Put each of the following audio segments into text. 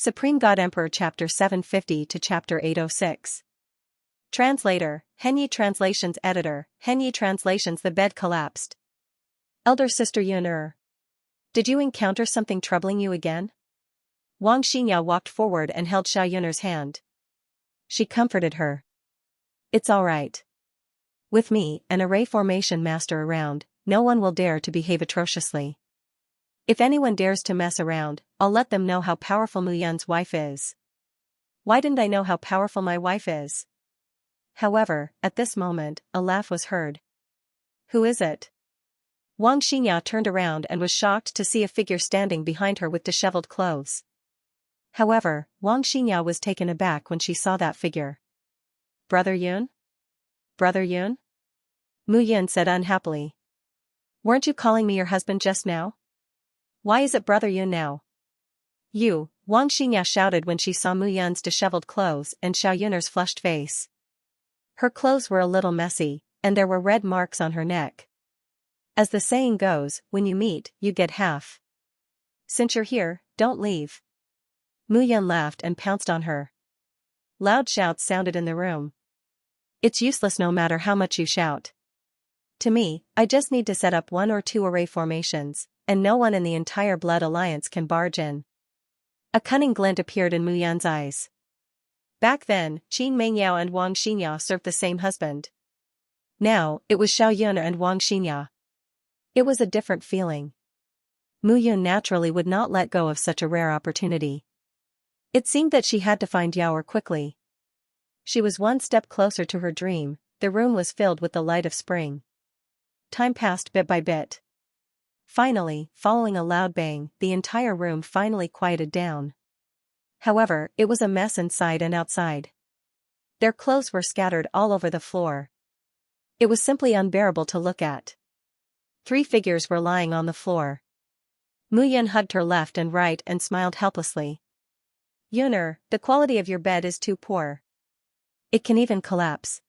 Supreme God Emperor Chapter 750 to Chapter 806. Translator, Henyi Translations Editor, Henyi Translations. The bed collapsed. Elder Sister Yun. Did you encounter something troubling you again? Wang Xianxia walked forward and held Xiao Yun'er's hand. She comforted her. It's all right. With me, an array formation master around, no one will dare to behave atrociously. If anyone dares to mess around, I'll let them know how powerful Mu Yun's wife is. Why didn't I know how powerful my wife is? However, at this moment, a laugh was heard. Who is it? Wang Xianxia turned around and was shocked to see a figure standing behind her with disheveled clothes. However, Wang Xianxia was taken aback when she saw that figure. Brother Yun? Brother Yun? Mu Yun said unhappily. Weren't you calling me your husband just now? Why is it Brother Yun now? You, Wang Xianxia shouted when she saw Mu Yun's disheveled clothes and Xiao Yun'er's flushed face. Her clothes were a little messy, and there were red marks on her neck. As the saying goes, when you meet, you get half. Since you're here, don't leave. Mu Yun laughed and pounced on her. Loud shouts sounded in the room. It's useless no matter how much you shout. To me, I just need to set up 1 or 2 array formations, and no one in the entire Blood Alliance can barge in. A cunning glint appeared in Mu Yun's eyes. Back then, Qin Mengyao and Wang Xianxia served the same husband. Now, it was Xiao Yun and Wang Xianxia. It was a different feeling. Mu Yun naturally would not let go of such a rare opportunity. It seemed that she had to find Yaoer quickly. She was one step closer to her dream. The room was filled with the light of spring. Time passed bit by bit. Finally, following a loud bang, the entire room finally quieted down. However, it was a mess inside and outside. Their clothes were scattered all over the floor. It was simply unbearable to look at. 3 figures were lying on the floor. Mu Yun hugged her left and right and smiled helplessly. Yun'er, the quality of your bed is too poor. It can even collapse.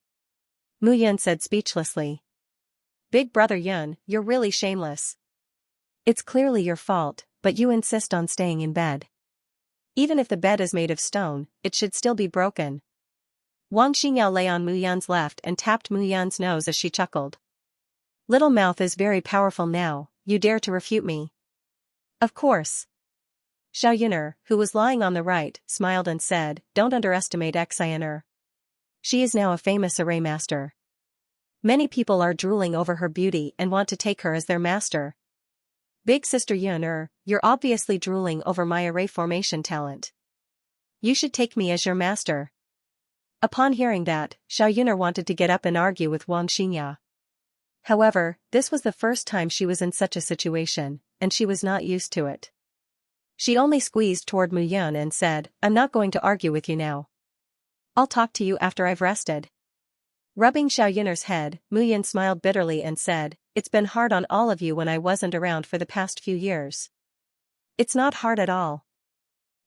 Mu Yun said speechlessly. Big Brother Yun, you're really shameless. It's clearly your fault, but you insist on staying in bed. Even if the bed is made of stone, it should still be broken. Wang Xianxia lay on Mu Yun's left and tapped Mu Yun's nose as she chuckled. Little mouth is very powerful now, you dare to refute me. Of course. Xiao Yun'er, who was lying on the right, smiled and said, don't underestimate Xianxia. She is now a famous array master. Many people are drooling over her beauty and want to take her as their master. Big Sister Yun'er, you're obviously drooling over my array formation talent. You should take me as your master. Upon hearing that, Xiao Yun'er wanted to get up and argue with Wang Xianxia. However, this was the first time she was in such a situation, and she was not used to it. She only squeezed toward Mu Yun and said, I'm not going to argue with you now. I'll talk to you after I've rested. Rubbing Xiao Yun'er's head, Mu Yun smiled bitterly and said, it's been hard on all of you when I wasn't around for the past few years. It's not hard at all.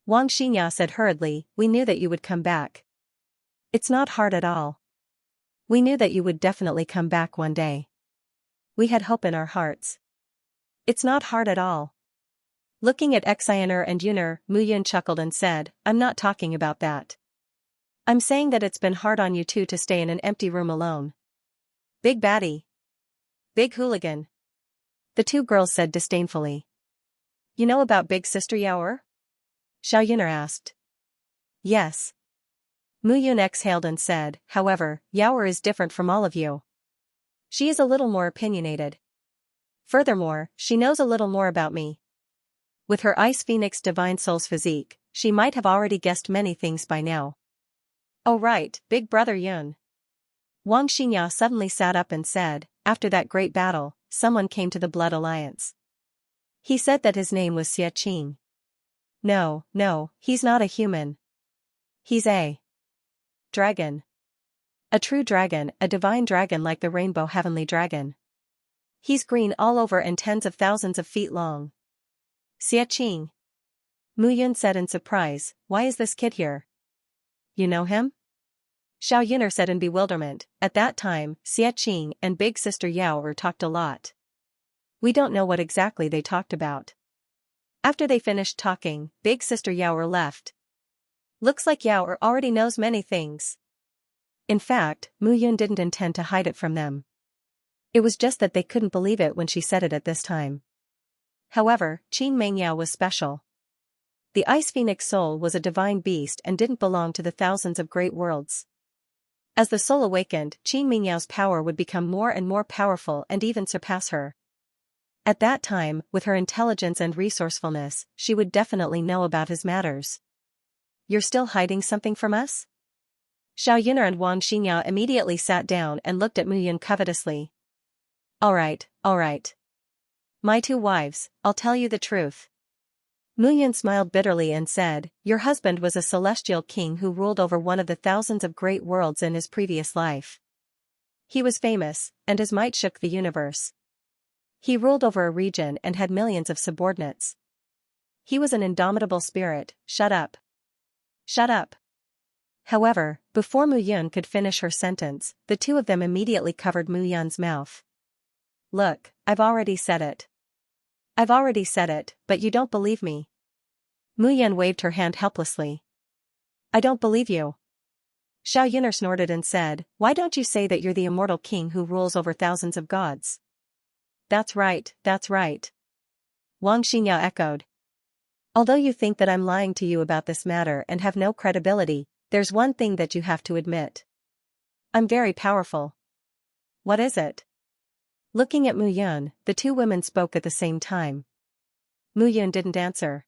Wang Xianxia said hurriedly, we knew that you would come back. It's not hard at all. We knew that you would definitely come back one day. We had hope in our hearts. It's not hard at all. Looking at Xianxia and Yun'er, Mu Yun chuckled and said, I'm not talking about that. I'm saying that it's been hard on you two to stay in an empty room alone. Big baddie. Big hooligan. The 2 girls said disdainfully. You know about Big Sister Yaoer? Xiao Yun'er asked. Yes. Mu Yun exhaled and said, however, Yaoer is different from all of you. She is a little more opinionated. Furthermore, she knows a little more about me. With her Ice Phoenix Divine Soul's physique, she might have already guessed many things by now. Oh right, Big Brother Yun. Wang Xianxia suddenly sat up and said, after that great battle, someone came to the Blood Alliance. He said that his name was Xianxia. No, he's not a human. He's a dragon. A true dragon, a divine dragon like the rainbow heavenly dragon. He's green all over and tens of thousands of feet long. Xianxia. Mu Yun said in surprise, why is this kid here? You know him? Xiao Yun'er said in bewilderment. At that time, Xianxia and Big Sister Yaoer talked a lot. We don't know what exactly they talked about. After they finished talking, Big Sister Yaoer left. Looks like Yaoer already knows many things. In fact, Mu Yun didn't intend to hide it from them. It was just that they couldn't believe it when she said it at this time. However, Qin Mengyao was special. The Ice Phoenix soul was a divine beast and didn't belong to the thousands of great worlds. As the soul awakened, Qin Mengyao's power would become more and more powerful and even surpass her. At that time, with her intelligence and resourcefulness, she would definitely know about his matters. You're still hiding something from us? Xiao Yuner and Wang Xinyao immediately sat down and looked at Mu Yun covetously. All right. My two wives, I'll tell you the truth. Mu Yun smiled bitterly and said, your husband was a celestial king who ruled over one of the thousands of great worlds in his previous life. He was famous, and his might shook the universe. He ruled over a region and had millions of subordinates. He was an indomitable spirit. Shut up. Shut up. However, before Mu Yun could finish her sentence, the two of them immediately covered Mu Yun's mouth. Look, I've already said it. But you don't believe me. Mu Yun waved her hand helplessly. I don't believe you. Xiao Yuner snorted and said, why don't you say that you're the immortal king who rules over thousands of gods? That's right. Wang Xinyao echoed. Although you think that I'm lying to you about this matter and have no credibility, there's one thing that you have to admit. I'm very powerful. What is it? Looking at Mu Yun, the two women spoke at the same time. Mu Yun didn't answer.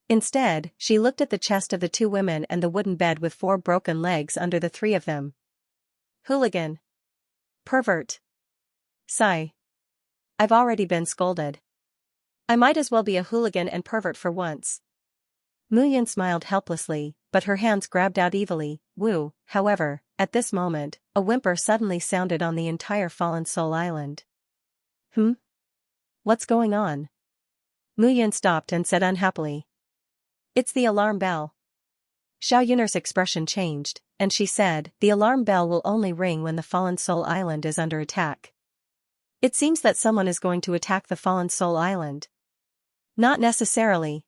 Instead, she looked at the chest of the two women and the wooden bed with 4 broken legs under the 3 of them. Hooligan. Pervert. Sigh. I've already been scolded. I might as well be a hooligan and pervert for once. Mu Yun smiled helplessly, but her hands grabbed out evilly. Woo. However, at this moment, a whimper suddenly sounded on the entire Fallen Soul Island. What's going on? Mu Yun stopped and said unhappily. It's the alarm bell. Xiao Yuner's expression changed, and she said, the alarm bell will only ring when the Fallen Soul Island is under attack. It seems that someone is going to attack the Fallen Soul Island. Not necessarily.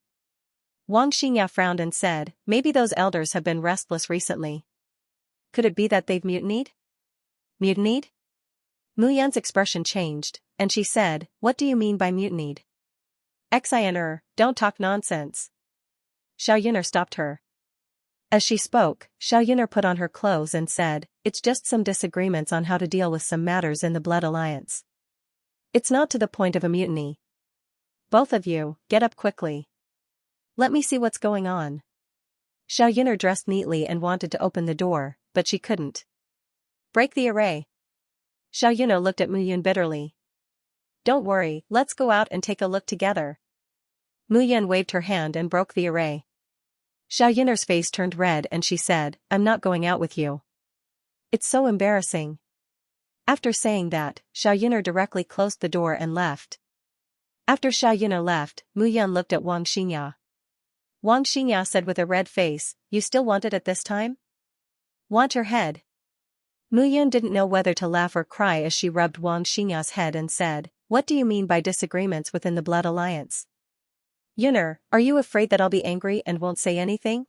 Wang Xinyao frowned and said, maybe those elders have been restless recently. Could it be that they've mutinied? Mutinied? Mu Yun's expression changed, and she said, what do you mean by mutinied? Xianxia, don't talk nonsense. Xiao Yuner stopped her. As she spoke, Xiao Yuner put on her clothes and said, it's just some disagreements on how to deal with some matters in the Blood Alliance. It's not to the point of a mutiny. Both of you, get up quickly. Let me see what's going on. Xiao Yuner dressed neatly and wanted to open the door, but she couldn't. Break the array. Xiao Yuner looked at Mu Yun bitterly. Don't worry, let's go out and take a look together. Mu Yun waved her hand and broke the array. Xiao Yuner's face turned red and she said, I'm not going out with you. It's so embarrassing. After saying that, Xiao Yuner directly closed the door and left. After Xiao Yuner left, Mu Yun looked at Wang Xinyao. Wang Xinyao said with a red face, you still want it at this time? Want your head? Mu Yun didn't know whether to laugh or cry as she rubbed Wang Xinyao's head and said, what do you mean by disagreements within the Blood Alliance? Yuner, are you afraid that I'll be angry and won't say anything?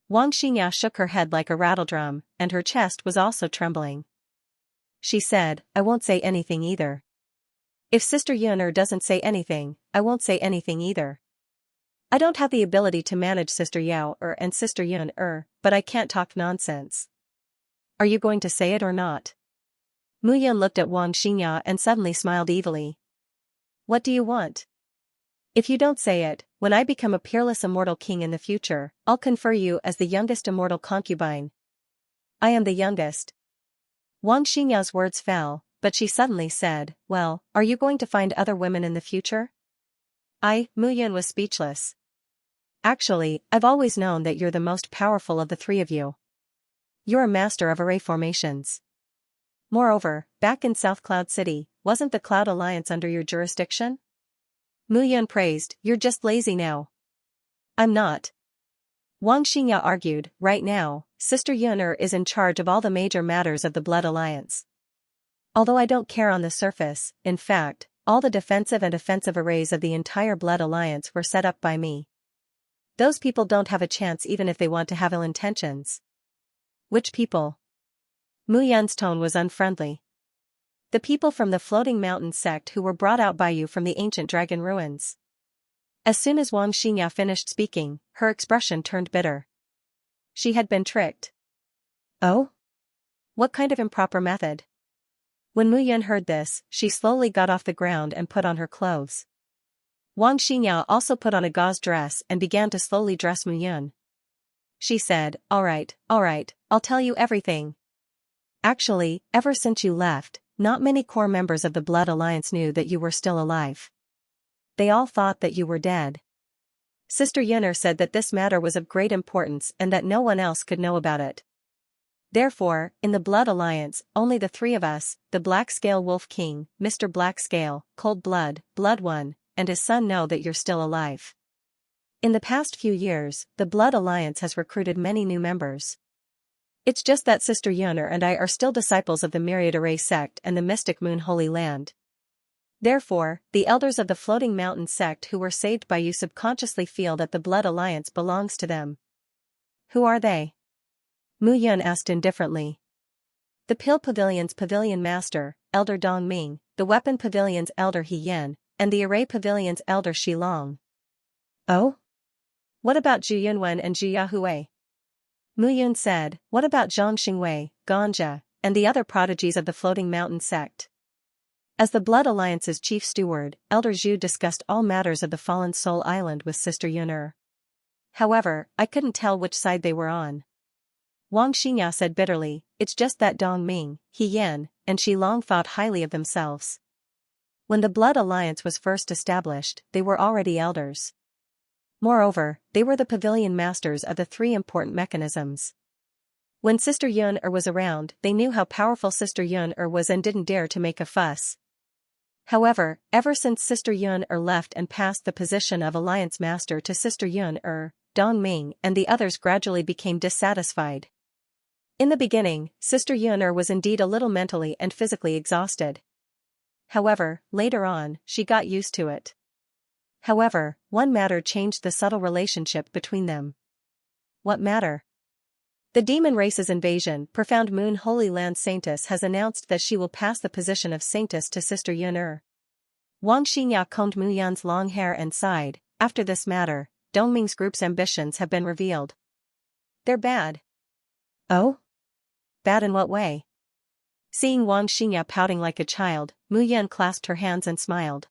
Wang Xinyao shook her head like a rattledrum, and her chest was also trembling. She said, I won't say anything either. If Sister Yuner doesn't say anything, I won't say anything either. I don't have the ability to manage Sister Yaoer and Sister Yuner, but I can't talk nonsense. Are you going to say it or not? Mu Yun looked at Wang Xinyao and suddenly smiled evilly. What do you want? If you don't say it, when I become a peerless immortal king in the future, I'll confer you as the youngest immortal concubine. I am the youngest. Wang Xinyao's words fell, but she suddenly said, well, are you going to find other women in the future? Mu Yun was speechless. Actually, I've always known that you're the most powerful of the 3 of you. You're a master of array formations. Moreover, back in South Cloud City, wasn't the Cloud Alliance under your jurisdiction? Mu Yun praised, you're just lazy now. I'm not. Wang Xinyao argued, right now, Sister Yuner is in charge of all the major matters of the Blood Alliance. Although I don't care on the surface, in fact, All the defensive and offensive arrays of the entire Blood Alliance were set up by me. Those people don't have a chance even if they want to have ill intentions. Which people? Mu Yan's tone was unfriendly. The people from the Floating Mountain sect who were brought out by you from the ancient dragon ruins. As soon as Wang Xianxia finished speaking, her expression turned bitter. She had been tricked. Oh? What kind of improper method? When Mu Yan heard this, she slowly got off the ground and put on her clothes. Wang Xianxia also put on a gauze dress and began to slowly dress Mu Yan. She said, all right, I'll tell you everything. Actually, ever since you left, not many core members of the Blood Alliance knew that you were still alive. They all thought that you were dead. Sister Yun'er said that this matter was of great importance and that no one else could know about it. Therefore, in the Blood Alliance, only the three of us, the Black Scale Wolf King, Mr. Black Scale, Cold Blood, Blood One, and his son know that you're still alive. In the past few years, the Blood Alliance has recruited many new members. It's just that Sister Yun'er and I are still disciples of the Myriad Array sect and the Mystic Moon Holy Land. Therefore, the elders of the Floating Mountain sect who were saved by you subconsciously feel that the Blood Alliance belongs to them. Who are they? Mu Yan asked indifferently. The Pill Pavilion's Pavilion Master, Elder Dong Ming, the Weapon Pavilion's Elder He Yin, and the Array Pavilion's Elder Shi Long. Oh? What about Zhu Yunwen and Zhu Yahui? Mu Yun said, what about Zhang Xingwei, Ganja, and the other prodigies of the Floating Mountain sect? As the Blood Alliance's chief steward, Elder Zhu discussed all matters of the Fallen Soul Island with Sister Yun'er. However, I couldn't tell which side they were on. Wang Xianxia said bitterly, it's just that Dong Ming, He Yan, and Shi Long thought highly of themselves. When the Blood Alliance was first established, they were already elders. Moreover, they were the pavilion masters of the three important mechanisms. When Sister Yun'er was around, they knew how powerful Sister Yun'er was and didn't dare to make a fuss. However, ever since Sister Yun'er left and passed the position of Alliance Master to Sister Yun'er, Dong Ming and the others gradually became dissatisfied. In the beginning, Sister Yun'er was indeed a little mentally and physically exhausted. However, later on, she got used to it. However, one matter changed the subtle relationship between them. What matter? The demon race's invasion, Profound Moon Holy Land Saintess has announced that she will pass the position of Saintess to Sister Yun'er. Wang Xianxia combed Mu Yan's long hair and sighed, after this matter, Dongming's group's ambitions have been revealed. They're bad. Oh? Bad in what way? Seeing Wang Xianxia pouting like a child, Mu Yan clasped her hands and smiled.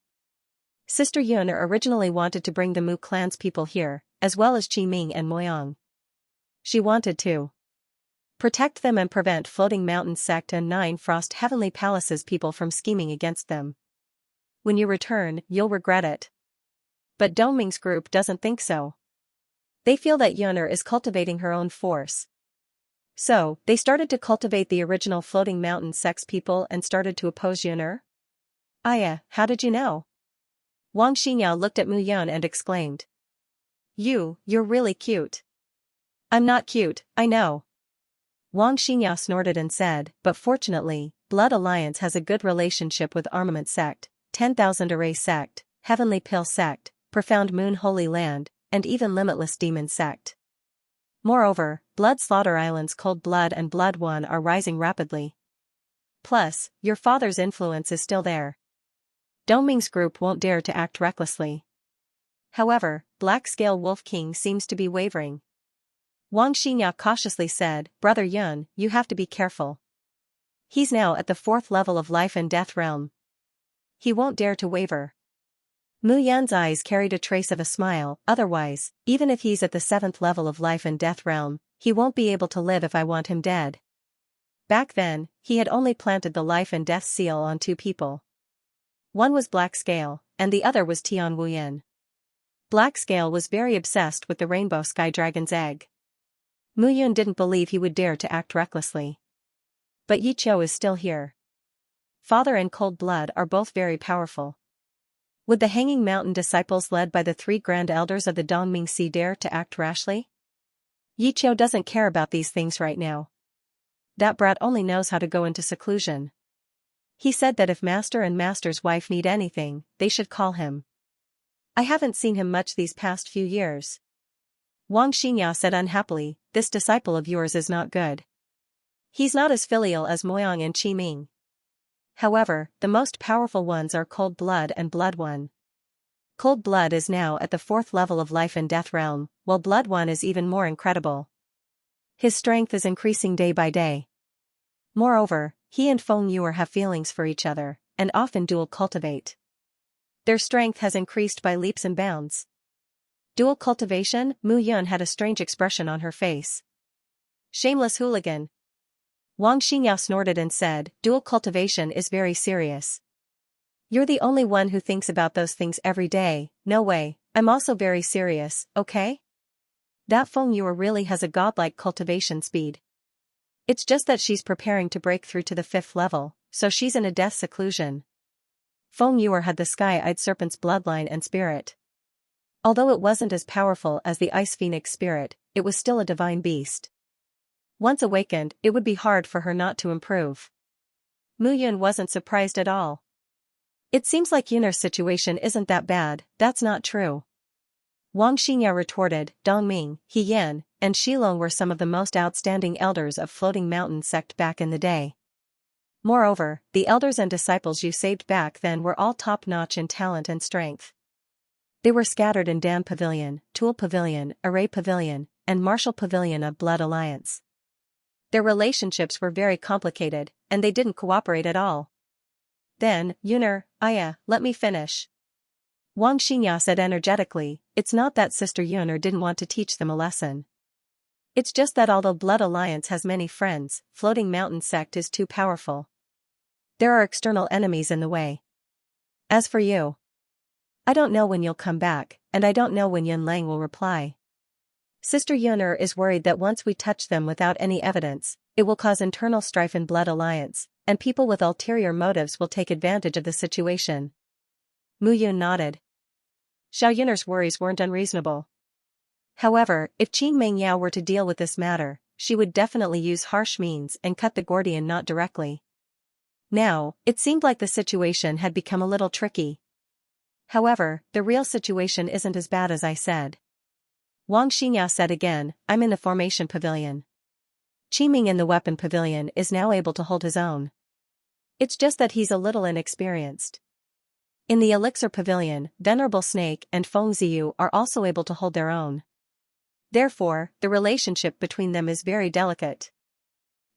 Sister Yun'er originally wanted to bring the Mu clan's people here, as well as Qi Ming and Moyang. She wanted to protect them and prevent Floating Mountain Sect and Nine Frost Heavenly Palace's people from scheming against them. When you return, you'll regret it. But Dongming's group doesn't think so. They feel that Yun'er is cultivating her own force. So, they started to cultivate the original Floating Mountain Sect's people and started to oppose Yun'er? Aya, how did you know? Wang Xianxia looked at Mu Yan and exclaimed. You're really cute. I'm not cute, I know. Wang Xianxia snorted and said, but fortunately, Blood Alliance has a good relationship with Armament Sect, 10,000 Array Sect, Heavenly Pill Sect, Profound Moon Holy Land, and even Limitless Demon Sect. Moreover, Blood Slaughter Island's Cold Blood and Blood One are rising rapidly. Plus, your father's influence is still there. Dongming's group won't dare to act recklessly. However, Black Scale Wolf King seems to be wavering. Wang Xianxia cautiously said, Brother Yun, you have to be careful. He's now at the 4th level of Life and Death realm. He won't dare to waver. Mu Yan's eyes carried a trace of a smile, otherwise, even if he's at the 7th level of Life and Death realm, he won't be able to live if I want him dead. Back then, he had only planted the Life and Death seal on 2 people. One was Black Scale, and the other was Tian Wuyan. Black Scale was very obsessed with the Rainbow Sky Dragon's egg. Mu Yun didn't believe he would dare to act recklessly. But Yi Qiu is still here. Father and Cold Blood are both very powerful. Would the Hanging Mountain disciples led by the 3 Grand Elders of the Dongming Sea dare to act rashly? Yi Qiu doesn't care about these things right now. That brat only knows how to go into seclusion. He said that if Master and Master's wife need anything, they should call him. I haven't seen him much these past few years. Wang Xianxia said unhappily, this disciple of yours is not good. He's not as filial as Moyang and Qi Ming. However, the most powerful ones are Cold Blood and Blood One. Cold Blood is now at the 4th level of Life and Death realm, while Blood One is even more incredible. His strength is increasing day by day. Moreover, he and Feng Yuer have feelings for each other, and often dual cultivate. Their strength has increased by leaps and bounds. Dual cultivation? Mu Yun had a strange expression on her face. Shameless hooligan. Wang Xianxia snorted and said, dual cultivation is very serious. You're the only one who thinks about those things every day. No way, I'm also very serious, okay? That Feng Yuer really has a godlike cultivation speed. It's just that she's preparing to break through to the 5th level, so she's in a death seclusion. Feng Yuer had the sky-eyed serpent's bloodline and spirit. Although it wasn't as powerful as the ice phoenix spirit, it was still a divine beast. Once awakened, it would be hard for her not to improve. Mu Yun wasn't surprised at all. It seems like Yun'er's situation isn't that bad. That's not true. Wang Xianxia retorted, Dongming, He Yan, and Shilong were some of the most outstanding elders of Floating Mountain sect back in the day. Moreover, the elders and disciples you saved back then were all top-notch in talent and strength. They were scattered in Dan Pavilion, Tool Pavilion, Array Pavilion, and Martial Pavilion of Blood Alliance. Their relationships were very complicated, and they didn't cooperate at all. Then, Yun'er, Aya, let me finish. Wang Xianxia said energetically, it's not that Sister Yun'er didn't want to teach them a lesson. It's just that although Blood Alliance has many friends, Floating Mountain sect is too powerful. There are external enemies in the way. As for you, I don't know when you'll come back, and I don't know when Yun Lang will reply. Sister Yun'er is worried that once we touch them without any evidence, it will cause internal strife in Blood Alliance, and people with ulterior motives will take advantage of the situation. Mu Yun nodded. Xiao Yun'er's worries weren't unreasonable. However, if Qin Mengyao were to deal with this matter, she would definitely use harsh means and cut the Gordian knot directly. Now, it seemed like the situation had become a little tricky. However, the real situation isn't as bad as I said. Wang Xianxia said again, I'm in the Formation Pavilion. Qiming in the Weapon Pavilion is now able to hold his own. It's just that he's a little inexperienced. In the Elixir Pavilion, Venerable Snake and Feng Ziyu are also able to hold their own. Therefore, the relationship between them is very delicate.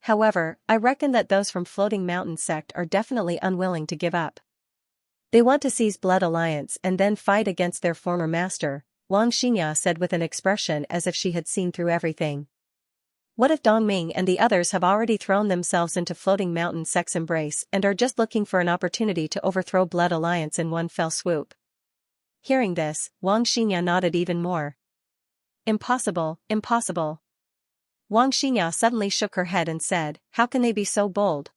However, I reckon that those from Floating Mountain sect are definitely unwilling to give up. They want to seize Blood Alliance and then fight against their former master, Wang Xianxia said with an expression as if she had seen through everything. What if Dongming and the others have already thrown themselves into Floating Mountain sect's embrace and are just looking for an opportunity to overthrow Blood Alliance in one fell swoop? Hearing this, Wang Xianxia nodded even more. Impossible, impossible. Wang Xianxia suddenly shook her head and said, how can they be so bold?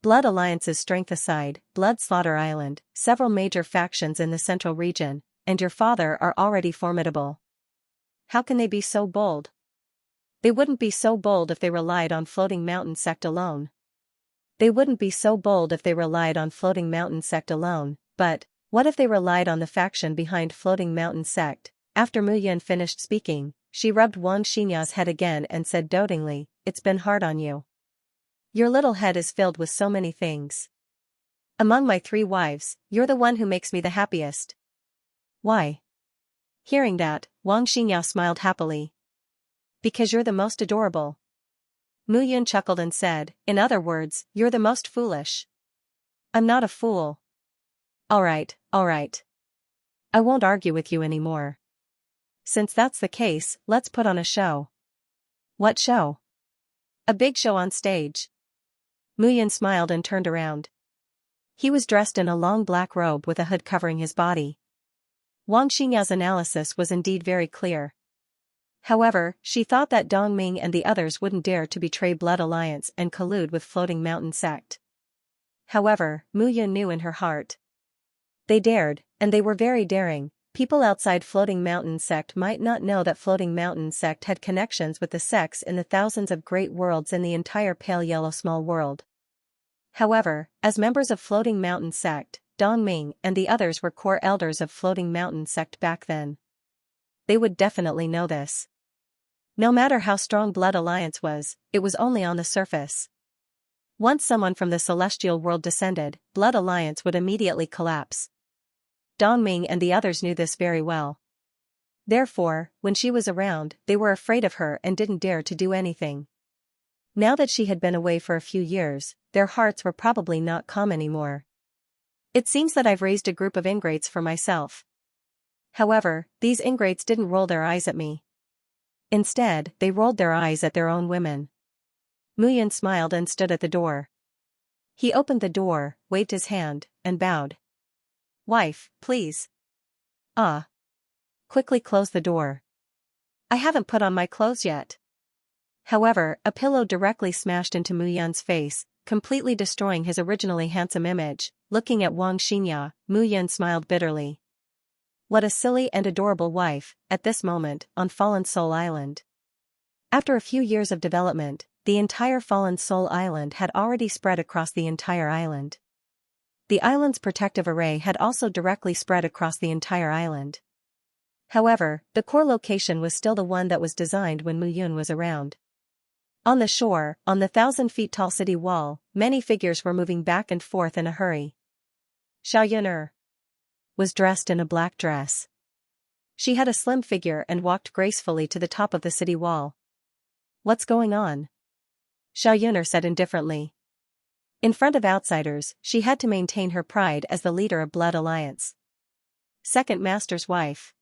Blood Alliance's strength aside, Blood Slaughter Island, several major factions in the central region, and your father are already formidable. How can they be so bold? They wouldn't be so bold if they relied on Floating Mountain sect alone. They wouldn't be so bold if they relied on Floating Mountain sect alone, but, what if they relied on the faction behind Floating Mountain sect? After Mu Yun finished speaking, she rubbed Wang Xianxia's head again and said dotingly, it's been hard on you. Your little head is filled with so many things. Among my 3 wives, you're the one who makes me the happiest. Why? Hearing that, Wang Xianxia smiled happily. Because you're the most adorable. Mu Yun chuckled and said, in other words, you're the most foolish. I'm not a fool. Alright, alright. I won't argue with you anymore. Since that's the case, let's put on a show. What show? A big show on stage. Mu Yun smiled and turned around. He was dressed in a long black robe with a hood covering his body. Wang Xianxia's analysis was indeed very clear. However, she thought that Dongming and the others wouldn't dare to betray Blood Alliance and collude with Floating Mountain sect. However, Mu Yun knew in her heart. They dared, and they were very daring. People outside Floating Mountain sect might not know that Floating Mountain sect had connections with the sects in the thousands of great worlds in the entire pale yellow small world. However, as members of Floating Mountain Sect, Dongming and the others were core elders of Floating Mountain Sect back then. They would definitely know this. No matter how strong Blood Alliance was, it was only on the surface. Once someone from the celestial world descended, Blood Alliance would immediately collapse. Dongming and the others knew this very well. Therefore, when she was around, they were afraid of her and didn't dare to do anything. Now that she had been away for a few years, their hearts were probably not calm anymore. It seems that I've raised a group of ingrates for myself. However, these ingrates didn't roll their eyes at me. Instead, they rolled their eyes at their own women. Muyun smiled and stood at the door. He opened the door, waved his hand, and bowed. Wife, please. Ah. Quickly close the door. I haven't put on my clothes yet. However, a pillow directly smashed into Muyun's face, completely destroying his originally handsome image. Looking at Wang Xianxia, Muyun smiled bitterly. What a silly and adorable wife, at this moment, on Fallen Soul Island. After a few years of development, the entire Fallen Soul Island had already spread across the entire island. The island's protective array had also directly spread across the entire island. However, the core location was still the one that was designed when Muyun was around. On the shore, on the 1,000-feet-tall city wall, many figures were moving back and forth in a hurry. Xiaoyuner was dressed in a black dress. She had a slim figure and walked gracefully to the top of the city wall. What's going on? Xiaoyuner said indifferently. In front of outsiders, she had to maintain her pride as the leader of Blood Alliance. Second Master's wife.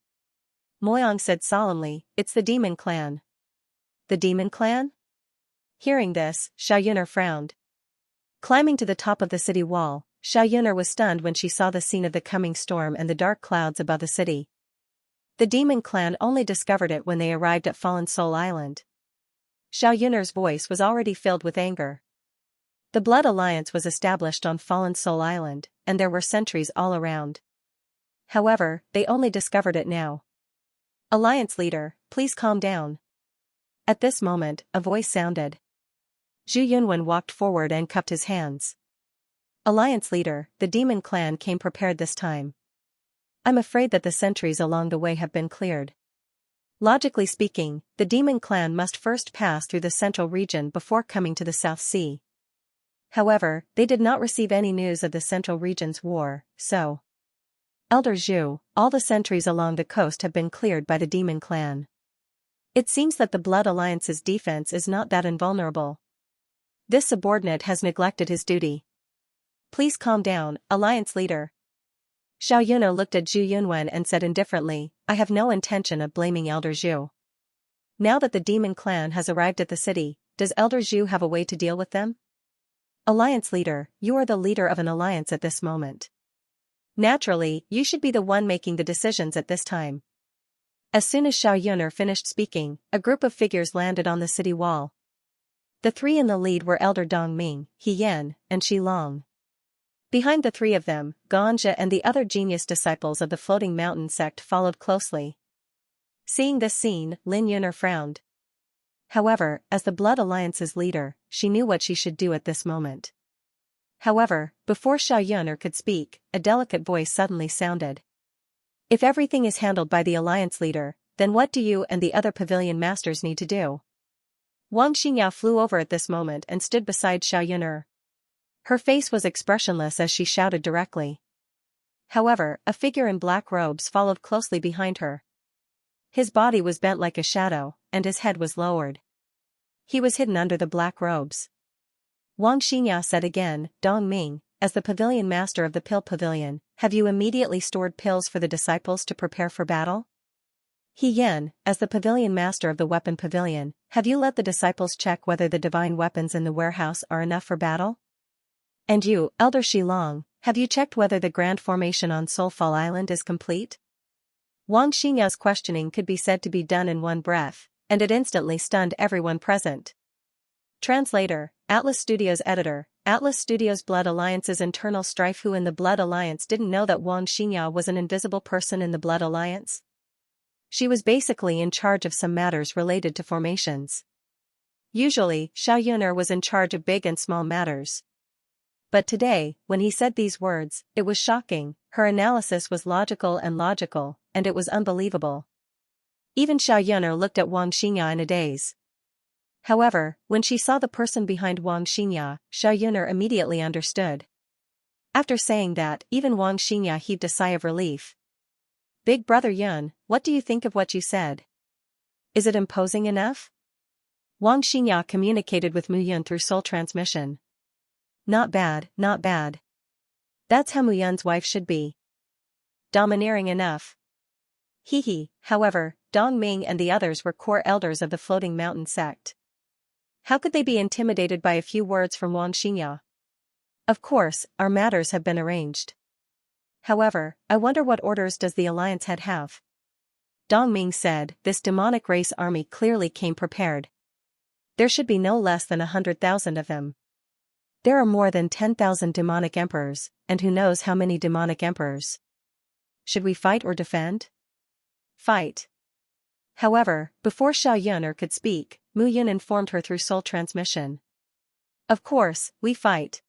Moyang said solemnly, it's the Demon Clan. The Demon Clan? Hearing this, Xiaoyuner frowned. Climbing to the top of the city wall, Xiaoyuner was stunned when she saw the scene of the coming storm and the dark clouds above the city. The Demon Clan only discovered it when they arrived at Fallen Soul Island. Xiaoyuner's voice was already filled with anger. The Blood Alliance was established on Fallen Soul Island, and there were sentries all around. However, they only discovered it now. Alliance leader, please calm down. At this moment, a voice sounded. Zhu Yunwen walked forward and cupped his hands. Alliance leader, the Demon Clan came prepared this time. I'm afraid that the sentries along the way have been cleared. Logically speaking, the Demon Clan must first pass through the central region before coming to the South Sea. However, they did not receive any news of the central region's war, so. Elder Zhu, all the sentries along the coast have been cleared by the Demon Clan. It seems that the Blood Alliance's defense is not that invulnerable. This subordinate has neglected his duty. Please calm down, Alliance leader. Xiaoyuner looked at Zhu Yunwen and said indifferently, I have no intention of blaming Elder Zhu. Now that the Demon Clan has arrived at the city, does Elder Zhu have a way to deal with them? Alliance leader, you are the leader of an alliance at this moment. Naturally, you should be the one making the decisions at this time. As soon as Xiaoyuner finished speaking, a group of figures landed on the city wall. The three in the lead were Elder Dongming, He Yan, and Shi Long. Behind the three of them, Xianxia and the other genius disciples of the Floating Mountain Sect followed closely. Seeing this scene, Lin Yuner frowned. However, as the Blood Alliance's leader, she knew what she should do at this moment. However, before Xiaoyuner could speak, a delicate voice suddenly sounded. If everything is handled by the Alliance leader, then what do you and the other pavilion masters need to do? Wang Xianxia flew over at this moment and stood beside Xiaoyuner. Her face was expressionless as she shouted directly. However, a figure in black robes followed closely behind her. His body was bent like a shadow, and his head was lowered. He was hidden under the black robes. Wang Xianxia said again, Dongming, as the pavilion master of the pill pavilion, have you immediately stored pills for the disciples to prepare for battle? He Yan, as the pavilion master of the weapon pavilion, have you let the disciples check whether the divine weapons in the warehouse are enough for battle? And you, Elder Shi Long, have you checked whether the grand formation on Soulfall Island is complete? Wang Xianxia's questioning could be said to be done in one breath, and it instantly stunned everyone present. Translator, Atlas Studios editor, Atlas Studios Blood Alliance's internal strife. Who in the Blood Alliance didn't know that Wang Xianxia was an invisible person in the Blood Alliance? She was basically in charge of some matters related to formations. Usually, Xiaoyuner was in charge of big and small matters. But today, when he said these words, it was shocking. Her analysis was logical, and it was unbelievable. Even Xiao Yun'er looked at Wang Xingya in a daze. However, when she saw the person behind Wang Xingya, Xiao Yun'er immediately understood. After saying that, even Wang Xingya heaved a sigh of relief. Big brother Yun, what do you think of what you said? Is it imposing enough? Wang Xingya communicated with Mu Yun through soul transmission. Not bad, not bad. That's how Mu Yun's wife should be. Domineering enough. However, Dong Ming and the others were core elders of the Floating Mountain sect. How could they be intimidated by a few words from Wang Xingya? Of course, our matters have been arranged. However, I wonder what orders does the Alliance head have? Dong Ming said, this demonic race army clearly came prepared. There should be no less than 100,000 of them. There are more than 10,000 demonic emperors, and who knows how many demonic emperors. Should we fight or defend? Fight. However, before Xiao Yun'er could speak, Mu Yun informed her through soul transmission. Of course, we fight.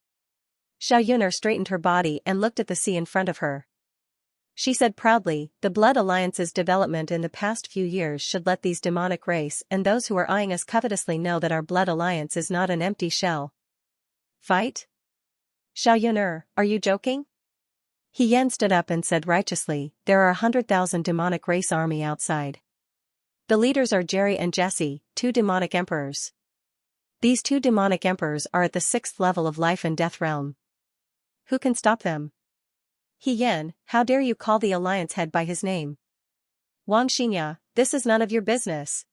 Xiao Yun'er straightened her body and looked at the sea in front of her. She said proudly, the Blood Alliance's development in the past few years should let these demonic race and those who are eyeing us covetously know that our Blood Alliance is not an empty shell. Fight? Xiao Yun'er, are you joking? He Yan stood up and said righteously, there are 100,000 demonic race army outside. The leaders are Jerry and Jesse, 2 demonic emperors. These 2 demonic emperors are at the 6th level of life and death realm. Who can stop them? He Yan, how dare you call the Alliance head by his name? Wang Xingya, this is none of your business.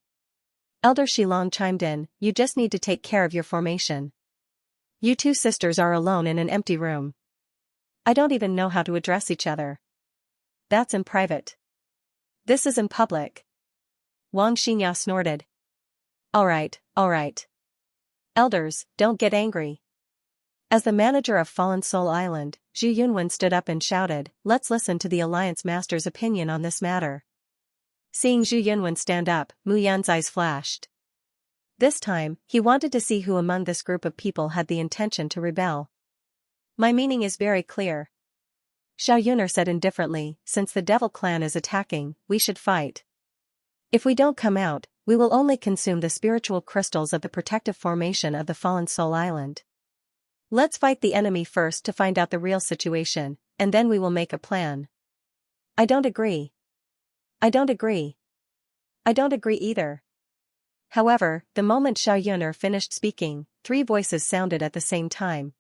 Elder Shilong chimed in, you just need to take care of your formation. You 2 sisters are alone in an empty room. I don't even know how to address each other. That's in private. This is in public. Wang Xingya snorted. Alright. Elders, don't get angry. As the manager of Fallen Soul Island, Zhu Yunwen stood up and shouted, let's listen to the Alliance Master's opinion on this matter. Seeing Zhu Yunwen stand up, Mu Yan's eyes flashed. This time, he wanted to see who among this group of people had the intention to rebel. My meaning is very clear. Xiao Yun'er said indifferently, since the Devil Clan is attacking, we should fight. If we don't come out, we will only consume the spiritual crystals of the protective formation of the Fallen Soul Island. Let's fight the enemy first to find out the real situation, and then we will make a plan. I don't agree. I don't agree either. However, the moment Xiao Yun'er finished speaking, 3 voices sounded at the same time.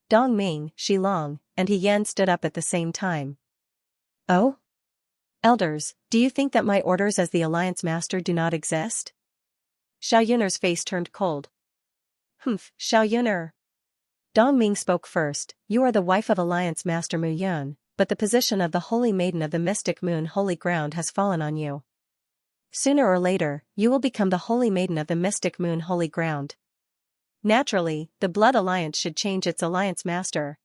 Dong Ming, Shilong, and He Yan stood up at the same time. Oh? Elders, do you think that my orders as the Alliance Master do not exist? Xiao Yun'er's face turned cold. Xiao Yun'er. Dong Ming spoke first, you are the wife of Alliance Master Mu Yun, but the position of the Holy Maiden of the Mystic Moon Holy Ground has fallen on you. Sooner or later, you will become the Holy Maiden of the Mystic Moon Holy Ground. Naturally, the Blood Alliance should change its Alliance Master.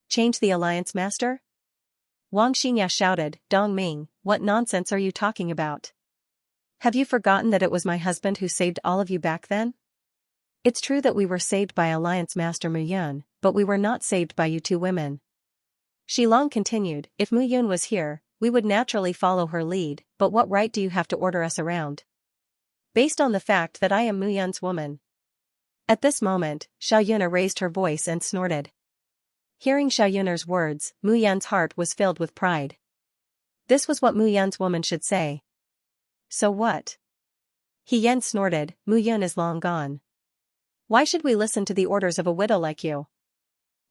Change the Alliance Master? Wang Xingya shouted, Dong Ming, what nonsense are you talking about? Have you forgotten that it was my husband who saved all of you back then? It's true that we were saved by Alliance Master Mu Yun, but we were not saved by you 2 women. Shilong continued, if Mu Yun was here, we would naturally follow her lead, but what right do you have to order us around? Based on the fact that I am Mu Yun's woman. At this moment, Xiao Yun'er raised her voice and snorted. Hearing Xiao Yun'er's words, Mu Yan's heart was filled with pride. This was what Mu Yan's woman should say. So what? He Yan snorted, Mu Yun is long gone. Why should we listen to the orders of a widow like you?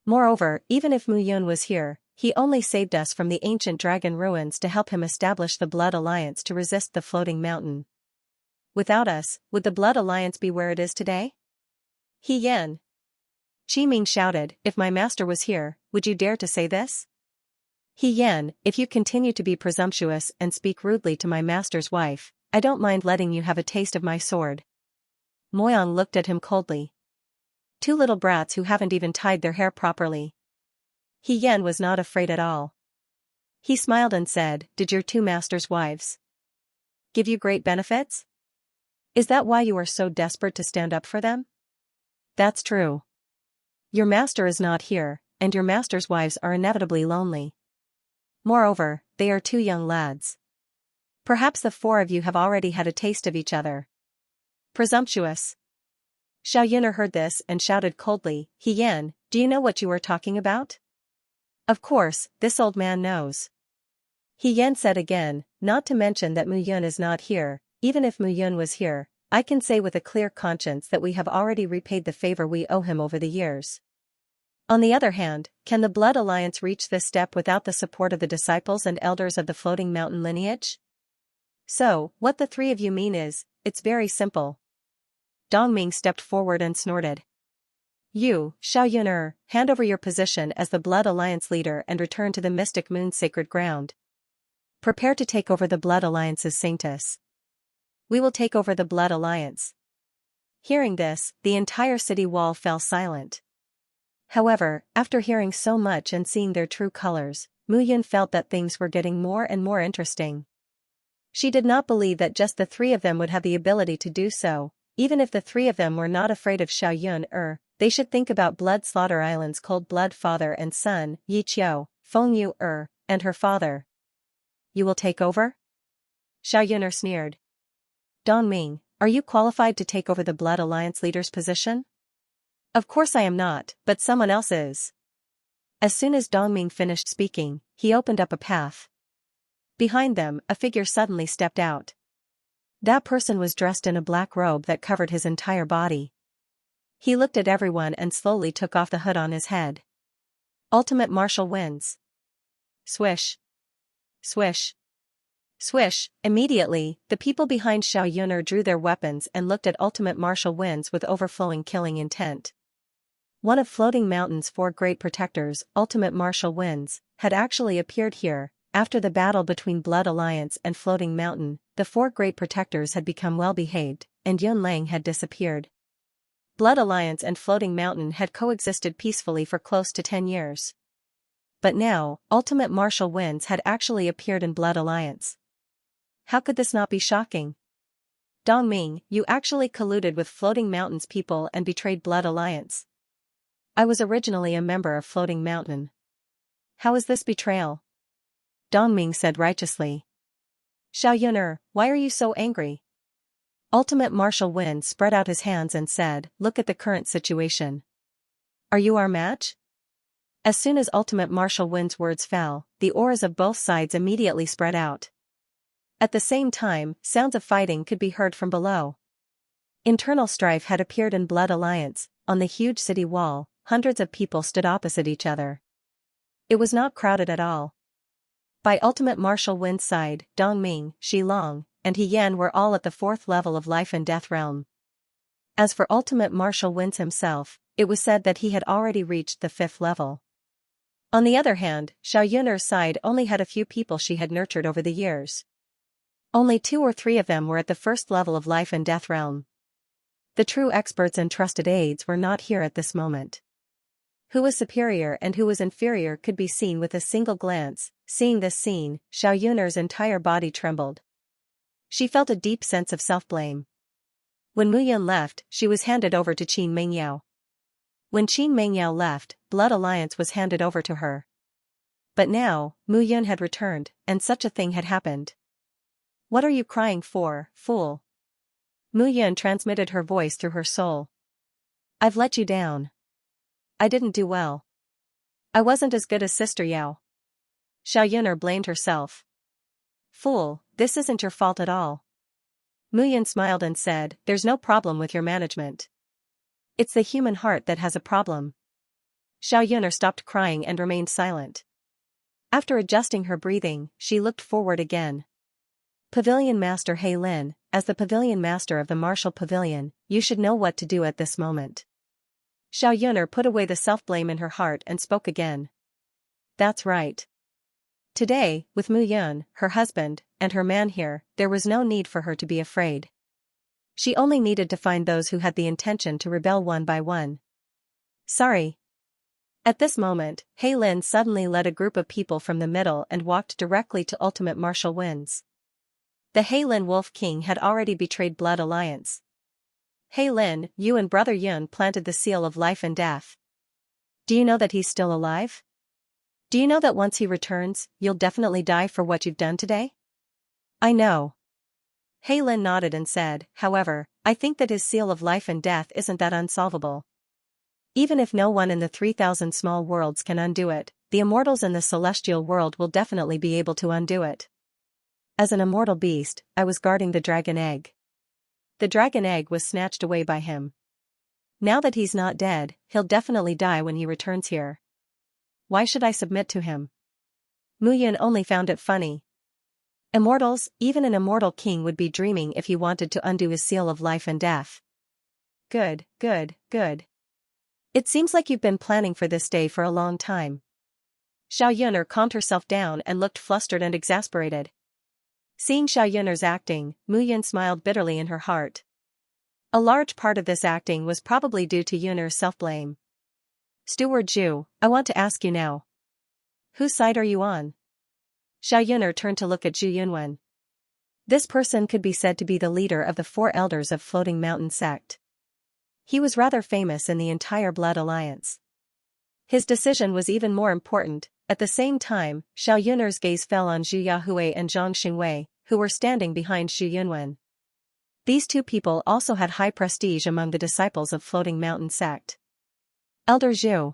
Moreover, even if Mu Yun was here, he only saved us from the ancient dragon ruins to help him establish the Blood Alliance to resist the Floating Mountain. Without us, would the Blood Alliance be where it is today? He Yan. Qi Ming shouted, if my master was here, would you dare to say this? He Yan, if you continue to be presumptuous and speak rudely to my master's wife, I don't mind letting you have a taste of my sword. Moyang looked at him coldly. 2 little brats who haven't even tied their hair properly. He Yan was not afraid at all. He smiled and said, did your 2 masters' wives give you great benefits? Is that why you are so desperate to stand up for them? That's true. Your master is not here, and your master's wives are inevitably lonely. Moreover, they are two young lads. Perhaps the four of you have already had a taste of each other. Presumptuous. Xiaoyuner heard this and shouted coldly, He Yan, do you know what you are talking about? Of course, this old man knows. He Yan said again, not to mention that Mu Yun is not here. Even if Mu Yun was here, I can say with a clear conscience that we have already repaid the favor we owe him over the years. On the other hand, can the Blood Alliance reach this step without the support of the disciples and elders of the Floating Mountain lineage? So, what the three of you mean is, it's very simple. Dongming stepped forward and snorted. You, Xiaoyuner, hand over your position as the Blood Alliance leader and return to the Mystic Moon's sacred ground. Prepare to take over the Blood Alliance's Saintess. We will take over the Blood Alliance. Hearing this, the entire city wall fell silent. However, after hearing so much and seeing their true colors, Mu Yun felt that things were getting more and more interesting. She did not believe that just the three of them would have the ability to do so. Even if the three of them were not afraid of Xiaoyuner, they should think about Blood Slaughter Island's cold-blood father and son, Yi Qiu, Feng Yu and her father. You will take over? Xiaoyuner sneered. Dongming, are you qualified to take over the Blood Alliance leader's position? Of course I am not, but someone else is. As soon as Dongming finished speaking, he opened up a path. Behind them, a figure suddenly stepped out. That person was dressed in a black robe that covered his entire body. He looked at everyone and slowly took off the hood on his head. Ultimate Martial Winds. Swish. Swish. Swish. Immediately, the people behind Xiaoyuner drew their weapons and looked at Ultimate Martial Winds with overflowing killing intent. One of Floating Mountain's four great protectors, Ultimate Martial Winds, had actually appeared here. After the battle between Blood Alliance and Floating Mountain, the four great protectors had become well-behaved, and Yun Lang had disappeared. Blood Alliance and Floating Mountain had coexisted peacefully for close to 10 years. But now, Ultimate Martial Winds had actually appeared in Blood Alliance. How could this not be shocking? Dongming, you actually colluded with Floating Mountain's people and betrayed Blood Alliance. I was originally a member of Floating Mountain. How is this betrayal? Dongming said righteously. Xiaoyuner, why are you so angry? Ultimate Martial Wind spread out his hands and said, Look at the current situation. Are you our match? As soon as Ultimate Martial Wind's words fell, the auras of both sides immediately spread out. At the same time, sounds of fighting could be heard from below. Internal strife had appeared in Blood Alliance. On the huge city wall, hundreds of people stood opposite each other. It was not crowded at all. By Ultimate Martial Wind's side, Dongming, Shilong, and He Yan were all at the 4th level of Life and Death realm. As for Ultimate Martial Winds himself, it was said that he had already reached the 5th level. On the other hand, Xiaoyuner's side only had a few people she had nurtured over the years. Only 2 or 3 of them were at the 1st level of Life and Death realm. The true experts and trusted aides were not here at this moment. Who was superior and who was inferior could be seen with a single glance. Seeing this scene, Xiaoyuner's entire body trembled. She felt a deep sense of self-blame. When Mu Yun left, she was handed over to Qin Mengyao. When Qin Mengyao left, Blood Alliance was handed over to her. But now, Mu Yun had returned, and such a thing had happened. What are you crying for, fool? Mu Yun transmitted her voice through her soul. I've let you down. I didn't do well. I wasn't as good as Sister Yao. Xiaoyuner blamed herself. Fool, this isn't your fault at all. Mu Yun smiled and said, There's no problem with your management. It's the human heart that has a problem. Xiaoyuner stopped crying and remained silent. After adjusting her breathing, she looked forward again. Pavilion Master He Lin, as the Pavilion Master of the Martial Pavilion, you should know what to do at this moment. Xiaoyuner put away the self-blame in her heart and spoke again. That's right. Today, with Mu Yun, her husband, and her man here, there was no need for her to be afraid. She only needed to find those who had the intention to rebel one by one. Sorry. At this moment, He Lin suddenly led a group of people from the middle and walked directly to Ultimate Martial Winds. The He Lin Wolf King had already betrayed Blood Alliance. He Lin, you and Brother Yun planted the seal of life and death. Do you know that he's still alive? Do you know that once he returns, you'll definitely die for what you've done today? I know. He Lin nodded and said, however, I think that his seal of life and death isn't that unsolvable. Even if no one in the 3,000 small worlds can undo it, the immortals in the celestial world will definitely be able to undo it. As an immortal beast, I was guarding the dragon egg. The dragon egg was snatched away by him. Now that he's not dead, he'll definitely die when he returns here. Why should I submit to him? Mu Yun only found it funny. Immortals, even an immortal king would be dreaming if he wanted to undo his seal of life and death. Good, good, good. It seems like you've been planning for this day for a long time. Xiao Yuner calmed herself down and looked flustered and exasperated. Seeing Xiao Yuner's acting, Mu Yun smiled bitterly in her heart. A large part of this acting was probably due to Yuner's self-blame. Steward Zhu, I want to ask you now. Whose side are you on? Xiao Yuner turned to look at Zhu Yunwen. This person could be said to be the leader of the 4 elders of Floating Mountain sect. He was rather famous in the entire Blood Alliance. His decision was even more important. At the same time, Xiao Yuner's gaze fell on Zhu Yahui and Zhang Xingwei, who were standing behind Zhu Yunwen. These 2 people also had high prestige among the disciples of Floating Mountain sect. Elder Zhu.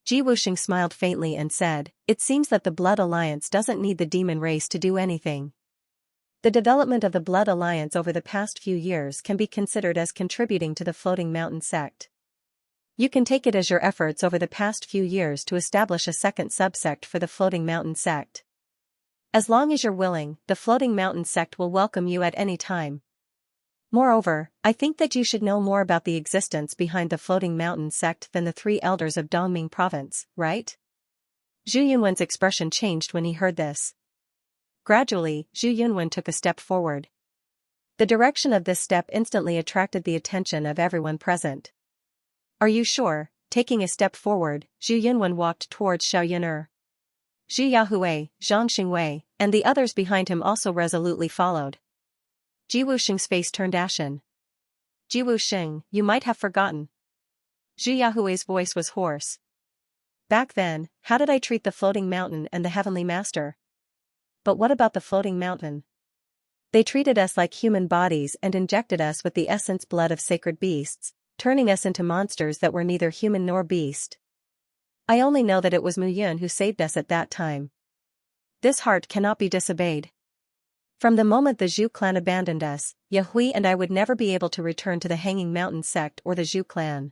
Ji Wuxing smiled faintly and said, it seems that the Blood Alliance doesn't need the demon race to do anything. The development of the Blood Alliance over the past few years can be considered as contributing to the Floating Mountain sect. You can take it as your efforts over the past few years to establish a second subsect for the Floating Mountain sect. As long as you're willing, the Floating Mountain sect will welcome you at any time. Moreover, I think that you should know more about the existence behind the Floating Mountain sect than the 3 elders of Dongming province, right? Zhu Yunwen's expression changed when he heard this. Gradually, Zhu Yunwen took a step forward. The direction of this step instantly attracted the attention of everyone present. Are you sure? Taking a step forward, Zhu Yunwen walked towards Xiao Yuner. Zhu Yahui, Zhang Xingwei, and the others behind him also resolutely followed. Ji Wuxing's face turned ashen. Ji Wuxing, you might have forgotten. Zhu Yahui's voice was hoarse. Back then, how did I treat the Floating Mountain and the Heavenly Master? But what about the Floating Mountain? They treated us like human bodies and injected us with the essence blood of sacred beasts, turning us into monsters that were neither human nor beast. I only know that it was Mu Yun who saved us at that time. This heart cannot be disobeyed. From the moment the Zhu clan abandoned us, Yahui and I would never be able to return to the Hanging Mountain sect or the Zhu clan.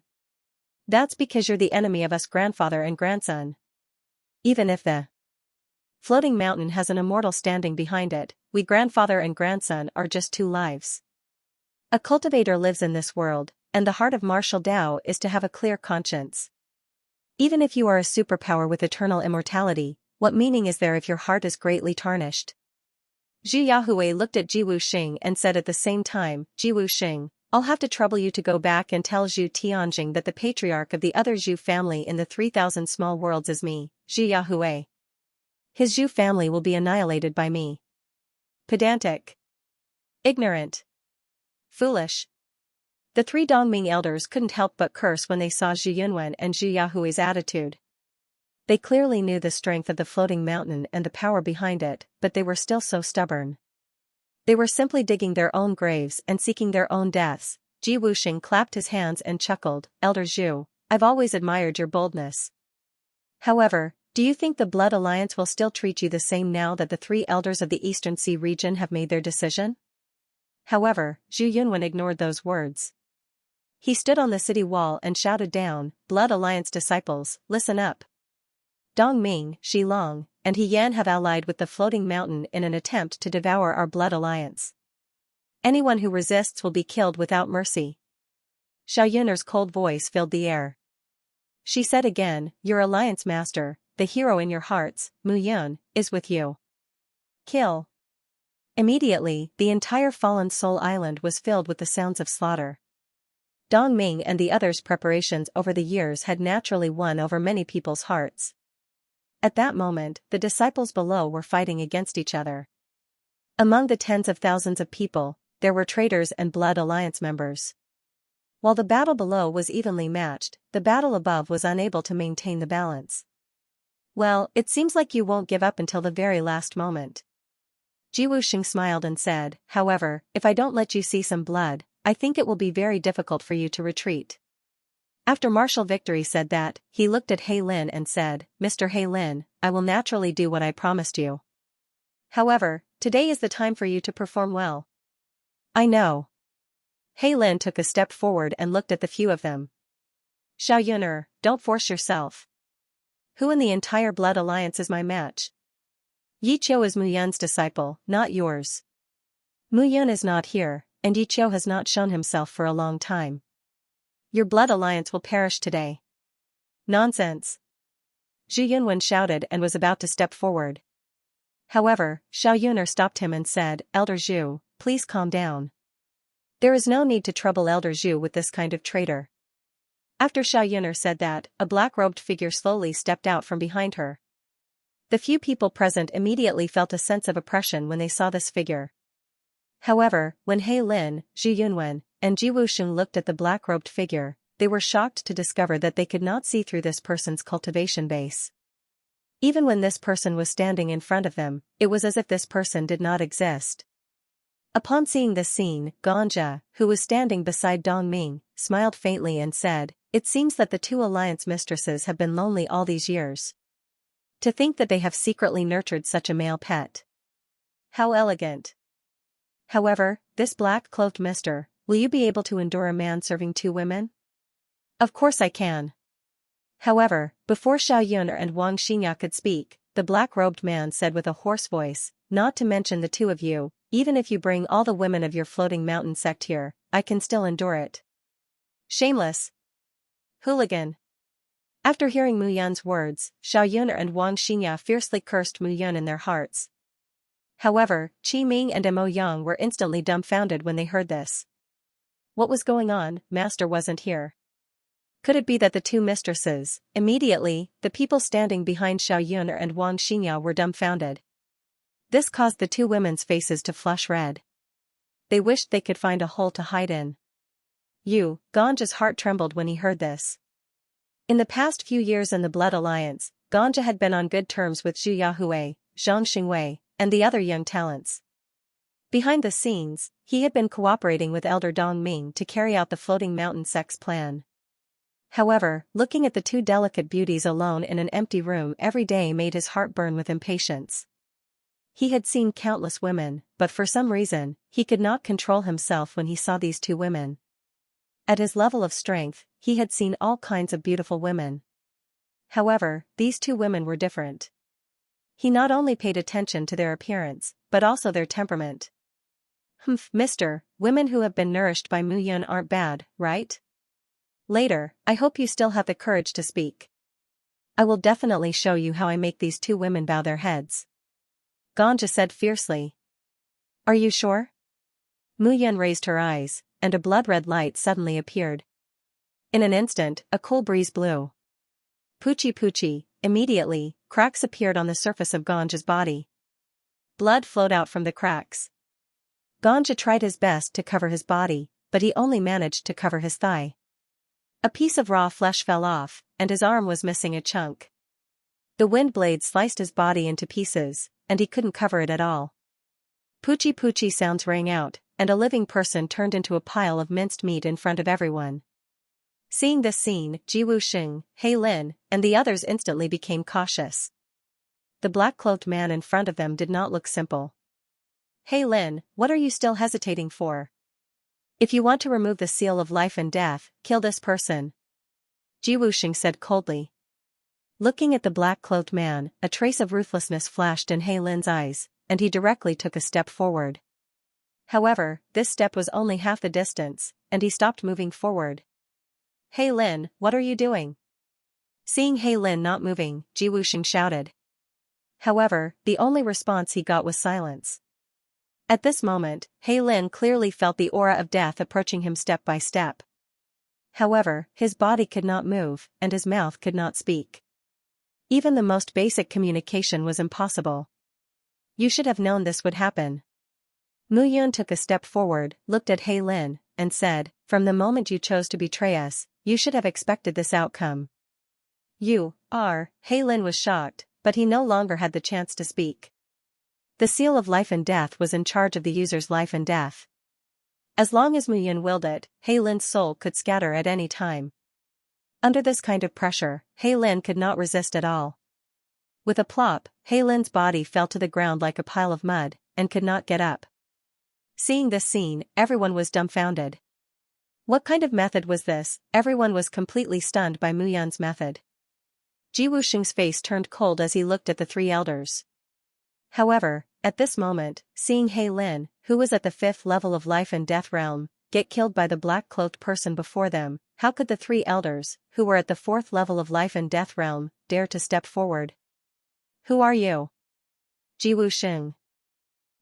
That's because you're the enemy of us grandfather and grandson. Even if the Floating Mountain has an immortal standing behind it, we grandfather and grandson are just 2 lives. A cultivator lives in this world, and the heart of martial Dao is to have a clear conscience. Even if you are a superpower with eternal immortality, what meaning is there if your heart is greatly tarnished? Zhu Yahui looked at Ji Wuxing and said at the same time, Ji Wuxing, I'll have to trouble you to go back and tell Zhu Tianjing that the patriarch of the other Zhu family in the 3,000 small worlds is me, Zhu Yahui. His Zhu family will be annihilated by me. Pedantic. Ignorant. Foolish. The 3 Dongming elders couldn't help but curse when they saw Zhu Yunwen and Zhu Yahui's attitude. They clearly knew the strength of the Floating Mountain and the power behind it, but they were still so stubborn. They were simply digging their own graves and seeking their own deaths. Ji Wuxing clapped his hands and chuckled, Elder Zhu, I've always admired your boldness. However, do you think the Blood Alliance will still treat you the same now that the 3 elders of the Eastern Sea region have made their decision? However, Zhu Yunwen ignored those words. He stood on the city wall and shouted down, Blood Alliance disciples, listen up. Dongming, Shilong, and He Yan have allied with the Floating Mountain in an attempt to devour our Blood Alliance. Anyone who resists will be killed without mercy. Xiao Yuner's cold voice filled the air. She said again, your alliance master, the hero in your hearts, Mu Yun, is with you. Kill. Immediately, the entire Fallen Soul Island was filled with the sounds of slaughter. Dongming and the others' preparations over the years had naturally won over many people's hearts. At that moment, the disciples below were fighting against each other. Among the tens of thousands of people, there were traitors and Blood Alliance members. While the battle below was evenly matched, the battle above was unable to maintain the balance. Well, it seems like you won't give up until the very last moment. Ji Wuxing smiled and said, however, if I don't let you see some blood, I think it will be very difficult for you to retreat. After martial victory said that, he looked at He Lin and said, Mr. He Lin, I will naturally do what I promised you. However, today is the time for you to perform well. I know. He Lin took a step forward and looked at the few of them. Xiao Yuner, don't force yourself. Who in the entire Blood Alliance is my match? Yi Qiu is Mu Yun's disciple, not yours. Mu Yun is not here, and Yi Qiu has not shown himself for a long time. Your Blood Alliance will perish today. Nonsense. Zhu Yunwen shouted and was about to step forward. However, Xiao Yuner stopped him and said, Elder Zhu, please calm down. There is no need to trouble Elder Zhu with this kind of traitor. After Xiao Yuner said that, a black-robed figure slowly stepped out from behind her. The few people present immediately felt a sense of oppression when they saw this figure. However, when He Lin, Zhu Yunwen, and Ji Wuxing looked at the black-robed figure, they were shocked to discover that they could not see through this person's cultivation base. Even when this person was standing in front of them, it was as if this person did not exist. Upon seeing this scene, Xianxia, who was standing beside Dong Ming, smiled faintly and said, It seems that the two alliance mistresses have been lonely all these years. To think that they have secretly nurtured such a male pet. How elegant. However, this black-cloaked mister, will you be able to endure a man serving two women? Of course I can. However, before Xiao Yuner and Wang Xinya could speak, the black-robed man said with a hoarse voice, Not to mention the two of you, even if you bring all the women of your floating mountain sect here, I can still endure it. Shameless. Hooligan. After hearing Mu Yun's words, Xiao Yuner and Wang Xinya fiercely cursed Mu Yun in their hearts. However, Qi Ming and Mo Yang were instantly dumbfounded when they heard this. What was going on? Master wasn't here. Could it be that the two mistresses? Immediately, the people standing behind Xiao Yuner and Wang Xinya were dumbfounded. This caused the two women's faces to flush red. They wished they could find a hole to hide in. Xianxia's heart trembled when he heard this. In the past few years in the Blood Alliance, Xianxia had been on good terms with Zhu Yahui, Zhang Xingwei, and the other young talents. Behind the scenes, he had been cooperating with Elder Dong Ming to carry out the Floating Mountain Sect's plan. However, looking at the two delicate beauties alone in an empty room every day made his heart burn with impatience. He had seen countless women, but for some reason, he could not control himself when he saw these two women. At his level of strength, he had seen all kinds of beautiful women. However, these two women were different. He not only paid attention to their appearance, but also their temperament. Mister, women who have been nourished by Mu Yun aren't bad, right? Later, I hope you still have the courage to speak. I will definitely show you how I make these two women bow their heads. Xianxia said fiercely. Are you sure? Mu Yun raised her eyes, and a blood-red light suddenly appeared. In an instant, a cool breeze blew. Poochie poochie, immediately, cracks appeared on the surface of Xianxia's body. Blood flowed out from the cracks. Xianxia tried his best to cover his body, but he only managed to cover his thigh. A piece of raw flesh fell off, and his arm was missing a chunk. The wind blade sliced his body into pieces, and he couldn't cover it at all. Poochie poochie sounds rang out, and a living person turned into a pile of minced meat in front of everyone. Seeing this scene, Ji Wuxing, He Lin, and the others instantly became cautious. The black-cloaked man in front of them did not look simple. He Lin, what are you still hesitating for? If you want to remove the seal of life and death, kill this person. Ji Wuxing said coldly. Looking at the black-cloaked man, a trace of ruthlessness flashed in He Lin's eyes, and he directly took a step forward. However, this step was only half the distance, and he stopped moving forward. He Lin, what are you doing? Seeing He Lin not moving, Ji Wuxing shouted. However, the only response he got was silence. At this moment, He Lin clearly felt the aura of death approaching him step by step. However, his body could not move, and his mouth could not speak. Even the most basic communication was impossible. You should have known this would happen. Mu Yun took a step forward, looked at He Lin, and said, "From the moment you chose to betray us, you should have expected this outcome." He Lin was shocked, but he no longer had the chance to speak. The seal of life and death was in charge of the user's life and death. As long as Mu Yun willed it, He Lin's soul could scatter at any time. Under this kind of pressure, He Lin could not resist at all. With a plop, He Lin's body fell to the ground like a pile of mud, and could not get up. Seeing this scene, everyone was dumbfounded. What kind of method was this? Everyone was completely stunned by Mu Yun's method. Ji Wuxing's face turned cold as he looked at the three elders. However, at this moment, seeing He Lin, who was at the 5th level of life and death realm, get killed by the black-cloaked person before them, how could the three elders, who were at the 4th level of life and death realm, dare to step forward? "Who are you?" Ji Wuxing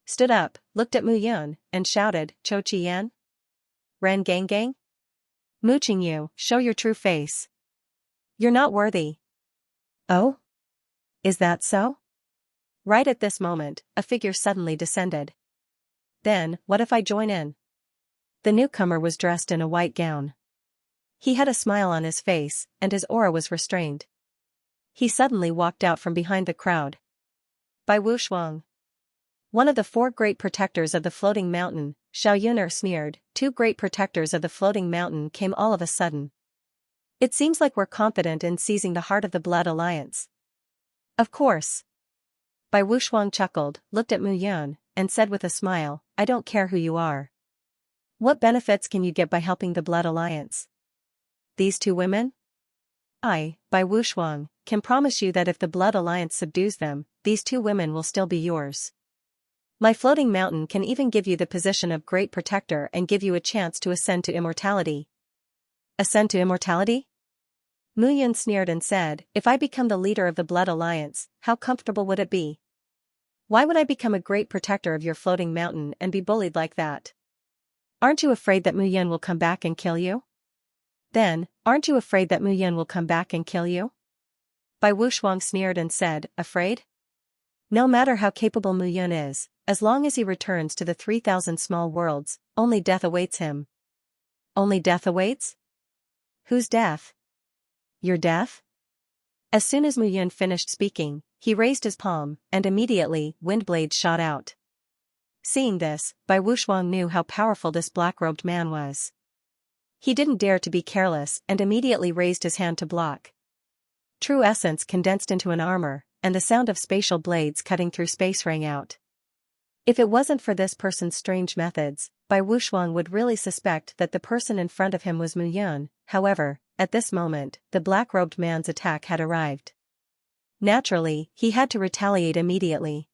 stood up, looked at Mu Yun, and shouted, "Cho Chi-yan? Ren Gang Gang? Mu Qingyu, show your true face. You're not worthy." "Oh? Is that so?" Right at this moment, a figure suddenly descended. "Then, what if I join in?" The newcomer was dressed in a white gown. He had a smile on his face, and his aura was restrained. He suddenly walked out from behind the crowd. By Wu Shuang, one of the 4 great protectors of the floating mountain, Xiao Yun sneered. 2 great protectors of the floating mountain came all of a sudden. "It seems like we're confident in seizing the heart of the Blood Alliance." "Of course." Bai Wuxuang chuckled, looked at Mu Yun, and said with a smile, "I don't care who you are. What benefits can you get by helping the Blood Alliance?" "These 2 women? I, Bai Wuxuang, can promise you that if the Blood Alliance subdues them, these 2 women will still be yours. My floating mountain can even give you the position of Great Protector and give you a chance to ascend to immortality." "Ascend to immortality?" Mu Yun sneered and said, "If I become the leader of the Blood Alliance, how comfortable would it be? Why would I become a Great Protector of your floating mountain and be bullied like that? Aren't you afraid that Mu Yun will come back and kill you? Then, aren't you afraid that Mu Yun will come back and kill you?" Bai Wuxuang sneered and said, "Afraid? No matter how capable Mu Yun is, as long as he returns to the 3,000 small worlds, only death awaits him." "Only death awaits? Whose death?" "Your death?" As soon as Mu Yun finished speaking, he raised his palm, and immediately, wind blades shot out. Seeing this, Bai Wuxuang knew how powerful this black-robed man was. He didn't dare to be careless and immediately raised his hand to block. True essence condensed into an armor, and the sound of spatial blades cutting through space rang out. If it wasn't for this person's strange methods, Bai Wuxuang would really suspect that the person in front of him was Mu Yun. However, at this moment, the black-robed man's attack had arrived. Naturally, he had to retaliate immediately.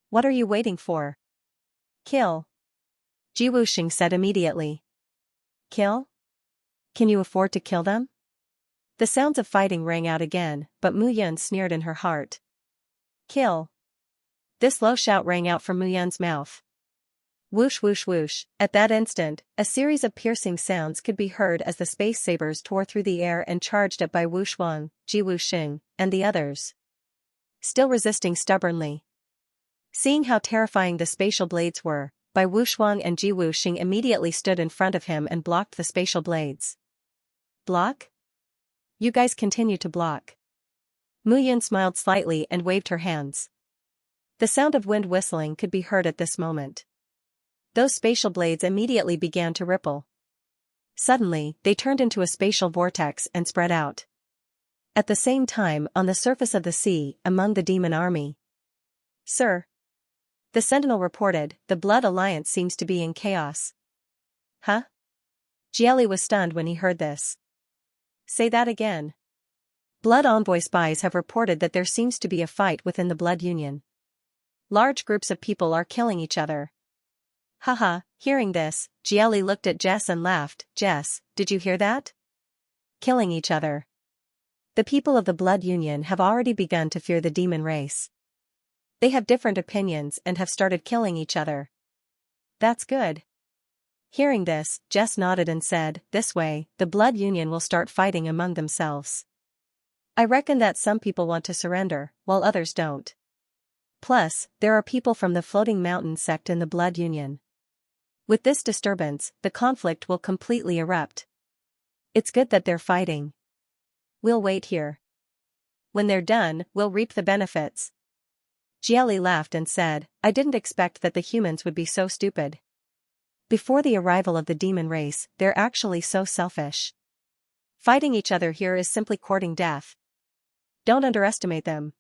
"What are you waiting for? Kill!" Ji Wuxing said immediately. "Kill? Can you afford to kill them?" The sounds of fighting rang out again, but Mu Yun sneered in her heart. "Kill!" This low shout rang out from Mu Yun's mouth. Whoosh whoosh whoosh. At that instant, a series of piercing sounds could be heard as the space sabers tore through the air and charged at Bai Wuxuang, Ji Wuxing, and the others. Still resisting stubbornly. Seeing how terrifying the spatial blades were, Bai Wuxuang and Ji Wuxing immediately stood in front of him and blocked the spatial blades. "Block? You guys continue to block." Mu Yun smiled slightly and waved her hands. The sound of wind whistling could be heard at this moment. Those spatial blades immediately began to ripple. Suddenly, they turned into a spatial vortex and spread out. At the same time, on the surface of the sea, among the demon army. "Sir," the sentinel reported, "the Blood Alliance seems to be in chaos." "Huh?" Jieli was stunned when he heard this. "Say that again." Blood Envoy spies have reported that there seems to be a fight within the Blood Union. Large groups of people are killing each other. Haha, hearing this, Jieli looked at Jess and laughed. "Jess, did you hear that? Killing each other. The people of the Blood Union have already begun to fear the demon race. They have different opinions and have started killing each other." "That's good." Hearing this, Jess nodded and said, "This way, the Blood Union will start fighting among themselves. I reckon that some people want to surrender, while others don't. Plus, there are people from the Floating Mountain sect in the Blood Union. With this disturbance, the conflict will completely erupt. It's good that they're fighting. We'll wait here. When they're done, we'll reap the benefits. Jieli laughed and said, I didn't expect that the humans would be so stupid. Before the arrival of the demon race, they're actually so selfish. Fighting each other here is simply courting death. Don't underestimate them.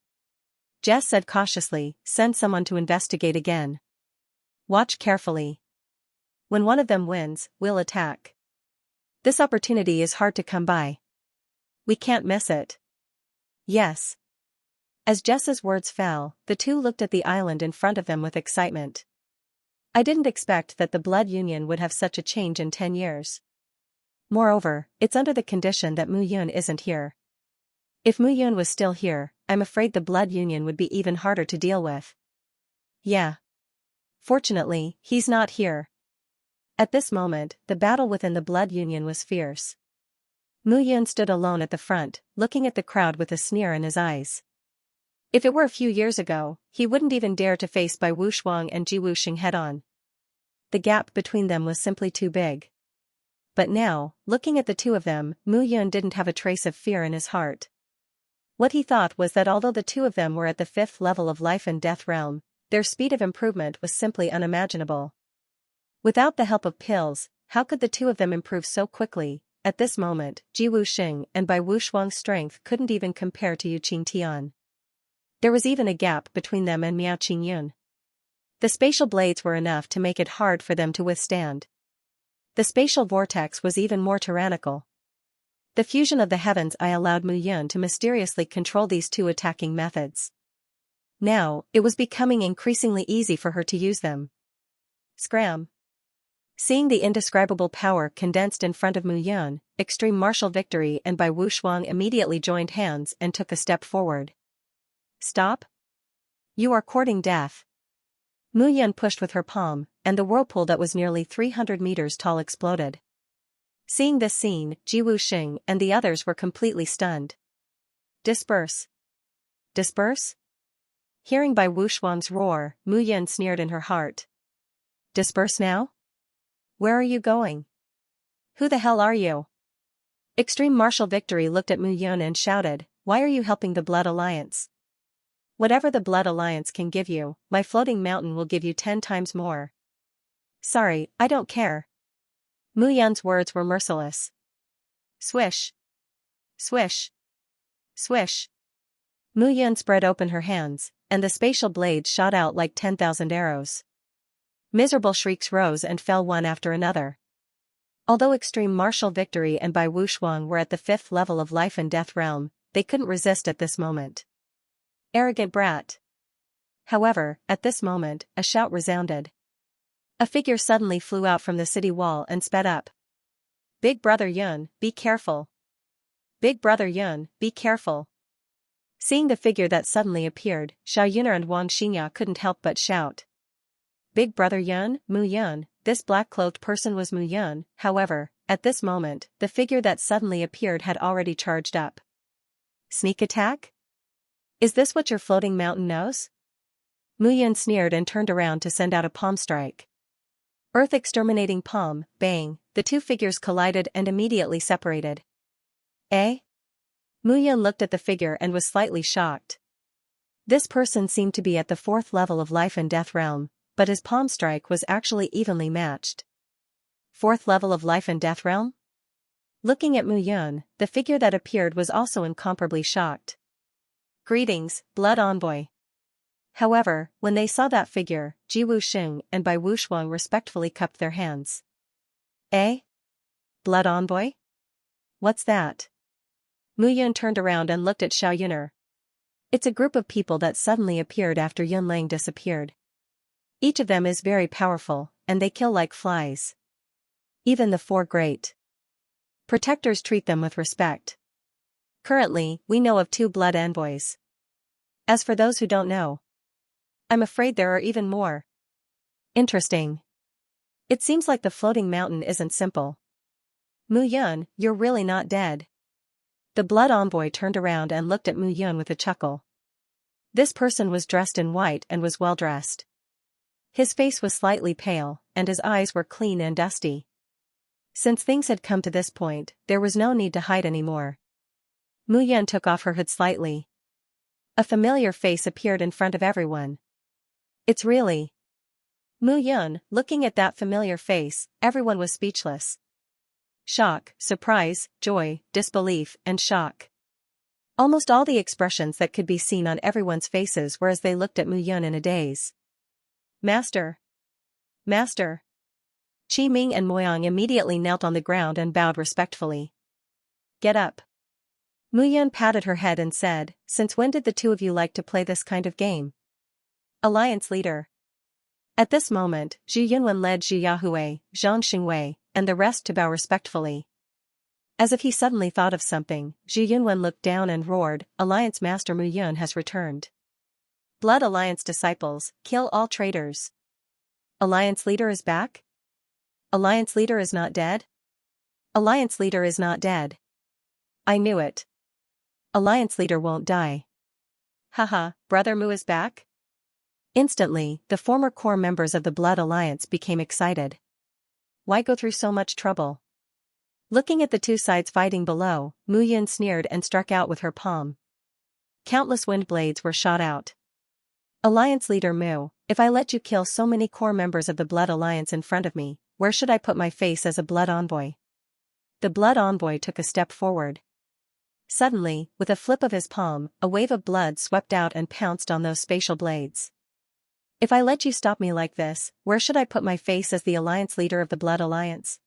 Jess said cautiously, send someone to investigate again. Watch carefully. When one of them wins, we'll attack. This opportunity is hard to come by. We can't miss it. Yes. As Jess's words fell, the two looked at the island in front of them with excitement. I didn't expect that the Blood Union would have such a change in 10 years. Moreover, it's under the condition that Mu Yun isn't here. If Mu Yun was still here, I'm afraid the Blood Union would be even harder to deal with. Yeah. Fortunately, he's not here. At this moment, the battle within the Blood Union was fierce. Mu Yun stood alone at the front, looking at the crowd with a sneer in his eyes. If it were a few years ago, he wouldn't even dare to face Bai Wuxuang and Ji Wuxing head-on. The gap between them was simply too big. But now, looking at the two of them, Mu Yun didn't have a trace of fear in his heart. What he thought was that although the two of them were at the 5th level of life and death realm, their speed of improvement was simply unimaginable. Without the help of pills, how could the two of them improve so quickly? At this moment, Ji Wuxing and Bai Wuxuang's strength couldn't even compare to Yu Qingtian. There was even a gap between them and Miao Qingyun. The spatial blades were enough to make it hard for them to withstand. The spatial vortex was even more tyrannical. The fusion of the heavens allowed Mu Yun to mysteriously control these two attacking methods. Now, it was becoming increasingly easy for her to use them. Scram! Seeing the indescribable power condensed in front of Mu Yun, Extreme Martial Victory and Bai Wuxuang immediately joined hands and took a step forward. Stop! You are courting death. Mu Yun pushed with her palm, and the whirlpool that was nearly 300 meters tall exploded. Seeing this scene, Ji Wuxing and the others were completely stunned. Disperse! Disperse? Hearing Bai Wuxuang's roar, Mu Yun sneered in her heart. Disperse now? Where are you going? Who the hell are you? Extreme Martial Victory looked at Mu Yun and shouted, why are you helping the Blood Alliance? Whatever the Blood Alliance can give you, my floating mountain will give you 10 times more. Sorry, I don't care. Mu Yun's words were merciless. Swish. Swish. Swish. Mu Yun spread open her hands, and the spatial blades shot out like 10,000 arrows. Miserable shrieks rose and fell one after another. Although Extreme Martial Victory and Bai Wuxuang were at the 5th level of life and death realm, they couldn't resist at this moment. Arrogant brat. However, at this moment, a shout resounded. A figure suddenly flew out from the city wall and sped up. Big Brother Yun, be careful. Big Brother Yun, be careful. Seeing the figure that suddenly appeared, Xiao Yuner and Wang Xingya couldn't help but shout. Big Brother Yun, Mu Yun, this black-cloaked person was Mu Yun. However, at this moment, the figure that suddenly appeared had already charged up. Sneak attack? Is this what your floating mountain knows? Mu Yun sneered and turned around to send out a palm strike. Earth exterminating palm, bang, the two figures collided and immediately separated. Eh? Mu Yun looked at the figure and was slightly shocked. This person seemed to be at the 4th level of life and death realm, but his palm strike was actually evenly matched. 4th level of life and death realm? Looking at Mu Yun, the figure that appeared was also incomparably shocked. Greetings, Blood Envoy. However, when they saw that figure, Ji Wuxing and Bai Wuxuang respectfully cupped their hands. Eh? Blood Envoy? What's that? Mu Yun turned around and looked at Xiao Yuner. It's a group of people that suddenly appeared after Yun Lang disappeared. Each of them is very powerful, and they kill like flies. Even the 4 great protectors treat them with respect. Currently, we know of 2 blood envoys. As for those who don't know, I'm afraid there are even more. Interesting. It seems like the floating mountain isn't simple. Mu Yun, you're really not dead. The blood envoy turned around and looked at Mu Yun with a chuckle. This person was dressed in white and was well dressed. His face was slightly pale, and his eyes were clean and dusty. Since things had come to this point, there was no need to hide anymore. Mu Yun took off her hood slightly. A familiar face appeared in front of everyone. It's really Mu Yun. Looking at that familiar face, everyone was speechless. Shock, surprise, joy, disbelief, and shock. Almost all the expressions that could be seen on everyone's faces were as they looked at Mu Yun in a daze. Master! Master! Qi Ming and Moyang immediately knelt on the ground and bowed respectfully. Get up. Mu Yun patted her head and said, since when did the two of you like to play this kind of game? Alliance leader. At this moment, Zhu Yunwen led Zhu Yahui, Zhang Xingwei, and the rest to bow respectfully. As if he suddenly thought of something, Zhu Yunwen looked down and roared, Alliance Master Mu Yun has returned. Blood Alliance disciples, kill all traitors. Alliance leader is back? Alliance leader is not dead? Alliance leader is not dead. I knew it. Alliance leader won't die. Haha, Brother Mu is back? Instantly, the former core members of the Blood Alliance became excited. Why go through so much trouble? Looking at the two sides fighting below, Mu Yun sneered and struck out with her palm. Countless wind blades were shot out. Alliance leader Mu, if I let you kill so many core members of the Blood Alliance in front of me, where should I put my face as a Blood Envoy? The Blood Envoy took a step forward. Suddenly, with a flip of his palm, a wave of blood swept out and pounced on those spatial blades. If I let you stop me like this, where should I put my face as the Alliance leader of the Blood Alliance?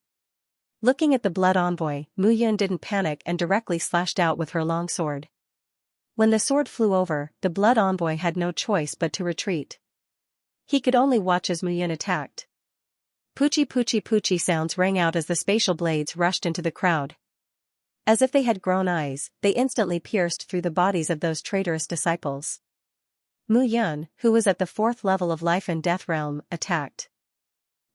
Looking at the Blood Envoy, Mu Yun didn't panic and directly slashed out with her long sword. When the sword flew over, the Blood Envoy had no choice but to retreat. He could only watch as Mu Yun attacked. Poochie poochie poochie sounds rang out as the spatial blades rushed into the crowd. As if they had grown eyes, they instantly pierced through the bodies of those traitorous disciples. Mu Yun, who was at the 4th level of life and death realm, attacked.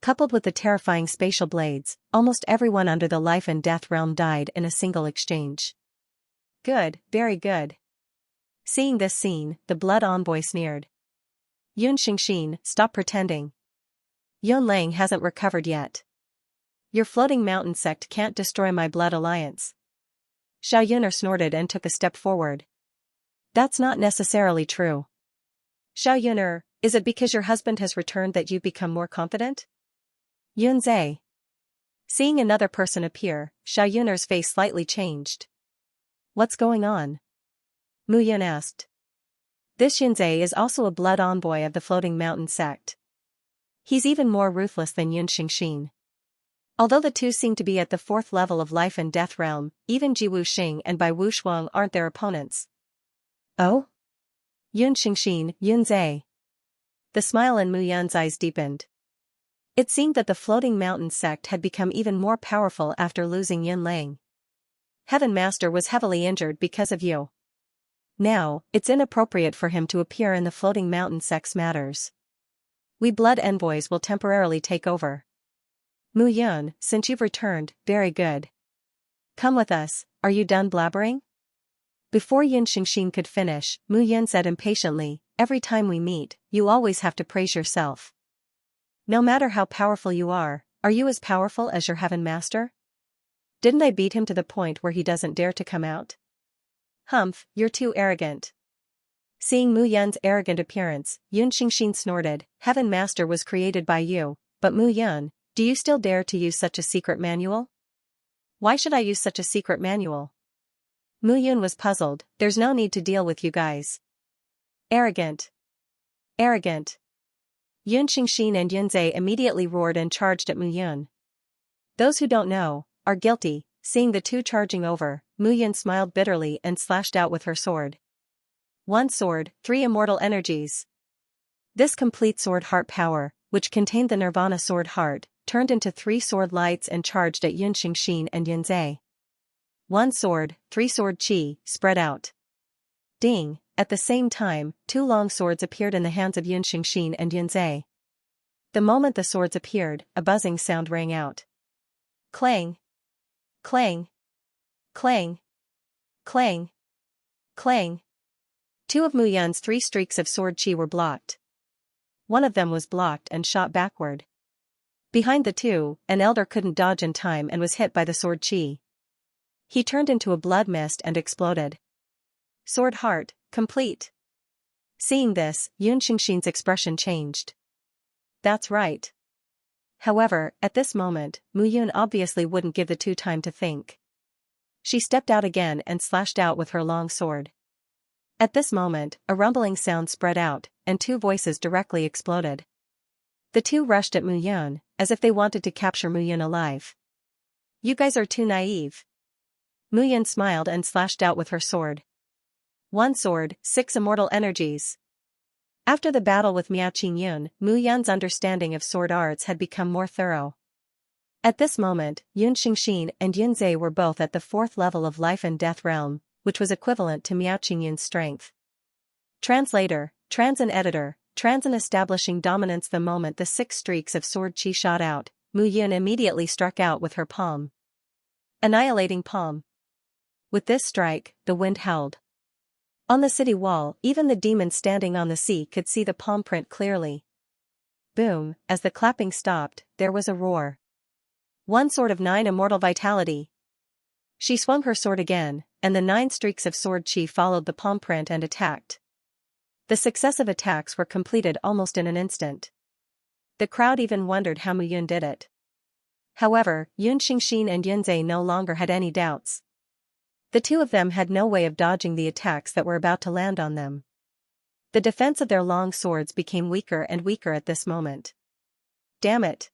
Coupled with the terrifying spatial blades, almost everyone under the life and death realm died in a single exchange. Good, very good. Seeing this scene, the Blood Envoy sneered. Yun Xingxin, stop pretending. Yun Lang hasn't recovered yet. Your floating mountain sect can't destroy my Blood Alliance. Xiao Yuner snorted and took a step forward. That's not necessarily true. Xiao Yuner, is it because your husband has returned that you've become more confident? Yun Zhe. Seeing another person appear, Xiao Yuner's face slightly changed. What's going on? Mu Yun asked. This Yun Zhe is also a Blood Envoy of the Floating Mountain sect. He's even more ruthless than Yun Xingxin. Although the two seem to be at the 4th level of life and death realm, even Ji Wuxing and Bai Wushuang aren't their opponents. Oh? Yun Xingxin, Yun Zhe. The smile in Mu Yun's eyes deepened. It seemed that the Floating Mountain sect had become even more powerful after losing Yun Lang. Heaven Master was heavily injured because of you. Now, it's inappropriate for him to appear in the Floating Mountain sect's matters. We Blood Envoys will temporarily take over. Mu Yun, since you've returned, very good. Come with us, are you done blabbering? Before Yun Xingxin could finish, Mu Yun said impatiently, every time we meet, you always have to praise yourself. No matter how powerful you are you as powerful as your Heaven Master? Didn't I beat him to the point where he doesn't dare to come out? Humph, you're too arrogant. Seeing Mu Yun's arrogant appearance, Yun Xingxin snorted, Heaven Master was created by you, but Mu Yun, do you still dare to use such a secret manual? Why should I use such a secret manual? Mu Yun was puzzled, there's no need to deal with you guys. Arrogant. Arrogant. Yun Xingxin and Yun Zhe immediately roared and charged at Mu Yun. Those who don't know, are guilty. Seeing the two charging over, Mu Yun smiled bitterly and slashed out with her sword. One sword, 3 immortal energies. This complete sword heart power, which contained the Nirvana sword heart, turned into 3 sword lights and charged at Yun Xingxin and Yun Zhe. 1 sword, 3 sword chi, spread out. Ding, at the same time, 2 long swords appeared in the hands of Yun Xingxin and Yun Zhe. The moment the swords appeared, a buzzing sound rang out. Clang. Clang. Clang. Clang. Clang. 2 of Mu Yun's 3 streaks of sword chi were blocked. one of them was blocked and shot backward. Behind the two, an elder couldn't dodge in time and was hit by the sword chi. He turned into a blood mist and exploded. Sword heart, complete. Seeing this, Yun Xingxin's expression changed. That's right. However, at this moment, Mu Yun obviously wouldn't give the two time to think. She stepped out again and slashed out with her long sword. At this moment, a rumbling sound spread out, and two voices directly exploded. The two rushed at Mu Yun, as if they wanted to capture Mu Yun alive. You guys are too naive. Mu Yun smiled and slashed out with her sword. One sword, 6 immortal energies. After the battle with Miao Qingyun, Mu Yun's understanding of sword arts had become more thorough. At this moment, Yun Xingxin and Yun Zhe were both at the 4th level of life and death realm, which was equivalent to Miao Qingyun's strength. Translator, Transin editor, Transin establishing dominance. The moment the 6 streaks of sword chi shot out, Mu Yun immediately struck out with her palm. Annihilating palm. With this strike, the wind howled. On the city wall, even the demon standing on the sea could see the palm print clearly. Boom, as the clapping stopped, there was a roar. One sword of 9 immortal vitality. She swung her sword again, and the 9 streaks of sword chi followed the palm print and attacked. The successive attacks were completed almost in an instant. The crowd even wondered how Mu Yun did it. However, Yun Xingxin and Yun Zhe no longer had any doubts. The two of them had no way of dodging the attacks that were about to land on them. The defense of their long swords became weaker and weaker at this moment. Damn it!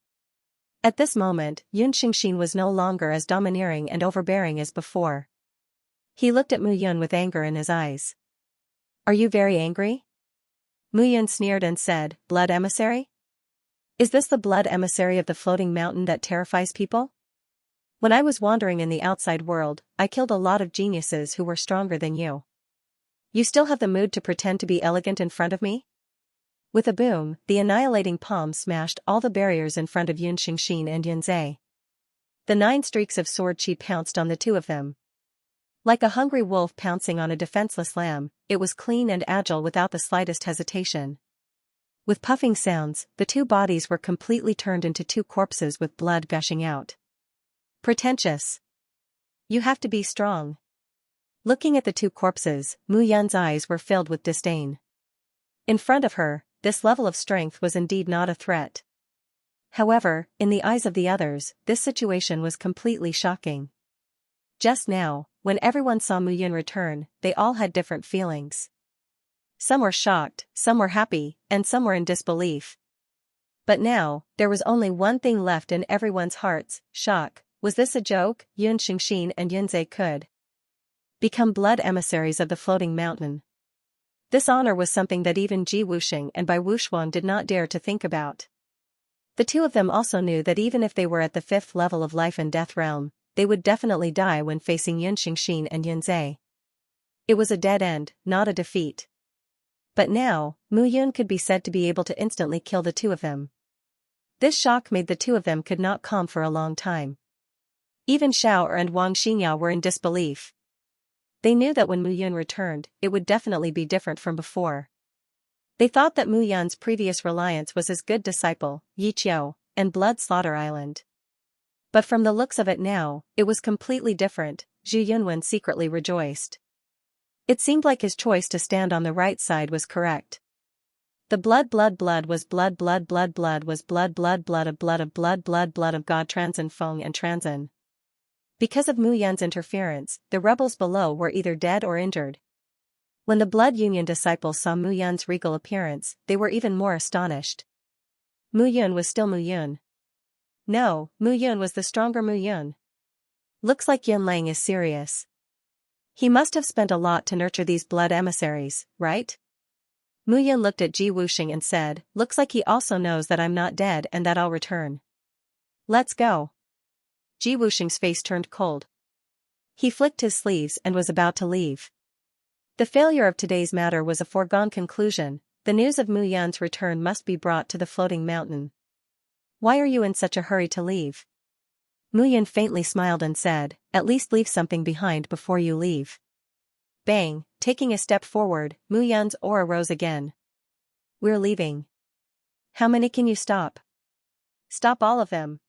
At this moment, Yun Xingxin was no longer as domineering and overbearing as before. He looked at Mu Yun with anger in his eyes. Are you very angry? Mu Yun sneered and said, Blood emissary? Is this the blood emissary of the floating mountain that terrifies people? When I was wandering in the outside world, I killed a lot of geniuses who were stronger than you. You still have the mood to pretend to be elegant in front of me? With a boom, the annihilating palm smashed all the barriers in front of Yun Xingxin and Yun Zhe. The 9 streaks of sword chi pounced on the two of them. Like a hungry wolf pouncing on a defenseless lamb, it was clean and agile without the slightest hesitation. With puffing sounds, the two bodies were completely turned into 2 corpses with blood gushing out. Pretentious. You have to be strong. Looking at the 2 corpses, Mu Yun's eyes were filled with disdain. In front of her, this level of strength was indeed not a threat. However, in the eyes of the others, this situation was completely shocking. Just now, when everyone saw Mu Yun return, they all had different feelings. Some were shocked, some were happy, and some were in disbelief. But now, there was only one thing left in everyone's hearts, shock. Was this a joke? Yun Xingxin and Yun Zhe could become blood emissaries of the floating mountain. This honor was something that even Ji Wuxing and Bai Wuxuan did not dare to think about. The two of them also knew that even if they were at the 5th level of life and death realm, they would definitely die when facing Yun Xingxin and Yun Zhe. It was a dead end, not a defeat. But now, Mu Yun could be said to be able to instantly kill the two of them. This shock made the two of them could not calm for a long time. Even Xiao and Wang Xingyao were in disbelief. They knew that when Mu Yun returned, it would definitely be different from before. They thought that Mu Yun's previous reliance was his good disciple, Yi Qiu, and Blood Slaughter Island. But from the looks of it now, it was completely different. Zhu Yunwen secretly rejoiced. It seemed like his choice to stand on the right side was correct. The blood was blood was blood of God Transin Feng and Transin. Because of Mu Yun's interference, the rebels below were either dead or injured. When the Blood Union disciples saw Mu Yun's regal appearance, they were even more astonished. Mu Yun was still Mu Yun. No, Mu Yun was the stronger Mu Yun. Looks like Yun Lang is serious. He must have spent a lot to nurture these blood emissaries, right? Mu Yun looked at Ji Wuxing and said, looks like he also knows that I'm not dead and that I'll return. Let's go. Ji Wuxing's face turned cold. He flicked his sleeves and was about to leave. The failure of today's matter was a foregone conclusion. The news of Mu Yun's return must be brought to the floating mountain. Why are you in such a hurry to leave? Mu Yun faintly smiled and said, at least leave something behind before you leave. Bang, taking a step forward, Mu Yun's aura rose again. We're leaving. How many can you stop? Stop all of them.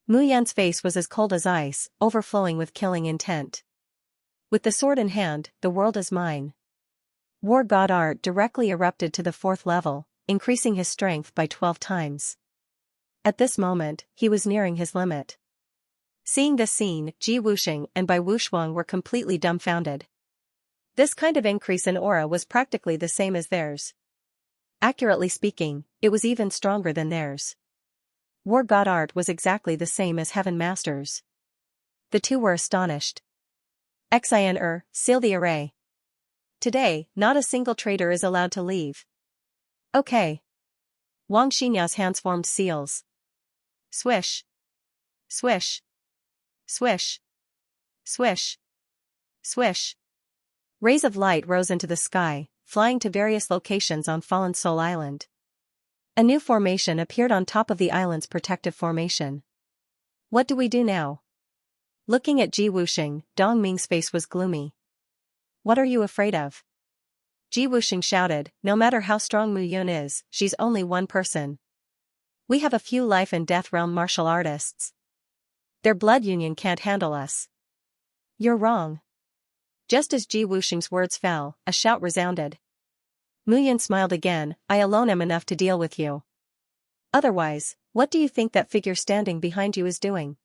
Mu Yan's face was as cold as ice, overflowing with killing intent. With the sword in hand, the world is mine. War God Art directly erupted to the 4th level, increasing his strength by 12 times. At this moment, he was nearing his limit. Seeing this scene, Ji Wuxing and Bai Wushuang were completely dumbfounded. This kind of increase in aura was practically the same as theirs. Accurately speaking, it was even stronger than theirs. War God Art was exactly the same as Heaven Master's. The two were astonished. Xianxia, seal the array. Today, not a single traitor is allowed to leave. Okay. Wang Xinya's hands formed seals. Swish. Swish. Swish. Swish. Swish. Rays of light rose into the sky, flying to various locations on Fallen Soul Island. A new formation appeared on top of the island's protective formation. What do we do now? Looking at Ji Wuxing, Dong Ming's face was gloomy. What are you afraid of? Ji Wuxing shouted, no matter how strong Mu Yun is, she's only one person. We have a few life and death realm martial artists. Their blood union can't handle us. You're wrong. Just as Ji Wuxing's words fell, a shout resounded. Mu Yun smiled again, I alone am enough to deal with you. Otherwise, what do you think that figure standing behind you is doing?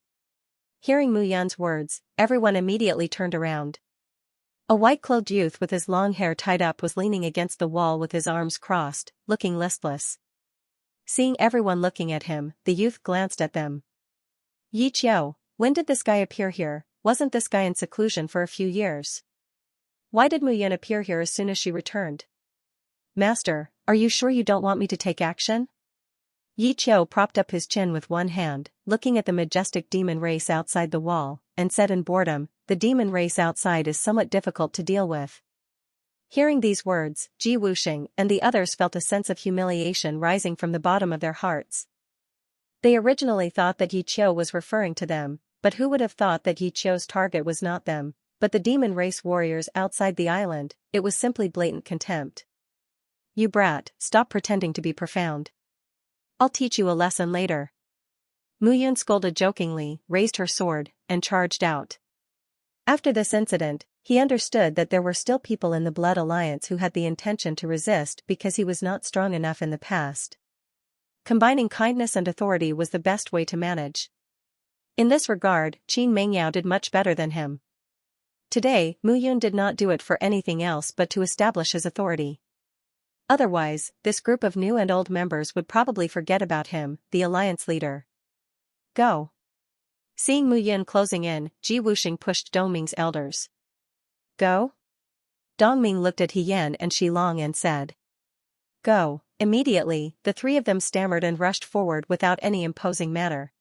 Hearing Mu Yun's words, everyone immediately turned around. A white-clothed youth with his long hair tied up was leaning against the wall with his arms crossed, looking listless. Seeing everyone looking at him, the youth glanced at them. Yi Qiu, when did this guy appear here? Wasn't this guy in seclusion for a few years? Why did Mu Yun appear here as soon as she returned? Master, are you sure you don't want me to take action? Yi Qiu propped up his chin with one hand, looking at the majestic demon race outside the wall, and said in boredom, the demon race outside is somewhat difficult to deal with. Hearing these words, Ji Wuxing and the others felt a sense of humiliation rising from the bottom of their hearts. They originally thought that Yi Qiu was referring to them, but who would have thought that Yi Qiu's target was not them, but the demon race warriors outside the island? It was simply blatant contempt. You brat, stop pretending to be profound. I'll teach you a lesson later. Mu Yun scolded jokingly, raised her sword, and charged out. After this incident, he understood that there were still people in the Blood Alliance who had the intention to resist because he was not strong enough in the past. Combining kindness and authority was the best way to manage. In this regard, Qin Mengyao did much better than him. Today, Mu Yun did not do it for anything else but to establish his authority. Otherwise, this group of new and old members would probably forget about him, the alliance leader. Go. Seeing Mu Yun closing in, Ji Wuxing pushed Dongming's elders. Go? Dongming looked at He Yan and Shi Long and said. Go. Immediately, the three of them stammered and rushed forward without any imposing manner.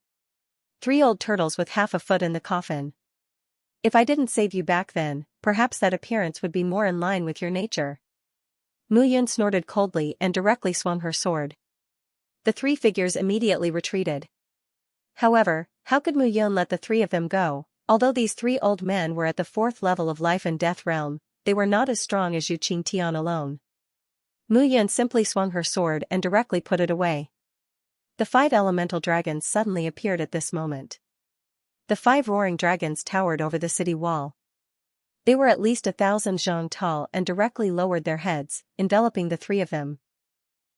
3 old turtles with half a foot in the coffin. If I didn't save you back then, perhaps that appearance would be more in line with your nature. Mu Yun snorted coldly and directly swung her sword. The 3 figures immediately retreated. However, how could Mu Yun let the 3 of them go? Although these 3 old men were at the 4th level of life and death realm, they were not as strong as Yu Qingtian alone. Mu Yun simply swung her sword and directly put it away. The 5 elemental dragons suddenly appeared at this moment. The 5 roaring dragons towered over the city wall. They were at least 1,000 zhang tall and directly lowered their heads, enveloping the 3 of them.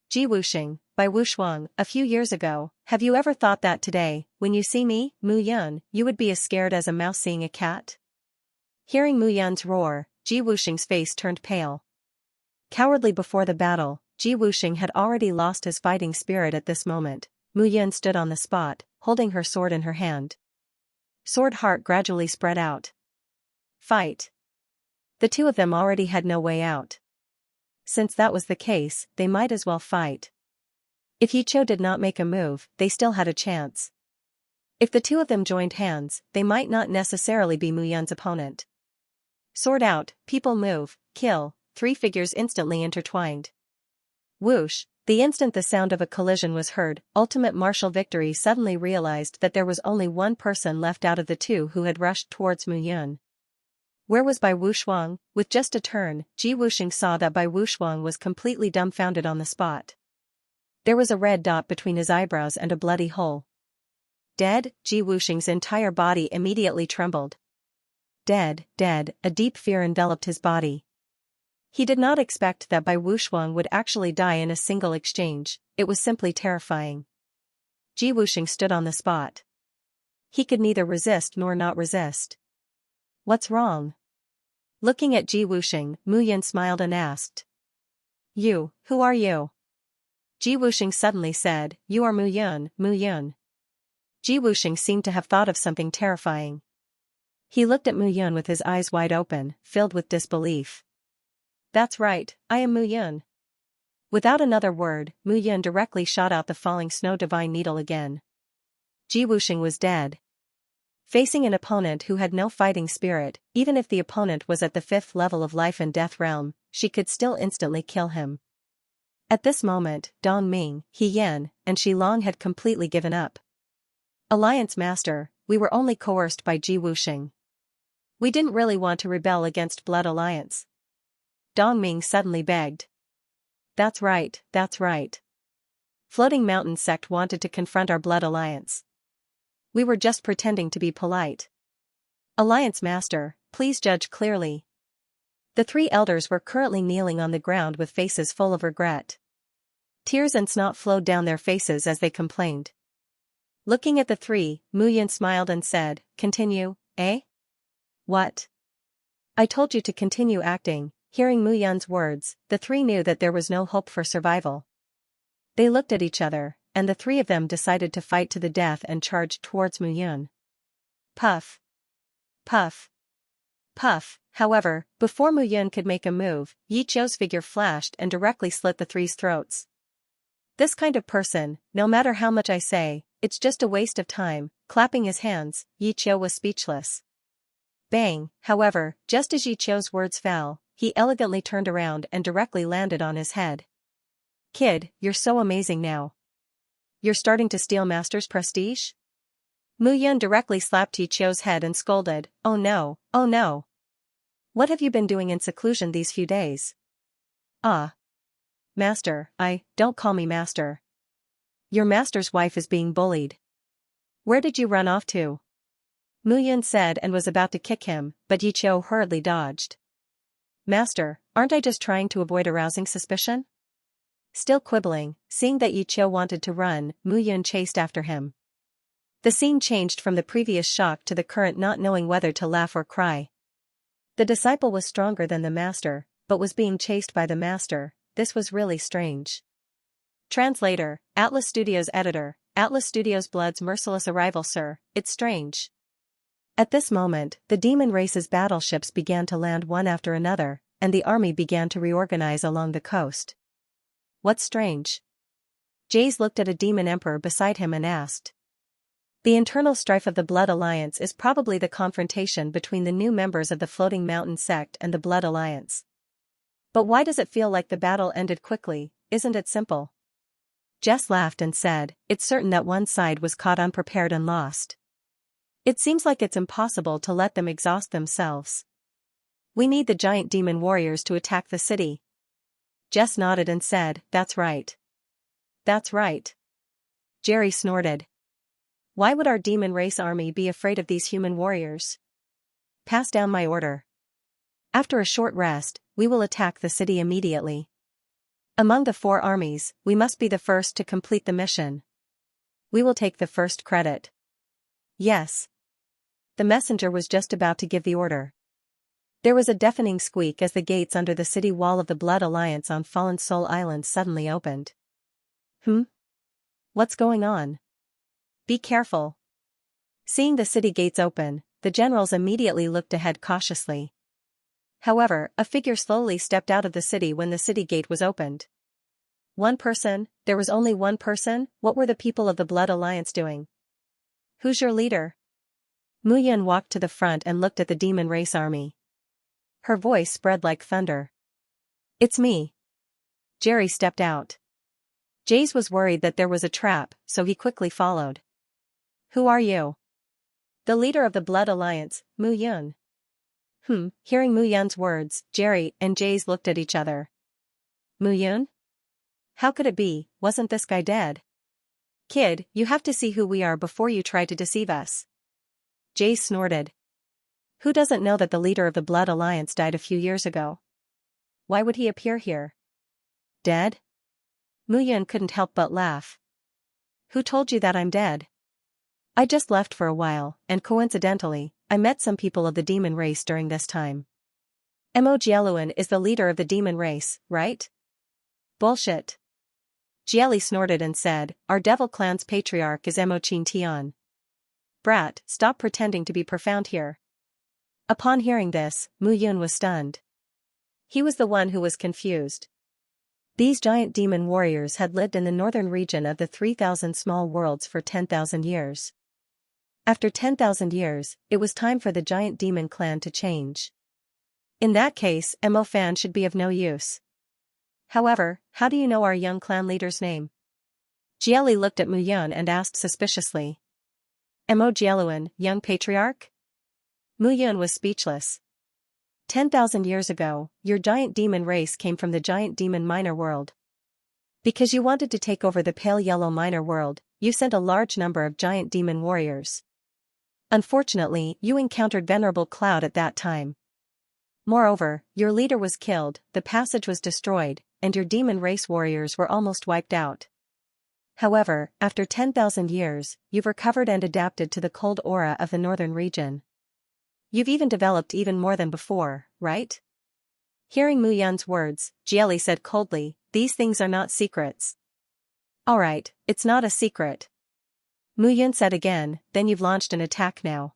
Ji Wuxing, Bai Wushuang, a few years ago, have you ever thought that today, when you see me, Mu Yun, you would be as scared as a mouse seeing a cat? Hearing Mu Yun's roar, Ji Wuxing's face turned pale. Cowardly before the battle, Ji Wuxing had already lost his fighting spirit at this moment. Mu Yun stood on the spot, holding her sword in her hand. Sword heart gradually spread out. Fight. The 2 of them already had no way out. Since that was the case, they might as well fight. If Yi Qiu did not make a move, they still had a chance. If the 2 of them joined hands, they might not necessarily be Mu Yun's opponent. Sword out, people move, kill, 3 figures instantly intertwined. Whoosh, the instant the sound of a collision was heard, Ultimate Martial Victory suddenly realized that there was only one person left out of the 2 who had rushed towards Mu Yun. Where was Bai Wushuang? With just a turn, Ji Wuxing saw that Bai Wushuang was completely dumbfounded on the spot. There was a red dot between his eyebrows and a bloody hole. Dead? Ji Wuxing's entire body immediately trembled. Dead, dead, a deep fear enveloped his body. He did not expect that Bai Wuxuang would actually die in a single exchange, it was simply terrifying. Ji Wuxing stood on the spot. He could neither resist nor not resist. What's wrong? Looking at Ji Wuxing, Mu Yan smiled and asked. You, who are you? Ji Wuxing suddenly said, You are Mu Yan, Mu Yan. Ji Wuxing seemed to have thought of something terrifying. He looked at Mu Yan with his eyes wide open, filled with disbelief. That's right, I am Mu Yan. Without another word, Mu Yan directly shot out the falling snow divine needle again. Ji Wuxing was dead. Facing an opponent who had no fighting spirit, even if the opponent was at the 5th level of life and death realm, she could still instantly kill him. At this moment, Dong Ming, He Yan, and Shi Long had completely given up. Alliance Master, we were only coerced by Ji Wuxing. We didn't really want to rebel against Blood Alliance. Dong Ming suddenly begged. That's right, that's right. Floating Mountain Sect wanted to confront our Blood Alliance. We were just pretending to be polite. Alliance Master, please judge clearly. The 3 elders were currently kneeling on the ground with faces full of regret. Tears and snot flowed down their faces as they complained. Looking at the 3, Mu Yan smiled and said, Continue, eh? What? I told you to continue acting. Hearing Mu Yan's words, the 3 knew that there was no hope for survival. They looked at each other, and the 3 of them decided to fight to the death and charged towards Mu Yan. Puff. Puff. Puff. However, before Mu Yan could make a move, Yi Qiu's figure flashed and directly slit the 3's throats. This kind of person, no matter how much I say, it's just a waste of time. Clapping his hands, Yi Qiu was speechless. Bang, however, just as Yi Qiu's words fell, he elegantly turned around and directly landed on his head. Kid, you're so amazing now. You're starting to steal Master's prestige? Mu Yan directly slapped Yi Qiu's head and scolded, Oh no, oh no. What have you been doing in seclusion these few days? Ah. Master, don't call me Master. Your Master's wife is being bullied. Where did you run off to? Mu Yan said and was about to kick him, but Yi Qiu hurriedly dodged. Master, aren't I just trying to avoid arousing suspicion? Still quibbling, seeing that Yi Qiu wanted to run, Mu Yan chased after him. The scene changed from the previous shock to the current not knowing whether to laugh or cry. The disciple was stronger than the master, but was being chased by the master. This was really strange. Translator, Atlas Studios Editor, Atlas Studios Blood's merciless arrival, sir, it's strange. At this moment, the demon race's battleships began to land one after another, and the army began to reorganize along the coast. What's strange? Jace looked at a demon emperor beside him and asked. The internal strife of the Blood Alliance is probably the confrontation between the new members of the Floating Mountain Sect and the Blood Alliance. But why does it feel like the battle ended quickly? Isn't it simple? Jess laughed and said, It's certain that one side was caught unprepared and lost. It seems like it's impossible to let them exhaust themselves. We need the giant demon warriors to attack the city. Jess nodded and said, That's right. That's right. Jerry snorted. Why would our demon race army be afraid of these human warriors? Pass down my order. After a short rest, we will attack the city immediately. Among the 4 armies, we must be the first to complete the mission. We will take the first credit. Yes. The messenger was just about to give the order. There was a deafening squeak as the gates under the city wall of the Blood Alliance on Fallen Soul Island suddenly opened. What's going on? Be careful. Seeing the city gates open, the generals immediately looked ahead cautiously. However, a figure slowly stepped out of the city when the city gate was opened. One person? There was only one person? What were the people of the Blood Alliance doing? Who's your leader? Mu Yan walked to the front and looked at the demon race army. Her voice spread like thunder. It's me. Jerry stepped out. Jace was worried that there was a trap, so he quickly followed. Who are you? The leader of the Blood Alliance, Mu Yan. Hearing Mu Yan's words, Jerry and Jace looked at each other. Mu Yan? How could it be? Wasn't this guy dead? Kid, you have to see who we are before you try to deceive us. Jay snorted. Who doesn't know that the leader of the Blood Alliance died a few years ago? Why would he appear here? Dead? Muyun couldn't help but laugh. Who told you that I'm dead? I just left for a while, and coincidentally, I met some people of the demon race during this time. Mo Jieluan is the leader of the demon race, right? Bullshit. Jieli snorted and said, our devil clan's patriarch is Mo Qin Tian. Brat, stop pretending to be profound here. Upon hearing this, Muyun was stunned. He was the one who was confused. These giant demon warriors had lived in the northern region of the 3,000 small worlds for 10,000 years. After 10,000 years, it was time for the giant demon clan to change. In that case, Mo Fan should be of no use. However, how do you know our young clan leader's name? Jieli looked at Muyun and asked suspiciously. Mo Jieluan, young patriarch? Muyun was speechless. 10,000 years ago, your giant demon race came from the giant demon minor world. Because you wanted to take over the pale yellow minor world, you sent a large number of giant demon warriors. Unfortunately, you encountered Venerable Cloud at that time. Moreover, your leader was killed, the passage was destroyed, and your demon race warriors were almost wiped out. However, after 10,000 years, you've recovered and adapted to the cold aura of the northern region. You've even developed even more than before, right? Hearing Muyun's words, Jieli said coldly, these things are not secrets. Alright, it's not a secret. Muyun said again, then you've launched an attack now.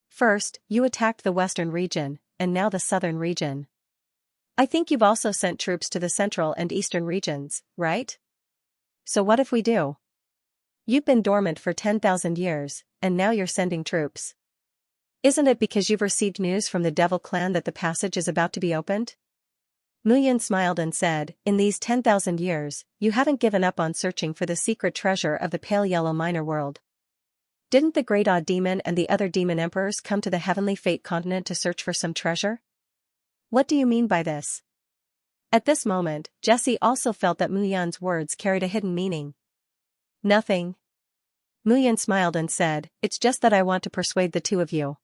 First, you attacked the western region, and now the southern region. I think you've also sent troops to the central and eastern regions, right? So what if we do? You've been dormant for 10,000 years, and now you're sending troops. Isn't it because you've received news from the Devil Clan that the passage is about to be opened? Muyun smiled and said, in these 10,000 years, you haven't given up on searching for the secret treasure of the pale yellow minor world. Didn't the Great Odd Demon and the other demon emperors come to the Heavenly Fate continent to search for some treasure? What do you mean by this? At this moment, Jessie also felt that Muyun's words carried a hidden meaning. Nothing. Muyun smiled and said, it's just that I want to persuade the two of you.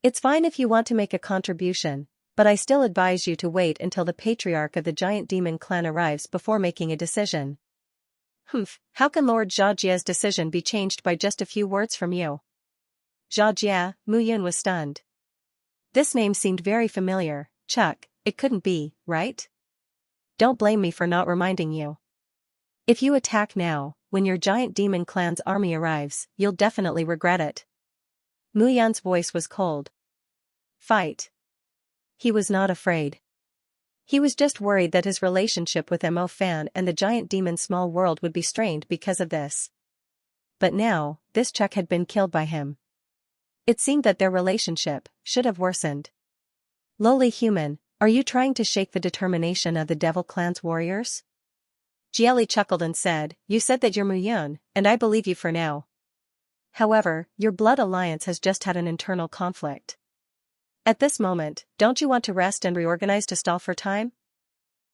It's fine if you want to make a contribution, but I still advise you to wait until the patriarch of the giant demon clan arrives before making a decision. Humph, how can Lord Xiaojia's decision be changed by just a few words from you? Xiaojia, Muyun was stunned. This name seemed very familiar. Chuck, it couldn't be, right? Don't blame me for not reminding you. If you attack now, when your giant demon clan's army arrives, you'll definitely regret it. Muyun's voice was cold. Fight. He was not afraid. He was just worried that his relationship with Mo Fan and the giant demon small world would be strained because of this. But now, this Chuck had been killed by him. It seemed that their relationship should have worsened. Lowly human, are you trying to shake the determination of the Devil Clan's warriors? Jieli chuckled and said, you said that you're Muyun, and I believe you for now. However, your blood alliance has just had an internal conflict. At this moment, don't you want to rest and reorganize to stall for time?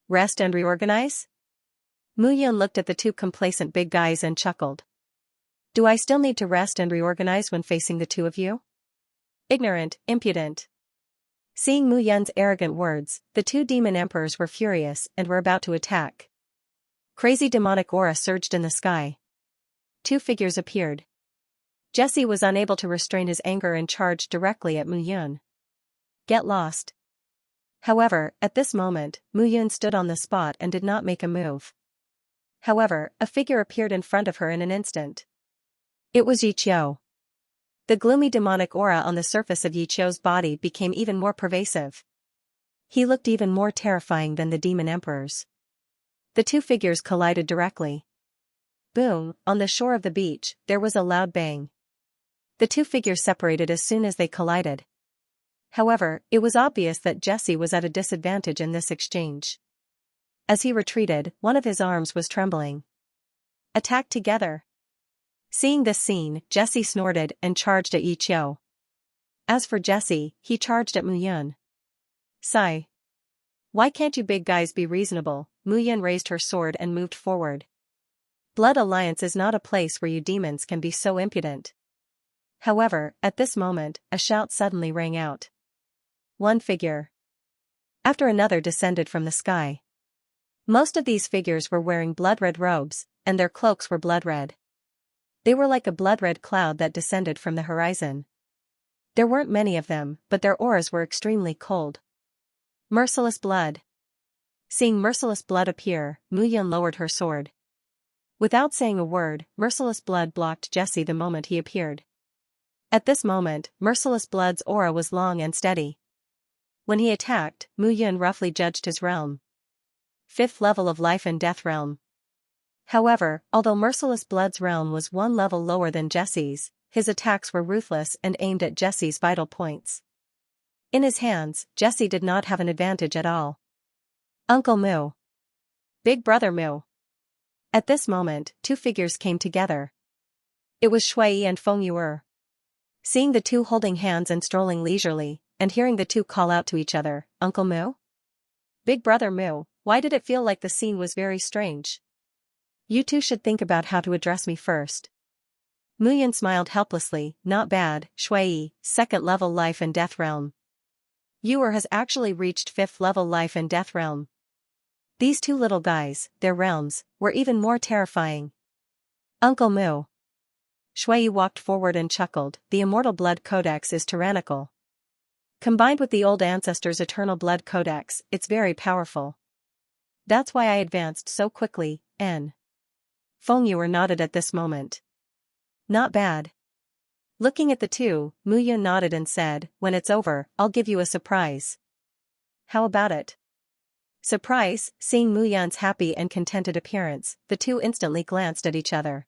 Rest and reorganize? Muyun looked at the two complacent big guys and chuckled. Do I still need to rest and reorganize when facing the two of you? Ignorant, impudent. Seeing Muyun's arrogant words, the two demon emperors were furious and were about to attack. Crazy demonic aura surged in the sky. Two figures appeared. Jessie was unable to restrain his anger and charged directly at Muyun. Get lost. However, at this moment, Muyun stood on the spot and did not make a move. However, a figure appeared in front of her in an instant. It was Yiqiu. The gloomy demonic aura on the surface of Yiqiu's body became even more pervasive. He looked even more terrifying than the demon emperors. The two figures collided directly. Boom, on the shore of the beach, there was a loud bang. The two figures separated as soon as they collided. However, it was obvious that Jessie was at a disadvantage in this exchange. As he retreated, one of his arms was trembling. Attack together. Seeing this scene, Jessie snorted and charged at Yiqiu. As for Jessie, he charged at Muyun. Sigh. Why can't you big guys be reasonable? Mu Yan raised her sword and moved forward. Blood Alliance is not a place where you demons can be so impudent. However, at this moment, a shout suddenly rang out. One figure after another descended from the sky. Most of these figures were wearing blood-red robes, and their cloaks were blood-red. They were like a blood-red cloud that descended from the horizon. There weren't many of them, but their auras were extremely cold. Merciless blood. Seeing merciless blood appear, Mu Yan lowered her sword. Without saying a word, merciless blood blocked Jesse the moment he appeared. At this moment, merciless blood's aura was long and steady. When he attacked, Mu Yan roughly judged his realm. 5th level of life and death realm. However, although merciless blood's realm was one level lower than Jesse's, his attacks were ruthless and aimed at Jesse's vital points. In his hands, Jesse did not have an advantage at all. Uncle Mu. Big Brother Mu. At this moment, two figures came together. It was Shui and Feng Yuer. Seeing the two holding hands and strolling leisurely, and hearing the two call out to each other, Uncle Mu? Big Brother Mu, why did it feel like the scene was very strange? You two should think about how to address me first. Mu Yan smiled helplessly, not bad, Shui, 2nd level life and death realm. Yuer has actually reached 5th level life and death realm. These two little guys, their realms, were even more terrifying. Uncle Mu. Shui walked forward and chuckled, the immortal blood codex is tyrannical. Combined with the old ancestors' eternal blood codex, it's very powerful. That's why I advanced so quickly, N. Feng Yuer nodded at this moment. Not bad. Looking at the two, Mu Yan nodded and said, when it's over, I'll give you a surprise. How about it? Surprise, seeing Mu Yan's happy and contented appearance, the two instantly glanced at each other.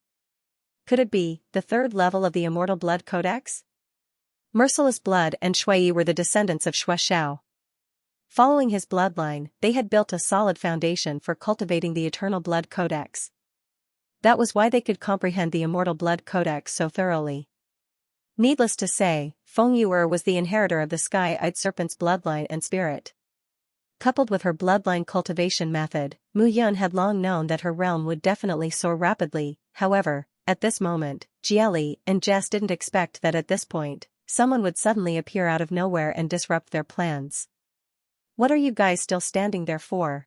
Could it be the 3rd level of the immortal blood codex? Merciless blood and Shui were the descendants of Xue Xiao. Following his bloodline, they had built a solid foundation for cultivating the eternal blood codex. That was why they could comprehend the immortal blood codex so thoroughly. Needless to say, Feng Yuer was the inheritor of the sky-eyed serpent's bloodline and spirit. Coupled with her bloodline cultivation method, Mu Yan had long known that her realm would definitely soar rapidly. However, at this moment, Jieli and Jess didn't expect that at this point, someone would suddenly appear out of nowhere and disrupt their plans. What are you guys still standing there for?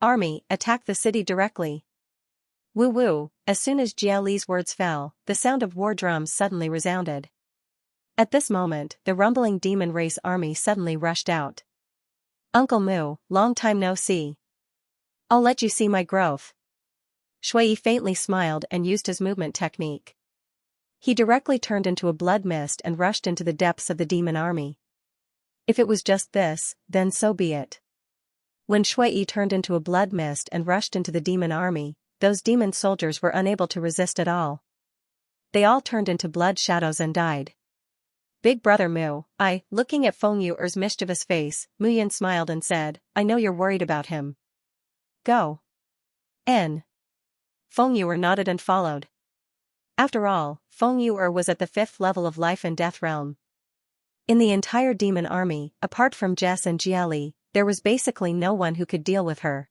Army, attack the city directly. Woo woo, as soon as Jieli's words fell, the sound of war drums suddenly resounded. At this moment, the rumbling demon race army suddenly rushed out. Uncle Mu, long time no see. I'll let you see my growth. Shui faintly smiled and used his movement technique. He directly turned into a blood mist and rushed into the depths of the demon army. If it was just this, then so be it. When Shui turned into a blood mist and rushed into the demon army, those demon soldiers were unable to resist at all. They all turned into blood shadows and died. Big Brother Mu, looking at Feng Yuer's mischievous face, Mu Yan smiled and said, I know you're worried about him. Go. N. Feng Yuer nodded and followed. After all, Feng Yuer was at the 5th level of life and death realm. In the entire demon army, apart from Jess and Jieli, there was basically no one who could deal with her.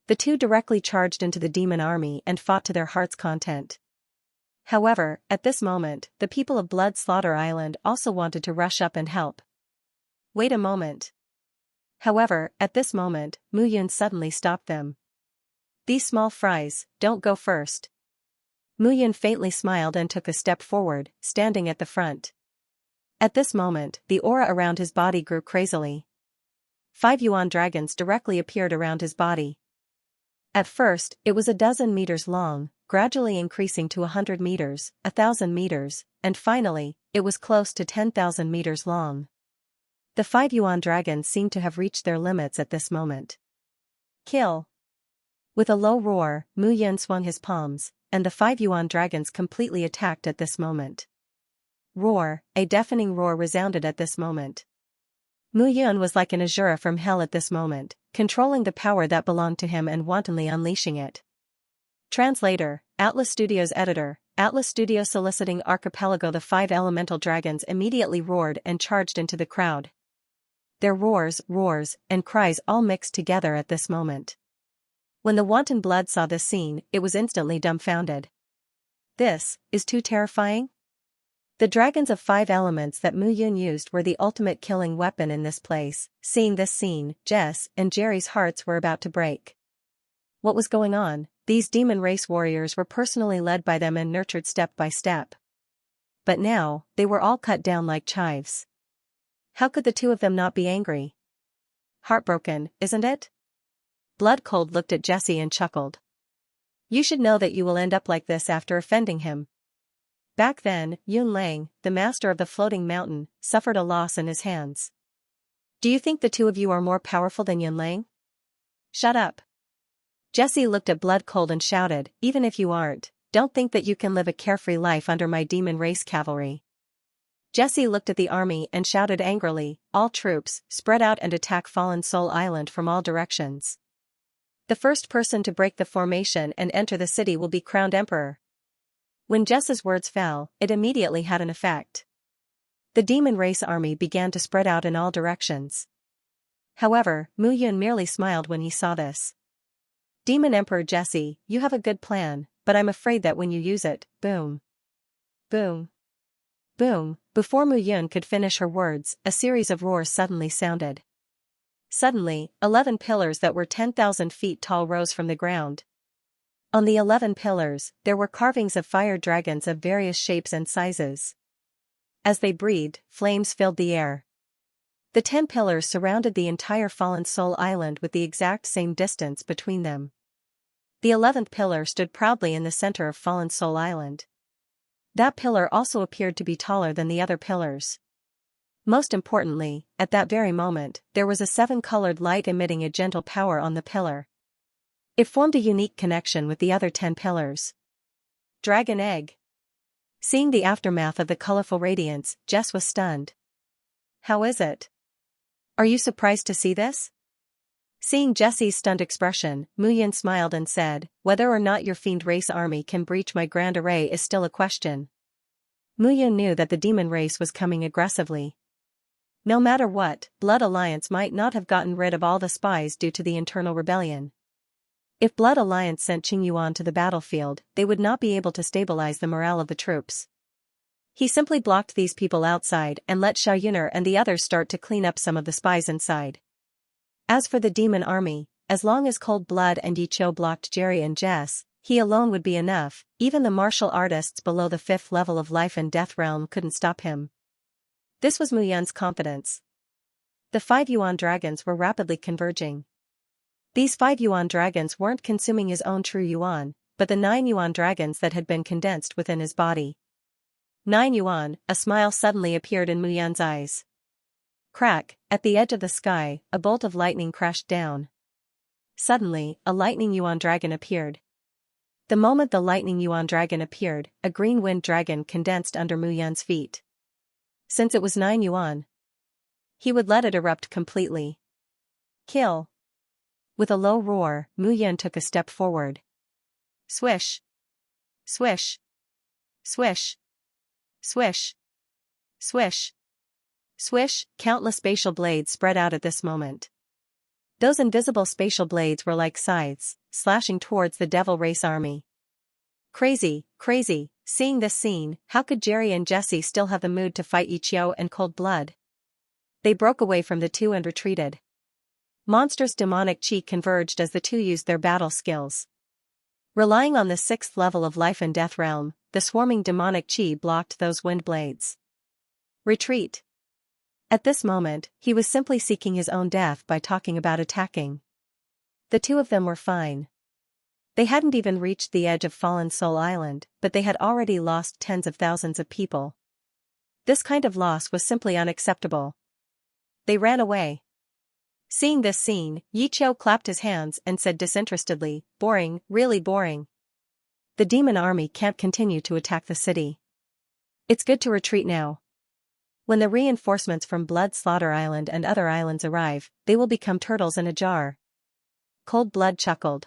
The two directly charged into the demon army and fought to their heart's content. However, at this moment, the people of Blood Slaughter Island also wanted to rush up and help. Wait a moment. However, at this moment, Mu Yan suddenly stopped them. These small fries, don't go first. Mu Yan faintly smiled and took a step forward, standing at the front. At this moment, the aura around his body grew crazily. 5 yuan dragons directly appeared around his body. At first, it was 12 meters long, gradually increasing to 100 meters, 1,000 meters, and finally, it was close to 10,000 meters long. The 5 yuan dragons seemed to have reached their limits at this moment. Kill! With a low roar, Mu Yan swung his palms, and the 5 yuan dragons completely attacked at this moment. Roar, a deafening roar resounded at this moment. Mu Yan was like an Azura from hell at this moment, controlling the power that belonged to him and wantonly unleashing it. Translator, Atlas Studios Editor, Atlas Studios soliciting Archipelago. The 5 elemental dragons immediately roared and charged into the crowd. Their roars, and cries all mixed together at this moment. When the wanton blood saw this scene, it was instantly dumbfounded. This is too terrifying? The dragons of 5 elements that Mu Yun used were the ultimate killing weapon in this place. Seeing this scene, Jess and Jerry's hearts were about to break. What was going on? These demon race warriors were personally led by them and nurtured step by step. But now, they were all cut down like chives. How could the two of them not be angry? Heartbroken, isn't it? Blood Cold looked at Jessie and chuckled. You should know that you will end up like this after offending him. Back then, Yun Lang, the master of the floating mountain, suffered a loss in his hands. Do you think the two of you are more powerful than Yun Lang? Shut up. Jessie looked at Blood Cold and shouted, even if you aren't, don't think that you can live a carefree life under my demon race cavalry. Jessie looked at the army and shouted angrily, all troops, spread out and attack Fallen Soul Island from all directions. The first person to break the formation and enter the city will be crowned emperor. When Jess's words fell, it immediately had an effect. The demon race army began to spread out in all directions. However, Mu Yun merely smiled when he saw this. Demon Emperor Jessie, you have a good plan, but I'm afraid that when you use it, boom. Boom. Boom. Before Mu Yun could finish her words, a series of roars suddenly sounded. Suddenly, 11 pillars that were 10,000 feet tall rose from the ground. On the 11 pillars, there were carvings of fire dragons of various shapes and sizes. As they breathed, flames filled the air. The 10 pillars surrounded the entire Fallen Soul Island with the exact same distance between them. The 11th pillar stood proudly in the center of Fallen Soul Island. That pillar also appeared to be taller than the other pillars. Most importantly, at that very moment, there was a 7-colored light emitting a gentle power on the pillar. It formed a unique connection with the other 10 pillars. Dragon Egg. Seeing the aftermath of the colorful radiance, Jess was stunned. How is it? Are you surprised to see this? Seeing Jessie's stunned expression, Mu Yun smiled and said, whether or not your fiend race army can breach my grand array is still a question. Mu Yun knew that the demon race was coming aggressively. No matter what, Blood Alliance might not have gotten rid of all the spies due to the internal rebellion. If Blood Alliance sent Qing Yuan to the battlefield, they would not be able to stabilize the morale of the troops. He simply blocked these people outside and let Xiao Yuner and the others start to clean up some of the spies inside. As for the demon army, as long as Cold Blood and Yi Qiu blocked Jerry and Jess, he alone would be enough. Even the martial artists below the 5th level of life and death realm couldn't stop him. This was Mu Yun's confidence. The 5 Yuan dragons were rapidly converging. These 5 Yuan dragons weren't consuming his own true Yuan, but the 9 Yuan dragons that had been condensed within his body. 9 Yuan, a smile suddenly appeared in Mu Yun's eyes. Crack, at the edge of the sky, a bolt of lightning crashed down. Suddenly, a lightning Yuan dragon appeared. The moment the lightning Yuan dragon appeared, a green wind dragon condensed under Mu Yun's feet. Since it was 9 Yuan, he would let it erupt completely. Kill. With a low roar, Mu Yun took a step forward. Swish. Swish. Swish. Swish. Swish. Swish, countless spatial blades spread out at this moment. Those invisible spatial blades were like scythes, slashing towards the Devil Race army. Crazy, crazy. Seeing this scene, how could Jerry and Jessie still have the mood to fight Yi Qiu and Cold Blood? They broke away from the two and retreated. Monstrous demonic chi converged as the two used their battle skills. Relying on the 6th level of life and death realm, the swarming demonic chi blocked those wind blades. Retreat. At this moment, he was simply seeking his own death by talking about attacking. The two of them were fine. They hadn't even reached the edge of Fallen Soul Island, but they had already lost tens of thousands of people. This kind of loss was simply unacceptable. They ran away. Seeing this scene, Yi Qiu clapped his hands and said disinterestedly, boring, really boring. The demon army can't continue to attack the city. It's good to retreat now. When the reinforcements from Blood Slaughter Island and other islands arrive, they will become turtles in a jar. Cold Blood chuckled.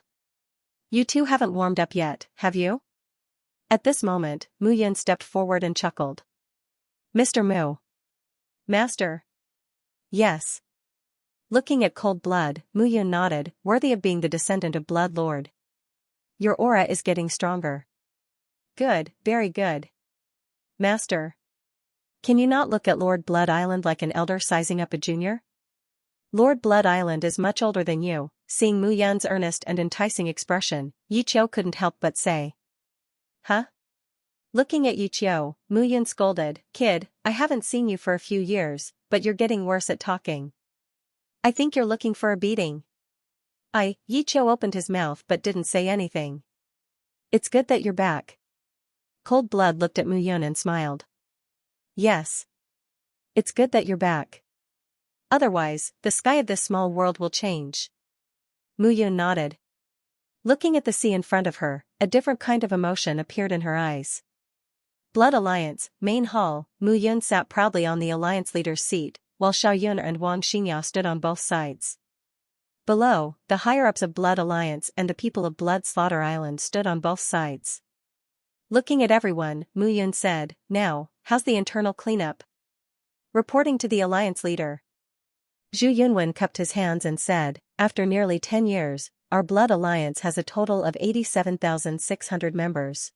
You two haven't warmed up yet, have you? At this moment, Mu Yun stepped forward and chuckled. Mr. Mu. Master. Yes. Looking at Cold Blood, Mu Yun nodded, worthy of being the descendant of Blood Lord. Your aura is getting stronger. Good, very good. Master. Can you not look at Lord Blood Island like an elder sizing up a junior? Lord Blood Island is much older than you. Seeing Mu Yun's earnest and enticing expression, Yi Qiu couldn't help but say. Huh? Looking at Yi Qiu, Mu Yun scolded, Kid, I haven't seen you for a few years, but you're getting worse at talking. I think you're looking for a beating. Yi Qiu opened his mouth but didn't say anything. It's good that you're back. Cold Blood looked at Mu Yun and smiled. Yes. It's good that you're back. Otherwise, the sky of this small world will change. Mu Yun nodded. Looking at the sea in front of her, a different kind of emotion appeared in her eyes. Blood Alliance, Main Hall, Mu Yun sat proudly on the Alliance leader's seat, while Xiaoyun and Wang Xianxia stood on both sides. Below, the higher-ups of Blood Alliance and the people of Blood Slaughter Island stood on both sides. Looking at everyone, Mu Yun said, Now, how's the internal cleanup? Reporting to the Alliance leader. Zhu Yunwen cupped his hands and said, After nearly 10 years, our Blood Alliance has a total of 87,600 members.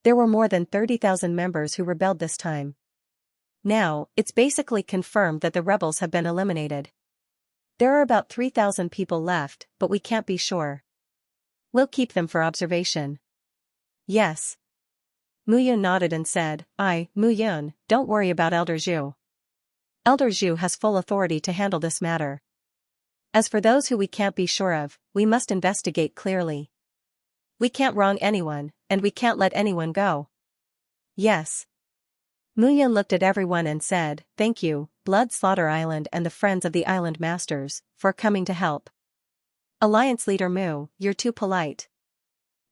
There were more than 30,000 members who rebelled this time. Now, it's basically confirmed that the rebels have been eliminated. There are about 3,000 people left, but we can't be sure. We'll keep them for observation. Yes. Mu Yun nodded and said, Mu Yun, don't worry about Elder Zhu. Elder Zhu has full authority to handle this matter. As for those who we can't be sure of, we must investigate clearly. We can't wrong anyone, and we can't let anyone go. Yes. Mu Yun looked at everyone and said, Thank you, Blood Slaughter Island and the Friends of the Island Masters, for coming to help. Alliance Leader Mu, you're too polite.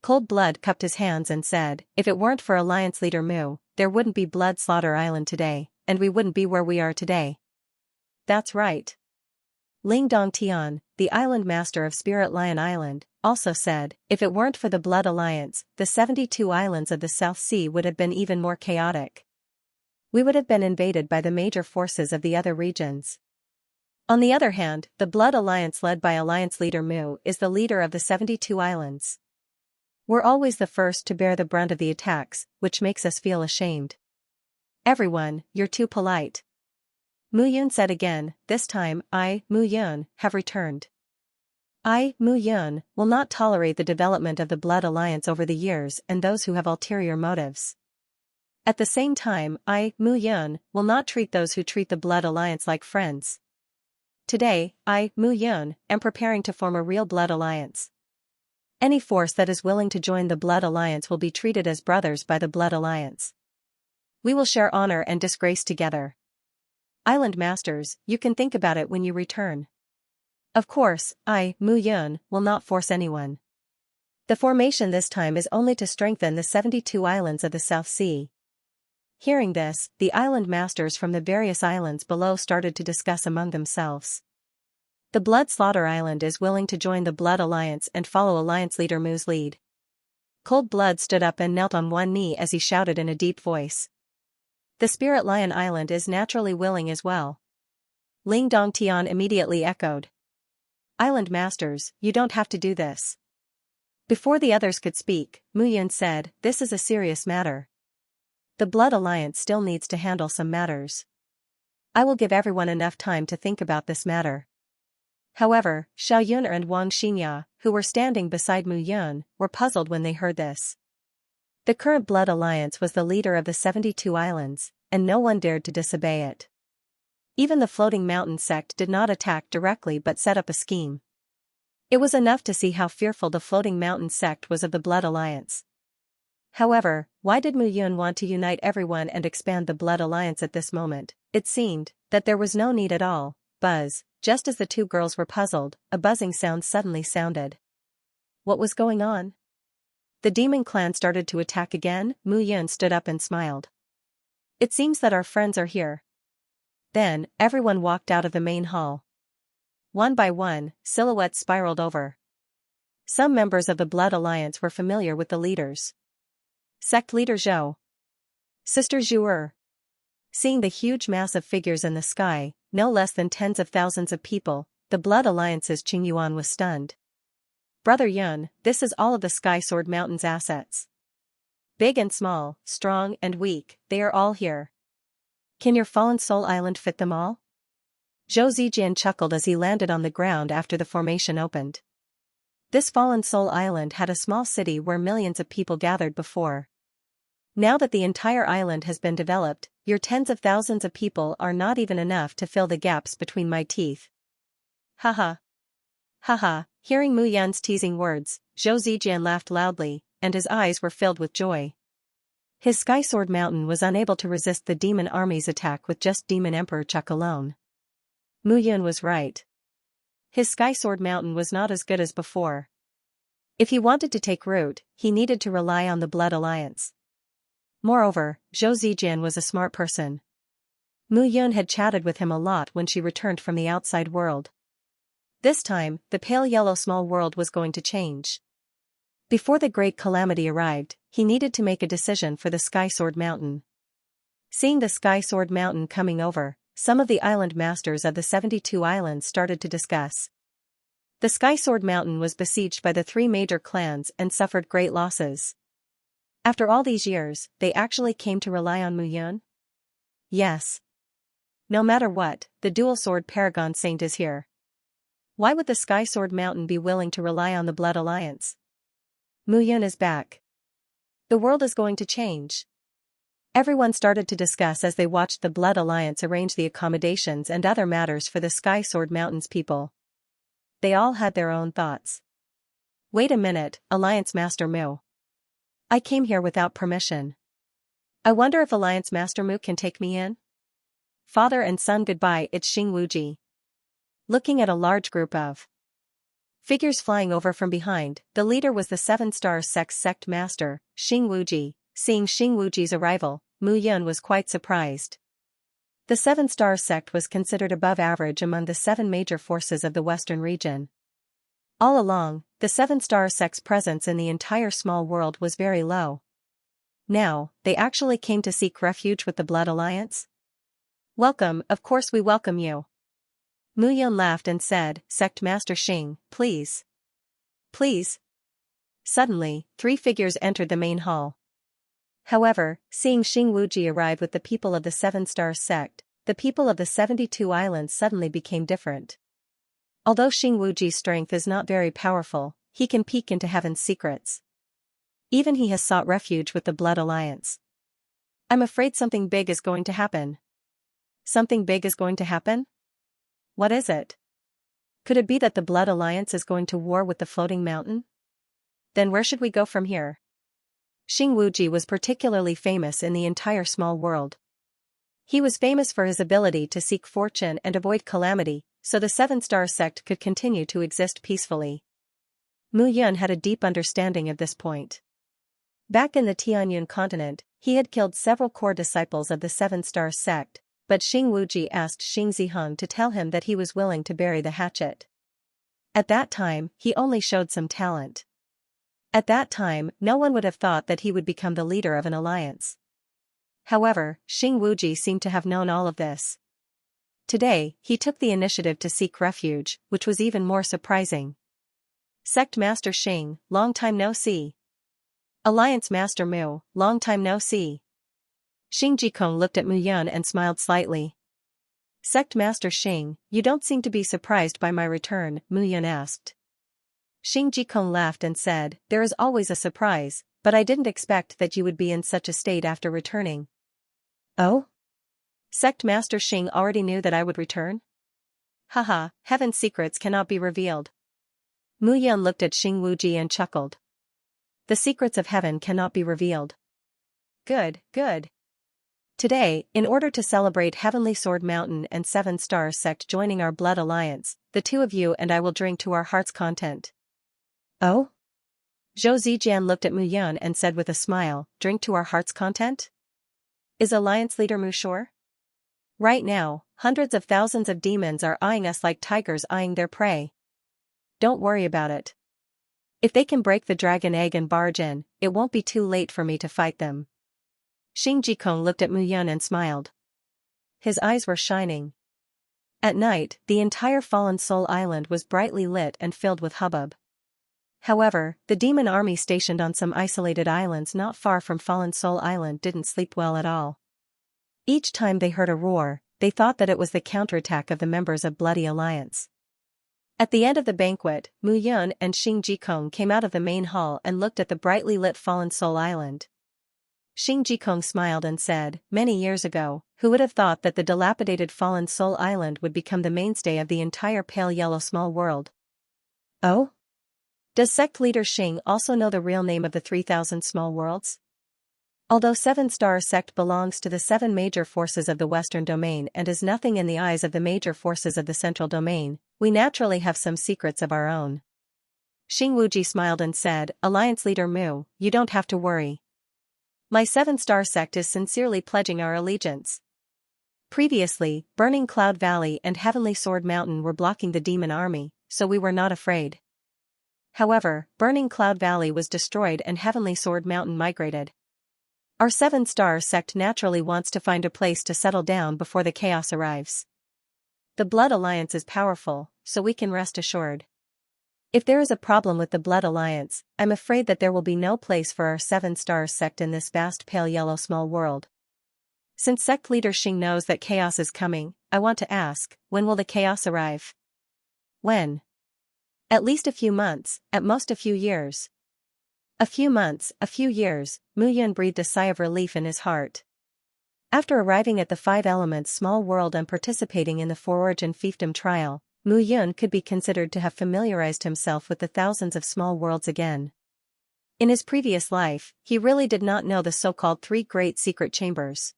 Cold Blood cupped his hands and said, If it weren't for Alliance Leader Mu, there wouldn't be Blood Slaughter Island today, and we wouldn't be where we are today. That's right. Ling Dongtian, the Island Master of Spirit Lion Island, also said, If it weren't for the Blood Alliance, the 72 islands of the South Sea would have been even more chaotic. We would have been invaded by the major forces of the other regions. On the other hand, the Blood Alliance led by Alliance Leader Mu is the leader of the 72 islands. We're always the first to bear the brunt of the attacks, which makes us feel ashamed. Everyone, you're too polite. Mu Yun said again, this time, Mu Yun, have returned. Mu Yun, will not tolerate the development of the Blood Alliance over the years and those who have ulterior motives. At the same time, Mu Yun, will not treat those who treat the Blood Alliance like friends. Today, Mu Yun, am preparing to form a real Blood Alliance. Any force that is willing to join the Blood Alliance will be treated as brothers by the Blood Alliance. We will share honor and disgrace together. Island Masters, you can think about it when you return. Of course, Mu Yun, will not force anyone. The formation this time is only to strengthen the 72 islands of the South Sea. Hearing this, the Island Masters from the various islands below started to discuss among themselves. The Blood Slaughter Island is willing to join the Blood Alliance and follow Alliance Leader Mu's lead. Cold Blood stood up and knelt on one knee as he shouted in a deep voice. The Spirit Lion Island is naturally willing as well. Ling Dongtian immediately echoed. Island Masters, you don't have to do this. Before the others could speak, Mu Yun said, This is a serious matter. The Blood Alliance still needs to handle some matters. I will give everyone enough time to think about this matter. However, Xiaoyun and Wang Xianxia, who were standing beside Mu Yun, were puzzled when they heard this. The current Blood Alliance was the leader of the 72 islands, and no one dared to disobey it. Even the Floating Mountain sect did not attack directly but set up a scheme. It was enough to see how fearful the Floating Mountain sect was of the Blood Alliance. However, why did Mu Yun want to unite everyone and expand the Blood Alliance at this moment? It seemed that there was no need at all. Buzz, just as the two girls were puzzled, a buzzing sound suddenly sounded. What was going on? The demon clan started to attack again. Mu Yun stood up and smiled. It seems that our friends are here. Then, everyone walked out of the main hall. One by one, silhouettes spiraled over. Some members of the Blood Alliance were familiar with the leaders. Sect Leader Zhou. Sister Zhu. Seeing the huge mass of figures in the sky, no less than tens of thousands of people, the Blood Alliance's Qing Yuan was stunned. Brother Yun, this is all of the Sky Sword Mountain's assets. Big and small, strong and weak, they are all here. Can your Fallen Soul Island fit them all? Zhou Zijian chuckled as he landed on the ground after the formation opened. This Fallen Soul Island had a small city where millions of people gathered before. Now that the entire island has been developed, your tens of thousands of people are not even enough to fill the gaps between my teeth. Haha. Haha, hearing Mu Yan's teasing words, Zhou Zijian laughed loudly, and his eyes were filled with joy. His Sky Sword Mountain was unable to resist the demon army's attack with just Demon Emperor Chuck alone. Mu Yan was right. His Sky Sword Mountain was not as good as before. If he wanted to take root, he needed to rely on the Blood Alliance. Moreover, Zhou Zijian was a smart person. Mu Yun had chatted with him a lot when she returned from the outside world. This time, the pale yellow small world was going to change. Before the great calamity arrived, he needed to make a decision for the Sky Sword Mountain. Seeing the Sky Sword Mountain coming over, some of the island masters of the 72 islands started to discuss. The Sky Sword Mountain was besieged by the 3 major clans and suffered great losses. After all these years, they actually came to rely on Mu Yun? Yes. No matter what, the dual sword Paragon Saint is here. Why would the Sky Sword Mountain be willing to rely on the Blood Alliance? Mu Yun is back. The world is going to change. Everyone started to discuss as they watched the Blood Alliance arrange the accommodations and other matters for the Sky Sword Mountain's people. They all had their own thoughts. Wait a minute, Alliance Master Mu. I came here without permission. I wonder if Alliance Master Mu can take me in? Father and son goodbye, it's Xing Wuji. Looking at a large group of figures flying over from behind, the leader was the 7-star sect master, Xing Wuji. Seeing Xing Wuji's arrival, Mu Yun was quite surprised. The 7-star sect was considered above average among the 7 major forces of the western region. All along, the 7-star sect's presence in the entire small world was very low. Now, they actually came to seek refuge with the Blood Alliance? Welcome, of course we welcome you. Mu Yun laughed and said, Sect Master Xing, please. Please. Suddenly, 3 figures entered the main hall. However, seeing Xing Wuji arrive with the people of the 7-star sect, the people of the 72 islands suddenly became different. Although Xing Wuji's strength is not very powerful, he can peek into heaven's secrets. Even he has sought refuge with the Blood Alliance. I'm afraid something big is going to happen. Something big is going to happen? What is it? Could it be that the Blood Alliance is going to war with the Floating Mountain? Then where should we go from here? Xing Wuji was particularly famous in the entire small world. He was famous for his ability to seek fortune and avoid calamity, so the 7-star sect could continue to exist peacefully. Mu Yun had a deep understanding of this point. Back in the Tianyun continent, he had killed several core disciples of the 7-star sect, but Xing Wuji asked Xing Ziheng to tell him that he was willing to bury the hatchet. At that time, he only showed some talent. At that time, no one would have thought that he would become the leader of an alliance. However, Xing Wuji seemed to have known all of this. Today, he took the initiative to seek refuge, which was even more surprising. Sect Master Xing, long time no see. Alliance Master Mu, long time no see. Xing Jikong looked at Mu Yun and smiled slightly. Sect Master Xing, you don't seem to be surprised by my return, Mu Yun asked. Xing Jikong laughed and said, there is always a surprise, but I didn't expect that you would be in such a state after returning. Oh? Sect Master Xing already knew that I would return? Haha, heaven's secrets cannot be revealed. Mu Yun looked at Xing Wuji and chuckled. The secrets of heaven cannot be revealed. Good, good. Today, in order to celebrate Heavenly Sword Mountain and 7-star sect joining our Blood Alliance, the 2 of you and I will drink to our heart's content. Oh? Zhou Zijian looked at Mu Yun and said with a smile, drink to our heart's content? Is Alliance leader Mu sure? Right now, hundreds of thousands of demons are eyeing us like tigers eyeing their prey. Don't worry about it. If they can break the dragon egg and barge in, it won't be too late for me to fight them. Xing Jikong looked at Mu Yun and smiled. His eyes were shining. At night, the entire Fallen Soul Island was brightly lit and filled with hubbub. However, the demon army stationed on some isolated islands not far from Fallen Soul Island didn't sleep well at all. Each time they heard a roar, they thought that it was the counterattack of the members of Bloody Alliance. At the end of the banquet, Mu Yun and Xing Jikong came out of the main hall and looked at the brightly lit Fallen Soul Island. Xing Jikong smiled and said, "Many years ago, who would have thought that the dilapidated Fallen Soul Island would become the mainstay of the entire pale yellow small world?" "Oh? Does sect leader Xing also know the real name of the 3,000 small worlds?" Although Seven Star Sect belongs to the 7 major forces of the Western Domain and is nothing in the eyes of the major forces of the Central Domain, we naturally have some secrets of our own. Xing Wuji smiled and said, "Alliance leader Mu, you don't have to worry. My 7 Star Sect is sincerely pledging our allegiance." Previously, Burning Cloud Valley and Heavenly Sword Mountain were blocking the demon army, so we were not afraid. However, Burning Cloud Valley was destroyed and Heavenly Sword Mountain migrated. Our 7 Star Sect naturally wants to find a place to settle down before the chaos arrives. The Blood Alliance is powerful, so we can rest assured. If there is a problem with the Blood Alliance, I'm afraid that there will be no place for our 7 Stars Sect in this vast pale yellow small world. Since sect leader Xing knows that chaos is coming, I want to ask, when will the chaos arrive? When? At least a few months, at most a few years. A few months, a few years, Mu Yun breathed a sigh of relief in his heart. After arriving at the 5 Elements small world and participating in the Fororigin fiefdom trial, Mu Yun could be considered to have familiarized himself with the thousands of small worlds again. In his previous life, he really did not know the so-called 3 great secret chambers.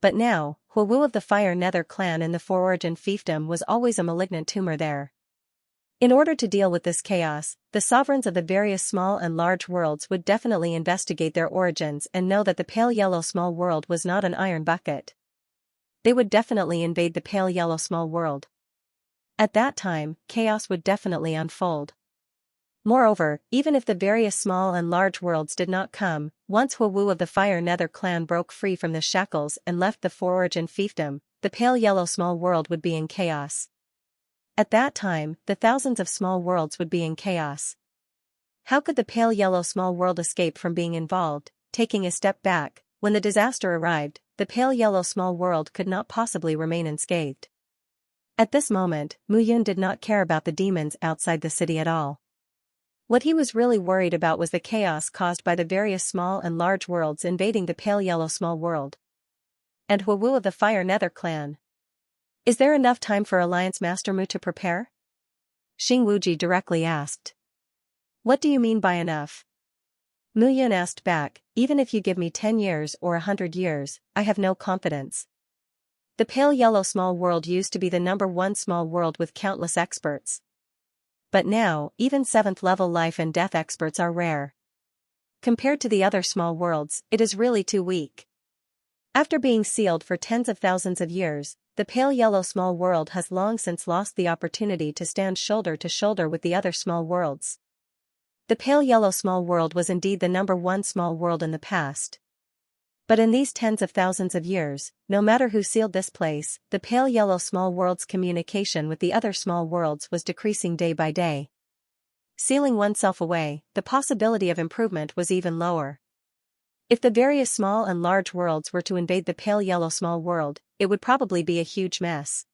But now, Huowu of the Fire Nether clan in the Fororigin fiefdom was always a malignant tumor there. In order to deal with this chaos, the sovereigns of the various small and large worlds would definitely investigate their origins and know that the pale yellow small world was not an iron bucket. They would definitely invade the pale yellow small world. At that time, chaos would definitely unfold. Moreover, even if the various small and large worlds did not come, once Huowu of the Fire Nether clan broke free from the shackles and left the Fororigin fiefdom, the pale yellow small world would be in chaos. At that time, the thousands of small worlds would be in chaos. How could the pale yellow small world escape from being involved? Taking a step back, when the disaster arrived, the pale yellow small world could not possibly remain unscathed. At this moment, Mu Yun did not care about the demons outside the city at all. What he was really worried about was the chaos caused by the various small and large worlds invading the pale yellow small world. And Huowu of the Fire Nether clan. Is there enough time for Alliance Master Mu to prepare? Xing Wuji directly asked. What do you mean by enough? Mu Yun asked back, even if you give me 10 years or 100 years, I have no confidence. The pale yellow small world used to be the #1 small world with countless experts. But now, even 7th level life and death experts are rare. Compared to the other small worlds, it is really too weak. After being sealed for tens of thousands of years, the pale yellow small world has long since lost the opportunity to stand shoulder to shoulder with the other small worlds. The pale yellow small world was indeed the #1 small world in the past. But in these tens of thousands of years, no matter who sealed this place, the pale yellow small world's communication with the other small worlds was decreasing day by day. Sealing oneself away, the possibility of improvement was even lower. If the various small and large worlds were to invade the pale yellow small world, it would probably be a huge mess.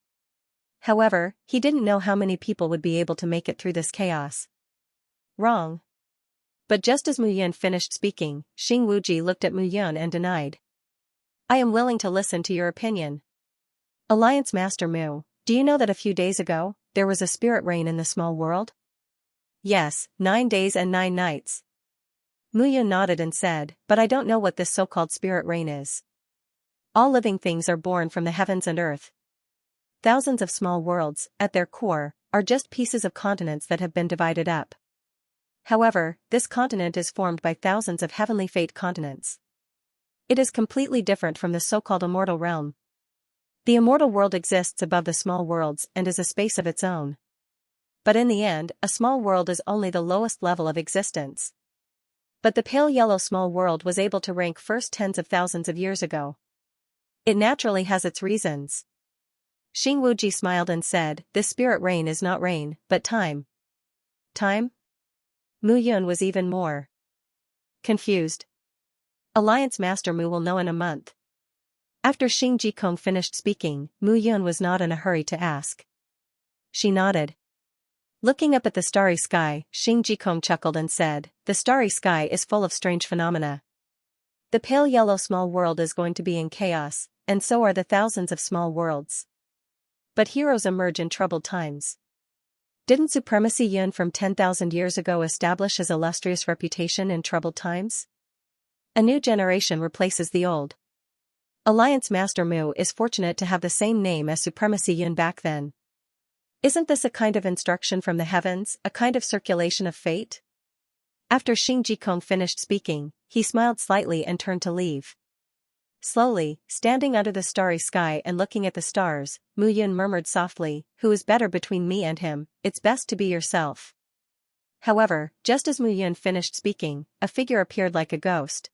However, he didn't know how many people would be able to make it through this chaos. Wrong. But just as Mu Yun finished speaking, Xing Wuji looked at Mu Yun and denied. I am willing to listen to your opinion. Alliance Master Mu, do you know that a few days ago, there was a spirit rain in the small world? Yes, 9 days and 9 nights. Mu Yun nodded and said, but I don't know what this so-called spirit rain is. All living things are born from the heavens and earth. Thousands of small worlds, at their core, are just pieces of continents that have been divided up. However, this continent is formed by thousands of heavenly fate continents. It is completely different from the so-called immortal realm. The immortal world exists above the small worlds and is a space of its own. But in the end, a small world is only the lowest level of existence. But the pale yellow small world was able to rank first tens of thousands of years ago. It naturally has its reasons. Xing Wuji smiled and said, "This spirit rain is not rain, but time." Time? Mu Yun was even more confused. Alliance Master Mu will know in a month. After Xing Jikong finished speaking, Mu Yun was not in a hurry to ask. She nodded. Looking up at the starry sky, Xing Jikong chuckled and said, "The starry sky is full of strange phenomena. The pale yellow small world is going to be in chaos, and so are the thousands of small worlds. But heroes emerge in troubled times. Didn't Supremacy Yun from 10,000 years ago establish his illustrious reputation in troubled times? A new generation replaces the old. Alliance Master Mu is fortunate to have the same name as Supremacy Yun back then. Isn't this a kind of instruction from the heavens, a kind of circulation of fate?" After Xing Jikong finished speaking, he smiled slightly and turned to leave. Slowly, standing under the starry sky and looking at the stars, Mu Yun murmured softly, "Who is better between me and him? It's best to be yourself." However, just as Mu Yun finished speaking, a figure appeared like a ghost.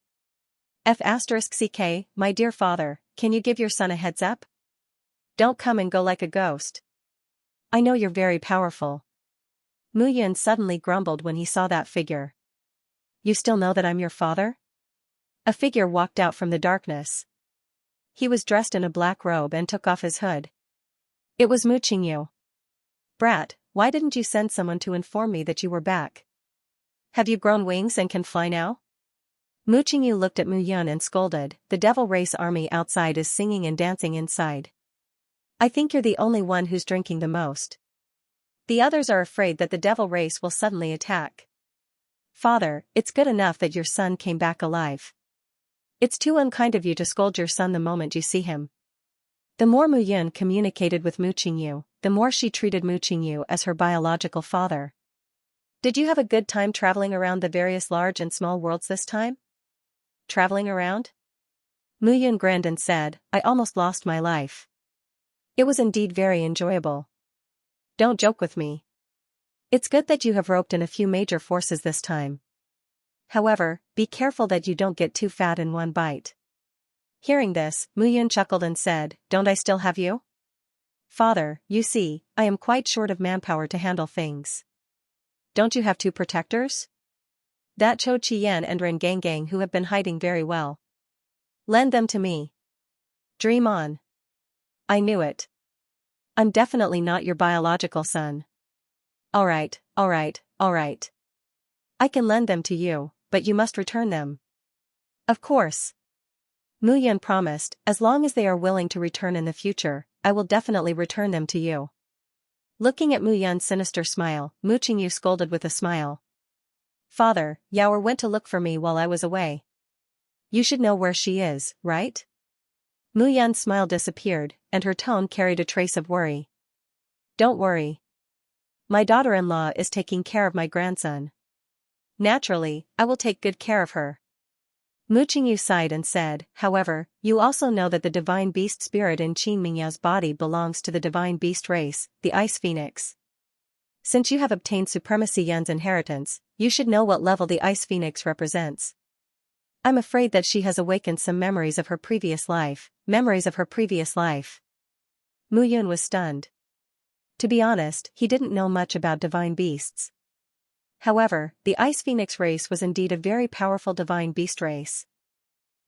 F***ck, my dear father, can you give your son a heads up? Don't come and go like a ghost. I know you're very powerful. Mu Yun suddenly grumbled when he saw that figure. "You still know that I'm your father?" A figure walked out from the darkness. He was dressed in a black robe and took off his hood. It was Mu Qingyu. "Brat, why didn't you send someone to inform me that you were back? Have you grown wings and can fly now?" Mu Qingyu looked at Mu Yun and scolded, "The devil race army outside is singing and dancing inside. I think you're the only one who's drinking the most. The others are afraid that the devil race will suddenly attack. Father, it's good enough that your son came back alive. It's too unkind of you to scold your son the moment you see him." The more Mu Yun communicated with Mu Qingyu, the more she treated Mu Qingyu as her biological father. "Did you have a good time traveling around the various large and small worlds this time?" "Traveling around?" Mu Yun grinned and said, "I almost lost my life. It was indeed very enjoyable. Don't joke with me. It's good that you have roped in a few major forces this time. However, be careful that you don't get too fat in one bite." Hearing this, Mu Yun chuckled and said, "Don't I still have you?" "Father, you see, I am quite short of manpower to handle things." "Don't you have two protectors?" "That Chou Qian and Ren Gang who have been hiding very well. Lend them to me." "Dream on. I knew it. I'm definitely not your biological son." Alright. I can lend them to you, but you must return them." "Of course." Mu Yun promised, "As long as they are willing to return in the future, I will definitely return them to you." Looking at Mu Yun's sinister smile, Mu Qingyu scolded with a smile. "Father, Yaoer went to look for me while I was away. You should know where she is, right?" Mu Yun's smile disappeared, and her tone carried a trace of worry. "Don't worry. My daughter-in-law is taking care of my grandson. Naturally, I will take good care of her." Mu Qingyu sighed and said, "However, you also know that the divine beast spirit in Qin Mingyao's body belongs to the divine beast race, the Ice Phoenix. Since you have obtained Supremacy Yun's inheritance, you should know what level the Ice Phoenix represents. I'm afraid that she has awakened some memories of her previous life. Mu Yun was stunned. To be honest, he didn't know much about divine beasts. However, the Ice Phoenix race was indeed a very powerful divine beast race.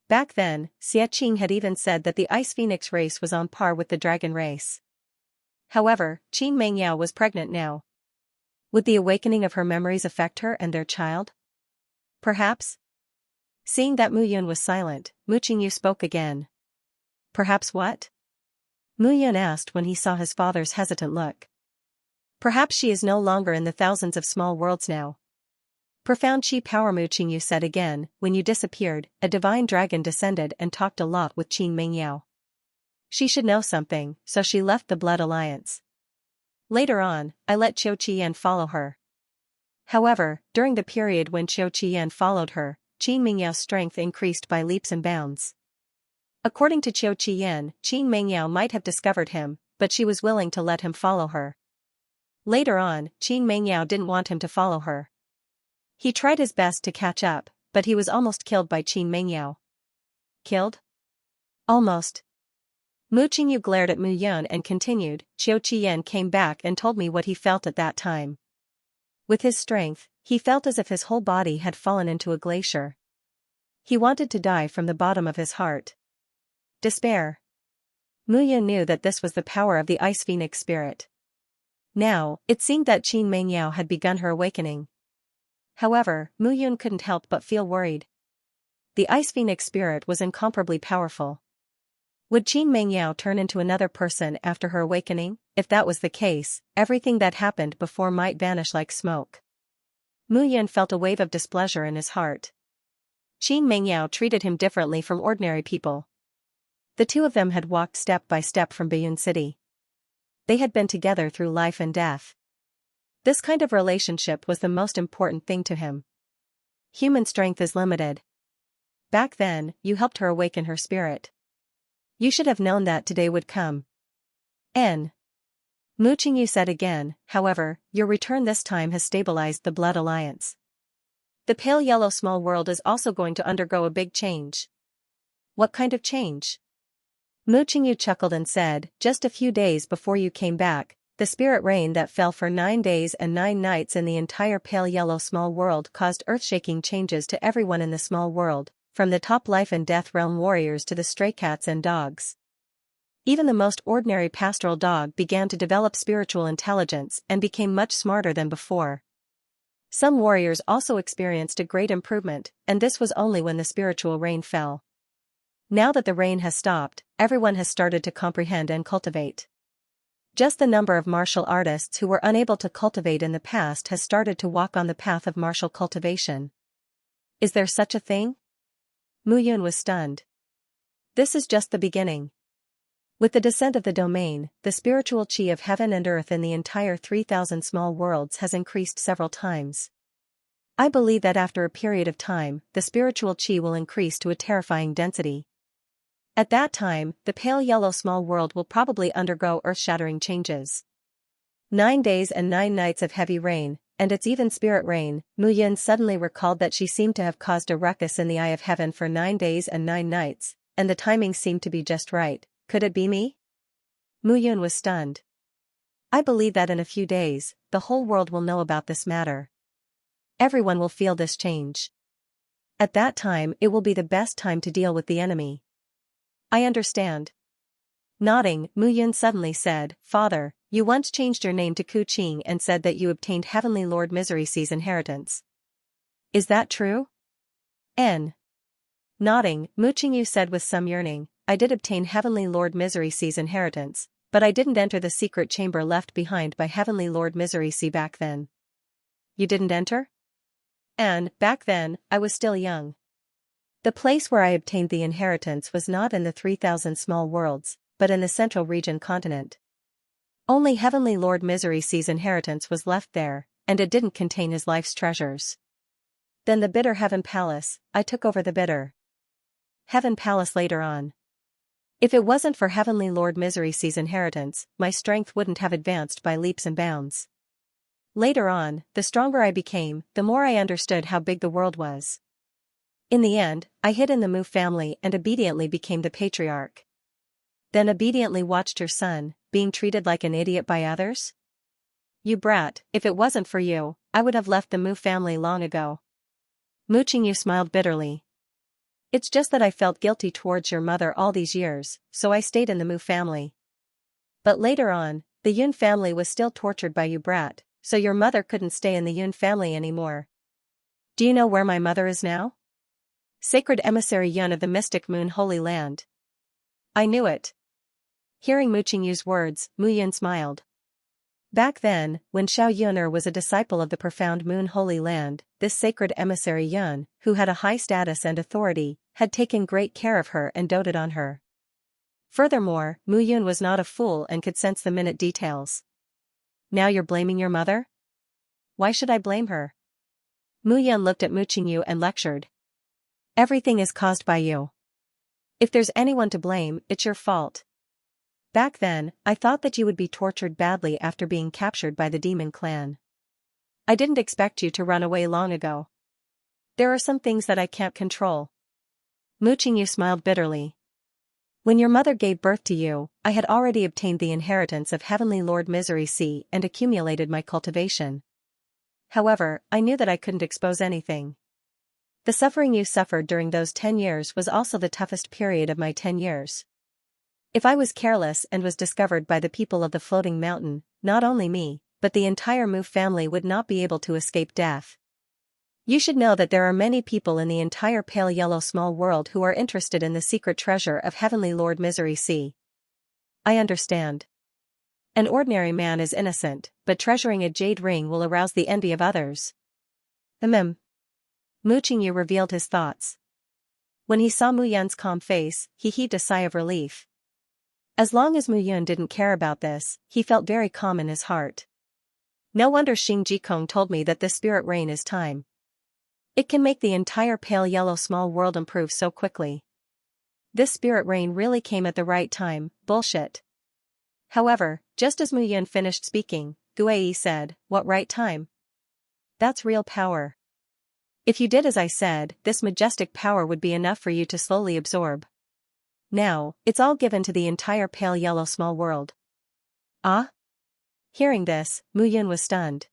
Back then, Xie Qing had even said that the Ice Phoenix race was on par with the dragon race. However, Qin Mengyao was pregnant now. Would the awakening of her memories affect her and their child? Perhaps? Seeing that Mu Yun was silent, Mu Qingyu spoke again. "Perhaps what?" Mu Yun asked when he saw his father's hesitant look. "Perhaps she is no longer in the thousands of small worlds now. Profound chi power." Mu Qingyu said again, "When you disappeared, a divine dragon descended and talked a lot with Qin Mengyao. She should know something, so she left the Blood Alliance. Later on, I let Chou Qian follow her. However, during the period when Chou Qian followed her, Qin Mingyao's strength increased by leaps and bounds. According to Chou Qian, Qin Mengyao might have discovered him, but she was willing to let him follow her. Later on, Qin Mengyao didn't want him to follow her. He tried his best to catch up, but he was almost killed by Qin Mengyao." "Killed?" "Almost." Mu Qingyu glared at Mu Yun and continued, Qiu Qiyan came back and told me what he felt at that time. With his strength, he felt as if his whole body had fallen into a glacier. He wanted to die from the bottom of his heart. Despair. Mu Yun knew that this was the power of the Ice Phoenix spirit. Now, it seemed that Qin Mengyao had begun her awakening. However, Mu Yun couldn't help but feel worried. The Ice Phoenix spirit was incomparably powerful. Would Qin Mengyao turn into another person after her awakening? If that was the case, everything that happened before might vanish like smoke. Mu Yun felt a wave of displeasure in his heart. Qin Mengyao treated him differently from ordinary people. The two of them had walked step by step from Bayun City. They had been together through life and death. This kind of relationship was the most important thing to him. Human strength is limited. Back then, you helped her awaken her spirit. You should have known that today would come. Mu Qingyu said again, however, your return this time has stabilized the Blood Alliance. The pale yellow small world is also going to undergo a big change. What kind of change? Mu Qingyu chuckled and said, just a few days before you came back, the spirit rain that fell for 9 days and 9 nights in the entire pale yellow small world caused earth-shaking changes to everyone in the small world, from the top life and death realm warriors to the stray cats and dogs. Even the most ordinary pastoral dog began to develop spiritual intelligence and became much smarter than before. Some warriors also experienced a great improvement, and this was only when the spiritual rain fell. Now that the rain has stopped, everyone has started to comprehend and cultivate. Just the number of martial artists who were unable to cultivate in the past has started to walk on the path of martial cultivation. Is there such a thing? Mu Yun was stunned. This is just the beginning. With the descent of the domain, the spiritual qi of heaven and earth in the entire 3,000 small worlds has increased several times. I believe that after a period of time, the spiritual qi will increase to a terrifying density. At that time, the pale yellow small world will probably undergo earth-shattering changes. 9 days and 9 nights of heavy rain, and it's even spirit rain. Mu Yun suddenly recalled that she seemed to have caused a ruckus in the eye of heaven for 9 days and 9 nights, and the timing seemed to be just right. Could it be me? Mu Yun was stunned. I believe that in a few days, the whole world will know about this matter. Everyone will feel this change. At that time it will be the best time to deal with the enemy. I understand. Nodding, Mu Yun suddenly said, Father, you once changed your name to Ku Qing and said that you obtained Heavenly Lord Misery Sea's inheritance. Is that true? Nodding, Mu Qingyu said with some yearning, I did obtain Heavenly Lord Misery Sea's inheritance, but I didn't enter the secret chamber left behind by Heavenly Lord Misery Sea back then. You didn't enter? Back then, I was still young. The place where I obtained the inheritance was not in the 3,000 small worlds, but in the central region continent. Only Heavenly Lord Misery Sea's inheritance was left there, and it didn't contain his life's treasures. Then the Bitter Heaven Palace, I took over the Bitter Heaven Palace later on. If it wasn't for Heavenly Lord Misery Sea's inheritance, my strength wouldn't have advanced by leaps and bounds. Later on, the stronger I became, the more I understood how big the world was. In the end, I hid in the Mu family and obediently became the patriarch. Then obediently watched your son, being treated like an idiot by others? You brat, if it wasn't for you, I would have left the Mu family long ago. Mu Qingyu smiled bitterly. It's just that I felt guilty towards your mother all these years, so I stayed in the Mu family. But later on, the Yun family was still tortured by you brat, so your mother couldn't stay in the Yun family anymore. Do you know where my mother is now? Sacred Emissary Yun of the Mystic Moon Holy Land. I knew it. Hearing Mu Qingyu's words, Mu Yun smiled. Back then, when Xiao Yuner was a disciple of the profound Moon Holy Land, this sacred emissary Yun, who had a high status and authority, had taken great care of her and doted on her. Furthermore, Mu Yun was not a fool and could sense the minute details. Now you're blaming your mother? Why should I blame her? Mu Yun looked at Mu Qingyu and lectured. Everything is caused by you. If there's anyone to blame, it's your fault. Back then, I thought that you would be tortured badly after being captured by the demon clan. I didn't expect you to run away long ago. There are some things that I can't control. Mu Qingyu smiled bitterly. When your mother gave birth to you, I had already obtained the inheritance of Heavenly Lord Misery C and accumulated my cultivation. However, I knew that I couldn't expose anything. The suffering you suffered during those 10 years was also the toughest period of my 10 years. If I was careless and was discovered by the people of the floating mountain, not only me, but the entire Mu family would not be able to escape death. You should know that there are many people in the entire pale yellow small world who are interested in the secret treasure of Heavenly Lord Misery C. I understand. An ordinary man is innocent, but treasuring a jade ring will arouse the envy of others. Mu Qingyu revealed his thoughts. When he saw Mu Yun's calm face, he heaved a sigh of relief. As long as Mu Yun didn't care about this, he felt very calm in his heart. No wonder Xing Jikong told me that this spirit rain is time. It can make the entire pale yellow small world improve so quickly. This spirit rain really came at the right time, bullshit. However, just as Mu Yun finished speaking, Guei said, "What right time? That's real power. If you did as I said, this majestic power would be enough for you to slowly absorb. Now, it's all given to the entire pale yellow small world." Ah? Hearing this, Mu Yun was stunned.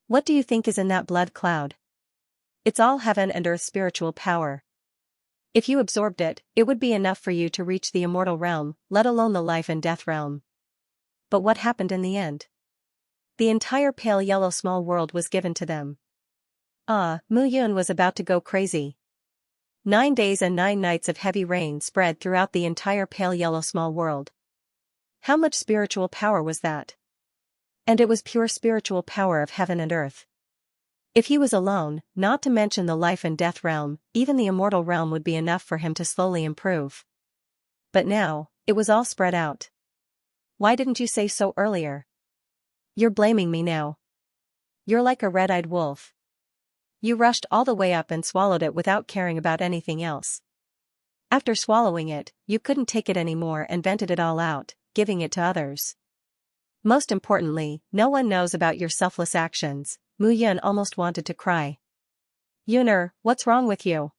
What do you think is in that blood cloud? It's all heaven and earth spiritual power. If you absorbed it, it would be enough for you to reach the immortal realm, let alone the life and death realm. But what happened in the end? The entire pale yellow small world was given to them. Mu Yun was about to go crazy. 9 days and 9 nights of heavy rain spread throughout the entire pale yellow small world. How much spiritual power was that? And it was pure spiritual power of heaven and earth. If he was alone, not to mention the life and death realm, even the immortal realm would be enough for him to slowly improve. But now, it was all spread out. Why didn't you say so earlier? You're blaming me now. You're like a red-eyed wolf. You rushed all the way up and swallowed it without caring about anything else. After swallowing it, you couldn't take it anymore and vented it all out, giving it to others. Most importantly, no one knows about your selfless actions. Mu Yun almost wanted to cry. Yuner, what's wrong with you?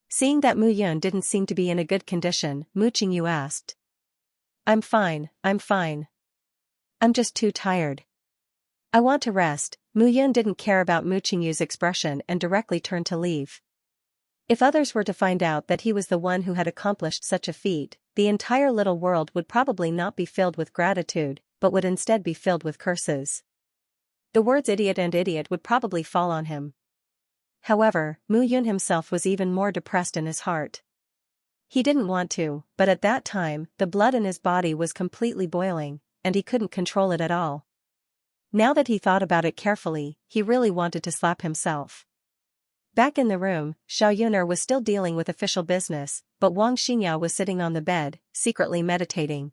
Seeing that Mu Yun didn't seem to be in a good condition, Mu Qingyu asked. I'm fine. I'm just too tired. I want to rest. Mu Yun didn't care about Mu Qingyu's expression and directly turned to leave. If others were to find out that he was the one who had accomplished such a feat, the entire little world would probably not be filled with gratitude, but would instead be filled with curses. The words idiot and idiot would probably fall on him. However, Mu Yun himself was even more depressed in his heart. He didn't want to, but at that time, the blood in his body was completely boiling, and he couldn't control it at all. Now that he thought about it carefully, he really wanted to slap himself. Back in the room, Xiao Yuner was still dealing with official business, but Wang Xinya was sitting on the bed, secretly meditating.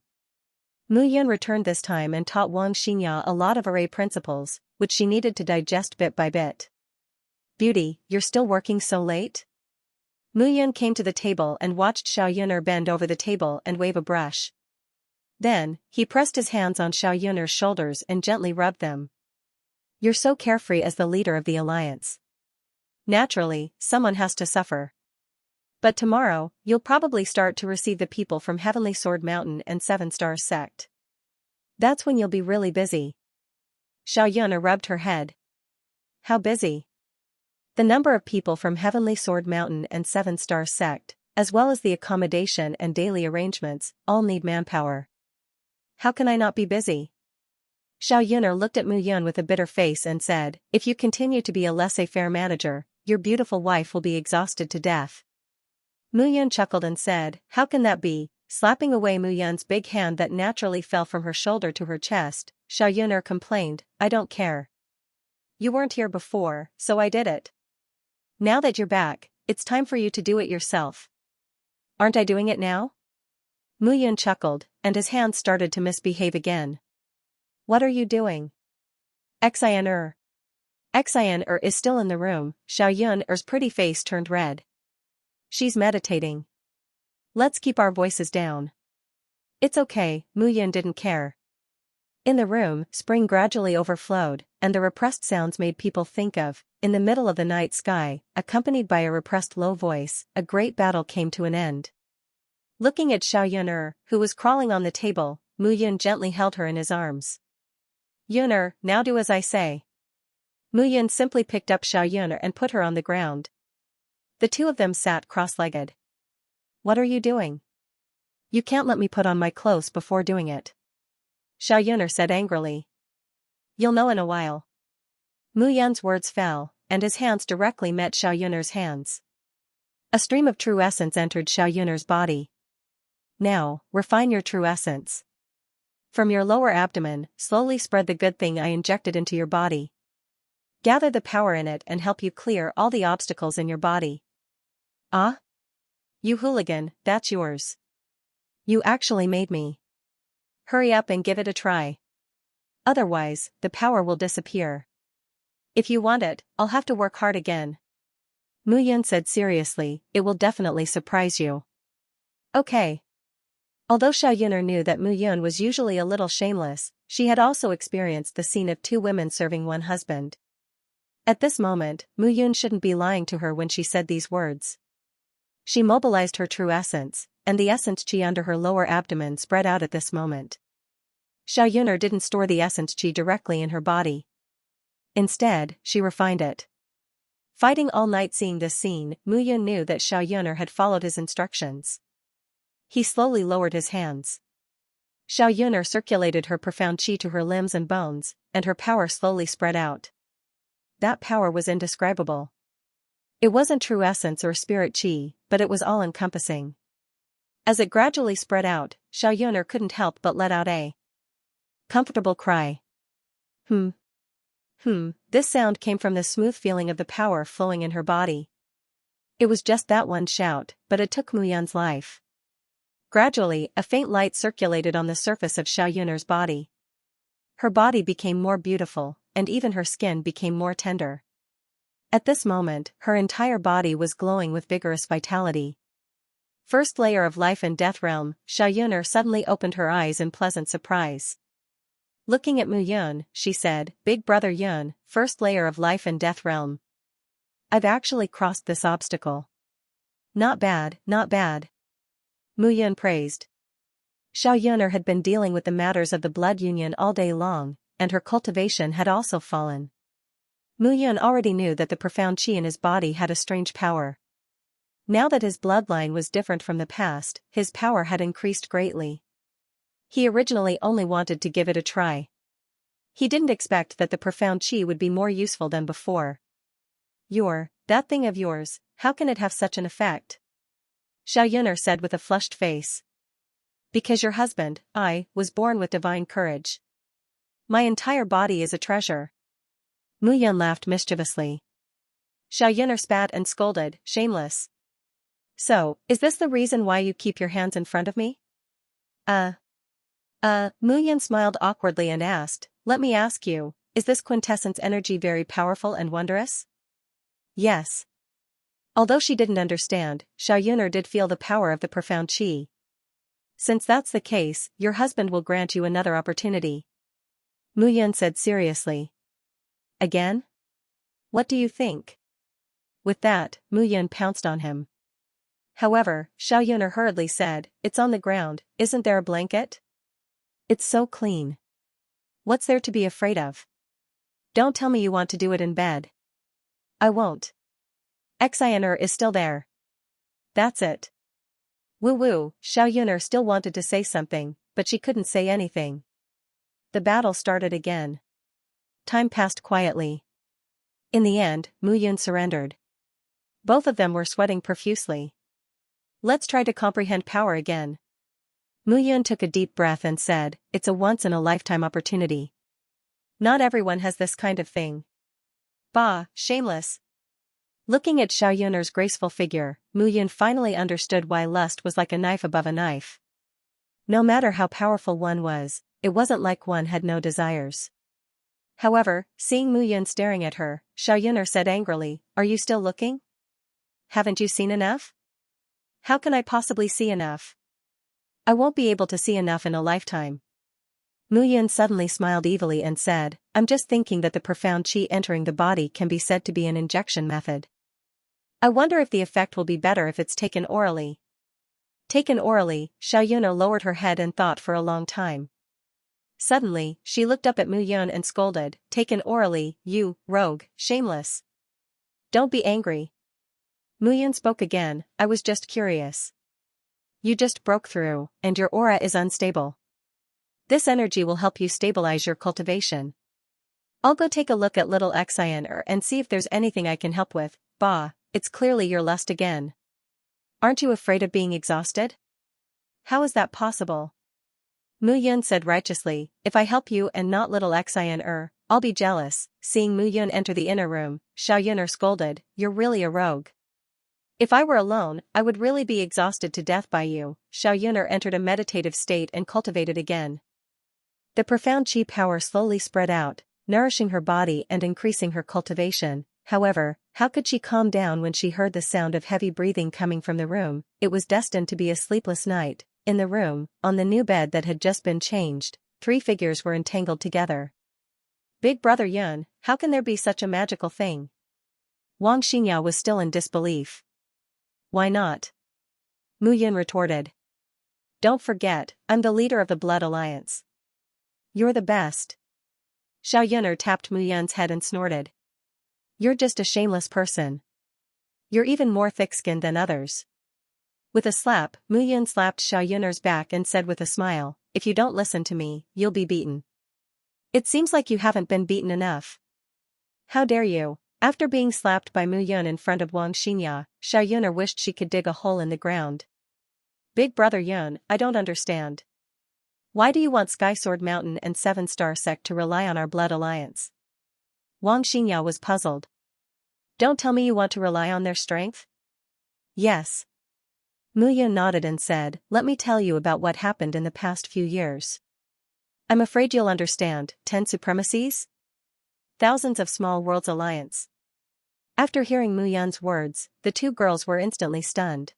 Mu Yun returned this time and taught Wang Xinya a lot of array principles, which she needed to digest bit by bit. Beauty, you're still working so late? Mu Yun came to the table and watched Xiao Yuner bend over the table and wave a brush. Then, he pressed his hands on Xiao Yuner's shoulders and gently rubbed them. You're so carefree as the leader of the alliance. Naturally, someone has to suffer. But tomorrow, you'll probably start to receive the people from Heavenly Sword Mountain and 7 Stars Sect. That's when you'll be really busy. Xiao Yuner rubbed her head. How busy? The number of people from Heavenly Sword Mountain and 7 Stars Sect, as well as the accommodation and daily arrangements, all need manpower. How can I not be busy? Xiao Yuner looked at Mu Yun with a bitter face and said, if you continue to be a laissez-faire manager, your beautiful wife will be exhausted to death. Mu Yun chuckled and said, how can that be? Slapping away Mu Yun's big hand that naturally fell from her shoulder to her chest, Xiao Yuner complained, I don't care. You weren't here before, so I did it. Now that you're back, it's time for you to do it yourself. Aren't I doing it now? Mu Yun chuckled, and his hands started to misbehave again. What are you doing? Xianxia is still in the room. Xiao Yuner's pretty face turned red. She's meditating. Let's keep our voices down. It's okay, Mu Yun didn't care. In the room, spring gradually overflowed, and the repressed sounds made people think of, in the middle of the night sky, accompanied by a repressed low voice, a great battle came to an end. Looking at Xiao Yuner, who was crawling on the table, Mu Yun gently held her in his arms. Yuner, now do as I say. Mu Yun simply picked up Xiao Yuner and put her on the ground. The two of them sat cross-legged. What are you doing? You can't let me put on my clothes before doing it. Xiao Yuner said angrily. You'll know in a while. Mu Yun's words fell, and his hands directly met Xiao Yuner's hands. A stream of true essence entered Xiao Yuner's body. Now, refine your true essence. From your lower abdomen, slowly spread the good thing I injected into your body. Gather the power in it and help you clear all the obstacles in your body. Ah? You hooligan, that's yours. You actually made me. Hurry up and give it a try. Otherwise, the power will disappear. If you want it, I'll have to work hard again. Mu Yun said seriously, it will definitely surprise you. Okay. Although Xiao Yuner knew that Mu Yun was usually a little shameless, she had also experienced the scene of two women serving one husband. At this moment, Mu Yun shouldn't be lying to her when she said these words. She mobilized her true essence, and the essence chi under her lower abdomen spread out at this moment. Xiao Yuner didn't store the essence chi directly in her body. Instead, she refined it. Fighting all night seeing this scene, Mu Yun knew that Xiao Yuner had followed his instructions. He slowly lowered his hands. Xiao Yuner circulated her profound chi to her limbs and bones, and her power slowly spread out. That power was indescribable. It wasn't true essence or spirit chi, but it was all-encompassing. As it gradually spread out, Xiao Yuner couldn't help but let out a comfortable cry. This sound came from the smooth feeling of the power flowing in her body. It was just that one shout, but it took Mu Yun's life. Gradually, a faint light circulated on the surface of Xiao Yuner's body. Her body became more beautiful, and even her skin became more tender. At this moment, her entire body was glowing with vigorous vitality. First layer of life and death realm, Xiao Yuner suddenly opened her eyes in pleasant surprise. Looking at Mu Yun, she said, Big brother Yun, first layer of life and death realm. I've actually crossed this obstacle. Not bad, not bad. Mu Yun praised. Xiao Yuner had been dealing with the matters of the blood union all day long, and her cultivation had also fallen. Mu Yun already knew that the profound chi in his body had a strange power. Now that his bloodline was different from the past, his power had increased greatly. He originally only wanted to give it a try. He didn't expect that the profound chi would be more useful than before. That thing of yours, how can it have such an effect? Xiao Yuner said with a flushed face. Because your husband, I, was born with divine courage. My entire body is a treasure. Mu Yun laughed mischievously. Xiao Yuner spat and scolded, shameless. So, is this the reason why you keep your hands in front of me? Mu Yun smiled awkwardly and asked, let me ask you, is this quintessence energy very powerful and wondrous? Yes. Although she didn't understand, Xiao Yuner did feel the power of the profound chi. Since that's the case, your husband will grant you another opportunity. Mu Yun said seriously. Again? What do you think? With that, Mu Yun pounced on him. However, Xiao Yuner hurriedly said, it's on the ground, isn't there a blanket? It's so clean. What's there to be afraid of? Don't tell me you want to do it in bed. I won't. Xianxia is still there. That's it. Woo-woo, Xiao Yuner still wanted to say something, but she couldn't say anything. The battle started again. Time passed quietly. In the end, Mu Yun surrendered. Both of them were sweating profusely. Let's try to comprehend power again. Mu Yun took a deep breath and said, it's a once-in-a-lifetime opportunity. Not everyone has this kind of thing. Bah, shameless. Looking at Xiao Yuner's graceful figure, Mu Yun finally understood why lust was like a knife above a knife. No matter how powerful one was, it wasn't like one had no desires. However, seeing Mu Yun staring at her, Xiao Yuner said angrily, are you still looking? Haven't you seen enough? How can I possibly see enough? I won't be able to see enough in a lifetime. Mu Yun suddenly smiled evilly and said, I'm just thinking that the profound chi entering the body can be said to be an injection method. I wonder if the effect will be better if it's taken orally. Taken orally, Xiaoyuno lowered her head and thought for a long time. Suddenly, she looked up at Mu Yun and scolded, "Taken orally, you, rogue, shameless. Don't be angry." Mu Yun spoke again, "I was just curious. You just broke through, and your aura is unstable. This energy will help you stabilize your cultivation. I'll go take a look at little Xianxia and see if there's anything I can help with." "Bah, it's clearly your lust again. Aren't you afraid of being exhausted?" "How is that possible?" Mu Yun said righteously, "If I help you and not little Xianxia, I'll be jealous." Seeing Mu Yun enter the inner room, Xiaoyuner scolded, "You're really a rogue. If I were alone, I would really be exhausted to death by you." Xiaoyuner entered a meditative state and cultivated again. The profound qi power slowly spread out, nourishing her body and increasing her cultivation. However, how could she calm down when she heard the sound of heavy breathing coming from the room? It was destined to be a sleepless night. In the room, on the new bed that had just been changed, 3 figures were entangled together. "Big brother Yun, how can there be such a magical thing?" Wang Xinya was still in disbelief. "Why not?" Mu Yun retorted. "Don't forget, I'm the leader of the Blood Alliance. You're the best." Xiaoyuner tapped Mu Yun's head and snorted. "You're just a shameless person. You're even more thick-skinned than others." With a slap, Mu Yun slapped Xiaoyuner's back and said with a smile, "If you don't listen to me, you'll be beaten. It seems like you haven't been beaten enough. How dare you?" After being slapped by Mu Yun in front of Wang Xinya, Xiaoyuner wished she could dig a hole in the ground. "Big brother Yun, I don't understand. Why do you want Sky Sword Mountain and 7-Star Sect to rely on our Blood Alliance?" Wang Xinya was puzzled. "Don't tell me you want to rely on their strength?" "Yes." Mu Yun nodded and said, "Let me tell you about what happened in the past few years. I'm afraid you'll understand. 10 supremacies? Thousands of small worlds alliance." After hearing Mu Yun's words, the 2 girls were instantly stunned.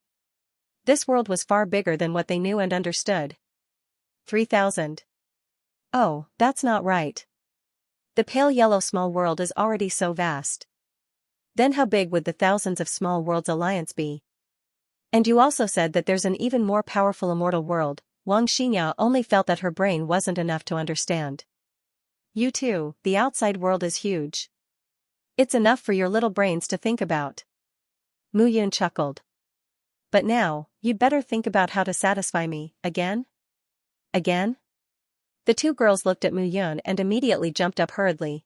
This world was far bigger than what they knew and understood. 3,000. Oh, that's not right. The pale yellow small world is already so vast. Then how big would the thousands of small worlds alliance be? And you also said that there's an even more powerful immortal world. Wang Xinya only felt that her brain wasn't enough to understand. "You too, the outside world is huge. It's enough for your little brains to think about." Mu Yun chuckled. "But now, you'd better think about how to satisfy me, again?" "Again?" The 2 girls looked at Mu Yun and immediately jumped up hurriedly.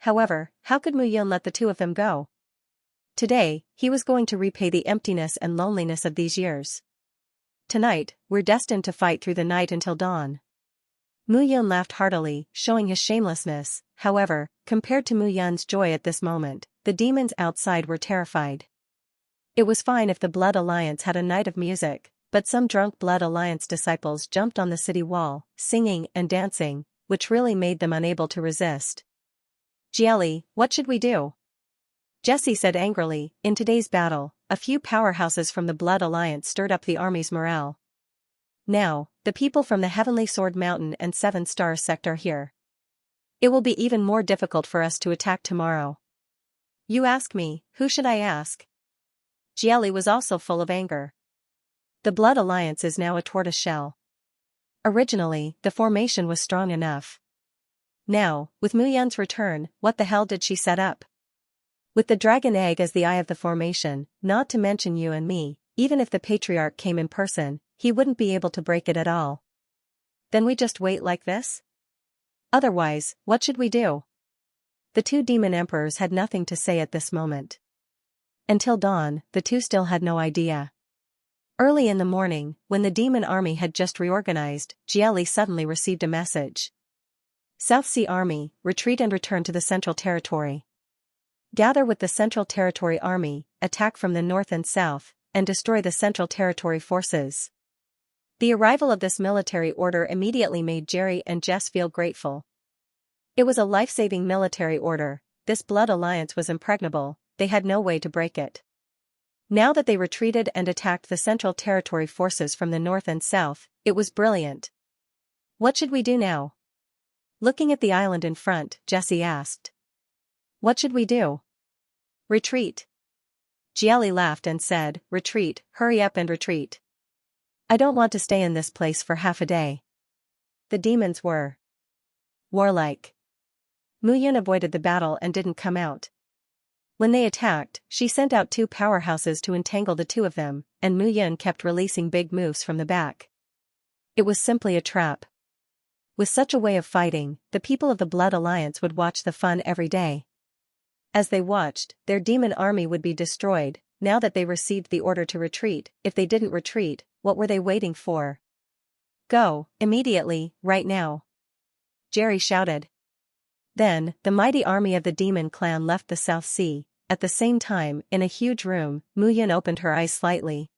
However, how could Mu Yun let the 2 of them go? Today, he was going to repay the emptiness and loneliness of these years. Tonight, we're destined to fight through the night until dawn. Mu Yun laughed heartily, showing his shamelessness. However, compared to Mu Yun's joy at this moment, the demons outside were terrified. It was fine if the Blood Alliance had a night of music, but some drunk Blood Alliance disciples jumped on the city wall, singing and dancing, which really made them unable to resist. "Jieli, what should we do?" Jessie said angrily. In today's battle, a few powerhouses from the Blood Alliance stirred up the army's morale. Now, the people from the Heavenly Sword Mountain and 7-Star Sect are here. It will be even more difficult for us to attack tomorrow. "You ask me, who should I ask?" Jieli was also full of anger. The Blood Alliance is now a tortoise shell. Originally, the formation was strong enough. Now, with Mu Yun's return, what the hell did she set up? With the dragon egg as the eye of the formation, not to mention you and me, even if the patriarch came in person, he wouldn't be able to break it at all. Then we just wait like this? Otherwise, what should we do? The 2 demon emperors had nothing to say at this moment. Until dawn, the 2 still had no idea. Early in the morning, when the demon army had just reorganized, Jieli suddenly received a message. "South Sea Army, retreat and return to the Central Territory. Gather with the Central Territory Army, attack from the north and south, and destroy the Central Territory forces." The arrival of this military order immediately made Jerry and Jess feel grateful. It was a life-saving military order. This Blood Alliance was impregnable, they had no way to break it. Now that they retreated and attacked the Central Territory forces from the north and south, it was brilliant. "What should we do now?" Looking at the island in front, Jessie asked. "What should we do?" "Retreat." Jieli laughed and said, "Retreat, hurry up and retreat. I don't want to stay in this place for half a day. The demons were warlike. Mu Yun avoided the battle and didn't come out. When they attacked, she sent out 2 powerhouses to entangle the 2 of them, and Mu Yun kept releasing big moves from the back. It was simply a trap. With such a way of fighting, the people of the Blood Alliance would watch the fun every day. As they watched, their demon army would be destroyed. Now that they received the order to retreat, if they didn't retreat, what were they waiting for? Go, immediately, right now. Jerry shouted. Then, the mighty army of the demon clan left the South Sea. At the same time, in a huge room, Mu Yun opened her eyes slightly.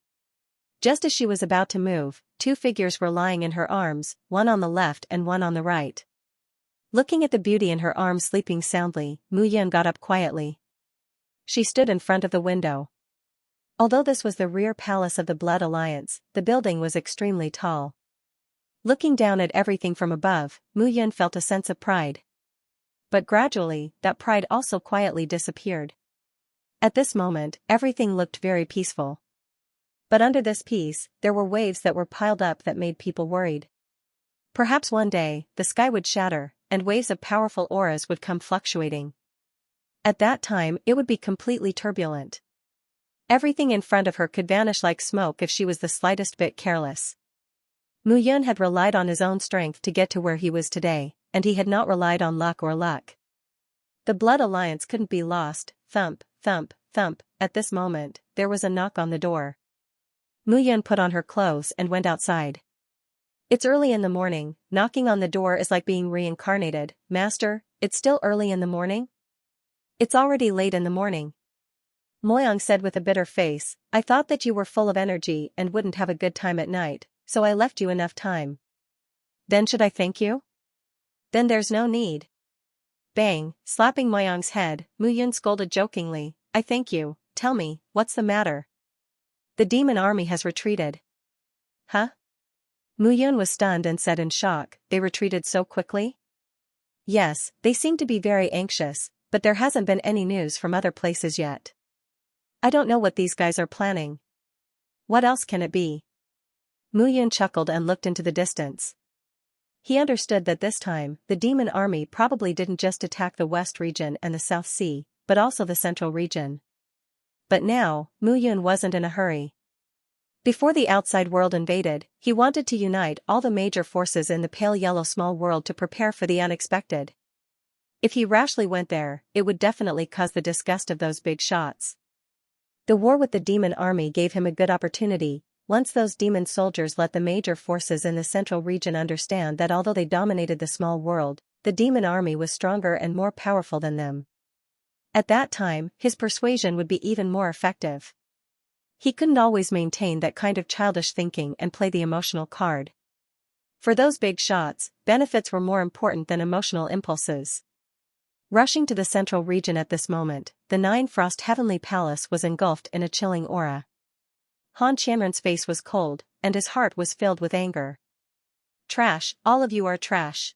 Just as she was about to move, 2 figures were lying in her arms, one on the left and one on the right. Looking at the beauty in her arms sleeping soundly, Mu Yun got up quietly. She stood in front of the window. Although this was the rear palace of the Blood Alliance, the building was extremely tall. Looking down at everything from above, Mu Yun felt a sense of pride. But gradually, that pride also quietly disappeared. At this moment, everything looked very peaceful. But under this peace, there were waves that were piled up that made people worried. Perhaps one day, the sky would shatter, and waves of powerful auras would come fluctuating. At that time, it would be completely turbulent. Everything in front of her could vanish like smoke if she was the slightest bit careless. Mu Yun had relied on his own strength to get to where he was today, and he had not relied on luck or luck. The Blood Alliance couldn't be lost. Thump, thump, thump. At this moment, there was a knock on the door. Mu Yun put on her clothes and went outside. It's early in the morning. Knocking on the door is like being reincarnated. Master, it's still early in the morning? It's already late in the morning. Moyang said with a bitter face, I thought that you were full of energy and wouldn't have a good time at night, so I left you enough time. Then should I thank you? Then there's no need. Bang, slapping Moyang's head, Mu Yun scolded jokingly, I thank you, tell me, what's the matter? The demon army has retreated. Huh? Mu Yun was stunned and said in shock, they retreated so quickly? Yes, they seem to be very anxious, but there hasn't been any news from other places yet. I don't know what these guys are planning. What else can it be? Mu Yun chuckled and looked into the distance. He understood that this time, the demon army probably didn't just attack the West region and the South Sea, but also the Central region. But now, Mu Yun wasn't in a hurry. Before the outside world invaded, he wanted to unite all the major forces in the pale yellow small world to prepare for the unexpected. If he rashly went there, it would definitely cause the disgust of those big shots. The war with the demon army gave him a good opportunity. Once those demon soldiers let the major forces in the central region understand that although they dominated the small world, the demon army was stronger and more powerful than them. At that time, his persuasion would be even more effective. He couldn't always maintain that kind of childish thinking and play the emotional card. For those big shots, benefits were more important than emotional impulses. Rushing to the central region at this moment, the Nine Frost Heavenly Palace was engulfed in a chilling aura. Han Qianren's face was cold, and his heart was filled with anger. Trash, all of you are trash.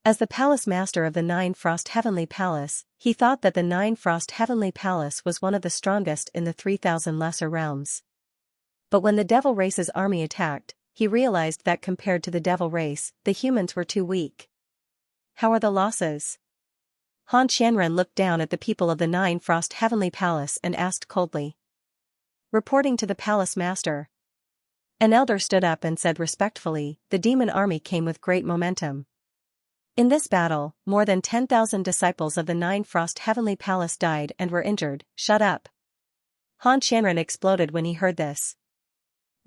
As the palace master of the Nine Frost Heavenly Palace, he thought that the Nine Frost Heavenly Palace was one of the strongest in the 3,000 lesser realms. But when the Devil Race's army attacked, he realized that compared to the Devil Race, the humans were too weak. How are the losses? Han Qianren looked down at the people of the Nine Frost Heavenly Palace and asked coldly. Reporting to the palace master. An elder stood up and said respectfully, the demon army came with great momentum. In this battle, more than 10,000 disciples of the Nine Frost Heavenly Palace died and were injured. Shut up. Han Qianren exploded when he heard this.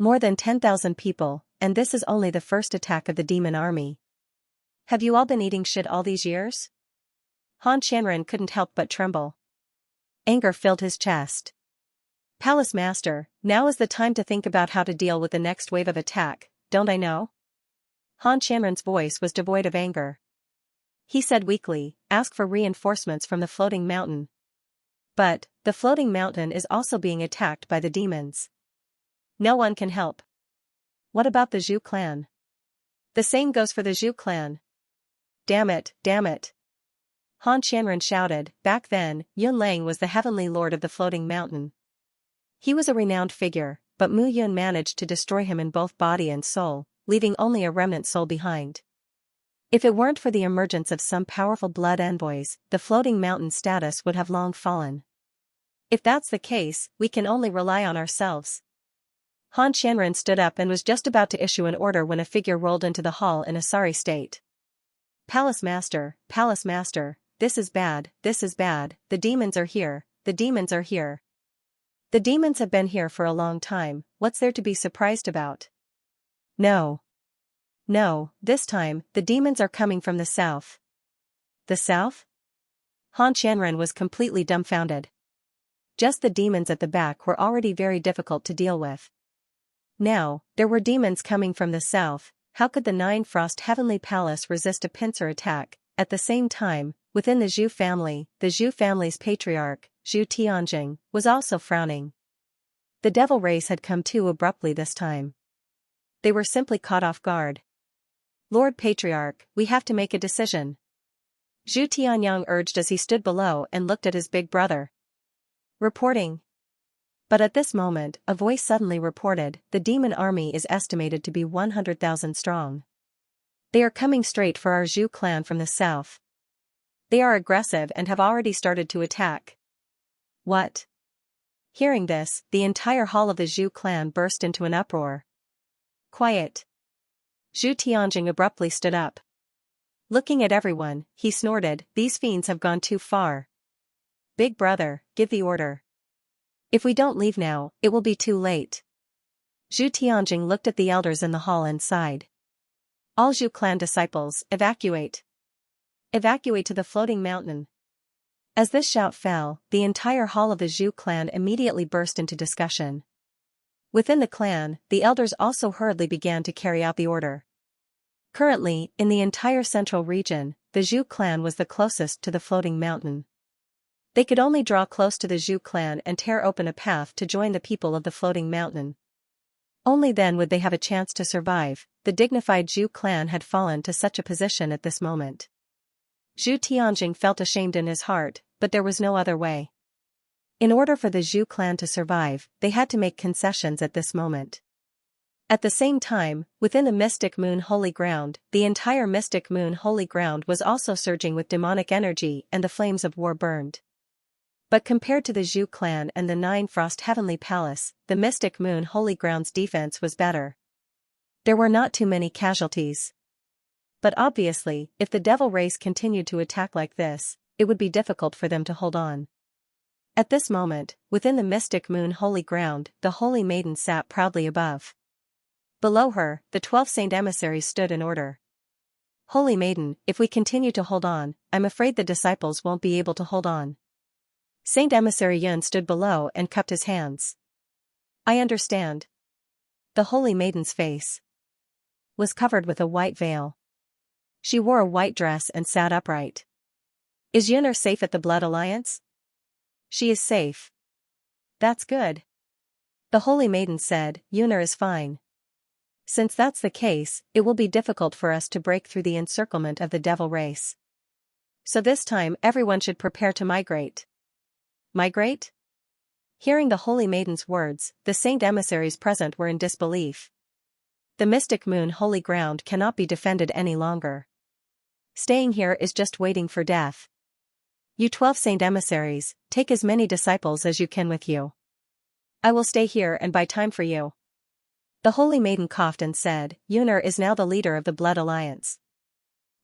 More than 10,000 people, and this is only the first attack of the demon army. Have you all been eating shit all these years? Han Qianren couldn't help but tremble. Anger filled his chest. Palace Master, now is the time to think about how to deal with the next wave of attack, don't I know? Han Qianren's voice was devoid of anger. He said weakly, ask for reinforcements from the floating mountain. But, the floating mountain is also being attacked by the demons. No one can help. What about the Zhu clan? The same goes for the Zhu clan. Damn it, damn it. Han Qianren shouted. Back then, Yun Lang was the heavenly lord of the floating mountain. He was a renowned figure, but Mu Yun managed to destroy him in both body and soul, leaving only a remnant soul behind. If it weren't for the emergence of some powerful blood envoys, the floating mountain status would have long fallen. If that's the case, we can only rely on ourselves. Han Qianren stood up and was just about to issue an order when a figure rolled into the hall in a sorry state. Palace Master, this is bad, the demons are here, the demons are here. The demons have been here for a long time, what's there to be surprised about? No, this time, the demons are coming from the south. The south? Han Qianren was completely dumbfounded. Just the demons at the back were already very difficult to deal with. Now, there were demons coming from the south. How could the Nine Frost Heavenly Palace resist a pincer attack? At the same time, within the Zhu family's patriarch, Zhu Tianjing, was also frowning. The devil race had come too abruptly this time. They were simply caught off guard. Lord Patriarch, we have to make a decision. Zhu Tianyang urged as he stood below and looked at his big brother. Reporting. But at this moment, a voice suddenly reported, the demon army is estimated to be 100,000 strong. They are coming straight for our Zhu clan from the south. They are aggressive and have already started to attack. What? Hearing this, the entire hall of the Zhu clan burst into an uproar. Quiet. Zhu Tianjing abruptly stood up. Looking at everyone, he snorted, these fiends have gone too far. Big brother, give the order. If we don't leave now, it will be too late. Zhu Tianjing looked at the elders in the hall and sighed. All Zhu clan disciples, evacuate. Evacuate to the floating mountain. As this shout fell, the entire hall of the Zhu clan immediately burst into discussion. Within the clan, the elders also hurriedly began to carry out the order. Currently, in the entire central region, the Zhu clan was the closest to the floating mountain. They could only draw close to the Zhu clan and tear open a path to join the people of the floating mountain. Only then would they have a chance to survive. The dignified Zhu clan had fallen to such a position at this moment. Zhu Tianjing felt ashamed in his heart, but there was no other way. In order for the Zhu clan to survive, they had to make concessions at this moment. At the same time, within the Mystic Moon Holy Ground, the entire Mystic Moon Holy Ground was also surging with demonic energy and the flames of war burned. But compared to the Zhu clan and the Nine Frost Heavenly Palace, the Mystic Moon Holy Ground's defense was better. There were not too many casualties. But obviously, if the devil race continued to attack like this, it would be difficult for them to hold on. At this moment, within the Mystic Moon Holy Ground, the Holy Maiden sat proudly above. Below her, the 12 Saint Emissaries stood in order. Holy Maiden, if we continue to hold on, I'm afraid the disciples won't be able to hold on. Saint Emissary Yun stood below and cupped his hands. I understand. The Holy Maiden's face was covered with a white veil. She wore a white dress and sat upright. Is Yun'er safe at the Blood Alliance? She is safe. That's good. The Holy Maiden said, Yun'er is fine. Since that's the case, it will be difficult for us to break through the encirclement of the devil race. So this time everyone should prepare to migrate. Migrate? Hearing the Holy Maiden's words, the Saint Emissaries present were in disbelief. The Mystic Moon Holy Ground cannot be defended any longer. Staying here is just waiting for death. You 12 Saint Emissaries, take as many disciples as you can with you. I will stay here and buy time for you. The Holy Maiden coughed and said, Yun'er is now the leader of the Blood Alliance.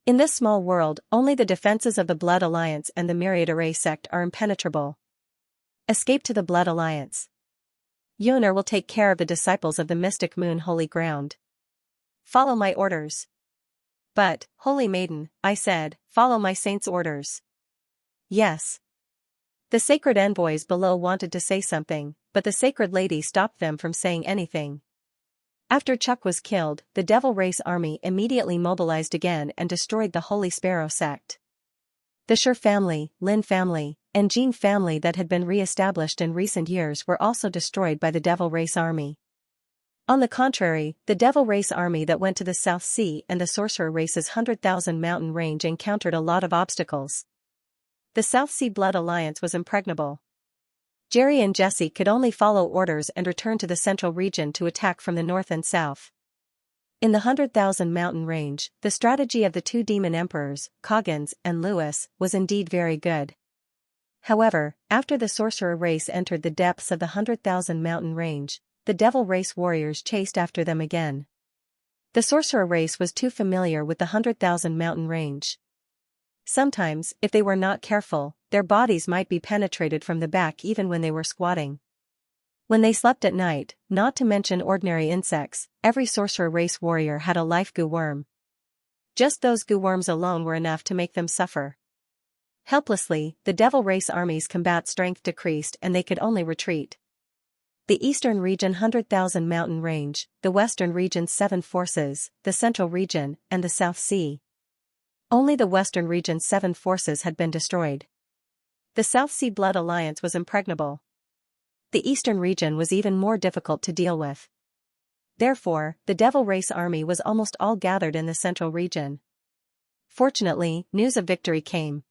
In this small world, only the defenses of the Blood Alliance and the Myriad Array sect are impenetrable. Escape to the Blood Alliance. Yun'er will take care of the disciples of the Mystic Moon Holy Ground. Follow my orders. But, Holy Maiden, I said, follow my saint's orders. Yes. The sacred envoys below wanted to say something, but the sacred lady stopped them from saying anything. After Chuck was killed, the Devil Race army immediately mobilized again and destroyed the Holy Sparrow sect. The Sher family, Lin family, and Jean family that had been re-established in recent years were also destroyed by the Devil Race army. On the contrary, the Devil Race army that went to the South Sea and the Sorcerer Race's 100,000 mountain range encountered a lot of obstacles. The South Sea Blood Alliance was impregnable. Jerry and Jesse could only follow orders and return to the central region to attack from the north and south. In the 100,000 mountain range, the strategy of the two demon emperors, Coggins and Lewis, was indeed very good. However, after the sorcerer race entered the depths of the 100,000 mountain range, the devil race warriors chased after them again. The sorcerer race was too familiar with the 100,000 mountain range. Sometimes, if they were not careful, their bodies might be penetrated from the back even when they were squatting. When they slept at night, not to mention ordinary insects, every sorcerer race warrior had a life goo worm. Just those goo worms alone were enough to make them suffer. Helplessly, the devil race army's combat strength decreased and they could only retreat. The eastern region 100,000 mountain range, the western region's 7 forces, the central region, and the South Sea. Only the western region's 7 forces had been destroyed. The South Sea Blood Alliance was impregnable. The eastern region was even more difficult to deal with. Therefore, the devil race army was almost all gathered in the central region. Fortunately, news of victory came.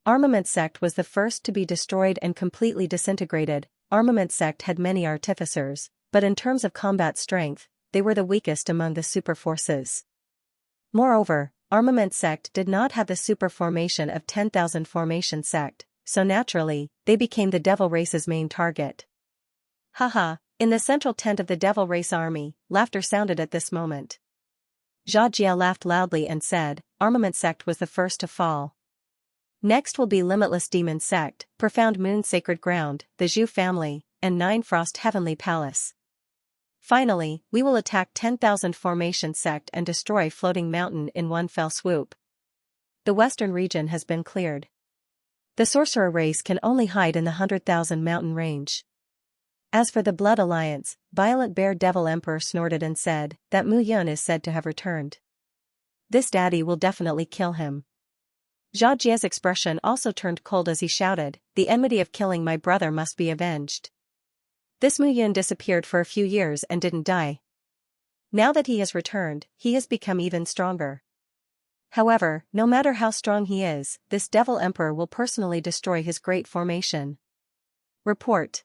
Armament Sect was the first to be destroyed and completely disintegrated. Armament Sect had many artificers, but in terms of combat strength, they were the weakest among the super forces. Moreover, Armament Sect did not have the super formation of 10,000 Formation Sect, so naturally, they became the devil race's main target. Haha, in the central tent of the devil race army, laughter sounded at this moment. Xianxia laughed loudly and said, Armament Sect was the first to fall. Next will be Limitless Demon Sect, Profound Moon Sacred Ground, the Zhu family, and Nine Frost Heavenly Palace. Finally, we will attack 10,000 Formation Sect and destroy Floating Mountain in one fell swoop. The western region has been cleared. The sorcerer race can only hide in the 100,000 mountain range. As for the Blood Alliance, Violent Bear Devil Emperor snorted and said that Mu Yun is said to have returned. This daddy will definitely kill him. Xiaojia's expression also turned cold as he shouted, the enmity of killing my brother must be avenged. This Mu Yun disappeared for a few years and didn't die. Now that he has returned, he has become even stronger. However, no matter how strong he is, this devil emperor will personally destroy his great formation. Report.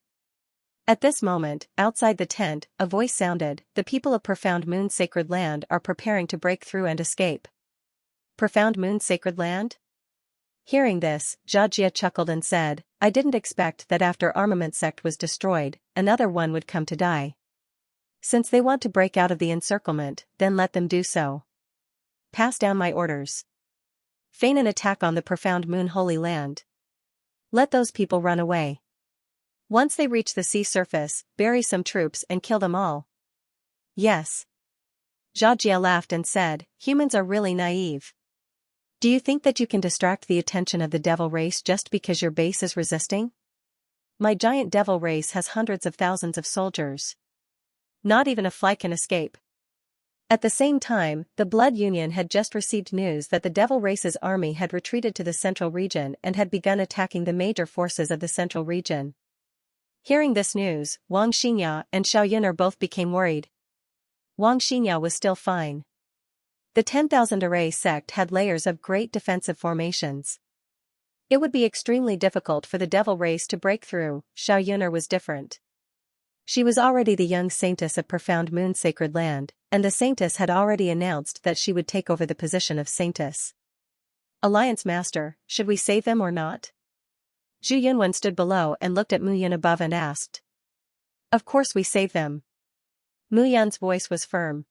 At this moment, outside the tent, a voice sounded, the people of Profound Moon Sacred Land are preparing to break through and escape. Profound Moon Sacred Land? Hearing this, Xianxia chuckled and said, I didn't expect that after Armament Sect was destroyed, another one would come to die. Since they want to break out of the encirclement, then let them do so. Pass down my orders. Feign an attack on the Profound Moon Holy Land. Let those people run away. Once they reach the sea surface, bury some troops and kill them all. Yes. Xianxia laughed and said, humans are really naive. Do you think that you can distract the attention of the devil race just because your base is resisting? My giant devil race has hundreds of thousands of soldiers. Not even a fly can escape. At the same time, the Blood Union had just received news that the devil race's army had retreated to the central region and had begun attacking the major forces of the central region. Hearing this news, Wang Xinya and Xiao Yun'er both became worried. Wang Xinya was still fine. The 10,000 Array sect had layers of great defensive formations. It would be extremely difficult for the devil race to break through. Xiao Yun'er was different. She was already the young saintess of Profound Moon Sacred Land, and the saintess had already announced that she would take over the position of saintess. Alliance Master, should we save them or not? Zhu Yunwen stood below and looked at Mu Yun above and asked. Of course we save them. Mu Yun's voice was firm.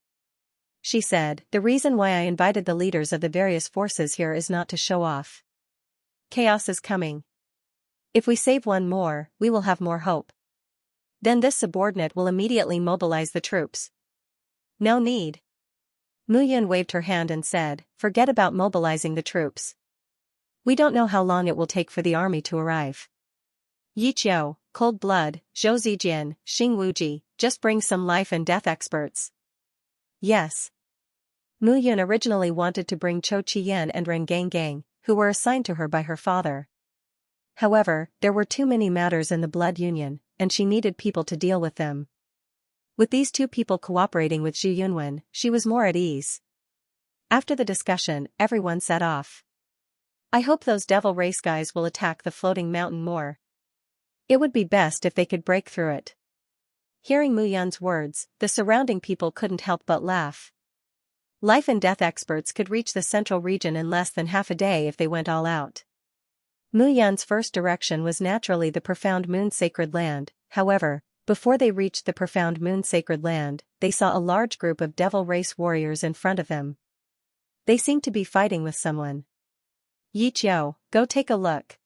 She said, the reason why I invited the leaders of the various forces here is not to show off. Chaos is coming. If we save one more, we will have more hope. Then this subordinate will immediately mobilize the troops. No need. Mu Yun waved her hand and said, forget about mobilizing the troops. We don't know how long it will take for the army to arrive. Yi Qiu, Cold Blood, Zhou Zijian, Xing Wuji, just bring some life and death experts. Yes. Mu Yun originally wanted to bring Chou Qiyan and Ren Gang, who were assigned to her by her father. However, there were too many matters in the Blood Union, and she needed people to deal with them. With these two people cooperating with Zhu Yunwen, she was more at ease. After the discussion, everyone set off. I hope those devil race guys will attack the floating mountain more. It would be best if they could break through it. Hearing Mu Yun's words, the surrounding people couldn't help but laugh. Life and death experts could reach the central region in less than half a day if they went all out. Mu Yun's first direction was naturally the profound moon sacred land. However, before they reached the profound moon sacred land, they saw a large group of devil race warriors in front of them. They seemed to be fighting with someone. Yi Qiu, go take a look.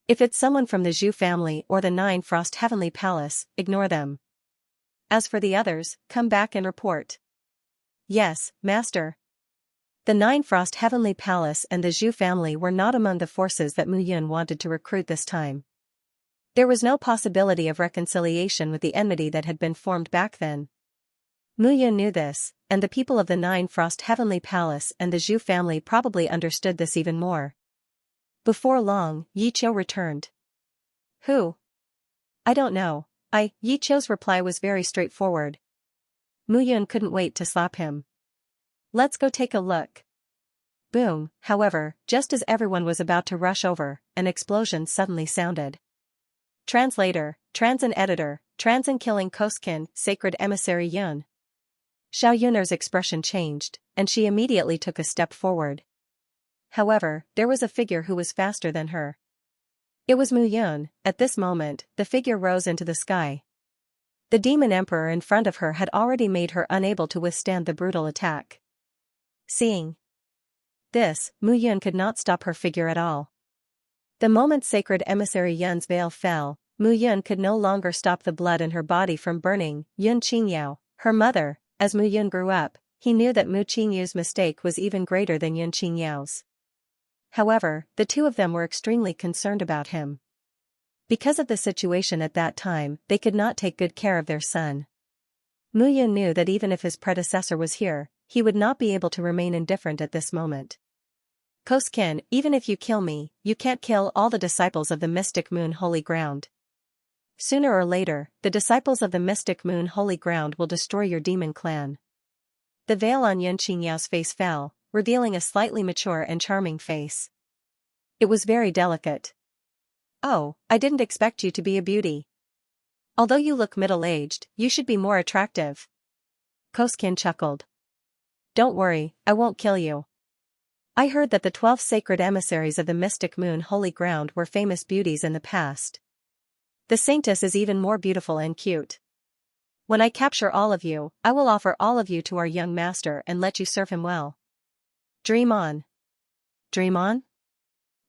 If it's someone from the Zhu family or the Nine Frost Heavenly Palace, ignore them. As for the others, come back and report. Yes, Master. The Nine Frost Heavenly Palace and the Zhu family were not among the forces that Mu Yun wanted to recruit this time. There was no possibility of reconciliation with the enmity that had been formed back then. Mu Yun knew this, and the people of the Nine Frost Heavenly Palace and the Zhu family probably understood this even more. Before long, Yi Qiu returned. Who? I don't know. Yi Qiu's reply was very straightforward. Mu Yun couldn't wait to slap him. Let's go take a look. Boom, however, just as everyone was about to rush over, an explosion suddenly sounded. Translator, Transin Editor, Transin killing Koskin, Sacred Emissary Yun. Xiao Yun'er's expression changed, and she immediately took a step forward. However, there was a figure who was faster than her. It was Mu Yun. At this moment, the figure rose into the sky. The demon emperor in front of her had already made her unable to withstand the brutal attack. Seeing this, Mu Yun could not stop her figure at all. The moment Sacred Emissary Yun's veil fell, Mu Yun could no longer stop the blood in her body from burning. Yun Qingyao, her mother. As Mu Yun grew up, he knew that Mu Qingyu's mistake was even greater than Yun Qingyao's. However, the two of them were extremely concerned about him. Because of the situation at that time, they could not take good care of their son. Mu Yun knew that even if his predecessor was here, he would not be able to remain indifferent at this moment. Koskin, even if you kill me, you can't kill all the disciples of the Mystic Moon Holy Ground. Sooner or later, the disciples of the Mystic Moon Holy Ground will destroy your demon clan. The veil on Yun Qingyao's face fell, revealing a slightly mature and charming face. It was very delicate. Oh, I didn't expect you to be a beauty. Although you look middle-aged, you should be more attractive. Koskin chuckled. Don't worry, I won't kill you. I heard that the 12 sacred emissaries of the Mystic Moon Holy Ground were famous beauties in the past. The Saintess is even more beautiful and cute. When I capture all of you, I will offer all of you to our young master and let you serve him well. Dream on. Dream on?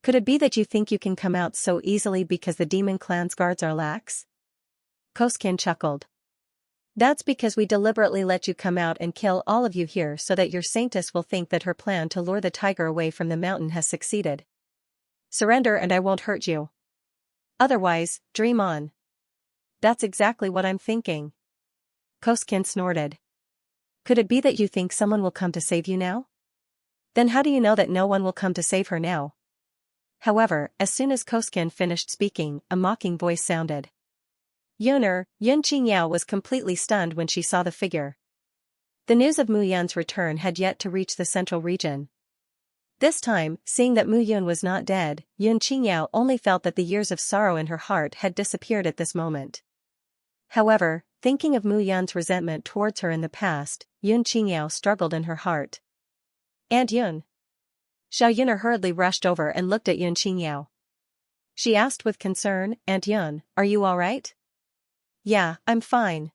Could it be that you think you can come out so easily because the demon clan's guards are lax? Koskin chuckled. That's because we deliberately let you come out and kill all of you here so that your Saintess will think that her plan to lure the tiger away from the mountain has succeeded. Surrender and I won't hurt you. Otherwise, dream on. That's exactly what I'm thinking. Koskin snorted. Could it be that you think someone will come to save you now? Then how do you know that no one will come to save her now? However, as soon as Koskin finished speaking, a mocking voice sounded. Yun Qingyao was completely stunned when she saw the figure. The news of Mu Yun's return had yet to reach the central region. This time, seeing that Mu Yun was not dead, Yun Qingyao only felt that the years of sorrow in her heart had disappeared at this moment. However, thinking of Mu Yun's resentment towards her in the past, Yun Qingyao struggled in her heart. Aunt Yun. Xiao Yun'er hurriedly rushed over and looked at Yun Qingyao. She asked with concern, Aunt Yun, are you all right? Yeah, I'm fine.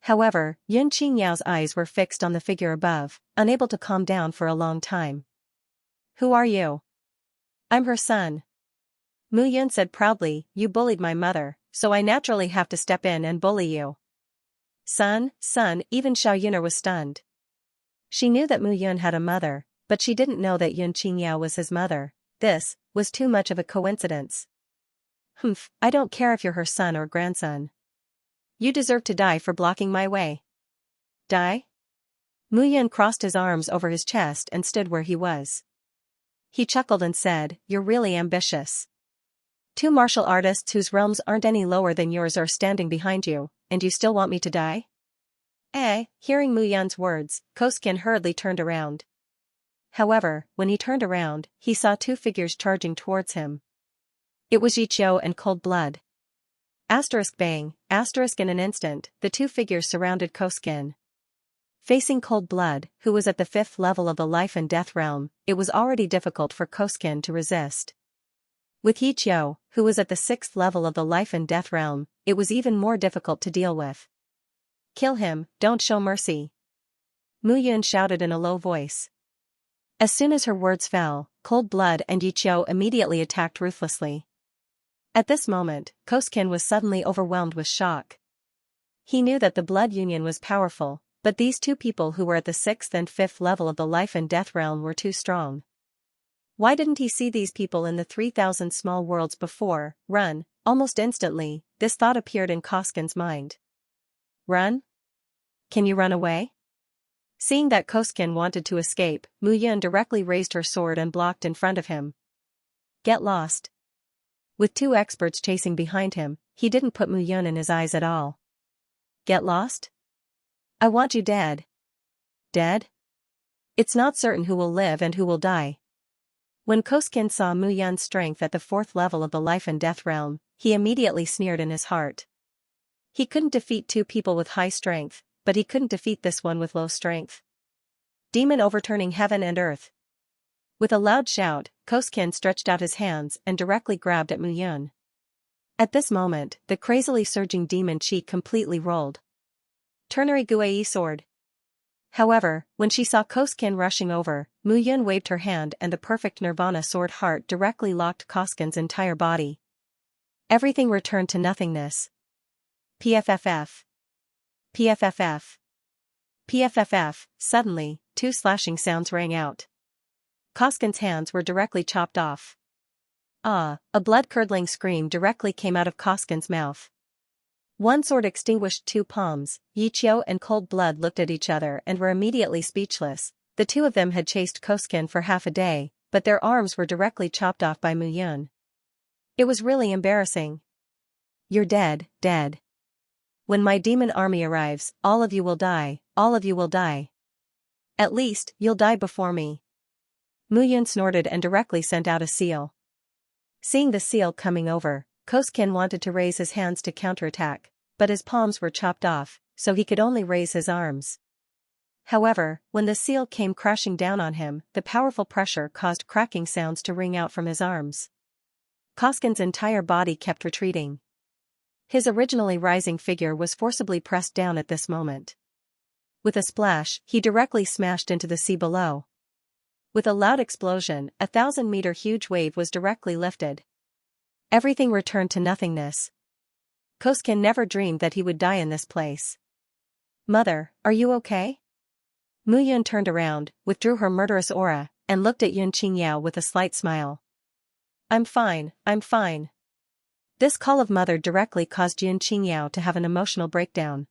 However, Yun Qingyao's eyes were fixed on the figure above, unable to calm down for a long time. Who are you? I'm her son. Mu Yun said proudly, you bullied my mother, so I naturally have to step in and bully you. Son, even Xiao Yun'er was stunned. She knew that Mu Yun had a mother, but she didn't know that Yun Qingyao was his mother. This was too much of a coincidence. Humph, I don't care if you're her son or grandson. You deserve to die for blocking my way. Die? Mu Yun crossed his arms over his chest and stood where he was. He chuckled and said, you're really ambitious. Two martial artists whose realms aren't any lower than yours are standing behind you, and you still want me to die? Hearing Mu Yun's words, Koskin hurriedly turned around. However, when he turned around, he saw two figures charging towards him. It was Yi Qiu and Cold Blood. Asterisk bang, asterisk in an instant, the two figures surrounded Koskin. Facing Cold Blood, who was at the 5th level of the life and death realm, it was already difficult for Koskin to resist. With Yiqiu, who was at the 6th level of the life and death realm, it was even more difficult to deal with. Kill him, don't show mercy. Mu Yun shouted in a low voice. As soon as her words fell, Cold Blood and Yiqiu immediately attacked ruthlessly. At this moment, Koskin was suddenly overwhelmed with shock. He knew that the blood union was powerful, but these two people who were at the 6th and 5th level of the life and death realm were too strong. Why didn't he see these people in the 3,000 small worlds before? Run. Almost instantly, this thought appeared in Koskin's mind. Run? Can you run away? Seeing that Koskin wanted to escape, Mu Yun directly raised her sword and blocked in front of him. Get lost. With two experts chasing behind him, he didn't put Mu Yun in his eyes at all. Get lost? I want you dead. Dead? It's not certain who will live and who will die. When Koskin saw Mu Yun's strength at the 4th level of the life and death realm, he immediately sneered in his heart. He couldn't defeat two people with high strength, but he couldn't defeat this one with low strength. Demon overturning heaven and earth. With a loud shout, Koskin stretched out his hands and directly grabbed at Mu Yun. At this moment, the crazily surging demon chi completely rolled. Ternary Guai sword. However, when she saw Koskin rushing over, Mu Yun waved her hand and the perfect Nirvana sword heart directly locked Koskin's entire body. Everything returned to nothingness. PFFF. PFFF. PFFF. Suddenly, two slashing sounds rang out. Koskin's hands were directly chopped off. Ah, a blood-curdling scream directly came out of Koskin's mouth. One sword extinguished two palms. Yiqiu and Cold Blood looked at each other and were immediately speechless. The two of them had chased Koskin for half a day, but their arms were directly chopped off by Mu Yun. It was really embarrassing. You're dead, dead. When my demon army arrives, all of you will die, all of you will die. At least, you'll die before me. Mu Yun snorted and directly sent out a seal. Seeing the seal coming over, Koskin wanted to raise his hands to counterattack, but his palms were chopped off, so he could only raise his arms. However, when the seal came crashing down on him, the powerful pressure caused cracking sounds to ring out from his arms. Koskin's entire body kept retreating. His originally rising figure was forcibly pressed down at this moment. With a splash, he directly smashed into the sea below. With a loud explosion, a 1,000-meter huge wave was directly lifted. Everything returned to nothingness. Koskin never dreamed that he would die in this place. Mother, are you okay? Mu Yun turned around, withdrew her murderous aura, and looked at Xianxia with a slight smile. I'm fine, I'm fine. This call of mother directly caused Xianxia to have an emotional breakdown.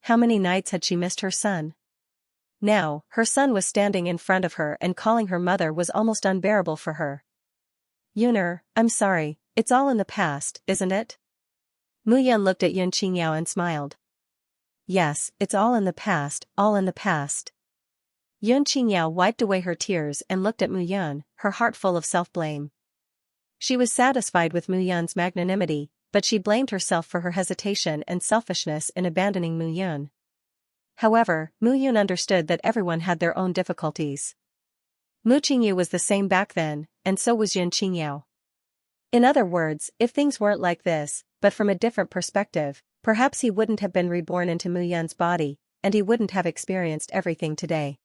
How many nights had she missed her son? Now, her son was standing in front of her and calling her mother was almost unbearable for her. Yuner, I'm sorry, it's all in the past, isn't it? Mu Yun looked at Xianxia and smiled. Yes, it's all in the past, all in the past. Xianxia wiped away her tears and looked at Mu Yun, her heart full of self-blame. She was satisfied with Mu Yun's magnanimity, but she blamed herself for her hesitation and selfishness in abandoning Mu Yun. However, Mu Yun understood that everyone had their own difficulties. Mu Qingyu was the same back then, and so was Xianxia. In other words, if things weren't like this, but from a different perspective, perhaps he wouldn't have been reborn into Mu Yun's body, and he wouldn't have experienced everything today.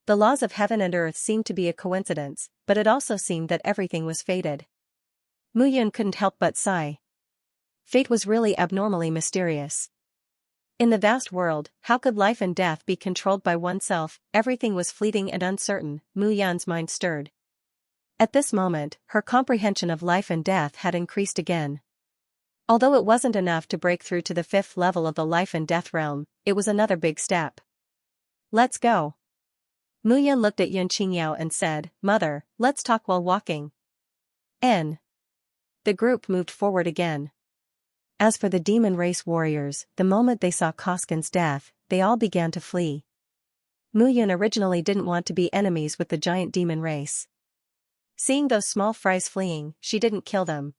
The laws of heaven and earth seemed to be a coincidence, but it also seemed that everything was fated. Mu Yun couldn't help but sigh. Fate was really abnormally mysterious. In the vast world, how could life and death be controlled by oneself? Everything was fleeting and uncertain. Mu Yun's mind stirred. At this moment, her comprehension of life and death had increased again. Although it wasn't enough to break through to the 5th level of the life and death realm, it was another big step. Let's go. Mu Yun looked at Xianxia and said, Mother, let's talk while walking. N. The group moved forward again. As for the demon race warriors, the moment they saw Koskin's death, they all began to flee. Mu Yun originally didn't want to be enemies with the giant demon race. Seeing those small fries fleeing, she didn't kill them.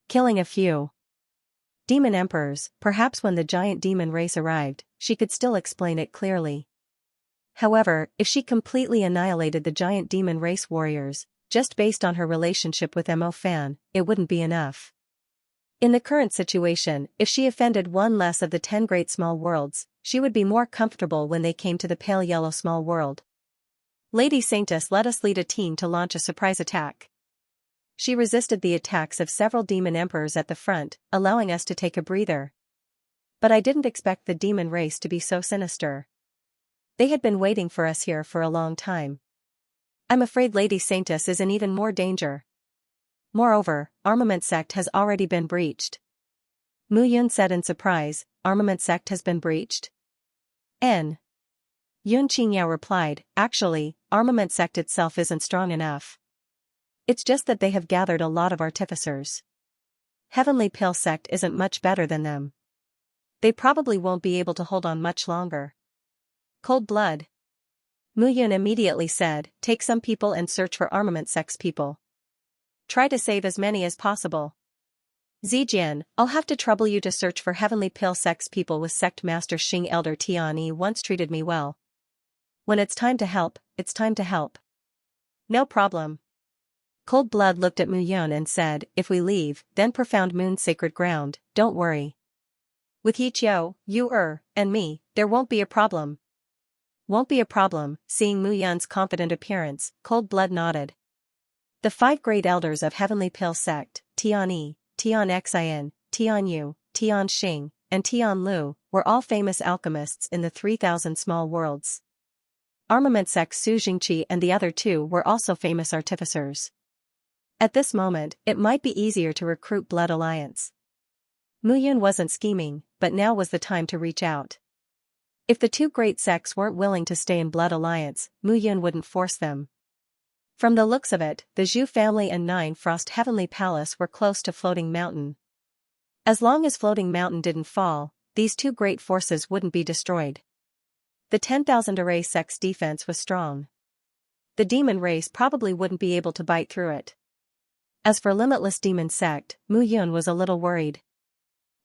Killing a few. Demon emperors, perhaps when the giant demon race arrived, she could still explain it clearly. However, if she completely annihilated the giant demon race warriors, just based on her relationship with Mo Fan, it wouldn't be enough. In the current situation, if she offended one less of the 10 great small worlds, she would be more comfortable when they came to the pale yellow small world. Lady Saintess let us lead a team to launch a surprise attack. She resisted the attacks of several demon emperors at the front, allowing us to take a breather. But I didn't expect the demon race to be so sinister. They had been waiting for us here for a long time. I'm afraid Lady Saintess is in even more danger. Moreover, Armament Sect has already been breached. Mu Yun said in surprise, Armament Sect has been breached? N. Yun Xianxia replied, actually, Armament Sect itself isn't strong enough. It's just that they have gathered a lot of artificers. Heavenly Pale Sect isn't much better than them. They probably won't be able to hold on much longer. Cold blood. Mu Yun immediately said, take some people and search for Armament Sect's people. Try to save as many as possible. Zijian, I'll have to trouble you to search for Heavenly Pale Sect's people with Sect Master Xing Elder Tianyi once treated me well. When it's time to help, it's time to help. No problem. Cold Blood looked at Mu Yun and said, if we leave, then Profound Moon's sacred ground, don't worry. With Yiqiu, you and me, there won't be a problem. Won't be a problem, seeing Mu Yun's confident appearance, Cold Blood nodded. The 5 great elders of Heavenly Pale Sect, Tianyi, Tian Xian, Tian Yu, Tian Xing, and Tian Lu, were all famous alchemists in the 3,000 small worlds. Armament Sect Su Jingqi and the other 2 were also famous artificers. At this moment, it might be easier to recruit Blood Alliance. Mu Yun wasn't scheming, but now was the time to reach out. If the 2 great sects weren't willing to stay in Blood Alliance, Mu Yun wouldn't force them. From the looks of it, the Zhu family and 9 Frost Heavenly Palace were close to Floating Mountain. As long as Floating Mountain didn't fall, these 2 great forces wouldn't be destroyed. The 10,000 Array sect's defense was strong. The demon race probably wouldn't be able to bite through it. As for Limitless Demon Sect, Mu Yun was a little worried.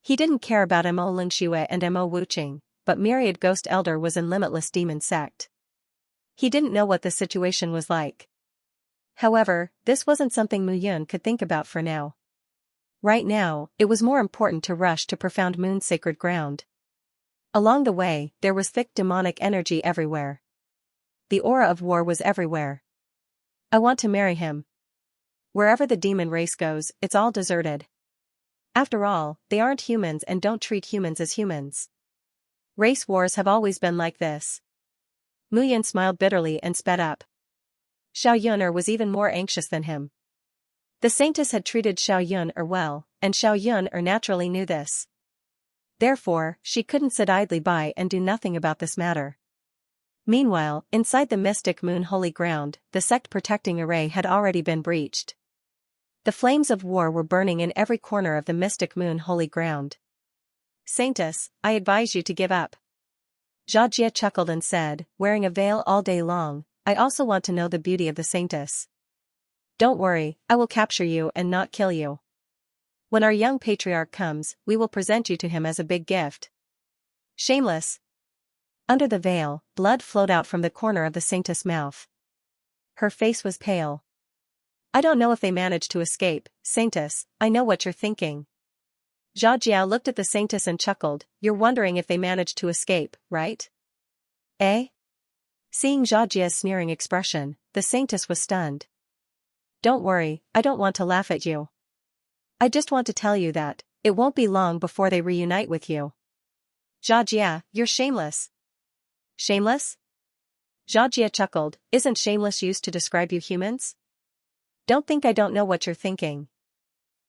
He didn't care about Mo Lingxue and Mo Wuqing, but Myriad Ghost Elder was in Limitless Demon Sect. He didn't know what the situation was like. However, this wasn't something Mu Yun could think about for now. Right now, it was more important to rush to Profound Moon's sacred ground. Along the way, there was thick demonic energy everywhere. The aura of war was everywhere. I want to marry him. Wherever the demon race goes, it's all deserted. After all, they aren't humans and don't treat humans as humans. Race wars have always been like this. Mu Yun smiled bitterly and sped up. Xiao Yun'er was even more anxious than him. The Saintess had treated Xiao Yun'er well, and Xiao Yun'er naturally knew this. Therefore, she couldn't sit idly by and do nothing about this matter. Meanwhile, inside the Mystic Moon Holy Ground, the sect protecting array had already been breached. The flames of war were burning in every corner of the Mystic Moon Holy Ground. Saintess, I advise you to give up. Xianxia chuckled and said, wearing a veil all day long, I also want to know the beauty of the Saintess. Don't worry, I will capture you and not kill you. When our young patriarch comes, we will present you to him as a big gift. Shameless. Under the veil, blood flowed out from the corner of the Saintess' mouth. Her face was pale. I don't know if they managed to escape, Saintess, I know what you're thinking. Xianxia looked at the Saintess and chuckled, you're wondering if they managed to escape, right? Eh? Seeing Xianxia's sneering expression, the Saintess was stunned. Don't worry, I don't want to laugh at you. I just want to tell you that, it won't be long before they reunite with you. Xianxia, you're shameless. Shameless? Xianxia chuckled, isn't shameless used to describe you humans? Don't think I don't know what you're thinking.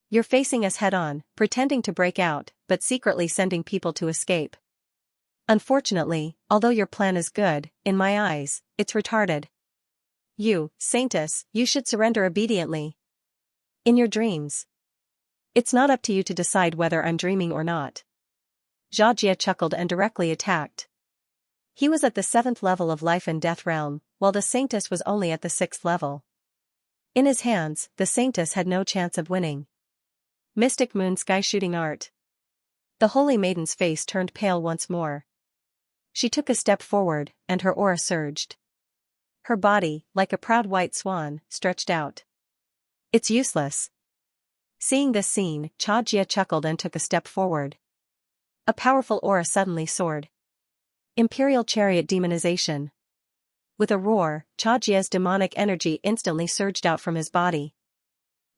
You're facing us head-on, pretending to break out, but secretly sending people to escape. Unfortunately, although your plan is good, in my eyes, it's retarded. You, Saintess, you should surrender obediently. In your dreams. It's not up to you to decide whether I'm dreaming or not. Xianxia chuckled and directly attacked. He was at the 7th level of life and death realm, while the Saintess was only at the 6th level. In his hands, the Saintess had no chance of winning. Mystic Moon Sky Shooting Art. The holy maiden's face turned pale once more. She took a step forward, and her aura surged. Her body, like a proud white swan, stretched out. It's useless. Seeing this scene, Xianxia chuckled and took a step forward. A powerful aura suddenly soared. Imperial Chariot Demonization. With a roar, Xianxia's demonic energy instantly surged out from his body.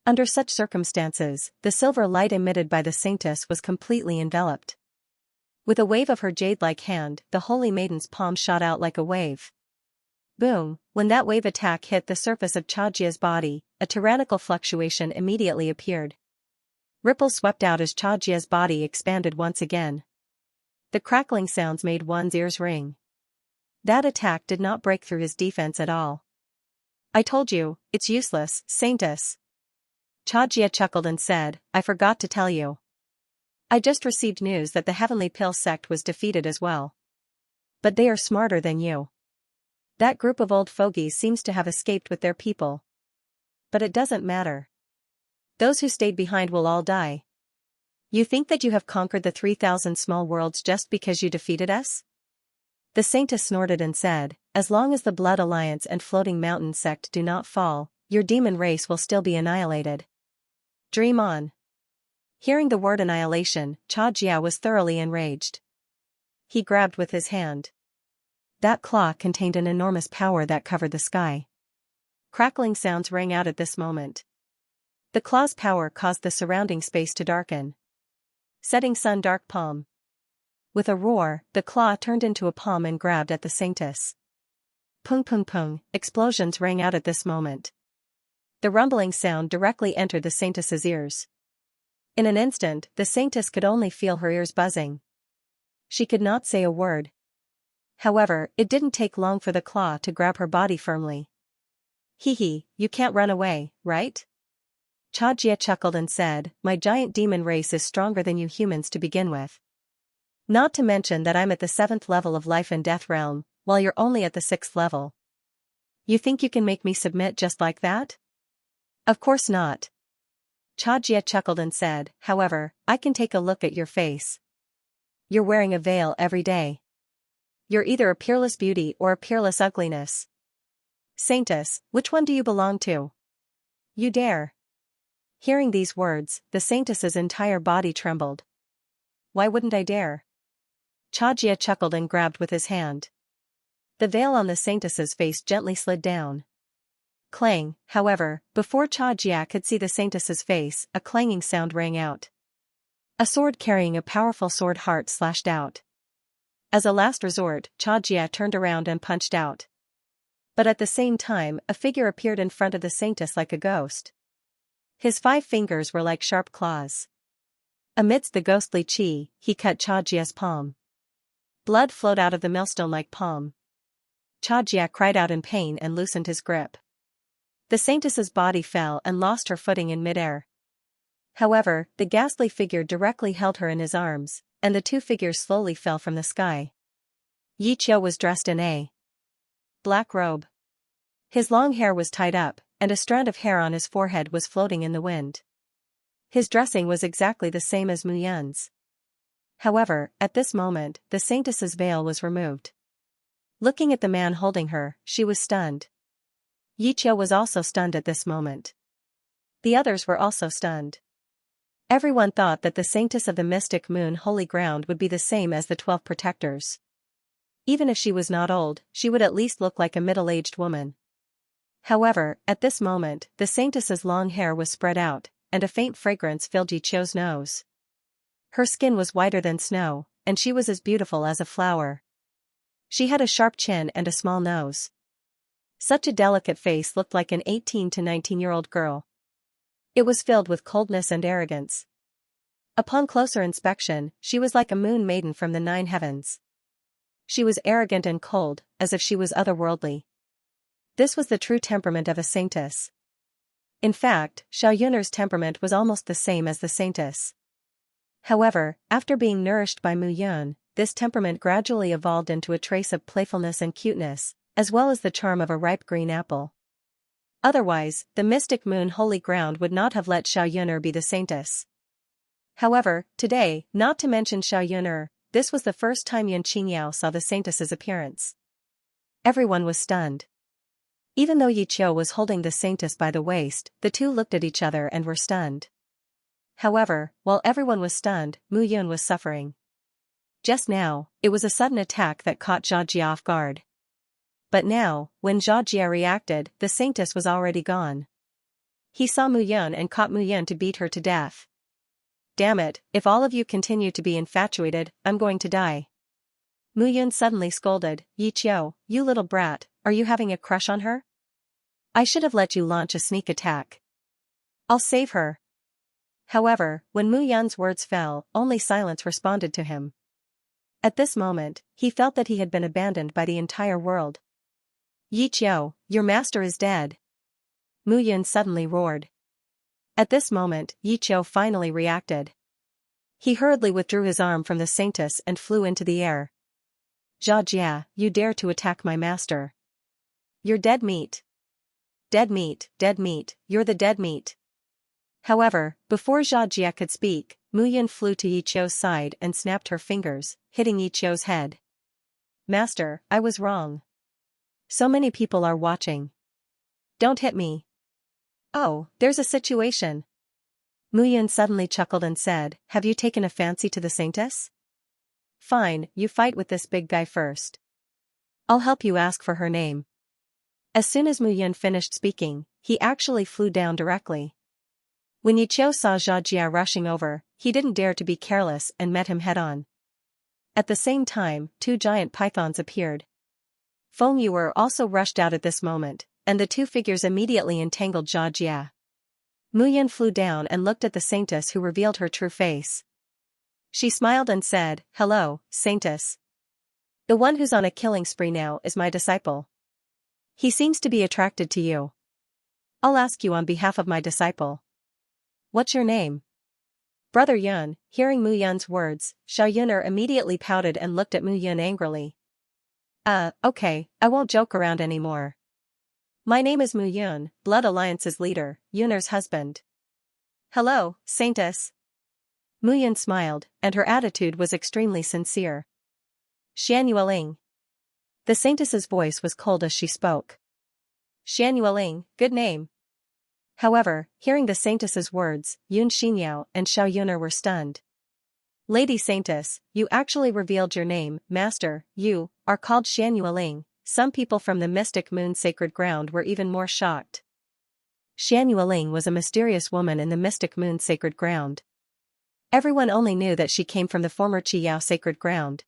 Under such circumstances, the silver light emitted by the saintess was completely enveloped. With a wave of her jade-like hand, the holy maiden's palm shot out like a wave. Boom! When that wave attack hit the surface of Xianxia's body, a tyrannical fluctuation immediately appeared. Ripples swept out as Xianxia's body expanded once again. The crackling sounds made one's ears ring. That attack did not break through his defense at all. I told you, it's useless, saintess. Xianxia chuckled and said, I forgot to tell you. I just received news that the Heavenly Pill sect was defeated as well. But they are smarter than you. That group of old fogies seems to have escaped with their people. But it doesn't matter. Those who stayed behind will all die. You think that you have conquered the 3,000 small worlds just because you defeated us? The saintess snorted and said, as long as the Blood Alliance and Floating Mountain sect do not fall, your demon race will still be annihilated. Dream on. Hearing the word annihilation, Xianxia was thoroughly enraged. He grabbed with his hand. That claw contained an enormous power that covered the sky. Crackling sounds rang out at this moment. The claw's power caused the surrounding space to darken. Setting sun dark palm. With a roar, the claw turned into a palm and grabbed at the saintess. Pung pung pung, explosions rang out at this moment. The rumbling sound directly entered the saintess's ears. In an instant, the saintess could only feel her ears buzzing. She could not say a word. However, it didn't take long for the claw to grab her body firmly. Hee hee, you can't run away, right? Xianxia chuckled and said, my giant demon race is stronger than you humans to begin with. Not to mention that I'm at the 7th level of life and death realm, while you're only at the 6th level. You think you can make me submit just like that? Of course not. Xianxia chuckled and said, however, I can take a look at your face. You're wearing a veil every day. You're either a peerless beauty or a peerless ugliness. Saintess, which one do you belong to? You dare. Hearing these words, the saintess's entire body trembled. Why wouldn't I dare? Xianxia chuckled and grabbed with his hand. The veil on the saintess's face gently slid down. Clang, however, before Xianxia could see the saintess's face, a clanging sound rang out. A sword carrying a powerful sword heart slashed out. As a last resort, Xianxia turned around and punched out. But at the same time, a figure appeared in front of the saintess like a ghost. His 5 fingers were like sharp claws. Amidst the ghostly chi, he cut Xianxia's palm. Blood flowed out of the millstone-like palm. Xianxia cried out in pain and loosened his grip. The saintess's body fell and lost her footing in midair. However, the ghastly figure directly held her in his arms, and the 2 figures slowly fell from the sky. Xianxia was dressed in a black robe. His long hair was tied up, and a strand of hair on his forehead was floating in the wind. His dressing was exactly the same as Mu Yun's. However, at this moment, the saintess's veil was removed. Looking at the man holding her, she was stunned. Xianxia was also stunned at this moment. The others were also stunned. Everyone thought that the saintess of the mystic moon holy ground would be the same as the 12 protectors. Even if she was not old, she would at least look like a middle-aged woman. However, at this moment, the saintess's long hair was spread out, and a faint fragrance filled Xianxia's nose. Her skin was whiter than snow, and she was as beautiful as a flower. She had a sharp chin and a small nose. Such a delicate face looked like an 18 to 19-year-old girl. It was filled with coldness and arrogance. Upon closer inspection, she was like a moon maiden from the 9 heavens. She was arrogant and cold, as if she was otherworldly. This was the true temperament of a saintess. In fact, Xiaoyun'er's temperament was almost the same as the saintess. However, after being nourished by Mu Yun, this temperament gradually evolved into a trace of playfulness and cuteness, as well as the charm of a ripe green apple. Otherwise, the mystic moon holy ground would not have let Xiaoyun'er be the saintess. However, today, not to mention Xiao Yuner, this was the first time Yan Qingyao saw the saintess's appearance. Everyone was stunned. Even though Yi Qiu was holding the saintess by the waist, the two looked at each other and were stunned. However, while everyone was stunned, Mu Yun was suffering. Just now, it was a sudden attack that caught Xianxia off guard. But now, when Xianxia reacted, the saintess was already gone. He saw Mu Yun and caught Mu Yun to beat her to death. Damn it, if all of you continue to be infatuated, I'm going to die. Mu Yun suddenly scolded, Yi Qiu, you little brat, are you having a crush on her? I should have let you launch a sneak attack. I'll save her. However, when Mu Yun's words fell, only silence responded to him. At this moment, he felt that he had been abandoned by the entire world. Yi Qiu, your master is dead. Mu Yun suddenly roared. At this moment, Yi Qiu finally reacted. He hurriedly withdrew his arm from the saintess and flew into the air. Xianxia, you dare to attack my master. You're dead meat. Dead meat, you're the dead meat. However, before Xianxia could speak, Mu Yun flew to Yi Qiu's side and snapped her fingers, hitting Yi Qiu's head. Master, I was wrong. So many people are watching. Don't hit me. Oh, there's a situation. Mu Yun suddenly chuckled and said, have you taken a fancy to the saintess? Fine, you fight with this big guy first. I'll help you ask for her name. As soon as Mu Yun finished speaking, he actually flew down directly. When Yi Qiu saw Xianxia rushing over, he didn't dare to be careless and met him head-on. At the same time, two giant pythons appeared. Feng Yuer also rushed out at this moment, and the two figures immediately entangled Xianxia. Mu Yun flew down and looked at the saintess, who revealed her true face. She smiled and said, hello, saintess. The one who's on a killing spree now is my disciple. He seems to be attracted to you. I'll ask you on behalf of my disciple. What's your name? Brother Yun. Hearing Mu Yun's words, Xiao Yuner immediately pouted and looked at Mu Yun angrily. Okay, I won't joke around anymore. My name is Mu Yun, Blood Alliance's leader, Yuner's husband. Hello, saintess. Mu Yun smiled, and her attitude was extremely sincere. Xian Yueling. The saintess's voice was cold as she spoke. Xian Yueling, good name. However, hearing the saintess's words, Yun Xingyao and Xiao Yuner were stunned. Lady Saintess, you actually revealed your name, Master. You are called Xian Yueling. Some people from the mystic moon sacred ground were even more shocked. Xian Yueling was a mysterious woman in the mystic moon sacred ground. Everyone only knew that she came from the former Qiyao sacred ground.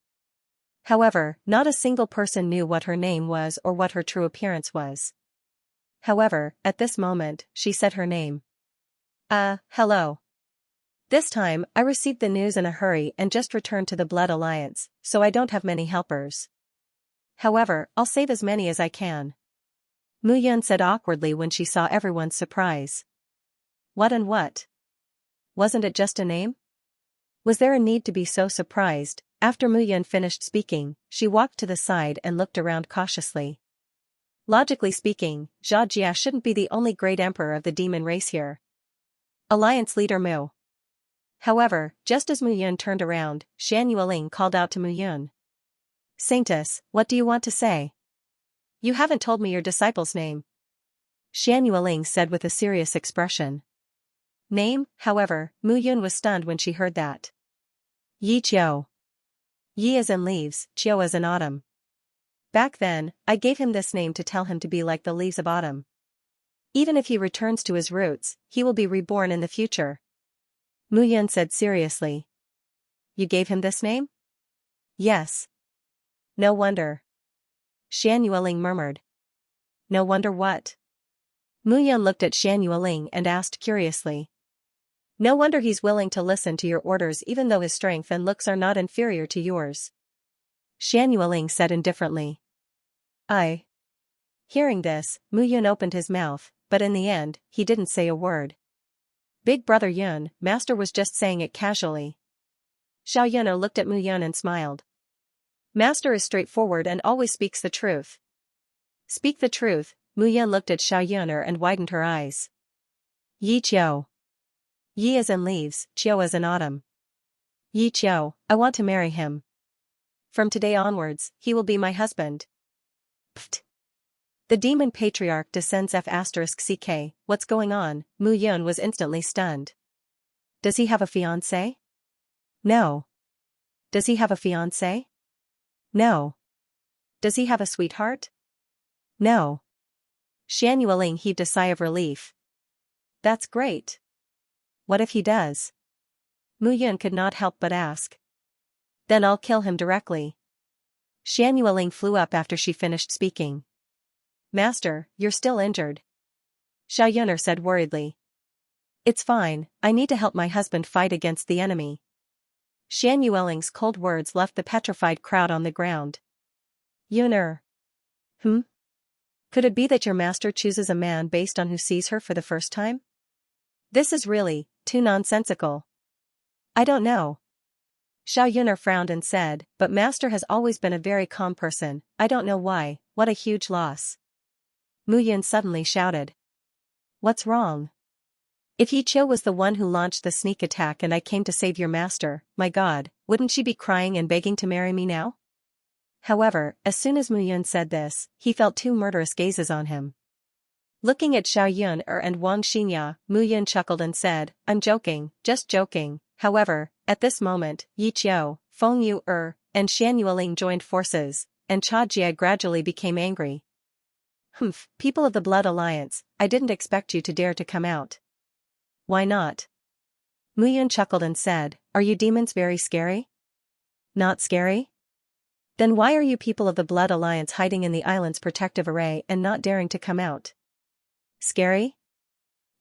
However, not a single person knew what her name was or what her true appearance was. However, at this moment, she said her name. Hello. This time, I received the news in a hurry and just returned to the Blood Alliance, so I don't have many helpers. However, I'll save as many as I can. Mu Yun said awkwardly when she saw everyone's surprise. What and what? Wasn't it just a name? Was there a need to be so surprised? After Mu Yun finished speaking, she walked to the side and looked around cautiously. Logically speaking, Xianxia shouldn't be the only great emperor of the demon race here. Alliance leader Mu. However, just as Mu Yun turned around, Xian Yueling called out to Mu Yun. Saintess, what do you want to say? You haven't told me your disciple's name. Xian Yueling said with a serious expression. Name, however, Mu Yun was stunned when she heard that. Yi Qiu. Yi as in leaves, Qiu as in autumn. Back then, I gave him this name to tell him to be like the leaves of autumn. Even if he returns to his roots, he will be reborn in the future. Mu Yun said seriously. You gave him this name? Yes. No wonder. Xian Yueling murmured. No wonder what? Mu Yun looked at Xian Yueling and asked curiously. No wonder he's willing to listen to your orders even though his strength and looks are not inferior to yours. Xian Yueling said indifferently. Hearing this, Mu Yun opened his mouth, but in the end, he didn't say a word. Big brother Yun, Master was just saying it casually. Xiao Yuner looked at Mu Yun and smiled. Master is straightforward and always speaks the truth. Speak the truth. Mu Yun looked at Xiao Yuner and widened her eyes. Yi Qiu. Yi as in leaves, Qiu as in autumn. Yi Qiu, I want to marry him. From today onwards, he will be my husband. Pft. The demon patriarch descends F*ck. What's going on? Mu Yun was instantly stunned. Does he have a fiancé? No. Does he have a fiancé? No. Does he have a sweetheart? No. Xian Yueling heaved a sigh of relief. That's great. What if he does? Mu Yun could not help but ask. Then I'll kill him directly. Xian Yueling flew up after she finished speaking. Master, you're still injured. Xiao Yuner said worriedly. It's fine, I need to help my husband fight against the enemy. Xian Yueling's cold words left the petrified crowd on the ground. Yuner. Could it be that your master chooses a man based on who sees her for the first time? This is really too nonsensical. I don't know. Xiao Yuner frowned and said, but master has always been a very calm person, I don't know why, what a huge loss. Mu Yun suddenly shouted. What's wrong? If Yi Qiu was the one who launched the sneak attack and I came to save your master, my god, wouldn't she be crying and begging to marry me now? However, as soon as Mu Yun said this, he felt two murderous gazes on him. Looking at Xiao Yuner and Wang Xinya, Mu Yun chuckled and said, I'm joking, just joking. However, at this moment, Yi Qiu, Feng Yu and Xian Yueling joined forces, and Cha Jia gradually became angry. People of the Blood Alliance, I didn't expect you to dare to come out. Why not? Mu Yun chuckled and said, are you demons very scary? Not scary? Then why are you people of the Blood Alliance hiding in the island's protective array and not daring to come out? Scary?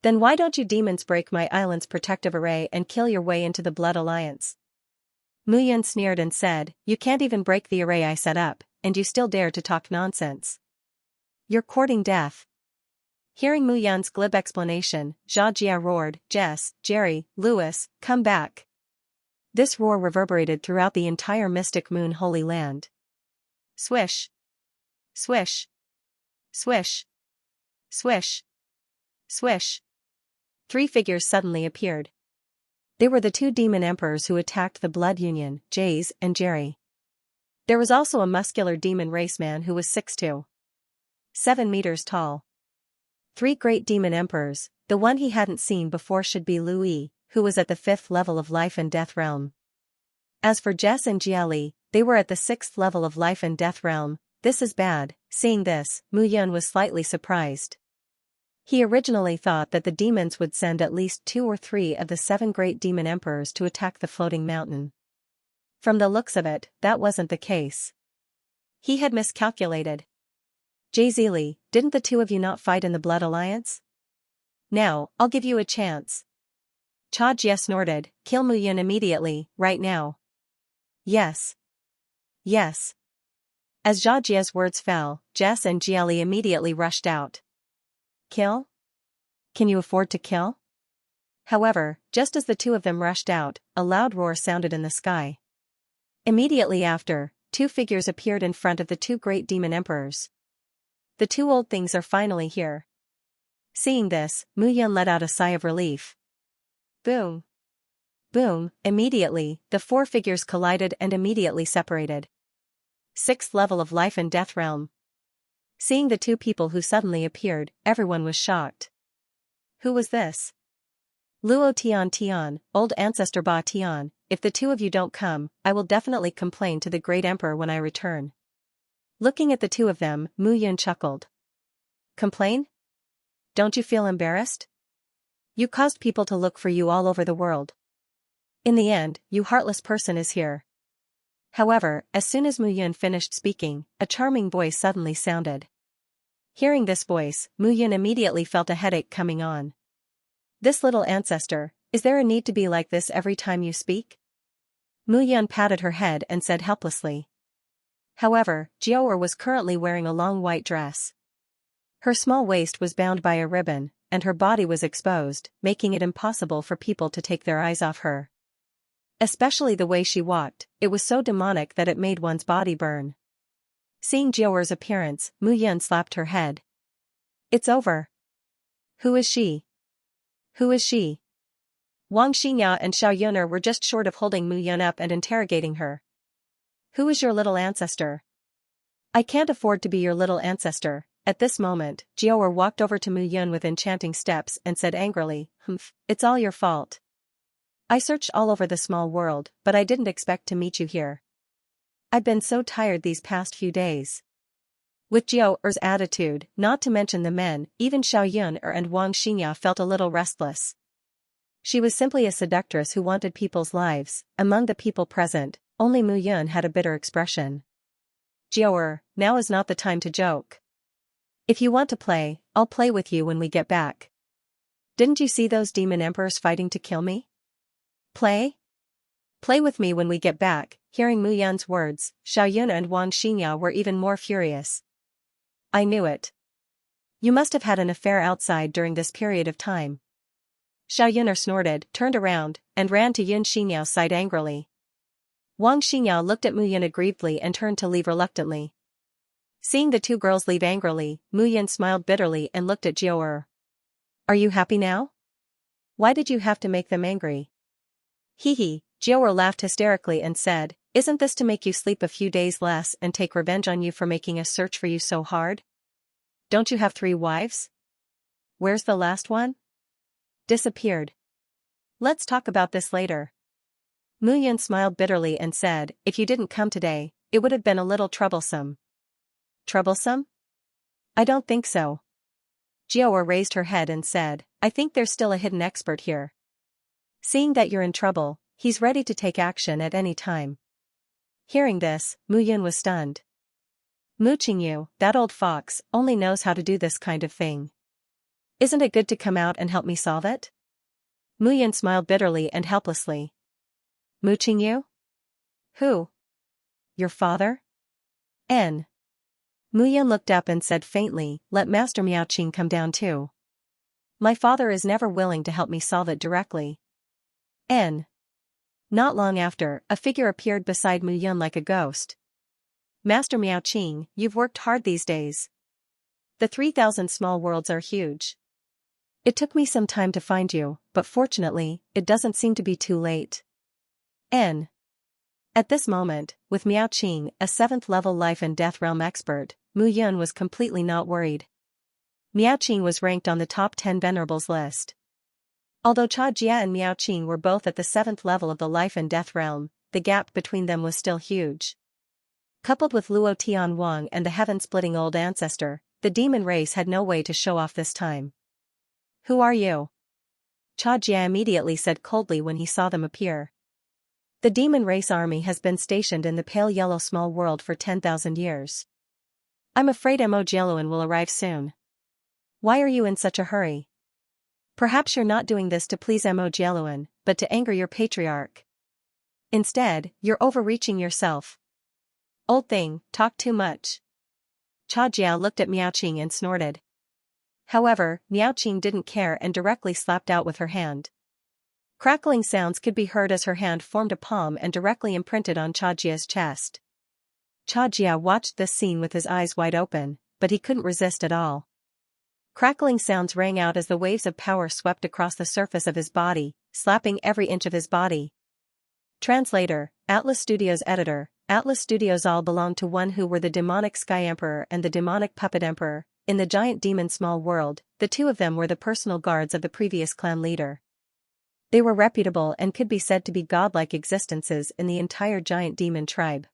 Then why don't you demons break my island's protective array and kill your way into the Blood Alliance? Mu Yun sneered and said, you can't even break the array I set up, and you still dare to talk nonsense. You're courting death. Hearing Mu Yun's glib explanation, Zha Jia roared, Jess, Jerry, Lewis, come back. This roar reverberated throughout the entire Mystic Moon Holy Land. Swish. Swish. Swish. Swish. Swish. 3 figures suddenly appeared. They were the 2 demon emperors who attacked the Blood Union, Jays and Jerry. There was also a muscular demon raceman who was 6'2", 7 meters tall. 3 great demon emperors, the one he hadn't seen before should be Lu Yi, who was at the 5th level of Life and Death Realm. As for Jess and Jiali, they were at the 6th level of Life and Death Realm. This is bad. Seeing this, Mu Yun was slightly surprised. He originally thought that the demons would send at least 2 or 3 of the 7 great demon emperors to attack the floating mountain. From the looks of it, that wasn't the case. He had miscalculated. Jay Zili, didn't the 2 of you not fight in the Blood Alliance? Now, I'll give you a chance. Cha Jia snorted, kill Mu Yun immediately, right now. Yes. Yes. As Zha Jia's words fell, Jess and Jiali immediately rushed out. Kill? Can you afford to kill? However, just as the 2 of them rushed out, a loud roar sounded in the sky. Immediately after, 2 figures appeared in front of the 2 great demon emperors. The 2 old things are finally here. Seeing this, Mu Yun let out a sigh of relief. Boom. Boom, immediately, the 4 figures collided and immediately separated. 6th level of Life and Death Realm. Seeing the 2 people who suddenly appeared, everyone was shocked. Who was this? Luo Tian, old ancestor Ba Tian, if the 2 of you don't come, I will definitely complain to the great emperor when I return. Looking at the 2 of them, Mu Yun chuckled. Complain? Don't you feel embarrassed? You caused people to look for you all over the world. In the end, you heartless person is here. However, as soon as Mu Yun finished speaking, a charming voice suddenly sounded. Hearing this voice, Mu Yun immediately felt a headache coming on. This little ancestor, is there a need to be like this every time you speak? Mu Yun patted her head and said helplessly. However, Jiaoer was currently wearing a long white dress. Her small waist was bound by a ribbon, and her body was exposed, making it impossible for people to take their eyes off her. Especially the way she walked, it was so demonic that it made one's body burn. Seeing Jiaoer's appearance, Mu Yun slapped her head. It's over. Who is she? Who is she? Wang Xinya and Xiao Yuner were just short of holding Mu Yun up and interrogating her. Who is your little ancestor? I can't afford to be your little ancestor. At this moment, Jiaoer walked over to Mu Yun with enchanting steps and said angrily, Humph, it's all your fault. I searched all over the small world, but I didn't expect to meet you here. I've been so tired these past few days. With Jiaoer's attitude, not to mention the men, even Xiao Yuner and Wang Xinya felt a little restless. She was simply a seductress who wanted people's lives. Among the people present, only Mu Yun had a bitter expression. Jiaoer, now is not the time to joke. If you want to play, I'll play with you when we get back. Didn't you see those demon emperors fighting to kill me? Play? Play with me when we get back. Hearing Mu Yun's words, Xiao Yun and Wang Xinya were even more furious. I knew it. You must have had an affair outside during this period of time. Xiao Yuner snorted, turned around, and ran to Yun Xinyao's side angrily. Wang Xinya looked at Mu Yun aggrievedly and turned to leave reluctantly. Seeing the two girls leave angrily, Mu Yun smiled bitterly and looked at Jiaoer. Are you happy now? Why did you have to make them angry? Hee hee, Jiaoer laughed hysterically and said, Isn't this to make you sleep a few days less and take revenge on you for making us search for you so hard? Don't you have 3 wives? Where's the last one? Disappeared. Let's talk about this later. Mu Yun smiled bitterly and said, If you didn't come today, it would have been a little troublesome. Troublesome? I don't think so. Jiaoer raised her head and said, I think there's still a hidden expert here. Seeing that you're in trouble, he's ready to take action at any time. Hearing this, Mu Yun was stunned. Mu Qingyu, that old fox, only knows how to do this kind of thing. Isn't it good to come out and help me solve it? Mu Yun smiled bitterly and helplessly. Mu Qingyu? Who? Your father? N. Mu Yun looked up and said faintly, Let Master Miao Qing come down too. My father is never willing to help me solve it directly. N. Not long after, a figure appeared beside Mu Yun like a ghost. Master Miao Qing, you've worked hard these days. The 3,000 small worlds are huge. It took me some time to find you, but fortunately, it doesn't seem to be too late. N. At this moment, with Miao Qing, a 7th-level life and death realm expert, Mu Yun was completely not worried. Miao Qing was ranked on the top 10 venerables list. Although Cha Jia and Miao Qing were both at the 7th level of the life and death realm, the gap between them was still huge. Coupled with Luo Tian Wang and the heaven-splitting old ancestor, the demon race had no way to show off this time. Who are you? Cha Jia immediately said coldly when he saw them appear. The demon race army has been stationed in the pale yellow small world for 10,000 years. I'm afraid Mo Jieluan will arrive soon. Why are you in such a hurry? Perhaps you're not doing this to please Mo Jieluan, but to anger your patriarch. Instead, you're overreaching yourself. Old thing, talk too much. Cha Jia looked at Miao Qing and snorted. However, Miao Qing didn't care and directly slapped out with her hand. Crackling sounds could be heard as her hand formed a palm and directly imprinted on Cha Jia's chest. Cha Jia watched this scene with his eyes wide open, but he couldn't resist at all. Crackling sounds rang out as the waves of power swept across the surface of his body, slapping every inch of his body. Translator, Atlas Studios Editor. Atlas Studios all belonged to one who were the demonic Sky Emperor and the demonic Puppet Emperor. In the giant demon small world, the two of them were the personal guards of the previous clan leader. They were reputable and could be said to be godlike existences in the entire giant demon tribe.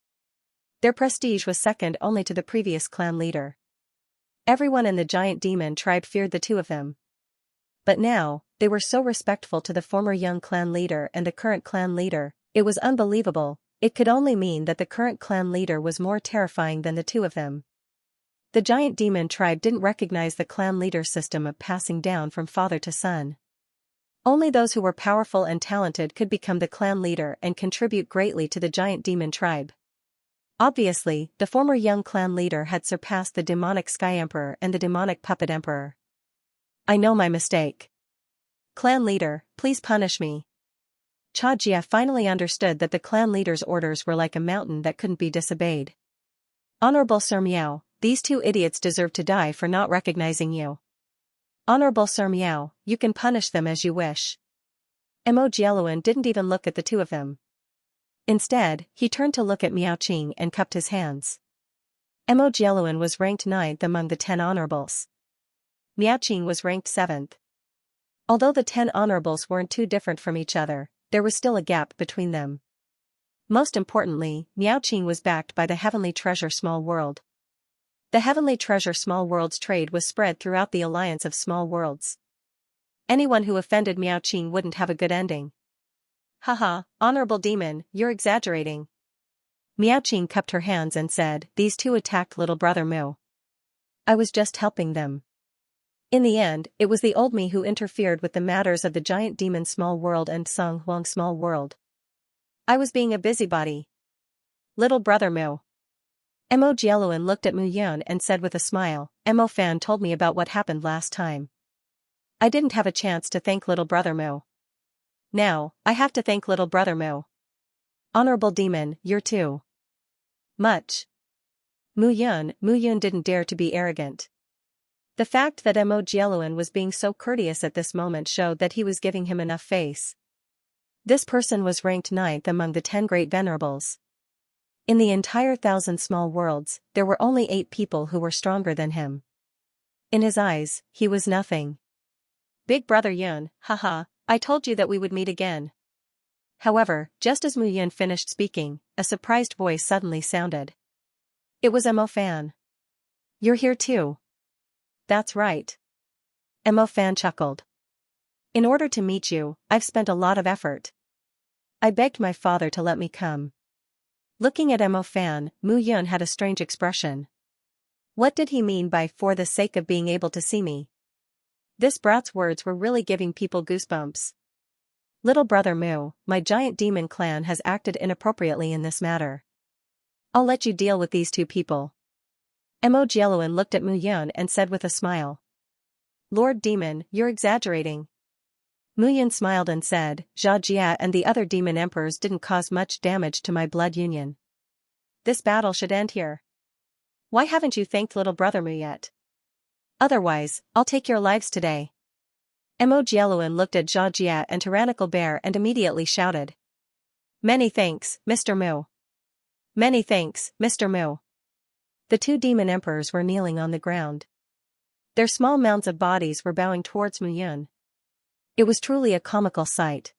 Their prestige was second only to the previous clan leader. Everyone in the giant demon tribe feared the two of them. But now, they were so respectful to the former young clan leader and the current clan leader, it was unbelievable. It could only mean that the current clan leader was more terrifying than the two of them. The giant demon tribe didn't recognize the clan leader system of passing down from father to son. Only those who were powerful and talented could become the clan leader and contribute greatly to the giant demon tribe. Obviously, the former young clan leader had surpassed the demonic Sky Emperor and the demonic Puppet Emperor. I know my mistake. Clan leader, please punish me. Cha Jia finally understood that the clan leader's orders were like a mountain that couldn't be disobeyed. Honorable Sir Miao, these two idiots deserve to die for not recognizing you. Honorable Sir Miao, you can punish them as you wish. Mo Jialuan didn't even look at the two of them. Instead, he turned to look at Miao Qing and cupped his hands. Mo Jialuan was ranked 9th among the 10 honorables. Miao Qing was ranked 7th. Although the 10 honorables weren't too different from each other, there was still a gap between them. Most importantly, Miao Qing was backed by the Heavenly Treasure Small World. The Heavenly Treasure Small World's trade was spread throughout the Alliance of Small Worlds. Anyone who offended Miao Qing wouldn't have a good ending. Haha, honorable demon, you're exaggerating. Miao Qing cupped her hands and said, these two attacked little brother Mu. I was just helping them. In the end, it was the old me who interfered with the matters of the giant demon Small World and Sung Huang Small World. I was being a busybody. Little brother Mu. Mo Jialuan looked at Mu Yun and said with a smile, Mo Fan told me about what happened last time. I didn't have a chance to thank little brother Mu. Now, I have to thank little brother Mu. Honorable demon, you're too much. Mu Yun didn't dare to be arrogant. The fact that Mo Jialuan was being so courteous at this moment showed that he was giving him enough face. This person was ranked 9th among the 10 great venerables. In the entire 1,000 small worlds, there were only 8 people who were stronger than him. In his eyes, he was nothing. Big brother Yun, haha, I told you that we would meet again. However, just as Mu Yun finished speaking, a surprised voice suddenly sounded. It was Mo Fan. You're here too. That's right. Mo Fan chuckled. In order to meet you, I've spent a lot of effort. I begged my father to let me come. Looking at Mo Fan, Mu Yun had a strange expression. What did he mean by for the sake of being able to see me? This brat's words were really giving people goosebumps. Little brother Mu, my giant demon clan has acted inappropriately in this matter. I'll let you deal with these two people. Mo Jialuan looked at Mu Yun and said with a smile. Lord Demon, you're exaggerating. Mu Yun smiled and said, Zha Jia and the other demon emperors didn't cause much damage to my blood union. This battle should end here. Why haven't you thanked little brother Mu yet? Otherwise, I'll take your lives today. Mo Jialuan looked at Zha Jia and Tyrannical Bear and immediately shouted. Many thanks, Mr. Mu. Many thanks, Mr. Mu. The 2 demon emperors were kneeling on the ground. Their small mounds of bodies were bowing towards Mu Yun. It was truly a comical sight.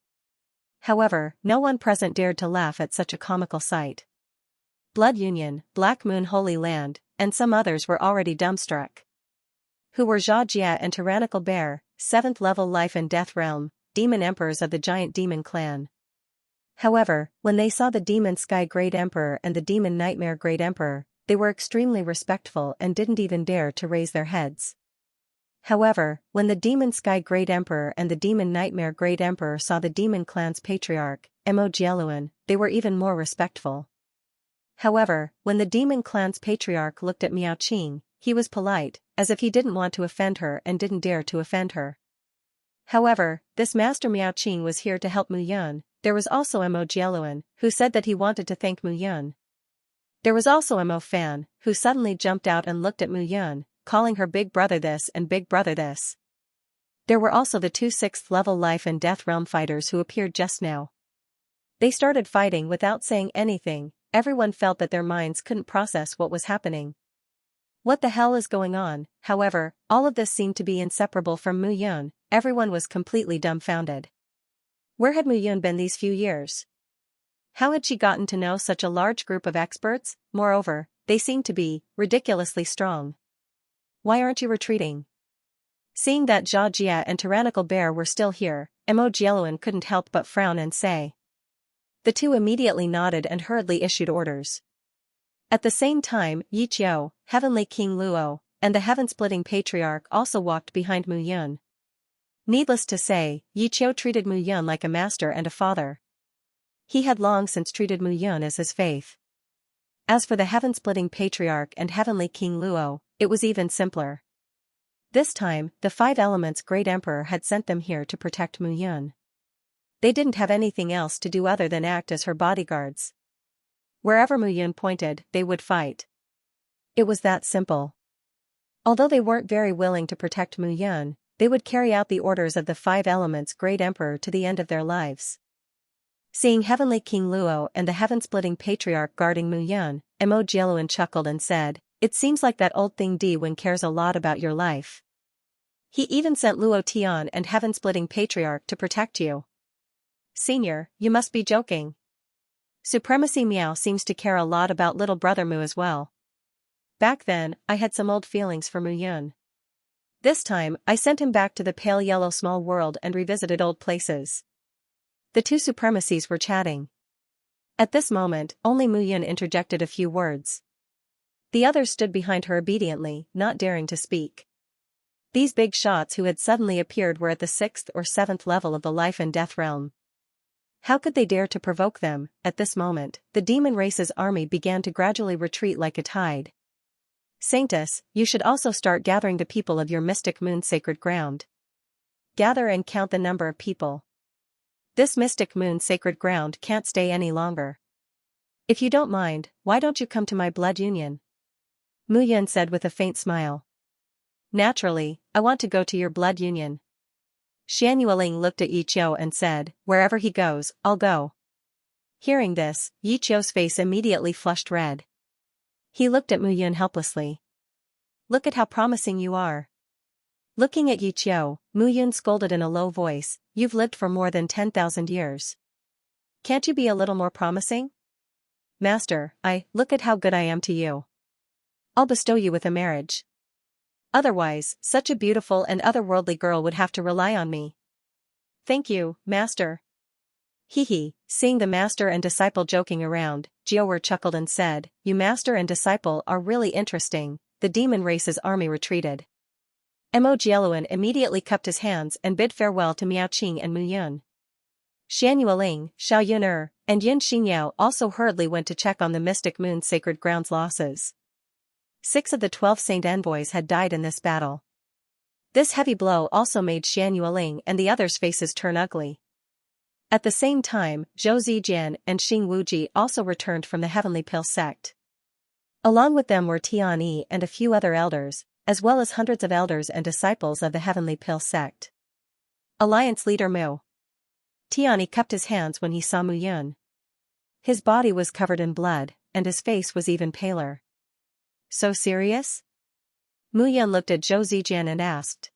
However, no one present dared to laugh at such a comical sight. Blood Union, Black Moon Holy Land, and some others were already dumbstruck. Who were Zha Jia and Tyrannical Bear, 7th level Life and Death Realm, demon emperors of the giant demon clan. However, when they saw the Demon Sky Great Emperor and the Demon Nightmare Great Emperor, they were extremely respectful and didn't even dare to raise their heads. However, when the Demon Sky Great Emperor and the Demon Nightmare Great Emperor saw the Demon Clan's patriarch, Mo Jialuan, they were even more respectful. However, when the Demon Clan's patriarch looked at Miao Qing, he was polite, as if he didn't want to offend her and didn't dare to offend her. However, this Master Miao Qing was here to help Mu Yun. There was also Mo Jialuan, who said that he wanted to thank Mu Yun. There was also Mo Fan, who suddenly jumped out and looked at Mu Yun, calling her big brother this and big brother this. There were also the 2 6th level Life and Death Realm fighters who appeared just now. They started fighting without saying anything. Everyone felt that their minds couldn't process what was happening. What the hell is going on? However, all of this seemed to be inseparable from Mu Yun. Everyone was completely dumbfounded. Where had Mu Yun been these few years? How had she gotten to know such a large group of experts? Moreover, they seemed to be ridiculously strong. Why aren't you retreating? Seeing that Zha Jia and Tyrannical Bear were still here, Mo Jialuan couldn't help but frown and say. The 2 immediately nodded and hurriedly issued orders. At the same time, Yi Qiu, Heavenly King Luo, and the Heaven-Splitting Patriarch also walked behind Mu Yun. Needless to say, Yi Qiu treated Mu Yun like a master and a father. He had long since treated Mu Yun as his faith. As for the Heaven-Splitting Patriarch and Heavenly King Luo, it was even simpler. This time, the 5 Elements Great Emperor had sent them here to protect Mu Yun. They didn't have anything else to do other than act as her bodyguards. Wherever Mu Yun pointed, they would fight. It was that simple. Although they weren't very willing to protect Mu Yun, they would carry out the orders of the Five Elements Great Emperor to the end of their lives. Seeing Heavenly King Luo and the heaven-splitting patriarch guarding Mu Yun, Mo Jieluan chuckled and said, "It seems like that old thing Di Wen cares a lot about your life. He even sent Luo Tian and heaven-splitting patriarch to protect you. Senior, you must be joking. Supremacy Miao seems to care a lot about little brother Mu as well. Back then, I had some old feelings for Mu Yun. This time, I sent him back to the pale yellow small world and revisited old places." The two supremacies were chatting. At this moment, only Mu Yun interjected a few words. The others stood behind her obediently, not daring to speak. These big shots who had suddenly appeared were at the 6th or 7th level of the life and death realm. How could they dare to provoke them? At this moment, the demon race's army began to gradually retreat like a tide. "Sanctus, you should also start gathering the people of your mystic moon sacred ground. Gather and count the number of people. This mystic moon sacred ground can't stay any longer. If you don't mind, why don't you come to my blood union?" Mu Yun said with a faint smile. "Naturally, I want to go to your blood union." Xianxia looked at Yi Qiu and said, "Wherever he goes, I'll go." Hearing this, Yi Qiu's face immediately flushed red. He looked at Mu Yun helplessly. "Look at how promising you are." Looking at Yi Qiu, Mu Yun scolded in a low voice, "You've lived for more than 10,000 years. Can't you be a little more promising?" "Master, look at how good I am to you. I'll bestow you with a marriage. Otherwise, such a beautiful and otherworldly girl would have to rely on me." "Thank you, Master." Hee. Seeing the master and disciple joking around, Jiu'er chuckled and said, "You master and disciple are really interesting." The demon race's army retreated. Mo Jieluan immediately cupped his hands and bid farewell to Miao Qing and Mu Yun. Xianxia, Xiao Yuner, and Yin Xingyao also hurriedly went to check on the mystic moon sacred ground's losses. 6 of the 12 saint envoys had died in this battle. This heavy blow also made Xianxia and the others' faces turn ugly. At the same time, Zhou Zijian and Xing Wuji also returned from the Heavenly Pill sect. Along with them were Tian Yi and a few other elders, as well as hundreds of elders and disciples of the Heavenly Pill sect. Alliance leader Mu. Tian Yi cupped his hands when he saw Mu Yun. His body was covered in blood, and his face was even paler. "So serious?" Mu Yun looked at Zhou Zijian and asked.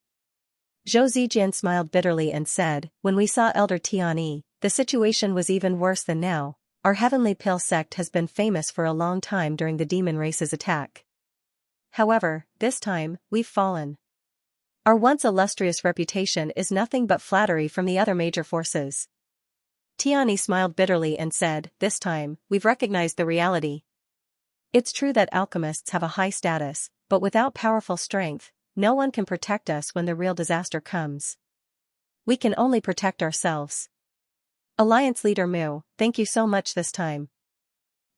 Zhou Zijian smiled bitterly and said, "When we saw Elder Tian Yi, the situation was even worse than now. Our Heavenly Pill sect has been famous for a long time during the demon race's attack. However, this time, we've fallen. Our once illustrious reputation is nothing but flattery from the other major forces." Tian Yi smiled bitterly and said, "This time, we've recognized the reality. It's true that alchemists have a high status, but without powerful strength, no one can protect us when the real disaster comes. We can only protect ourselves." Alliance leader Mu, "Thank you so much this time."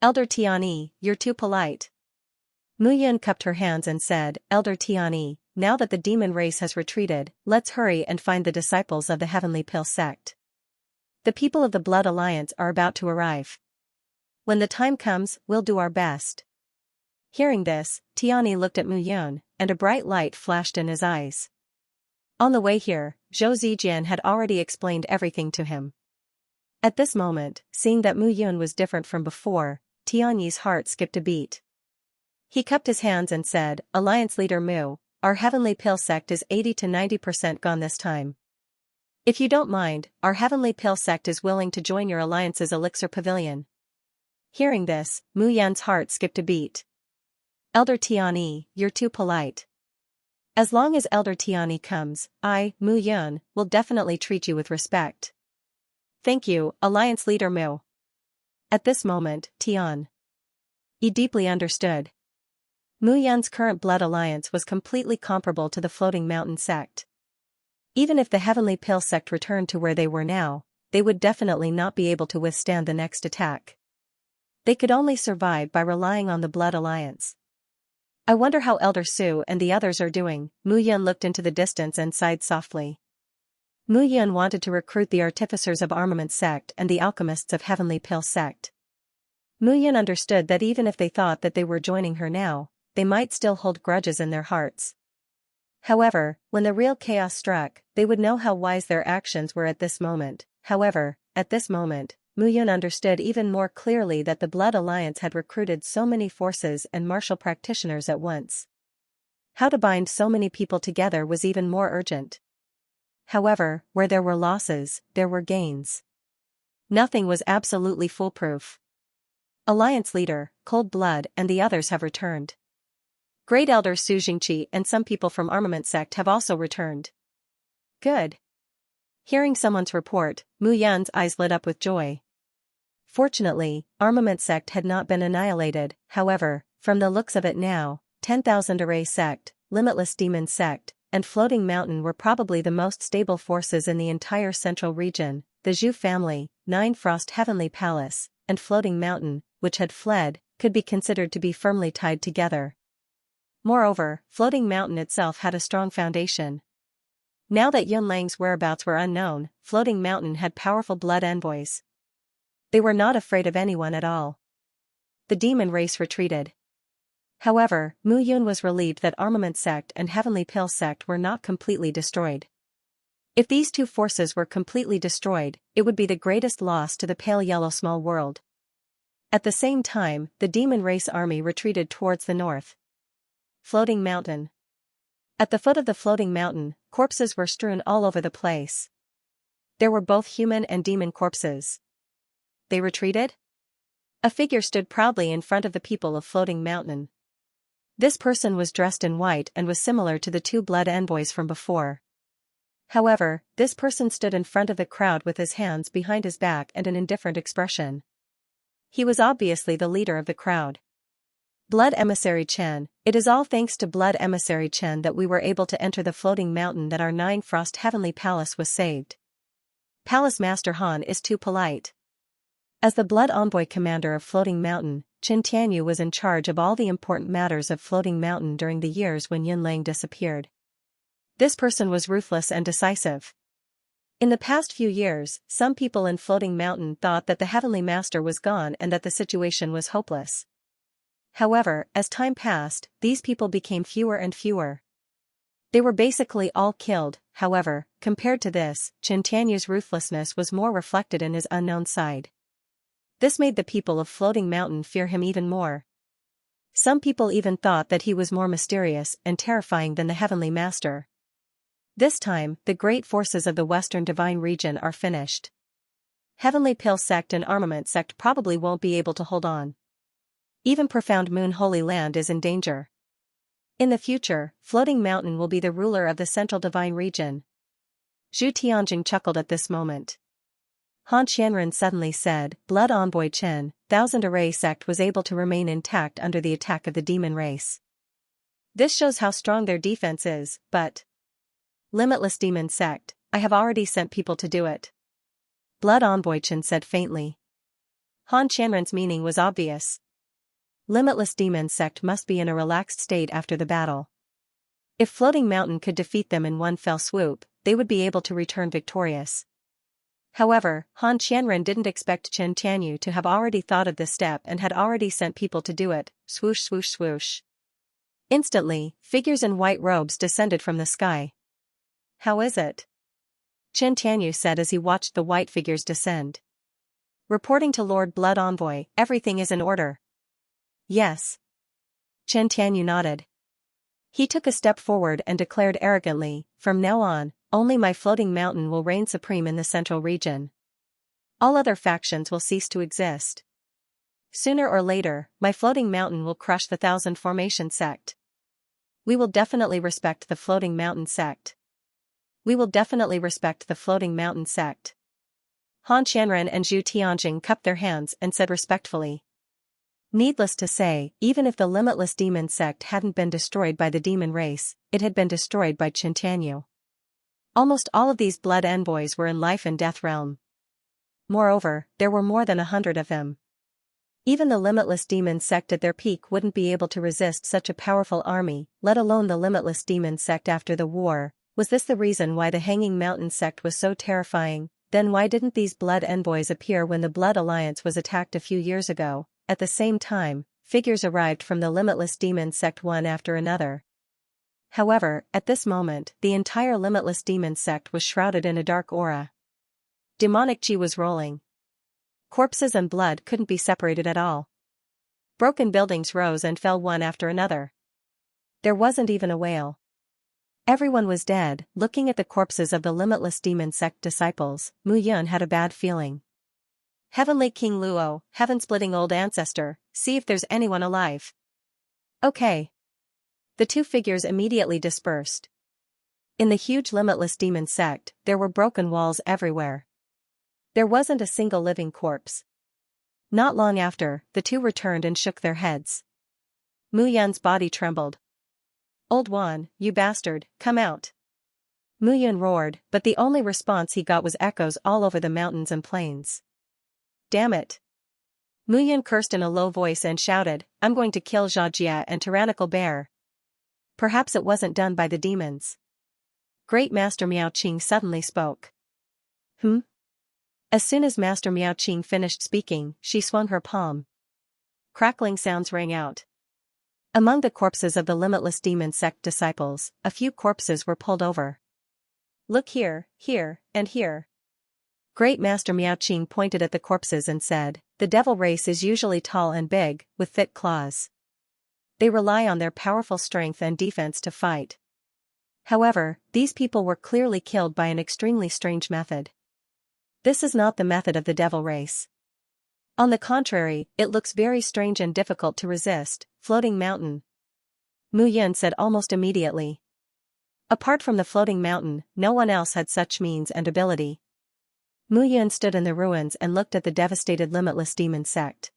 Elder Tian Yi, "You're too polite." Mu Yun cupped her hands and said, "Elder Tian Yi, now that the demon race has retreated, let's hurry and find the disciples of the Heavenly Pill sect. The people of the Blood Alliance are about to arrive. When the time comes, we'll do our best." Hearing this, Tian Yi looked at Mu Yun, and a bright light flashed in his eyes. On the way here, Zhou Zijian had already explained everything to him. At this moment, seeing that Mu Yun was different from before, Tian Yi's heart skipped a beat. He cupped his hands and said, "Alliance leader Mu, our Heavenly Pill sect is 80 to 90% gone this time. If you don't mind, our Heavenly Pill sect is willing to join your alliance's elixir pavilion." Hearing this, Mu Yun's heart skipped a beat. "Elder Tian Yi, you're too polite. As long as Elder Tian Yi comes, Mu Yun, will definitely treat you with respect." "Thank you, Alliance leader Mu." At this moment, Tian Yi deeply understood. Mu Yun's current blood alliance was completely comparable to the Floating Mountain sect. Even if the Heavenly Pill sect returned to where they were now, they would definitely not be able to withstand the next attack. They could only survive by relying on the Blood Alliance. "I wonder how Elder Su and the others are doing." Mu Yun looked into the distance and sighed softly. Mu Yun wanted to recruit the Artificers of Armament sect and the Alchemists of Heavenly Pill sect. Mu Yun understood that even if they thought that they were joining her now, they might still hold grudges in their hearts. However, when the real chaos struck, they would know how wise their actions were at this moment. However, at this moment, Mu Yun understood even more clearly that the Blood Alliance had recruited so many forces and martial practitioners at once. How to bind so many people together was even more urgent. However, where there were losses, there were gains. Nothing was absolutely foolproof. Alliance leader, Cold Blood, and the others have returned. Great Elder Su Jingqi and some people from Armament Sect have also returned. Good. Hearing someone's report, Mu Yun's eyes lit up with joy. Fortunately, Armament Sect had not been annihilated. However, from the looks of it now, 10,000 Array Sect, Limitless Demon Sect, and Floating Mountain were probably the most stable forces in the entire central region. The Zhu family, 9 Frost Heavenly Palace, and Floating Mountain, which had fled, could be considered to be firmly tied together. Moreover, Floating Mountain itself had a strong foundation. Now that Yun Lang's whereabouts were unknown, Floating Mountain had powerful blood envoys. They were not afraid of anyone at all. The demon race retreated. However, Mu Yun was relieved that Armament Sect and Heavenly Pill Sect were not completely destroyed. If these two forces were completely destroyed, it would be the greatest loss to the Pale Yellow Small World. At the same time, the demon race army retreated towards the north. Floating Mountain. At the foot of the Floating Mountain, corpses were strewn all over the place. There were both human and demon corpses. They retreated? A figure stood proudly in front of the people of Floating Mountain. This person was dressed in white and was similar to the 2 blood envoys from before. However, this person stood in front of the crowd with his hands behind his back and an indifferent expression. He was obviously the leader of the crowd. Blood Emissary Chen. It is all thanks to Blood Emissary Chen that we were able to enter the Floating Mountain, that our 9 Frost Heavenly Palace was saved. Palace Master Han is too polite. As the Blood Envoy Commander of Floating Mountain, Qin Tianyu was in charge of all the important matters of Floating Mountain during the years when Yun Lang disappeared. This person was ruthless and decisive. In the past few years, some people in Floating Mountain thought that the Heavenly Master was gone and that the situation was hopeless. However, as time passed, these people became fewer and fewer. They were basically all killed. However, compared to this, Qin Tianyu's ruthlessness was more reflected in his unknown side. This made the people of Floating Mountain fear him even more. Some people even thought that he was more mysterious and terrifying than the Heavenly Master. This time, the great forces of the Western Divine Region are finished. Heavenly Pill Sect and Armament Sect probably won't be able to hold on. Even Profound Moon Holy Land is in danger. In the future, Floating Mountain will be the ruler of the Central Divine Region. Zhu Tianjing chuckled at this moment. Han Qianren suddenly said, Blood Envoy Chen, 1000 Array Sect was able to remain intact under the attack of the demon race. This shows how strong their defense is, but Limitless Demon Sect, I have already sent people to do it. Blood Envoy Chen said faintly. Han Qianren's meaning was obvious. Limitless Demon Sect must be in a relaxed state after the battle. If Floating Mountain could defeat them in one fell swoop, they would be able to return victorious. However, Han Qianren didn't expect Qin Tianyu to have already thought of this step and had already sent people to do it. Swoosh swoosh swoosh. Instantly, figures in white robes descended from the sky. How is it? Qin Tianyu said as he watched the white figures descend. Reporting to Lord Blood Envoy, everything is in order. Yes. Qin Tianyu nodded. He took a step forward and declared arrogantly, from now on, only my Floating Mountain will reign supreme in the central region. All other factions will cease to exist. Sooner or later, my Floating Mountain will crush the 1000 Formation Sect. We will definitely respect the Floating Mountain Sect. We will definitely respect the Floating Mountain Sect. Han Qianren and Zhu Tianjing cupped their hands and said respectfully. Needless to say, even if the Limitless Demon Sect hadn't been destroyed by the demon race, it had been destroyed by Qin Tianyu. Almost all of these blood envoys were in life and death realm. Moreover, there were more than 100 of them. Even the Limitless Demon Sect at their peak wouldn't be able to resist such a powerful army, let alone the Limitless Demon Sect after the war. Was this the reason why the Hanging Mountain Sect was so terrifying? Then why didn't these blood envoys appear when the Blood Alliance was attacked a few years ago? At the same time, figures arrived from the Limitless Demon Sect one after another. However, at this moment, the entire limitless demon sect was shrouded in a dark aura. Demonic chi was rolling. Corpses and blood couldn't be separated at all. Broken buildings rose and fell one after another. There wasn't even a wail. Everyone was dead. Looking at the corpses of the limitless demon sect disciples, Mu Yun had a bad feeling. Heavenly King Luo, heaven-splitting old ancestor, see if there's anyone alive. Okay. The two figures immediately dispersed. In the huge limitless demon sect, there were broken walls everywhere. There wasn't a single living corpse. Not long after, the two returned and shook their heads. Mu Yun's body trembled. Old Wan, you bastard, come out. Mu Yun roared, but the only response he got was echoes all over the mountains and plains. Damn it. Mu Yun cursed in a low voice and shouted, I'm going to kill Xianxia and Tyrannical Bear. Perhaps it wasn't done by the demons. Great Master Miao Qing suddenly spoke. As soon as Master Miao Qing finished speaking, she swung her palm. Crackling sounds rang out. Among the corpses of the limitless demon sect disciples, a few corpses were pulled over. Look here, here, and here. Great Master Miao Qing pointed at the corpses and said, the devil race is usually tall and big, with thick claws. They rely on their powerful strength and defense to fight. However, these people were clearly killed by an extremely strange method. This is not the method of the devil race. On the contrary, it looks very strange and difficult to resist. Floating mountain. Mu Yun said almost immediately. Apart from the floating mountain, no one else had such means and ability. Mu Yun stood in the ruins and looked at the devastated limitless demon sect.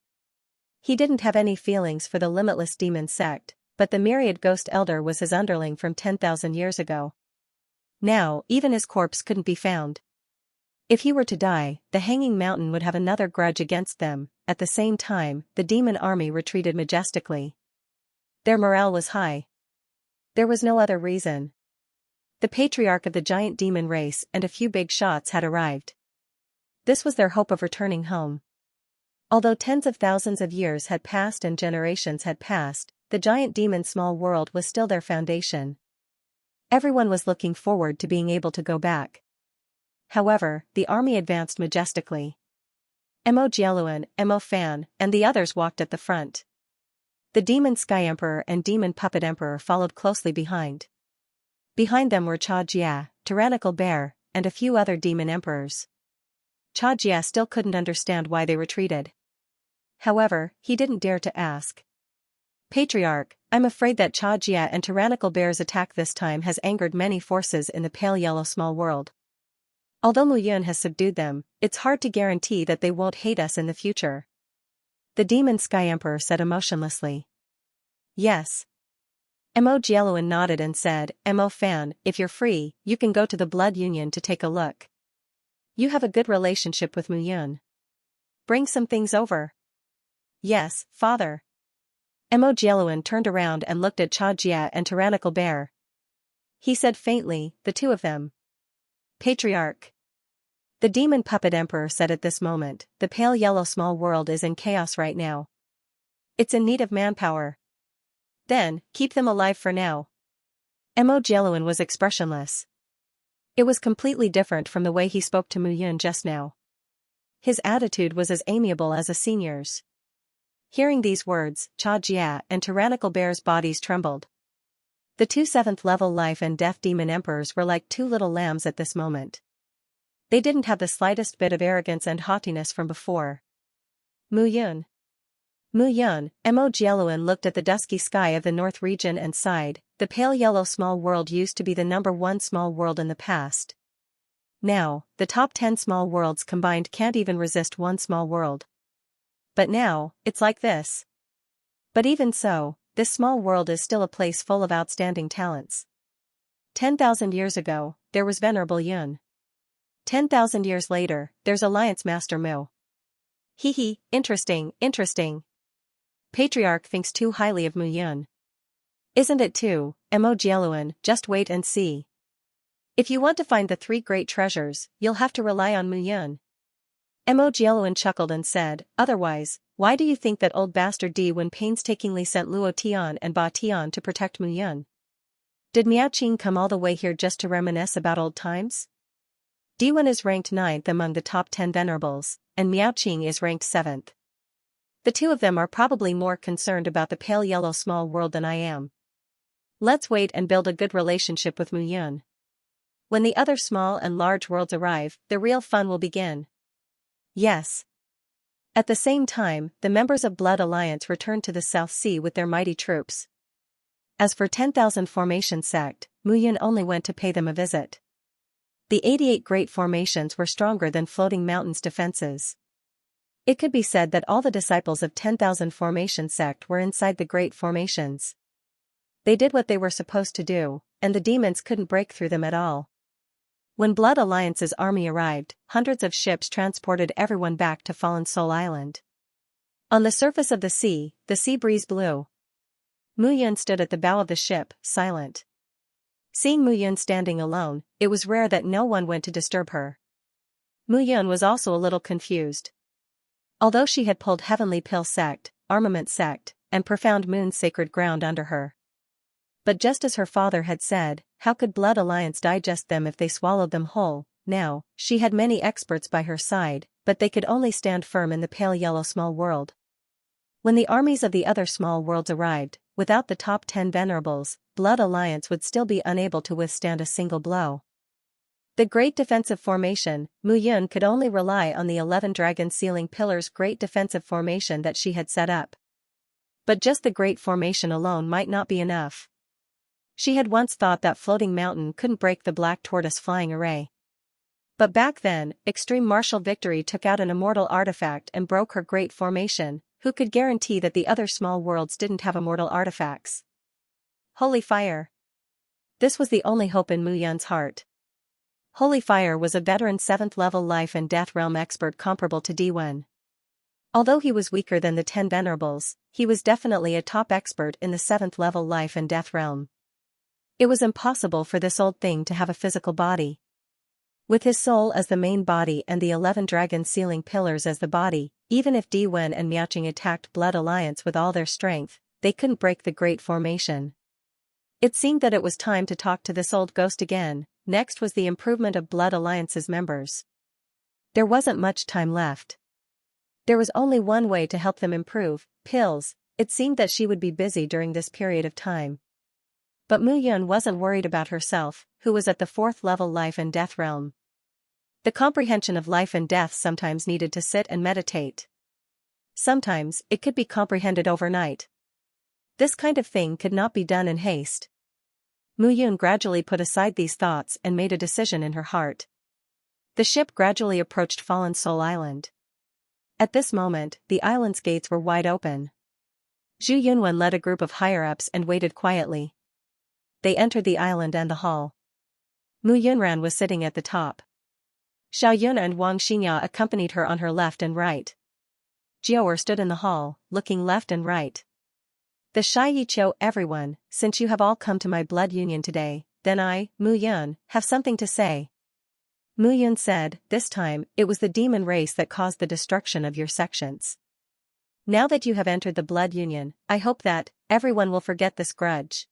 He didn't have any feelings for the limitless demon sect, but the myriad ghost elder was his underling from 10,000 years ago. Now, even his corpse couldn't be found. If he were to die, the hanging mountain would have another grudge against them. At the same time, the demon army retreated majestically. Their morale was high. There was no other reason. The patriarch of the giant demon race and a few big shots had arrived. This was their hope of returning home. Although tens of thousands of years had passed and generations had passed, the giant demon small world was still their foundation. Everyone was looking forward to being able to go back. However, the army advanced majestically. Mo Jieluan, Mo Fan, and the others walked at the front. The Demon Sky Emperor and Demon Puppet Emperor followed closely behind. Behind them were Cha Jia, Tyrannical Bear, and a few other demon emperors. Cha Jia still couldn't understand why they retreated. However, he didn't dare to ask. Patriarch, I'm afraid that Cha Jia and Tyrannical Bear's attack this time has angered many forces in the pale yellow small world. Although Mu Yun has subdued them, it's hard to guarantee that they won't hate us in the future. The Demon Sky Emperor said emotionlessly. Yes. Mo Jieluan nodded and said, Mo Fan, if you're free, you can go to the Blood Union to take a look. You have a good relationship with Mu Yun. Bring some things over. Yes, father. Mo Jieluan turned around and looked at Cha Jia and Tyrannical Bear. He said faintly, the two of them. Patriarch. The Demon Puppet Emperor said at this moment, the pale yellow small world is in chaos right now. It's in need of manpower. Then, keep them alive for now. Mo Jieluan was expressionless. It was completely different from the way he spoke to Mu Yun just now. His attitude was as amiable as a senior's. Hearing these words, Cha Jia and Tyrannical Bear's bodies trembled. The two 7th-level life and death demon emperors were like two little lambs at this moment. They didn't have the slightest bit of arrogance and haughtiness from before. Mu Yun. Mu Yun, Mo Jieluan looked at the dusky sky of the north region and sighed. The pale yellow small world used to be the #1 small world in the past. Now, the top 10 small worlds combined can't even resist one small world. But now, it's like this. But even so, this small world is still a place full of outstanding talents. 10,000 years ago, there was Venerable Yun. 10,000 years later, there's Alliance Master Mu. Hee, interesting. Patriarch thinks too highly of Mu Yun. Isn't it too, Mo Jieluan? Just wait and see. If you want to find the 3 great treasures, you'll have to rely on Mu Yun. Mo Jieluan chuckled and said, otherwise, why do you think that old bastard Di Wen painstakingly sent Luo Tian and Ba Tian to protect Mu Yun? Did Miaoqing come all the way here just to reminisce about old times? Diwen is ranked 9th among the top 10 venerables, and Miaoqing is ranked 7th. The two of them are probably more concerned about the pale yellow small world than I am. Let's wait and build a good relationship with Mu Yun. When the other small and large worlds arrive, the real fun will begin. Yes. At the same time, the members of Blood Alliance returned to the South Sea with their mighty troops. As for 10,000 Formation Sect, Mu Yun only went to pay them a visit. The 88 Great Formations were stronger than Floating Mountain's defenses. It could be said that all the disciples of 10,000 Formation Sect were inside the Great Formations. They did what they were supposed to do, and the demons couldn't break through them at all. When Blood Alliance's army arrived, hundreds of ships transported everyone back to Fallen Soul Island. On the surface of the sea breeze blew. Mu Yun stood at the bow of the ship, silent. Seeing Mu Yun standing alone, it was rare that no one went to disturb her. Mu Yun was also a little confused. Although she had pulled Heavenly Pill Sect, Armament Sect, and Profound Moon's Sacred Ground under her. But just as her father had said, how could Blood Alliance digest them if they swallowed them whole? Now, she had many experts by her side, but they could only stand firm in the pale yellow small world. When the armies of the other small worlds arrived, without the top 10 venerables, Blood Alliance would still be unable to withstand a single blow. The Great Defensive Formation, Mu Yun could only rely on the 11 Dragon Sealing Pillars Great Defensive Formation that she had set up. But just the Great Formation alone might not be enough. She had once thought that Floating Mountain couldn't break the Black Tortoise Flying Array. But back then, Extreme Martial Victory took out an immortal artifact and broke her Great Formation. Who could guarantee that the other small worlds didn't have immortal artifacts? Holy Fire. This was the only hope in Mu Yun's heart. Holy Fire was a veteran 7th level life and death realm expert comparable to Diwen. Although he was weaker than the 10 venerables, he was definitely a top expert in the 7th level life and death realm. It was impossible for this old thing to have a physical body. With his soul as the main body and the 11 Dragon Sealing Pillars as the body, even if Diwen and Miaoqing attacked Blood Alliance with all their strength, they couldn't break the Great Formation. It seemed that it was time to talk to this old ghost again. Next was the improvement of Blood Alliance's members. There wasn't much time left. There was only one way to help them improve, pills. It seemed that she would be busy during this period of time. But Mu Yun wasn't worried about herself, who was at the 4th level life and death realm. The comprehension of life and death sometimes needed to sit and meditate. Sometimes, it could be comprehended overnight. This kind of thing could not be done in haste. Mu Yun gradually put aside these thoughts and made a decision in her heart. The ship gradually approached Fallen Soul Island. At this moment, the island's gates were wide open. Zhu Yunwen led a group of higher-ups and waited quietly. They entered the island and the hall. Mu Yunran was sitting at the top. Xiao Yun and Wang Xinya accompanied her on her left and right. Jiaoer stood in the hall, looking left and right. The Shai Yi Qiu everyone, since you have all come to my blood union today, then I, Mu Yun, have something to say. Mu Yun said, this time, it was the demon race that caused the destruction of your sections. Now that you have entered the blood union, I hope that, everyone will forget this grudge.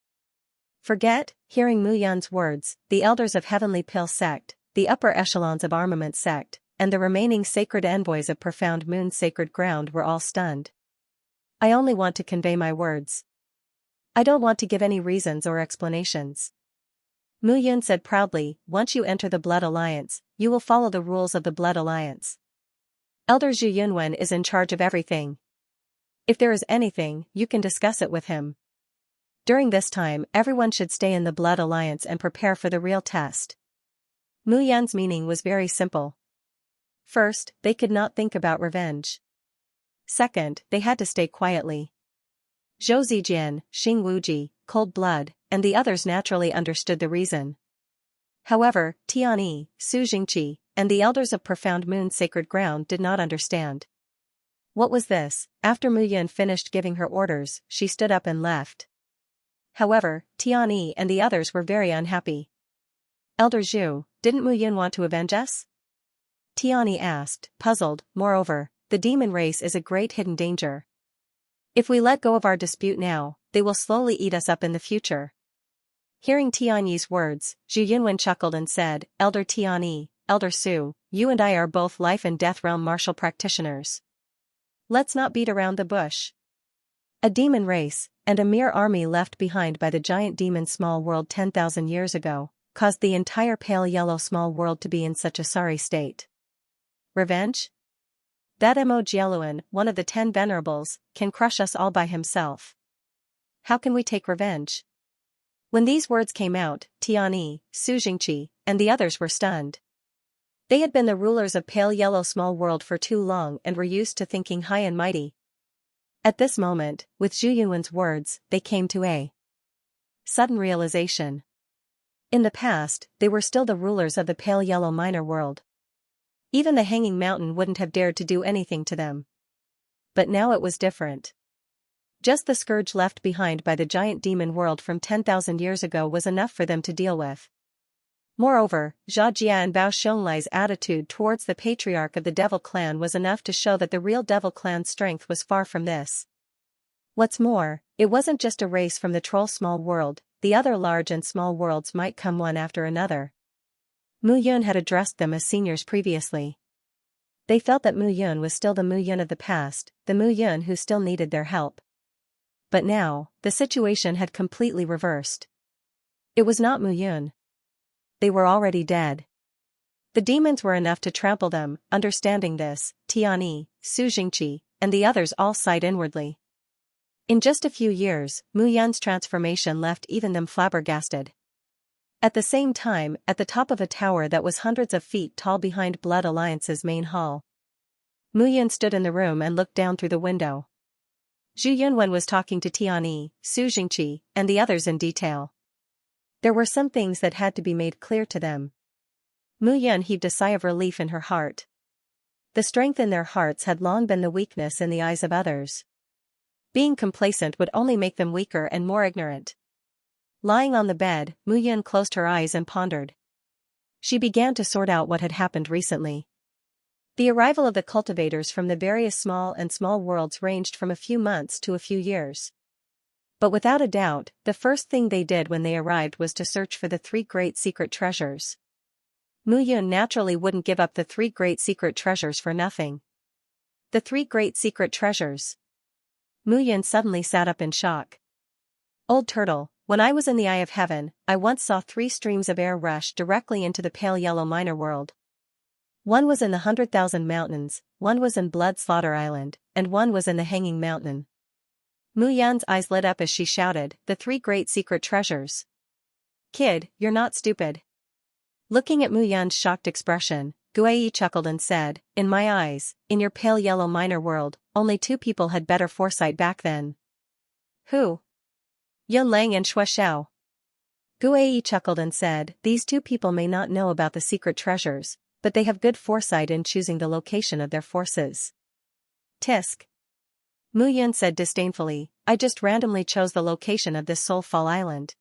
Forget? Hearing Mu Yun's words, the elders of Heavenly Pill Sect, the upper echelons of Armament Sect, and the remaining sacred envoys of Profound Moon's Sacred Ground were all stunned. I only want to convey my words. I don't want to give any reasons or explanations. Mu Yun said proudly, once you enter the Blood Alliance, you will follow the rules of the Blood Alliance. Elder Zhu Yunwen is in charge of everything. If there is anything, you can discuss it with him. During this time, everyone should stay in the Blood Alliance and prepare for the real test. Mu Yun's meaning was very simple. First, they could not think about revenge. Second, they had to stay quietly. Zhou Zijian, Xing Wuji, Cold Blood, and the others naturally understood the reason. However, Tianyi, Su Jingqi, and the elders of Profound Moon's Sacred Ground did not understand. What was this? After Mu Yun finished giving her orders, she stood up and left. However, Tianyi and the others were very unhappy. Elder Zhu, didn't Mu Yun want to avenge us? Tianyi asked, puzzled. Moreover, the demon race is a great hidden danger. If we let go of our dispute now, they will slowly eat us up in the future. Hearing Tianyi's words, Zhu Yunwen chuckled and said, Elder Tianyi, Elder Su, you and I are both life and death realm martial practitioners. Let's not beat around the bush. A demon race, and a mere army left behind by the giant demon small world 10,000 years ago, caused the entire pale yellow small world to be in such a sorry state. Revenge? That Mo Jialuan, one of the 10 venerables, can crush us all by himself. How can we take revenge? When these words came out, Tianyi, Su Jingqi, and the others were stunned. They had been the rulers of pale yellow small world for too long and were used to thinking high and mighty. At this moment, with Zhu Yunwen's words, they came to a sudden realization. In the past, they were still the rulers of the pale yellow minor world. Even the hanging mountain wouldn't have dared to do anything to them. But now it was different. Just the scourge left behind by the giant demon world from 10,000 years ago was enough for them to deal with. Moreover, Zha Jia and Bao Xionglei's attitude towards the patriarch of the Devil Clan was enough to show that the real Devil Clan's strength was far from this. What's more, it wasn't just a race from the troll small world, the other large and small worlds might come one after another. Mu Yun had addressed them as seniors previously. They felt that Mu Yun was still the Mu Yun of the past, the Mu Yun who still needed their help. But now, the situation had completely reversed. It was not Mu Yun. They were already dead. The demons were enough to trample them. Understanding this, Tianyi, Su Jingqi, and the others all sighed inwardly. In just a few years, Mu Yun's transformation left even them flabbergasted. At the same time, at the top of a tower that was hundreds of feet tall behind Blood Alliance's main hall, Mu Yun stood in the room and looked down through the window. Zhu Yunwen was talking to Tianyi, Su Jingqi, and the others in detail. There were some things that had to be made clear to them. Mu Yun heaved a sigh of relief in her heart. The strength in their hearts had long been the weakness in the eyes of others. Being complacent would only make them weaker and more ignorant. Lying on the bed, Mu Yun closed her eyes and pondered. She began to sort out what had happened recently. The arrival of the cultivators from the various small worlds ranged from a few months to a few years. But without a doubt, the first thing they did when they arrived was to search for the 3 great secret treasures. Mu Yun naturally wouldn't give up the 3 great secret treasures for nothing. The 3 great secret treasures. Mu Yun suddenly sat up in shock. Old turtle, when I was in the Eye of Heaven, I once saw 3 streams of air rush directly into the pale yellow minor world. One was in the 100,000 Mountains, one was in Blood Slaughter Island, and one was in the Hanging Mountain. Mu Yun's eyes lit up as she shouted, the 3 great secret treasures. Kid, you're not stupid. Looking at Mu Yun's shocked expression, Guai chuckled and said, in my eyes, in your pale yellow minor world, only 2 people had better foresight back then. Who? Yun Lang and Xue Xiao. Guai chuckled and said, these 2 people may not know about the secret treasures, but they have good foresight in choosing the location of their forces. Tisk. Mu Yun said disdainfully, I just randomly chose the location of this Soul Fall Island.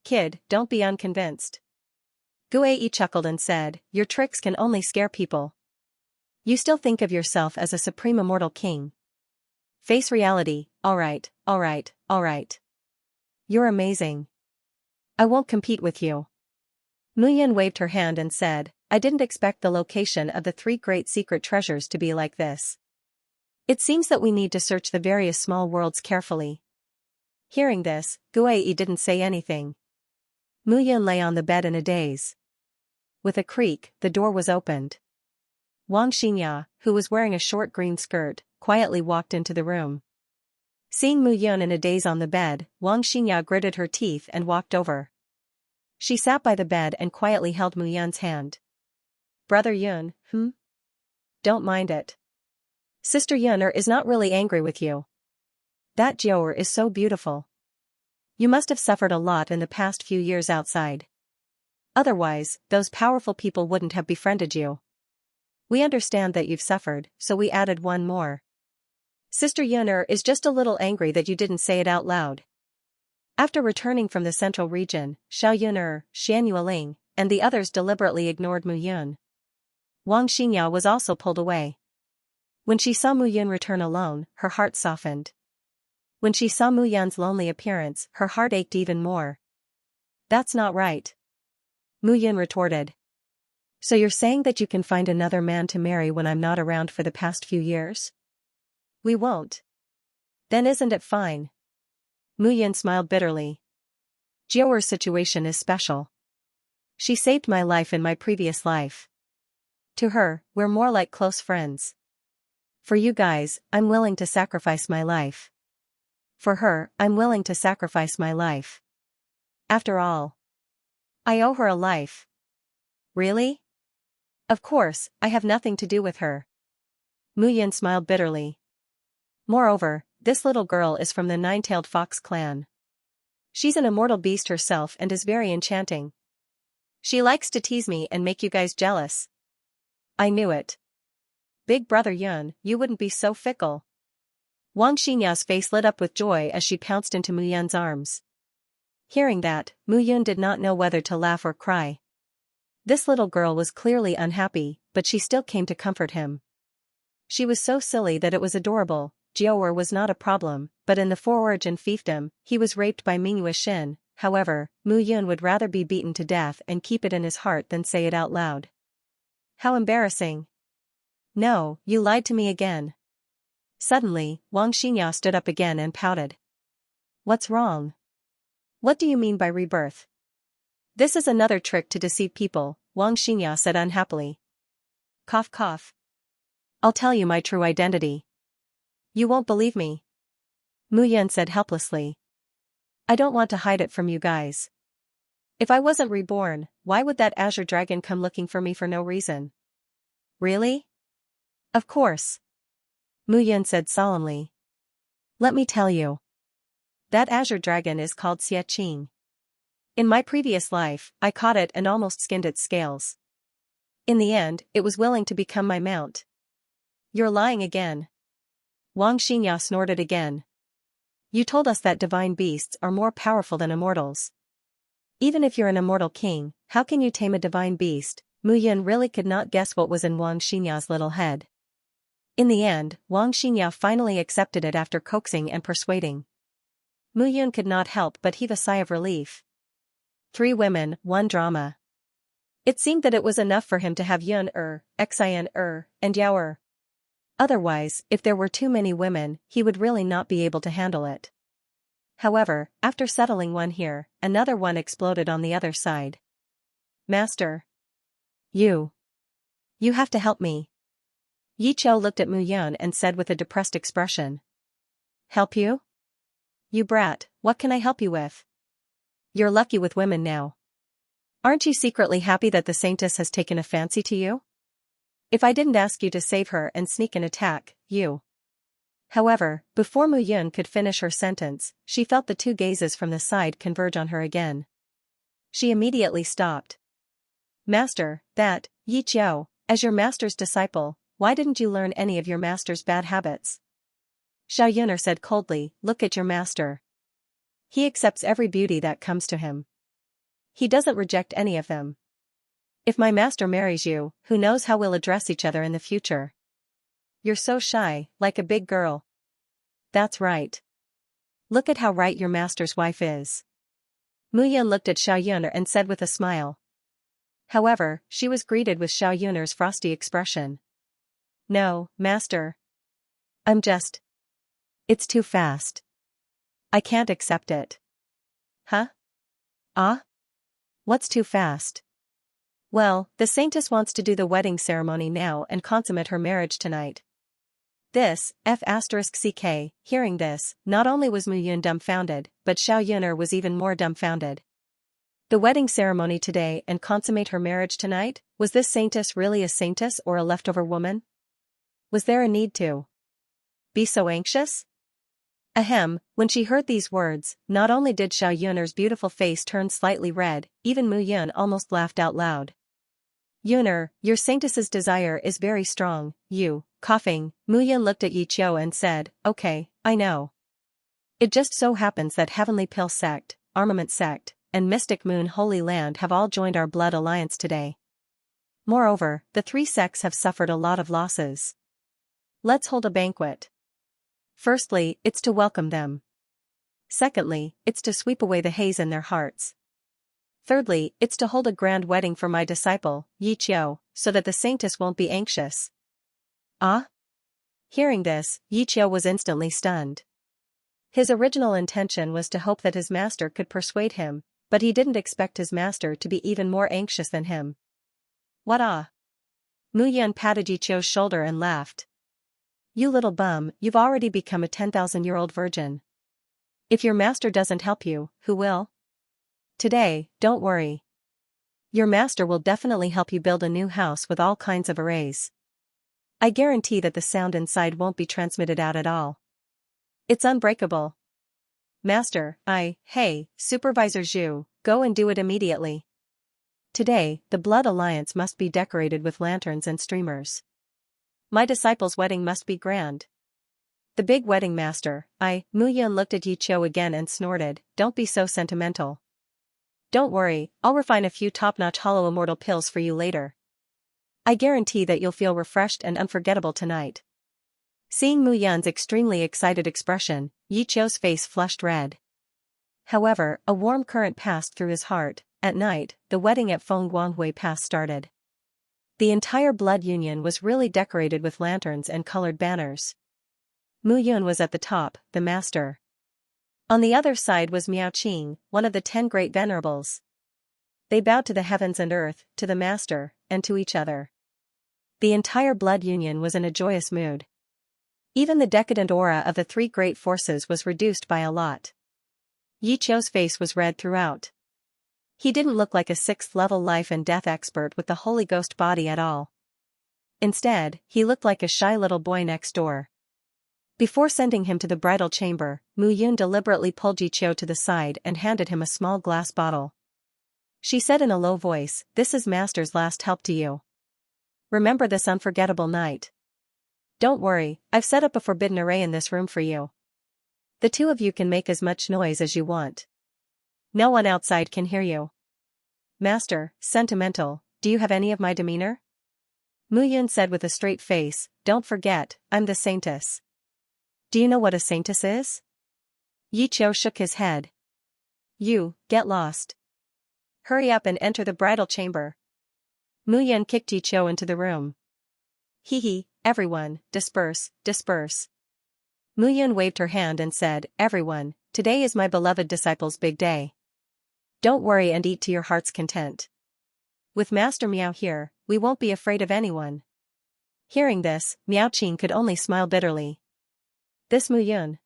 Kid, don't be unconvinced. Guai chuckled and said, your tricks can only scare people. You still think of yourself as a supreme immortal king. Face reality, alright. You're amazing. I won't compete with you. Mu Yun waved her hand and said, I didn't expect the location of the 3 great secret treasures to be like this. It seems that we need to search the various small worlds carefully. Hearing this, Guai didn't say anything. Mu Yun lay on the bed in a daze. With a creak, the door was opened. Wang Xianxia, who was wearing a short green skirt, quietly walked into the room. Seeing Mu Yun in a daze on the bed, Wang Xianxia gritted her teeth and walked over. She sat by the bed and quietly held Mu Yun's hand. Brother Yun, Don't mind it. Sister Yun is not really angry with you. That Jiao is so beautiful. You must have suffered a lot in the past few years outside. Otherwise, those powerful people wouldn't have befriended you. We understand that you've suffered, so we added one more. Sister Yun is just a little angry that you didn't say it out loud. After returning from the central region, Xiao Yun, Xian Yueling, and the others deliberately ignored Mu Yun. Wang Xianxia was also pulled away. When she saw Mu Yun return alone, her heart softened. When she saw Mu Yun's lonely appearance, her heart ached even more. That's not right. Mu Yun retorted. So you're saying that you can find another man to marry when I'm not around for the past few years? We won't. Then isn't it fine? Mu Yun smiled bitterly. Jiaoer's situation is special. She saved my life in my previous life. To her, we're more like close friends. For you guys, I'm willing to sacrifice my life. For her, I'm willing to sacrifice my life. After all, I owe her a life. Really? Of course, I have nothing to do with her. Mu Yun smiled bitterly. Moreover, this little girl is from the Nine-Tailed Fox clan. She's an immortal beast herself and is very enchanting. She likes to tease me and make you guys jealous. I knew it. Big brother Yun, you wouldn't be so fickle. Wang Xinya's face lit up with joy as she pounced into Mu Yun's arms. Hearing that, Mu Yun did not know whether to laugh or cry. This little girl was clearly unhappy, but she still came to comfort him. She was so silly that it was adorable. Jiaoer was not a problem, but in the Fororigin fiefdom, he was raped by Mingyue Xin. However, Mu Yun would rather be beaten to death and keep it in his heart than say it out loud. How embarrassing. No, you lied to me again. Suddenly, Wang Xinya stood up again and pouted. What's wrong? What do you mean by rebirth? This is another trick to deceive people, Wang Xinya said unhappily. Cough cough. I'll tell you my true identity. You won't believe me. Mu Yun said helplessly. I don't want to hide it from you guys. If I wasn't reborn, why would that azure dragon come looking for me for no reason? Really? Of course. Mu Yun said solemnly. Let me tell you. That azure dragon is called Xianxia. In my previous life, I caught it and almost skinned its scales. In the end, it was willing to become my mount. You're lying again. Wang Xinya snorted again. You told us that divine beasts are more powerful than immortals. Even if you're an immortal king, how can you tame a divine beast? Mu Yun really could not guess what was in Wang Xinya's little head. In the end, Wang Xinya finally accepted it after coaxing and persuading. Mu Yun could not help but heave a sigh of relief. 3 women, 1 drama. It seemed that it was enough for him to have Yun Xian and Yaoer. Otherwise, if there were too many women, he would really not be able to handle it. However, after settling one here, another one exploded on the other side. Master. You have to help me. Yi Chou looked at Mu Yun and said with a depressed expression. Help you? You brat, what can I help you with? You're lucky with women now. Aren't you secretly happy that the Saintess has taken a fancy to you? If I didn't ask you to save her and sneak an attack, you. However, before Mu Yun could finish her sentence, she felt the 2 gazes from the side converge on her again. She immediately stopped. Master, that, Yi Chou, as your master's disciple, why didn't you learn any of your master's bad habits? Xiao Yuner said coldly, look at your master. He accepts every beauty that comes to him. He doesn't reject any of them. If my master marries you, who knows how we'll address each other in the future? You're so shy, like a big girl. That's right. Look at how right your master's wife is. Mu Yun looked at Xiao Yuner and said with a smile. However, she was greeted with Xiao Yuner's frosty expression. No, master. I'm just. It's too fast. I can't accept it. Huh? Ah? What's too fast? Well, the Saintess wants to do the wedding ceremony now and consummate her marriage tonight. This, F***ck, hearing this, not only was Mu Yun dumbfounded, but Xiao Yuner was even more dumbfounded. The wedding ceremony today and consummate her marriage tonight? Was this Saintess really a Saintess or a leftover woman? Was there a need to be so anxious? Ahem, when she heard these words, not only did Xiao Yuner's beautiful face turn slightly red, even Mu Yun almost laughed out loud. Yuner, your Saintess's desire is very strong, coughing, Mu Yun looked at Yi Chou and said, okay, I know. It just so happens that Heavenly Pill Sect, Armament Sect, and Mystic Moon Holy Land have all joined our blood alliance today. Moreover, the 3 sects have suffered a lot of losses. Let's hold a banquet. Firstly, it's to welcome them. Secondly, it's to sweep away the haze in their hearts. Thirdly, it's to hold a grand wedding for my disciple, Yi Qiu, so that the saintess won't be anxious. Ah? Hearing this, Yi Qiu was instantly stunned. His original intention was to hope that his master could persuade him, but he didn't expect his master to be even more anxious than him. What ah? Mu Yun patted Yi Qiu's shoulder and laughed. You little bum, you've already become a 10,000-year-old virgin. If your master doesn't help you, who will? Today, don't worry. Your master will definitely help you build a new house with all kinds of arrays. I guarantee that the sound inside won't be transmitted out at all. It's unbreakable. Master, hey, Supervisor Zhu, go and do it immediately. Today, the Blood Alliance must be decorated with lanterns and streamers. My disciple's wedding must be grand. The big wedding master, Mu Yun looked at Yi Qiu again and snorted, don't be so sentimental. Don't worry, I'll refine a few top-notch hollow immortal pills for you later. I guarantee that you'll feel refreshed and unforgettable tonight. Seeing Mu Yun's extremely excited expression, Yi Qiu's face flushed red. However, a warm current passed through his heart. At night, the wedding at Feng Guanghui Pass started. The entire blood union was really decorated with lanterns and colored banners. Mu Yun was at the top, the master. On the other side was Miao Qing, one of the 10 great venerables. They bowed to the heavens and earth, to the master, and to each other. The entire blood union was in a joyous mood. Even the decadent aura of the 3 great forces was reduced by a lot. Yi Qiu's face was red throughout. He didn't look like a 6th-level life and death expert with the Holy Ghost body at all. Instead, he looked like a shy little boy next door. Before sending him to the bridal chamber, Mu Yun deliberately pulled Yi Qiu to the side and handed him a small glass bottle. She said in a low voice, "This is Master's last help to you. Remember this unforgettable night. Don't worry, I've set up a forbidden array in this room for you. The 2 of you can make as much noise as you want. No one outside can hear you. Master, sentimental, do you have any of my demeanor?" Mu Yun said with a straight face, "Don't forget, I'm the saintess." Do you know what a saintess is? Yi Qiu shook his head. You, get lost. Hurry up and enter the bridal chamber. Mu Yun kicked Yi Qiu into the room. Hee, everyone, disperse. Mu Yun waved her hand and said, "Everyone, today is my beloved disciple's big day. Don't worry and eat to your heart's content. With Master Miao here, we won't be afraid of anyone." Hearing this, Miao Qing could only smile bitterly. This Mu Yun.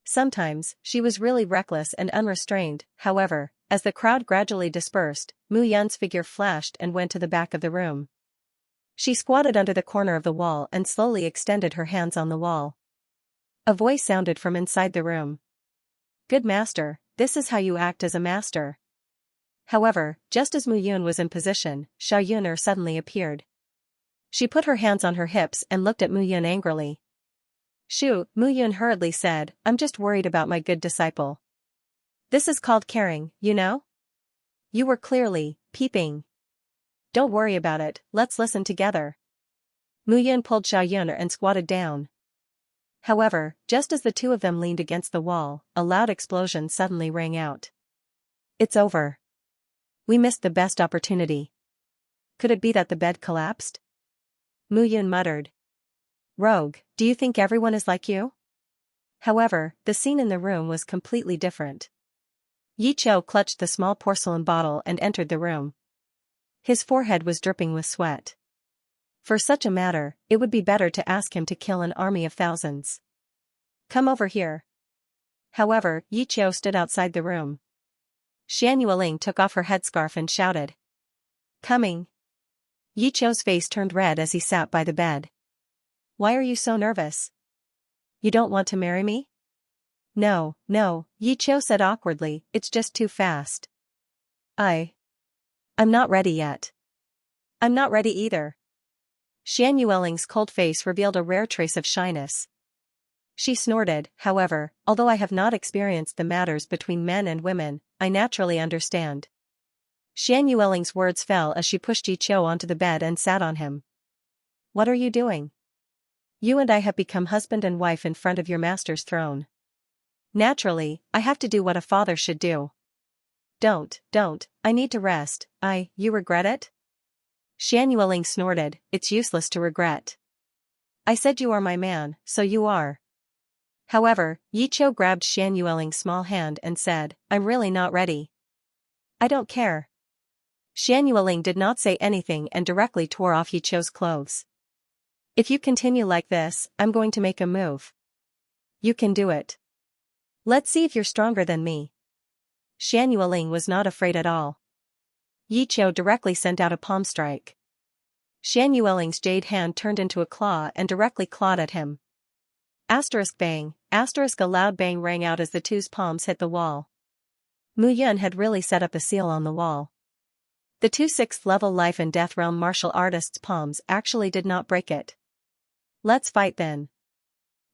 Sometimes, she was really reckless and unrestrained. However, as the crowd gradually dispersed, Mu Yun's figure flashed and went to the back of the room. She squatted under the corner of the wall and slowly extended her hands on the wall. A voice sounded from inside the room. Good master, this is how you act as a master. However, just as Mu Yun was in position, Xiao Yuner suddenly appeared. She put her hands on her hips and looked at Mu Yun angrily. Shoo, Mu Yun hurriedly said, "I'm just worried about my good disciple. This is called caring, you know? You were clearly peeping. Don't worry about it, let's listen together." Mu Yun pulled Xiao Yuner and squatted down. However, just as the 2 of them leaned against the wall, a loud explosion suddenly rang out. It's over. We missed the best opportunity. Could it be that the bed collapsed? Mu Yun muttered. Rogue, do you think everyone is like you? However, the scene in the room was completely different. Yi Qiu clutched the small porcelain bottle and entered the room. His forehead was dripping with sweat. For such a matter, it would be better to ask him to kill an army of thousands. Come over here. However, Yi Qiu stood outside the room. Xianxia took off her headscarf and shouted. Coming. Yi Qiu's face turned red as he sat by the bed. Why are you so nervous? You don't want to marry me? No, Yi Qiu said awkwardly, it's just too fast. I'm not ready yet. I'm not ready either. Xianxueling's cold face revealed a rare trace of shyness. She snorted, however, although I have not experienced the matters between men and women, I naturally understand. Xianxueling's words fell as she pushed Yi Qiu onto the bed and sat on him. What are you doing? You and I have become husband and wife in front of your master's throne. Naturally, I have to do what a father should do. Don't, I need to rest. You regret it? Xian Yueling snorted, it's useless to regret. I said you are my man, so you are. However, Yi Qiu grabbed Xian Yueling's small hand and said, I'm really not ready. I don't care. Xian Yueling did not say anything and directly tore off Yi Qiu's clothes. If you continue like this, I'm going to make a move. You can do it. Let's see if you're stronger than me. Xian Yueling was not afraid at all. Yi Qiu directly sent out a palm strike. Xian Yueling's jade hand turned into a claw and directly clawed at him. Bang, a loud bang rang out as the two's palms hit the wall. Mu Yun had really set up a seal on the wall. The two 6th level life and death realm martial artists' palms actually did not break it. Let's fight then.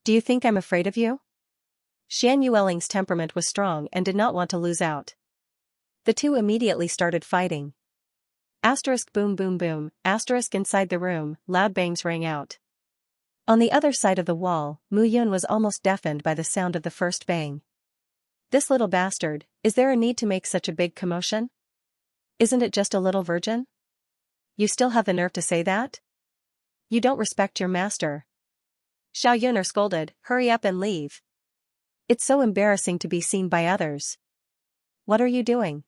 Do you think I'm afraid of you? Xian Yueling's temperament was strong and did not want to lose out. The two immediately started fighting. Boom boom boom, inside the room, loud bangs rang out. On the other side of the wall, Mu Yun was almost deafened by the sound of the first bang. This little bastard, is there a need to make such a big commotion? Isn't it just a little virgin? You still have the nerve to say that? You don't respect your master. Xiao Yuner scolded, hurry up and leave. It's so embarrassing to be seen by others. What are you doing?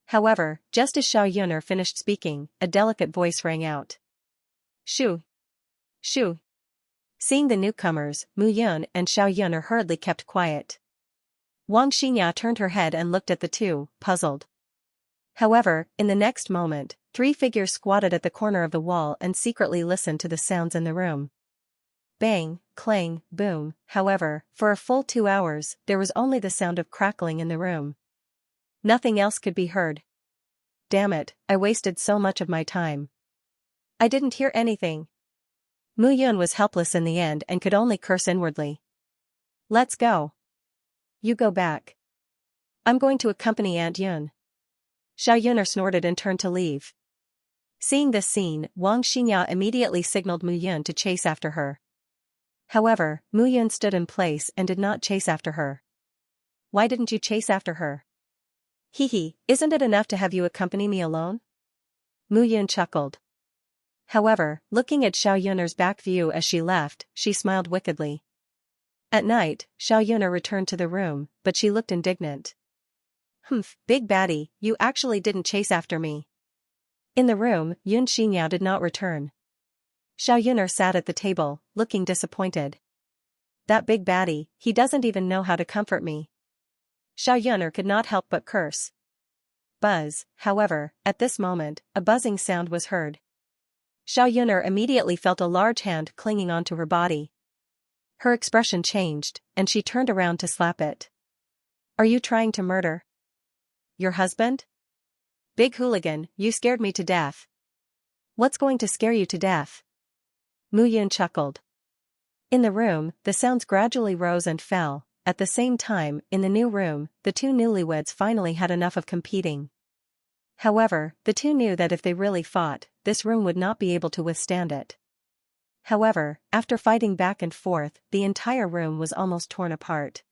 However, just as Xiao Yuner finished speaking, a delicate voice rang out. Shoo! Shoo! Seeing the newcomers, Mu Yun and Xiao Yuner hurriedly kept quiet. Wang Xinya turned her head and looked at the two, puzzled. However, in the next moment, 3 figures squatted at the corner of the wall and secretly listened to the sounds in the room. Bang, clang, boom. However, for a full 2 hours, there was only the sound of crackling in the room. Nothing else could be heard. Damn it, I wasted so much of my time. I didn't hear anything. Mu Yun was helpless in the end and could only curse inwardly. Let's go. You go back. I'm going to accompany Aunt Yun. Xiao Yuner snorted and turned to leave. Seeing this scene, Wang Xinya immediately signaled Mu Yun to chase after her. However, Mu Yun stood in place and did not chase after her. Why didn't you chase after her? Isn't it enough to have you accompany me alone? Mu Yun chuckled. However, looking at Xiao Yuner's back view as she left, she smiled wickedly. At night, Xiao Yuner returned to the room, but she looked indignant. Big baddie, you actually didn't chase after me. In the room, Yun Xinyao did not return. Xiao Yuner sat at the table, looking disappointed. That big baddie, he doesn't even know how to comfort me. Xiao Yuner could not help but curse. Buzz, however, at this moment, a buzzing sound was heard. Xiao Yuner immediately felt a large hand clinging onto her body. Her expression changed, and she turned around to slap it. Are you trying to murder your husband? Big hooligan, you scared me to death. What's going to scare you to death? Mu Yun chuckled. In the room, the sounds gradually rose and fell. At the same time, in the new room, the two newlyweds finally had enough of competing. However, the two knew that if they really fought, this room would not be able to withstand it. However, after fighting back and forth, the entire room was almost torn apart.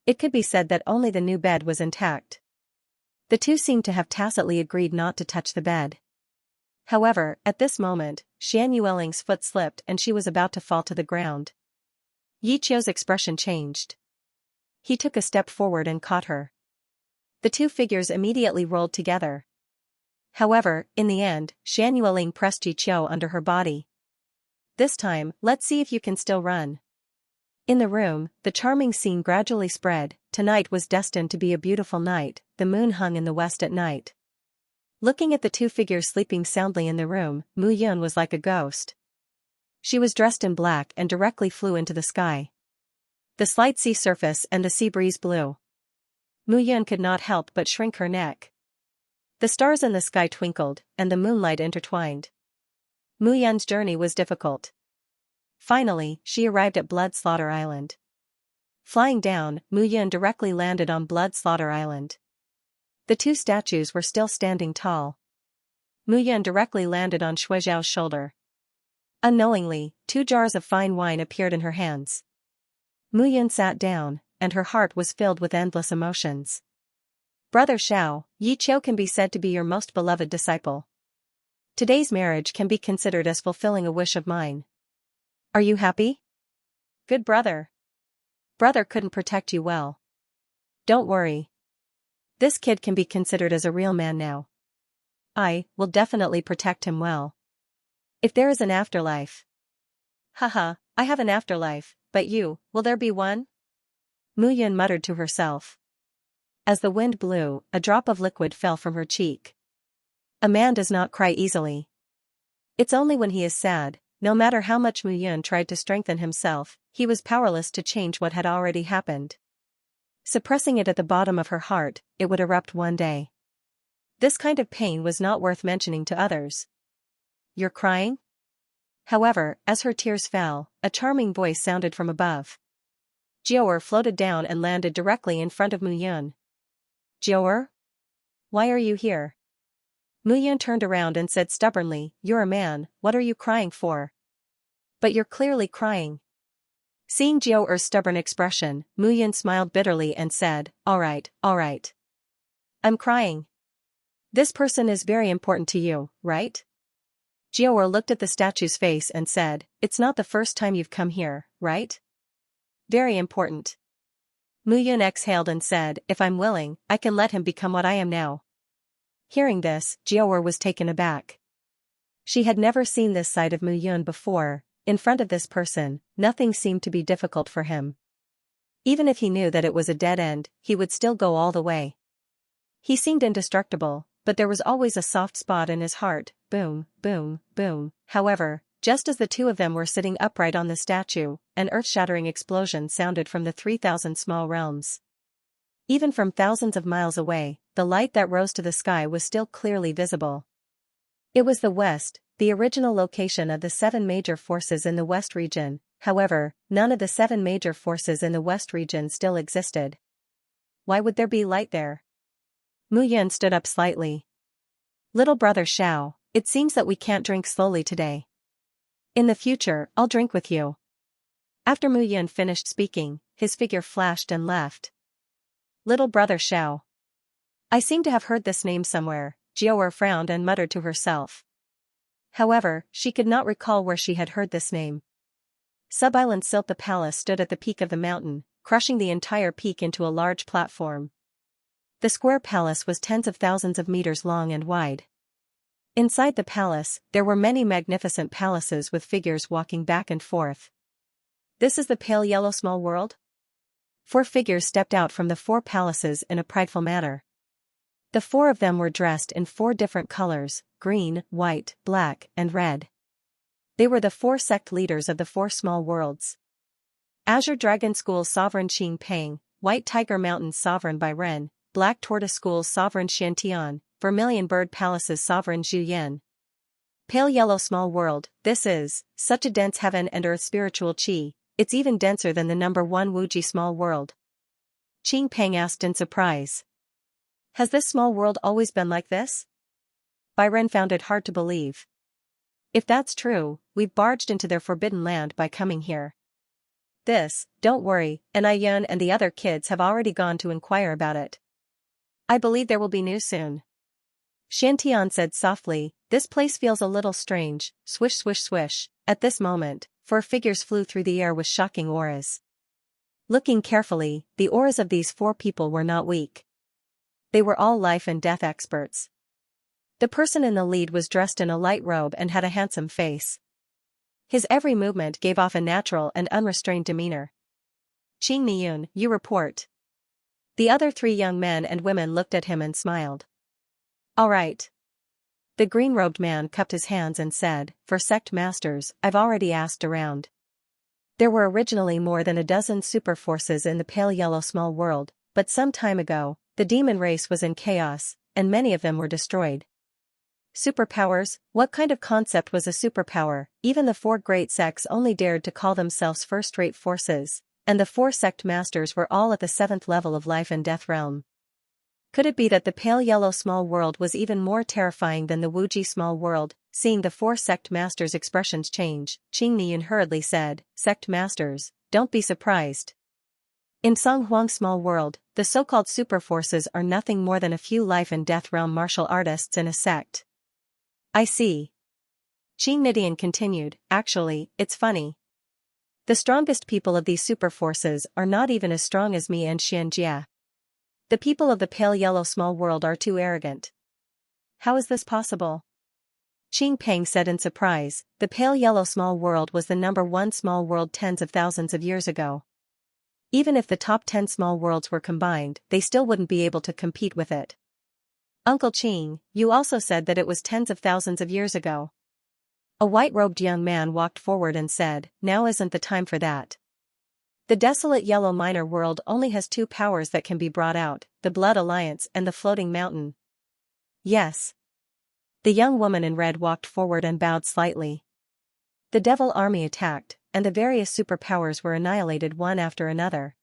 It could be said that only the new bed was intact. The two seemed to have tacitly agreed not to touch the bed. However, at this moment, Xian Yueling's foot slipped and she was about to fall to the ground. Yi Qiu's expression changed. He took a step forward and caught her. The two figures immediately rolled together. However, in the end, Xian Yueling pressed Yi Qiu under her body. This time, let's see if you can still run. In the room, the charming scene gradually spread. Tonight was destined to be a beautiful night. The moon hung in the west at night. Looking at the two figures sleeping soundly in the room, Mu Yun was like a ghost. She was dressed in black and directly flew into the sky. The slight sea surface and the sea breeze blew. Mu Yun could not help but shrink her neck. The stars in the sky twinkled, and the moonlight intertwined. Mu Yun's journey was difficult. Finally, she arrived at Blood Slaughter Island. Flying down, Mu Yun directly landed on Blood Slaughter Island. The two statues were still standing tall. Mu Yun directly landed on Shuizhao's shoulder. Unknowingly, 2 jars of fine wine appeared in her hands. Mu Yun sat down, and her heart was filled with endless emotions. Brother Xiao, Yi Qiu can be said to be your most beloved disciple. Today's marriage can be considered as fulfilling a wish of mine. Are you happy? Good brother. Brother couldn't protect you well. Don't worry. This kid can be considered as a real man now. I will definitely protect him well. If there is an afterlife. Haha, I have an afterlife, but you, will there be one? Mu Yun muttered to herself. As the wind blew, a drop of liquid fell from her cheek. A man does not cry easily. It's only when he is sad. No matter how much Mu Yun tried to strengthen himself, he was powerless to change what had already happened. Suppressing it at the bottom of her heart, it would erupt one day. This kind of pain was not worth mentioning to others. You're crying? However, as her tears fell, a charming voice sounded from above. Jiaoer floated down and landed directly in front of Mu Yun. Jiaoer? Why are you here? Mu Yun turned around and said stubbornly, You're a man, what are you crying for? But you're clearly crying. Seeing Jiaoer's stubborn expression, Mu Yun smiled bitterly and said, All right. I'm crying. This person is very important to you, right? Jiaoer looked at the statue's face and said, It's not the first time you've come here, right? Very important. Mu Yun exhaled and said, If I'm willing, I can let him become what I am now. Hearing this, Jiaoer was taken aback. She had never seen this side of Mu Yun before. In front of this person, nothing seemed to be difficult for him. Even if he knew that it was a dead end, he would still go all the way. He seemed indestructible, but there was always a soft spot in his heart, boom, boom, boom. However, just as the two of them were sitting upright on the statue, an earth-shattering explosion sounded from the 3,000 small realms. Even from thousands of miles away, the light that rose to the sky was still clearly visible. It was the West, the original location of the 7 major forces in the West region. However, none of the 7 major forces in the West region still existed. Why would there be light there? Mu Yun stood up slightly. Little brother Xiao, it seems that we can't drink slowly today. In the future, I'll drink with you. After Mu Yun finished speaking, his figure flashed and left. Little brother Xiao. I seem to have heard this name somewhere, Jiaoer frowned and muttered to herself. However, she could not recall where she had heard this name. Sub-Island Silpa Palace stood at the peak of the mountain, crushing the entire peak into a large platform. The square palace was tens of thousands of meters long and wide. Inside the palace, there were many magnificent palaces with figures walking back and forth. This is the pale yellow small world? 4 figures stepped out from the 4 palaces in a prideful manner. The 4 of them were dressed in 4 different colors, green, white, black, and red. They were the 4 sect leaders of the 4 small worlds. Azure Dragon School's sovereign Qing Peng, White Tiger Mountain's sovereign Bai Ren, Black Tortoise School's sovereign Xianxia, Vermilion Bird Palace's sovereign Zhu Yan. Pale yellow small world, this is such a dense heaven and earth spiritual qi, it's even denser than the number 1 Wuji small world. Qing Peng asked in surprise. Has this small world always been like this? Bai Ren found it hard to believe. If that's true, we've barged into their forbidden land by coming here. Don't worry, Yun and the other kids have already gone to inquire about it. I believe there will be news soon. Xiantian said softly, this place feels a little strange, swish swish swish. At this moment, 4 figures flew through the air with shocking auras. Looking carefully, the auras of these 4 people were not weak. They were all life and death experts. The person in the lead was dressed in a light robe and had a handsome face. His every movement gave off a natural and unrestrained demeanor. Qing Niyun, you report. The other 3 young men and women looked at him and smiled. All right. The green-robed man cupped his hands and said, for sect masters, I've already asked around. There were originally more than a dozen super forces in the pale yellow small world, but some time ago, the demon race was in chaos, and many of them were destroyed. Superpowers, what kind of concept was a superpower? Even the 4 great sects only dared to call themselves first-rate forces, and the 4 sect masters were all at the 7th level of life and death realm. Could it be that the pale yellow small world was even more terrifying than the Wuji small world? Seeing the 4 sect masters' expressions change, Qing Niyun hurriedly said, Sect masters, don't be surprised. In Song Huang's small world, the so-called superforces are nothing more than a few life and death realm martial artists in a sect. I see. Xianxia continued, actually, it's funny. The strongest people of these superforces are not even as strong as me and Xianxia. The people of the pale yellow small world are too arrogant. How is this possible? Qing Peng said in surprise, the pale yellow small world was the number one small world tens of thousands of years ago. Even if the top 10 small worlds were combined, they still wouldn't be able to compete with it. Uncle Qing, you also said that it was tens of thousands of years ago. A white-robed young man walked forward and said, now isn't the time for that. The desolate yellow minor world only has two powers that can be brought out, the Blood Alliance and the Floating Mountain. Yes. The young woman in red walked forward and bowed slightly. The Devil Army attacked, and the various superpowers were annihilated one after another.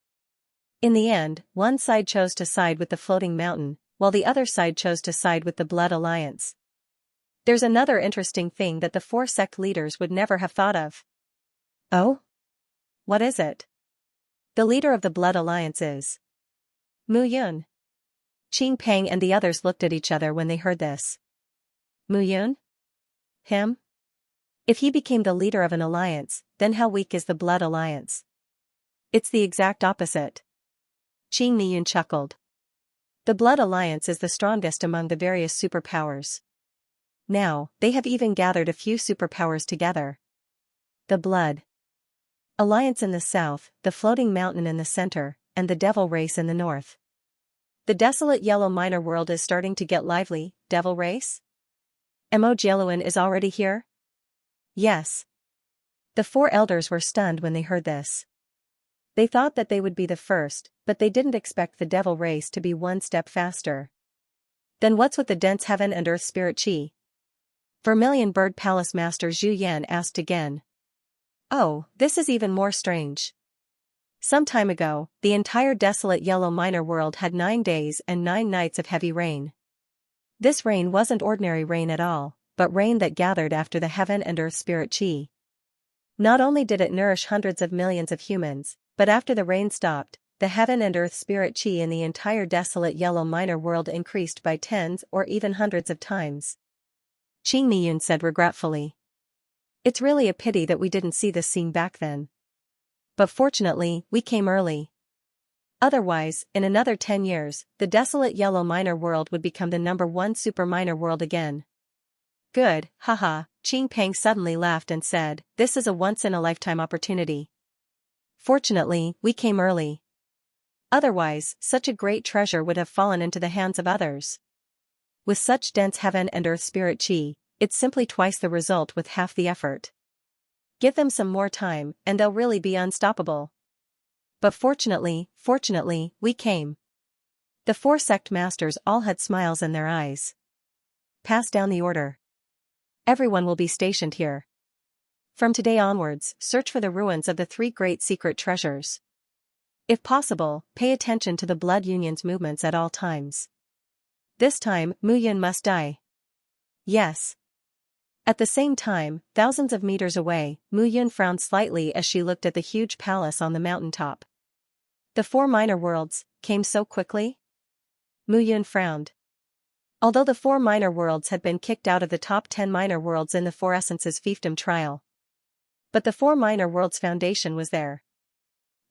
In the end, one side chose to side with the Floating Mountain, while the other side chose to side with the Blood Alliance. There's another interesting thing that the four sect leaders would never have thought of. Oh? What is it? The leader of the Blood Alliance is Mu Yun. Qing Peng and the others looked at each other when they heard this. Mu Yun? Him? If he became the leader of an alliance, then how weak is the Blood Alliance? It's the exact opposite. Qing Yun chuckled. The Blood Alliance is the strongest among the various superpowers. Now, they have even gathered a few superpowers together. The Blood Alliance in the south, the Floating Mountain in the center, and the Devil Race in the north. The desolate yellow minor world is starting to get lively. Devil Race? Mo Jeluan is already here? Yes. The four elders were stunned when they heard this. They thought that they would be the first, but they didn't expect the Devil Race to be one step faster. Then what's with the dense heaven and earth spirit chi? Vermilion Bird Palace Master Zhu Yan asked again. Oh, this is even more strange. Some time ago, the entire desolate yellow minor world had 9 days and 9 nights of heavy rain. This rain wasn't ordinary rain at all, but rain that gathered after the heaven and earth spirit chi. Not only did it nourish hundreds of millions of humans, but after the rain stopped, the heaven and earth spirit chi in the entire desolate yellow minor world increased by tens or even hundreds of times. Qing Niyun said regretfully. It's really a pity that we didn't see this scene back then. But fortunately, we came early. Otherwise, in another 10 years, the desolate yellow minor world would become the number one super minor world again. Good, haha, Qing Peng suddenly laughed and said, this is a once-in-a-lifetime opportunity. Fortunately, we came early. Otherwise, such a great treasure would have fallen into the hands of others. With such dense heaven and earth spirit chi, it's simply twice the result with half the effort. Give them some more time, and they'll really be unstoppable. But fortunately, we came. The four sect masters all had smiles in their eyes. Pass down the order. Everyone will be stationed here. From today onwards, search for the ruins of the 3 great secret treasures. If possible, pay attention to the Blood Union's movements at all times. This time, Mu Yun must die. Yes. At the same time, thousands of meters away, Mu Yun frowned slightly as she looked at the huge palace on the mountaintop. The 4 minor worlds came so quickly? Mu Yun frowned. Although the 4 minor worlds had been kicked out of the top 10 minor worlds in the Four Essences fiefdom trial. But the 4 minor worlds foundation was there.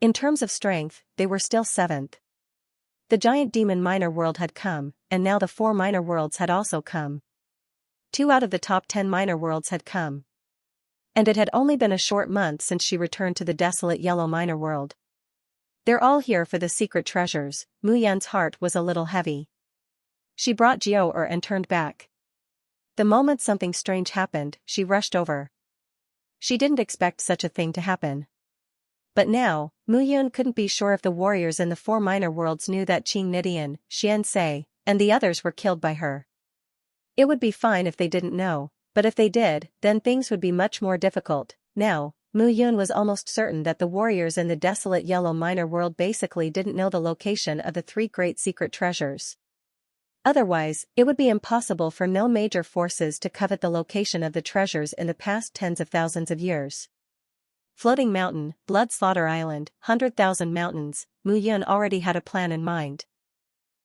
In terms of strength, they were still 7th. The giant demon minor world had come, and now the 4 minor worlds had also come. 2 out of the top 10 minor worlds had come. And it had only been a short month since she returned to the desolate yellow minor world. They're all here for the secret treasures. Mu Yan's heart was a little heavy. She brought Jiao and turned back. The moment something strange happened, she rushed over. She didn't expect such a thing to happen. But now, Mu Yun couldn't be sure if the warriors in the 4 minor worlds knew that Qing Nidian, Xianxia, and the others were killed by her. It would be fine if they didn't know, but if they did, then things would be much more difficult. Now, Mu Yun was almost certain that the warriors in the desolate yellow minor world basically didn't know the location of the 3 great secret treasures. Otherwise, it would be impossible for no major forces to covet the location of the treasures in the past tens of thousands of years. floating mountain, blood slaughter island, 100,000 mountains, Mu Yun already had a plan in mind.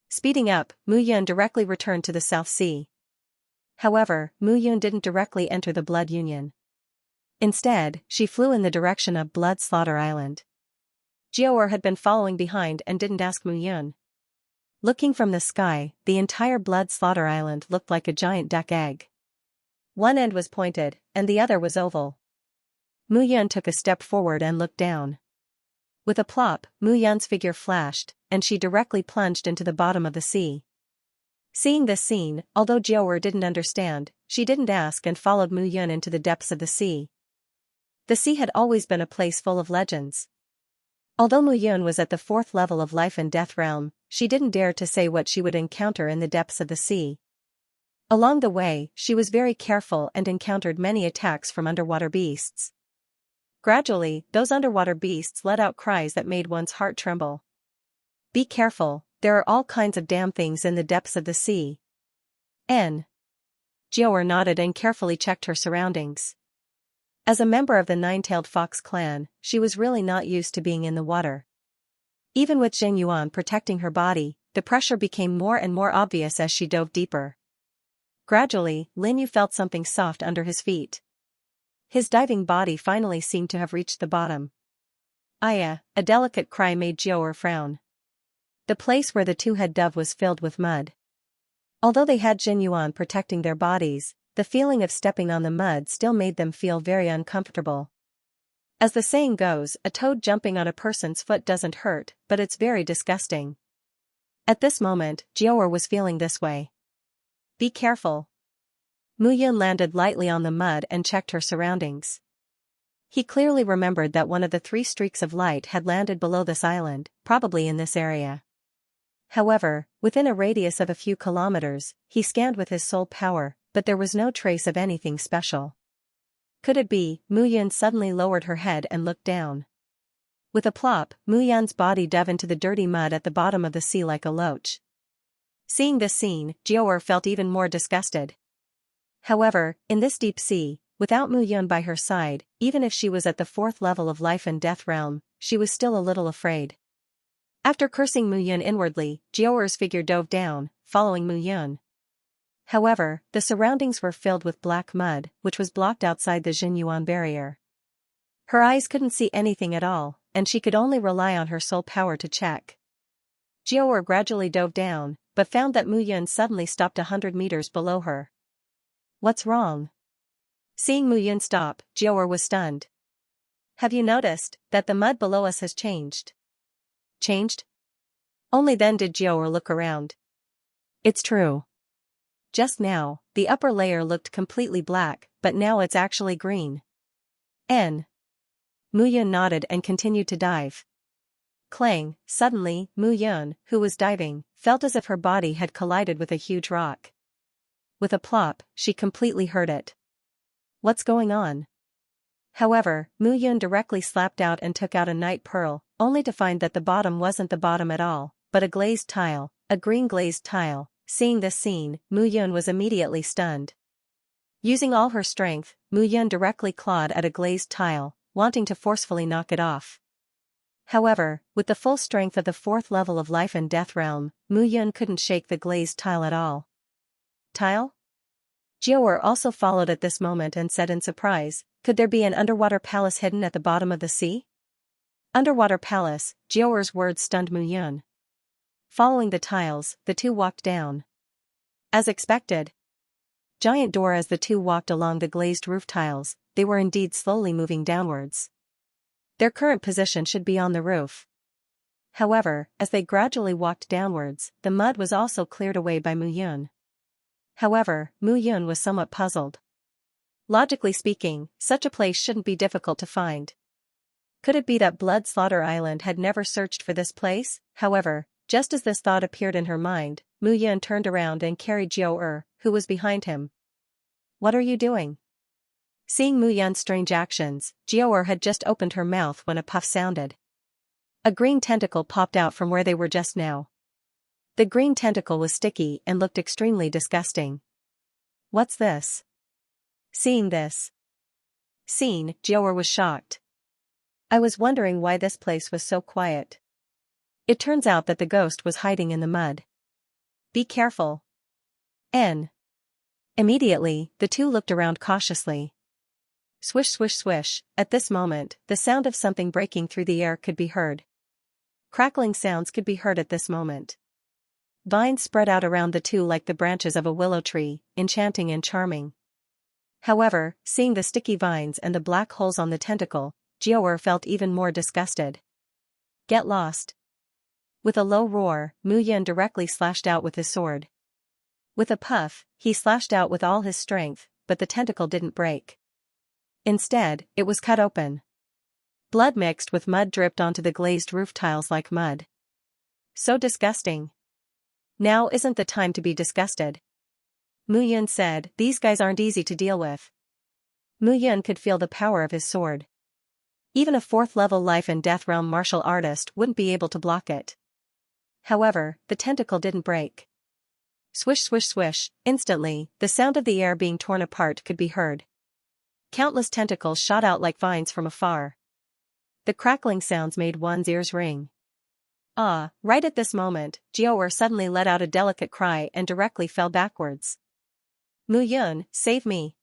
Speeding up, Mu Yun directly returned to the South Sea. However, Mu Yun didn't directly enter the Blood Union. Instead, she flew in the direction of Blood Slaughter Island. Jiaoer had been following behind and didn't ask Mu Yun. Looking from the sky, the entire Blood Slaughter Island looked like a giant duck egg. One end was pointed, and the other was oval. Mu Yun took a step forward and looked down. With a plop, Mu Yun's figure flashed, and she directly plunged into the bottom of the sea. Seeing this scene, although Jiaoer didn't understand, she didn't ask and followed Mu Yun into the depths of the sea. The sea had always been a place full of legends. Although Mu Yun was at the 4th level of life and death realm, she didn't dare to say what she would encounter in the depths of the sea. Along the way, she was very careful and encountered many attacks from underwater beasts. Gradually, those underwater beasts let out cries that made one's heart tremble. Be careful, there are all kinds of damn things in the depths of the sea. Jiaoer nodded and carefully checked her surroundings. As a member of the Nine-Tailed Fox clan, she was really not used to being in the water. Even with Zheng Yuan protecting her body, the pressure became more and more obvious as she dove deeper. Gradually, Lin Yu felt something soft under his feet. His diving body finally seemed to have reached the bottom. Aya, a delicate cry made Jiaoer frown. The place where the two had dove was filled with mud. Although they had Zheng Yuan protecting their bodies, the feeling of stepping on the mud still made them feel very uncomfortable. As the saying goes, a toad jumping on a person's foot doesn't hurt, but it's very disgusting. At this moment, Jiaoer was feeling this way. Be careful. Mu Yun landed lightly on the mud and checked her surroundings. He clearly remembered that one of the 3 streaks of light had landed below this island, probably in this area. However, within a radius of a few kilometers, he scanned with his soul power, but there was no trace of anything special. Could it be? Mu Yun suddenly lowered her head and looked down. With a plop, Mu Yun's body dove into the dirty mud at the bottom of the sea like a loach. Seeing this scene, Jiaoer felt even more disgusted. However, in this deep sea, without Mu Yun by her side, even if she was at the 4th level of life and death realm, she was still a little afraid. After cursing Mu Yun inwardly, Jiaoer's figure dove down, following Mu Yun. However, the surroundings were filled with black mud, which was blocked outside the Zheng Yuan barrier. Her eyes couldn't see anything at all, and she could only rely on her soul power to check. Jiaoer gradually dove down, but found that Mu Yun suddenly stopped 100 meters below her. What's wrong? Seeing Mu Yun stop, Jiaoer was stunned. Have you noticed that the mud below us has changed? Changed? Only then did Jiaoer look around. It's true. Just now, the upper layer looked completely black, but now it's actually green. Mu Yun nodded and continued to dive. Clang, suddenly, Mu Yun, who was diving, felt as if her body had collided with a huge rock. With a plop, she completely heard it. What's going on? However, Mu Yun directly slapped out and took out a night pearl, only to find that the bottom wasn't the bottom at all, but a glazed tile, a green glazed tile. Seeing this scene, Mu Yun was immediately stunned. Using all her strength, Mu Yun directly clawed at a glazed tile, wanting to forcefully knock it off. However, with the full strength of the 4th level of life and death realm, Mu Yun couldn't shake the glazed tile at all. Tile? Jiaoer also followed at this moment and said in surprise, could there be an underwater palace hidden at the bottom of the sea? Underwater palace, Jiaoer's words stunned Mu Yun. Following the tiles, the two walked down. As expected. Giant door as the two walked along the glazed roof tiles, they were indeed slowly moving downwards. Their current position should be on the roof. However, as they gradually walked downwards, the mud was also cleared away by Mu Yun. However, Mu Yun was somewhat puzzled. Logically speaking, such a place shouldn't be difficult to find. Could it be that Blood Slaughter Island had never searched for this place? However, just as this thought appeared in her mind, Mu Yun turned around and carried Jiaoer, who was behind him. What are you doing? Seeing Mu Yun's strange actions, Jiaoer had just opened her mouth when a puff sounded. A green tentacle popped out from where they were just now. The green tentacle was sticky and looked extremely disgusting. What's this? Seeing this scene, Jiaoer was shocked. I was wondering why this place was so quiet. It turns out that the ghost was hiding in the mud. Be careful. N. Immediately, the two looked around cautiously. Swish swish swish, at this moment, the sound of something breaking through the air could be heard. Crackling sounds could be heard at this moment. Vines spread out around the two like the branches of a willow tree, enchanting and charming. However, seeing the sticky vines and the black holes on the tentacle, Jiaoer felt even more disgusted. Get lost. With a low roar, Mu Yan directly slashed out with his sword. With a puff, he slashed out with all his strength, but the tentacle didn't break. Instead, it was cut open. Blood mixed with mud dripped onto the glazed roof tiles like mud. So disgusting. Now isn't the time to be disgusted. Mu Yan said, these guys aren't easy to deal with. Mu Yan could feel the power of his sword. Even a 4th-level life and death realm martial artist wouldn't be able to block it. However, the tentacle didn't break. Swish swish swish, instantly, the sound of the air being torn apart could be heard. Countless tentacles shot out like vines from afar. The crackling sounds made one's ears ring. Right at this moment, Jiaoer suddenly let out a delicate cry and directly fell backwards. Mu Yun, save me.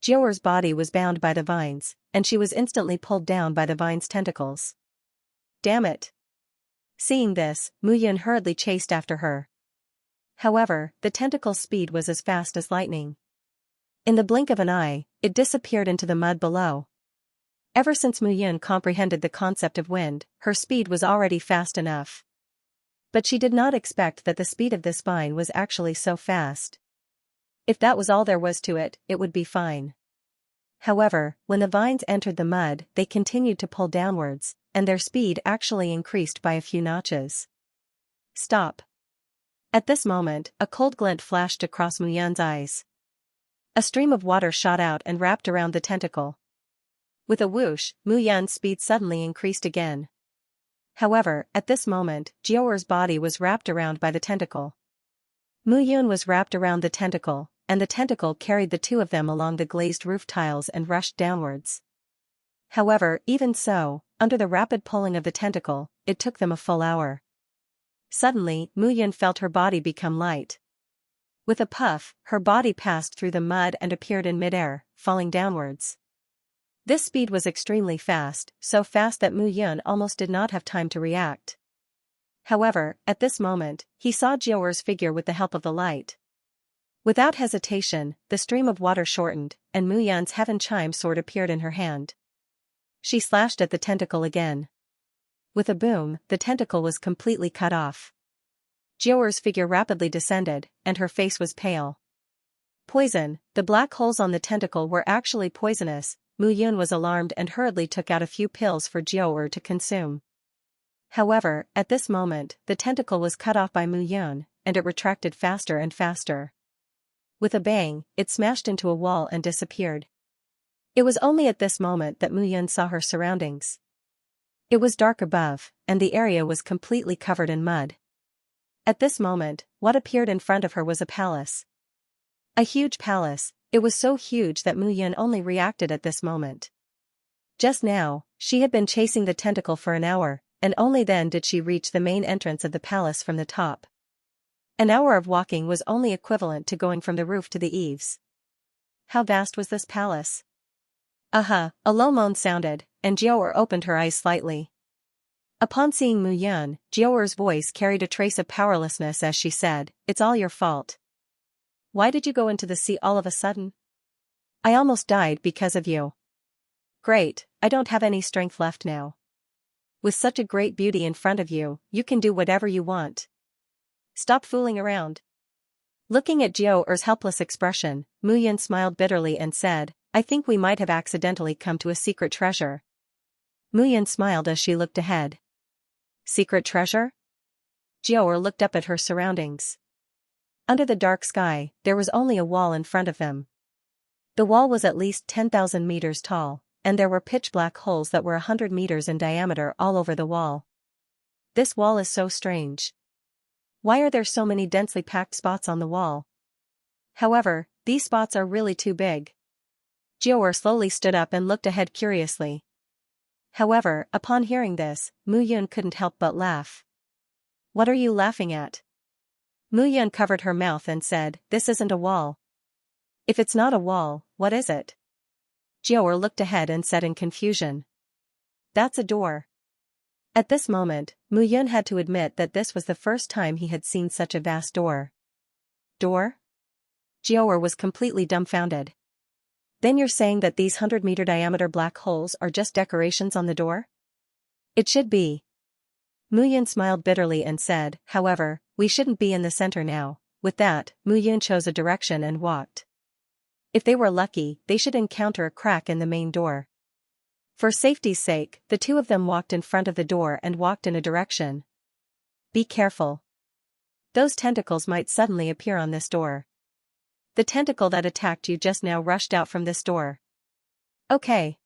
Jiaoer's body was bound by the vines, and she was instantly pulled down by the vines' tentacles. Damn it. Seeing this, Mu Yun hurriedly chased after her. However, the tentacle's speed was as fast as lightning. In the blink of an eye, it disappeared into the mud below. Ever since Mu Yun comprehended the concept of wind, her speed was already fast enough. But she did not expect that the speed of this vine was actually so fast. If that was all there was to it, it would be fine. However, when the vines entered the mud, they continued to pull downwards, and their speed actually increased by a few notches. Stop. At this moment, a cold glint flashed across Mu Yun's eyes. A stream of water shot out and wrapped around the tentacle. With a whoosh, Mu Yun's speed suddenly increased again. However, at this moment, Jiaoer's body was wrapped around by the tentacle. Mu Yun was wrapped around the tentacle, and the tentacle carried the two of them along the glazed roof tiles and rushed downwards. However, even so, under the rapid pulling of the tentacle, it took them a full hour. Suddenly, Mu Yun felt her body become light. With a puff, her body passed through the mud and appeared in midair, falling downwards. This speed was extremely fast, so fast that Mu Yun almost did not have time to react. However, at this moment, he saw Jiaoer's figure with the help of the light. Without hesitation, the stream of water shortened, and Mu Yun's heaven chime sword appeared in her hand. She slashed at the tentacle again. With a boom, the tentacle was completely cut off. Jiaoer's figure rapidly descended, and her face was pale. Poison, the black holes on the tentacle were actually poisonous. Mu Yun was alarmed and hurriedly took out a few pills for Jiaoer to consume. However, at this moment, the tentacle was cut off by Mu Yun, and it retracted faster and faster. With a bang, it smashed into a wall and disappeared. It was only at this moment that Mu Yun saw her surroundings. It was dark above, and the area was completely covered in mud. At this moment, what appeared in front of her was a palace. A huge palace. It was so huge that Mu Yun only reacted at this moment. Just now, she had been chasing the tentacle for an hour, and only then did she reach the main entrance of the palace from the top. An hour of walking was only equivalent to going from the roof to the eaves. How vast was this palace? A low moan sounded, and Jiaoer opened her eyes slightly. Upon seeing Mu Yun, Jiaoer's voice carried a trace of powerlessness as she said, "It's all your fault. Why did you go into the sea all of a sudden? I almost died because of you. Great, I don't have any strength left now. With such a great beauty in front of you, you can do whatever you want. Stop fooling around." Looking at Jiaoer's helpless expression, Mu Yun smiled bitterly and said, "I think we might have accidentally come to a secret treasure." Mu Yun smiled as she looked ahead. Secret treasure? Jiaoer looked up at her surroundings. Under the dark sky, there was only a wall in front of them. The wall was at least 10,000 meters tall, and there were pitch-black holes that were 100 meters in diameter all over the wall. This wall is so strange. Why are there so many densely packed spots on the wall? However, these spots are really too big. Jiaoer slowly stood up and looked ahead curiously. However, upon hearing this, Mu Yun couldn't help but laugh. What are you laughing at? Mu Yun covered her mouth and said, this isn't a wall. If it's not a wall, what is it? Jiao looked ahead and said in confusion. That's a door. At this moment, Mu Yun had to admit that this was the first time he had seen such a vast door. Door? Jiao was completely dumbfounded. Then you're saying that these 100-meter diameter black holes are just decorations on the door? It should be. Mu Yun smiled bitterly and said, however, we shouldn't be in the center now. With that, Mu Yun chose a direction and walked. If they were lucky, they should encounter a crack in the main door. For safety's sake, the two of them walked in front of the door and walked in a direction. Be careful. Those tentacles might suddenly appear on this door. The tentacle that attacked you just now rushed out from this door. Okay.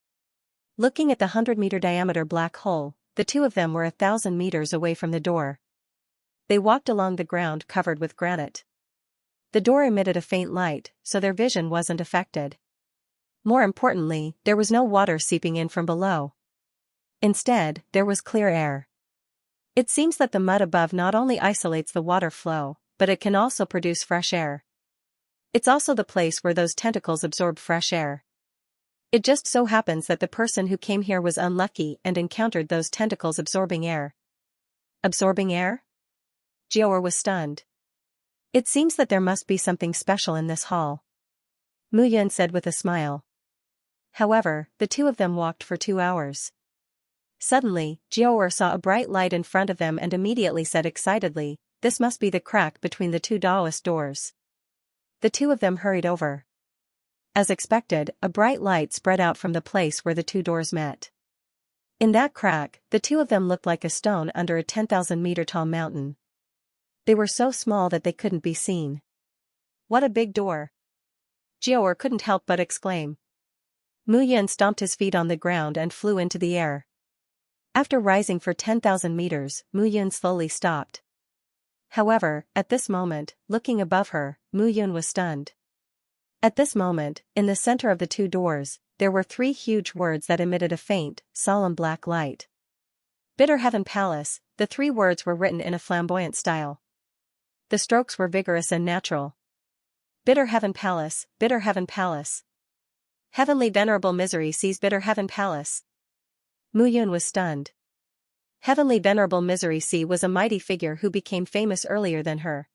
Looking at the 100-meter diameter black hole, the two of them were 1,000 meters away from the door. They walked along the ground covered with granite. The door emitted a faint light, so their vision wasn't affected. More importantly, there was no water seeping in from below. Instead, there was clear air. It seems that the mud above not only isolates the water flow, but it can also produce fresh air. It's also the place where those tentacles absorb fresh air. It just so happens that the person who came here was unlucky and encountered those tentacles absorbing air. Absorbing air? Jiao was stunned. It seems that there must be something special in this hall. Mu Yun said with a smile. However, the two of them walked for 2 hours. Suddenly, Jiao saw a bright light in front of them and immediately said excitedly, this must be the crack between the two Daoist doors. The two of them hurried over. As expected, a bright light spread out from the place where the two doors met. In that crack, the two of them looked like a stone under a 10,000-meter tall mountain. They were so small that they couldn't be seen. What a big door! Jiao couldn't help but exclaim. Mu Yun stomped his feet on the ground and flew into the air. After rising for 10,000 meters, Mu Yun slowly stopped. However, at this moment, looking above her, Mu Yun was stunned. At this moment, in the center of the two doors, there were 3 huge words that emitted a faint, solemn black light. Bitter Heaven Palace. The 3 words were written in a flamboyant style. The strokes were vigorous and natural. Bitter Heaven Palace, Bitter Heaven Palace. Heavenly Venerable Misery sees Bitter Heaven Palace. Mu Yun was stunned. Heavenly Venerable Misery Sea was a mighty figure who became famous earlier than her.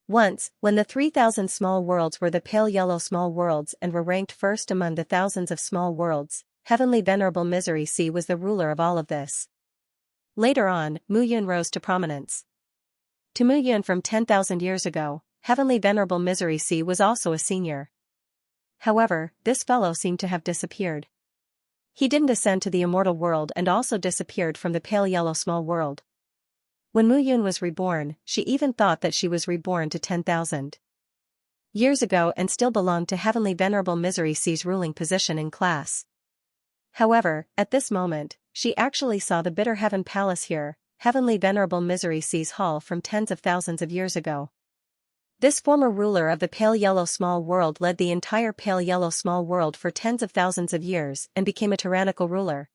Once, when the 3,000 small worlds were the pale yellow small worlds and were ranked first among the thousands of small worlds, Heavenly Venerable Misery Sea was the ruler of all of this. Later on, Mu Yun rose to prominence. To Mu Yun from 10,000 years ago, Heavenly Venerable Misery Sea was also a senior. However, this fellow seemed to have disappeared. He didn't ascend to the immortal world and also disappeared from the pale yellow small world. When Mu Yun was reborn, she even thought that she was reborn to 10,000 years ago and still belonged to Heavenly Venerable Misery Sea's ruling position in class. However, at this moment, she actually saw the Bitter Heaven Palace here, Heavenly Venerable Misery Sea's hall from tens of thousands of years ago. This former ruler of the Pale Yellow Small World led the entire Pale Yellow Small World for tens of thousands of years and became a tyrannical ruler.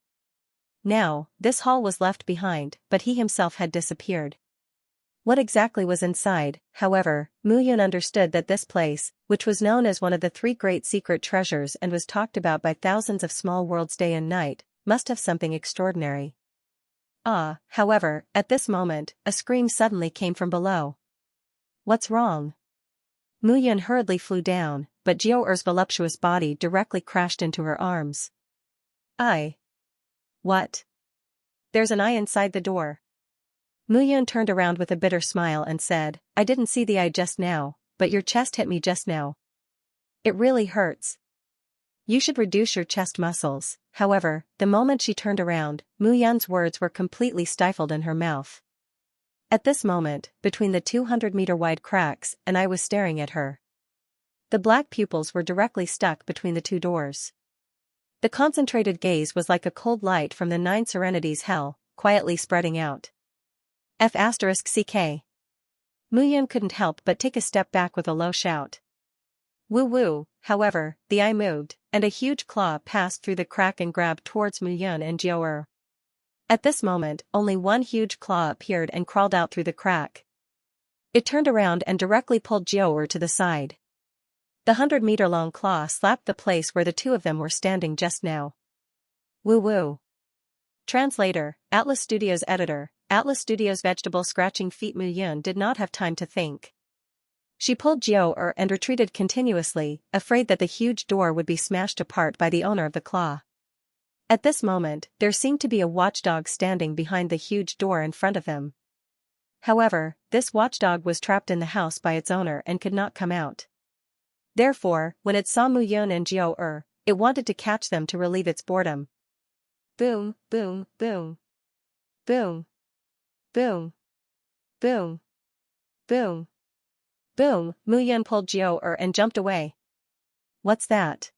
Now, this hall was left behind, but he himself had disappeared. What exactly was inside, however, Mu Yun understood that this place, which was known as one of the 3 great secret treasures and was talked about by thousands of small worlds day and night, must have something extraordinary. However, at this moment, a scream suddenly came from below. What's wrong? Mu Yun hurriedly flew down, but Jiao voluptuous body directly crashed into her arms. What? There's an eye inside the door. Mu Yun turned around with a bitter smile and said, I didn't see the eye just now, but your chest hit me just now. It really hurts. You should reduce your chest muscles. However, the moment she turned around, Mu Yun's words were completely stifled in her mouth. At this moment, between the 200-meter-wide cracks, an eye was staring at her. The black pupils were directly stuck between the 2 doors. The concentrated gaze was like a cold light from the 9 serenities hell, quietly spreading out. F***ck. Mu Yun couldn't help but take a step back with a low shout. Woo woo, however, the eye moved, and a huge claw passed through the crack and grabbed towards Mu Yun and Jiao. At this moment, only one huge claw appeared and crawled out through the crack. It turned around and directly pulled Jiao to the side. The 100-meter-long claw slapped the place where the two of them were standing just now. Woo woo. Translator, Atlas Studios editor, Atlas Studios vegetable scratching feet. Mu Yun did not have time to think. She pulled Jiao and retreated continuously, afraid that the huge door would be smashed apart by the owner of the claw. At this moment, there seemed to be a watchdog standing behind the huge door in front of them. However, this watchdog was trapped in the house by its owner and could not come out. Therefore, when it saw Mu Yun and Jiao, it wanted to catch them to relieve its boredom. Boom, boom, boom. Boom. Boom. Boom. Boom. Boom, Mu Yun pulled Jiao and jumped away. What's that?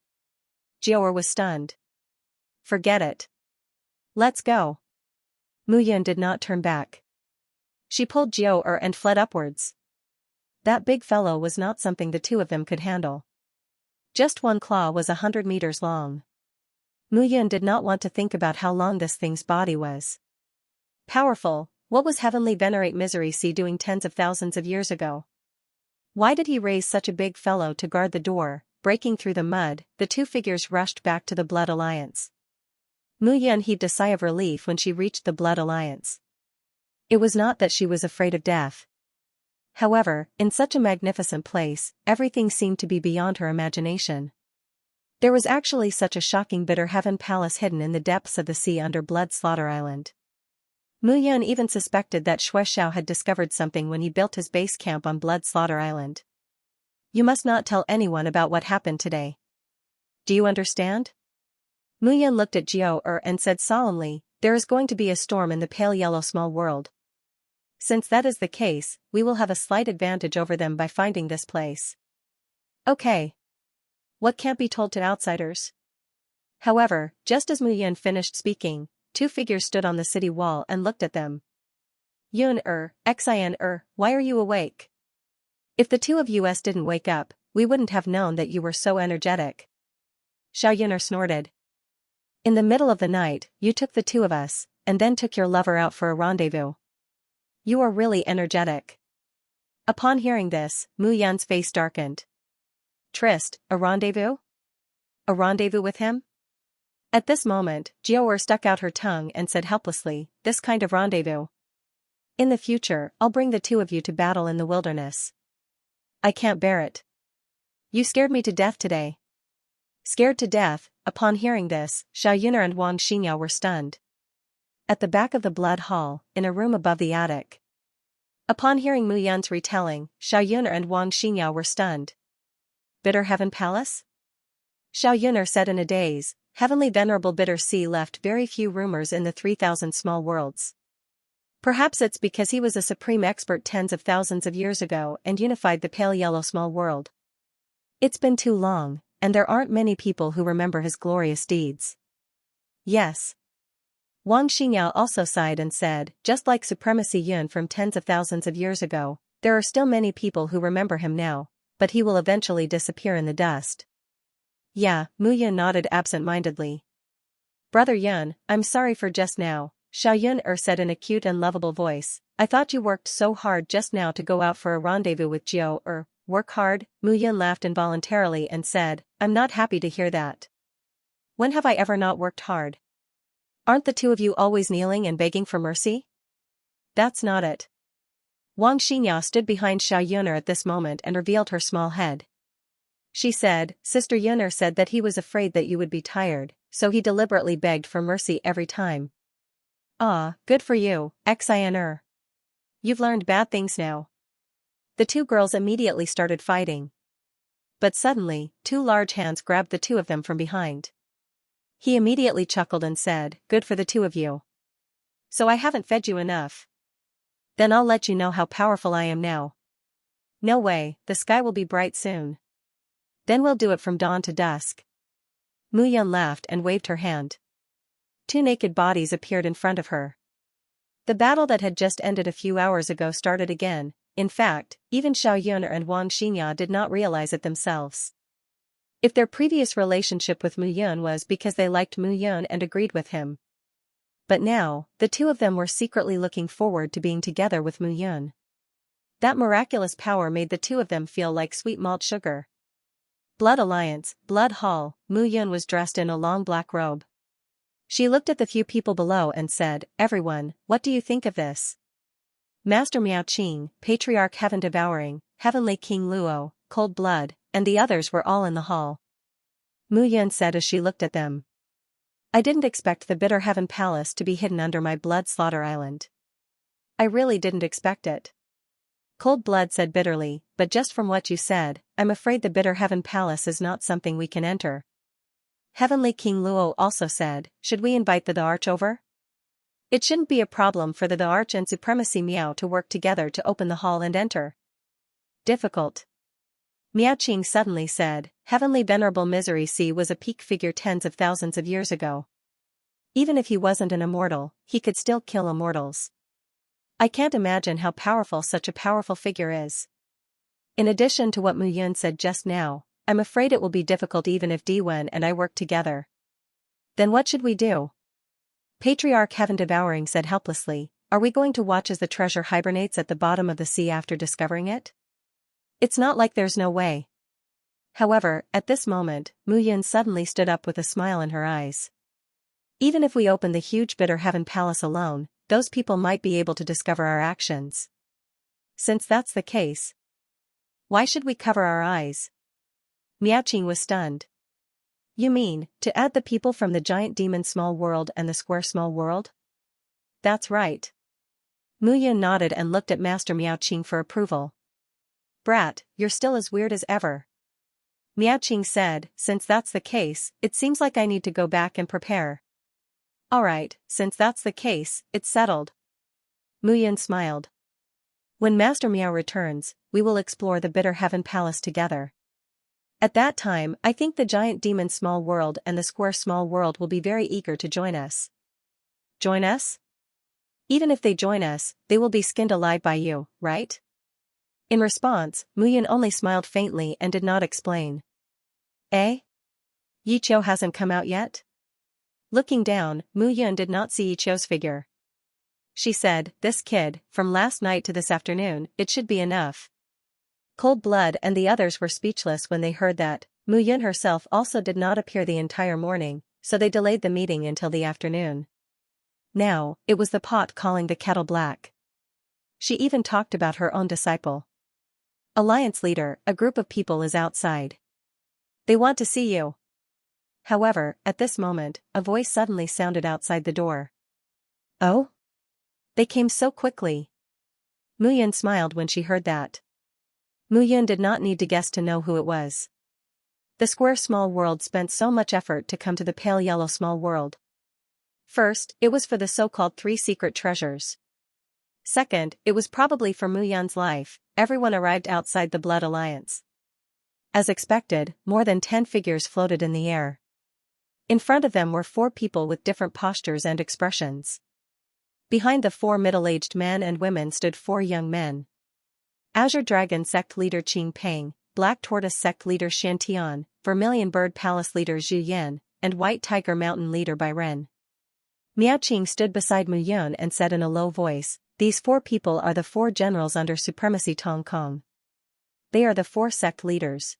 Jiao was stunned. Forget it. Let's go. Mu Yun did not turn back. She pulled Jiao and fled upwards. That big fellow was not something the two of them could handle. Just one claw was 100 meters long. Mu Yun did not want to think about how long this thing's body was. Powerful, what was Heavenly Venerate Misery C doing tens of thousands of years ago? Why did he raise such a big fellow to guard the door? Breaking through the mud, the two figures rushed back to the Blood Alliance. Mu Yun heaved a sigh of relief when she reached the Blood Alliance. It was not that she was afraid of death. However, in such a magnificent place, everything seemed to be beyond her imagination. There was actually such a shocking bitter heaven palace hidden in the depths of the sea under Blood Slaughter Island. Mu Yun even suspected that Xue Xiao had discovered something when he built his base camp on Blood Slaughter Island. You must not tell anyone about what happened today. Do you understand? Mu Yun looked at Jiao and said solemnly, there is going to be a storm in the pale yellow small world. Since that is the case, we will have a slight advantage over them by finding this place. Okay. What can't be told to outsiders? However, just as Mu Yun finished speaking, two figures stood on the city wall and looked at them. Yun Xian why are you awake? If the two of us didn't wake up, we wouldn't have known that you were so energetic. Xiao Yun snorted. In the middle of the night, you took the two of us, and then took your lover out for a rendezvous. You are really energetic. Upon hearing this, Mu Yun's face darkened. Tryst, a rendezvous? A rendezvous with him? At this moment, Jiao stuck out her tongue and said helplessly, this kind of rendezvous. In the future, I'll bring the two of you to battle in the wilderness. I can't bear it. You scared me to death today. Scared to death. Upon hearing this, Xiao Yun and Wang Xinyao were stunned. At the back of the blood hall, in a room above the attic. Upon hearing Mu Yun's retelling, Xiao Yun and Wang Xinyao were stunned. Bitter Heaven Palace? Xiao Yun said in a daze, Heavenly Venerable Bitter Sea left very few rumors in the 3,000 small worlds. Perhaps it's because he was a supreme expert tens of thousands of years ago and unified the pale yellow small world. It's been too long, and there aren't many people who remember his glorious deeds. Yes. Wang Xinyao also sighed and said, just like Supremacy Yun from tens of thousands of years ago, there are still many people who remember him now, but he will eventually disappear in the dust. Yeah, Mu Yun nodded absent-mindedly. Brother Yun, I'm sorry for just now, Xiao Yun said in a cute and lovable voice. I thought you worked so hard just now to go out for a rendezvous with Jiao. Work hard? Mu Yun laughed involuntarily and said, I'm not happy to hear that. When have I ever not worked hard? Aren't the two of you always kneeling and begging for mercy? That's not it. Wang Xinyao stood behind Xiao Yun at this moment and revealed her small head. She said, Sister Yun said that he was afraid that you would be tired, so he deliberately begged for mercy every time. Ah, good for you, Xian. You've learned bad things now. The two girls immediately started fighting. But suddenly, two large hands grabbed the two of them from behind. He immediately chuckled and said, good for the two of you. So I haven't fed you enough. Then I'll let you know how powerful I am now. No way, the sky will be bright soon. Then we'll do it from dawn to dusk. Mu Yun laughed and waved her hand. Two naked bodies appeared in front of her. The battle that had just ended a few hours ago started again. In fact, even Xiao Yun and Wang Xinyao did not realize it themselves. If their previous relationship with Mu Yun was because they liked Mu Yun and agreed with him. But now, the two of them were secretly looking forward to being together with Mu Yun. That miraculous power made the two of them feel like sweet malt sugar. Blood Alliance, Blood Hall, Mu Yun was dressed in a long black robe. She looked at the few people below and said, "Everyone, what do you think of this?" Master Miao Qing, Patriarch Heaven Devouring, Heavenly King Luo, Cold Blood, and the others were all in the hall. Mu Yun said as she looked at them. "I didn't expect the Bitter Heaven Palace to be hidden under my blood slaughter island. I really didn't expect it." Cold Blood said bitterly, "But just from what you said, I'm afraid the Bitter Heaven Palace is not something we can enter." Heavenly King Luo also said, "Should we invite the Arch over? It shouldn't be a problem for the Arch and Supremacy Miao to work together to open the hall and enter." "Difficult." Miao Qing suddenly said, "Heavenly Venerable Misery C was a peak figure tens of thousands of years ago. Even if he wasn't an immortal, he could still kill immortals. I can't imagine how powerful such a powerful figure is. In addition to what Mu Yun said just now, I'm afraid it will be difficult even if Diwen and I work together." "Then what should we do?" Patriarch Heaven Devouring said helplessly, "Are we going to watch as the treasure hibernates at the bottom of the sea after discovering it? It's not like there's no way." However, at this moment, Mu Yun suddenly stood up with a smile in her eyes. "Even if we open the huge Bitter Heaven Palace alone, those people might be able to discover our actions. Since that's the case, why should we cover our eyes?" Miao Qing was stunned. "You mean, to add the people from the giant demon small world and the square small world?" "That's right." Mu Yun nodded and looked at Master Miao Qing for approval. "Brat, you're still as weird as ever." Miao Qing said, "Since that's the case, it seems like I need to go back and prepare." "Alright, since that's the case, it's settled." Mu Yun smiled. "When Master Miao returns, we will explore the Bitter Heaven Palace together. At that time, I think the giant demon small world and the square small world will be very eager to join us." "Join us?" "Even if they join us, they will be skinned alive by you, right?" In response, Mu Yun only smiled faintly and did not explain. "Eh? Yi Qiu hasn't come out yet?" Looking down, Mu Yun did not see Yi Qiu's figure. She said, "This kid, from last night to this afternoon, it should be enough." Cold Blood and the others were speechless when they heard that. Mu Yun herself also did not appear the entire morning, so they delayed the meeting until the afternoon. Now, it was the pot calling the kettle black. She even talked about her own disciple. "Alliance leader, a group of people is outside. They want to see you." However, at this moment, a voice suddenly sounded outside the door. "Oh? They came so quickly." Mu Yun smiled when she heard that. Mu Yun did not need to guess to know who it was. The square small world spent so much effort to come to the pale yellow small world. First, it was for the so-called 3 secret treasures. Second, it was probably for Mu Yun's life. Everyone arrived outside the Blood Alliance. As expected, more than 10 figures floated in the air. In front of them were 4 people with different postures and expressions. Behind the 4 middle-aged men and women stood 4 young men. Azure Dragon Sect Leader Qing Peng, Black Tortoise Sect Leader Shantian, Vermilion Bird Palace Leader Zhu Yan, and White Tiger Mountain Leader Bai Ren. Miao Qing stood beside Mu Yun and said in a low voice, "These 4 people are the 4 generals under Supremacy Tong Kong. They are the 4 sect leaders.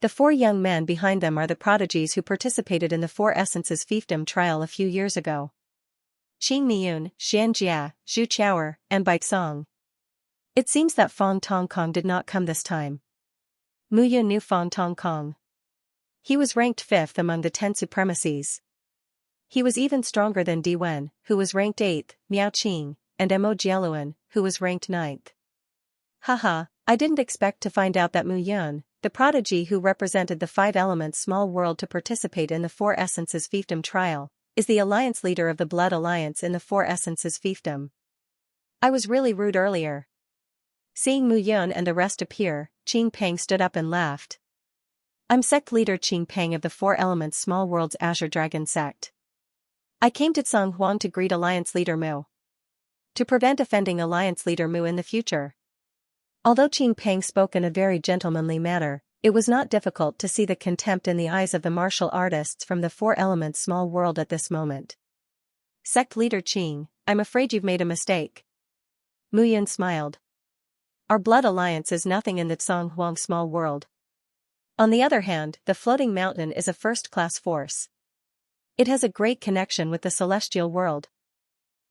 The 4 young men behind them are the prodigies who participated in the 4 Essences fiefdom trial a few years ago. Qing Miyun, Xianxia, Zhu Chaoer, and Bai Song. It seems that Fong Tong Kong did not come this time." Mu Yun knew Fong Tong Kong. He was ranked 5th among the 10 supremacies. He was even stronger than Di Wen, who was ranked 8th, Miao Qing, and Mo Jialuan, who was ranked 9th. Haha, I didn't expect to find out that Mu Yun, the prodigy who represented the 5 elements small world to participate in the 4 Essences fiefdom trial, is the alliance leader of the Blood Alliance in the 4 Essences fiefdom. I was really rude earlier. Seeing Mu Yun and the rest appear, Qing Peng stood up and laughed. "I'm sect leader Qing Peng of the 4 elements small world's Azure Dragon sect. I came to Tsang Huang to greet alliance leader Mu. To prevent offending alliance leader Mu in the future." Although Qing Peng spoke in a very gentlemanly manner, It was not difficult to see the contempt in the eyes of the martial artists from the Four Elements small world at this moment. Sect leader Qing, I'm afraid you've made a mistake. Mu Yun smiled. Our blood alliance is nothing in the Tsang Huang small world. On the other hand, the floating mountain is a first-class force. It has a great connection with the celestial world.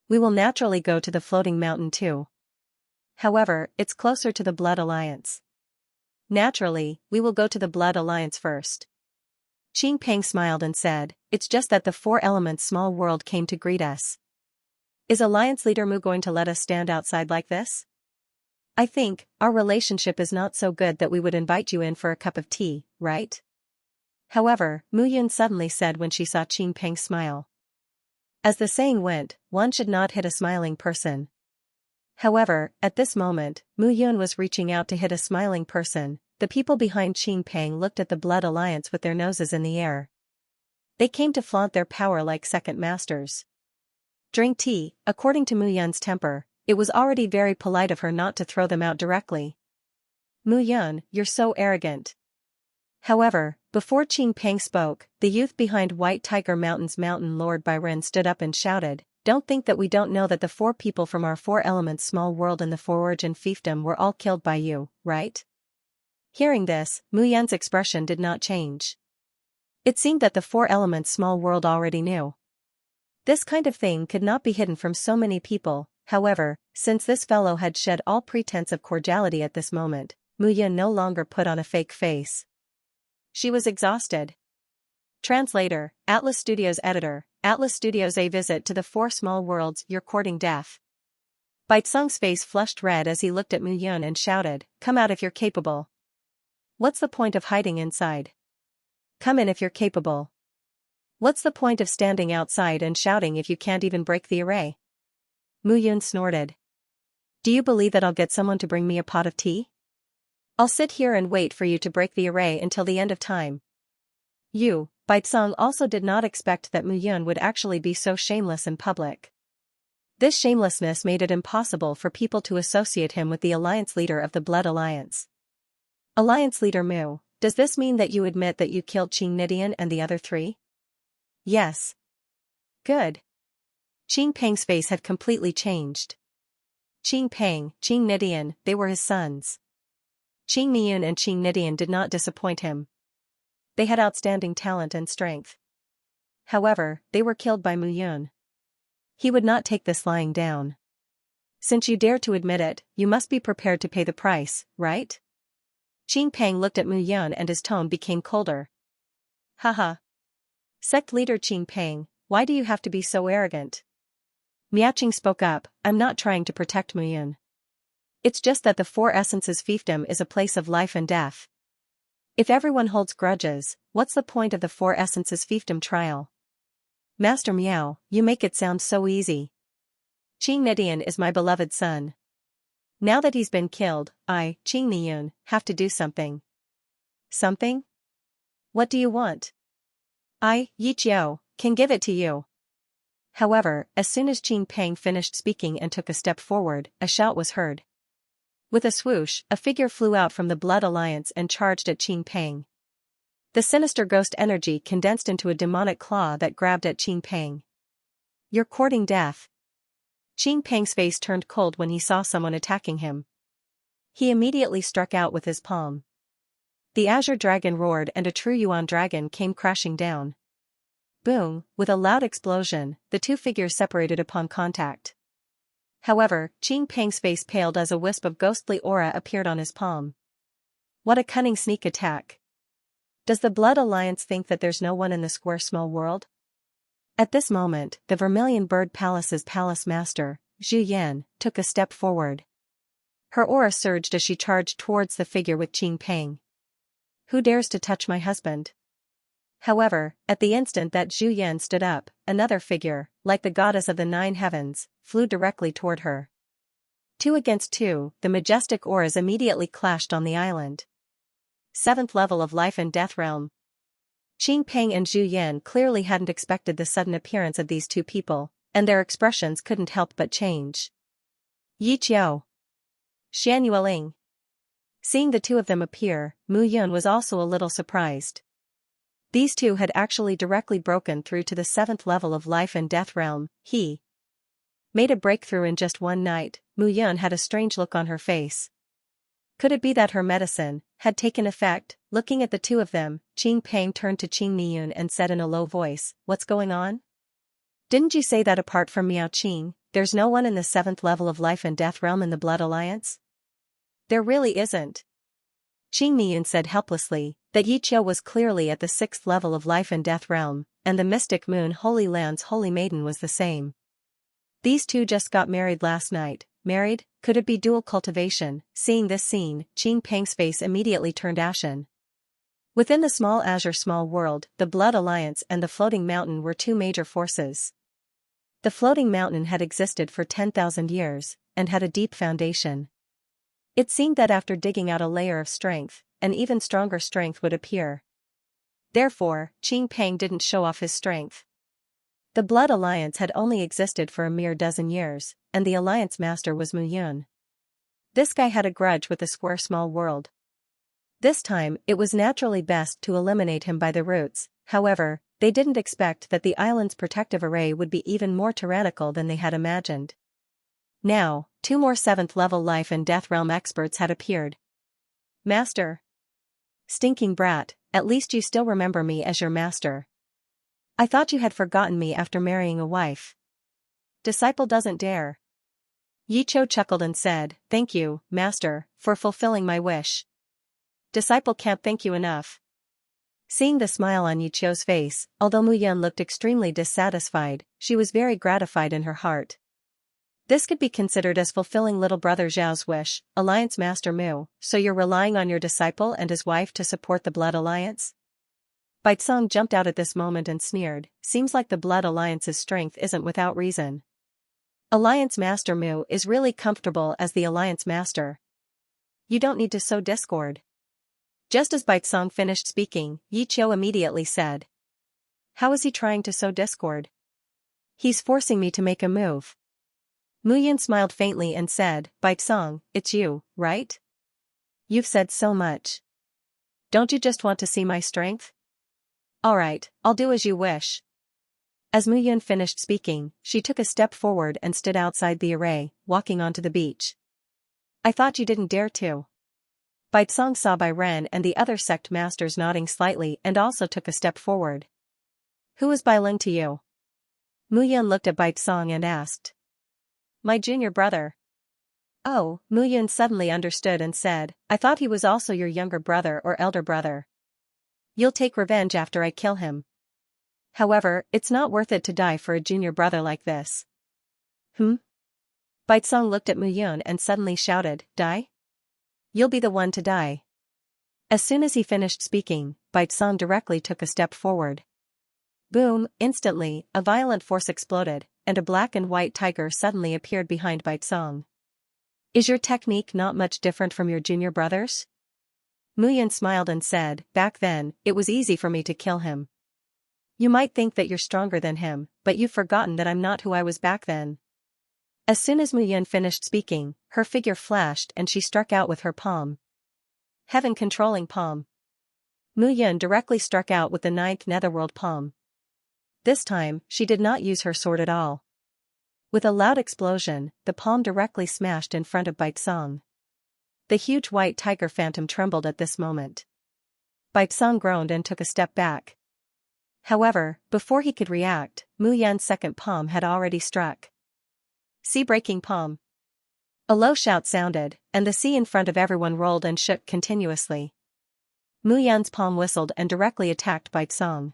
We will naturally go to the floating mountain too. However, it's closer to the blood alliance. Naturally, we will go to the blood alliance first. Qing Peng smiled and said, it's just that the Four Elements small world came to greet us. Is Alliance Leader Mu going to let us stand outside like this? I think, our relationship is not so good that we would invite you in for a cup of tea, right? However, Mu Yun suddenly said when she saw Qing Peng smile. As the saying went, one should not hit a smiling person. However, at this moment, Mu Yun was reaching out to hit a smiling person. The people behind Qing Peng looked at the Blood Alliance with their noses in the air. They came to flaunt their power like second masters. Drink tea, according to Mu Yun's temper, it was already very polite of her not to throw them out directly. Mu Yun, you're so arrogant. However, before Qing Peng spoke, the youth behind White Tiger Mountain's Mountain Lord Byron stood up and shouted, don't think that we don't know that the four people from our Four Elements small world in the Four Origin fiefdom were all killed by you, right? Hearing this, Mu Yun's expression did not change. It seemed that the Four Elements small world already knew. This kind of thing could not be hidden from so many people. However, since this fellow had shed all pretense of cordiality at this moment, Mu Yun no longer put on a fake face. She was exhausted. Translator, Atlas Studios Editor, Atlas Studios. A visit to the Four Small Worlds, you're courting death. Bai Tsung's face flushed red as he looked at Mu Yun and shouted, come out if you're capable. What's the point of hiding inside? Come in if you're capable. What's the point of standing outside and shouting if you can't even break the array? Mu Yun snorted. Do you believe that I'll get someone to bring me a pot of tea? I'll sit here and wait for you to break the array until the end of time. Bai Tsung also did not expect that Mu Yun would actually be so shameless in public. This shamelessness made it impossible for people to associate him with the alliance leader of the Blood Alliance. Alliance Leader Mu, does this mean that you admit that you killed Qing Nidian and the other three? Yes. Good. Qing Peng's face had completely changed. Qing Peng, Qing Nidian, they were his sons. Qing Niyun and Qing Nidian did not disappoint him. They had outstanding talent and strength. However, they were killed by Mu Yun. He would not take this lying down. Since you dare to admit it, you must be prepared to pay the price, right? Qing Peng looked at Mu Yun and his tone became colder. Haha. Sect leader Qing Peng, why do you have to be so arrogant? Miaoqing spoke up, I'm not trying to protect Mu Yun. It's just that the Four Essences fiefdom is a place of life and death. If everyone holds grudges, what's the point of the Four Essences fiefdom trial? Master Miao, you make it sound so easy. Qing Nidian is my beloved son. Now that he's been killed, I, Qing Niyun, have to do something. Something? What do you want? I, Yi Chiao, can give it to you. However, as soon as Qing Peng finished speaking and took a step forward, a shout was heard. With a swoosh, a figure flew out from the Blood Alliance and charged at Qing Peng. The sinister ghost energy condensed into a demonic claw that grabbed at Qing Peng. You're courting death. Qing Peng's face turned cold when he saw someone attacking him. He immediately struck out with his palm. The Azure Dragon roared and a true Yuan dragon came crashing down. Boom, with a loud explosion, the two figures separated upon contact. However, Qing Peng's face paled as a wisp of ghostly aura appeared on his palm. What a cunning sneak attack. Does the Blood Alliance think that there's no one in the square small world? At this moment, the Vermilion Bird Palace's palace master, Zhu Yan, took a step forward. Her aura surged as she charged towards the figure with Qing Peng. Who dares to touch my husband? However, at the instant that Zhu Yan stood up, another figure, like the goddess of the nine heavens, flew directly toward her. 2 against 2, the majestic auras immediately clashed on the island. 7th level of life and death realm. Qing Peng and Zhu Yan clearly hadn't expected the sudden appearance of these two people, and their expressions couldn't help but change. Yi Qiao. Xian Yueling. Seeing the two of them appear, Mu Yun was also a little surprised. These two had actually directly broken through to the 7th level of life and death realm. He made a breakthrough in just one night. Mu Yun had a strange look on her face. Could it be that her medicine had taken effect? Looking at the two of them, Qing Peng turned to Qing Miyun and said in a low voice, "What's going on? Didn't you say that apart from Miao Qing, there's no one in the 7th level of life and death realm in the Blood Alliance?" "There really isn't," Qing Miyun said helplessly. That Yi Qiu was clearly at the 6th level of life and death realm, and the Mystic Moon Holy Land's Holy Maiden was the same. These two just got married last night. Married? Could it be dual cultivation? Seeing this scene, Qing Peng's face immediately turned ashen. Within the small azure small world, the Blood Alliance and the Floating Mountain were two major forces. The Floating Mountain had existed for 10,000 years, and had a deep foundation. It seemed that after digging out a layer of strength, an even stronger strength would appear. Therefore, Qing Peng didn't show off his strength. The Blood Alliance had only existed for a mere dozen years, and the Alliance Master was Mu Yun. This guy had a grudge with the square small world. This time, it was naturally best to eliminate him by the roots. However, they didn't expect that the island's protective array would be even more tyrannical than they had imagined. Now, two more 7th level life and death realm experts had appeared. "Master. Stinking brat, at least you still remember me as your master. I thought you had forgotten me after marrying a wife. Disciple doesn't dare." Yi Qiu chuckled and said, "Thank you, master, for fulfilling my wish. Disciple can't thank you enough." Seeing the smile on Yi Qiu's face, although Mu Yun looked extremely dissatisfied, she was very gratified in her heart. This could be considered as fulfilling little brother Zhao's wish. "Alliance Master Mu, so you're relying on your disciple and his wife to support the Blood Alliance?" Baizong jumped out at this moment and sneered, "Seems like the Blood Alliance's strength isn't without reason. Alliance Master Mu is really comfortable as the Alliance Master. You don't need to sow discord." Just as Baizong finished speaking, Yi Qiu immediately said, "How is he trying to sow discord?" "He's forcing me to make a move." Mu Yun smiled faintly and said, "Baizong, it's you, right? You've said so much. Don't you just want to see my strength? Alright, I'll do as you wish." As Mu Yun finished speaking, she took a step forward and stood outside the array, walking onto the beach. "I thought you didn't dare to." Baizong saw Bai Ren and the other sect masters nodding slightly and also took a step forward. "Who is Bai Lung to you?" Mu Yun looked at Baizong and asked. "My junior brother." "Oh," Mu Yun suddenly understood and said, "I thought he was also your younger brother or elder brother. You'll take revenge after I kill him. However, it's not worth it to die for a junior brother like this." Baizong looked at Mu Yun and suddenly shouted, "Die? You'll be the one to die." As soon as he finished speaking, Baizong directly took a step forward. Boom, instantly, a violent force exploded, and a black and white tiger suddenly appeared behind Baizong. "Is your technique not much different from your junior brother's?" Mu Yun smiled and said, "Back then, it was easy for me to kill him. You might think that you're stronger than him, but you've forgotten that I'm not who I was back then." As soon as Mu Yun finished speaking, her figure flashed and she struck out with her palm. Heaven-controlling palm. Mu Yun directly struck out with the 9th netherworld palm. This time, she did not use her sword at all. With a loud explosion, the palm directly smashed in front of Baizong. The huge white tiger phantom trembled at this moment. Baizong groaned and took a step back. However, before he could react, Mu Yun's second palm had already struck. Sea-breaking palm. A low shout sounded, and the sea in front of everyone rolled and shook continuously. Mu Yun's palm whistled and directly attacked Baizong.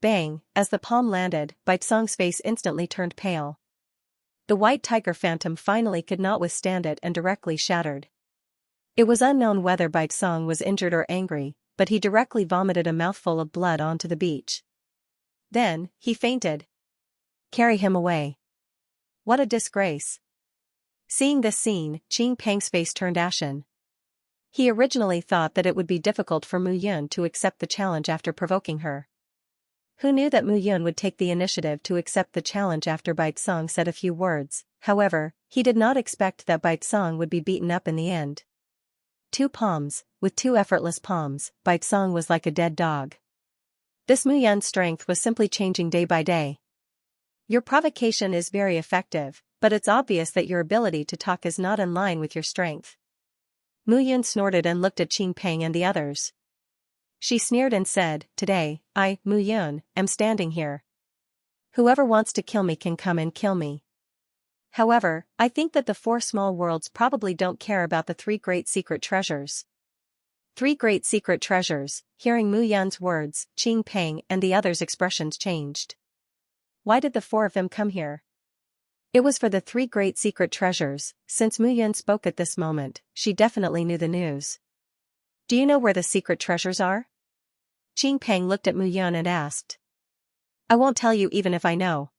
Bang, as the palm landed, Baizong's face instantly turned pale. The white tiger phantom finally could not withstand it and directly shattered. It was unknown whether Baizong was injured or angry, but he directly vomited a mouthful of blood onto the beach. Then, he fainted. "Carry him away." "What a disgrace." Seeing this scene, Qing Peng's face turned ashen. He originally thought that it would be difficult for Mu Yun to accept the challenge after provoking her. Who knew that Mu Yun would take the initiative to accept the challenge after Baizong said a few words? However, he did not expect that Baizong would be beaten up in the end. 2 palms, with 2 effortless palms, Bai Tsong was like a dead dog. This Mu Yun's strength was simply changing day by day. Your provocation is very effective, but it's obvious that your ability to talk is not in line with your strength. Mu Yun snorted and looked at Qing Peng and the others. She sneered and said, "Today, I, Mu Yun, am standing here. Whoever wants to kill me can come and kill me. However, I think that the 4 small worlds probably don't care about the 3 great secret treasures." 3 great secret treasures. Hearing Mu Yun's words, Qing Peng and the others' expressions changed. Why did the 4 of them come here? It was for the 3 great secret treasures. Since Mu Yun spoke at this moment, she definitely knew the news. Do you know where the secret treasures are? Qing Peng looked at Mu Yun and asked. I won't tell you even if I know.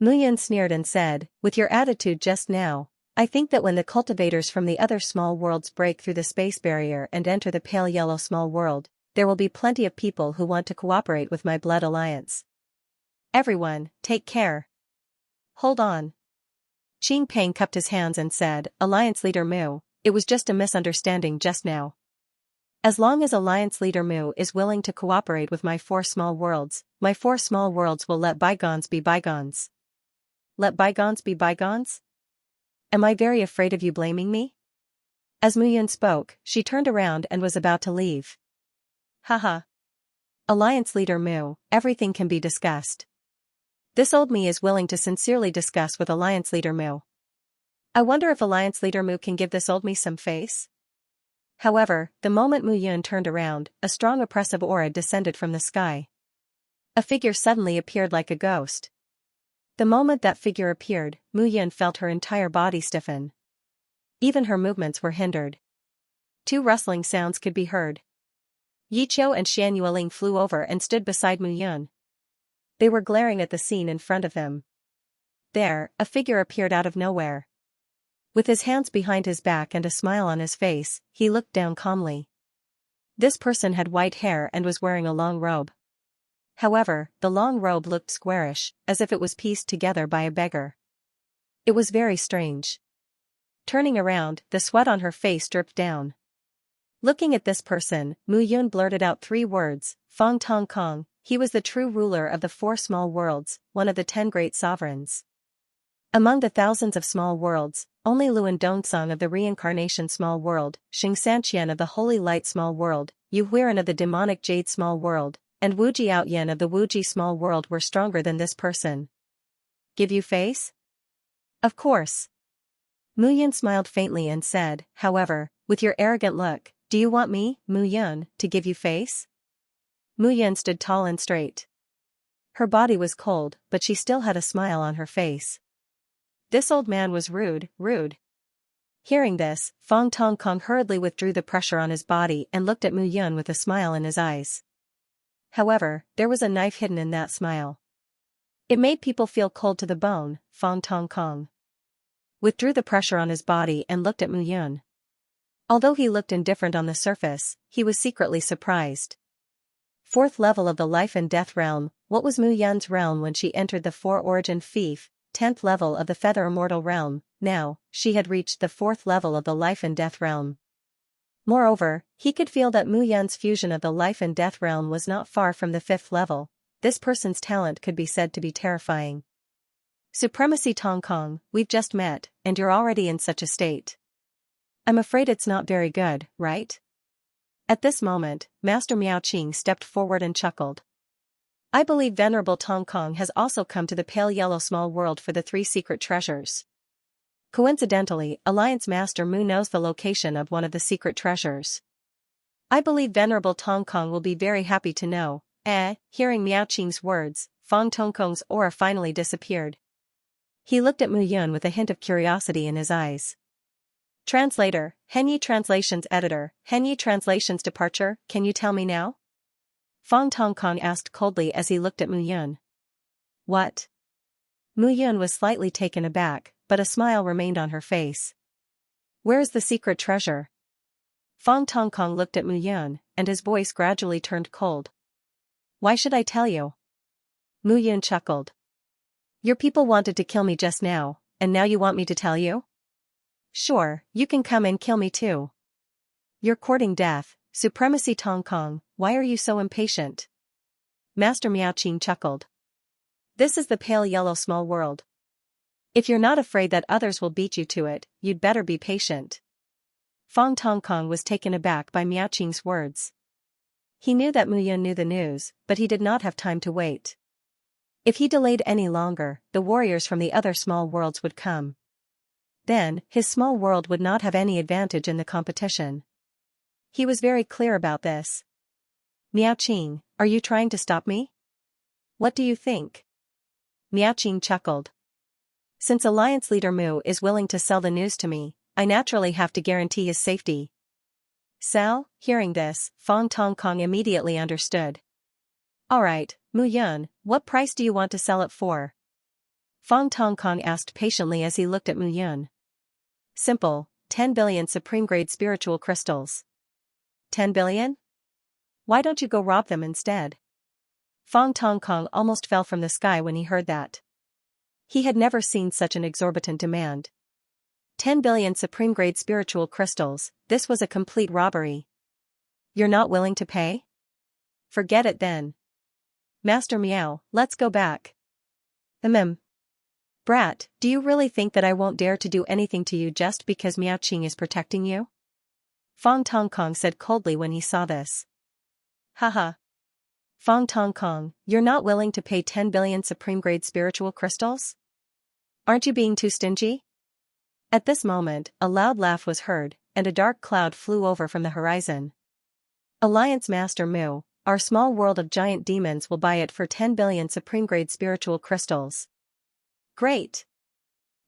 Mu Yun sneered and said, with your attitude just now, I think that when the cultivators from the other small worlds break through the space barrier and enter the pale yellow small world, there will be plenty of people who want to cooperate with my blood alliance. Everyone, take care. Hold on. Qing Peng cupped his hands and said, Alliance Leader Mu, it was just a misunderstanding just now. As long as Alliance Leader Mu is willing to cooperate with my 4 small worlds will let bygones be bygones. Let bygones be bygones? Am I very afraid of you blaming me? As Mu Yun spoke, she turned around and was about to leave. Haha. Alliance Leader Mu, everything can be discussed. This old me is willing to sincerely discuss with Alliance Leader Mu. I wonder if Alliance Leader Mu can give this old me some face? However, the moment Mu Yun turned around, a strong oppressive aura descended from the sky. A figure suddenly appeared like a ghost. The moment that figure appeared, Mu Yun felt her entire body stiffen. Even her movements were hindered. 2 rustling sounds could be heard. Yiqiu and Xian Yueling flew over and stood beside Mu Yun. They were glaring at the scene in front of them. There, a figure appeared out of nowhere. With his hands behind his back and a smile on his face, he looked down calmly. This person had white hair and was wearing a long robe. However, the long robe looked squarish, as if it was pieced together by a beggar. It was very strange. Turning around, the sweat on her face dripped down. Looking at this person, Mu Yun blurted out 3 words, Fong Tong Kong. He was the true ruler of the 4 small worlds, one of the 10 great sovereigns. Among the thousands of small worlds, only Luan Dongsong of the reincarnation small world, Xianxia of the holy light small world, Yu Huiran of the demonic jade small world, and Wu Jiaoyan of the Wuji small world were stronger than this person. Give you face? Of course. Mu Yun smiled faintly and said, however, with your arrogant look, do you want me, Mu Yun, to give you face? Mu Yun stood tall and straight. Her body was cold, but she still had a smile on her face. This old man was rude. Hearing this, Fong Tong Kong hurriedly withdrew the pressure on his body and looked at Mu Yun with a smile in his eyes. However, there was a knife hidden in that smile. It made people feel cold to the bone. Fong Tong Kong withdrew the pressure on his body and looked at Mu Yun. Although he looked indifferent on the surface, he was secretly surprised. 4th level of the life and death realm, what was Mu Yun's realm when she entered the 4-origin fief? 10th level of the feather immortal realm. Now, she had reached the 4th level of the life and death realm. Moreover, he could feel that Mu Yun's fusion of the life and death realm was not far from the 5th level. This person's talent could be said to be terrifying. Supremacy Tong Kong, we've just met, and you're already in such a state. I'm afraid it's not very good, right? At this moment, Master Miao Qing stepped forward and chuckled. I believe Venerable Tong Kong has also come to the pale yellow small world for the 3 secret treasures. Coincidentally, Alliance Master Mu knows the location of one of the secret treasures. I believe Venerable Tong Kong will be very happy to know. Hearing Miao Qing's words, Fong Tong Kong's aura finally disappeared. He looked at Mu Yun with a hint of curiosity in his eyes. Translator, Henyi Translations Editor, Henyi Translations Departure, can you tell me now? Fong Tong Kong asked coldly as he looked at Mu Yun. What? Mu Yun was slightly taken aback, but a smile remained on her face. Where is the secret treasure? Fong Tong Kong looked at Mu Yun, and his voice gradually turned cold. Why should I tell you? Mu Yun chuckled. Your people wanted to kill me just now, and now you want me to tell you? Sure, you can come and kill me too. You're courting death, supremacy Tong Kong, why are you so impatient? Master Miaoqing chuckled. This is the pale yellow small world. If you're not afraid that others will beat you to it, you'd better be patient. Fong Tong Kong was taken aback by Miaoqing's words. He knew that Mu Yun knew the news, but he did not have time to wait. If he delayed any longer, the warriors from the other small worlds would come. Then, his small world would not have any advantage in the competition. He was very clear about this. Miaoqing, are you trying to stop me? What do you think? Miaoqing chuckled. Since Alliance leader Mu is willing to sell the news to me, I naturally have to guarantee his safety. Sal, hearing this, Fong Tong Kong immediately understood. Alright, Mu Yun, what price do you want to sell it for? Fong Tong Kong asked patiently as he looked at Mu Yun. Simple, 10 billion supreme-grade spiritual crystals. 10 billion? Why don't you go rob them instead? Fong Tong Kong almost fell from the sky when he heard that. He had never seen such an exorbitant demand. 10 billion supreme-grade spiritual crystals, this was a complete robbery. You're not willing to pay? Forget it then. Master Miao, let's go back. Brat, do you really think that I won't dare to do anything to you just because Miaoqing is protecting you? Fong Tong Kong said coldly when he saw this. Haha. Fong Tong Kong, you're not willing to pay 10 billion supreme-grade spiritual crystals? Aren't you being too stingy? At this moment, a loud laugh was heard, and a dark cloud flew over from the horizon. Alliance Master Mu, our small world of giant demons will buy it for 10 billion supreme-grade spiritual crystals. Great!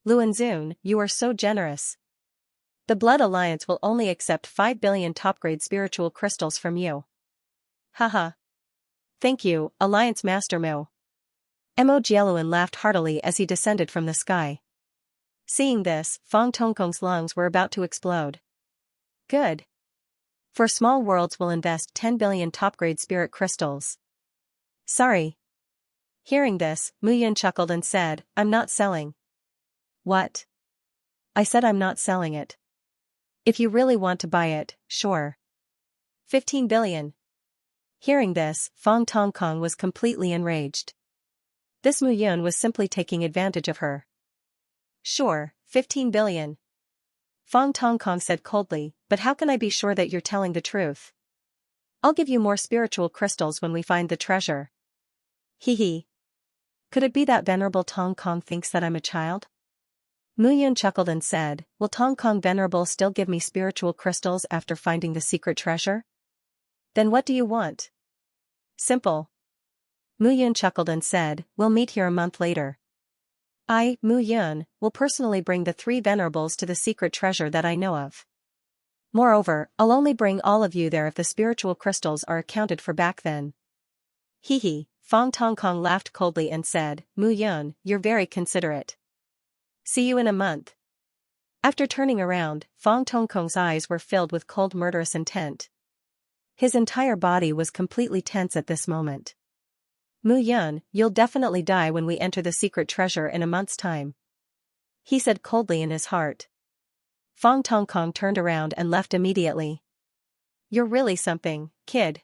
Luanzun, you are so generous. The Blood Alliance will only accept 5 billion top-grade spiritual crystals from you. Haha. Thank you, Alliance Master Mu. Mo Jieluan laughed heartily as he descended from the sky. Seeing this, Fong Tong Kong's lungs were about to explode. Good. For small worlds will invest 10 billion top-grade spirit crystals. Sorry. Hearing this, Mu Yun chuckled and said, I'm not selling. What? I said I'm not selling it. If you really want to buy it, sure. 15 billion. Hearing this, Fong Tong Kong was completely enraged. This Mu Yun was simply taking advantage of her. Sure, 15 billion. Fong Tong Kong said coldly, but how can I be sure that you're telling the truth? I'll give you more spiritual crystals when we find the treasure. Hee hee. Could it be that Venerable Tong Kong thinks that I'm a child? Mu Yun chuckled and said, will Tong Kong Venerable still give me spiritual crystals after finding the secret treasure? Then what do you want? Simple. Mu Yun chuckled and said, we'll meet here a month later. I, Mu Yun, will personally bring the 3 venerables to the secret treasure that I know of. Moreover, I'll only bring all of you there if the spiritual crystals are accounted for back then. Hee hee, Fong Tong Kong laughed coldly and said, Mu Yun, you're very considerate. See you in a month. After turning around, Fong Tong Kong's eyes were filled with cold murderous intent. His entire body was completely tense at this moment. Mu Yun, you'll definitely die when we enter the secret treasure in a month's time. He said coldly in his heart. Fong Tong Kong turned around and left immediately. You're really something, kid.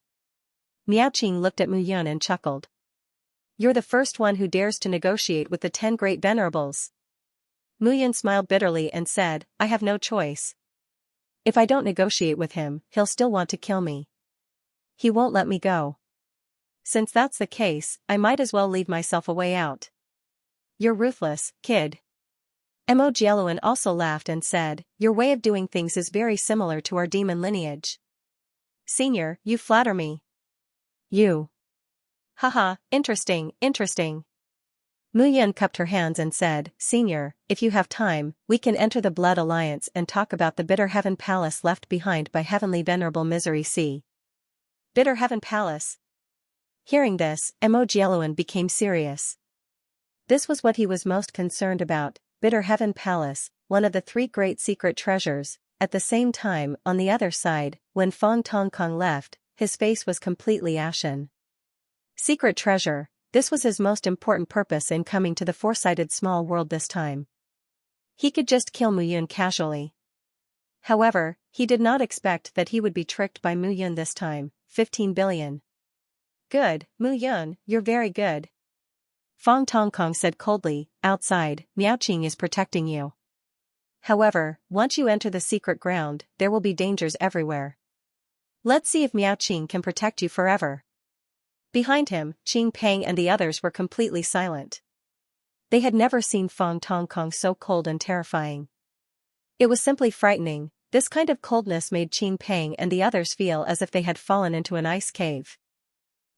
Miaoqing looked at Mu Yun and chuckled. You're the first one who dares to negotiate with the 10 great venerables. Mu Yun smiled bitterly and said, I have no choice. If I don't negotiate with him, he'll still want to kill me. He won't let me go. Since that's the case, I might as well leave myself a way out. You're ruthless, kid. Mo Jieluan also laughed and said, your way of doing things is very similar to our demon lineage. Senior, you flatter me. You. Haha, interesting, interesting. Mu Yun cupped her hands and said, Senior, if you have time, we can enter the Blood Alliance and talk about the Bitter Heaven Palace left behind by Heavenly Venerable Misery C. Bitter Heaven Palace. Hearing this, Mo Jieluan became serious. This was what he was most concerned about, Bitter Heaven Palace, one of the 3 great secret treasures. At the same time, on the other side, when Fong Tong Kong left, his face was completely ashen. Secret treasure, this was his most important purpose in coming to the four-sided small world this time. He could just kill Mu Yun casually. However, he did not expect that he would be tricked by Mu Yun this time. 15 billion. Good, Mu Yun, you're very good. Fong Tongkong said coldly. Outside, Miaoqing is protecting you. However, once you enter the secret ground, there will be dangers everywhere. Let's see if Miaoqing can protect you forever. Behind him, Qing Peng and the others were completely silent. They had never seen Fong Tongkong so cold and terrifying. It was simply frightening. This kind of coldness made Qing Peng and the others feel as if they had fallen into an ice cave.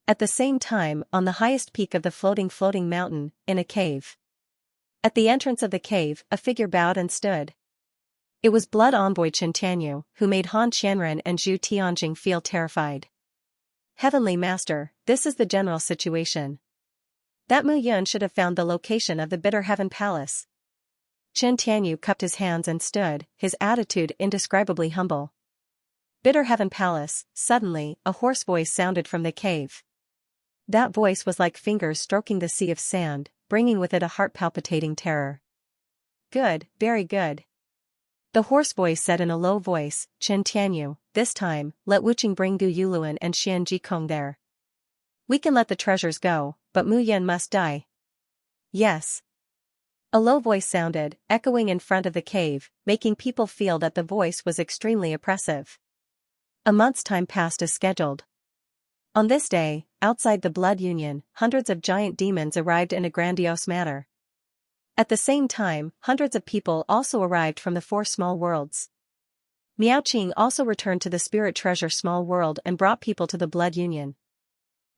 At the same time, on the highest peak of the floating mountain, in a cave. At the entrance of the cave, a figure bowed and stood. It was Blood Envoy Chen Tianyu, who made Han Qianren and Zhu Tianjing feel terrified. Heavenly Master, this is the general situation. That Mu Yun should have found the location of the Bitter Heaven Palace. Chen Tianyu cupped his hands and stood, his attitude indescribably humble. Bitter Heaven Palace. Suddenly, a hoarse voice sounded from the cave. That voice was like fingers stroking the sea of sand, bringing with it a heart-palpitating terror. Good, very good. The hoarse voice said in a low voice, Chen Tianyu, this time, let Wuqing bring Gu Yuluan and Xian Jikong there. We can let the treasures go, but Mu Yun must die. Yes. A low voice sounded, echoing in front of the cave, making people feel that the voice was extremely oppressive. A month's time passed as scheduled. On this day, outside the Blood Union, hundreds of giant demons arrived in a grandiose manner. At the same time, hundreds of people also arrived from the 4 small worlds. Miaoqing also returned to the Spirit Treasure Small World and brought people to the Blood Union.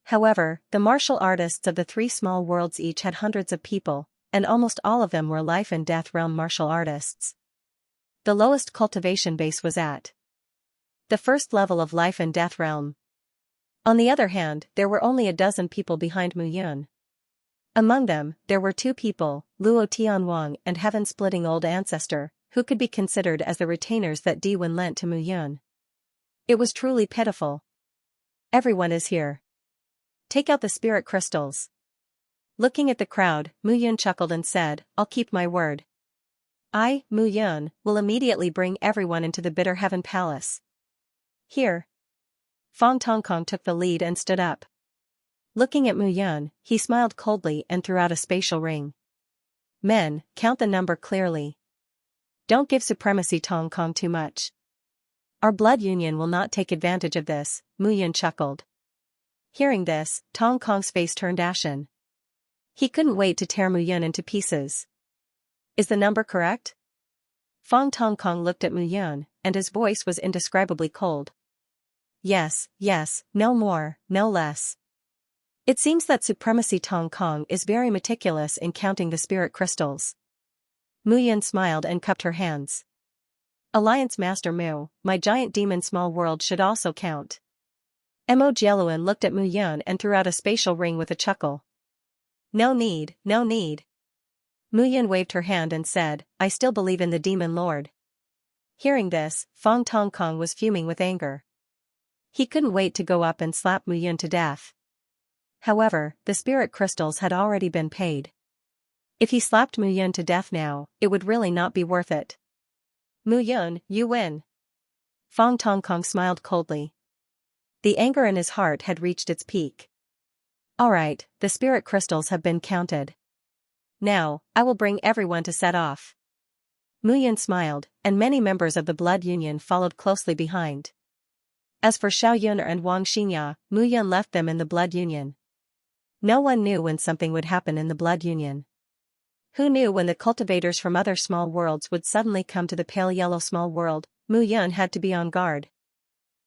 However, the martial artists of the 3 small worlds each had hundreds of people, and almost all of them were life and death realm martial artists. The lowest cultivation base was at the first level of life and death realm. On the other hand, there were only a dozen people behind Mu Yun. Among them, there were 2 people, Luo Tianwang and Heaven-Splitting Old Ancestor, who could be considered as the retainers that Diwen lent to Mu Yun. It was truly pitiful. Everyone is here. Take out the spirit crystals. Looking at the crowd, Mu Yun chuckled and said, I'll keep my word. I, Mu Yun, will immediately bring everyone into the Bitter Heaven Palace. Here. Fong Tongkong took the lead and stood up. Looking at Mu Yun, he smiled coldly and threw out a spatial ring. Men, count the number clearly. Don't give Supremacy Tongkong too much. Our Blood Union will not take advantage of this, Mu Yun chuckled. Hearing this, Tongkong's face turned ashen. He couldn't wait to tear Mu Yun into pieces. Is the number correct? Fong Tongkong looked at Mu Yun, and his voice was indescribably cold. Yes, no more, no less. It seems that Supremacy Tongkong is very meticulous in counting the spirit crystals. Mu Yun smiled and cupped her hands. Alliance Master Mu, my giant demon small world should also count. Mo Jieluan looked at Mu Yun and threw out a spatial ring with a chuckle. No need, no need. Mu Yun waved her hand and said, I still believe in the Demon Lord. Hearing this, Fong Tongkong was fuming with anger. He couldn't wait to go up and slap Mu Yun to death. However, the spirit crystals had already been paid. If he slapped Mu Yun to death now, it would really not be worth it. Mu Yun, you win. Fong Tongkong smiled coldly. The anger in his heart had reached its peak. Alright, the spirit crystals have been counted. Now, I will bring everyone to set off. Mu Yun smiled, and many members of the Blood Union followed closely behind. As for Xiao Yun and Wang Xinya, Mu Yun left them in the Blood Union. No one knew when something would happen in the Blood Union. Who knew when the cultivators from other small worlds would suddenly come to the pale yellow small world? Mu Yun had to be on guard.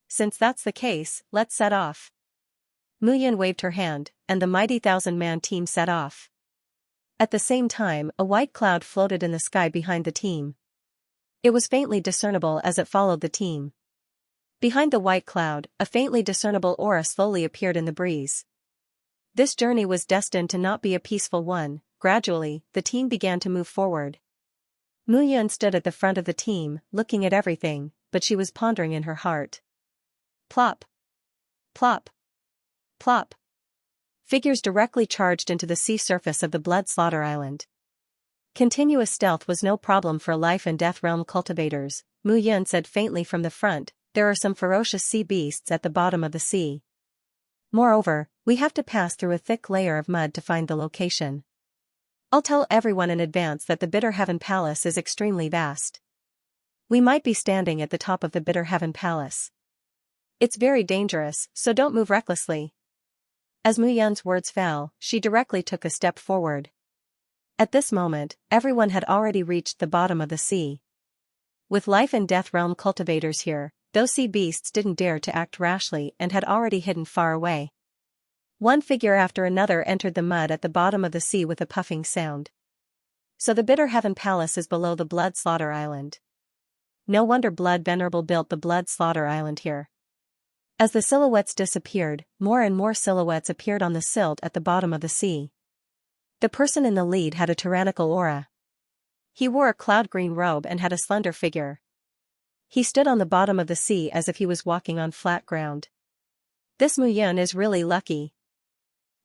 Since that's the case, let's set off. Mu Yun waved her hand, and the mighty 1,000-man team set off. At the same time, a white cloud floated in the sky behind the team. It was faintly discernible as it followed the team. Behind the white cloud, a faintly discernible aura slowly appeared in the breeze. This journey was destined to not be a peaceful one. Gradually, the team began to move forward. Mu Yun stood at the front of the team, looking at everything, but she was pondering in her heart. Plop. Plop. Plop. Figures directly charged into the sea surface of the Blood Slaughter Island. Continuous stealth was no problem for life and death realm cultivators. Mu Yun said faintly from the front, there are some ferocious sea beasts at the bottom of the sea. Moreover, we have to pass through a thick layer of mud to find the location. I'll tell everyone in advance that the Bitter Heaven Palace is extremely vast. We might be standing at the top of the Bitter Heaven Palace. It's very dangerous, so don't move recklessly. As Mu Yun's words fell, she directly took a step forward. At this moment, everyone had already reached the bottom of the sea. With life and death realm cultivators here, those sea beasts didn't dare to act rashly and had already hidden far away. One figure after another entered the mud at the bottom of the sea with a puffing sound. So the Bitter Heaven Palace is below the Blood Slaughter Island. No wonder Blood Venerable built the Blood Slaughter Island here. As the silhouettes disappeared, more and more silhouettes appeared on the silt at the bottom of the sea. The person in the lead had a tyrannical aura. He wore a cloud-green robe and had a slender figure. He stood on the bottom of the sea as if he was walking on flat ground. This Mu Yun is really lucky.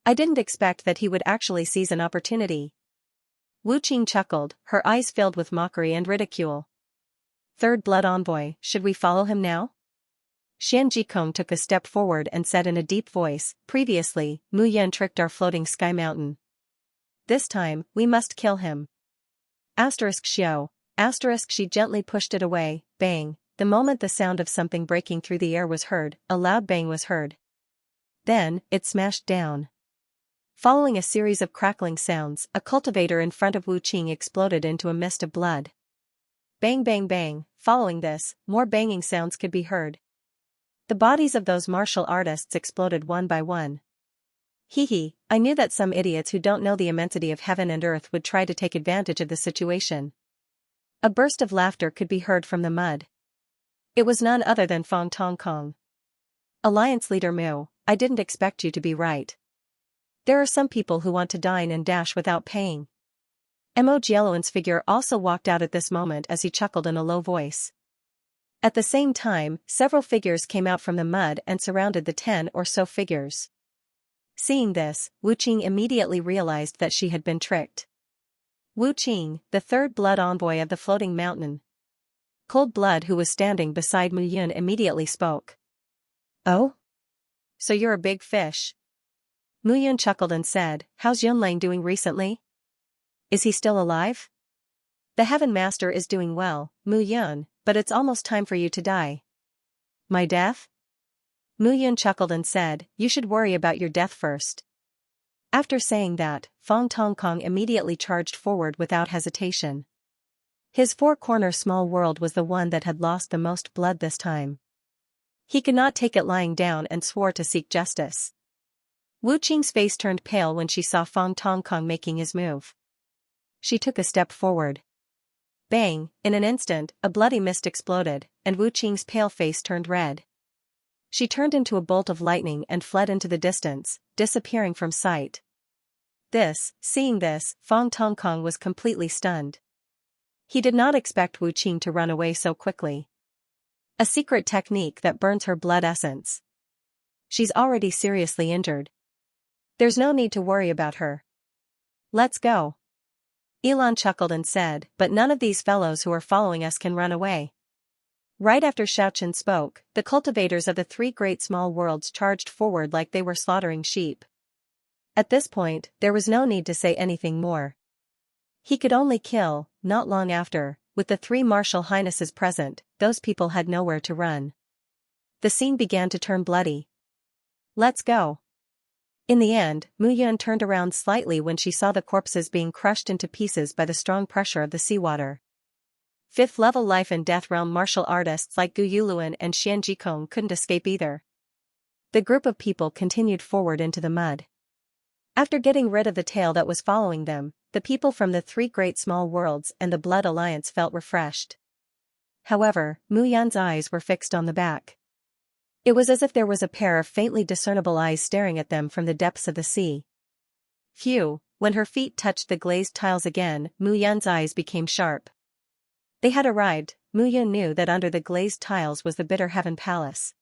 I didn't expect that he would actually seize an opportunity. Wu Qing chuckled, her eyes filled with mockery and ridicule. Third Blood Envoy, should we follow him now? Xianxia took a step forward and said in a deep voice, previously, Mu Yun tricked our floating sky mountain. This time, we must kill him. Xiao. She gently pushed it away, bang. The moment the sound of something breaking through the air was heard, a loud bang was heard. Then, it smashed down. Following a series of crackling sounds, a cultivator in front of Wu Qing exploded into a mist of blood. Bang bang bang, following this, more banging sounds could be heard. The bodies of those martial artists exploded one by one. Hee, I knew that some idiots who don't know the immensity of heaven and earth would try to take advantage of the situation. A burst of laughter could be heard from the mud. It was none other than Fong Tongkong. Alliance Leader Mu, I didn't expect you to be right. There are some people who want to dine and dash without paying. Mo Jieluan's figure also walked out at this moment as he chuckled in a low voice. At the same time, several figures came out from the mud and surrounded the 10 or so figures. Seeing this, Wu Qing immediately realized that she had been tricked. Wu Qing, the third blood envoy of the floating mountain. Cold Blood, who was standing beside Mu Yun, immediately spoke. Oh? So you're a big fish. Mu Yun chuckled and said, how's Yunlang doing recently? Is he still alive? The Heaven Master is doing well, Mu Yun, but it's almost time for you to die. My death? Mu Yun chuckled and said, you should worry about your death first. After saying that, Fong Tongkong immediately charged forward without hesitation. His four-corner small world was the one that had lost the most blood this time. He could not take it lying down and swore to seek justice. Wu Qing's face turned pale when she saw Fong Tongkong making his move. She took a step forward. Bang, in an instant, a bloody mist exploded, and Wu Qing's pale face turned red. She turned into a bolt of lightning and fled into the distance, disappearing from sight. Seeing this, Fong Tongkong was completely stunned. He did not expect Wu Qing to run away so quickly. A secret technique that burns her blood essence. She's already seriously injured. There's no need to worry about her. Let's go. Elon chuckled and said, but none of these fellows who are following us can run away. Right after Xiaochen spoke, the cultivators of the three great small worlds charged forward like they were slaughtering sheep. At this point, there was no need to say anything more. He could only kill. Not long after, with the three martial highnesses present, those people had nowhere to run. The scene began to turn bloody. Let's go. In the end, Mu Yun turned around slightly when she saw the corpses being crushed into pieces by the strong pressure of the seawater. Fifth-level life and death realm martial artists like Gu Yuluan and Xian Jikong couldn't escape either. The group of people continued forward into the mud. After getting rid of the tail that was following them, the people from the three great small worlds and the Blood Alliance felt refreshed. However, Mu Yun's eyes were fixed on the back. It was as if there was a pair of faintly discernible eyes staring at them from the depths of the sea. Phew, when her feet touched the glazed tiles again, Mu Yun's eyes became sharp. They had arrived. Mu Yun knew that under the glazed tiles was the Bitter Heaven Palace.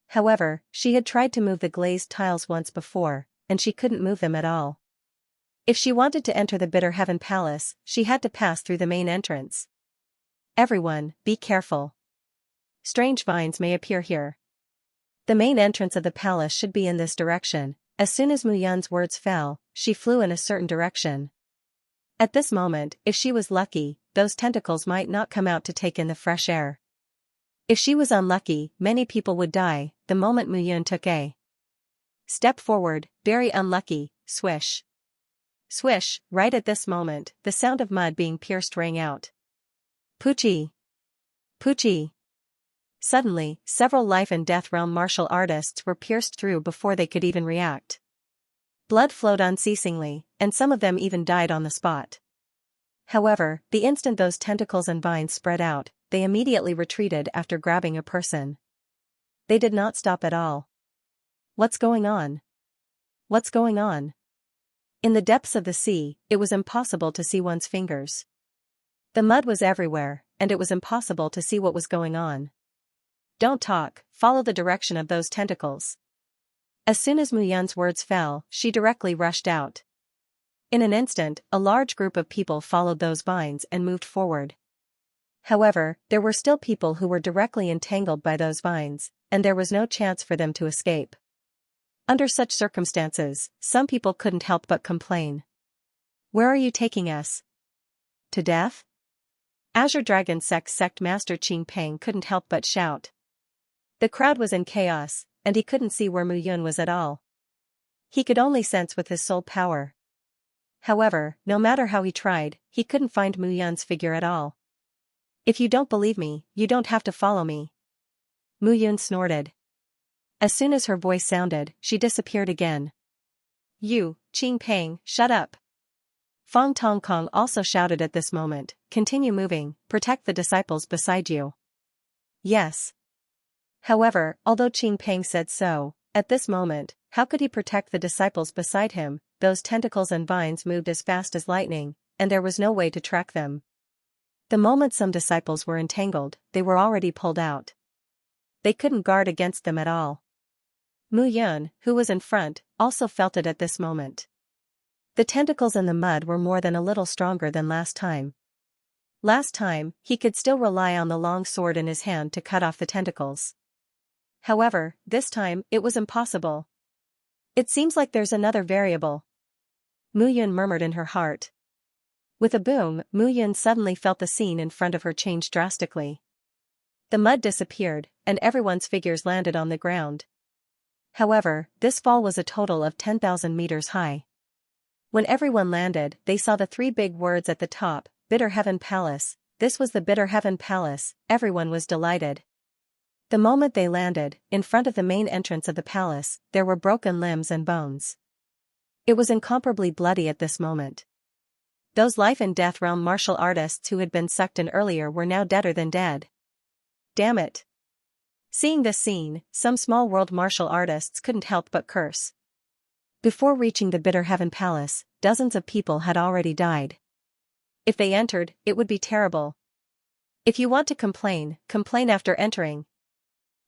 However, she had tried to move the glazed tiles once before, and she couldn't move them at all. If she wanted to enter the Bitter Heaven Palace, she had to pass through the main entrance. Everyone, be careful. Strange vines may appear here. The main entrance of the palace should be in this direction. As soon as Mu Yun's words fell, she flew in a certain direction. At this moment, if she was lucky, those tentacles might not come out to take in the fresh air. If she was unlucky, many people would die. The moment Mu Yun took a step forward, very unlucky, swish. Swish, right at this moment, the sound of mud being pierced rang out. Poochie! Poochie! Suddenly, several life and death realm martial artists were pierced through before they could even react. Blood flowed unceasingly, and some of them even died on the spot. However, the instant those tentacles and vines spread out, they immediately retreated after grabbing a person. They did not stop at all. What's going on? What's going on? In the depths of the sea, it was impossible to see one's fingers. The mud was everywhere, and it was impossible to see what was going on. Don't talk, follow the direction of those tentacles. As soon as Mu Yun's words fell, she directly rushed out. In an instant, a large group of people followed those vines and moved forward. However, there were still people who were directly entangled by those vines, and there was no chance for them to escape. Under such circumstances, some people couldn't help but complain. Where are you taking us? To death? Azure Dragon Sect Master Qing Peng couldn't help but shout. The crowd was in chaos, and he couldn't see where Mu Yun was at all. He could only sense with his soul power. However, no matter how he tried, he couldn't find Mu Yun's figure at all. If you don't believe me, you don't have to follow me. Mu Yun snorted. As soon as her voice sounded, she disappeared again. You, Qing Peng, shut up. Fong Tongkong also shouted at this moment, continue moving, protect the disciples beside you. Yes. However, although Qing Peng said so, at this moment, how could he protect the disciples beside him? Those tentacles and vines moved as fast as lightning, and there was no way to track them. The moment some disciples were entangled, they were already pulled out. They couldn't guard against them at all. Mu Yun, who was in front, also felt it at this moment. The tentacles in the mud were more than a little stronger than last time. Last time, he could still rely on the long sword in his hand to cut off the tentacles. However, this time, it was impossible. It seems like there's another variable. Mu Yun murmured in her heart. With a boom, Mu Yun suddenly felt the scene in front of her change drastically. The mud disappeared, and everyone's figures landed on the ground. However, this fall was a total of 10,000 meters high. When everyone landed, they saw the three big words at the top, Bitter Heaven Palace. This was the Bitter Heaven Palace. Everyone was delighted. The moment they landed, in front of the main entrance of the palace, there were broken limbs and bones. It was incomparably bloody at this moment. Those life and death realm martial artists who had been sucked in earlier were now deader than dead. Damn it. Seeing this scene, some small world martial artists couldn't help but curse. Before reaching the Bitter Heaven Palace, dozens of people had already died. If they entered, it would be terrible. If you want to complain, complain after entering.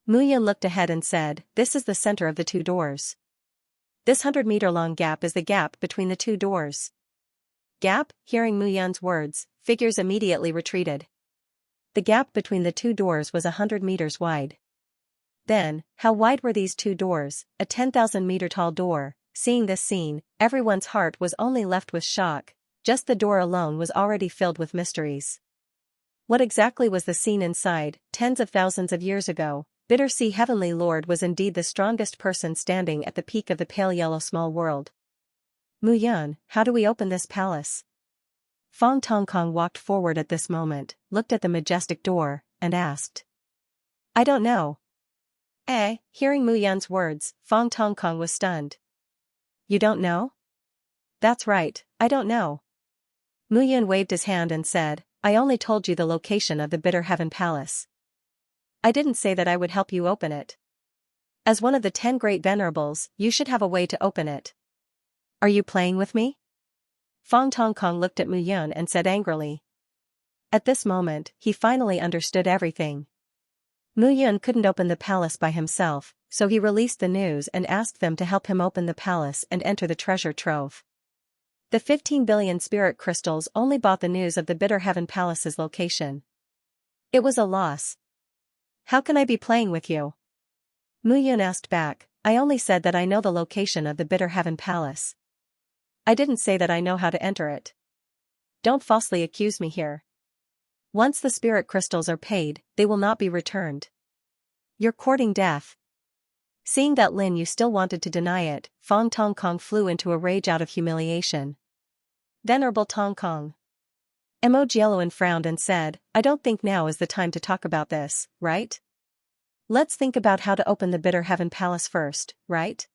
Mu Yun looked ahead and said, this is the center of the two doors. This 100-meter-long gap is the gap between the two doors. Gap? Hearing Mu Yun's words, figures immediately retreated. The gap between the two doors was 100 meters wide. Then, how wide were these two doors? A 10,000-meter-tall door. Seeing this scene, everyone's heart was only left with shock. Just the door alone was already filled with mysteries. What exactly was the scene inside? Tens of thousands of years ago, Bitter Sea Heavenly Lord was indeed the strongest person standing at the peak of the pale yellow small world. Mu Yun, how do we open this palace? Fong Tongkong walked forward at this moment, looked at the majestic door, and asked. I don't know. Hearing Mu Yun's words, Fong Tongkong was stunned. You don't know? That's right, I don't know. Mu Yun waved his hand and said, I only told you the location of the Bitter Heaven Palace. I didn't say that I would help you open it. As one of the 10 great venerables, you should have a way to open it. Are you playing with me? Fong Tongkong looked at Mu Yun and said angrily. At this moment, he finally understood everything. Mu Yun couldn't open the palace by himself, so he released the news and asked them to help him open the palace and enter the treasure trove. The 15 billion spirit crystals only bought the news of the Bitter Heaven Palace's location. It was a loss. How can I be playing with you? Mu Yun asked back, I only said that I know the location of the Bitter Heaven Palace. I didn't say that I know how to enter it. Don't falsely accuse me here. Once the spirit crystals are paid, they will not be returned. You're courting death. Seeing that Lin Yu still wanted to deny it, Fong Tongkong flew into a rage out of humiliation. Venerable Tongkong. Mo Jieluan frowned and said, I don't think now is the time to talk about this, right? Let's think about how to open the Bitter Heaven Palace first, right?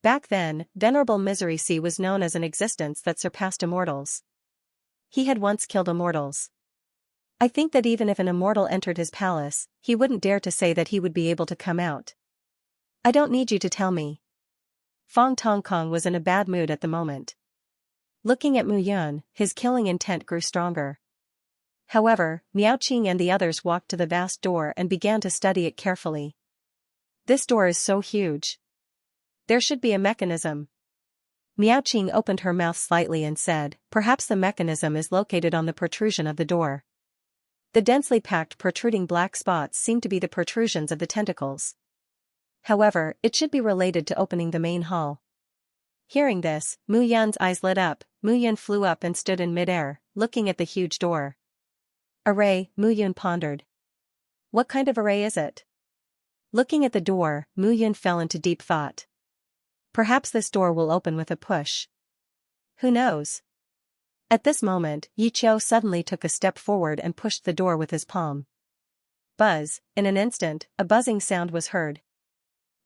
Back then, Venerable Misery Sea was known as an existence that surpassed immortals. He had once killed immortals. I think that even if an immortal entered his palace, he wouldn't dare to say that he would be able to come out. I don't need you to tell me. Fong Tongkong was in a bad mood at the moment. Looking at Mu Yun, his killing intent grew stronger. However, Miao Qing and the others walked to the vast door and began to study it carefully. This door is so huge. There should be a mechanism. Miao Qing opened her mouth slightly and said, perhaps the mechanism is located on the protrusion of the door. The densely packed protruding black spots seem to be the protrusions of the tentacles. However, it should be related to opening the main hall. Hearing this, Mu Yun's eyes lit up. Mu Yun flew up and stood in midair, looking at the huge door. Array, Mu Yun pondered. What kind of array is it? Looking at the door, Mu Yun fell into deep thought. Perhaps this door will open with a push. Who knows? At this moment, Yi Qiu suddenly took a step forward and pushed the door with his palm. Buzz, in an instant, a buzzing sound was heard.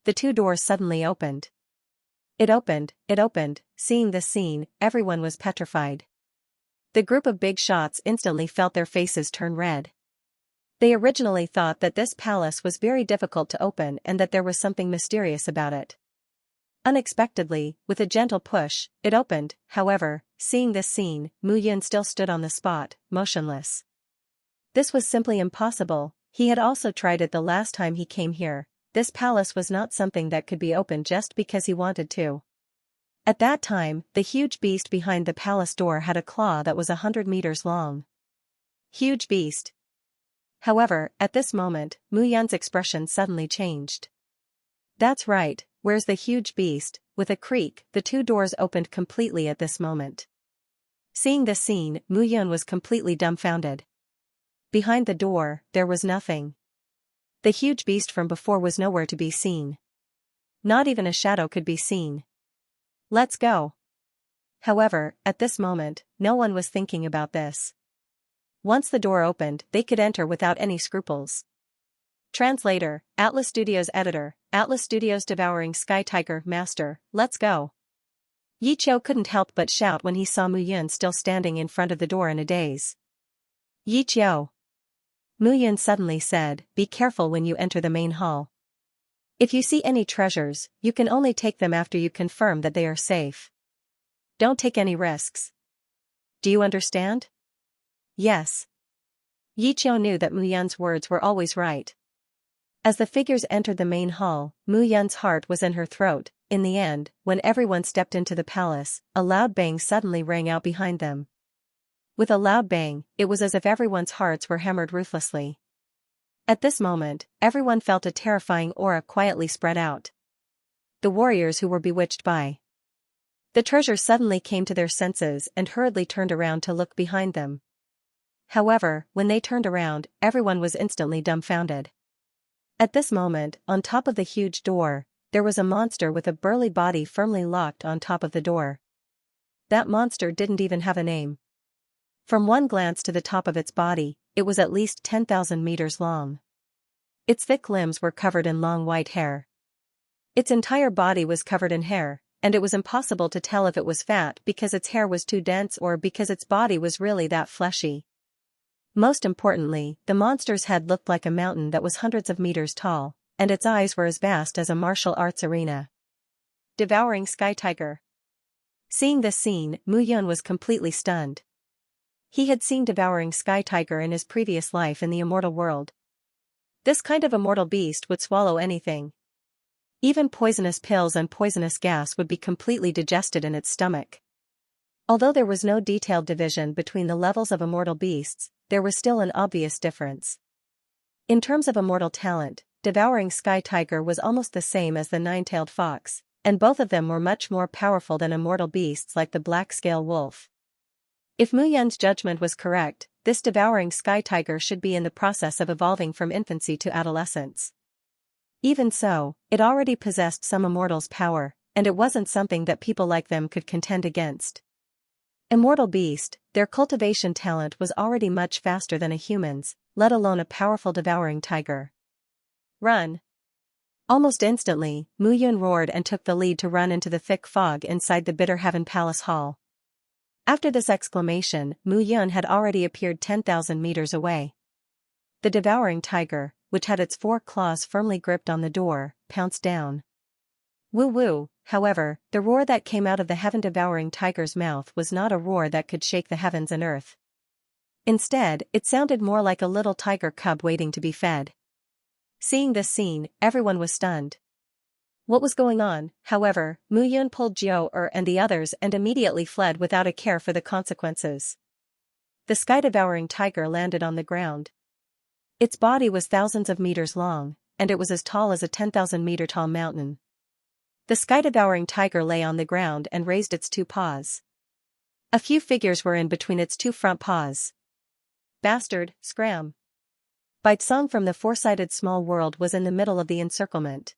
The two doors suddenly opened. It opened, seeing this scene, everyone was petrified. The group of big shots instantly felt their faces turn red. They originally thought that this palace was very difficult to open and that there was something mysterious about it. Unexpectedly, with a gentle push, it opened. However, seeing this scene, Mu Yun still stood on the spot, motionless. This was simply impossible. He had also tried it the last time he came here. This palace was not something that could be opened just because he wanted to. At that time, the huge beast behind the palace door had a claw that was 100 meters long. Huge beast. However, at this moment, Mu Yun's expression suddenly changed. That's right, where's the huge beast? With a creak, the two doors opened completely at this moment. Seeing this scene, Mu Yun was completely dumbfounded. Behind the door, there was nothing. The huge beast from before was nowhere to be seen. Not even a shadow could be seen. Let's go. However, at this moment, no one was thinking about this. Once the door opened, they could enter without any scruples. Translator, Atlas Studios Editor, Atlas Studios Devouring Sky Tiger Master, let's go. Yi Qiu couldn't help but shout when he saw Mu Yun still standing in front of the door in a daze. Yi Qiu. Mu Yun suddenly said, be careful when you enter the main hall. If you see any treasures, you can only take them after you confirm that they are safe. Don't take any risks. Do you understand? Yes. Yi Qiu knew that Mu Yun's words were always right. As the figures entered the main hall, Mu Yun's heart was in her throat. In the end, when everyone stepped into the palace, a loud bang suddenly rang out behind them. With a loud bang, it was as if everyone's hearts were hammered ruthlessly. At this moment, everyone felt a terrifying aura quietly spread out. The warriors who were bewitched by the treasure suddenly came to their senses and hurriedly turned around to look behind them. However, when they turned around, everyone was instantly dumbfounded. At this moment, on top of the huge door, there was a monster with a burly body firmly locked on top of the door. That monster didn't even have a name. From one glance to the top of its body, it was at least 10,000 meters long. Its thick limbs were covered in long white hair. Its entire body was covered in hair, and it was impossible to tell if it was fat because its hair was too dense or because its body was really that fleshy. Most importantly, the monster's head looked like a mountain that was hundreds of meters tall, and its eyes were as vast as a martial arts arena. Devouring Sky Tiger. Seeing this scene, Mu Yun was completely stunned. He had seen Devouring Sky Tiger in his previous life in the immortal world. This kind of immortal beast would swallow anything. Even poisonous pills and poisonous gas would be completely digested in its stomach. Although there was no detailed division between the levels of immortal beasts, there was still an obvious difference. In terms of immortal talent, Devouring Sky Tiger was almost the same as the Nine-Tailed Fox, and both of them were much more powerful than immortal beasts like the Black Scale Wolf. If Mu Yun's judgment was correct, this Devouring Sky Tiger should be in the process of evolving from infancy to adolescence. Even so, it already possessed some immortal's power, and it wasn't something that people like them could contend against. Immortal beast, their cultivation talent was already much faster than a human's, let alone a powerful devouring tiger. Run! Almost instantly, Mu Yun roared and took the lead to run into the thick fog inside the Bitter Heaven Palace Hall. After this exclamation, Mu Yun had already appeared 10,000 meters away. The devouring tiger, which had its 4 claws firmly gripped on the door, pounced down. Woo-woo, however, the roar that came out of the heaven-devouring tiger's mouth was not a roar that could shake the heavens and earth. Instead, it sounded more like a little tiger cub waiting to be fed. Seeing this scene, everyone was stunned. What was going on? However, Mu Yun pulled Jiao and the others and immediately fled without a care for the consequences. The sky-devouring tiger landed on the ground. Its body was thousands of meters long, and it was as tall as a 10,000-meter-tall mountain. The sky-devouring tiger lay on the ground and raised its 2 paws. A few figures were in between its 2 front paws. Bastard, scram! Baitsong from the 4-sided small world was in the middle of the encirclement.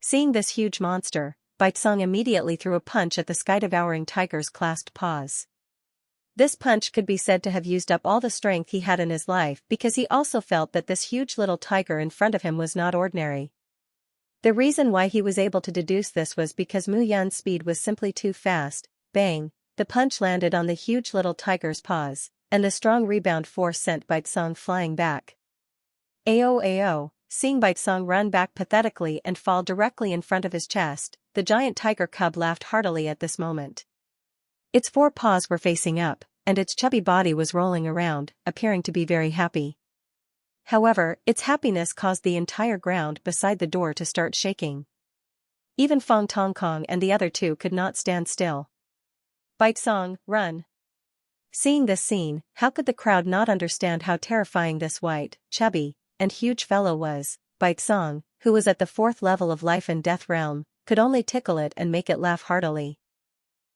Seeing this huge monster, Baitsong immediately threw a punch at the sky-devouring tiger's clasped paws. This punch could be said to have used up all the strength he had in his life because he also felt that this huge little tiger in front of him was not ordinary. The reason why he was able to deduce this was because Mu Yun's speed was simply too fast. Bang! The punch landed on the huge little tiger's paws, and the strong rebound force sent Baitsong flying back. Ao! Seeing Baitsong run back pathetically and fall directly in front of his chest, the giant tiger cub laughed heartily at this moment. Its 4 paws were facing up, and its chubby body was rolling around, appearing to be very happy. However, its happiness caused the entire ground beside the door to start shaking. Even Fong Tongkong and the other 2 could not stand still. Baitsong, run! Seeing this scene, how could the crowd not understand how terrifying this white, chubby, and huge fellow was? Baitsong, who was at the 4th level of life and death realm, could only tickle it and make it laugh heartily.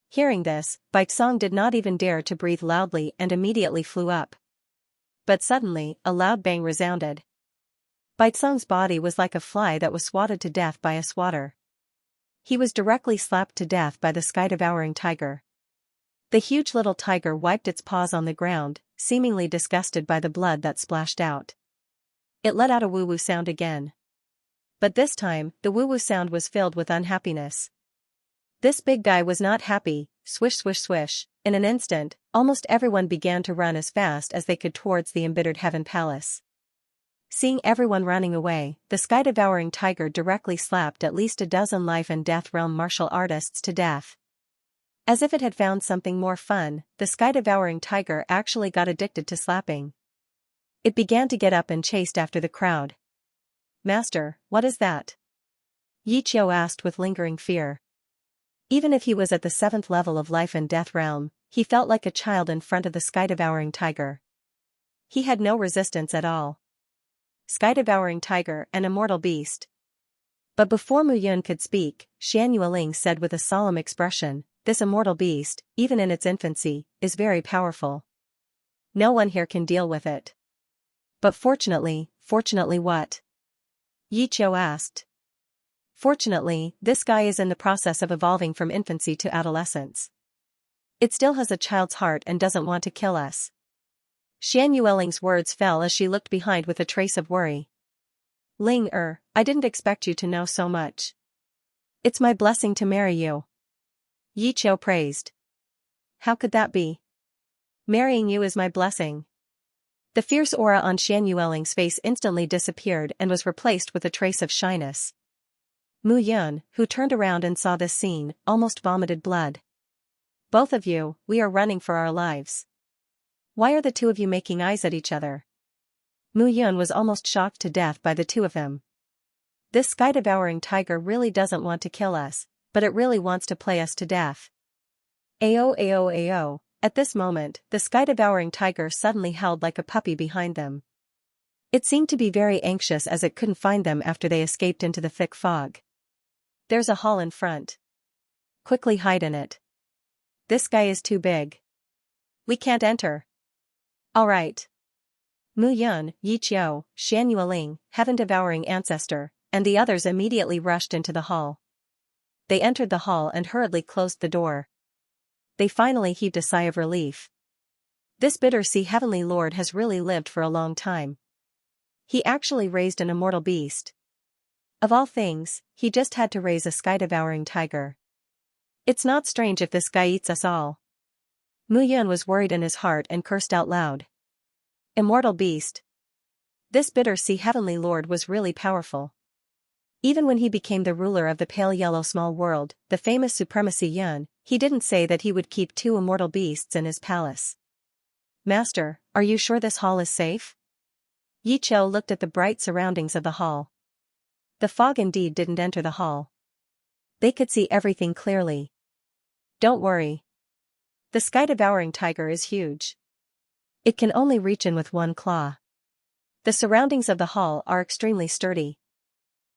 Hearing this, Baitsong did not even dare to breathe loudly and immediately flew up. But suddenly, a loud bang resounded. Baitsong's body was like a fly that was swatted to death by a swatter. He was directly slapped to death by the sky-devouring tiger. The huge little tiger wiped its paws on the ground, seemingly disgusted by the blood that splashed out. It let out a woo-woo sound again. But this time, the woo-woo sound was filled with unhappiness. This big guy was not happy. Swish swish swish. In an instant, almost everyone began to run as fast as they could towards the embittered Heaven Palace. Seeing everyone running away, the sky-devouring tiger directly slapped at least a dozen life and death realm martial artists to death. As if it had found something more fun, the sky-devouring tiger actually got addicted to slapping. It began to get up and chased after the crowd. Master, what is that? Yi Qiu asked with lingering fear. Even if he was at the 7th level of life and death realm, he felt like a child in front of the sky-devouring tiger. He had no resistance at all. Sky-devouring tiger, an immortal beast. But before Mu Yun could speak, Xianxia said with a solemn expression, this immortal beast, even in its infancy, is very powerful. No one here can deal with it. But fortunately what? Yi Qiu asked. Fortunately, this guy is in the process of evolving from infancy to adolescence. It still has a child's heart and doesn't want to kill us. Xianxueling's words fell as she looked behind with a trace of worry. Ling I didn't expect you to know so much. It's my blessing to marry you. Yi Qiu praised. How could that be? Marrying you is my blessing. The fierce aura on Xianxueling's face instantly disappeared and was replaced with a trace of shyness. Mu Yun, who turned around and saw this scene, almost vomited blood. Both of you, we are running for our lives. Why are the 2 of you making eyes at each other? Mu Yun was almost shocked to death by the 2 of them. This sky-devouring tiger really doesn't want to kill us, but it really wants to play us to death. Ao, At this moment, the sky-devouring tiger suddenly howled like a puppy behind them. It seemed to be very anxious as it couldn't find them after they escaped into the thick fog. There's a hall in front. Quickly hide in it. This guy is too big. We can't enter. All right. Mu Yun, Yi Qiu, Shan Yueling, heaven-devouring ancestor, and the others immediately rushed into the hall. They entered the hall and hurriedly closed the door. They finally heaved a sigh of relief. This bitter sea heavenly lord has really lived for a long time. He actually raised an immortal beast. Of all things, he just had to raise a sky-devouring tiger. It's not strange if this guy eats us all. Mu Yun was worried in his heart and cursed out loud. Immortal beast. This bitter sea heavenly lord was really powerful. Even when he became the ruler of the pale yellow small world, the famous supremacy Yun, he didn't say that he would keep 2 immortal beasts in his palace. Master, are you sure this hall is safe? Yi Qiu looked at the bright surroundings of the hall. The fog indeed didn't enter the hall. They could see everything clearly. Don't worry. The sky-devouring tiger is huge. It can only reach in with 1 claw. The surroundings of the hall are extremely sturdy.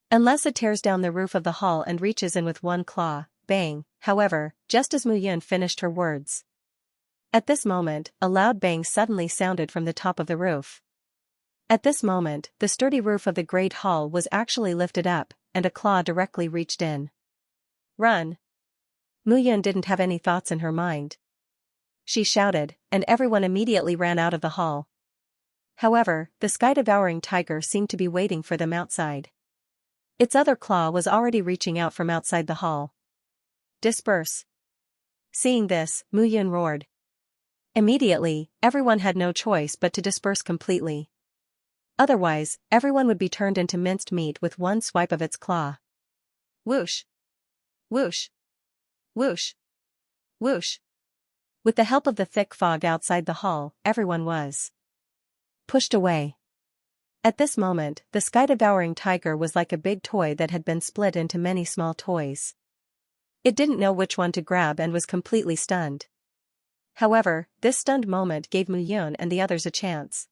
Unless it tears down the roof of the hall and reaches in with 1 claw, bang, however, just as Mu Yun finished her words. At this moment, a loud bang suddenly sounded from the top of the roof. At this moment, the sturdy roof of the great hall was actually lifted up, and a claw directly reached in. Run! Mu Yun didn't have any thoughts in her mind. She shouted, and everyone immediately ran out of the hall. However, the sky-devouring tiger seemed to be waiting for them outside. Its other claw was already reaching out from outside the hall. Disperse! Seeing this, Mu Yun roared. Immediately, everyone had no choice but to disperse completely. Otherwise, everyone would be turned into minced meat with 1 swipe of its claw. Whoosh! Whoosh! Whoosh! Whoosh! With the help of the thick fog outside the hall, everyone was pushed away. At this moment, the sky-devouring tiger was like a big toy that had been split into many small toys. It didn't know which one to grab and was completely stunned. However, this stunned moment gave Mu Yun and the others a chance.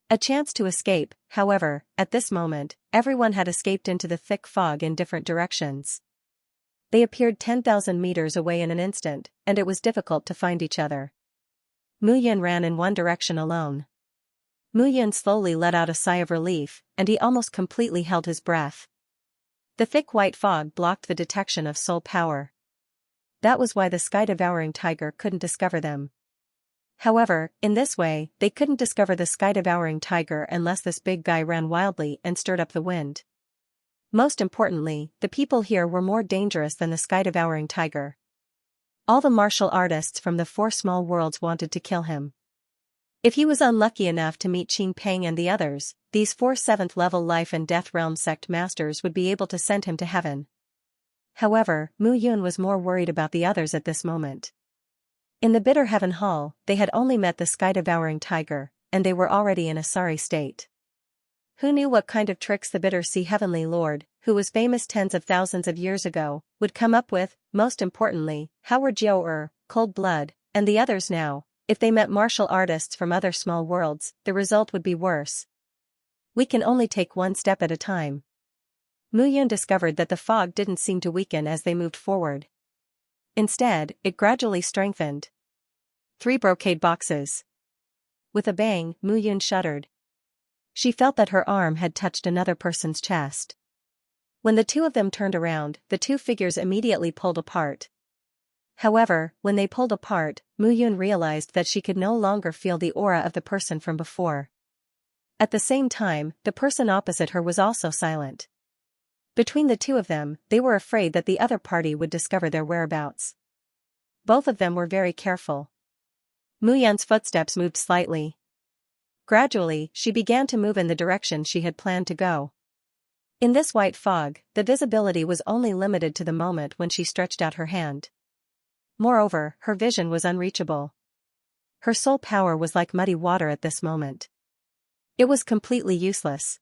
A chance to escape, however, at this moment, everyone had escaped into the thick fog in different directions. They appeared 10,000 meters away in an instant, and it was difficult to find each other. Mu Yun ran in one direction alone. Mu Yun slowly let out a sigh of relief, and he almost completely held his breath. The thick white fog blocked the detection of soul power. That was why the sky-devouring tiger couldn't discover them. However, in this way, they couldn't discover the sky-devouring tiger unless this big guy ran wildly and stirred up the wind. Most importantly, the people here were more dangerous than the sky-devouring tiger. All the martial artists from the 4 small worlds wanted to kill him. If he was unlucky enough to meet Qing Peng and the others, these 4 7th-level life and death realm sect masters would be able to send him to heaven. However, Mu Yun was more worried about the others at this moment. In the Bitter Heaven Hall, they had only met the sky-devouring tiger, and they were already in a sorry state. Who knew what kind of tricks the Bitter Sea Heavenly Lord, who was famous tens of thousands of years ago, would come up with? Most importantly, how were Jiao Cold Blood, and the others now? If they met martial artists from other small worlds, the result would be worse. We can only take 1 step at a time. Mu Yun discovered that the fog didn't seem to weaken as they moved forward. Instead, it gradually strengthened. 3 brocade boxes. With a bang, Mu Yun shuddered. She felt that her arm had touched another person's chest. When the 2 of them turned around, the 2 figures immediately pulled apart. However, when they pulled apart, Mu Yun realized that she could no longer feel the aura of the person from before. At the same time, the person opposite her was also silent. Between the 2 of them, they were afraid that the other party would discover their whereabouts. Both of them were very careful. Mu Yun's footsteps moved slightly. Gradually, she began to move in the direction she had planned to go. In this white fog, the visibility was only limited to the moment when she stretched out her hand. Moreover, her vision was unreachable. Her soul power was like muddy water at this moment. It was completely useless.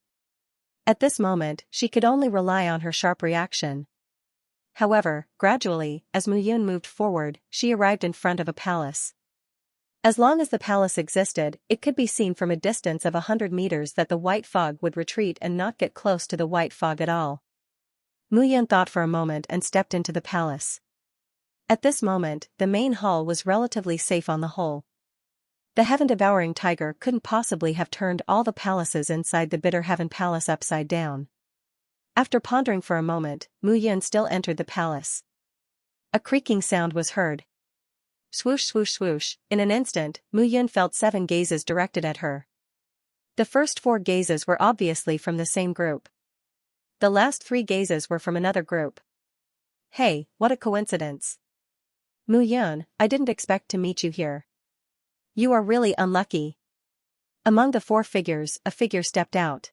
At this moment, she could only rely on her sharp reaction. However, gradually, as Mu Yun moved forward, she arrived in front of a palace. As long as the palace existed, it could be seen from a distance of 100 meters that the white fog would retreat and not get close to the white fog at all. Mu Yun thought for a moment and stepped into the palace. At this moment, the main hall was relatively safe on the whole. The heaven-devouring tiger couldn't possibly have turned all the palaces inside the Bitter Heaven Palace upside down. After pondering for a moment, Mu Yun still entered the palace. A creaking sound was heard. Swoosh swoosh swoosh, in an instant, Mu Yun felt 7 gazes directed at her. The first 4 gazes were obviously from the same group. The last 3 gazes were from another group. Hey, what a coincidence. Mu Yun, I didn't expect to meet you here. You are really unlucky. Among the 4 figures, a figure stepped out.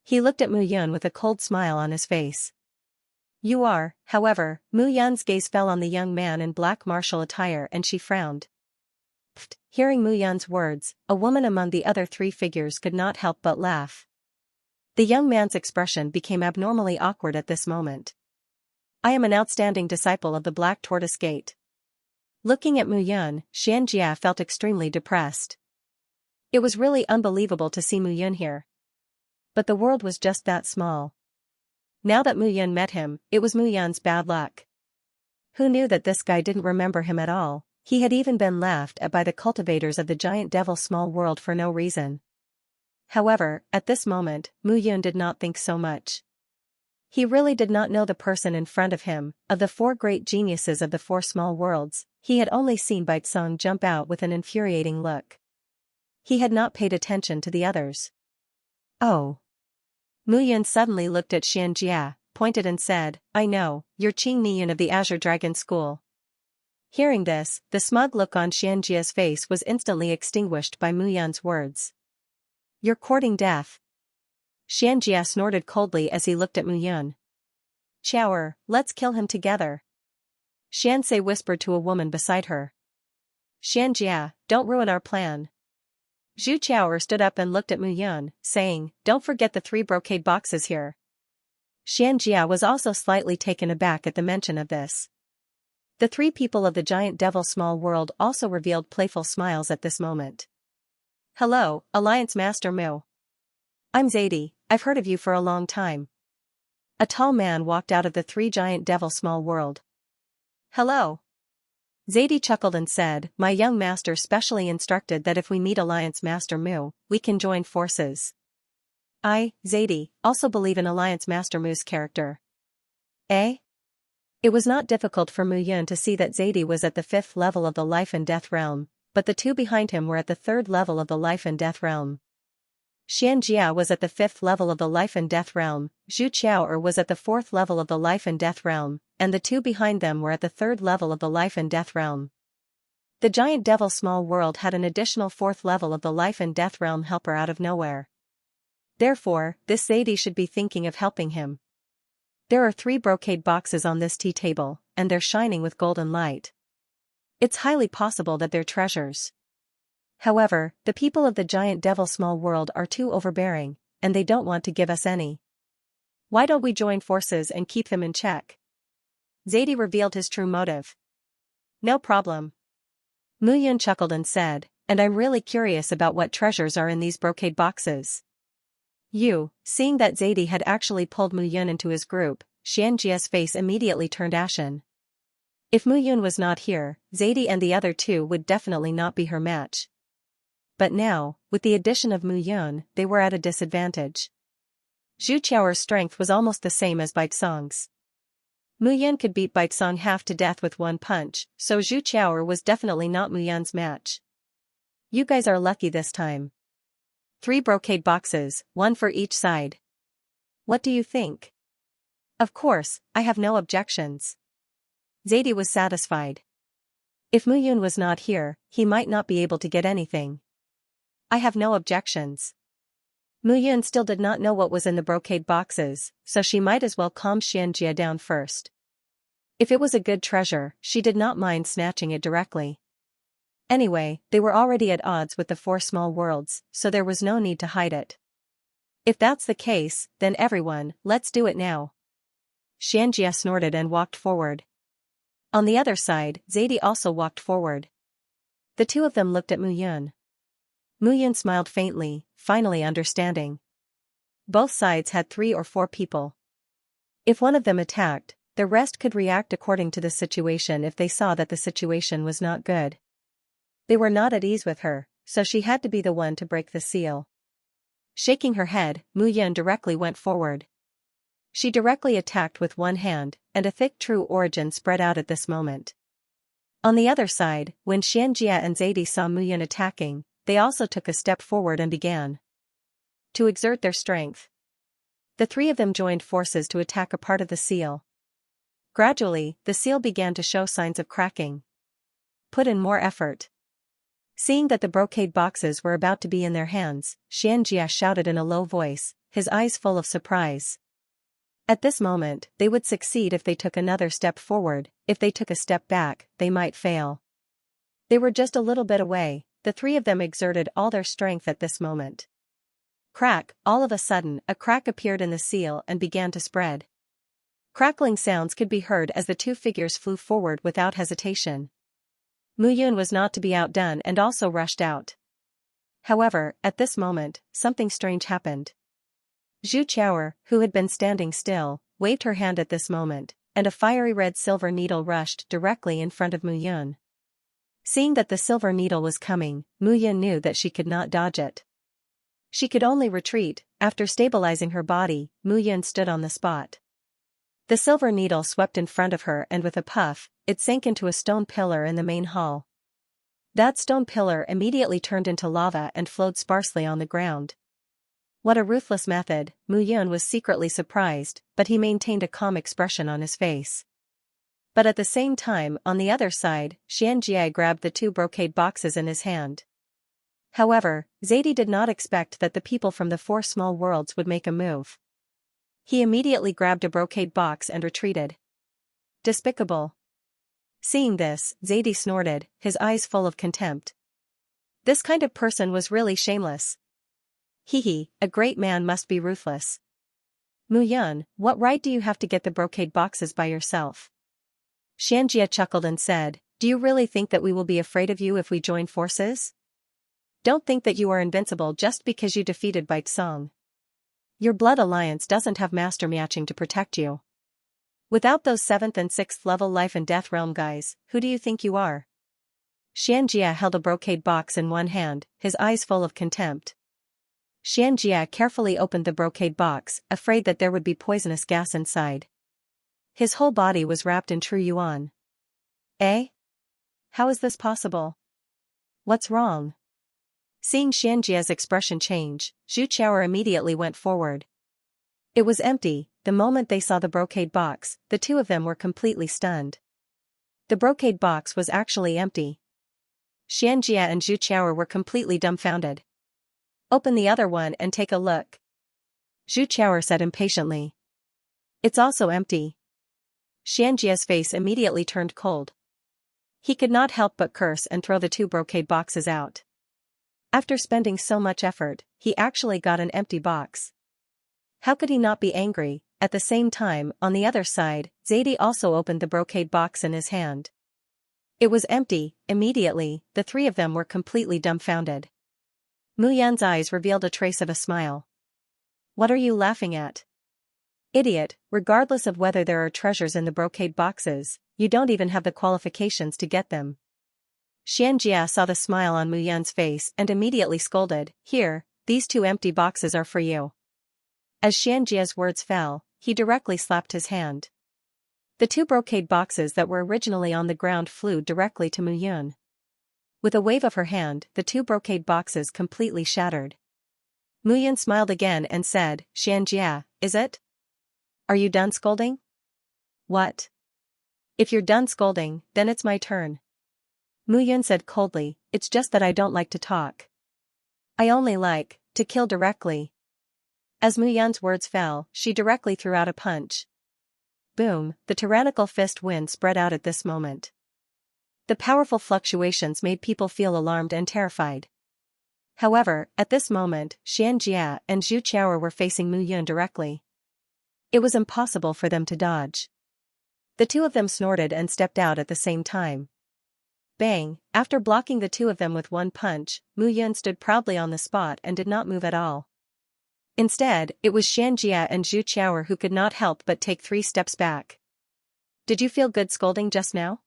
He looked at Mu Yun with a cold smile on his face. You are, however, Mu Yun's gaze fell on the young man in black martial attire and she frowned. Pfft, hearing Mu Yun's words, a woman among the other 3 figures could not help but laugh. The young man's expression became abnormally awkward at this moment. I am an outstanding disciple of the Black Tortoise Gate. Looking at Mu Yun, Xianxia felt extremely depressed. It was really unbelievable to see Mu Yun here. But the world was just that small. Now that Mu Yun met him, it was Mu Yun's bad luck. Who knew that this guy didn't remember him at all? He had even been laughed at by the cultivators of the giant devil small world for no reason. However, at this moment, Mu Yun did not think so much. He really did not know the person in front of him. Of the 4 great geniuses of the 4 small worlds, he had only seen Baitsong jump out with an infuriating look. He had not paid attention to the others. Oh. Mu Yun suddenly looked at Xianxia, pointed and said, I know, you're Qing Niyun of the Azure Dragon School. Hearing this, the smug look on Xianxia's face was instantly extinguished by Mu Yun's words. You're courting death. Xianxia snorted coldly as he looked at Mu Yun. Chower, let's kill him together. Xianxia whispered to a woman beside her. Xianxia, don't ruin our plan. Zhu Chaoer stood up and looked at Mu Yun, saying, don't forget the 3 brocade boxes here. Xianxia was also slightly taken aback at the mention of this. The 3 people of the giant devil small world also revealed playful smiles at this moment. Hello, Alliance Master Mu. I'm Zadie, I've heard of you for a long time. A tall man walked out of the 3 giant devil small world. Hello. Zadie chuckled and said, my young master specially instructed that if we meet Alliance Master Mu, we can join forces. I, Zadie, also believe in Alliance Master Mu's character. Eh? It was not difficult for Mu Yun to see that Zadie was at the 5th level of the life and death realm, but the 2 behind him were at the 3rd level of the life and death realm. Xianxia was at the 5th level of the life and death realm, Zhu Chaoer was at the 4th level of the life and death realm, and the 2 behind them were at the 3rd level of the life and death realm. The giant devil small world had an additional 4th level of the life and death realm helper out of nowhere. Therefore, this Zadie should be thinking of helping him. There are 3 brocade boxes on this tea table, and they're shining with golden light. It's highly possible that they're treasures. However, the people of the giant devil small world are too overbearing, and they don't want to give us any. Why don't we join forces and keep them in check? Zadie revealed his true motive. No problem. Mu Yun chuckled and said, and I'm really curious about what treasures are in these brocade boxes. Seeing that Zadie had actually pulled Mu Yun into his group, Xianxia's face immediately turned ashen. If Mu Yun was not here, Zadie and the other 2 would definitely not be her match. But now, with the addition of Mu Yun, they were at a disadvantage. Zhu Chaoer's strength was almost the same as Baitsong's. Mu Yun could beat Baitsong half to death with 1 punch, so Zhu Chaoer was definitely not Mu Yun's match. You guys are lucky this time. 3 brocade boxes, 1 for each side. What do you think? Of course, I have no objections. Zadie was satisfied. If Mu Yun was not here, he might not be able to get anything. I have no objections. Mu Yun still did not know what was in the brocade boxes, so she might as well calm Xianxia down first. If it was a good treasure, she did not mind snatching it directly. Anyway, they were already at odds with the 4 small worlds, so there was no need to hide it. If that's the case, then everyone, let's do it now. Xianxia snorted and walked forward. On the other side, Zadie also walked forward. The two of them looked at Mu Yun. Mu Yun smiled faintly, finally understanding. Both sides had 3 or 4 people. If one of them attacked, the rest could react according to the situation if they saw that the situation was not good. They were not at ease with her, so she had to be the one to break the seal. Shaking her head, Mu Yun directly went forward. She directly attacked with one hand, and a thick true origin spread out at this moment. On the other side, when Xianxia and Zadie saw Mu Yun attacking, they also took a step forward and began to exert their strength. The 3 of them joined forces to attack a part of the seal. Gradually, the seal began to show signs of cracking. Put in more effort. Seeing that the brocade boxes were about to be in their hands, Xianxia shouted in a low voice, his eyes full of surprise. At this moment, they would succeed if they took another step forward. If they took a step back, they might fail. They were just a little bit away. The 3 of them exerted all their strength at this moment. Crack! All of a sudden, a crack appeared in the seal and began to spread. Crackling sounds could be heard as the 2 figures flew forward without hesitation. Mu Yun was not to be outdone and also rushed out. However, at this moment, something strange happened. Xianxia, who had been standing still, waved her hand at this moment, and a fiery red silver needle rushed directly in front of Mu Yun. Seeing that the silver needle was coming, Mu Yun knew that she could not dodge it. She could only retreat. After stabilizing her body, Mu Yun stood on the spot. The silver needle swept in front of her and with a puff, it sank into a stone pillar in the main hall. That stone pillar immediately turned into lava and flowed sparsely on the ground. What a ruthless method! Mu Yun was secretly surprised, but he maintained a calm expression on his face. But at the same time, on the other side, Xianxia grabbed the 2 brocade boxes in his hand. However, Zadie did not expect that the people from the 4 small worlds would make a move. He immediately grabbed a brocade box and retreated. Despicable! Seeing this, Zadie snorted, his eyes full of contempt. This kind of person was really shameless. Hee, a great man must be ruthless. Mu Yun, what right do you have to get the brocade boxes by yourself? Xianxia chuckled and said, do you really think that we will be afraid of you if we join forces? Don't think that you are invincible just because you defeated Bai Song. Your blood alliance doesn't have master matching to protect you. Without those 7th and 6th level life and death realm guys, who do you think you are? Xianxia held a brocade box in one hand, his eyes full of contempt. Xianxia carefully opened the brocade box, afraid that there would be poisonous gas inside. His whole body was wrapped in true yuan. Eh? How is this possible? What's wrong? Seeing Xianxia's expression change, Xianxia immediately went forward. It was empty. The moment they saw the brocade box, the 2 of them were completely stunned. The brocade box was actually empty. Xianxia and Xianxia were completely dumbfounded. Open the other one and take a look. Xianxia said impatiently. It's also empty. Xianxia's face immediately turned cold. He could not help but curse and throw the 2 brocade boxes out. After spending so much effort, he actually got an empty box. How could he not be angry? At the same time, on the other side, Zadie also opened the brocade box in his hand. It was empty. Immediately, the 3 of them were completely dumbfounded. Mu Yun's eyes revealed a trace of a smile. What are you laughing at? Idiot, regardless of whether there are treasures in the brocade boxes, you don't even have the qualifications to get them. Xianxia saw the smile on Mu Yun's face and immediately scolded, here, these 2 empty boxes are for you. As Xianxia's words fell, he directly slapped his hand. The 2 brocade boxes that were originally on the ground flew directly to Mu Yun. With a wave of her hand, the 2 brocade boxes completely shattered. Mu Yun smiled again and said, Xianxia, is it? Are you done scolding? What? If you're done scolding, then it's my turn. Mu Yun said coldly, it's just that I don't like to talk. I only like to kill directly. As Mu Yun's words fell, she directly threw out a punch. Boom, the tyrannical fist wind spread out at this moment. The powerful fluctuations made people feel alarmed and terrified. However, at this moment, Xianxia and Xianxia were facing Mu Yun directly. It was impossible for them to dodge. The 2 of them snorted and stepped out at the same time. Bang! After blocking the two of them with one punch, Mu Yun stood proudly on the spot and did not move at all. Instead, it was Xianxia and Zhu Qiaoer who could not help but take 3 steps back. Did you feel good scolding just now?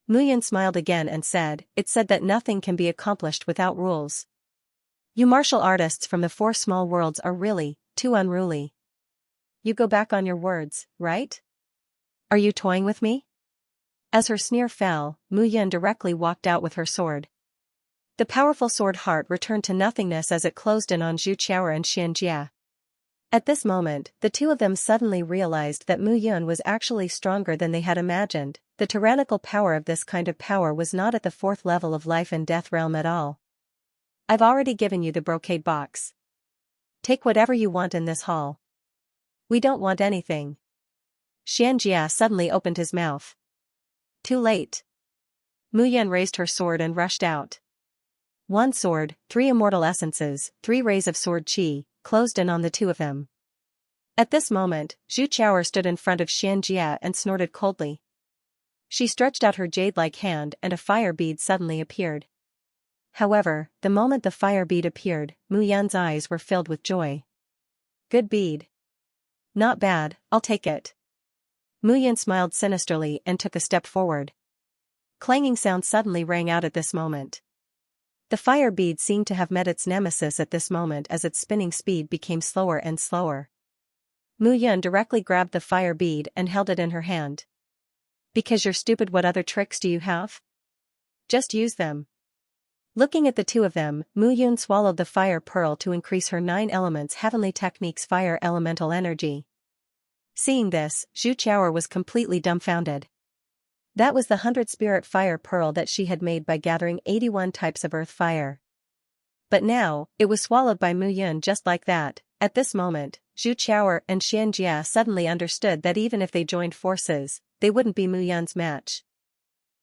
Mu Yun smiled again and said, it said that nothing can be accomplished without rules. You martial artists from the 4 small worlds are really too unruly. You go back on your words, right? Are you toying with me? As her sneer fell, Mu Yun directly walked out with her sword. The powerful sword heart returned to nothingness as it closed in on Zhu Qiaoer and Xianxia. At this moment, the two of them suddenly realized that Mu Yun was actually stronger than they had imagined. The tyrannical power of this kind of power was not at the 4th level of life and death realm at all. I've already given you the brocade box. Take whatever you want in this hall. We don't want anything. Xianxia suddenly opened his mouth. Too late. Mu Yun raised her sword and rushed out. 1 sword, 3 immortal essences, 3 rays of sword chi, closed in on the two of them. At this moment, Zhu Qiaoer stood in front of Xianxia and snorted coldly. She stretched out her jade-like hand and a fire bead suddenly appeared. However, the moment the fire bead appeared, Mu Yun's eyes were filled with joy. Good bead. Not bad, I'll take it. Mu Yun smiled sinisterly and took a step forward. Clanging sound suddenly rang out at this moment. The fire bead seemed to have met its nemesis at this moment as its spinning speed became slower and slower. Mu Yun directly grabbed the fire bead and held it in her hand. Because you're stupid, what other tricks do you have? Just use them. Looking at the two of them, Mu Yun swallowed the fire pearl to increase her 9 elements heavenly technique's fire elemental energy. Seeing this, Zhu Qiaoer was completely dumbfounded. That was the 100 spirit fire pearl that she had made by gathering 81 types of earth fire. But now, it was swallowed by Mu Yun just like that. At this moment, Zhu Qiaoer and Xianxia suddenly understood that even if they joined forces, they wouldn't be Mu Yun's match.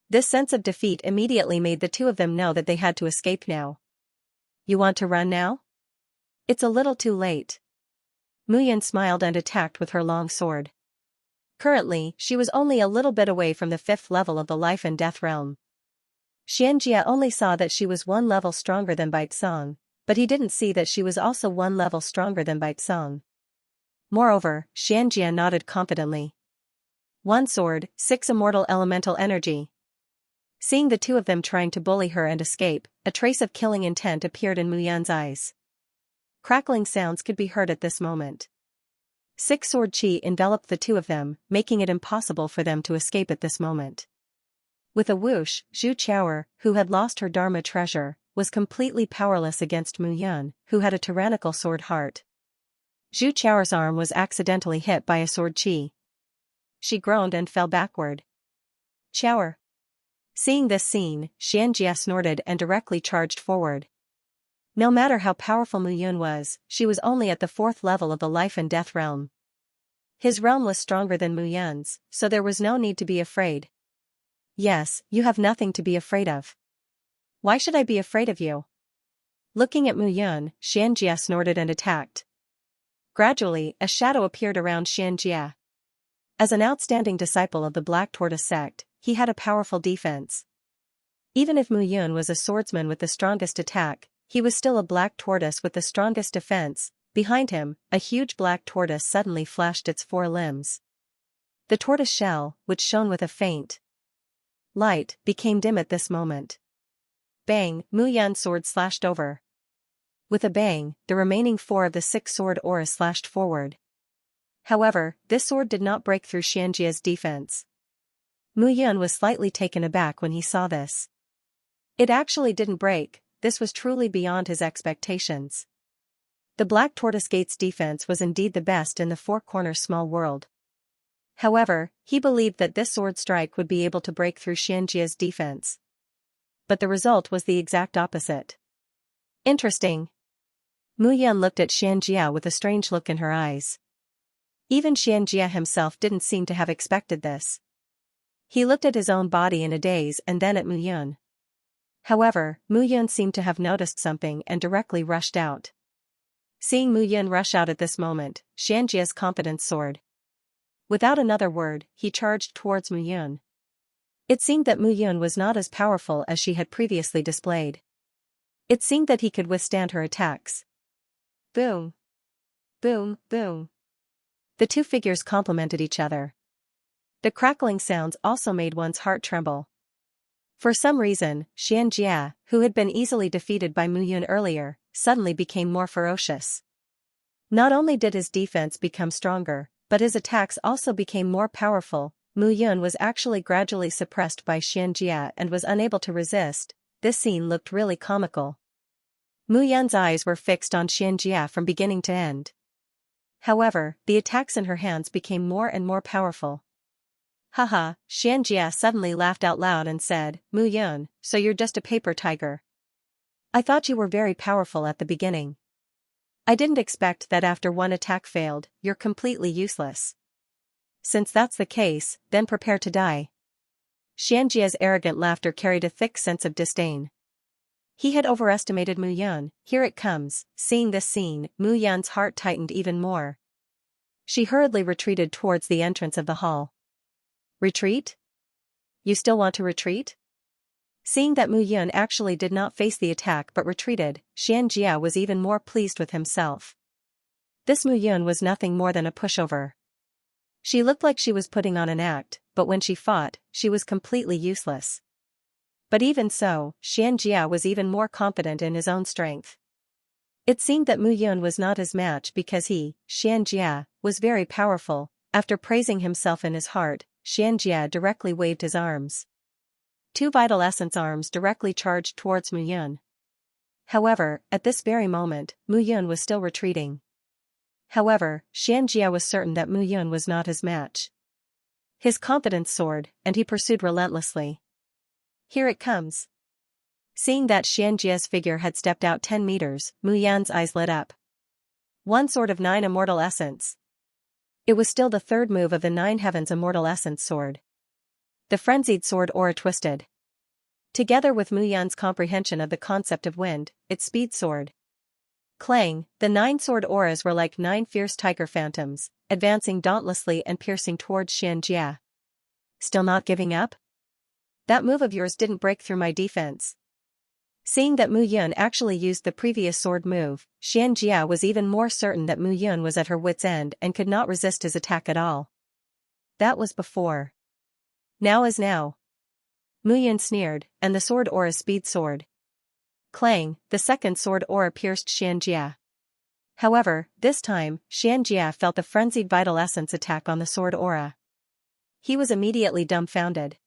This sense of defeat immediately made the two of them know that they had to escape now. You want to run now? It's a little too late. Mu Yun smiled and attacked with her long sword. Currently, she was only a little bit away from the 5th level of the life and death realm. Xianxia only saw that she was 1 level stronger than Baizong, but he didn't see that she was also 1 level stronger than Baizong. Moreover, Xianxia nodded confidently. 1 sword, 6 immortal elemental energy. Seeing the two of them trying to bully her and escape, a trace of killing intent appeared in Mu Yun's eyes. Crackling sounds could be heard at this moment. 6 sword chi enveloped the two of them, making it impossible for them to escape at this moment. With a whoosh, Zhu Qiaoer, who had lost her Dharma treasure, was completely powerless against Mu Yun, who had a tyrannical sword heart. Zhu Qiaoer's arm was accidentally hit by a sword chi. She groaned and fell backward. Qiaoer. Seeing this scene, Xianxia snorted and directly charged forward. No matter how powerful Mu Yun was, she was only at the 4th level of the life and death realm. His realm was stronger than Mu Yun's, so there was no need to be afraid. Yes, you have nothing to be afraid of. Why should I be afraid of you? Looking at Mu Yun, Xianxia snorted and attacked. Gradually, a shadow appeared around Xianxia. As an outstanding disciple of the Black Tortoise sect, he had a powerful defense. Even if Mu Yun was a swordsman with the strongest attack, he was still a black tortoise with the strongest defense. Behind him, a huge black tortoise suddenly flashed its 4 limbs. The tortoise shell, which shone with a faint light, became dim at this moment. Bang! Mu Yun's sword slashed over. With a bang, the remaining 4 of the 6 sword auras slashed forward. However, this sword did not break through Xianxia's defense. Mu Yun was slightly taken aback when he saw this. It actually didn't break. This was truly beyond his expectations. The Black Tortoise Gate's defense was indeed the best in the 4 corners small world. However, he believed that this sword strike would be able to break through Xianxia's defense. But the result was the exact opposite. Interesting. Mu Yun looked at Xianxia with a strange look in her eyes. Even Xianxia himself didn't seem to have expected this. He looked at his own body in a daze and then at Mu Yun. However, Mu Yun seemed to have noticed something and directly rushed out. Seeing Mu Yun rush out at this moment, Xianxia's confidence soared. Without another word, he charged towards Mu Yun. It seemed that Mu Yun was not as powerful as she had previously displayed. It seemed that he could withstand her attacks. Boom. Boom, boom. The two figures complemented each other. The crackling sounds also made one's heart tremble. For some reason, Xianxia, who had been easily defeated by Mu Yun earlier, suddenly became more ferocious. Not only did his defense become stronger, but his attacks also became more powerful. Mu Yun was actually gradually suppressed by Xianxia and was unable to resist. This scene looked really comical. Mu Yun's eyes were fixed on Xianxia from beginning to end. However, the attacks in her hands became more and more powerful. Haha, Xianxia suddenly laughed out loud and said, Mu Yun, so you're just a paper tiger. I thought you were very powerful at the beginning. I didn't expect that after one attack failed, you're completely useless. Since that's the case, then prepare to die. Xianxia's arrogant laughter carried a thick sense of disdain. He had overestimated Mu Yun. Here it comes. Seeing this scene, Mu Yun's heart tightened even more. She hurriedly retreated towards the entrance of the hall. Retreat? You still want to retreat? Seeing that Mu Yun actually did not face the attack but retreated, Xianxia was even more pleased with himself. This Mu Yun was nothing more than a pushover. She looked like she was putting on an act, but when she fought, she was completely useless. But even so, Xianxia was even more confident in his own strength. It seemed that Mu Yun was not his match because he, Xianxia, was very powerful. After praising himself in his heart, Xianxia directly waved his arms. Two vital essence arms directly charged towards Mu Yun. However, at this very moment, Mu Yun was still retreating. However, Xianxia was certain that Mu Yun was not his match. His confidence soared, and he pursued relentlessly. Here it comes. Seeing that Xianxia's figure had stepped out 10 meters, Mu Yun's eyes lit up. One sword of 9 immortal essence. It was still the third move of the 9 heavens immortal essence sword. The frenzied sword aura twisted. Together with Mu Yun's comprehension of the concept of wind, its speed soared. Clang, the 9 sword auras were like 9 fierce tiger phantoms, advancing dauntlessly and piercing towards Xianxia. Still not giving up? That move of yours didn't break through my defense. Seeing that Mu Yun actually used the previous sword move, Xianxia was even more certain that Mu Yun was at her wit's end and could not resist his attack at all. That was before. Now is now. Mu Yun sneered, and the sword aura speed soared. Clang, the second sword aura pierced Xianxia. However, this time, Xianxia felt the frenzied vital essence attack on the sword aura. He was immediately dumbfounded.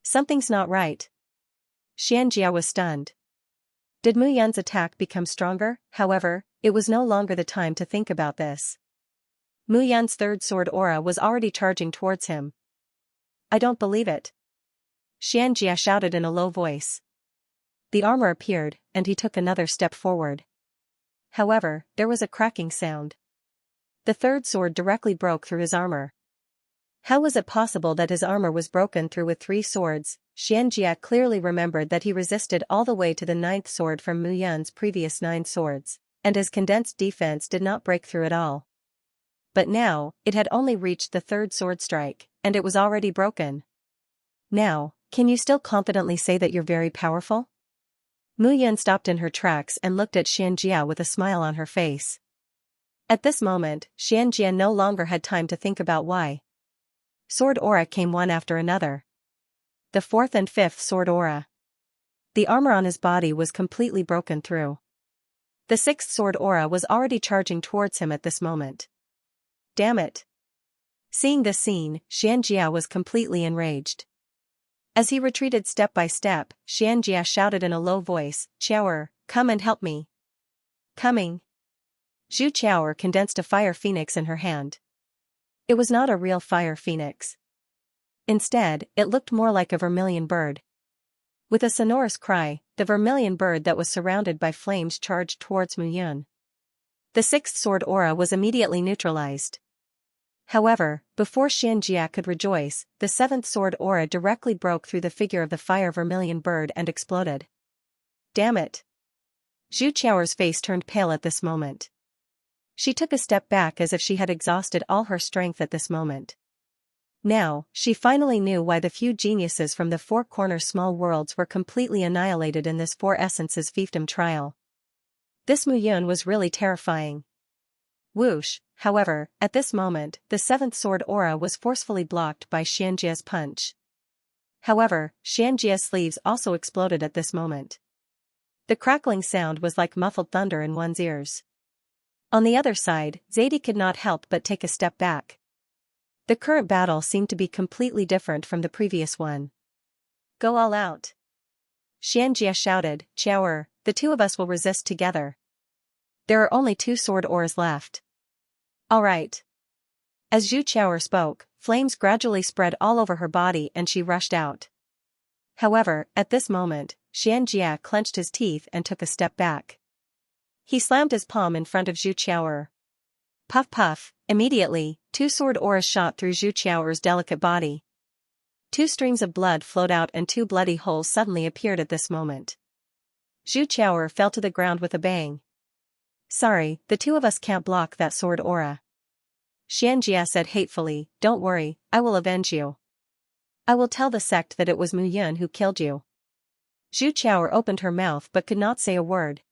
Something's not right. Xianxia was stunned. Did Mu Yun's attack become stronger? However, it was no longer the time to think about this. Mu Yun's third sword aura was already charging towards him. I don't believe it. Xianxia shouted in a low voice. The armor appeared, and he took another step forward. However, there was a cracking sound. The third sword directly broke through his armor. How was it possible that his armor was broken through with 3 swords? Xianxia clearly remembered that he resisted all the way to the 9th sword from Mu Yun's previous 9 swords, and his condensed defense did not break through at all. But now, it had only reached the 3rd sword strike, and it was already broken. Now, can you still confidently say that you're very powerful? Mu Yun stopped in her tracks and looked at Xianxia with a smile on her face. At this moment, Xianxia no longer had time to think about why. Sword aura came one after another. The 4th and 5th sword aura. The armor on his body was completely broken through. The 6th sword aura was already charging towards him at this moment. Damn it. Seeing this scene, Xianxia was completely enraged. As he retreated step by step, Xianxia shouted in a low voice, Qiaoer, come and help me. Coming. Zhu Qiaoer condensed a fire phoenix in her hand. It was not a real fire phoenix. Instead, it looked more like a vermilion bird. With a sonorous cry, the vermilion bird that was surrounded by flames charged towards Mu Yun. The 6th sword aura was immediately neutralized. However, before Xianxia could rejoice, the 7th sword aura directly broke through the figure of the fire vermilion bird and exploded. Damn it. Zhu Qiaoer's face turned pale at this moment. She took a step back as if she had exhausted all her strength at this moment. Now, she finally knew why the few geniuses from the four-corner small worlds were completely annihilated in this Four Essences fiefdom trial. This Mu Yun was really terrifying. Whoosh, however, at this moment, the seventh sword aura was forcefully blocked by Xianxia's punch. However, Xianxia's sleeves also exploded at this moment. The crackling sound was like muffled thunder in one's ears. On the other side, Zadie could not help but take a step back. The current battle seemed to be completely different from the previous one. Go all out. Xianxia shouted, Xiaoer, the two of us will resist together. There are only 2 sword auras left. All right. As Zhu Xiaoer spoke, flames gradually spread all over her body and she rushed out. However, at this moment, Xianxia clenched his teeth and took a step back. He slammed his palm in front of Zhu Xiaoer. Puff puff, immediately, 2 sword auras shot through Zhu Xiaoer's delicate body. 2 streams of blood flowed out and 2 bloody holes suddenly appeared at this moment. Zhu Xiaoer fell to the ground with a bang. Sorry, the 2 of us can't block that sword aura. Xianxia said hatefully, don't worry, I will avenge you. I will tell the sect that it was Mu Yun who killed you. Zhu Xiaoer opened her mouth but could not say a word.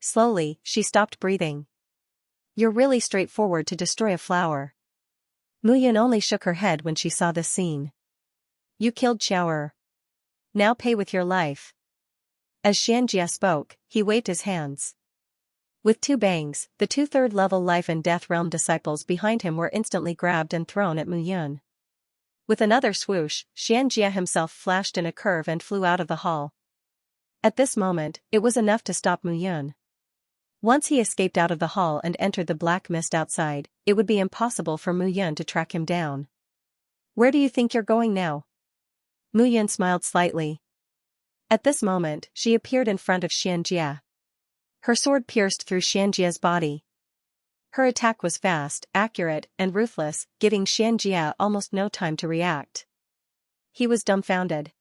Slowly, she stopped breathing. You're really straightforward to destroy a flower. Mu Yun only shook her head when she saw this scene. You killed Xiaoer. Now pay with your life. As Xianxia spoke, he waved his hands. With 2 bangs, the 2 third-level life and death realm disciples behind him were instantly grabbed and thrown at Mu Yun. With another swoosh, Xianxia himself flashed in a curve and flew out of the hall. At this moment, it was enough to stop Mu Yun. Once he escaped out of the hall and entered the black mist outside, it would be impossible for Mu Yun to track him down. Where do you think you're going now? Mu Yun smiled slightly. At this moment, she appeared in front of Xianxia. Her sword pierced through Xianxia's body. Her attack was fast, accurate, and ruthless, giving Xianxia almost no time to react. He was dumbfounded.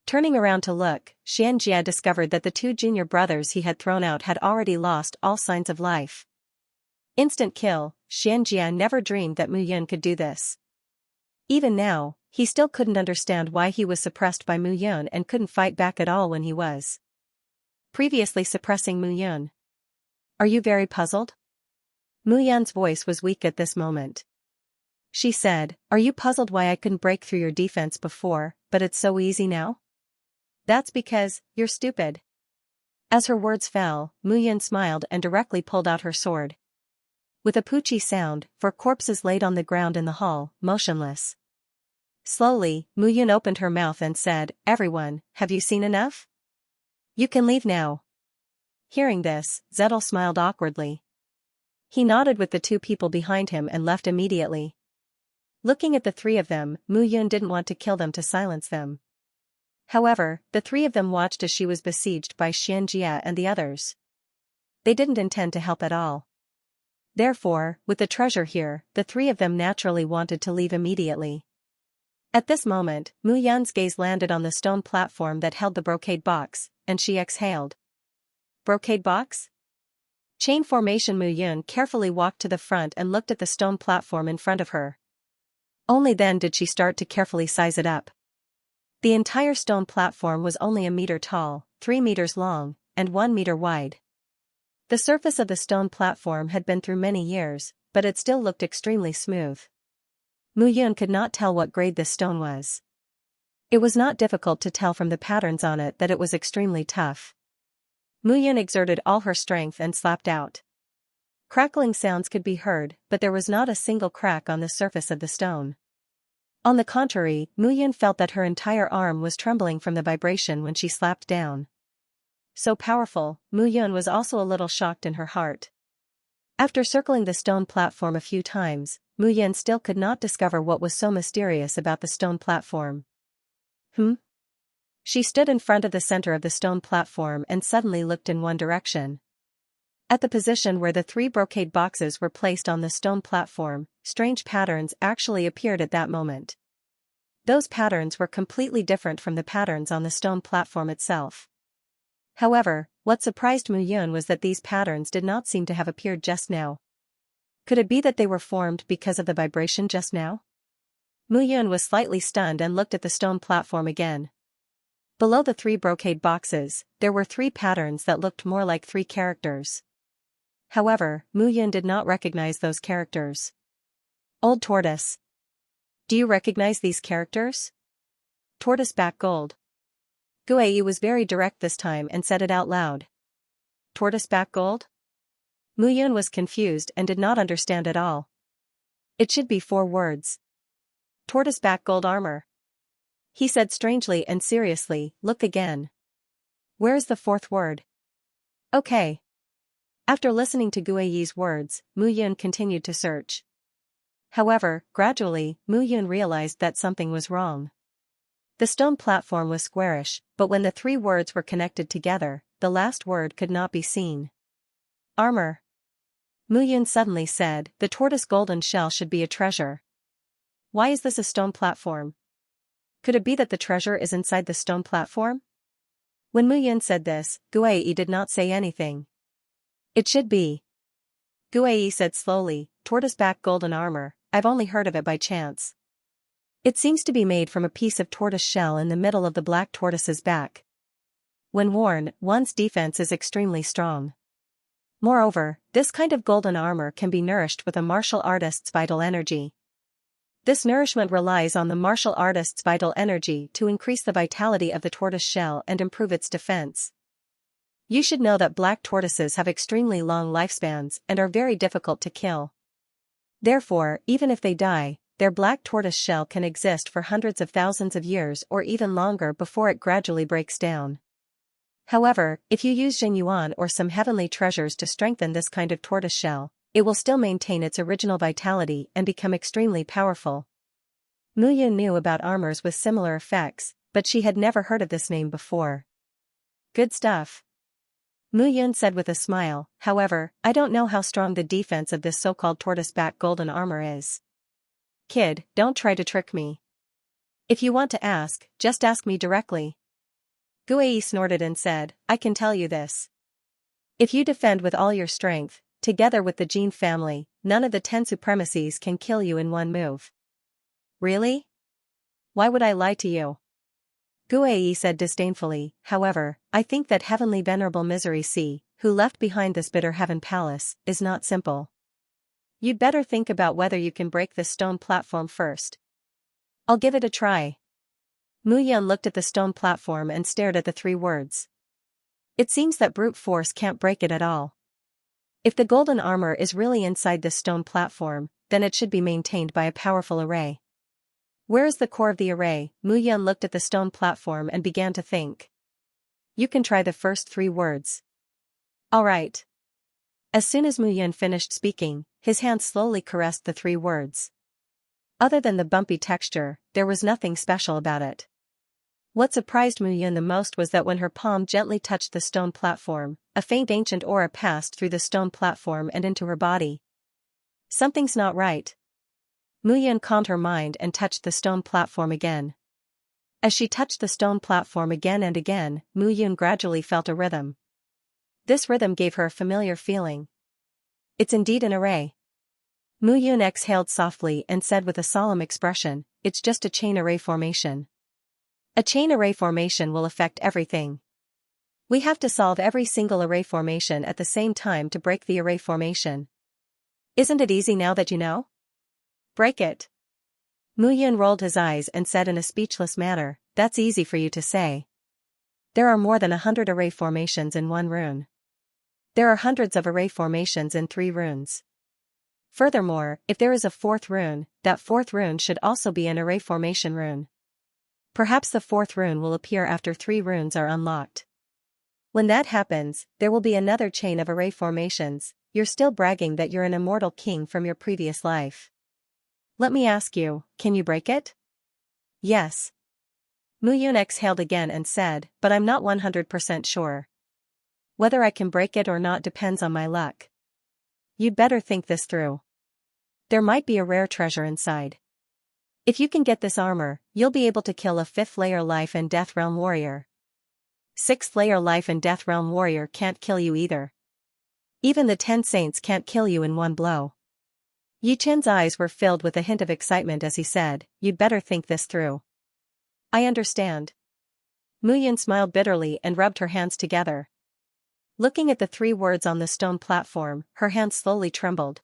Turning around to look, Xianxia discovered that the 2 junior brothers he had thrown out had already lost all signs of life. Instant kill, Xianxia never dreamed that Mu Yun could do this. Even now, he still couldn't understand why he was suppressed by Mu Yun and couldn't fight back at all when he was previously suppressing Mu Yun. Are you very puzzled? Mu Yun's voice was weak at this moment. She said, are you puzzled why I couldn't break through your defense before, but it's so easy now? That's because, you're stupid. As her words fell, Mu Yun smiled and directly pulled out her sword. With a poochie sound, 4 corpses laid on the ground in the hall, motionless. Slowly, Mu Yun opened her mouth and said, everyone, have you seen enough? You can leave now. Hearing this, Zettel smiled awkwardly. He nodded with the 2 people behind him and left immediately. Looking at the 3 of them, Mu Yun didn't want to kill them to silence them. However, the 3 of them watched as she was besieged by Xianxia and the others. They didn't intend to help at all. Therefore, with the treasure here, the 3 of them naturally wanted to leave immediately. At this moment, Mu Yun's gaze landed on the stone platform that held the brocade box, and she exhaled. Brocade box? Chain formation. Mu Yun carefully walked to the front and looked at the stone platform in front of her. Only then did she start to carefully size it up. The entire stone platform was only 1 meter tall, 3 meters long, and 1 meter wide. The surface of the stone platform had been through many years, but it still looked extremely smooth. Mu Yun could not tell what grade this stone was. It was not difficult to tell from the patterns on it that it was extremely tough. Mu Yun exerted all her strength and slapped out. Crackling sounds could be heard, but there was not a single crack on the surface of the stone. On the contrary, Mu Yun felt that her entire arm was trembling from the vibration when she slapped down. So powerful, Mu Yun was also a little shocked in her heart. After circling the stone platform a few times, Mu Yun still could not discover what was so mysterious about the stone platform. She stood in front of the center of the stone platform and suddenly looked in one direction. At the position where the 3 brocade boxes were placed on the stone platform, strange patterns actually appeared at that moment. Those patterns were completely different from the patterns on the stone platform itself. However, what surprised Mu Yun was that these patterns did not seem to have appeared just now. Could it be that they were formed because of the vibration just now? Mu Yun was slightly stunned and looked at the stone platform again. Below the 3 brocade boxes, there were 3 patterns that looked more like 3 characters. However, Mu Yun did not recognize those characters. Old Tortoise. Do you recognize these characters? Tortoise back gold. Guai was very direct this time and said it out loud. Tortoise back gold? Mu Yun was confused and did not understand at all. It should be 4 words. Tortoise back gold armor. He said strangely and seriously, look again. Where is the 4th word? Okay. After listening to Guai's words, Mu Yun continued to search. However, gradually, Mu Yun realized that something was wrong. The stone platform was squarish, but when the 3 words were connected together, the last word could not be seen. Armor. Mu Yun suddenly said, the tortoise golden shell should be a treasure. Why is this a stone platform? Could it be that the treasure is inside the stone platform? When Mu Yun said this, Guai did not say anything. It should be. Guai said slowly, tortoise back golden armor, I've only heard of it by chance. It seems to be made from a piece of tortoise shell in the middle of the black tortoise's back. When worn, one's defense is extremely strong. Moreover, this kind of golden armor can be nourished with a martial artist's vital energy. This nourishment relies on the martial artist's vital energy to increase the vitality of the tortoise shell and improve its defense. You should know that black tortoises have extremely long lifespans and are very difficult to kill. Therefore, even if they die, their black tortoise shell can exist for hundreds of thousands of years or even longer before it gradually breaks down. However, if you use Xianxia or some heavenly treasures to strengthen this kind of tortoise shell, it will still maintain its original vitality and become extremely powerful. Mu Yun knew about armors with similar effects, but she had never heard of this name before. Good stuff. Mu Yun said with a smile, however, I don't know how strong the defense of this so-called tortoise-back golden armor is. Kid, don't try to trick me. If you want to ask, just ask me directly. Guai snorted and said, I can tell you this. If you defend with all your strength, together with the Jin family, none of the 10 supremacies can kill you in one move. Really? Why would I lie to you? Guai said disdainfully, however, I think that Heavenly Venerable Misery C, who left behind this bitter heaven palace, is not simple. You'd better think about whether you can break this stone platform first. I'll give it a try. Mu Yun looked at the stone platform and stared at the 3 words. It seems that brute force can't break it at all. If the golden armor is really inside this stone platform, then it should be maintained by a powerful array. Where is the core of the array? Mu Yun looked at the stone platform and began to think. You can try the first 3 words. Alright. As soon as Mu Yun finished speaking, his hand slowly caressed the 3 words. Other than the bumpy texture, there was nothing special about it. What surprised Mu Yun the most was that when her palm gently touched the stone platform, a faint ancient aura passed through the stone platform and into her body. Something's not right. Mu Yun calmed her mind and touched the stone platform again. As she touched the stone platform again and again, Mu Yun gradually felt a rhythm. This rhythm gave her a familiar feeling. It's indeed an array. Mu Yun exhaled softly and said with a solemn expression, it's just a chain array formation. A chain array formation will affect everything. We have to solve every single array formation at the same time to break the array formation. Isn't it easy now that you know? Break it. Mu Yun rolled his eyes and said in a speechless manner, that's easy for you to say. There are more than 100 array formations in one rune. There are hundreds of array formations in 3 runes. Furthermore, if there is a 4th rune, that 4th rune should also be an array formation rune. Perhaps the 4th rune will appear after 3 runes are unlocked. When that happens, there will be another chain of array formations. You're still bragging that you're an immortal king from your previous life. Let me ask you, can you break it? Yes. Mu Yun exhaled again and said, but I'm not 100% sure. Whether I can break it or not depends on my luck. You'd better think this through. There might be a rare treasure inside. If you can get this armor, you'll be able to kill a 5th layer life and death realm warrior. 6th layer life and death realm warrior can't kill you either. Even the 10 saints can't kill you in one blow. Yi Chen's eyes were filled with a hint of excitement as he said, "You'd better think this through." "I understand." Mu Yun smiled bitterly and rubbed her hands together. Looking at the 3 words on the stone platform, her hands slowly trembled.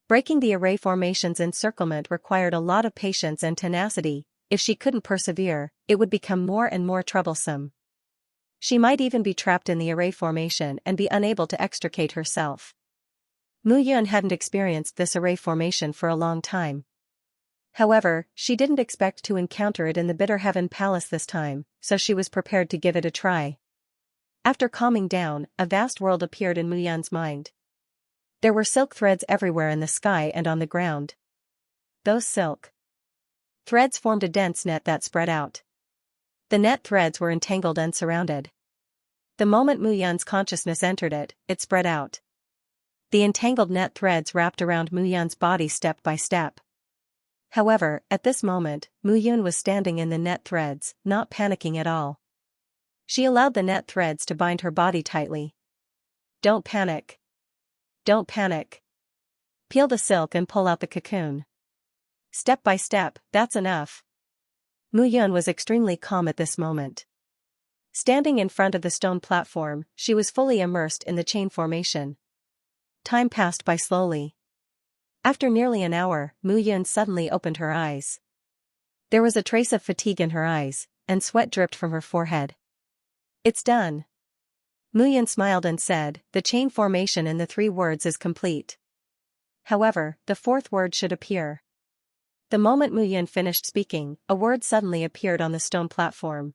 Breaking the array formation's encirclement required a lot of patience and tenacity. If she couldn't persevere, it would become more and more troublesome. She might even be trapped in the array formation and be unable to extricate herself. Mu Yun hadn't experienced this array formation for a long time. However, she didn't expect to encounter it in the Bitter Heaven Palace this time, so she was prepared to give it a try. After calming down, a vast world appeared in Mu Yun's mind. There were silk threads everywhere in the sky and on the ground. Those silk threads formed a dense net that spread out. The net threads were entangled and surrounded. The moment Mu Yun's consciousness entered it, it spread out. The entangled net threads wrapped around Mu Yun's body step by step. However, at this moment, Mu Yun was standing in the net threads, not panicking at all. She allowed the net threads to bind her body tightly. "Don't panic. Don't panic. Peel the silk and pull out the cocoon. Step by step, that's enough." Mu Yun was extremely calm at this moment. Standing in front of the stone platform, she was fully immersed in the chain formation. Time passed by slowly. After nearly an hour, Mu Yun suddenly opened her eyes. There was a trace of fatigue in her eyes, and sweat dripped from her forehead. "It's done." Mu Yun smiled and said, "The chain formation in the 3 words is complete. However, the 4th word should appear." The moment Mu Yun finished speaking, a word suddenly appeared on the stone platform.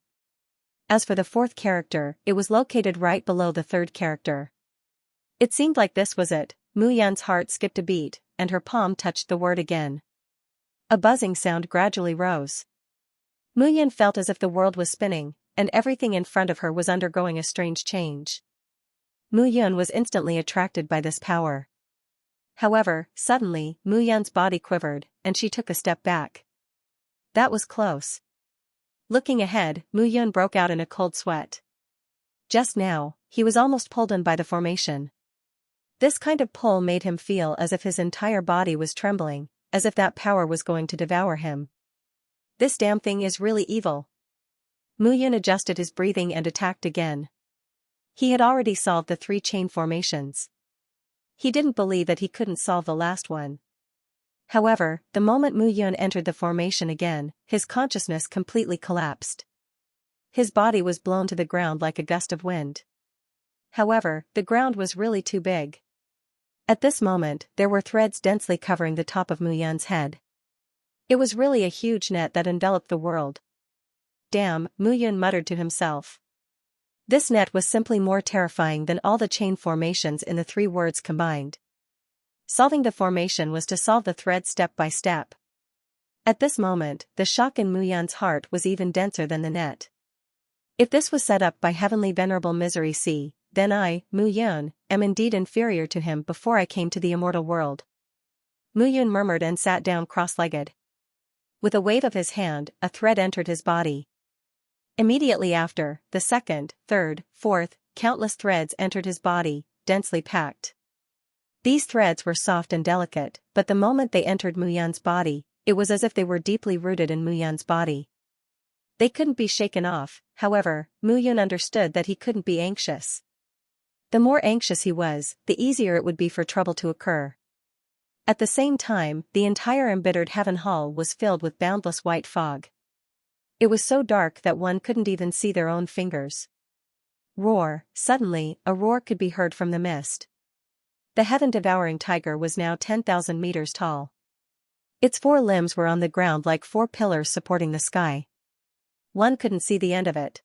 As for the 4th character, it was located right below the 3rd character. It seemed like this was it. Mu Yun's heart skipped a beat, and her palm touched the word again. A buzzing sound gradually rose. Mu Yun felt as if the world was spinning, and everything in front of her was undergoing a strange change. Mu Yun was instantly attracted by this power. However, suddenly, Mu Yun's body quivered, and she took a step back. That was close. Looking ahead, Mu Yun broke out in a cold sweat. Just now, he was almost pulled in by the formation. This kind of pull made him feel as if his entire body was trembling, as if that power was going to devour him. This damn thing is really evil. Mu Yun adjusted his breathing and attacked again. He had already solved the 3 chain formations. He didn't believe that he couldn't solve the last one. However, the moment Mu Yun entered the formation again, his consciousness completely collapsed. His body was blown to the ground like a gust of wind. However, the ground was really too big. At this moment, there were threads densely covering the top of Mu Yun's head. It was really a huge net that enveloped the world. "Damn," Mu Yun muttered to himself. This net was simply more terrifying than all the chain formations in the 3 words combined. Solving the formation was to solve the thread step by step. At this moment, the shock in Mu Yun's heart was even denser than the net. If this was set up by Heavenly Venerable Misery C, then I, Mu Yun, am indeed inferior to him before I came to the immortal world. Mu Yun murmured and sat down cross-legged. With a wave of his hand, a thread entered his body. Immediately after, the 2nd, 3rd, 4th, countless threads entered his body, densely packed. These threads were soft and delicate, but the moment they entered Mu Yun's body, it was as if they were deeply rooted in Mu Yun's body. They couldn't be shaken off. However, Mu Yun understood that he couldn't be anxious. The more anxious he was, the easier it would be for trouble to occur. At the same time, the entire embittered heaven hall was filled with boundless white fog. It was so dark that one couldn't even see their own fingers. Roar! Suddenly, a roar could be heard from the mist. The heaven-devouring tiger was now 10,000 meters tall. Its 4 limbs were on the ground like 4 pillars supporting the sky. One couldn't see the end of it.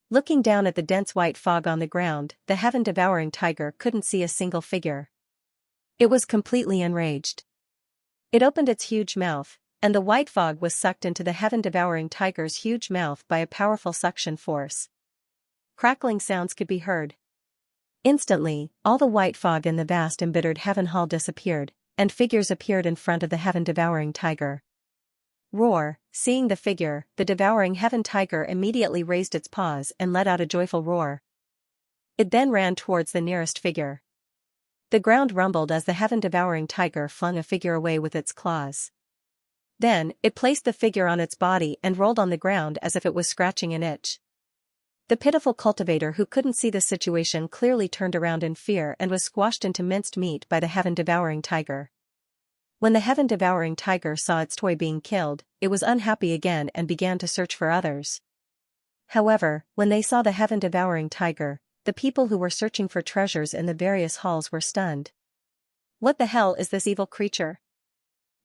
Looking down at the dense white fog on the ground, the heaven-devouring tiger couldn't see a single figure. It was completely enraged. It opened its huge mouth, and the white fog was sucked into the heaven-devouring tiger's huge mouth by a powerful suction force. Crackling sounds could be heard. Instantly, all the white fog in the vast embittered heaven hall disappeared, and figures appeared in front of the heaven-devouring tiger. Roar! Seeing the figure, the devouring heaven tiger immediately raised its paws and let out a joyful roar. It then ran towards the nearest figure. The ground rumbled as the heaven-devouring tiger flung a figure away with its claws. Then, it placed the figure on its body and rolled on the ground as if it was scratching an itch. The pitiful cultivator who couldn't see the situation clearly turned around in fear and was squashed into minced meat by the heaven-devouring tiger. When the heaven-devouring tiger saw its toy being killed, it was unhappy again and began to search for others. However, when they saw the heaven-devouring tiger, the people who were searching for treasures in the various halls were stunned. What the hell is this evil creature?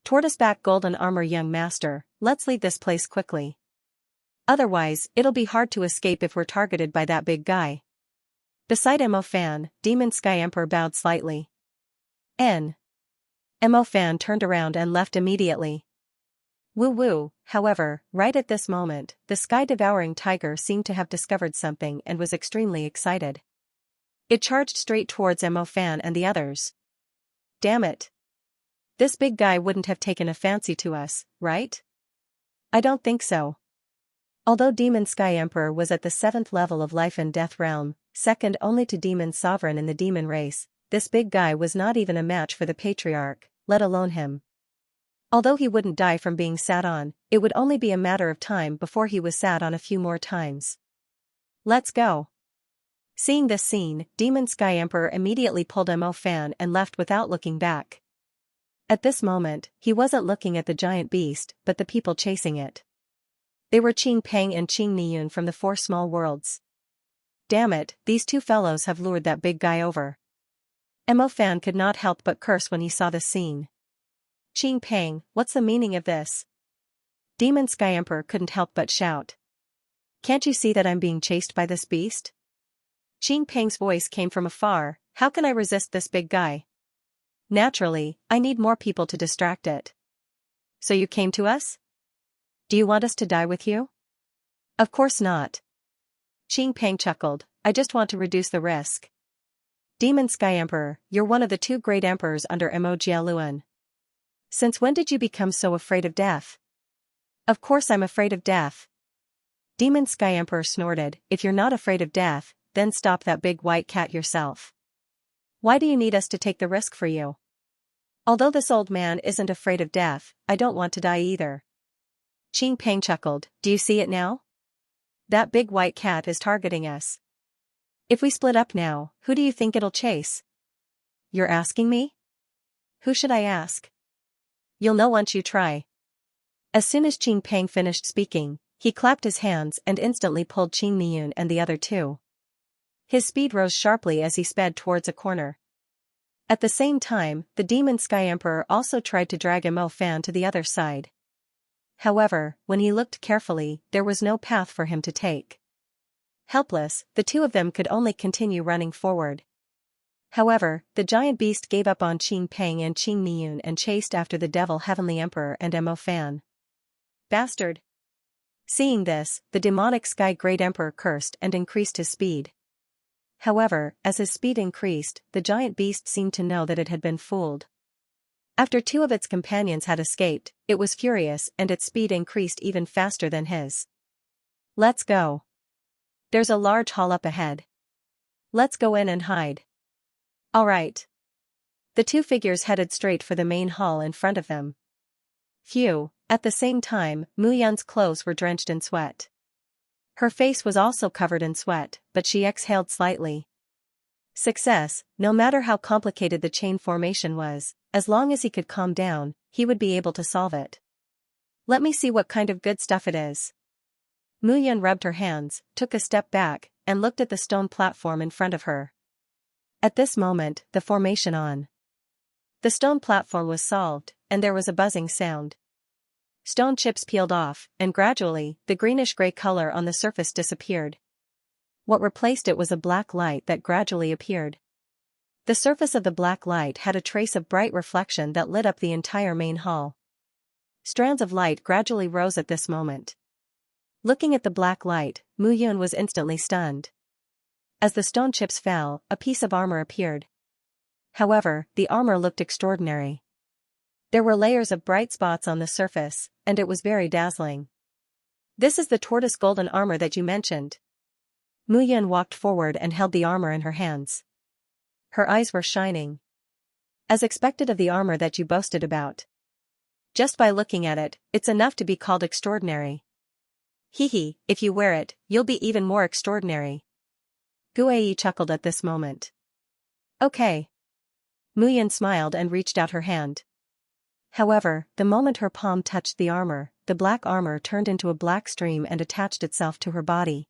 Tortoiseback golden armor young master, let's leave this place quickly. Otherwise, it'll be hard to escape if we're targeted by that big guy. Beside Mo Fan, Demon Sky Emperor bowed slightly. Mo Fan turned around and left immediately. Woo-woo, however, right at this moment, the sky-devouring tiger seemed to have discovered something and was extremely excited. It charged straight towards Mo Fan and the others. Damn it. This big guy wouldn't have taken a fancy to us, right? I don't think so. Although Demon Sky Emperor was at the 7th level of Life and Death Realm, second only to Demon Sovereign in the demon race, this big guy was not even a match for the Patriarch, let alone him. Although he wouldn't die from being sat on, it would only be a matter of time before he was sat on a few more times. Let's go. Seeing this scene, Demon Sky Emperor immediately pulled Mo Fan and left without looking back. At this moment, he wasn't looking at the giant beast, but the people chasing it. They were Qing Peng and Qing Niyun from the 4 small worlds. Damn it, these two fellows have lured that big guy over. Mo Fan could not help but curse when he saw the scene. Qing Peng, what's the meaning of this? Demon Sky Emperor couldn't help but shout. Can't you see that I'm being chased by this beast? Qing Peng's voice came from afar, how can I resist this big guy? Naturally, I need more people to distract it. So you came to us? Do you want us to die with you? Of course not. Qing Peng chuckled, I just want to reduce the risk. Demon Sky Emperor, you're one of the 2 great emperors under Mo Jialuan. Since when did you become so afraid of death? Of course I'm afraid of death. Demon Sky Emperor snorted, if you're not afraid of death, then stop that big white cat yourself. Why do you need us to take the risk for you? Although this old man isn't afraid of death, I don't want to die either. Qing Peng chuckled, do you see it now? That big white cat is targeting us. If we split up now, who do you think it'll chase? You're asking me? Who should I ask? You'll know once you try. As soon as Qing Peng finished speaking, he clapped his hands and instantly pulled Qing Niyun and the other 2. His speed rose sharply as he sped towards a corner. At the same time, the Demon Sky Emperor also tried to drag Mo Fan to the other side. However, when he looked carefully, there was no path for him to take. Helpless, the 2 of them could only continue running forward. However, the giant beast gave up on Qing Peng and Qing Niyun and chased after the Devil Heavenly Emperor and Mo Fan. Bastard! Seeing this, the demonic Sky Great Emperor cursed and increased his speed. However, as his speed increased, the giant beast seemed to know that it had been fooled. After 2 of its companions had escaped, it was furious and its speed increased even faster than his. Let's go. There's a large hall up ahead. Let's go in and hide. Alright. The 2 figures headed straight for the main hall in front of them. Phew, at the same time, Mu Yun's clothes were drenched in sweat. Her face was also covered in sweat, but she exhaled slightly. Success, no matter how complicated the chain formation was, as long as he could calm down, he would be able to solve it. Let me see what kind of good stuff it is. Mu Yun rubbed her hands, took a step back, and looked at the stone platform in front of her. At this moment, the formation on the stone platform was solved, and there was a buzzing sound. Stone chips peeled off, and gradually, the greenish-gray color on the surface disappeared. What replaced it was a black light that gradually appeared. The surface of the black light had a trace of bright reflection that lit up the entire main hall. Strands of light gradually rose at this moment. Looking at the black light, Mu Yun was instantly stunned. As the stone chips fell, a piece of armor appeared. However, the armor looked extraordinary. There were layers of bright spots on the surface, and it was very dazzling. This is the tortoise golden armor that you mentioned. Mu Yun walked forward and held the armor in her hands. Her eyes were shining. As expected of the armor that you boasted about. Just by looking at it, it's enough to be called extraordinary. Hee, if you wear it, you'll be even more extraordinary. Guei chuckled at this moment. Okay. Muyan smiled and reached out her hand. However, the moment her palm touched the armor, the black armor turned into a black stream and attached itself to her body.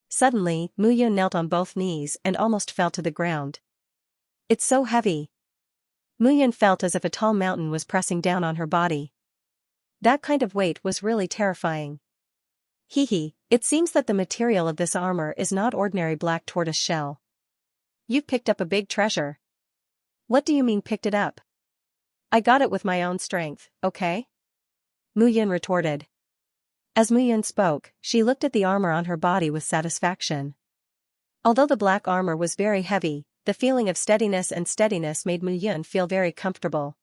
Suddenly, Muyan knelt on both knees and almost fell to the ground. It's so heavy. Muyan felt as if a tall mountain was pressing down on her body. That kind of weight was really terrifying. Hee, it seems that the material of this armor is not ordinary black tortoise shell. You've picked up a big treasure. What do you mean picked it up? I got it with my own strength, okay? Muyan retorted. As Muyan spoke, she looked at the armor on her body with satisfaction. Although the black armor was very heavy, the feeling of steadiness made Muyan feel very comfortable.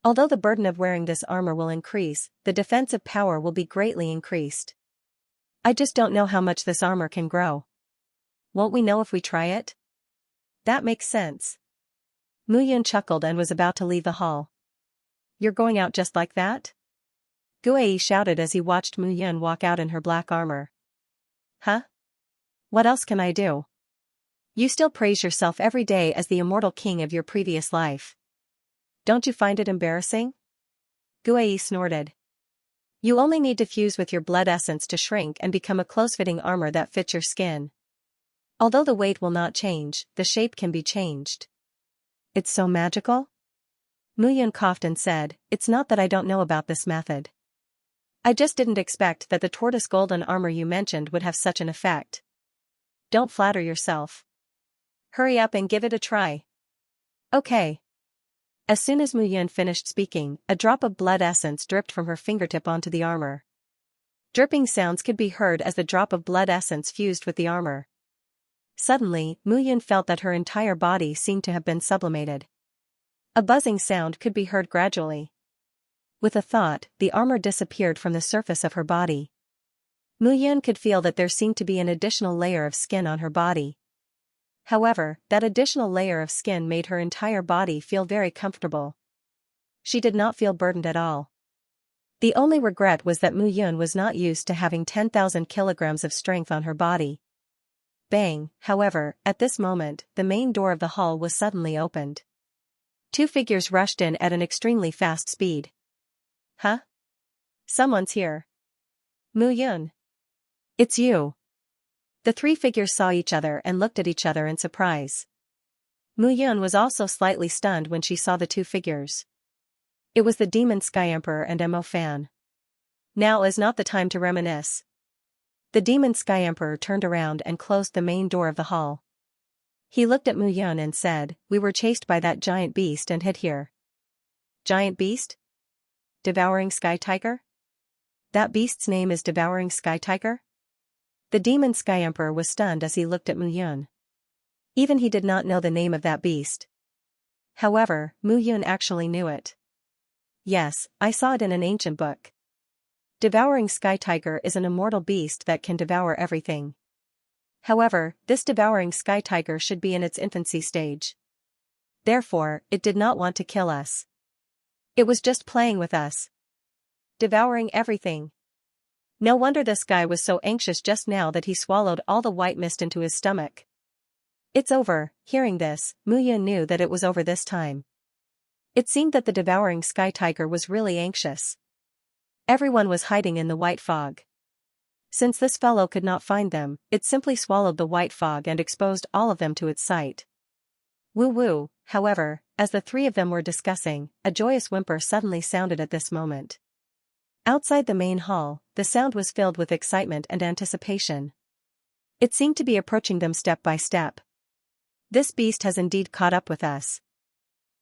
Although the burden of wearing this armor will increase, the defensive power will be greatly increased. I just don't know how much this armor can grow. Won't we know if we try it? That makes sense. Muyan chuckled and was about to leave the hall. You're going out just like that? Guei shouted as he watched Muyan walk out in her black armor. Huh? What else can I do? You still praise yourself every day as the immortal king of your previous life. Don't you find it embarrassing? Guei snorted. You only need to fuse with your blood essence to shrink and become a close-fitting armor that fits your skin. Although the weight will not change, the shape can be changed. It's so magical? Muyan coughed and said, It's not that I don't know about this method. I just didn't expect that the tortoise golden armor you mentioned would have such an effect. Don't flatter yourself. Hurry up and give it a try. Okay. As soon as Muyan finished speaking, a drop of blood essence dripped from her fingertip onto the armor. Dripping sounds could be heard as the drop of blood essence fused with the armor. Suddenly, Muyan felt that her entire body seemed to have been sublimated. A buzzing sound could be heard gradually. With a thought, the armor disappeared from the surface of her body. Muyan could feel that there seemed to be an additional layer of skin on her body. However, that additional layer of skin made her entire body feel very comfortable. She did not feel burdened at all. The only regret was that Muyan was not used to having 10,000 kilograms of strength on her body. Bang, however, at this moment, the main door of the hall was suddenly opened. Two figures rushed in at an extremely fast speed. Huh? Someone's here. Muyan. It's you. The three figures saw each other and looked at each other in surprise. Muyan was also slightly stunned when she saw the two figures. It was the Demon Sky Emperor and Mo Fan. Now is not the time to reminisce. The Demon Sky Emperor turned around and closed the main door of the hall. He looked at Muyan and said, We were chased by that giant beast and hid here. Giant beast? Devouring Sky Tiger? That beast's name is Devouring Sky Tiger? The Demon Sky Emperor was stunned as he looked at Muyan. Even he did not know the name of that beast. However, Muyan actually knew it. Yes, I saw it in an ancient book. Devouring Sky Tiger is an immortal beast that can devour everything. However, this Devouring Sky Tiger should be in its infancy stage. Therefore, it did not want to kill us. It was just playing with us. Devouring everything. No wonder this guy was so anxious just now that he swallowed all the white mist into his stomach. It's over. Hearing this, Muyan knew that it was over this time. It seemed that the Devouring Sky Tiger was really anxious. Everyone was hiding in the white fog. Since this fellow could not find them, it simply swallowed the white fog and exposed all of them to its sight. Woo-woo, however, as the three of them were discussing, a joyous whimper suddenly sounded at this moment. Outside the main hall, the sound was filled with excitement and anticipation. It seemed to be approaching them step by step. This beast has indeed caught up with us.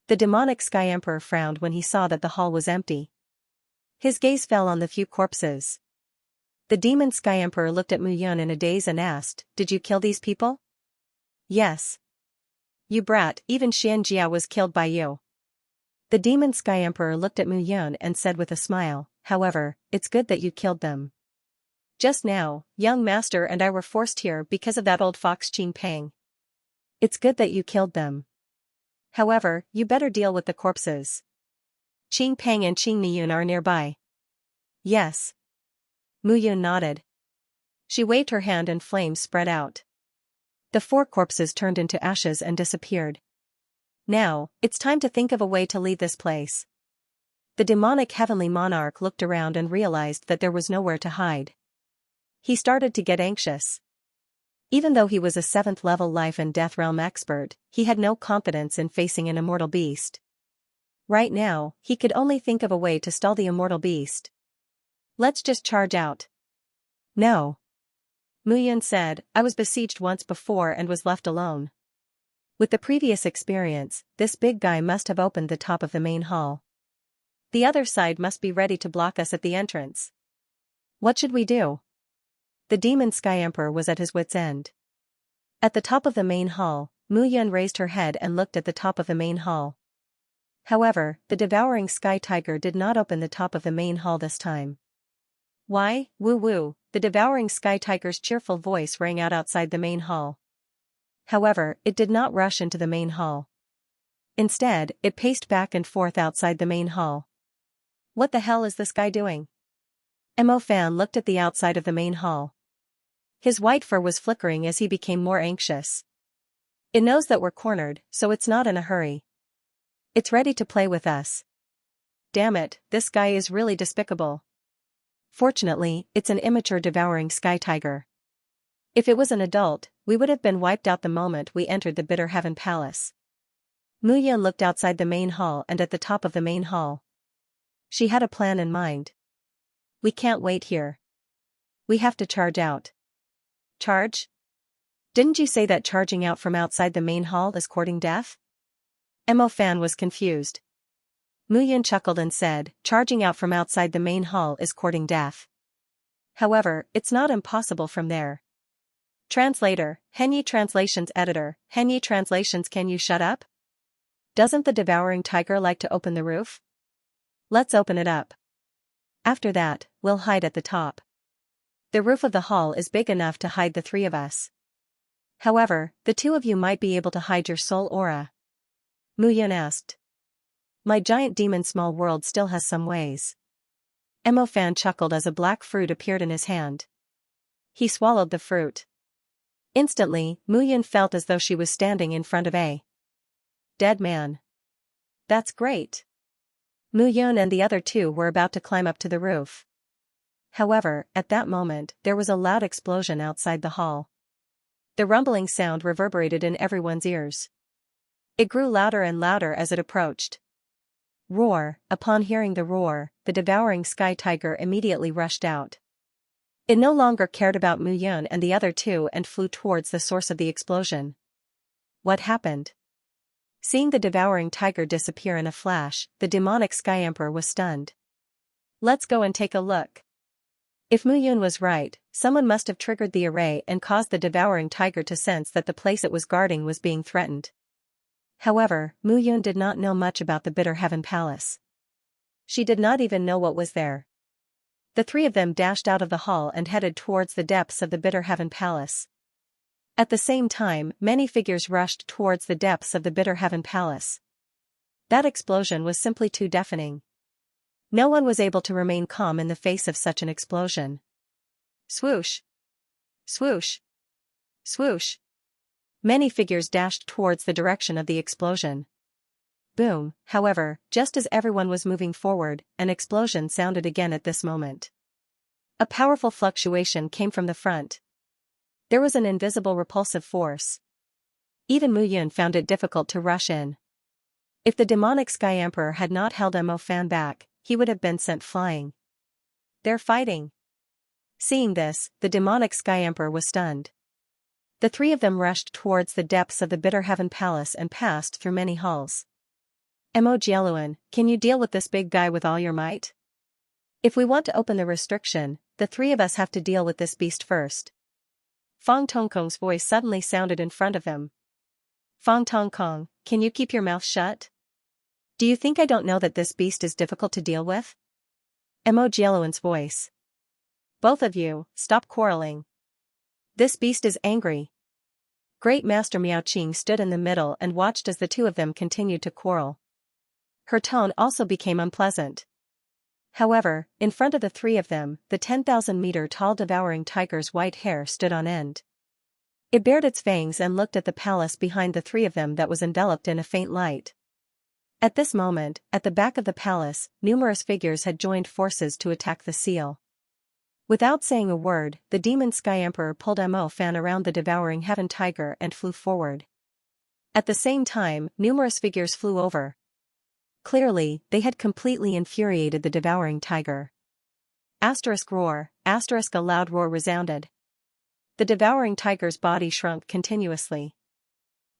The demonic Sky Emperor frowned when he saw that the hall was empty. His gaze fell on the few corpses. The Demon Sky Emperor looked at Muyan in a daze and asked, Did you kill these people? Yes. You brat, even Xianxia was killed by you. The Demon Sky Emperor looked at Muyan and said with a smile, However, it's good that you killed them. Just now, young master and I were forced here because of that old fox Qin Pang. It's good that you killed them. However, you better deal with the corpses. Qing Peng and Qing Niyun are nearby. Yes. Mu Yun nodded. She waved her hand and flames spread out. The 4 corpses turned into ashes and disappeared. Now, it's time to think of a way to leave this place. The demonic heavenly monarch looked around and realized that there was nowhere to hide. He started to get anxious. Even though he was a 7th level life and death realm expert, he had no confidence in facing an immortal beast. Right now, he could only think of a way to stall the immortal beast. Let's just charge out. No. Mu Yun said, I was besieged once before and was left alone. With the previous experience, this big guy must have opened the top of the main hall. The other side must be ready to block us at the entrance. What should we do? The demon Sky Emperor was at his wit's end. At the top of the main hall, Mu Yun raised her head and looked at the top of the main hall. However, the devouring sky tiger did not open the top of the main hall this time. Why, woo-woo, the devouring sky tiger's cheerful voice rang out outside the main hall. However, it did not rush into the main hall. Instead, it paced back and forth outside the main hall. What the hell is this guy doing? Mo Fan looked at the outside of the main hall. His white fur was flickering as he became more anxious. It knows that we're cornered, so it's not in a hurry. It's ready to play with us. Damn it, this guy is really despicable. Fortunately, it's an immature devouring sky tiger. If it was an adult, we would have been wiped out the moment we entered the Bitter Heaven Palace. Mu Yun looked outside the main hall and at the top of the main hall. She had a plan in mind. We can't wait here. We have to charge out. Charge? Didn't you say that charging out from outside the main hall is courting death? Mo Fan was confused. Mu Yun chuckled and said, charging out from outside the main hall is courting death. However, it's not impossible from there. Translator, Henyi Translations Editor, Henyi Translations, can you shut up? Doesn't the devouring tiger like to open the roof? Let's open it up. After that, we'll hide at the top. The roof of the hall is big enough to hide the 3 of us. However, the 2 of you might be able to hide your soul aura. Mu Yun asked. My giant demon small world still has some ways. Mo Fan chuckled as a black fruit appeared in his hand. He swallowed the fruit. Instantly, Mu Yun felt as though she was standing in front of a dead man. That's great. Mu Yun and the other 2 were about to climb up to the roof. However, at that moment, there was a loud explosion outside the hall. The rumbling sound reverberated in everyone's ears. It grew louder and louder as it approached. Roar! Upon hearing the roar, the devouring sky tiger immediately rushed out. It no longer cared about Mu Yun and the other 2 and flew towards the source of the explosion. What happened? Seeing the devouring tiger disappear in a flash, the demonic Sky Emperor was stunned. Let's go and take a look. If Mu Yun was right, someone must have triggered the array and caused the devouring tiger to sense that the place it was guarding was being threatened. However, Mu Yun did not know much about the Bitter Heaven Palace. She did not even know what was there. The 3 of them dashed out of the hall and headed towards the depths of the Bitter Heaven Palace. At the same time, many figures rushed towards the depths of the Bitter Heaven Palace. That explosion was simply too deafening. No one was able to remain calm in the face of such an explosion. Swoosh! Swoosh! Swoosh! Many figures dashed towards the direction of the explosion. Boom! However, just as everyone was moving forward, an explosion sounded again at this moment. A powerful fluctuation came from the front. There was an invisible repulsive force. Even Mu Yun found it difficult to rush in. If the demonic Sky Emperor had not held Mo Fan back, he would have been sent flying. They're fighting. Seeing this, the demonic Sky Emperor was stunned. The 3 of them rushed towards the depths of the Bitter Heaven Palace and passed through many halls. Mo Jieluan, can you deal with this big guy with all your might? If we want to open the restriction, the 3 of us have to deal with this beast first. Fang Tongkong's voice suddenly sounded in front of him. Fang Tongkong, can you keep your mouth shut? Do you think I don't know that this beast is difficult to deal with? Mo Jieluan's voice. Both of you, stop quarreling. This beast is angry. Great Master Miao Qing stood in the middle and watched as the two of them continued to quarrel. Her tone also became unpleasant. However, in front of the three of them, the 10,000-meter-tall devouring tiger's white hair stood on end. It bared its fangs and looked at the palace behind the three of them that was enveloped in a faint light. At this moment, at the back of the palace, numerous figures had joined forces to attack the seal. Without saying a word, the demon Sky Emperor pulled Mo fan around the devouring heaven tiger and flew forward. At the same time, numerous figures flew over. Clearly, they had completely infuriated the devouring tiger. Roar, a loud roar resounded. The devouring tiger's body shrunk continuously.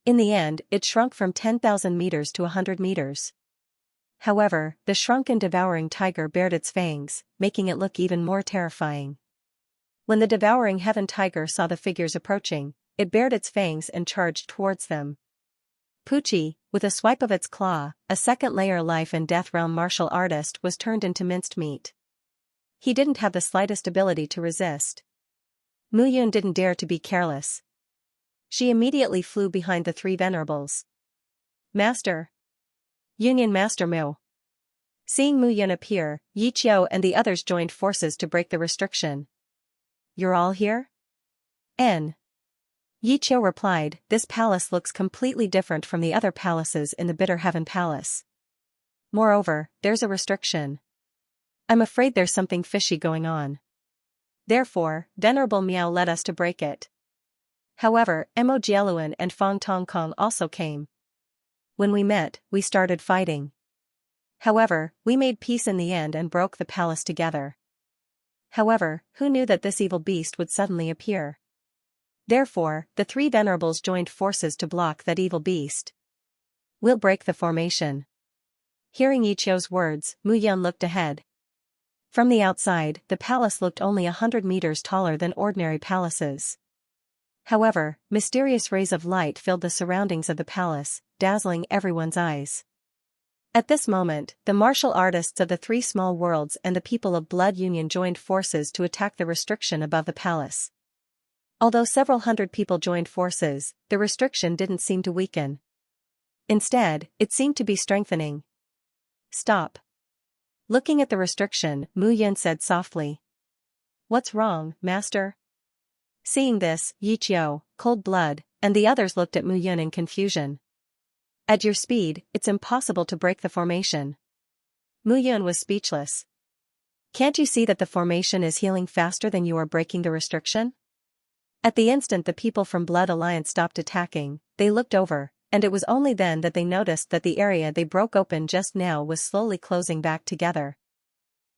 In the end, it shrunk from 10,000 meters to 100 meters. However, the shrunken devouring tiger bared its fangs, making it look even more terrifying. When the devouring heaven tiger saw the figures approaching, it bared its fangs and charged towards them. Pucci, with a swipe of its claw, a second-layer life and death realm martial artist was turned into minced meat. He didn't have the slightest ability to resist. Mu Yun didn't dare to be careless. She immediately flew behind the three venerables. Master! Union Master Mu! Seeing Mu Yun appear, Yi Qiu and the others joined forces to break the restriction. You're all here? N. Yi Qiu replied, this palace looks completely different from the other palaces in the Bitter Heaven Palace. Moreover, there's a restriction. I'm afraid there's something fishy going on. Therefore, Venerable Miao led us to break it. However, Mo Jialuan and Fang Tongkong also came. When we met, we started fighting. However, we made peace in the end and broke the palace together. However, who knew that this evil beast would suddenly appear? Therefore, the three venerables joined forces to block that evil beast. We'll break the formation. Hearing Yi Qiu's words, Mu Yun looked ahead. From the outside, the palace looked only 100 meters taller than ordinary palaces. However, mysterious rays of light filled the surroundings of the palace, dazzling everyone's eyes. At this moment, the martial artists of the three small worlds and the people of Blood Union joined forces to attack the restriction above the palace. Although several hundred people joined forces, the restriction didn't seem to weaken. Instead, it seemed to be strengthening. Stop. Looking at the restriction, Mu Yun said softly. What's wrong, Master? Seeing this, Yi Qiu, Cold Blood, and the others looked at Mu Yun in confusion. At your speed, it's impossible to break the formation. Mu Yun was speechless. Can't you see that the formation is healing faster than you are breaking the restriction? At the instant the people from Blood Alliance stopped attacking, they looked over, and it was only then that they noticed that the area they broke open just now was slowly closing back together.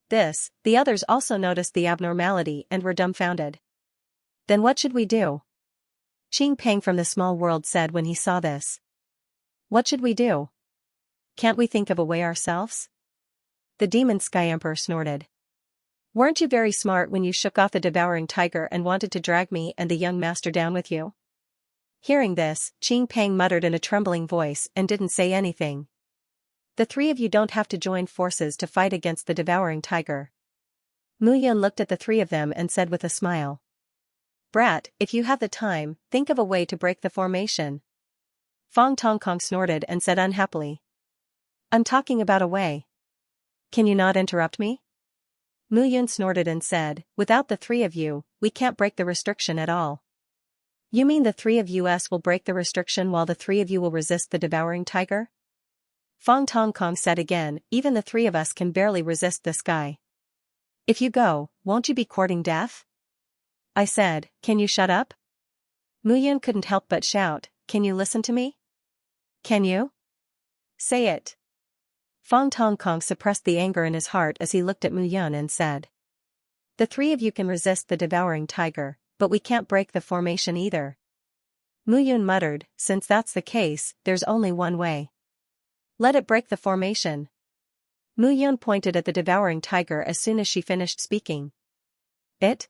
The others also noticed the abnormality and were dumbfounded. Then what should we do? Qing Peng from the small world said when he saw this. What should we do? Can't we think of a way ourselves? The demon Sky Emperor snorted. Weren't you very smart when you shook off the devouring tiger and wanted to drag me and the young master down with you? Hearing this, Qing Peng muttered in a trembling voice and didn't say anything. The three of you don't have to join forces to fight against the devouring tiger. Mu Yun looked at the three of them and said with a smile. Brat, if you have the time, think of a way to break the formation. Fang Tongkong snorted and said unhappily. I'm talking about a way. Can you not interrupt me? Mu Yun snorted and said, without the three of you, we can't break the restriction at all. You mean the three of us will break the restriction while the three of you will resist the devouring tiger? Fang Tongkong said again, even the three of us can barely resist this guy. If you go, won't you be courting death? I said, can you shut up? Mu Yun couldn't help but shout, can you listen to me? Can you? Say it. Fang Tongkong suppressed the anger in his heart as he looked at Mu Yun and said. The three of you can resist the devouring tiger, but we can't break the formation either. Mu Yun muttered, since that's the case, there's only one way. Let it break the formation. Mu Yun pointed at the devouring tiger as soon as she finished speaking. It?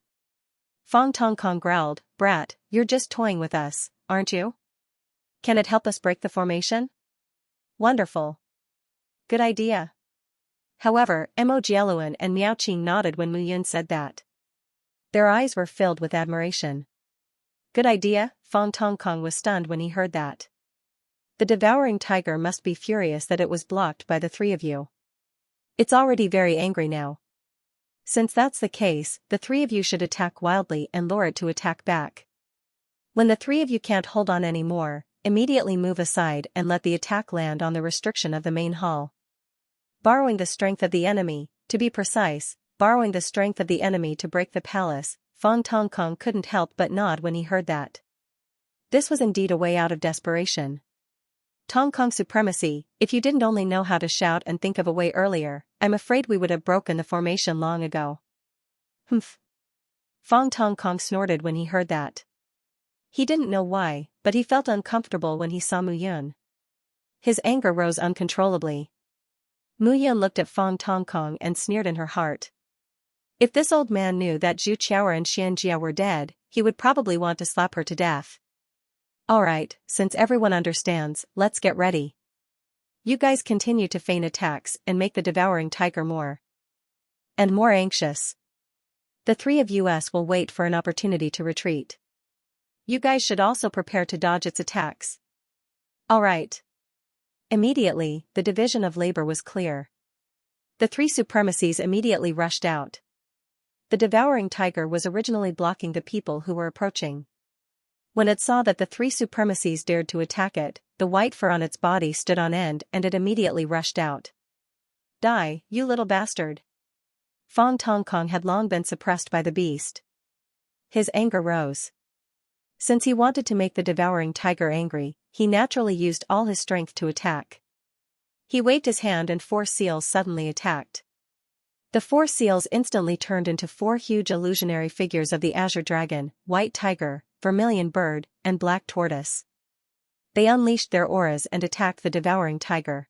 Fang Tongkong growled, Brat, you're just toying with us, aren't you? Can it help us break the formation? Wonderful. Good idea. However, Mo Jialuan and Miao Qing nodded when Mu Yun said that. Their eyes were filled with admiration. Good idea. Fong Tongkong was stunned when he heard that. The devouring tiger must be furious that it was blocked by the three of you. It's already very angry now. Since that's the case, the three of you should attack wildly and lure it to attack back. When the three of you can't hold on anymore, immediately move aside and let the attack land on the restriction of the main hall. Borrowing the strength of the enemy, to be precise, borrowing the strength of the enemy to break the palace, Fong Tongkong couldn't help but nod when he heard that. This was indeed a way out of desperation. Tongkong supremacy, if you didn't only know how to shout and think of a way earlier, I'm afraid we would have broken the formation long ago. Humph. Fong Tongkong snorted when he heard that. He didn't know why, but he felt uncomfortable when he saw Mu Yun. His anger rose uncontrollably. Mu Yun looked at Fong Tongkong and sneered in her heart. If this old man knew that Zhu Qiaoer and Xianxia were dead, he would probably want to slap her to death. Alright, since everyone understands, let's get ready. You guys continue to feign attacks and make the devouring tiger more and more anxious. The three of us will wait for an opportunity to retreat. You guys should also prepare to dodge its attacks. Alright. Immediately, the division of labor was clear. The three supremacies immediately rushed out. The devouring tiger was originally blocking the people who were approaching. When it saw that the three supremacies dared to attack it, the white fur on its body stood on end and it immediately rushed out. Die, you little bastard. Fong Tongkong had long been suppressed by the beast. His anger rose. Since he wanted to make the devouring tiger angry, he naturally used all his strength to attack. He waved his hand and 4 seals suddenly attacked. The 4 seals instantly turned into 4 huge illusionary figures of the azure dragon, white tiger, vermilion bird, and black tortoise. They unleashed their auras and attacked the devouring tiger.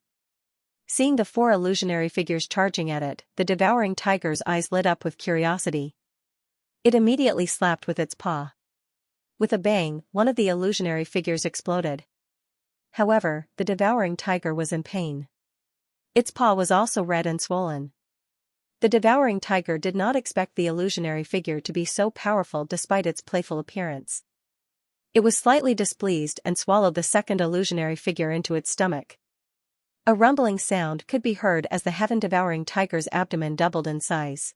Seeing the 4 illusionary figures charging at it, the devouring tiger's eyes lit up with curiosity. It immediately slapped with its paw. With a bang, one of the illusionary figures exploded. However, the devouring tiger was in pain. Its paw was also red and swollen. The devouring tiger did not expect the illusionary figure to be so powerful despite its playful appearance. It was slightly displeased and swallowed the second illusionary figure into its stomach. A rumbling sound could be heard as the heaven-devouring tiger's abdomen doubled in size.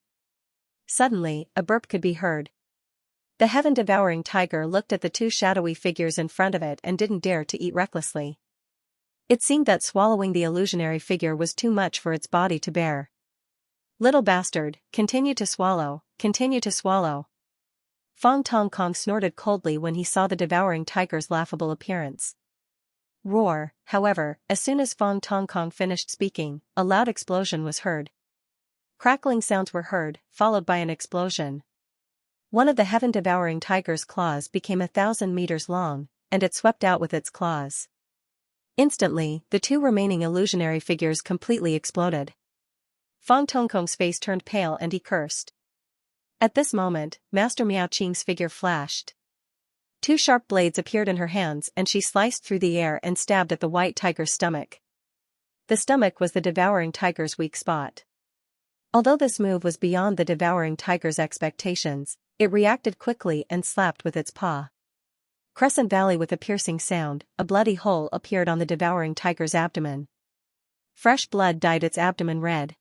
Suddenly, a burp could be heard. The heaven-devouring tiger looked at the 2 shadowy figures in front of it and didn't dare to eat recklessly. It seemed that swallowing the illusionary figure was too much for its body to bear. Little bastard, continue to swallow, continue to swallow. Fong Tongkong snorted coldly when he saw the devouring tiger's laughable appearance. Roar, however, as soon as Fong Tongkong finished speaking, a loud explosion was heard. Crackling sounds were heard, followed by an explosion. One of the heaven-devouring tiger's claws became 1,000 meters long, and it swept out with its claws. Instantly, the 2 remaining illusionary figures completely exploded. Fong Tongkong's face turned pale and he cursed. At this moment, Master Miao Qing's figure flashed. 2 sharp blades appeared in her hands and she sliced through the air and stabbed at the white tiger's stomach. The stomach was the devouring tiger's weak spot. Although this move was beyond the devouring tiger's expectations, it reacted quickly and slapped with its paw. Crescent Valley with a piercing sound, a bloody hole appeared on the devouring tiger's abdomen. Fresh blood dyed its abdomen red.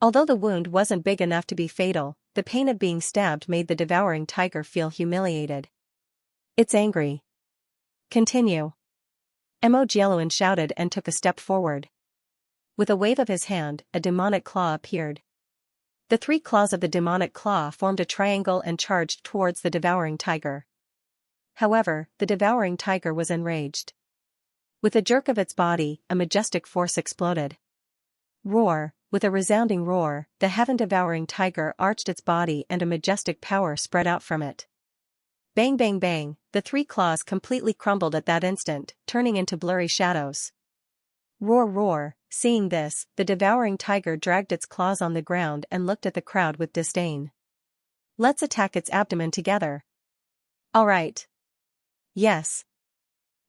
Although the wound wasn't big enough to be fatal, the pain of being stabbed made the devouring tiger feel humiliated. It's angry. Continue. Mo Jieluan shouted and took a step forward. With a wave of his hand, a demonic claw appeared. The 3 claws of the demonic claw formed a triangle and charged towards the devouring tiger. However, the devouring tiger was enraged. With a jerk of its body, a majestic force exploded. Roar, with a resounding roar, the heaven-devouring tiger arched its body and a majestic power spread out from it. Bang bang bang, the 3 claws completely crumbled at that instant, turning into blurry shadows. Roar roar, seeing this, the devouring tiger dragged its claws on the ground and looked at the crowd with disdain. Let's attack its abdomen together. Alright. Yes.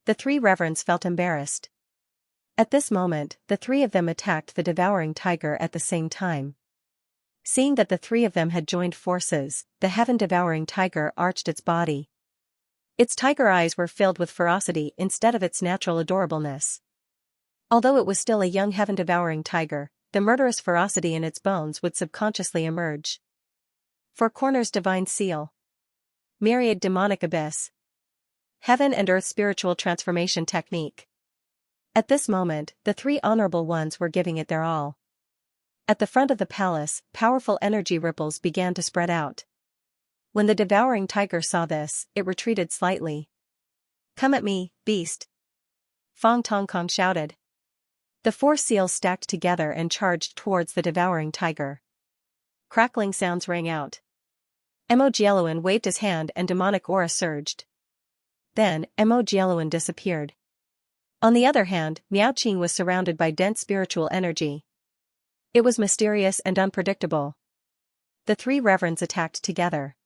The 3 reverends felt embarrassed. At this moment, the 3 of them attacked the devouring tiger at the same time. Seeing that the 3 of them had joined forces, the heaven-devouring tiger arched its body. Its tiger eyes were filled with ferocity instead of its natural adorableness. Although it was still a young heaven-devouring tiger, the murderous ferocity in its bones would subconsciously emerge. Four corners divine seal. Myriad demonic abyss. Heaven and earth spiritual transformation technique. At this moment, the three honorable ones were giving it their all. At the front of the palace, powerful energy ripples began to spread out. When the devouring tiger saw this, it retreated slightly. "Come at me, beast!" Fong Tong Kong shouted. The four seals stacked together and charged towards the devouring tiger. Crackling sounds rang out. Mo Jieluan waved his hand and demonic aura surged. Then, Mo Jieluan disappeared. On the other hand, Miao Qing was surrounded by dense spiritual energy. It was mysterious and unpredictable. The three reverends attacked together.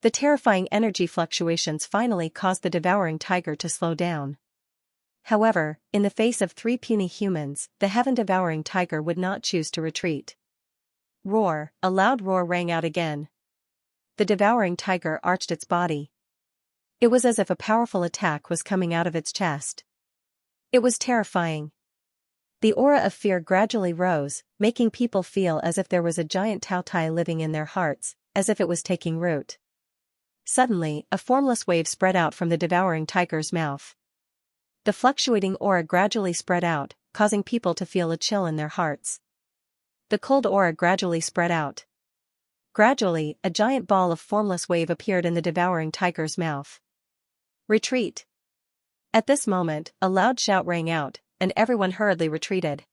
The terrifying energy fluctuations finally caused the devouring tiger to slow down. However, in the face of three puny humans, the heaven-devouring tiger would not choose to retreat. Roar! A loud roar rang out again. The devouring tiger arched its body. It was as if a powerful attack was coming out of its chest. It was terrifying. The aura of fear gradually rose, making people feel as if there was a giant Taotai living in their hearts, as if it was taking root. Suddenly, a formless wave spread out from the devouring tiger's mouth. The fluctuating aura gradually spread out, causing people to feel a chill in their hearts. The cold aura gradually spread out. Gradually, a giant ball of formless wave appeared in the devouring tiger's mouth. Retreat! At this moment, a loud shout rang out, and everyone hurriedly retreated.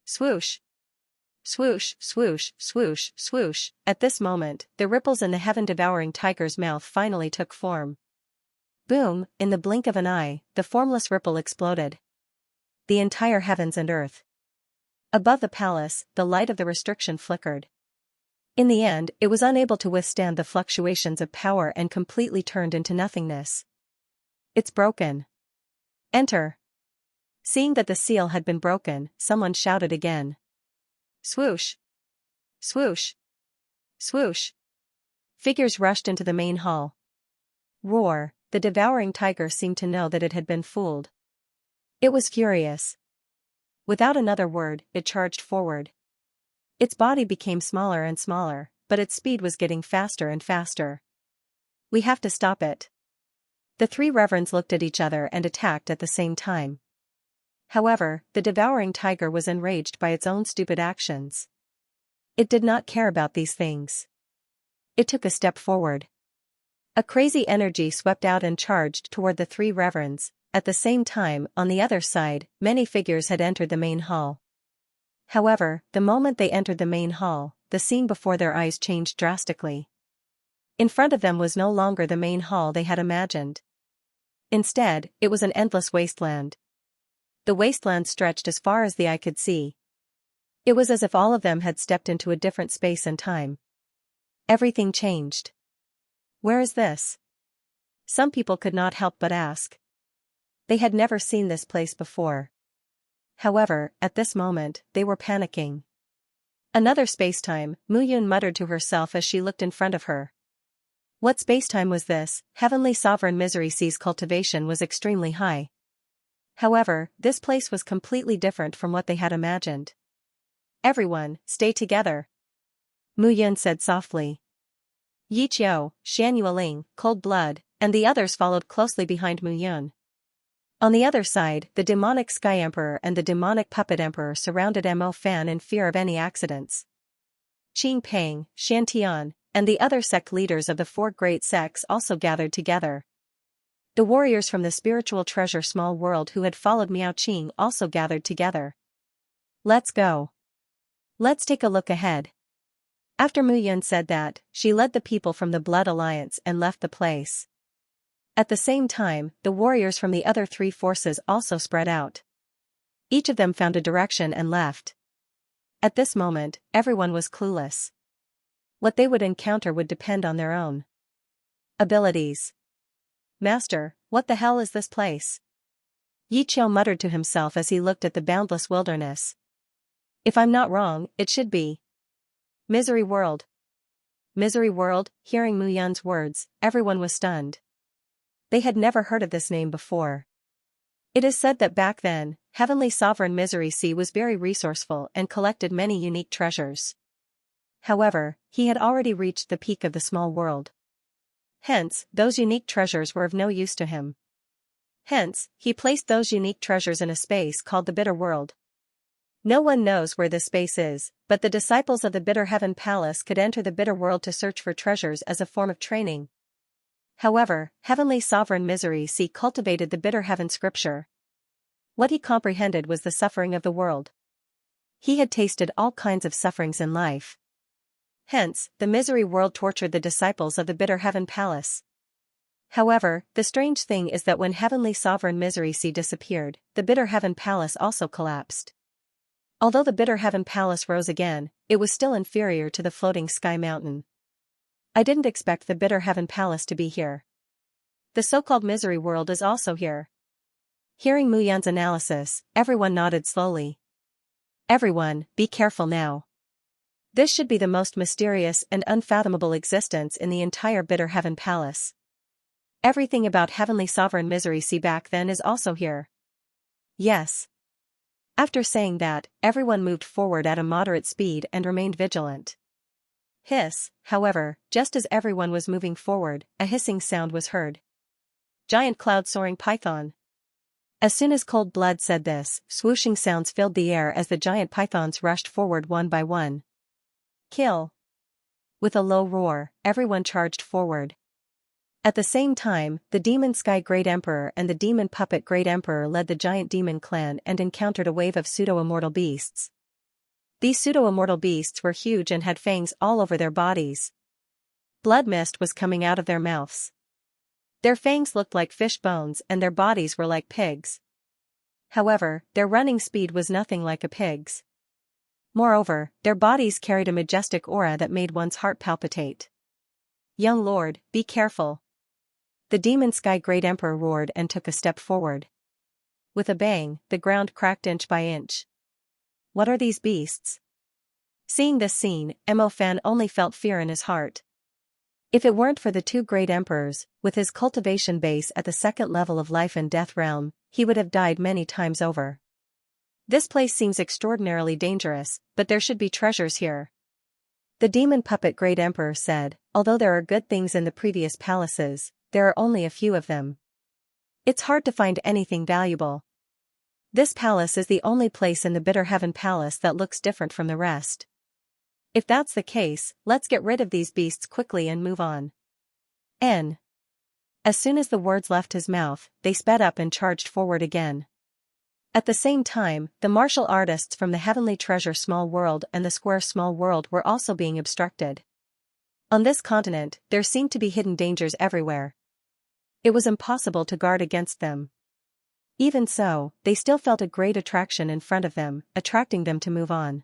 Swoosh! Swoosh, swoosh, swoosh, swoosh. At this moment, the ripples in the heaven-devouring tiger's mouth finally took form. Boom! In the blink of an eye, the formless ripple exploded. The entire heavens and earth. Above the palace, the light of the restriction flickered. In the end, it was unable to withstand the fluctuations of power and completely turned into nothingness. It's broken. Enter. Seeing that the seal had been broken, someone shouted again. Swoosh! Swoosh! Swoosh! Figures rushed into the main hall. Roar! The devouring tiger seemed to know that it had been fooled. It was furious. Without another word, it charged forward. Its body became smaller and smaller, but its speed was getting faster and faster. We have to stop it. The three reverends looked at each other and attacked at the same time. However, the devouring tiger was enraged by its own stupid actions. It did not care about these things. It took a step forward. A crazy energy swept out and charged toward the three reverends. At the same time, on the other side, many figures had entered the main hall. However, the moment they entered the main hall, the scene before their eyes changed drastically. In front of them was no longer the main hall they had imagined. Instead, it was an endless wasteland. The wasteland stretched as far as the eye could see. It was as if all of them had stepped into a different space and time. Everything changed. Where is this? Some people could not help but ask. They had never seen this place before. However, at this moment, they were panicking. Another spacetime, Muyun muttered to herself as she looked in front of her. What spacetime was this? Heavenly Sovereign Misery Sea's cultivation was extremely high. However, this place was completely different from what they had imagined. Everyone, stay together. Muyun said softly. Yi Qiu, Shan Yueling, Cold Blood, and the others followed closely behind Muyun. On the other side, the demonic Sky Emperor and the demonic Puppet Emperor surrounded Mo Fan in fear of any accidents. Qing Peng, Shan Tian, and the other sect leaders of the four great sects also gathered together. The warriors from the spiritual treasure small world who had followed Miao Qing also gathered together. Let's go. Let's take a look ahead. After Muyun said that, she led the people from the Blood Alliance and left the place. At the same time, the warriors from the other three forces also spread out. Each of them found a direction and left. At this moment, everyone was clueless. What they would encounter would depend on their own abilities. Master, what the hell is this place? Yi Qiu muttered to himself as he looked at the boundless wilderness. If I'm not wrong, it should be Misery World. Misery World. Hearing Muyun's words, everyone was stunned. They had never heard of this name before. It is said that back then, Heavenly Sovereign Misery Sea was very resourceful and collected many unique treasures. However, he had already reached the peak of the small world. Hence, those unique treasures were of no use to him. Hence, he placed those unique treasures in a space called the Bitter World. No one knows where this space is, but the disciples of the Bitter Heaven Palace could enter the Bitter World to search for treasures as a form of training. However, Heavenly Sovereign Misery Sea cultivated the Bitter Heaven scripture. What he comprehended was the suffering of the world. He had tasted all kinds of sufferings in life. Hence, the misery world tortured the disciples of the Bitter Heaven Palace. However, the strange thing is that when Heavenly Sovereign Misery Sea disappeared, the Bitter Heaven Palace also collapsed. Although the Bitter Heaven Palace rose again, it was still inferior to the floating sky mountain. I didn't expect the Bitter Heaven Palace to be here. The so-called misery world is also here. Hearing Mu Yan's analysis, everyone nodded slowly. Everyone, be careful now. This should be the most mysterious and unfathomable existence in the entire Bitter Heaven Palace. Everything about Heavenly Sovereign Misery Sea back then is also here. Yes. After saying that, everyone moved forward at a moderate speed and remained vigilant. Hiss, however, just as everyone was moving forward, a hissing sound was heard. Giant cloud-soaring python. As soon as Cold Blood said this, swooshing sounds filled the air as the giant pythons rushed forward one by one. Kill! With a low roar, everyone charged forward. At the same time, the Demon Sky Great Emperor and the Demon Puppet Great Emperor led the giant demon clan and encountered a wave of pseudo-immortal beasts. These pseudo-immortal beasts were huge and had fangs all over their bodies. Blood mist was coming out of their mouths. Their fangs looked like fish bones and their bodies were like pigs. However, their running speed was nothing like a pig's. Moreover, their bodies carried a majestic aura that made one's heart palpitate. Young Lord, be careful. The Demon Sky Great Emperor roared and took a step forward. With a bang, the ground cracked inch by inch. What are these beasts? Seeing this scene, Mo Fan only felt fear in his heart. If it weren't for the two great emperors, with his cultivation base at the second level of life and death realm, he would have died many times over. This place seems extraordinarily dangerous, but there should be treasures here. The Demon Puppet Great Emperor said, although there are good things in the previous palaces, there are only a few of them. It's hard to find anything valuable. This palace is the only place in the Bitter Heaven Palace that looks different from the rest. If that's the case, let's get rid of these beasts quickly and move on. As soon as the words left his mouth, they sped up and charged forward again. At the same time, the martial artists from the Heavenly Treasure Small World and the Square Small World were also being obstructed. On this continent, there seemed to be hidden dangers everywhere. It was impossible to guard against them. Even so, they still felt a great attraction in front of them, attracting them to move on.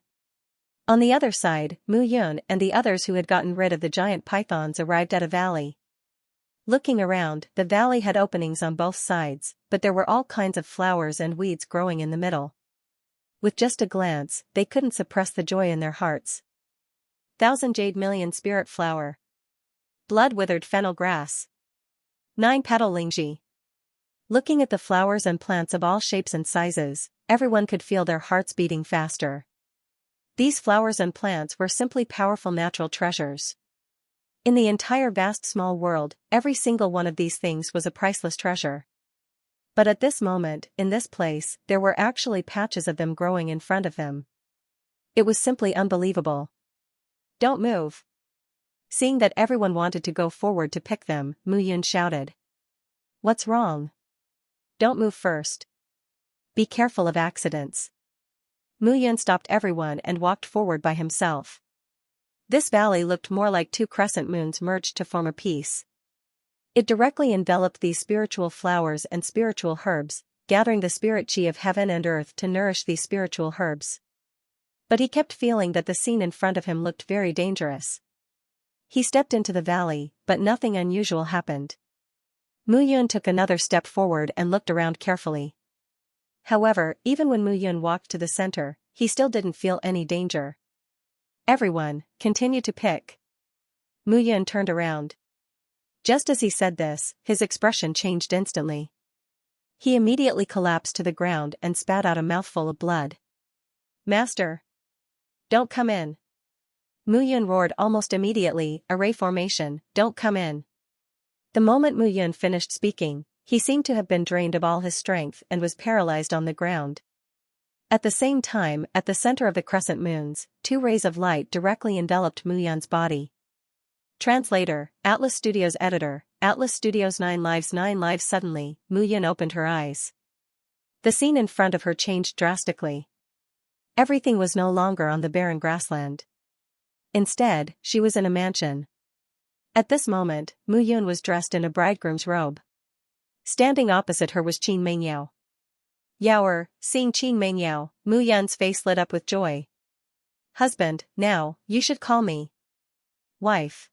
On the other side, Mu Yun and the others who had gotten rid of the giant pythons arrived at a valley. Looking around, the valley had openings on both sides, but there were all kinds of flowers and weeds growing in the middle. With just a glance, they couldn't suppress the joy in their hearts. 1,000 jade million spirit flower. Blood-withered fennel grass. 9 petal lingji. Looking at the flowers and plants of all shapes and sizes, everyone could feel their hearts beating faster. These flowers and plants were simply powerful natural treasures. In the entire vast small world, every single one of these things was a priceless treasure. But at this moment, in this place, there were actually patches of them growing in front of them. It was simply unbelievable. Don't move. Seeing that everyone wanted to go forward to pick them, Mu Yun shouted. What's wrong? Don't move first. Be careful of accidents. Mu Yun stopped everyone and walked forward by himself. This valley looked more like 2 crescent moons merged to form a piece. It directly enveloped these spiritual flowers and spiritual herbs, gathering the spirit chi of heaven and earth to nourish these spiritual herbs. But he kept feeling that the scene in front of him looked very dangerous. He stepped into the valley, but nothing unusual happened. Mu Yun took another step forward and looked around carefully. However, even when Mu Yun walked to the center, he still didn't feel any danger. Everyone, continue to pick. Mu Yun turned around. Just as he said this, his expression changed instantly. He immediately collapsed to the ground and spat out a mouthful of blood. "Master! Don't come in!" Mu Yun roared almost immediately, array formation, "Don't come in!" The moment Mu Yun finished speaking, he seemed to have been drained of all his strength and was paralyzed on the ground. At the same time, at the center of the crescent moons, two rays of light directly enveloped Mu Yun's body. Translator, Atlas Studios Editor, Atlas Studios 9 Lives. Suddenly, Mu Yun opened her eyes. The scene in front of her changed drastically. Everything was no longer on the barren grassland. Instead, she was in a mansion. At this moment, Mu Yun was dressed in a bridegroom's robe. Standing opposite her was Qin Mengyao. "Yaoer," seeing Qin Mengyao, Mu Yun's face lit up with joy. "Husband, now, you should call me wife."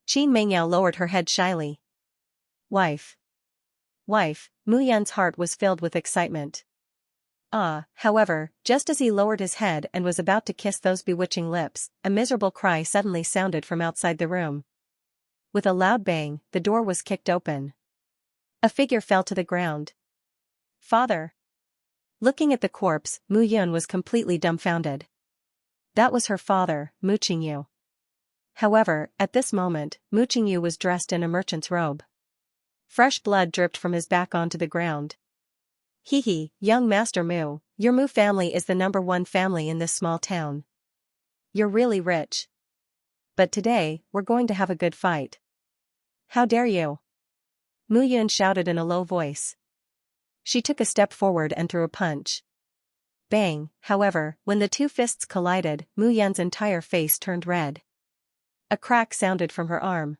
Qin Mengyao lowered her head shyly. "Wife. Wife," Mu Yun's heart was filled with excitement. However, just as he lowered his head and was about to kiss those bewitching lips, a miserable cry suddenly sounded from outside the room. With a loud bang, the door was kicked open. A figure fell to the ground. "Father!" Looking at the corpse, Mu Yun was completely dumbfounded. That was her father, Mu Qingyu. However, at this moment, Mu Qingyu was dressed in a merchant's robe. Fresh blood dripped from his back onto the ground. "Hee, young Master Mu, your Mu family is the #1 family in this small town. You're really rich. But today, we're going to have a good fight." "How dare you!" Mu Yun shouted in a low voice. She took a step forward and threw a punch. Bang, however, when the two fists collided, Mu Yun's entire face turned red. A crack sounded from her arm.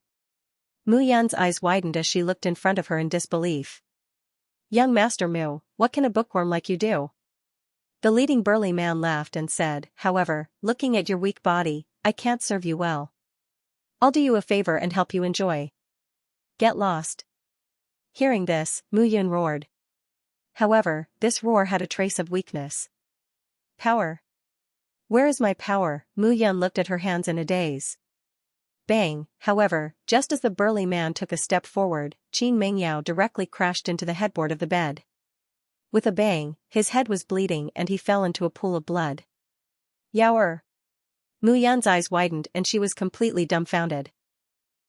Mu Yun's eyes widened as she looked in front of her in disbelief. "Young Master Mu, what can a bookworm like you do?" The leading burly man laughed and said, "However, looking at your weak body, I can't serve you well. I'll do you a favor and help you enjoy. Get lost." Hearing this, Mu Yun roared. However, this roar had a trace of weakness. "Power? Where is my power?" Mu Yun looked at her hands in a daze. Bang, however, just as the burly man took a step forward, Qin Mengyao directly crashed into the headboard of the bed. With a bang, his head was bleeding and he fell into a pool of blood. "Yaoer!" Mu Yun's eyes widened and she was completely dumbfounded.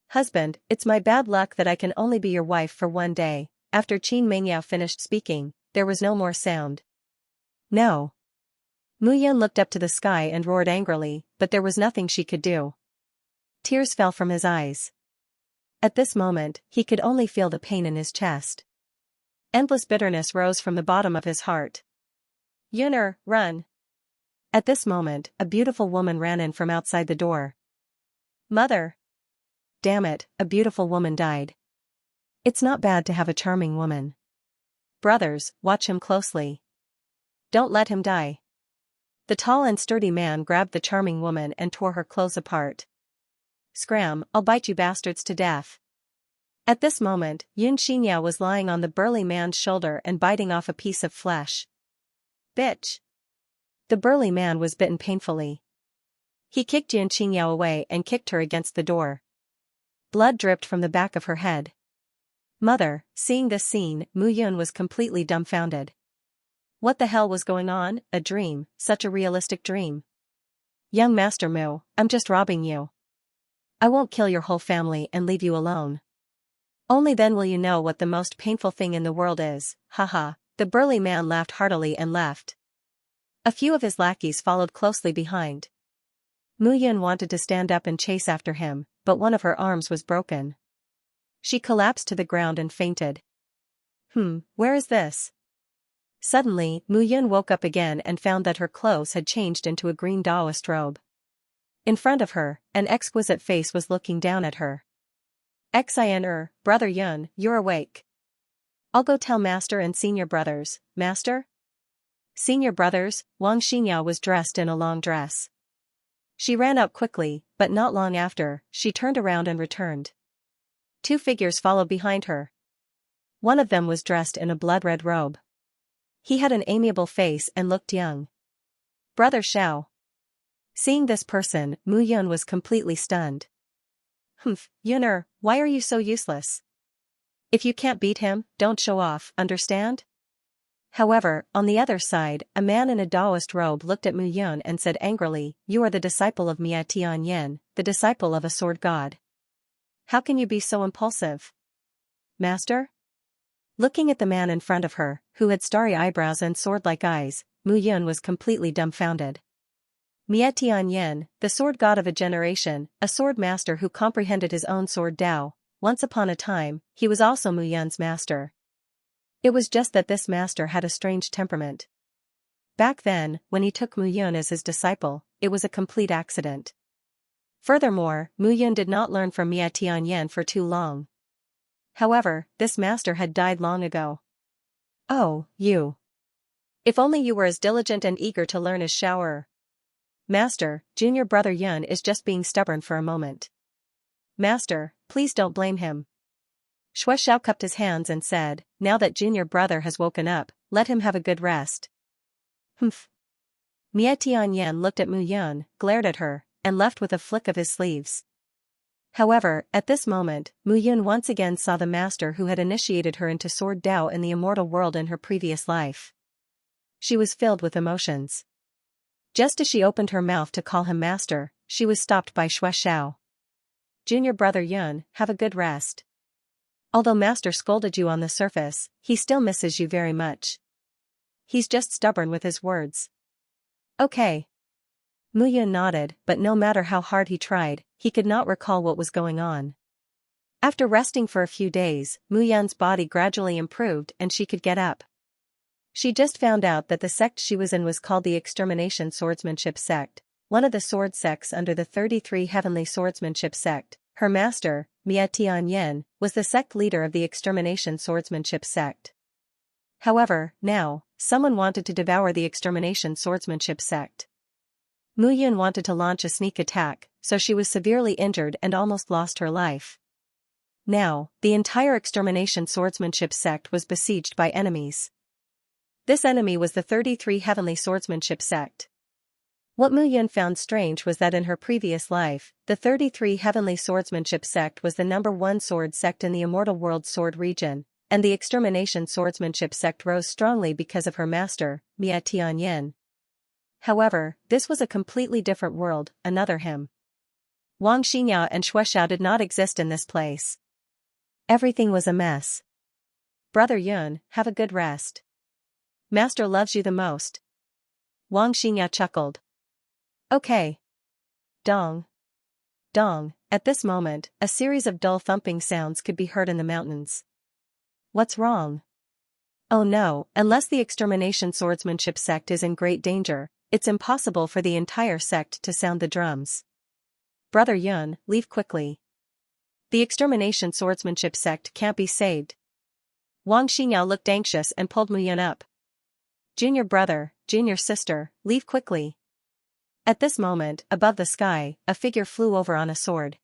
"Husband, it's my bad luck that I can only be your wife for one day." After Qin Mengyao finished speaking, there was no more sound. "No." Mu Yun looked up to the sky and roared angrily, but there was nothing she could do. Tears fell from his eyes. At this moment, he could only feel the pain in his chest. Endless bitterness rose from the bottom of his heart. "Yuner, run!" At this moment, a beautiful woman ran in from outside the door. "Mother!" Damn it, a beautiful woman died. It's not bad to have a charming woman. Brothers, watch him closely. Don't let him die. The tall and sturdy man grabbed the charming woman and tore her clothes apart. "Scram, I'll bite you bastards to death." At this moment, Yun Xianxia was lying on the burly man's shoulder and biting off a piece of flesh. "Bitch!" The burly man was bitten painfully. He kicked Yun Xianxia away and kicked her against the door. Blood dripped from the back of her head. Mother, seeing this scene, Mu Yun was completely dumbfounded. What the hell was going on? A dream, such a realistic dream. "Young Master Mu, I'm just robbing you. I won't kill your whole family and leave you alone. Only then will you know what the most painful thing in the world is." Haha, the burly man laughed heartily and left. A few of his lackeys followed closely behind. Mu Yun wanted to stand up and chase after him, but one of her arms was broken. She collapsed to the ground and fainted. Where is this? Suddenly, Mu Yun woke up again and found that her clothes had changed into a green Taoist robe. In front of her, an exquisite face was looking down at her. "Xin, Brother Yun, you're awake. I'll go tell Master and Senior Brothers." "Master?" "Senior Brothers." Wang Xinyao was dressed in a long dress. She ran out quickly, but not long after, she turned around and returned. Two figures followed behind her. One of them was dressed in a blood-red robe. He had an amiable face and looked young. "Brother Xiao." Seeing this person, Mu Yun was completely stunned. Yuner, Why are you so useless? If you can't beat him, don't show off, understand? However, on the other side, a man in a Taoist robe looked at Mu Yun and said angrily, "You are the disciple of Mia Tianyan, the disciple of a sword god. How can you be so impulsive? Master?" Looking at the man in front of her, who had starry eyebrows and sword-like eyes, Mu Yun was completely dumbfounded. Mia Tianyan, the sword god of a generation, a sword master who comprehended his own sword Dao. Once upon a time, he was also Mu Yun's master. It was just that this master had a strange temperament. Back then, when he took Mu Yun as his disciple, it was a complete accident. Furthermore, Mu Yun did not learn from Mia Tianyan for too long. However, this master had died long ago. "Oh, you. If only you were as diligent and eager to learn as Xiao. Master, junior brother Yun is just being stubborn for a moment. Master, please don't blame him." Xiao cupped his hands and said, "Now that junior brother has woken up, let him have a good rest." Humph. Mia Tianyan looked at Mu Yun, glared at her, and left with a flick of his sleeves. However, at this moment, Mu Yun once again saw the master who had initiated her into sword Dao in the immortal world in her previous life. She was filled with emotions. Just as she opened her mouth to call him master, she was stopped by Xiao. "Junior brother Yun, have a good rest. Although master scolded you on the surface, he still misses you very much. He's just stubborn with his words." "Okay." Mu Yun nodded, but no matter how hard he tried, he could not recall what was going on. After resting for a few days, Mu Yun's body gradually improved and she could get up. She just found out that the sect she was in was called the Extermination Swordsmanship Sect, one of the sword sects under the 33 Heavenly Swordsmanship Sect. Her master, Mia Tianyan, was the sect leader of the Extermination Swordsmanship Sect. However, now, someone wanted to devour the Extermination Swordsmanship Sect. Mu Yun wanted to launch a sneak attack, so she was severely injured and almost lost her life. Now, the entire Extermination Swordsmanship Sect was besieged by enemies. This enemy was the 33 Heavenly Swordsmanship Sect. What Mu Yun found strange was that in her previous life, the 33 Heavenly Swordsmanship Sect was the #1 sword sect in the Immortal World Sword region, and the Extermination Swordsmanship Sect rose strongly because of her master, Mia Tianyan. However, this was a completely different world, another him. Wang Xianxia and Xiao did not exist in this place. Everything was a mess. "Brother Yun, have a good rest. Master loves you the most." Wang Xianxia chuckled. "Okay." Dong. Dong. At this moment, a series of dull thumping sounds could be heard in the mountains. What's wrong? Oh no, unless the Extermination Swordsmanship Sect is in great danger, it's impossible for the entire sect to sound the drums. "Brother Yun, leave quickly. The Extermination Swordsmanship Sect can't be saved." Wang Xianxia looked anxious and pulled Mu Yun up. "Junior brother, junior sister, leave quickly." At this moment, above the sky, a figure flew over on a sword.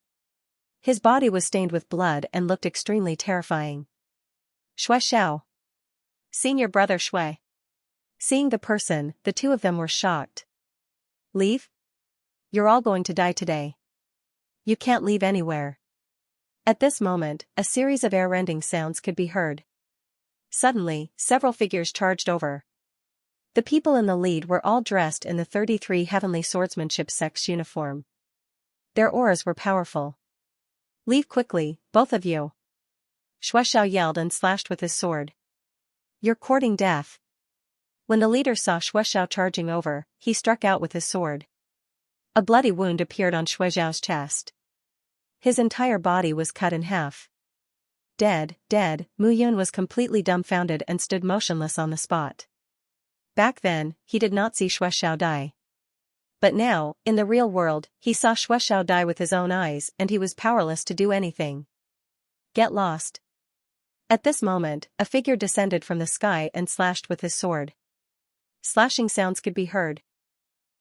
His body was stained with blood and looked extremely terrifying. Xiao. Senior brother Shui. Seeing the person, the two of them were shocked. "Leave? You're all going to die today. You can't leave anywhere." At this moment, a series of air-rending sounds could be heard. Suddenly, several figures charged over. The people in the lead were all dressed in the 33 Heavenly Swordsmanship Sect's uniform. Their auras were powerful. "Leave quickly, both of you." Xiao yelled and slashed with his sword. "You're courting death." When the leader saw Xiao charging over, he struck out with his sword. A bloody wound appeared on Xiao's chest. His entire body was cut in half. Dead. Mu Yun was completely dumbfounded and stood motionless on the spot. Back then, he did not see Xiao die. But now, in the real world, he saw Xiao die with his own eyes and he was powerless to do anything. "Get lost." At this moment, a figure descended from the sky and slashed with his sword. Slashing sounds could be heard.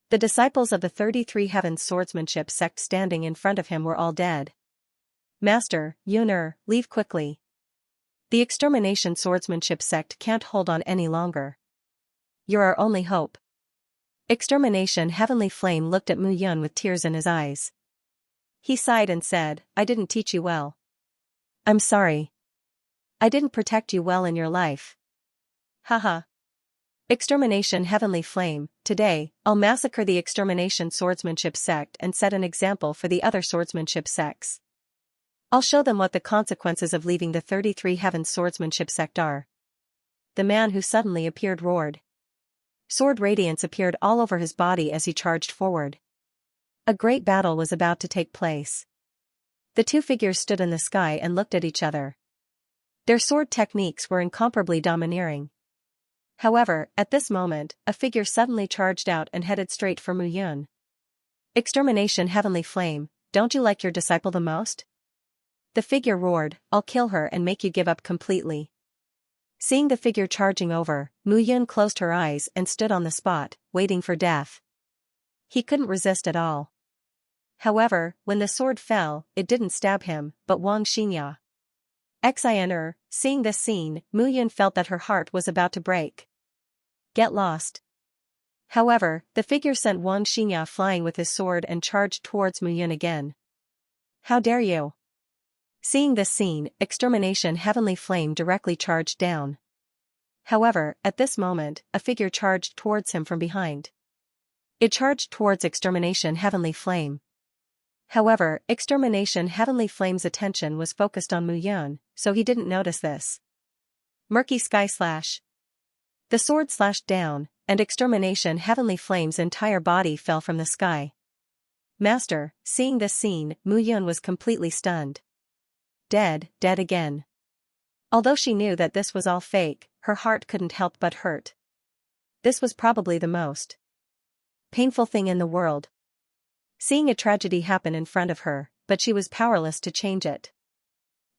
The disciples of the 33 Heavens Swordsmanship Sect standing in front of him were all dead. "Master, Yun, leave quickly. The Extermination Swordsmanship Sect can't hold on any longer. You're our only hope." Extermination Heavenly Flame looked at Mu Yun with tears in his eyes. He sighed and said, "I didn't teach you well. I'm sorry. I didn't protect you well in your life. Haha. Extermination Heavenly Flame, today, I'll massacre the Extermination Swordsmanship sect and set an example for the other swordsmanship sects. I'll show them what the consequences of leaving the 33 Heavens Swordsmanship sect are. The man who suddenly appeared roared. Sword radiance appeared all over his body as he charged forward. A great battle was about to take place. The two figures stood in the sky and looked at each other. Their sword techniques were incomparably domineering. However, at this moment, a figure suddenly charged out and headed straight for Mu Yun. Extermination Heavenly Flame, don't you like your disciple the most? The figure roared, I'll kill her and make you give up completely. Seeing the figure charging over, Mu Yun closed her eyes and stood on the spot, waiting for death. He couldn't resist at all. However, when the sword fell, it didn't stab him, but Wang Xianxia. Xianxia, seeing this scene, Mu Yun felt that her heart was about to break. Get lost. However, the figure sent Wang Xianxia flying with his sword and charged towards Mu Yun again. How dare you? Seeing this scene, Extermination Heavenly Flame directly charged down. However, at this moment, a figure charged towards him from behind. It charged towards Extermination Heavenly Flame. However, Extermination Heavenly Flame's attention was focused on Mu Yun, so he didn't notice this. Murky Sky Slash. The sword slashed down, and Extermination Heavenly Flame's entire body fell from the sky. Master, seeing this scene, Mu Yun was completely stunned. Dead again. Although she knew that this was all fake, her heart couldn't help but hurt. This was probably the most painful thing in the world. Seeing a tragedy happen in front of her, but she was powerless to change it.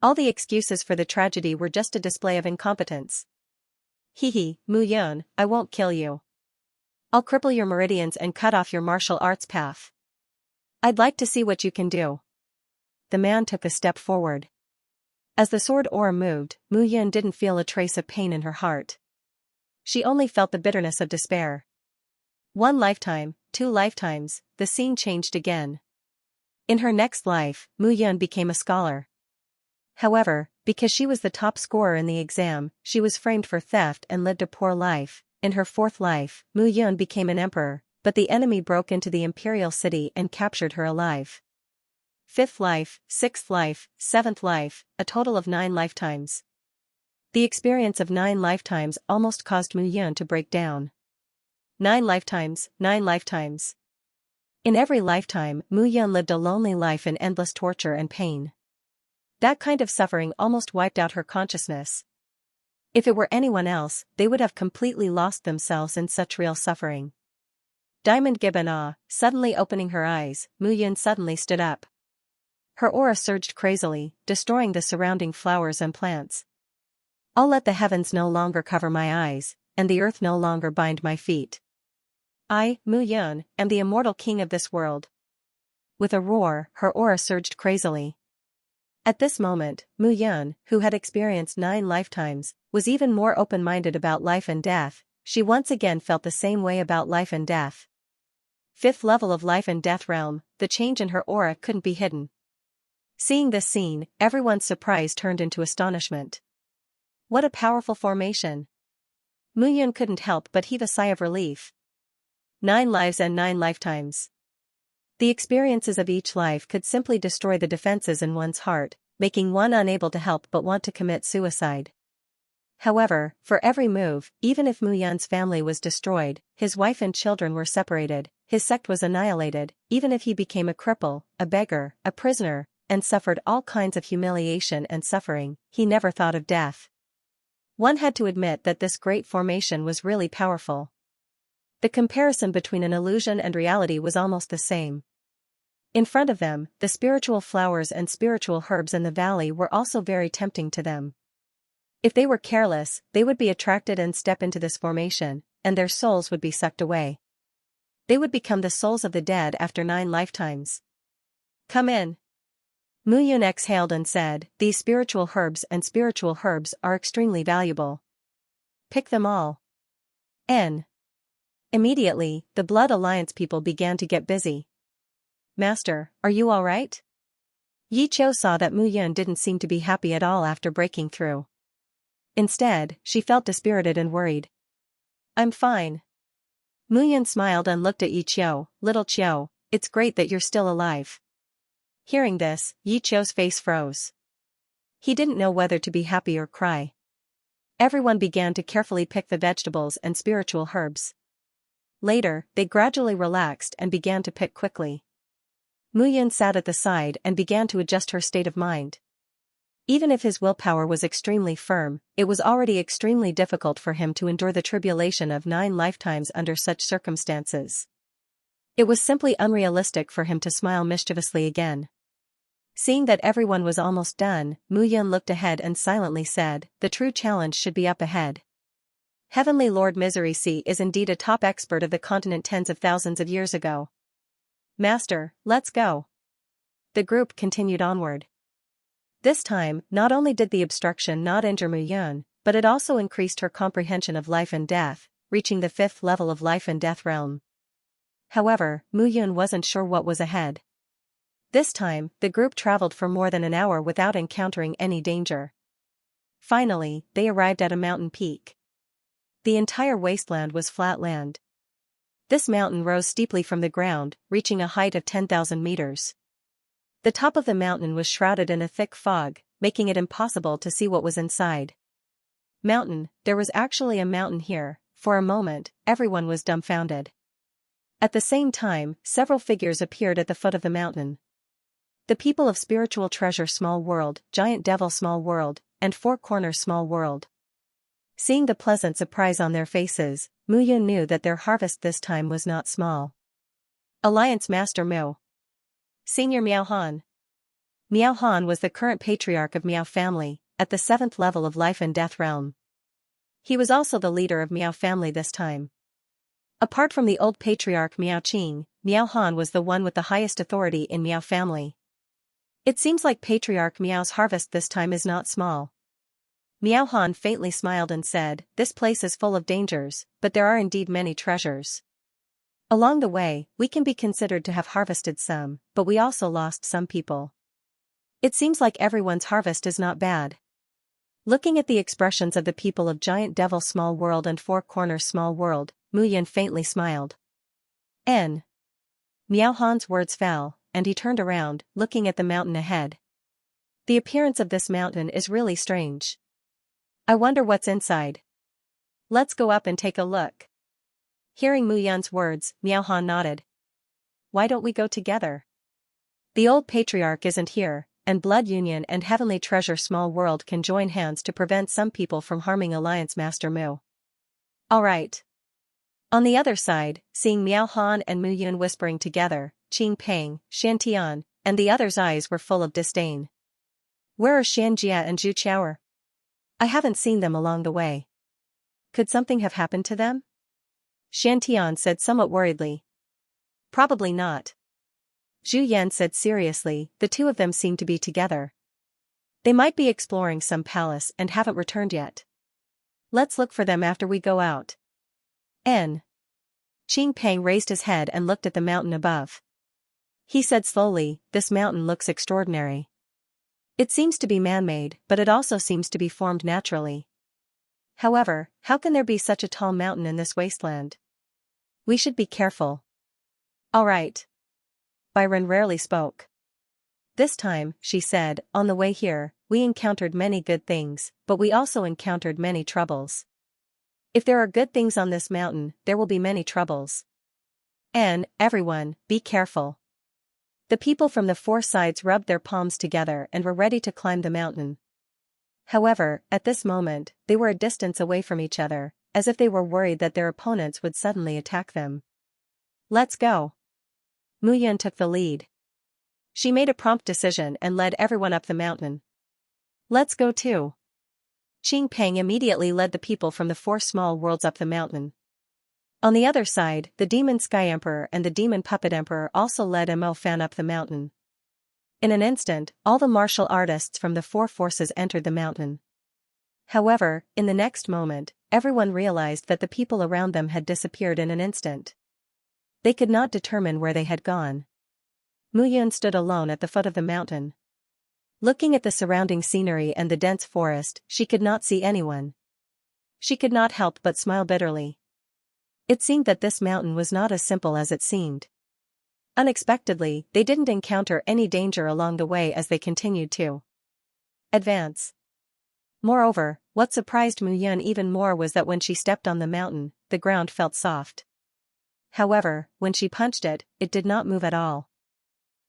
All the excuses for the tragedy were just a display of incompetence. Hehe, Mu Yun, I won't kill you. I'll cripple your meridians and cut off your martial arts path. I'd like to see what you can do. The man took a step forward. As the sword aura moved, Mu Yun didn't feel a trace of pain in her heart. She only felt the bitterness of despair. 1 lifetime, 2 lifetimes, the scene changed again. In her next life, Mu Yun became a scholar. However, because she was the top scorer in the exam, she was framed for theft and lived a poor life. In her 4th life, Mu Yun became an emperor, but the enemy broke into the imperial city and captured her alive. 5th life, 6th life, 7th life, a total of 9 lifetimes. The experience of 9 lifetimes almost caused Mu Yun to break down. 9 lifetimes, 9 lifetimes. In every lifetime, Mu Yun lived a lonely life in endless torture and pain. That kind of suffering almost wiped out her consciousness. If it were anyone else, they would have completely lost themselves in such real suffering. Diamond Gibbon suddenly opening her eyes, Mu Yun suddenly stood up. Her aura surged crazily, destroying the surrounding flowers and plants. I'll let the heavens no longer cover my eyes, and the earth no longer bind my feet. I, Mu Yun, am the immortal king of this world. With a roar, her aura surged crazily. At this moment, Mu Yun, who had experienced 9 lifetimes, was even more open-minded about life and death. She once again felt the same way about life and death. 5th level of life and death realm, the change in her aura couldn't be hidden. Seeing this scene, everyone's surprise turned into astonishment. What a powerful formation! Mu Yun couldn't help but heave a sigh of relief. 9 lives and 9 lifetimes. The experiences of each life could simply destroy the defenses in one's heart, making one unable to help but want to commit suicide. However, for every move, even if Mu Yun's family was destroyed, his wife and children were separated, his sect was annihilated, even if he became a cripple, a beggar, a prisoner, and suffered all kinds of humiliation and suffering, he never thought of death. One had to admit that this great formation was really powerful. The comparison between an illusion and reality was almost the same. In front of them, the spiritual flowers and spiritual herbs in the valley were also very tempting to them. If they were careless, they would be attracted and step into this formation, and their souls would be sucked away. They would become the souls of the dead after 9 lifetimes. Come in. Mu Yun exhaled and said, these spiritual herbs and spiritual herbs are extremely valuable. Pick them all. N. Immediately, the Blood Alliance people began to get busy. Master, are you all right? Yi Qiu saw that Mu Yun didn't seem to be happy at all after breaking through. Instead, she felt dispirited and worried. I'm fine. Mu Yun smiled and looked at Yi Qiu. Little Qiu, it's great that you're still alive. Hearing this, Yi Qiu's face froze. He didn't know whether to be happy or cry. Everyone began to carefully pick the vegetables and spiritual herbs. Later, they gradually relaxed and began to pick quickly. Mu Yun sat at the side and began to adjust her state of mind. Even if his willpower was extremely firm, it was already extremely difficult for him to endure the tribulation of 9 lifetimes under such circumstances. It was simply unrealistic for him to smile mischievously again. Seeing that everyone was almost done, Mu Yun looked ahead and silently said, the true challenge should be up ahead. Heavenly Lord Misery Sea is indeed a top expert of the continent tens of thousands of years ago. Master, let's go. The group continued onward. This time, not only did the obstruction not injure Mu Yun, but it also increased her comprehension of life and death, reaching the 5th level of life and death realm. However, Mu Yun wasn't sure what was ahead. This time, the group traveled for more than an hour without encountering any danger. Finally, they arrived at a mountain peak. The entire wasteland was flat land. This mountain rose steeply from the ground, reaching a height of 10,000 meters. The top of the mountain was shrouded in a thick fog, making it impossible to see what was inside. Mountain, there was actually a mountain here. For a moment, everyone was dumbfounded. At the same time, several figures appeared at the foot of the mountain. The people of Spiritual Treasure Small World, Giant Devil Small World, and Four Corners Small World. Seeing the pleasant surprise on their faces, Mu Yun knew that their harvest this time was not small. Alliance Master Mu. Senior Miao Han. Miao Han was the current patriarch of Miao family, at the 7th level of life and death realm. He was also the leader of Miao family this time. Apart from the old patriarch Miao Qing, Miao Han was the one with the highest authority in Miao family. It seems like Patriarch Miao's harvest this time is not small. Miao Han faintly smiled and said, this place is full of dangers, but there are indeed many treasures. Along the way, we can be considered to have harvested some, but we also lost some people. It seems like everyone's harvest is not bad. Looking at the expressions of the people of Giant Devil Small World and Four Corners Small World, Mu Yun faintly smiled. Miao Han's words fell, and he turned around, looking at the mountain ahead. The appearance of this mountain is really strange. I wonder what's inside. Let's go up and take a look. Hearing Mu Yun's words, Miao Han nodded. Why don't we go together? The old patriarch isn't here, and Blood Union and Heavenly Treasure Small World can join hands to prevent some people from harming Alliance Master Mu. Alright. On the other side, seeing Miao Han and Mu Yun whispering together, Qing Peng, Shan Tian, and the others' eyes were full of disdain. Where are Xianxia and Zhu Qiao? I haven't seen them along the way. Could something have happened to them? Shan Tian said somewhat worriedly. Probably not. Zhu Yan said seriously, the two of them seem to be together. They might be exploring some palace and haven't returned yet. Let's look for them after we go out. Qing Peng raised his head and looked at the mountain above. He said slowly, this mountain looks extraordinary. It seems to be man-made, but it also seems to be formed naturally. However, how can there be such a tall mountain in this wasteland? We should be careful. Alright. Byron rarely spoke. This time, she said, on the way here, we encountered many good things, but we also encountered many troubles. If there are good things on this mountain, there will be many troubles. Everyone, be careful. The people from the 4 sides rubbed their palms together and were ready to climb the mountain. However, at this moment, they were a distance away from each other, as if they were worried that their opponents would suddenly attack them. Let's go. Mu Yun took the lead. She made a prompt decision and led everyone up the mountain. Let's go too. Qing Peng immediately led the people from the 4 small worlds up the mountain. On the other side, the Demon Sky Emperor and the Demon Puppet Emperor also led Mo Fan up the mountain. In an instant, all the martial artists from the 4 forces entered the mountain. However, in the next moment, everyone realized that the people around them had disappeared in an instant. They could not determine where they had gone. Mu Yun stood alone at the foot of the mountain. Looking at the surrounding scenery and the dense forest, she could not see anyone. She could not help but smile bitterly. It seemed that this mountain was not as simple as it seemed. Unexpectedly, they didn't encounter any danger along the way as they continued to advance. Moreover, what surprised Mu Yun even more was that when she stepped on the mountain, the ground felt soft. However, when she punched it, it did not move at all.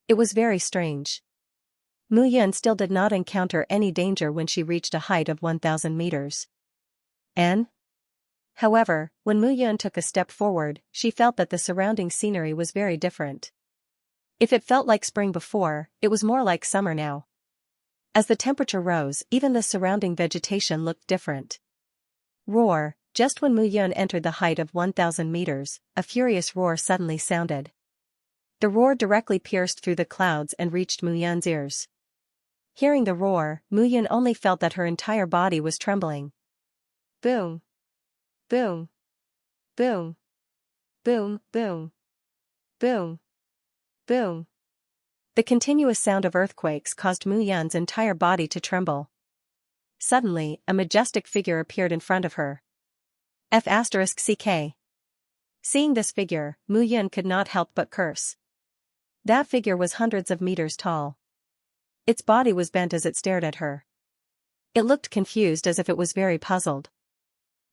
It was very strange. Mu Yun still did not encounter any danger when she reached a height of 1,000 meters. However, when Mu Yun took a step forward, she felt that the surrounding scenery was very different. If it felt like spring before, it was more like summer now. As the temperature rose, even the surrounding vegetation looked different. Roar! Just when Mu Yun entered the height of 1,000 meters, a furious roar suddenly sounded. The roar directly pierced through the clouds and reached Mu Yun's ears. Hearing the roar, Mu Yun only felt that her entire body was trembling. Boom! Boom! Boom! Boom! Boom! Boom! Boom! The continuous sound of earthquakes caused Mu Yun's entire body to tremble. Suddenly, a majestic figure appeared in front of her. F***CK. Seeing this figure, Mu Yun could not help but curse. That figure was hundreds of meters tall. Its body was bent as it stared at her. It looked confused as if it was very puzzled.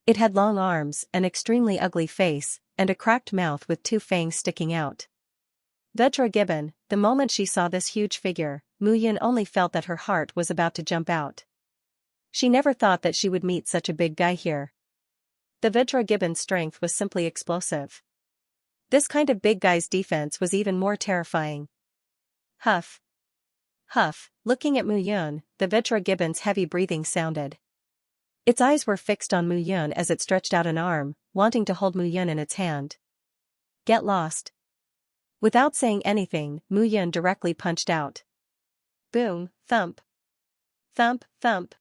It had long arms, an extremely ugly face, and a cracked mouth with two fangs sticking out. Vedra Gibbon, the moment she saw this huge figure, Mu Yun only felt that her heart was about to jump out. She never thought that she would meet such a big guy here. The Vedra Gibbon's strength was simply explosive. This kind of big guy's defense was even more terrifying. Huff. Huff, looking at Mu Yun, the Vedra Gibbon's heavy breathing sounded. Its eyes were fixed on Mu Yun as it stretched out an arm, wanting to hold Mu Yun in its hand. Get lost. Without saying anything, Mu Yun directly punched out. Boom, thump. Thump, thump.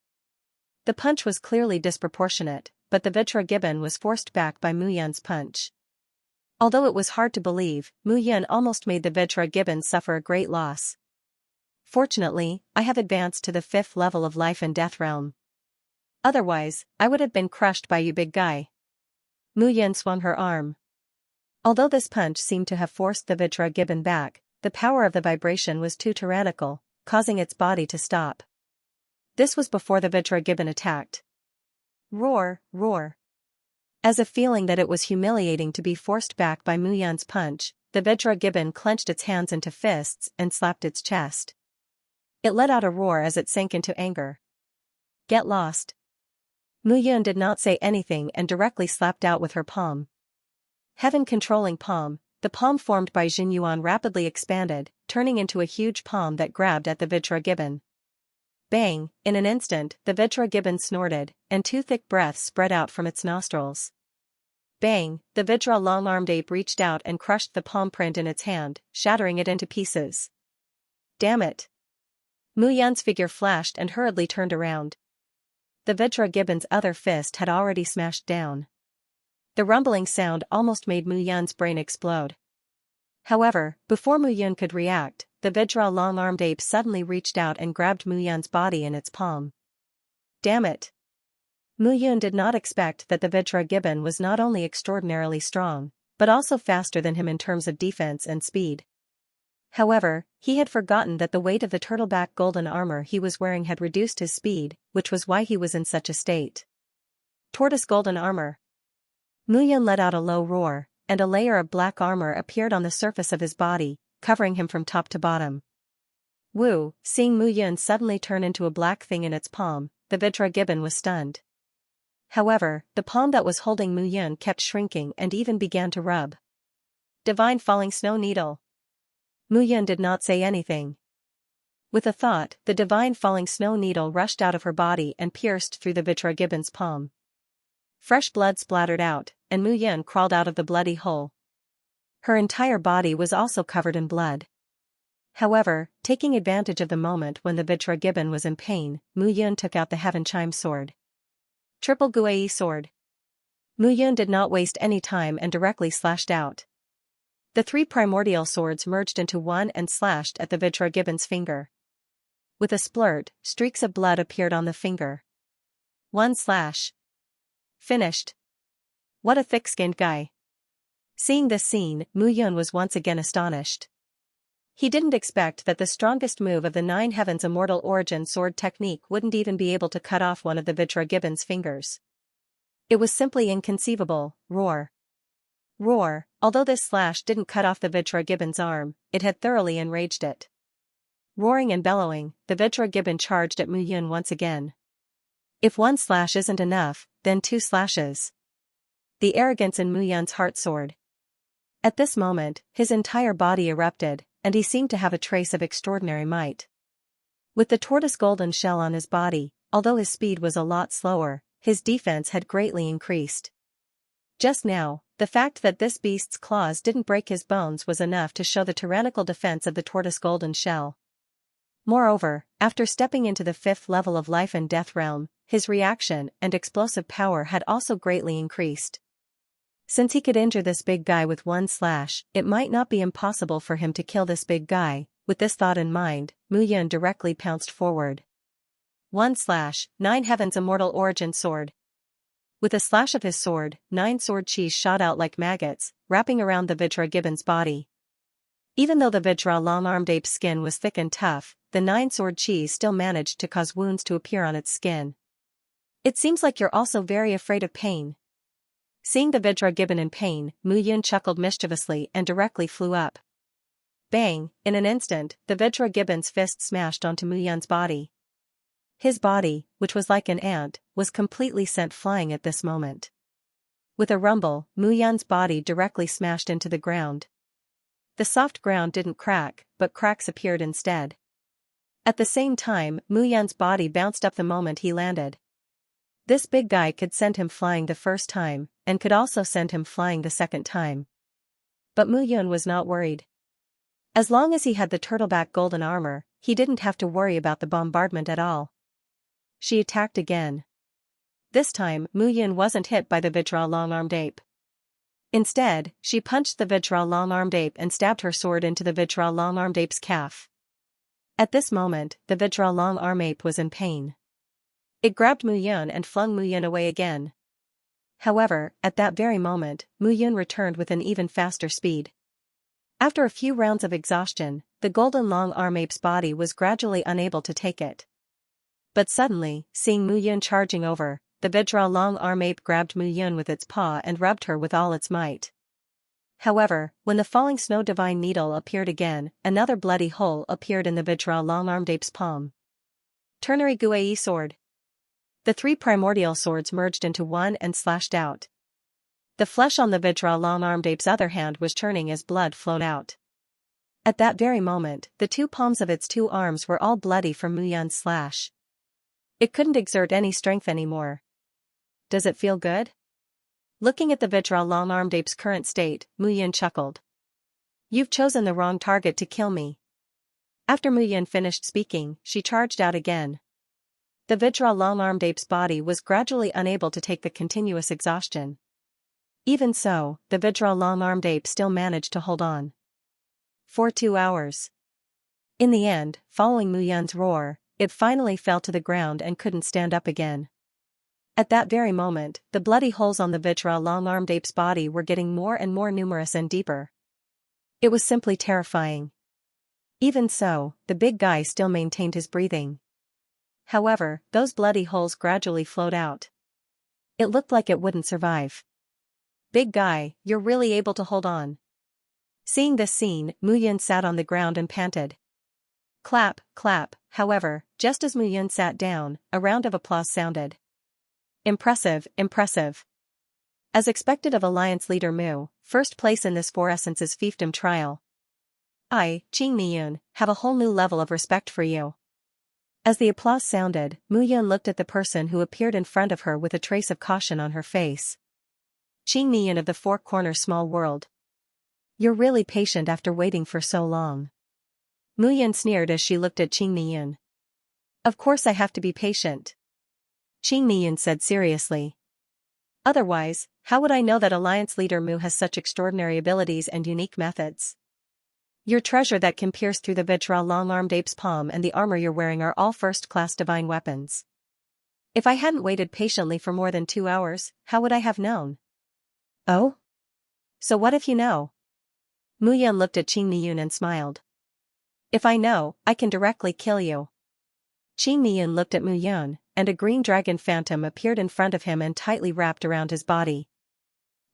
The punch was clearly disproportionate, but the Vedra Gibbon was forced back by Mu Yun's punch. Although it was hard to believe, Mu Yun almost made the Vedra Gibbon suffer a great loss. Fortunately, I have advanced to the 5th level of life and death realm. Otherwise, I would have been crushed by you big guy. Mu Yun swung her arm. Although this punch seemed to have forced the Vedra Gibbon back, the power of the vibration was too tyrannical, causing its body to stop. This was before the Vedra Gibbon attacked. Roar, roar. As if feeling that it was humiliating to be forced back by Mu Yun's punch, the Vedra Gibbon clenched its hands into fists and slapped its chest. It let out a roar as it sank into anger. Get lost. Mu Yun did not say anything and directly slapped out with her palm. Heaven-controlling palm, the palm formed by Jin Yuan rapidly expanded, turning into a huge palm that grabbed at the Vedra Gibbon. Bang! In an instant, the Vedra Gibbon snorted, and two thick breaths spread out from its nostrils. Bang! The Vedra long-armed ape reached out and crushed the palm print in its hand, shattering it into pieces. Damn it! Mu Yun's figure flashed and hurriedly turned around. The Vedra Gibbon's other fist had already smashed down. The rumbling sound almost made Mu Yun's brain explode. However, before Mu Yun could react, the Vedra long-armed ape suddenly reached out and grabbed Mu Yun's body in its palm. Damn it! Mu Yun did not expect that the Vedra Gibbon was not only extraordinarily strong, but also faster than him in terms of defense and speed. However, he had forgotten that the weight of the turtleback golden armor he was wearing had reduced his speed, which was why he was in such a state. Tortoise golden armor. Mu Yun let out a low roar, and a layer of black armor appeared on the surface of his body, covering him from top to bottom. Woo! Seeing Mu Yun suddenly turn into a black thing in its palm, the Vedra Gibbon was stunned. However, the palm that was holding Mu Yun kept shrinking and even began to rub. Divine falling snow needle. Mu Yun did not say anything. With a thought, the divine falling snow needle rushed out of her body and pierced through the Vedra Gibbon's palm. Fresh blood splattered out, and Mu Yun crawled out of the bloody hole. Her entire body was also covered in blood. However, taking advantage of the moment when the Vedra Gibbon was in pain, Mu Yun took out the Heaven Chime sword. Triple Guai sword. Mu Yun did not waste any time and directly slashed out. The three primordial swords merged into one and slashed at the Vedra Gibbon's finger. With a splurt, streaks of blood appeared on the finger. One slash. Finished. What a thick-skinned guy. Seeing this scene, Mu Yun was once again astonished. He didn't expect that the strongest move of the Nine Heavens Immortal Origin sword technique wouldn't even be able to cut off one of the Vitra Gibbon's fingers. It was simply inconceivable. Roar. Roar. Although this slash didn't cut off the Vitra Gibbon's arm, it had thoroughly enraged it. Roaring and bellowing, the Vitra Gibbon charged at Mu Yun once again. If one slash isn't enough, then 2 slashes. The arrogance in Mu Yun's heart soared. At this moment, his entire body erupted, and he seemed to have a trace of extraordinary might. With the tortoise golden shell on his body, although his speed was a lot slower, his defense had greatly increased. Just now, the fact that this beast's claws didn't break his bones was enough to show the tyrannical defense of the tortoise golden shell. Moreover, after stepping into the 5th level of life and death realm, his reaction and explosive power had also greatly increased. Since he could injure this big guy with one slash, it might not be impossible for him to kill this big guy. With this thought in mind, Mu Yun directly pounced forward. One slash, 9 Heavens Immortal Origin Sword. With a slash of his sword, 9 sword cheese shot out like maggots, wrapping around the Vitra Gibbon's body. Even though the Vitra long-armed ape's skin was thick and tough, the 9 sword cheese still managed to cause wounds to appear on its skin. It seems like you're also very afraid of pain. Seeing the Vitra Gibbon in pain, Mu Yun chuckled mischievously and directly flew up. Bang! In an instant, the Vitra Gibbon's fist smashed onto Mu Yun's body. His body, which was like an ant, was completely sent flying at this moment. With a rumble, Mu Yun's body directly smashed into the ground. The soft ground didn't crack, but cracks appeared instead. At the same time, Mu Yun's body bounced up the moment he landed. This big guy could send him flying the first time, and could also send him flying the second time. But Mu Yun was not worried. As long as he had the turtleback golden armor, he didn't have to worry about the bombardment at all. She attacked again. This time, Mu Yun wasn't hit by the Vitra long-armed ape. Instead, she punched the Vitra long-armed ape and stabbed her sword into the Vitra long-armed ape's calf. At this moment, the Vitra long-armed ape was in pain. It grabbed Mu Yun and flung Mu Yun away again. However, at that very moment, Mu Yun returned with an even faster speed. After a few rounds of exhaustion, the golden long-arm ape's body was gradually unable to take it. But suddenly, seeing Mu Yun charging over, the Vitra long-arm ape grabbed Mu Yun with its paw and rubbed her with all its might. However, when the falling snow divine needle appeared again, another bloody hole appeared in the Vitra long-armed ape's palm. Ternary Guei sword. The 3 primordial swords merged into one and slashed out. The flesh on the Vitra long-armed ape's other hand was churning as blood flowed out. At that very moment, the 2 palms of its 2 arms were all bloody from Mu Yun's slash. It couldn't exert any strength anymore. Does it feel good? Looking at the Vitra long-armed ape's current state, Mu Yun chuckled. You've chosen the wrong target to kill me. After Mu Yun finished speaking, she charged out again. The Vitra long-armed ape's body was gradually unable to take the continuous exhaustion. Even so, the Vitra long-armed ape still managed to hold on. For 2 hours. In the end, following Mu Yun's roar, it finally fell to the ground and couldn't stand up again. At that very moment, the bloody holes on the Vitra long-armed ape's body were getting more and more numerous and deeper. It was simply terrifying. Even so, the big guy still maintained his breathing. However, those bloody holes gradually flowed out. It looked like it wouldn't survive. Big guy, you're really able to hold on. Seeing this scene, Mu Yun sat on the ground and panted. Clap, clap. However, just as Mu Yun sat down, a round of applause sounded. Impressive, impressive. As expected of Alliance leader Mu, first place in this 4 Essences fiefdom trial. I, Qing Miyun, have a whole new level of respect for you. As the applause sounded, Mu Yun looked at the person who appeared in front of her with a trace of caution on her face. Qing Miyun of the 4 Corners Small World. You're really patient after waiting for so long. Mu Yun sneered as she looked at Qing Miyun. Of course I have to be patient. Qing Miyun said seriously. Otherwise, how would I know that Alliance leader Mu has such extraordinary abilities and unique methods? Your treasure that can pierce through the vitral long-armed ape's palm and the armor you're wearing are all first-class divine weapons. If I hadn't waited patiently for more than 2 hours, how would I have known? Oh? So what if you know? Mu Yun looked at Qing Niyun and smiled. If I know, I can directly kill you. Qing Niyun looked at Mu Yun, and a green dragon phantom appeared in front of him and tightly wrapped around his body.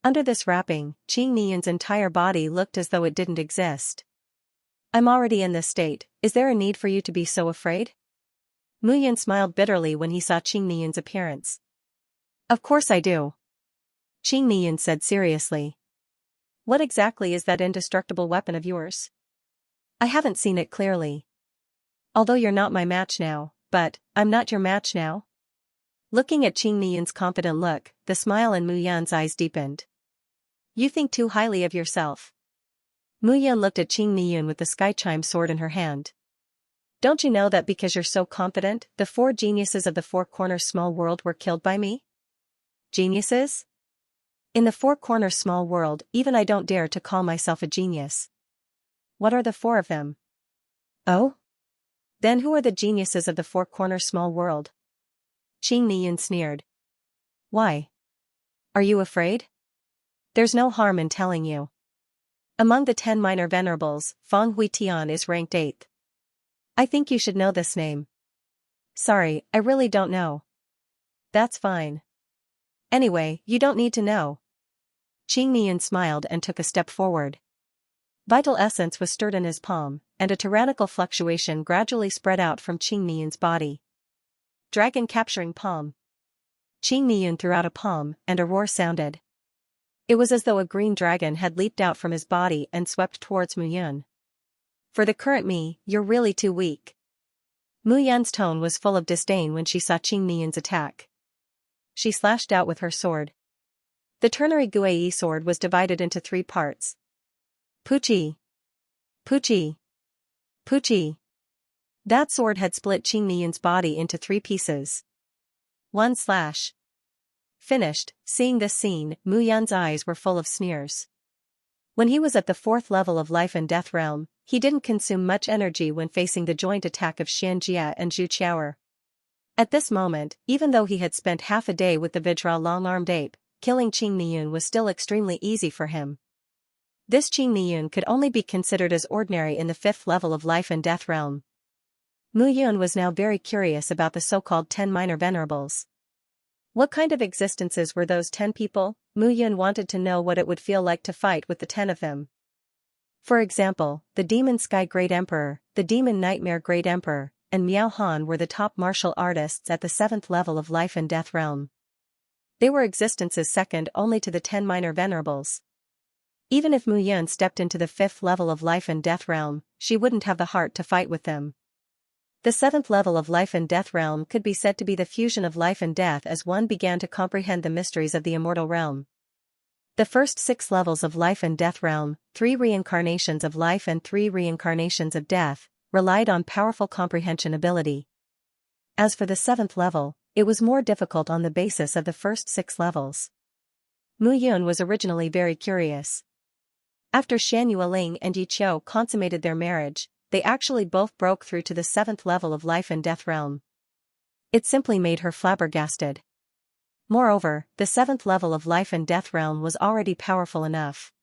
Under this wrapping, Qing Niyun's entire body looked as though it didn't exist. I'm already in this state, is there a need for you to be so afraid? Mu Yun smiled bitterly when he saw Qing Niyun's appearance. Of course I do. Qing Niyun said seriously. What exactly is that indestructible weapon of yours? I haven't seen it clearly. Although you're not my match now, but, I'm not your match now? Looking at Qing Niyun's confident look, the smile in Mu Yun's eyes deepened. You think too highly of yourself. Mu Yun looked at Qing Niyun with the sky chime sword in her hand. Don't you know that because you're so confident, the 4 geniuses of the 4 corners small world were killed by me? Geniuses? In the 4 corners small world, even I don't dare to call myself a genius. What are the 4 of them? Oh? Then who are the geniuses of the 4 corners small world? Qing Niyun sneered. Why? Are you afraid? There's no harm in telling you. Among the 10 minor venerables, Feng Huitian is ranked 8th. I think you should know this name. Sorry, I really don't know. That's fine. Anyway, you don't need to know. Qing Niyun smiled and took a step forward. Vital essence was stirred in his palm, and a tyrannical fluctuation gradually spread out from Qing Niyun's body. Dragon capturing palm. Qing Niyun threw out a palm, and a roar sounded. It was as though a green dragon had leaped out from his body and swept towards Mu Yun. For the current me, you're really too weak. Mu Yun's tone was full of disdain when she saw Qing Niyun's attack. She slashed out with her sword. The ternary Guei sword was divided into 3 parts. Puchi! Puchi! Puchi! That sword had split Qing Niyun's body into 3 pieces. 1 slash. Finished. Seeing this scene, Mu Yun's eyes were full of sneers. When he was at the 4th level of life and death realm, he didn't consume much energy when facing the joint attack of Xianxia and Zhu Qiaoer. At this moment, even though he had spent half a day with the vitral long-armed ape, killing Qing Niyun was still extremely easy for him. This Qing Niyun could only be considered as ordinary in the 5th level of life and death realm. Mu Yun was now very curious about the so-called 10 minor venerables. What kind of existences were those 10 people? Mu Yun wanted to know what it would feel like to fight with the 10 of them. For example, the Demon Sky Great Emperor, the Demon Nightmare Great Emperor, and Miao Han were the top martial artists at the 7th level of life and death realm. They were existences second only to the 10 minor venerables. Even if Mu Yun stepped into the 5th level of life and death realm, she wouldn't have the heart to fight with them. The 7th level of life and death realm could be said to be the fusion of life and death as one began to comprehend the mysteries of the immortal realm. The first 6 levels of life and death realm, 3 reincarnations of life and 3 reincarnations of death, relied on powerful comprehension ability. As for the 7th level, it was more difficult on the basis of the first 6 levels. Mu Yun was originally very curious. After Shan Yueling and Yi Qiu consummated their marriage, they actually both broke through to the 7th level of life and death realm. It simply made her flabbergasted. Moreover, the 7th level of life and death realm was already powerful enough.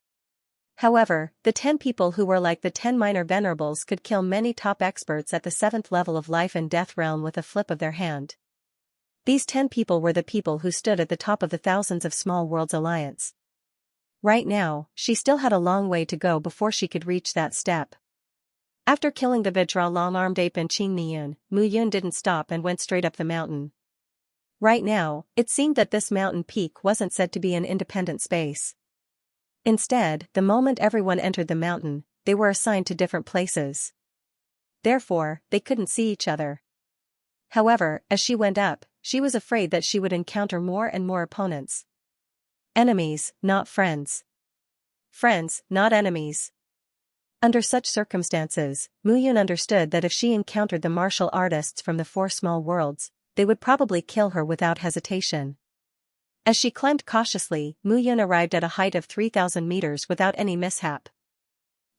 However, the 10 people who were like the 10 minor venerables could kill many top experts at the 7th level of life and death realm with a flip of their hand. These 10 people were the people who stood at the top of the thousands of small worlds alliance. Right now, she still had a long way to go before she could reach that step. After killing the vitral long-armed ape and Qing Niyun, Mu Yun didn't stop and went straight up the mountain. Right now, it seemed that this mountain peak wasn't said to be an independent space. Instead, the moment everyone entered the mountain, they were assigned to different places. Therefore, they couldn't see each other. However, as she went up, she was afraid that she would encounter more and more opponents. Enemies, not friends. Friends, not enemies. Under such circumstances, Mu Yun understood that if she encountered the martial artists from the 4 small worlds, they would probably kill her without hesitation. As she climbed cautiously, Mu Yun arrived at a height of 3,000 meters without any mishap.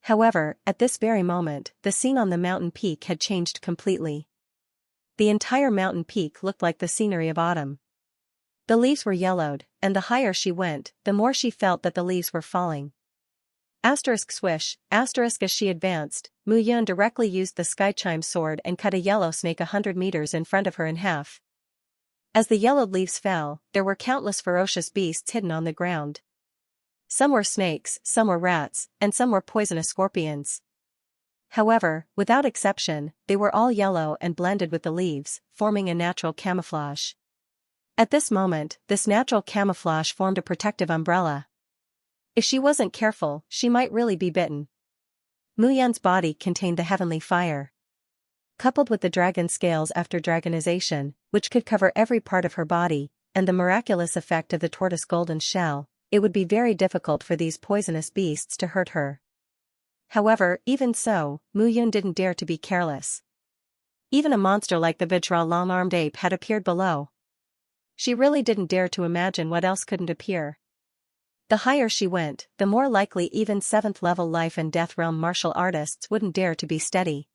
However, at this very moment, the scene on the mountain peak had changed completely. The entire mountain peak looked like the scenery of autumn. The leaves were yellowed, and the higher she went, the more she felt that the leaves were falling. Asterisk swish, asterisk as she advanced, Mu Yun directly used the sky chime sword and cut a yellow snake 100 meters in front of her in half. As the yellowed leaves fell, there were countless ferocious beasts hidden on the ground. Some were snakes, some were rats, and some were poisonous scorpions. However, without exception, they were all yellow and blended with the leaves, forming a natural camouflage. At this moment, this natural camouflage formed a protective umbrella. If she wasn't careful, she might really be bitten. Mu Yun's body contained the heavenly fire. Coupled with the dragon scales after dragonization, which could cover every part of her body, and the miraculous effect of the tortoise golden shell, it would be very difficult for these poisonous beasts to hurt her. However, even so, Mu Yun didn't dare to be careless. Even a monster like the Vajra long-armed ape had appeared below. She really didn't dare to imagine what else couldn't appear. The higher she went, the more likely even 7th level life and death realm martial artists wouldn't dare to be steady.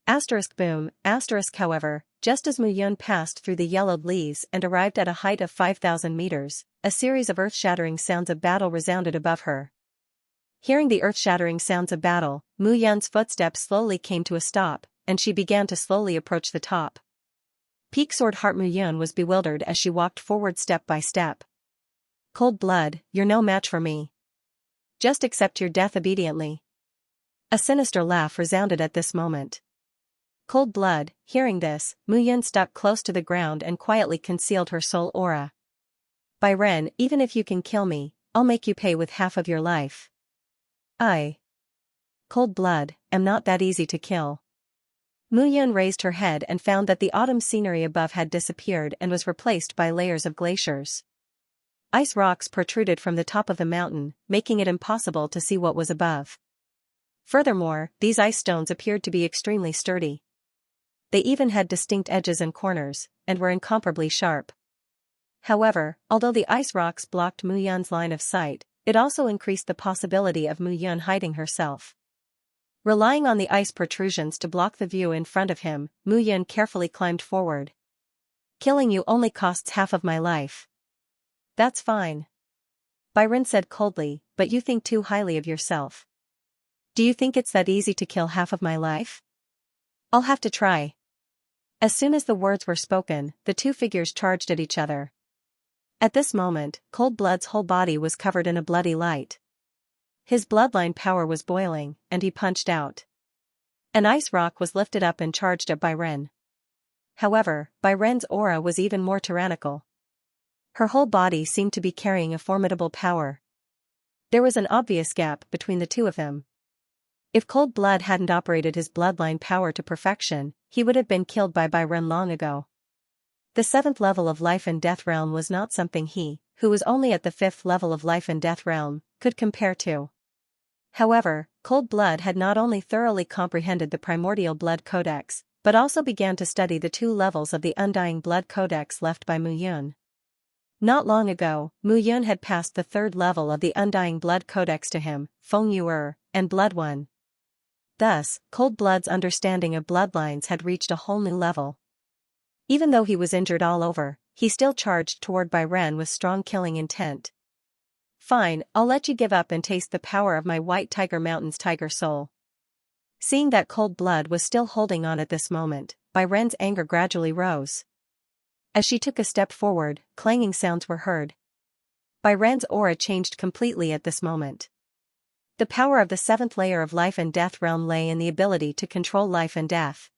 Asterisk boom, asterisk however, just as Mu Yun passed through the yellowed leaves and arrived at a height of 5,000 meters, a series of earth-shattering sounds of battle resounded above her. Hearing the earth-shattering sounds of battle, Mu Yun's footsteps slowly came to a stop, and she began to slowly approach the top. Peak Sword Heart Mu Yun was bewildered as she walked forward step by step. Cold blood, you're no match for me. Just accept your death obediently. A sinister laugh resounded at this moment. Cold blood, hearing this, Mu Yun stuck close to the ground and quietly concealed her soul aura. By Ren, even if you can kill me, I'll make you pay with half of your life. I. Cold blood, am not that easy to kill. Mu Yun raised her head and found that the autumn scenery above had disappeared and was replaced by layers of glaciers. Ice rocks protruded from the top of the mountain, making it impossible to see what was above. Furthermore, these ice stones appeared to be extremely sturdy. They even had distinct edges and corners, and were incomparably sharp. However, although the ice rocks blocked Mu Yun's line of sight, it also increased the possibility of Mu Yun hiding herself. Relying on the ice protrusions to block the view in front of him, Mu Yun carefully climbed forward. Killing you only costs half of my life. That's fine. Byron said coldly, but you think too highly of yourself. Do you think it's that easy to kill half of my life? I'll have to try. As soon as the words were spoken, the two figures charged at each other. At this moment, Cold Blood's whole body was covered in a bloody light. His bloodline power was boiling, and he punched out. An ice rock was lifted up and charged at Byren. However, Byren's aura was even more tyrannical. Her whole body seemed to be carrying a formidable power. There was an obvious gap between the two of them. If Cold Blood hadn't operated his bloodline power to perfection, he would have been killed by Byren long ago. The 7th level of life and death realm was not something he, who was only at the 5th level of life and death realm, could compare to. However, Cold Blood had not only thoroughly comprehended the primordial blood codex, but also began to study the 2 levels of the undying blood codex left by Mu Yun. Not long ago, Mu Yun had passed the 3rd level of the undying blood codex to him, Feng Yuer, and Blood One. Thus, Cold Blood's understanding of bloodlines had reached a whole new level. Even though he was injured all over, he still charged toward Byren with strong killing intent. Fine, I'll let you give up and taste the power of my White Tiger Mountain's tiger soul. Seeing that Cold Blood was still holding on at this moment, Byren's anger gradually rose. As she took a step forward, clanging sounds were heard. Byren's aura changed completely at this moment. The power of the 7th layer of life and death realm lay in the ability to control life and death.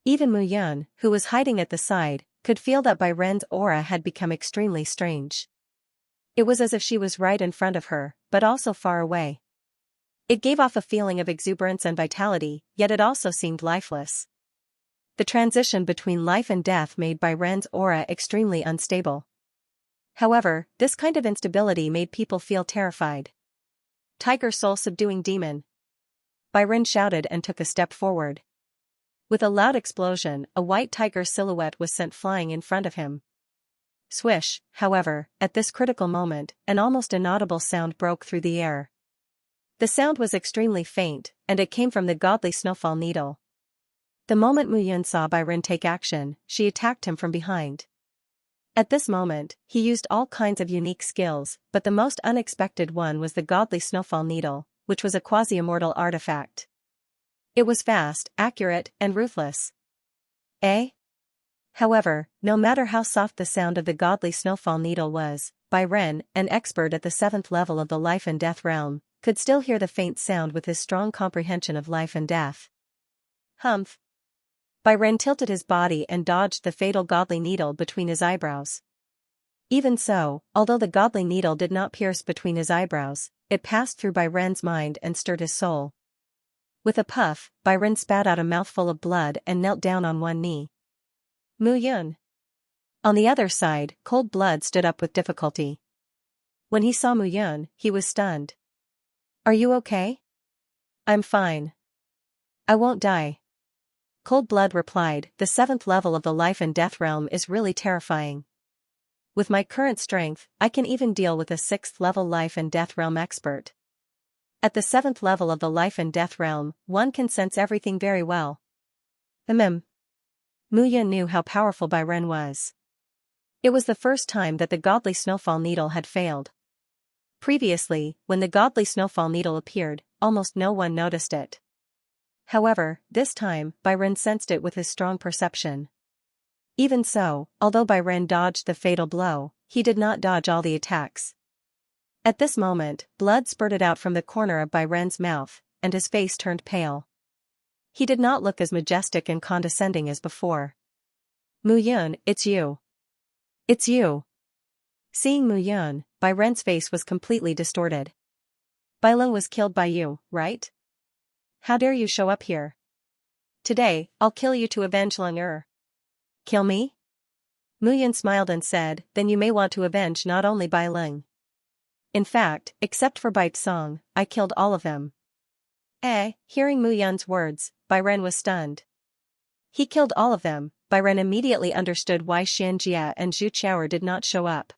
Even Mu Yun, who was hiding at the side, could feel that Byren's aura had become extremely strange. It was as if she was right in front of her, but also far away. It gave off a feeling of exuberance and vitality, yet it also seemed lifeless. The transition between life and death made Byren's aura extremely unstable. However, this kind of instability made people feel terrified. Tiger soul subduing demon. Byren shouted and took a step forward. With a loud explosion, a white tiger silhouette was sent flying in front of him. Swish, however, at this critical moment, an almost inaudible sound broke through the air. The sound was extremely faint, and it came from the godly snowfall needle. The moment Mu Yun saw Bai Ren take action, she attacked him from behind. At this moment, he used all kinds of unique skills, but the most unexpected one was the godly snowfall needle, which was a quasi-immortal artifact. It was fast, accurate, and ruthless. However, no matter how soft the sound of the godly snowfall needle was, Bai Ren, an expert at the 7th level of the life and death realm, could still hear the faint sound with his strong comprehension of life and death. Humph! Bai Ren tilted his body and dodged the fatal godly needle between his eyebrows. Even so, although the godly needle did not pierce between his eyebrows, it passed through Bai Ren's mind and stirred his soul. With a puff, Bai Ren spat out a mouthful of blood and knelt down on one knee. Mu Yun. On the other side, cold blood stood up with difficulty. When he saw Mu Yun, he was stunned. Are you okay? I'm fine. I won't die. Cold Blood replied, the 7th level of the life and death realm is really terrifying. With my current strength, I can even deal with a 6th level life and death realm expert. At the 7th level of the life and death realm, one can sense everything very well. Mu Yun knew how powerful Bai Ren was. It was the first time that the godly snowfall needle had failed. Previously, when the godly snowfall needle appeared, almost no one noticed it. However, this time, Bai Ren sensed it with his strong perception. Even so, although Bai Ren dodged the fatal blow, he did not dodge all the attacks. At this moment, blood spurted out from the corner of Bai Ren's mouth, and his face turned pale. He did not look as majestic and condescending as before. Mu Yun, it's you. It's you. Seeing Mu Yun, Bai Ren's face was completely distorted. Bai Leng was killed by you, right? How dare you show up here? Today, I'll kill you to avenge Leng. Kill me? Mu Yun smiled and said, then you may want to avenge not only Bai Leng. In fact, except for Bai Tsong, I killed all of them. Hearing Mu Yun's words, Bai Ren was stunned. He killed all of them. Bai Ren immediately understood why Xianxia and Zhu Qiaoer did not show up.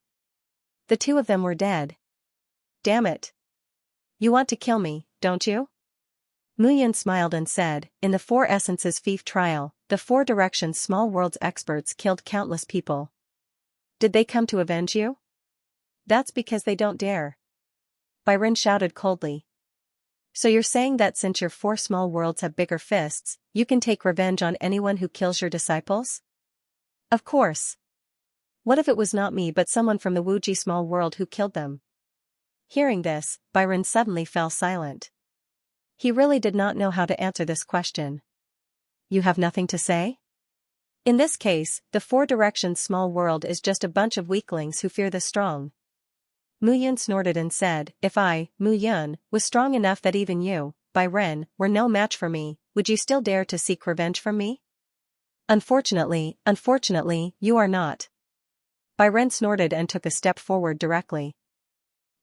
The two of them were dead. Damn it. You want to kill me, don't you? Mu Yun smiled and said, in the Four Essences Fief trial, the Four Directions Small Worlds experts killed countless people. Did they come to avenge you? That's because they don't dare. Bai Ren shouted coldly. So you're saying that since your 4 small worlds have bigger fists, you can take revenge on anyone who kills your disciples? Of course. What if it was not me but someone from the Wuji small world who killed them? Hearing this, Bai Ren suddenly fell silent. He really did not know how to answer this question. You have nothing to say? In this case, the Four Directions small world is just a bunch of weaklings who fear the strong. Mu Yun snorted and said, if I, Mu Yun, was strong enough that even you, Bai Ren, were no match for me, would you still dare to seek revenge from me? Unfortunately, you are not. Bai Ren snorted and took a step forward directly.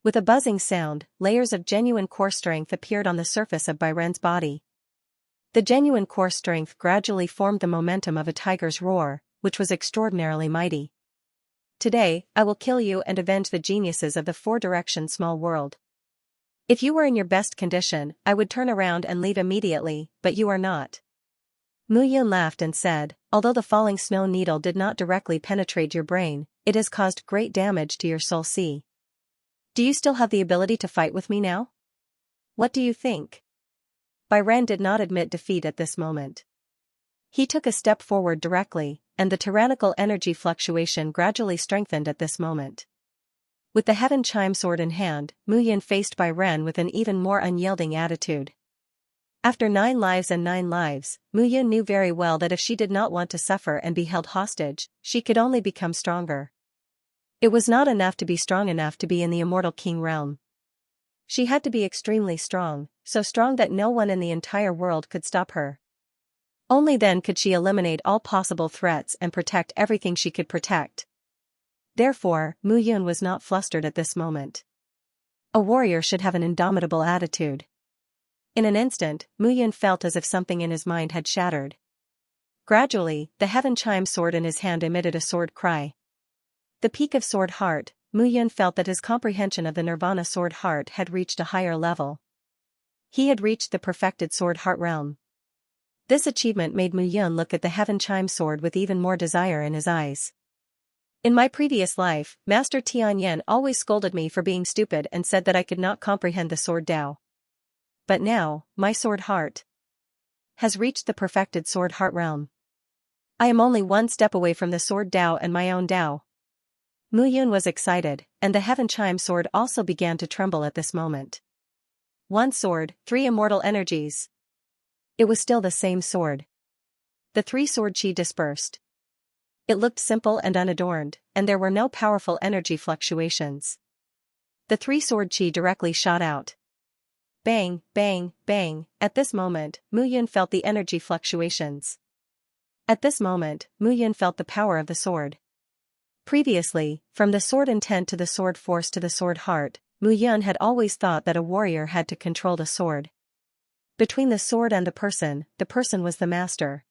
With a buzzing sound, layers of genuine core strength appeared on the surface of Bai Ren's body. The genuine core strength gradually formed the momentum of a tiger's roar, which was extraordinarily mighty. Today, I will kill you and avenge the geniuses of the Four Directions small world. If you were in your best condition, I would turn around and leave immediately, but you are not. Mu Yun laughed and said, although the falling snow needle did not directly penetrate your brain, it has caused great damage to your soul. See. Do you still have the ability to fight with me now? What do you think? Bai Ren did not admit defeat at this moment. He took a step forward directly, and the tyrannical energy fluctuation gradually strengthened at this moment. With the Heaven Chime sword in hand, Mu Yun faced Bai Ren with an even more unyielding attitude. After 9 lives and 9 lives, Mu Yun knew very well that if she did not want to suffer and be held hostage, she could only become stronger. It was not enough to be strong enough to be in the Immortal King realm. She had to be extremely strong, so strong that no one in the entire world could stop her. Only then could she eliminate all possible threats and protect everything she could protect. Therefore, Mu Yun was not flustered at this moment. A warrior should have an indomitable attitude. In an instant, Mu Yun felt as if something in his mind had shattered. Gradually, the Heaven Chime sword in his hand emitted a sword cry. The peak of Sword Heart, Mu Yun felt that his comprehension of the Nirvana Sword Heart had reached a higher level. he had reached the perfected sword heart realm. This achievement made Mu Yun look at the heaven chime sword with even more desire in his eyes. In my previous life, Master Tianyan always scolded me for being stupid and said that I could not comprehend the sword Dao. But now, my sword heart has reached the perfected sword heart realm. I am only one step away from the sword Dao and my own Dao. Mu Yun was excited, and the heaven chime sword also began to tremble at this moment. One sword, 3 immortal energies. It was still the same sword. The 3 sword chi dispersed. It looked simple and unadorned, and there were no powerful energy fluctuations. The 3 sword chi directly shot out. Bang, bang, bang. At this moment, Mu Yun felt the energy fluctuations. At this moment, Mu Yun felt the power of the sword. Previously, from the sword intent to the sword force to the sword heart, Mu Yun had always thought that a warrior had to control the sword. Between the sword and the person was the master.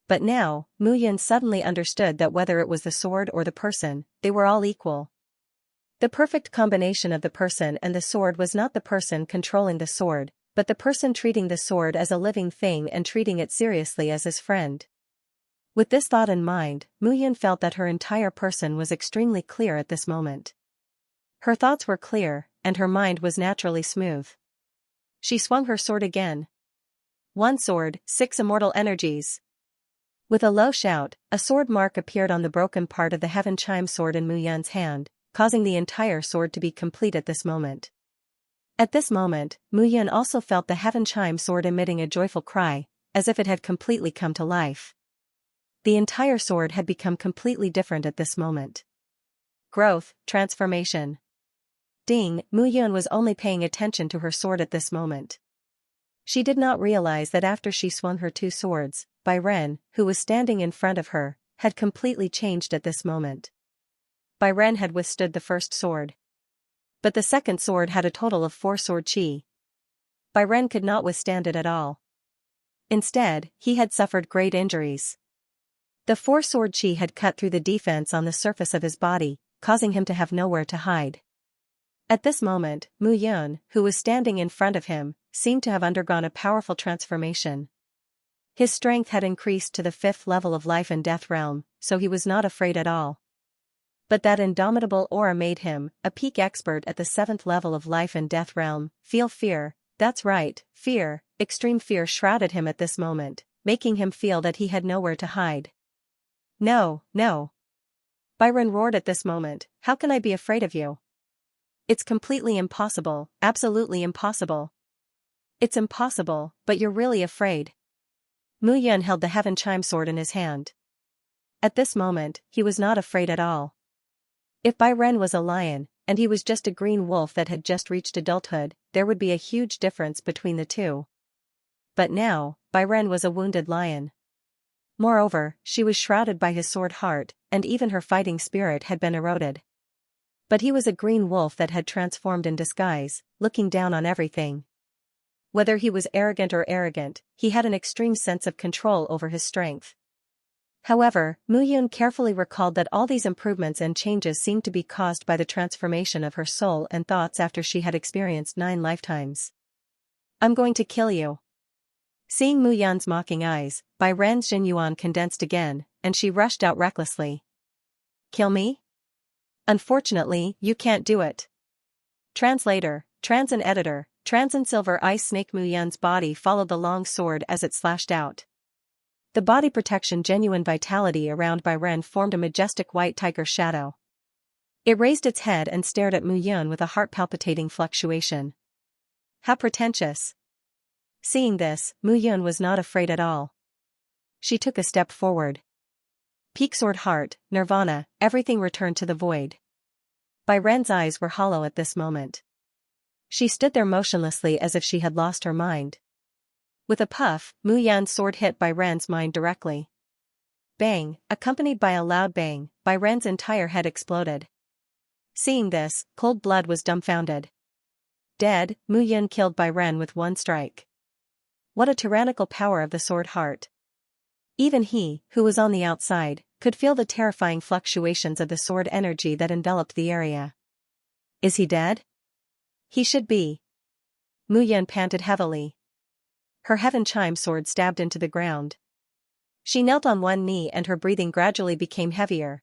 But now, Mu Yun suddenly understood that whether it was the sword or the person, they were all equal. The perfect combination of the person and the sword was not the person controlling the sword, but the person treating the sword as a living thing and treating it seriously as his friend. With this thought in mind, Mu Yun felt that her entire person was extremely clear at this moment. Her thoughts were clear, and her mind was naturally smooth. She swung her sword again. One sword, 6 immortal energies. With a low shout, a sword mark appeared on the broken part of the heaven chime sword in Mu Yun's hand, causing the entire sword to be complete at this moment. At this moment, Mu Yun also felt the heaven chime sword emitting a joyful cry, as if it had completely come to life. The entire sword had become completely different at this moment. Growth, transformation. Ding, Mu Yun was only paying attention to her sword at this moment. She did not realize that after she swung her 2 swords, Bai Ren, who was standing in front of her, had completely changed at this moment. Bai Ren had withstood the first sword. But the second sword had a total of 4 sword chi. Bai Ren could not withstand it at all. Instead, he had suffered great injuries. The 4 sword chi had cut through the defense on the surface of his body, causing him to have nowhere to hide. At this moment, Mu Yun, who was standing in front of him, seemed to have undergone a powerful transformation. His strength had increased to the 5th level of life and death realm, so he was not afraid at all. But that indomitable aura made him, a peak expert at the 7th level of life and death realm, feel fear. That's right, fear, extreme fear shrouded him at this moment, making him feel that he had nowhere to hide. No, no. Byron roared at this moment, how can I be afraid of you? It's completely impossible, absolutely impossible. It's impossible, but you're really afraid. Mu Yun held the heaven chime sword in his hand. At this moment, he was not afraid at all. If Bai Ren was a lion, and he was just a green wolf that had just reached adulthood, there would be a huge difference between the two. But now, Bai Ren was a wounded lion. Moreover, she was shrouded by his sword heart, and even her fighting spirit had been eroded. But he was a green wolf that had transformed in disguise, looking down on everything. Whether he was arrogant or arrogant, he had an extreme sense of control over his strength. However, Mu Yun carefully recalled that all these improvements and changes seemed to be caused by the transformation of her soul and thoughts after she had experienced 9 lifetimes. I'm going to kill you. Seeing Mu Yun's mocking eyes, Bai Ren's Jinyuan condensed again, and she rushed out recklessly. Kill me? Unfortunately, you can't do it. Translator, Trans and Editor, Trans and Silver Ice Snake. Mu Yun's body followed the long sword as it slashed out. The body protection genuine vitality around Bai Ren formed a majestic white tiger shadow. It raised its head and stared at Mu Yun with a heart-palpitating fluctuation. How pretentious. Seeing this, Mu Yun was not afraid at all. She took a step forward. Peak sword heart, nirvana, everything returned to the void. Bai Ren's eyes were hollow at this moment. She stood there motionlessly as if she had lost her mind. With a puff, Mu Yun's sword hit Bai Ren's mind directly. Bang, accompanied by a loud bang, Bai Ren's entire head exploded. Seeing this, cold blood was dumbfounded. Dead, Mu Yun killed Bai Ren with one strike. What a tyrannical power of the sword heart. Even he, who was on the outside, could feel the terrifying fluctuations of the sword energy that enveloped the area. Is he dead? He should be. Mu Yun panted heavily. Her heaven chime sword stabbed into the ground. She knelt on one knee and her breathing gradually became heavier.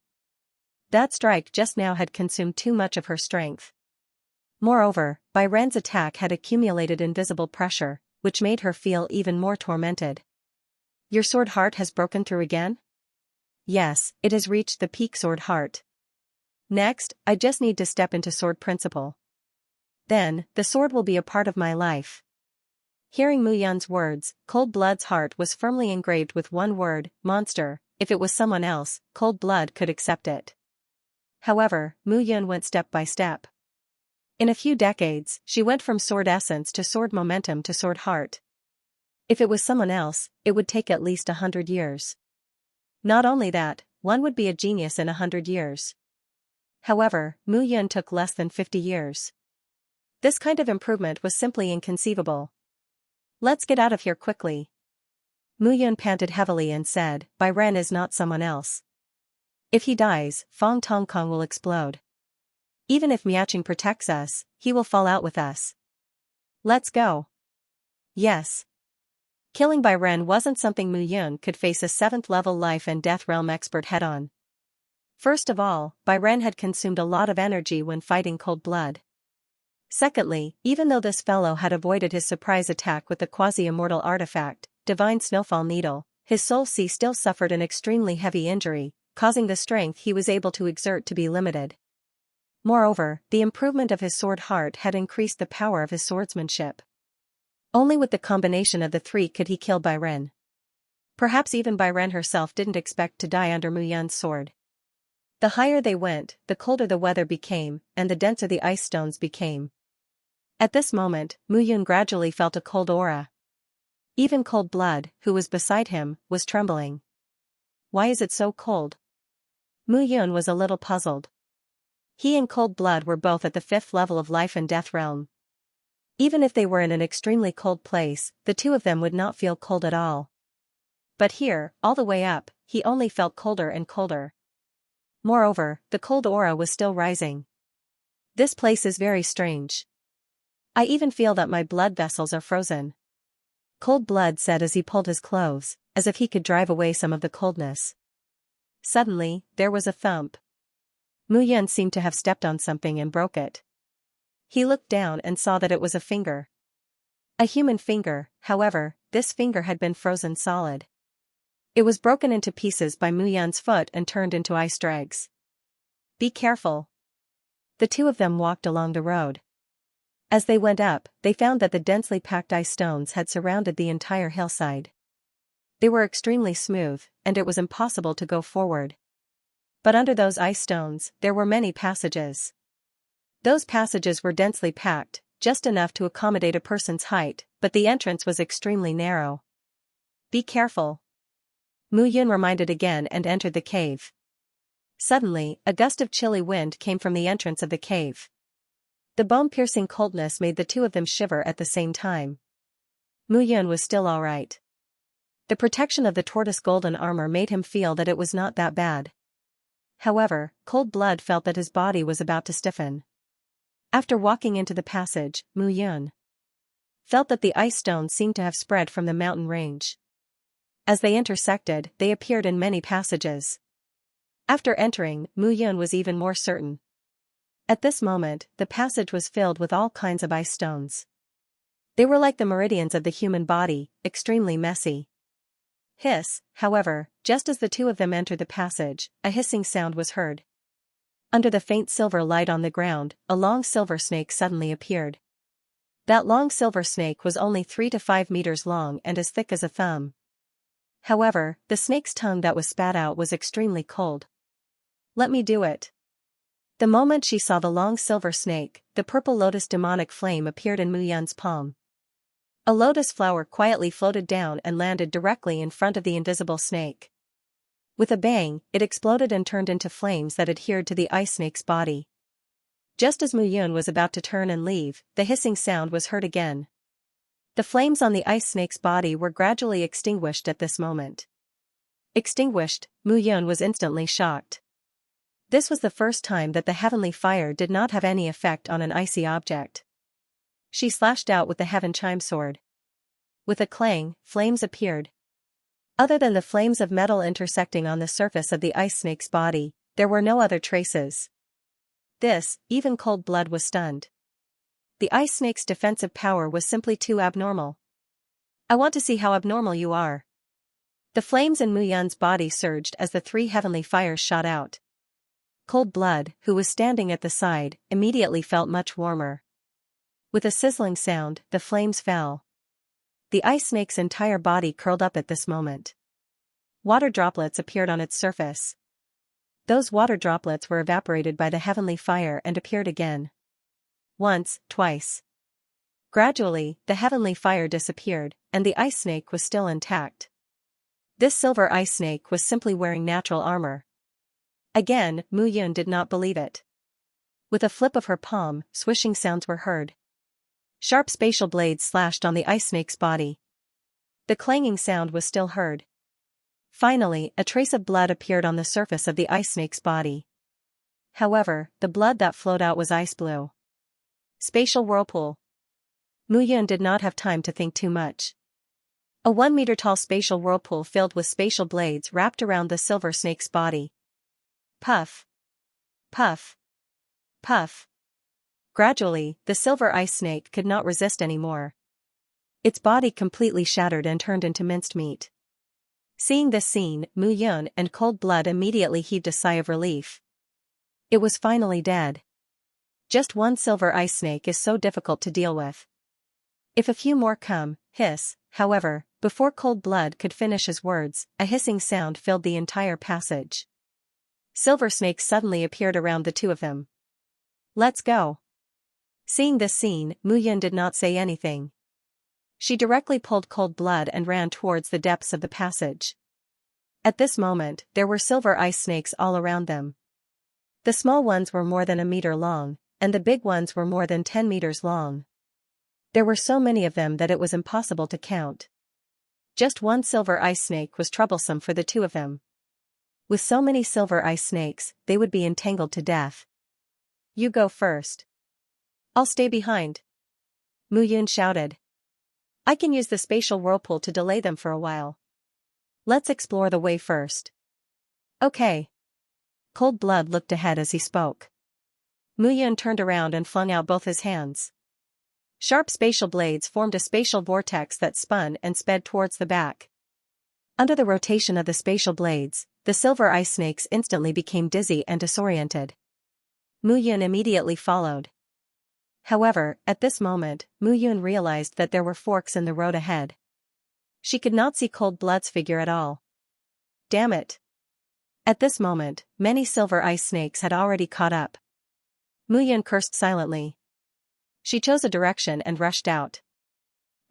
That strike just now had consumed too much of her strength. Moreover, Bai Ren's attack had accumulated invisible pressure, which made her feel even more tormented. Your sword heart has broken through again? Yes, it has reached the peak sword heart. Next, I just need to step into sword principle. Then, the sword will be a part of my life. Hearing Mu Yun's words, Cold Blood's heart was firmly engraved with one word, monster. If it was someone else, Cold Blood could accept it. However, Mu Yun went step by step. In a few decades, she went from sword essence to sword momentum to sword heart. If it was someone else, it would take at least 100 years. Not only that, one would be a genius in 100 years. However, Mu Yun took less than 50 years. This kind of improvement was simply inconceivable. Let's get out of here quickly. Mu Yun panted heavily and said, Bai Ren is not someone else. If he dies, Fong Tongkong will explode. Even if Miaqing protects us, he will fall out with us. Let's go. Yes. Killing Bai Ren wasn't something Mu Yun could face a 7th level life and death realm expert head-on. First of all, Bai Ren had consumed a lot of energy when fighting Cold Blood. Secondly, even though this fellow had avoided his surprise attack with the quasi-immortal artifact, Divine Snowfall Needle, his soul C still suffered an extremely heavy injury, causing the strength he was able to exert to be limited. Moreover, the improvement of his sword heart had increased the power of his swordsmanship. Only with the combination of the three could he kill Bai Ren. Perhaps even Bai Ren herself didn't expect to die under Mu Yun's sword. The higher they went, the colder the weather became, and the denser the ice stones became. At this moment, Mu Yun gradually felt a cold aura. Even Cold Blood, who was beside him, was trembling. Why is it so cold? Mu Yun was a little puzzled. He and Cold Blood were both at the 5th level of life and death realm. Even if they were in an extremely cold place, the two of them would not feel cold at all. But here, all the way up, he only felt colder and colder. Moreover, the cold aura was still rising. This place is very strange. I even feel that my blood vessels are frozen. Cold Blood said as he pulled his clothes, as if he could drive away some of the coldness. Suddenly, there was a thump. Mu Yun seemed to have stepped on something and broke it. He looked down and saw that it was a finger. A human finger, however, this finger had been frozen solid. It was broken into pieces by Mu Yun's foot and turned into ice dregs. Be careful. The two of them walked along the road. As they went up, they found that the densely packed ice stones had surrounded the entire hillside. They were extremely smooth, and it was impossible to go forward. But under those ice stones, there were many passages. Those passages were densely packed, just enough to accommodate a person's height, but the entrance was extremely narrow. Be careful. Mu Yun reminded again and entered the cave. Suddenly, a gust of chilly wind came from the entrance of the cave. The bone-piercing coldness made the two of them shiver at the same time. Mu Yun was still all right. The protection of the tortoise golden armor made him feel that it was not that bad. However, Cold Blood felt that his body was about to stiffen. After walking into the passage, Mu Yun felt that the ice stones seemed to have spread from the mountain range. As they intersected, they appeared in many passages. After entering, Mu Yun was even more certain. At this moment, the passage was filled with all kinds of ice stones. They were like the meridians of the human body, extremely messy. Hiss, however, just as the two of them entered the passage, a hissing sound was heard. Under the faint silver light on the ground, a long silver snake suddenly appeared. That long silver snake was only 3 to 5 meters long and as thick as a thumb. However, the snake's tongue that was spat out was extremely cold. Let me do it. The moment she saw the long silver snake, the purple lotus demonic flame appeared in Mu Yun's palm. A lotus flower quietly floated down and landed directly in front of the invisible snake. With a bang, it exploded and turned into flames that adhered to the ice snake's body. Just as Mu Yun was about to turn and leave, the hissing sound was heard again. The flames on the ice snake's body were gradually extinguished at this moment. Extinguished, Mu Yun was instantly shocked. This was the first time that the heavenly fire did not have any effect on an icy object. She slashed out with the heaven chime sword. With a clang, flames appeared. Other than the flames of metal intersecting on the surface of the ice snake's body, there were no other traces. Even Cold Blood was stunned. The ice snake's defensive power was simply too abnormal. I want to see how abnormal you are. The flames in Mu Yun's body surged as the 3 heavenly fires shot out. Cold Blood, who was standing at the side, immediately felt much warmer. With a sizzling sound, the flames fell. The ice snake's entire body curled up at this moment. Water droplets appeared on its surface. Those water droplets were evaporated by the heavenly fire and appeared again. Once, twice. Gradually, the heavenly fire disappeared, and the ice snake was still intact. This silver ice snake was simply wearing natural armor. Again, Mu Yun did not believe it. With a flip of her palm, swishing sounds were heard. Sharp spatial blades slashed on the ice snake's body. The clanging sound was still heard. Finally, a trace of blood appeared on the surface of the ice snake's body. However, the blood that flowed out was ice blue. Spatial whirlpool. Mu Yun did not have time to think too much. A 1-meter-tall spatial whirlpool filled with spatial blades wrapped around the silver snake's body. Puff. Puff. Puff. Gradually, the silver ice snake could not resist anymore. Its body completely shattered and turned into minced meat. Seeing this scene, Mu Yun and Cold Blood immediately heaved a sigh of relief. It was finally dead. Just one silver ice snake is so difficult to deal with. If a few more come, hiss. However, before Cold Blood could finish his words, a hissing sound filled the entire passage. Silver snakes suddenly appeared around the 2 of them. Let's go. Seeing this scene, Mu Yun did not say anything. She directly pulled Cold Blood and ran towards the depths of the passage. At this moment, there were silver ice snakes all around them. The small ones were more than 1 meter long, and the big ones were more than 10 meters long. There were so many of them that it was impossible to count. Just one silver ice snake was troublesome for the 2 of them. With so many silver ice snakes, they would be entangled to death. You go first. I'll stay behind. Mu Yun shouted. I can use the spatial whirlpool to delay them for a while. Let's explore the way first. Okay. Cold Blood looked ahead as he spoke. Mu Yun turned around and flung out both his hands. Sharp spatial blades formed a spatial vortex that spun and sped towards the back. Under the rotation of the spatial blades, the silver ice snakes instantly became dizzy and disoriented. Mu Yun immediately followed. However, at this moment, Mu Yun realized that there were forks in the road ahead. She could not see Cold Blood's figure at all. Damn it! At this moment, many silver ice snakes had already caught up. Mu Yun cursed silently. She chose a direction and rushed out.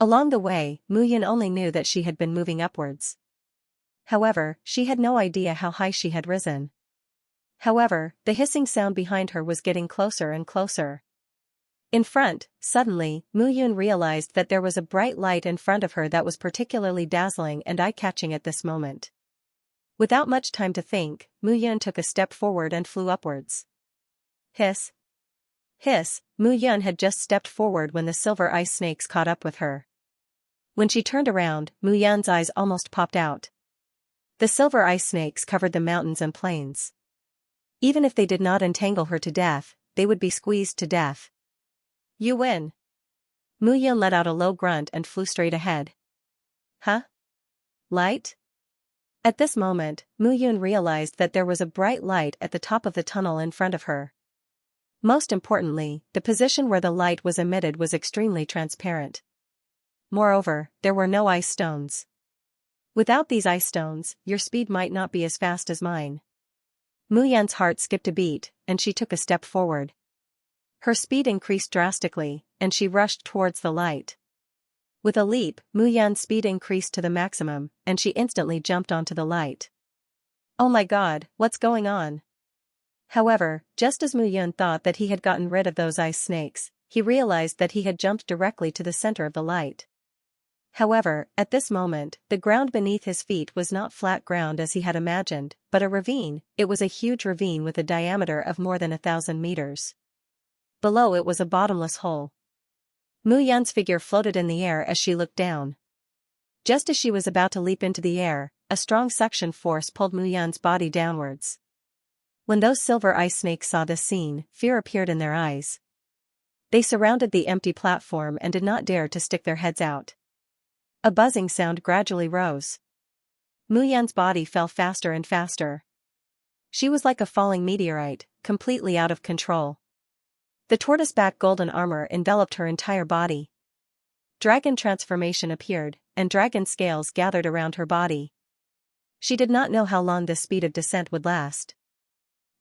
Along the way, Mu Yun only knew that she had been moving upwards. However, she had no idea how high she had risen. However, the hissing sound behind her was getting closer and closer. In front, suddenly, Mu Yun realized that there was a bright light in front of her that was particularly dazzling and eye-catching at this moment. Without much time to think, Mu Yun took a step forward and flew upwards. Hiss. Hiss, Mu Yun had just stepped forward when the silver ice snakes caught up with her. When she turned around, Mu Yun's eyes almost popped out. The silver ice snakes covered the mountains and plains. Even if they did not entangle her to death, they would be squeezed to death. You win. Mu Yun let out a low grunt and flew straight ahead. Huh? Light? At this moment, Mu Yun realized that there was a bright light at the top of the tunnel in front of her. Most importantly, the position where the light was emitted was extremely transparent. Moreover, there were no ice stones. Without these ice stones, your speed might not be as fast as mine. Mu Yun's heart skipped a beat, and she took a step forward. Her speed increased drastically, and she rushed towards the light. With a leap, Mu Yun's speed increased to the maximum, and she instantly jumped onto the light. Oh my god, what's going on? However, just as Mu Yun thought that he had gotten rid of those ice snakes, he realized that he had jumped directly to the center of the light. However, at this moment, the ground beneath his feet was not flat ground as he had imagined, but a ravine. It was a huge ravine with a diameter of more than 1,000 meters. Below it was a bottomless hole. Mu Yan's figure floated in the air as she looked down. Just as she was about to leap into the air, a strong suction force pulled Mu Yan's body downwards. When those silver ice snakes saw this scene, fear appeared in their eyes. They surrounded the empty platform and did not dare to stick their heads out. A buzzing sound gradually rose. Mu Yan's body fell faster and faster. She was like a falling meteorite, completely out of control. The tortoise-back golden armor enveloped her entire body. Dragon transformation appeared, and dragon scales gathered around her body. She did not know how long this speed of descent would last.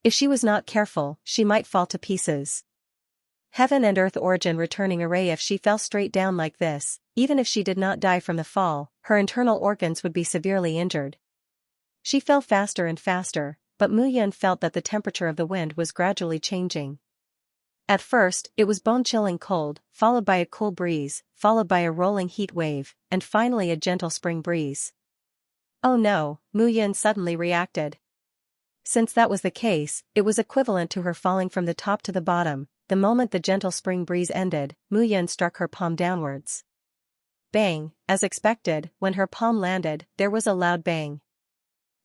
If she was not careful, she might fall to pieces. Heaven and earth origin returning array. If she fell straight down like this, even if she did not die from the fall, her internal organs would be severely injured. She fell faster and faster, but Mu Yan felt that the temperature of the wind was gradually changing. At first, it was bone-chilling cold, followed by a cool breeze, followed by a rolling heat wave, and finally a gentle spring breeze. Oh no, Mu Yan suddenly reacted. Since that was the case, it was equivalent to her falling from the top to the bottom. The moment the gentle spring breeze ended, Mu Yan struck her palm downwards. Bang, as expected, when her palm landed, there was a loud bang.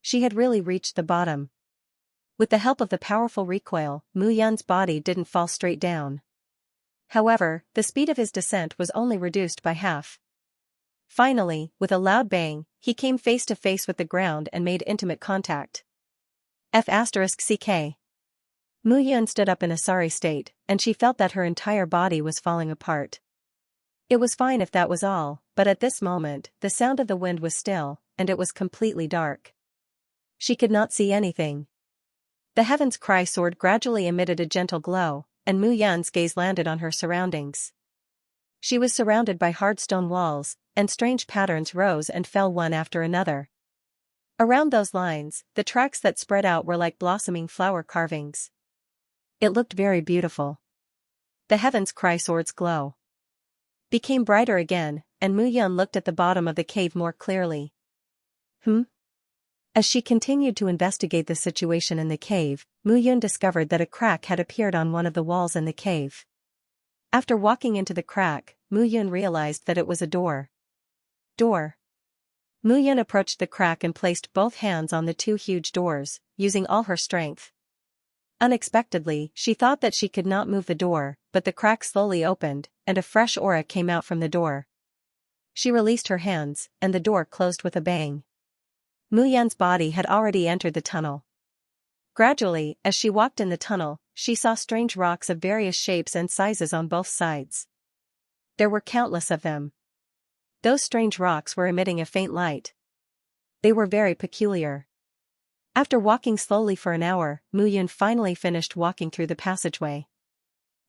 She had really reached the bottom. With the help of the powerful recoil, Mu Yan's body didn't fall straight down. However, the speed of his descent was only reduced by half. Finally, with a loud bang, he came face to face with the ground and made intimate contact. F***ck. Mu Yan stood up in a sorry state, and she felt that her entire body was falling apart. It was fine if that was all, but at this moment, the sound of the wind was still, and it was completely dark. She could not see anything. The heaven's cry sword gradually emitted a gentle glow, and Mu Yan's gaze landed on her surroundings. She was surrounded by hard stone walls, and strange patterns rose and fell one after another. Around those lines, the tracks that spread out were like blossoming flower carvings. It looked very beautiful. The heaven's cry sword's glow became brighter again, and Mu Yan looked at the bottom of the cave more clearly. As she continued to investigate the situation in the cave, Mu Yan discovered that a crack had appeared on one of the walls in the cave. After walking into the crack, Mu Yan realized that it was a door. Mu Yan approached the crack and placed both hands on the two huge doors, using all her strength. Unexpectedly, she thought that she could not move the door, but the crack slowly opened, and a fresh aura came out from the door. She released her hands, and the door closed with a bang. Mu Yan's body had already entered the tunnel. Gradually, as she walked in the tunnel, she saw strange rocks of various shapes and sizes on both sides. There were countless of them. Those strange rocks were emitting a faint light. They were very peculiar. After walking slowly for an hour, Mu Yan finally finished walking through the passageway.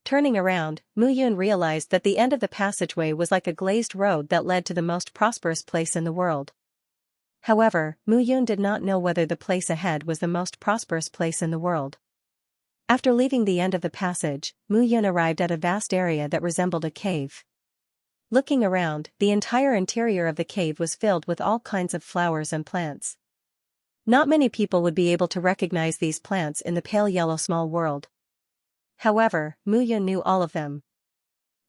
Turning around, Mu Yan realized that the end of the passageway was like a glazed road that led to the most prosperous place in the world. However, Mu Yan did not know whether the place ahead was the most prosperous place in the world. After leaving the end of the passage, Mu Yan arrived at a vast area that resembled a cave. Looking around, the entire interior of the cave was filled with all kinds of flowers and plants. Not many people would be able to recognize these plants in the pale yellow small world. However, Mu Yan knew all of them.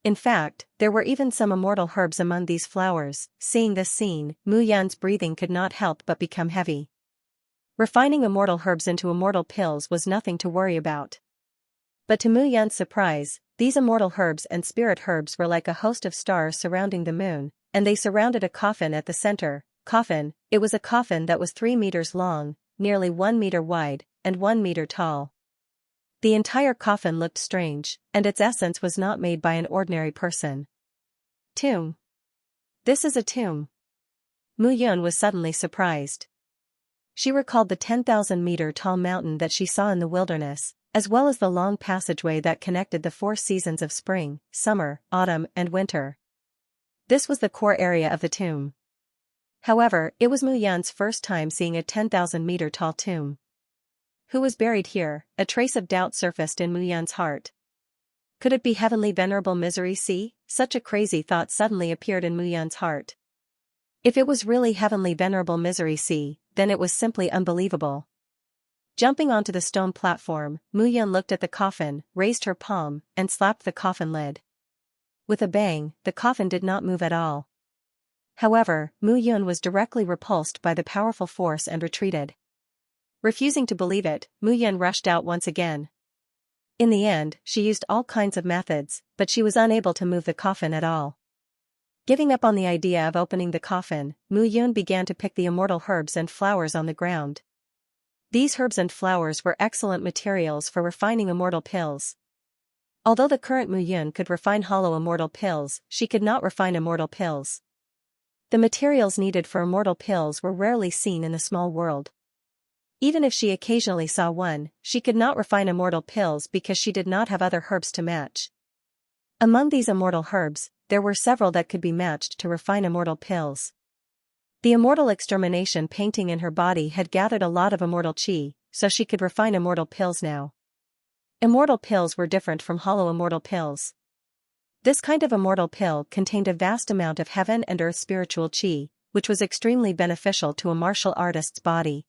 In fact, there were even some immortal herbs among these flowers. Seeing this scene, Mu Yan's breathing could not help but become heavy. Refining immortal herbs into immortal pills was nothing to worry about. But to Mu Yan's surprise, these immortal herbs and spirit herbs were like a host of stars surrounding the moon, and they surrounded a coffin at the center. It was a coffin that was 3 meters long, nearly 1 meter wide, and 1 meter tall. The entire coffin looked strange, and its essence was not made by an ordinary person. Tomb. This is a tomb. Mu Yan was suddenly surprised. She recalled the 10,000-meter-tall mountain that she saw in the wilderness, as well as the long passageway that connected the 4 seasons of spring, summer, autumn, and winter. This was the core area of the tomb. However, it was Mu Yan's first time seeing a 10,000-meter-tall tomb. Who was buried here? A trace of doubt surfaced in Mu Yan's heart. Could it be Heavenly Venerable Misery C? Such a crazy thought suddenly appeared in Mu Yan's heart. If it was really Heavenly Venerable Misery C, then it was simply unbelievable. Jumping onto the stone platform, Mu Yan looked at the coffin, raised her palm, and slapped the coffin lid. With a bang, the coffin did not move at all. However, Mu Yun was directly repulsed by the powerful force and retreated. Refusing to believe it, Mu Yun rushed out once again. In the end, she used all kinds of methods, but she was unable to move the coffin at all. Giving up on the idea of opening the coffin, Mu Yun began to pick the immortal herbs and flowers on the ground. These herbs and flowers were excellent materials for refining immortal pills. Although the current Mu Yun could refine hollow immortal pills, she could not refine immortal pills. The materials needed for immortal pills were rarely seen in the small world. Even if she occasionally saw one, she could not refine immortal pills because she did not have other herbs to match. Among these immortal herbs, there were several that could be matched to refine immortal pills. The immortal extermination painting in her body had gathered a lot of immortal chi, so she could refine immortal pills now. Immortal pills were different from hollow immortal pills. This kind of immortal pill contained a vast amount of heaven and earth spiritual chi, which was extremely beneficial to a martial artist's body.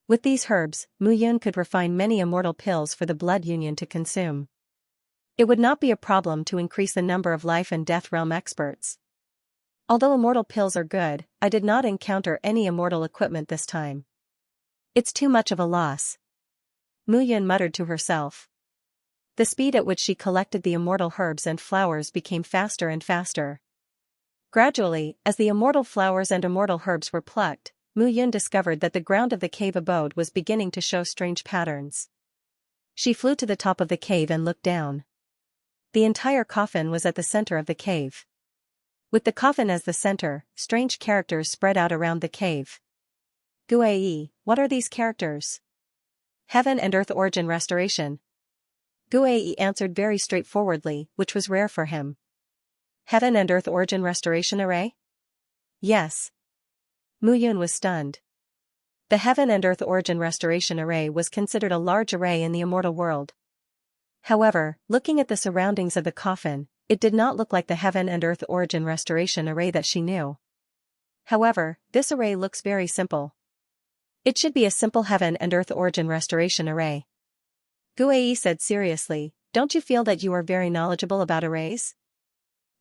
With these herbs, Mu Yun could refine many immortal pills for the blood union to consume. It would not be a problem to increase the number of life and death realm experts. Although immortal pills are good, I did not encounter any immortal equipment this time. It's too much of a loss. Mu Yun muttered to herself. The speed at which she collected the immortal herbs and flowers became faster and faster. Gradually, as the immortal flowers and immortal herbs were plucked, Mu Yun discovered that the ground of the cave abode was beginning to show strange patterns. She flew to the top of the cave and looked down. The entire coffin was at the center of the cave. With the coffin as the center, strange characters spread out around the cave. Guai, what are these characters? Heaven and Earth Origin Restoration. Guai answered very straightforwardly, which was rare for him. Heaven and Earth Origin Restoration Array? Yes. Mu Yun was stunned. The Heaven and Earth Origin Restoration Array was considered a large array in the immortal world. However, looking at the surroundings of the coffin, it did not look like the Heaven and Earth Origin Restoration Array that she knew. However, this array looks very simple. It should be a simple Heaven and Earth Origin Restoration Array. Guai said seriously, don't you feel that you are very knowledgeable about arrays?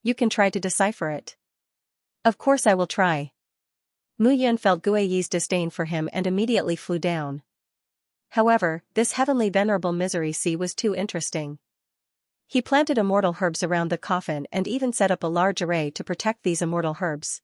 You can try to decipher it. Of course I will try. Mu Yun felt Guai's disdain for him and immediately flew down. However, this heavenly venerable misery sea was too interesting. He planted immortal herbs around the coffin and even set up a large array to protect these immortal herbs.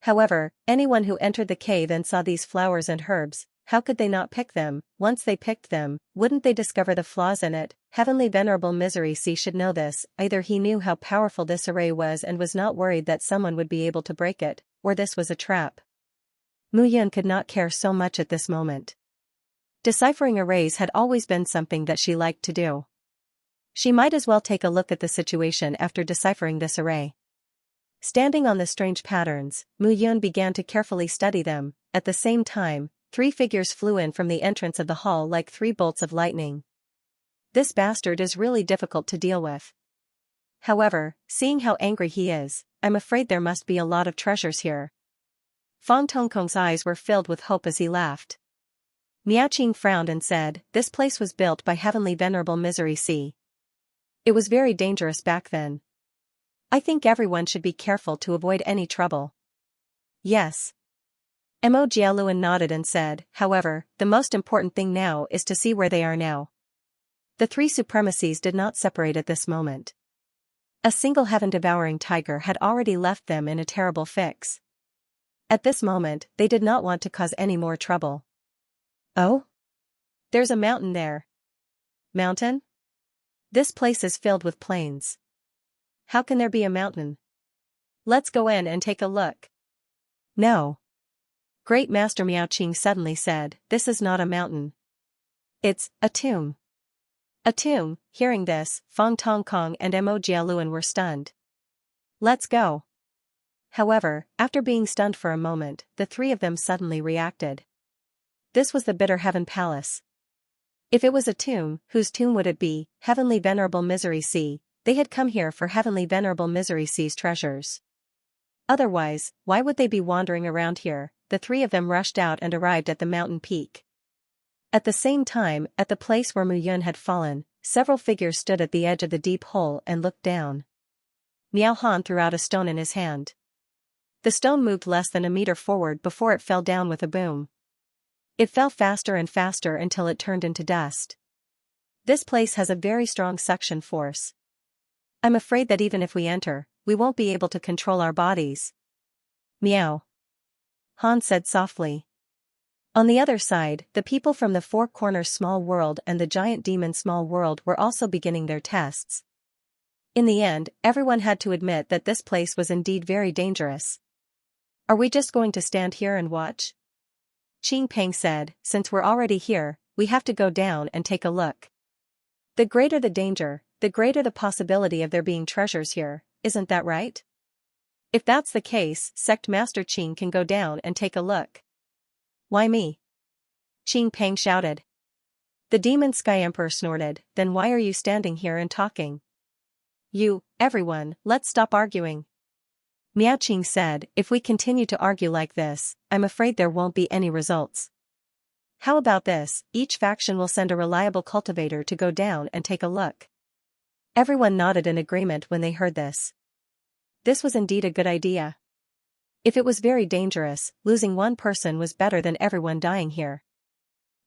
However, anyone who entered the cave and saw these flowers and herbs, how could they not pick them? Once they picked them, wouldn't they discover the flaws in it? Heavenly venerable misery sea should know this. Either he knew how powerful this array was and was not worried that someone would be able to break it, or this was a trap. Mu Yun could not care so much at this moment. Deciphering arrays had always been something that she liked to do. She might as well take a look at the situation after deciphering this array. Standing on the strange patterns, Mu Yun began to carefully study them. At the same time, 3 figures flew in from the entrance of the hall like 3 bolts of lightning. This bastard is really difficult to deal with. However, seeing how angry he is, I'm afraid there must be a lot of treasures here. Fang Tongkong's eyes were filled with hope as he laughed. Miaoqing frowned and said, this place was built by Heavenly Venerable Misery Sea. It was very dangerous back then. I think everyone should be careful to avoid any trouble. Yes. Mo Jialuan nodded and said, however, the most important thing now is to see where they are now. The 3 supremacies did not separate at this moment. A single heaven-devouring tiger had already left them in a terrible fix. At this moment, they did not want to cause any more trouble. Oh? There's a mountain there. Mountain? This place is filled with plains. How can there be a mountain? Let's go in and take a look. No. Great Master Miaoqing suddenly said, this is not a mountain. It's a tomb. A tomb. Hearing this, Fang Tongkong and Mo Jialuan were stunned. Let's go. However, after being stunned for a moment, the 3 of them suddenly reacted. This was the Bitter Heaven Palace. If it was a tomb, whose tomb would it be? Heavenly Venerable Misery Sea. They had come here for Heavenly Venerable Misery Sea's treasures. Otherwise, why would they be wandering around here? The 3 of them rushed out and arrived at the mountain peak. At the same time, at the place where Mu Yun had fallen, several figures stood at the edge of the deep hole and looked down. Miao Han threw out a stone in his hand. The stone moved less than a meter forward before it fell down with a boom. It fell faster and faster until it turned into dust. This place has a very strong suction force. I'm afraid that even if we enter, we won't be able to control our bodies. Meow. Han said softly. On the other side, the people from the Four Corners Small World and the Giant Demon Small World were also beginning their tests. In the end, everyone had to admit that this place was indeed very dangerous. Are we just going to stand here and watch? Qing Peng said, since we're already here, we have to go down and take a look. The greater the danger, the greater the possibility of there being treasures here, isn't that right? If that's the case, Sect Master Qing can go down and take a look. Why me? Qing Peng shouted. The Demon Sky Emperor snorted, then why are you standing here and talking? You, everyone, let's stop arguing. Miao Qing said, if we continue to argue like this, I'm afraid there won't be any results. How about this, each faction will send a reliable cultivator to go down and take a look. Everyone nodded in agreement when they heard this. This was indeed a good idea. If it was very dangerous, losing one person was better than everyone dying here.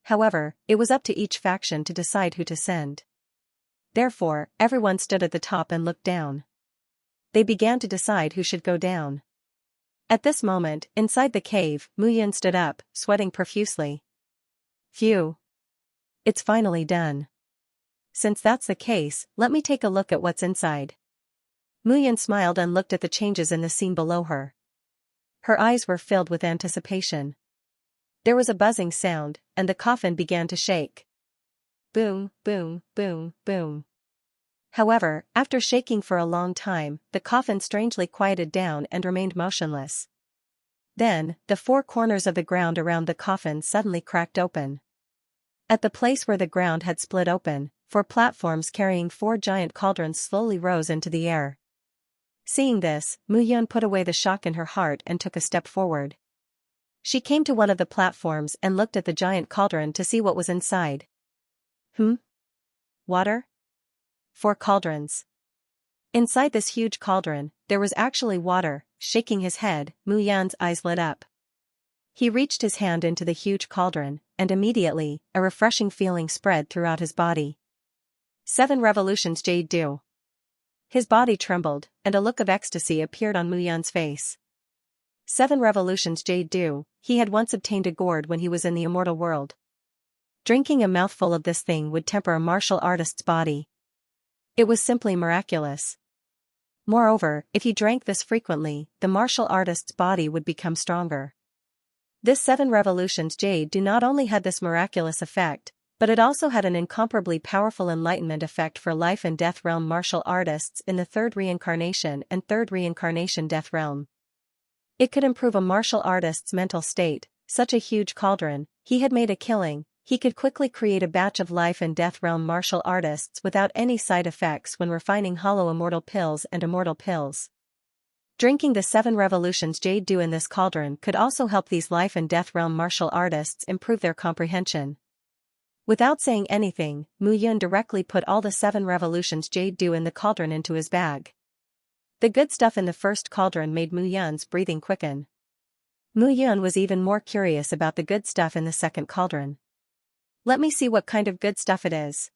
However, it was up to each faction to decide who to send. Therefore, everyone stood at the top and looked down. They began to decide who should go down. At this moment, inside the cave, Mu Yun stood up, sweating profusely. Phew. It's finally done. Since that's the case, let me take a look at what's inside. Mu Yun smiled and looked at the changes in the scene below her. Her eyes were filled with anticipation. There was a buzzing sound, and the coffin began to shake. Boom, boom, boom, boom. However, after shaking for a long time, the coffin strangely quieted down and remained motionless. Then, the four corners of the ground around the coffin suddenly cracked open. At the place where the ground had split open, 4 platforms carrying 4 giant cauldrons slowly rose into the air. Seeing this, Mu Yun put away the shock in her heart and took a step forward. She came to one of the platforms and looked at the giant cauldron to see what was inside. Water? 4 cauldrons. Inside this huge cauldron, there was actually water. Shaking his head, Mu Yun's eyes lit up. He reached his hand into the huge cauldron, and immediately, a refreshing feeling spread throughout his body. 7 revolutions Jade Dew. His body trembled, and a look of ecstasy appeared on Mu Yun's face. 7 revolutions Jade Dew. He had once obtained a gourd when he was in the immortal world. Drinking a mouthful of this thing would temper a martial artist's body. It was simply miraculous. Moreover, if he drank this frequently, the martial artist's body would become stronger. This 7 revolutions Jade Dew not only had this miraculous effect, but it also had an incomparably powerful enlightenment effect for life and death realm martial artists in the 3rd reincarnation and 3rd reincarnation death realm. It could improve a martial artist's mental state. Such a huge cauldron, he had made a killing. He could quickly create a batch of life and death realm martial artists without any side effects when refining hollow immortal pills and immortal pills. Drinking the 7 revolutions Jade Dew in this cauldron could also help these life and death realm martial artists improve their comprehension. Without saying anything, Mu Yun directly put all the 7 revolutions Jade Dew in the cauldron into his bag. The good stuff in the first cauldron made Mu Yun's breathing quicken. Mu Yun was even more curious about the good stuff in the second cauldron. Let me see what kind of good stuff it is.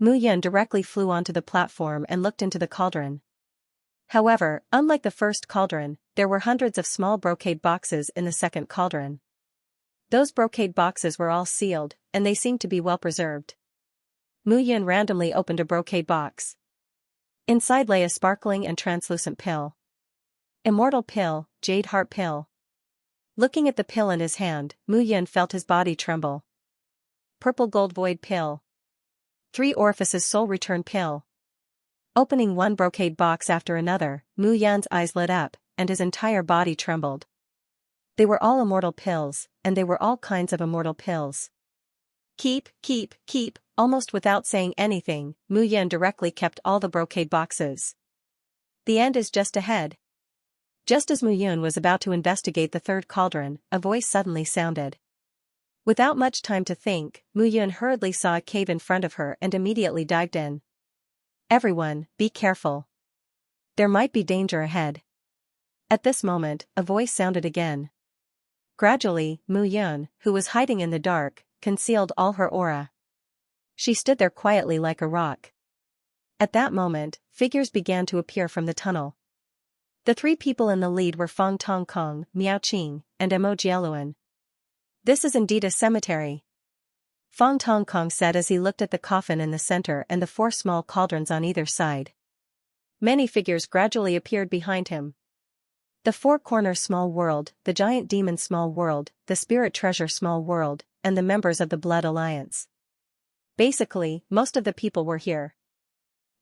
Mu Yun directly flew onto the platform and looked into the cauldron. However, unlike the first cauldron, there were hundreds of small brocade boxes in the second cauldron. Those brocade boxes were all sealed, and they seemed to be well preserved. Mu Yun randomly opened a brocade box. Inside lay a sparkling and translucent pill. Immortal pill, Jade Heart pill. Looking at the pill in his hand, Mu Yun felt his body tremble. Purple Gold Void pill. 3 Orifices Soul Return pill. Opening one brocade box after another, Mu Yun's eyes lit up, and his entire body trembled. They were all immortal pills, and they were all kinds of immortal pills. Keep. Almost without saying anything, Mu Yun directly kept all the brocade boxes. The end is just ahead. Just as Mu Yun was about to investigate the 3rd cauldron, a voice suddenly sounded. Without much time to think, Mu Yun hurriedly saw a cave in front of her and immediately dived in. Everyone, be careful. There might be danger ahead. At this moment, a voice sounded again. Gradually, Mu Yun, who was hiding in the dark, concealed all her aura. She stood there quietly like a rock. At that moment, figures began to appear from the tunnel. The three people in the lead were Fang Tongkong, Miao Qing, and Mo Jialuan. This is indeed a cemetery, Fang Tongkong said as he looked at the coffin in the center and the four small cauldrons on either side. Many figures gradually appeared behind him. The four-corner small world, the giant demon small world, the spirit treasure small world, and the members of the Blood Alliance. Basically, most of the people were here.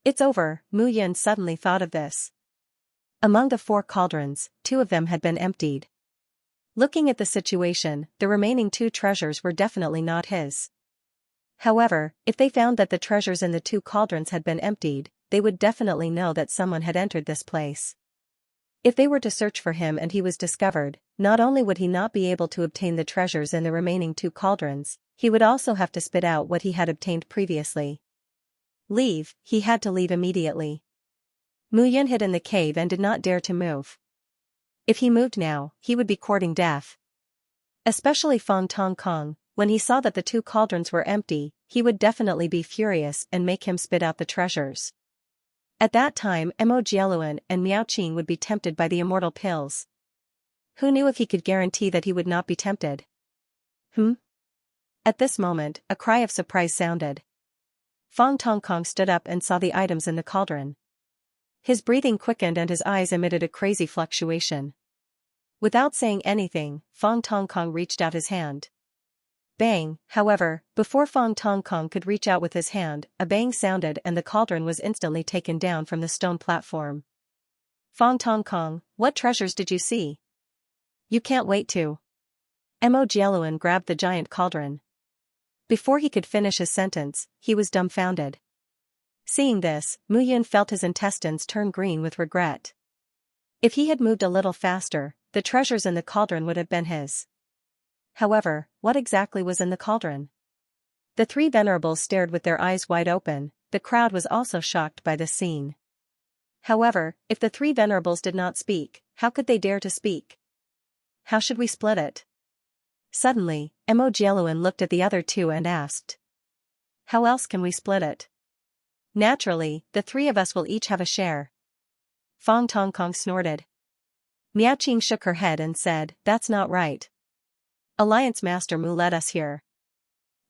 It's over, Mu Yin suddenly thought of this. Among the four cauldrons, two of them had been emptied. Looking at the situation, the remaining two treasures were definitely not his. However, if they found that the treasures in the two cauldrons had been emptied, they would definitely know that someone had entered this place. If they were to search for him and he was discovered, not only would he not be able to obtain the treasures in the remaining two cauldrons, he would also have to spit out what he had obtained previously. Leave, he had to leave immediately. Mu Yun hid in the cave and did not dare to move. If he moved now, he would be courting death. Especially Fang Tongkong, when he saw that the two cauldrons were empty, he would definitely be furious and make him spit out the treasures. At that time Mo Jialuan and Miao Qing would be tempted by the immortal pills. Who knew if he could guarantee that he would not be tempted? At this moment, a cry of surprise sounded. Fang Tongkong stood up and saw the items in the cauldron. His breathing quickened and his eyes emitted a crazy fluctuation. Without saying anything, Fang Tongkong reached out his hand. Bang, however, before Fang Tongkong could reach out with his hand, a bang sounded and the cauldron was instantly taken down from the stone platform. Fang Tongkong, what treasures did you see? You can't wait to. Mo Jialuan grabbed the giant cauldron. Before he could finish his sentence, he was dumbfounded. Seeing this, Mu Yun felt his intestines turn green with regret. If he had moved a little faster, the treasures in the cauldron would have been his. However, what exactly was in the cauldron? The three venerables stared with their eyes wide open. The crowd was also shocked by this scene. However, if the three venerables did not speak, how could they dare to speak? How should we split it? Suddenly, Mo Jialuan looked at the other two and asked. How else can we split it? Naturally, the three of us will each have a share. Fang Tongkong snorted. Miao Qing shook her head and said, that's not right. Alliance Master Mu led us here.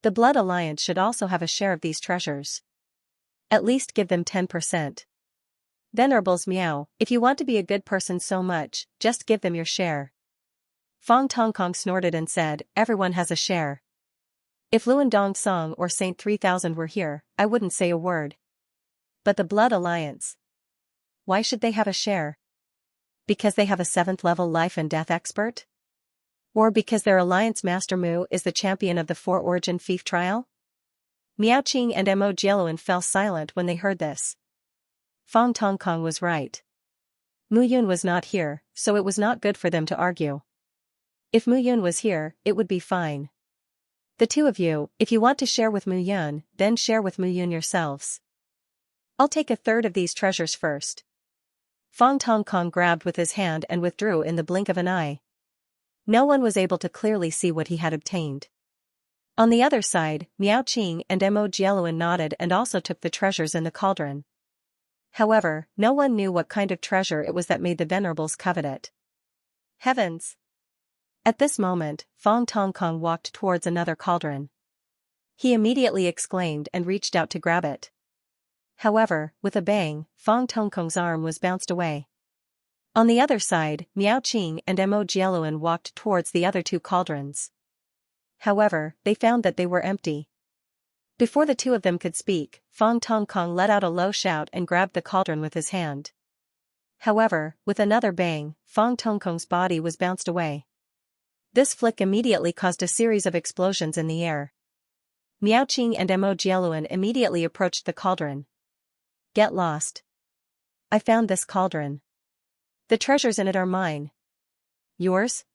The Blood Alliance should also have a share of these treasures. At least give them 10%. Venerables Miao, if you want to be a good person so much, just give them your share. Fang Tongkong snorted and said, everyone has a share. If Luan Dong Song or Saint 3000 were here, I wouldn't say a word. But the Blood Alliance. Why should they have a share? Because they have a 7th level life and death expert? Or because their Alliance Master Mu is the champion of the Four Origin Fief trial? Miao Qing and Mo Jialuan fell silent when they heard this. Fang Tongkong was right. Mu Yun was not here, so it was not good for them to argue. If Mu Yun was here, it would be fine. The two of you, if you want to share with Mu Yun, then share with Mu Yun yourselves. I'll take a third of these treasures first. Fang Tongkong grabbed with his hand and withdrew in the blink of an eye. No one was able to clearly see what he had obtained. On the other side, Miao Qing and Mo Jialuan nodded and also took the treasures in the cauldron. However, no one knew what kind of treasure it was that made the venerables covet it. Heavens! At this moment, Fang Tongkong walked towards another cauldron. He immediately exclaimed and reached out to grab it. However, with a bang, Fang Tongkong's arm was bounced away. On the other side, Miao Qing and Mo Jialuan walked towards the other two cauldrons. However, they found that they were empty. Before the two of them could speak, Fang Tongkong let out a low shout and grabbed the cauldron with his hand. However, with another bang, Fang Tongkong's body was bounced away. This flick immediately caused a series of explosions in the air. Miao Qing and Mo Jialuan immediately approached the cauldron. Get lost. I found this cauldron. The treasures in it are mine. Yours?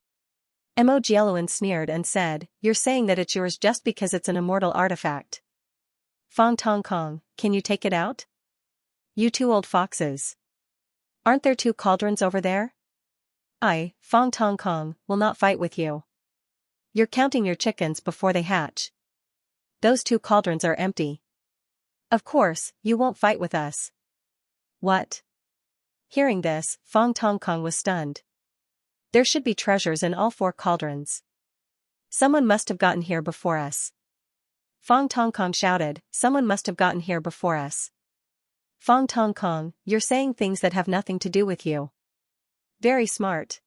Mo Jialuan sneered and said, you're saying that it's yours just because it's an immortal artifact. Fang Tongkong, can you take it out? You two old foxes. Aren't there 2 cauldrons over there? I, Fong Tong Kong, will not fight with you. You're counting your chickens before they hatch. Those 2 cauldrons are empty. Of course, you won't fight with us. What? Hearing this, Fong Tong Kong was stunned. There should be treasures in all 4 cauldrons. Someone must have gotten here before us. Fong Tong Kong shouted, someone must have gotten here before us. Fong Tong Kong, you're saying things that have nothing to do with you. Very smart.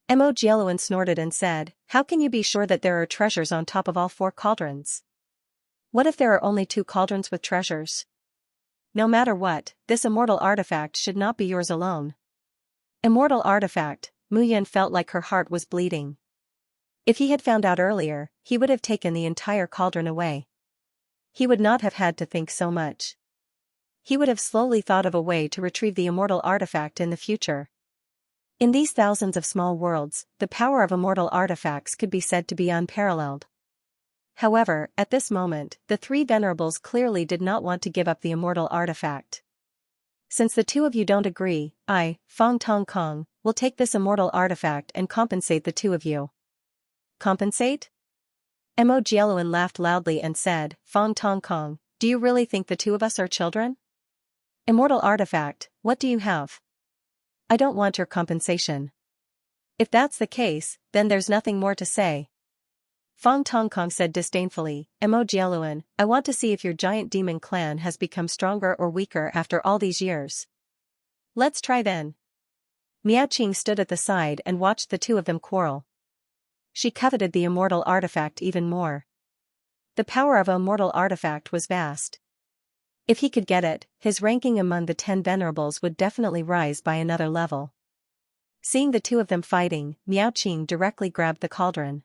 Mo Jialuan snorted and said, how can you be sure that there are treasures on top of all 4 cauldrons? What if there are only 2 cauldrons with treasures? No matter what, this immortal artifact should not be yours alone. Immortal artifact, Mu Yun felt like her heart was bleeding. If he had found out earlier, he would have taken the entire cauldron away. He would not have had to think so much. He would have slowly thought of a way to retrieve the immortal artifact in the future. In these thousands of small worlds, the power of immortal artifacts could be said to be unparalleled. However, at this moment, the 3 venerables clearly did not want to give up the immortal artifact. Since the 2 of you don't agree, I, Fong Tong Kong, will take this immortal artifact and compensate the 2 of you. Compensate? Mo Jialuan laughed loudly and said, Fong Tong Kong, do you really think the 2 of us are children? Immortal artifact, what do you have? I don't want your compensation. If that's the case, then there's nothing more to say. Fong Tong Kong said disdainfully, Mo Jialuan, I want to see if your giant demon clan has become stronger or weaker after all these years. Let's try then. Miao Qing stood at the side and watched the 2 of them quarrel. She coveted the immortal artifact even more. The power of an immortal artifact was vast. If he could get it, his ranking among the 10 venerables would definitely rise by another level. Seeing the 2 of them fighting, Miao Qing directly grabbed the cauldron.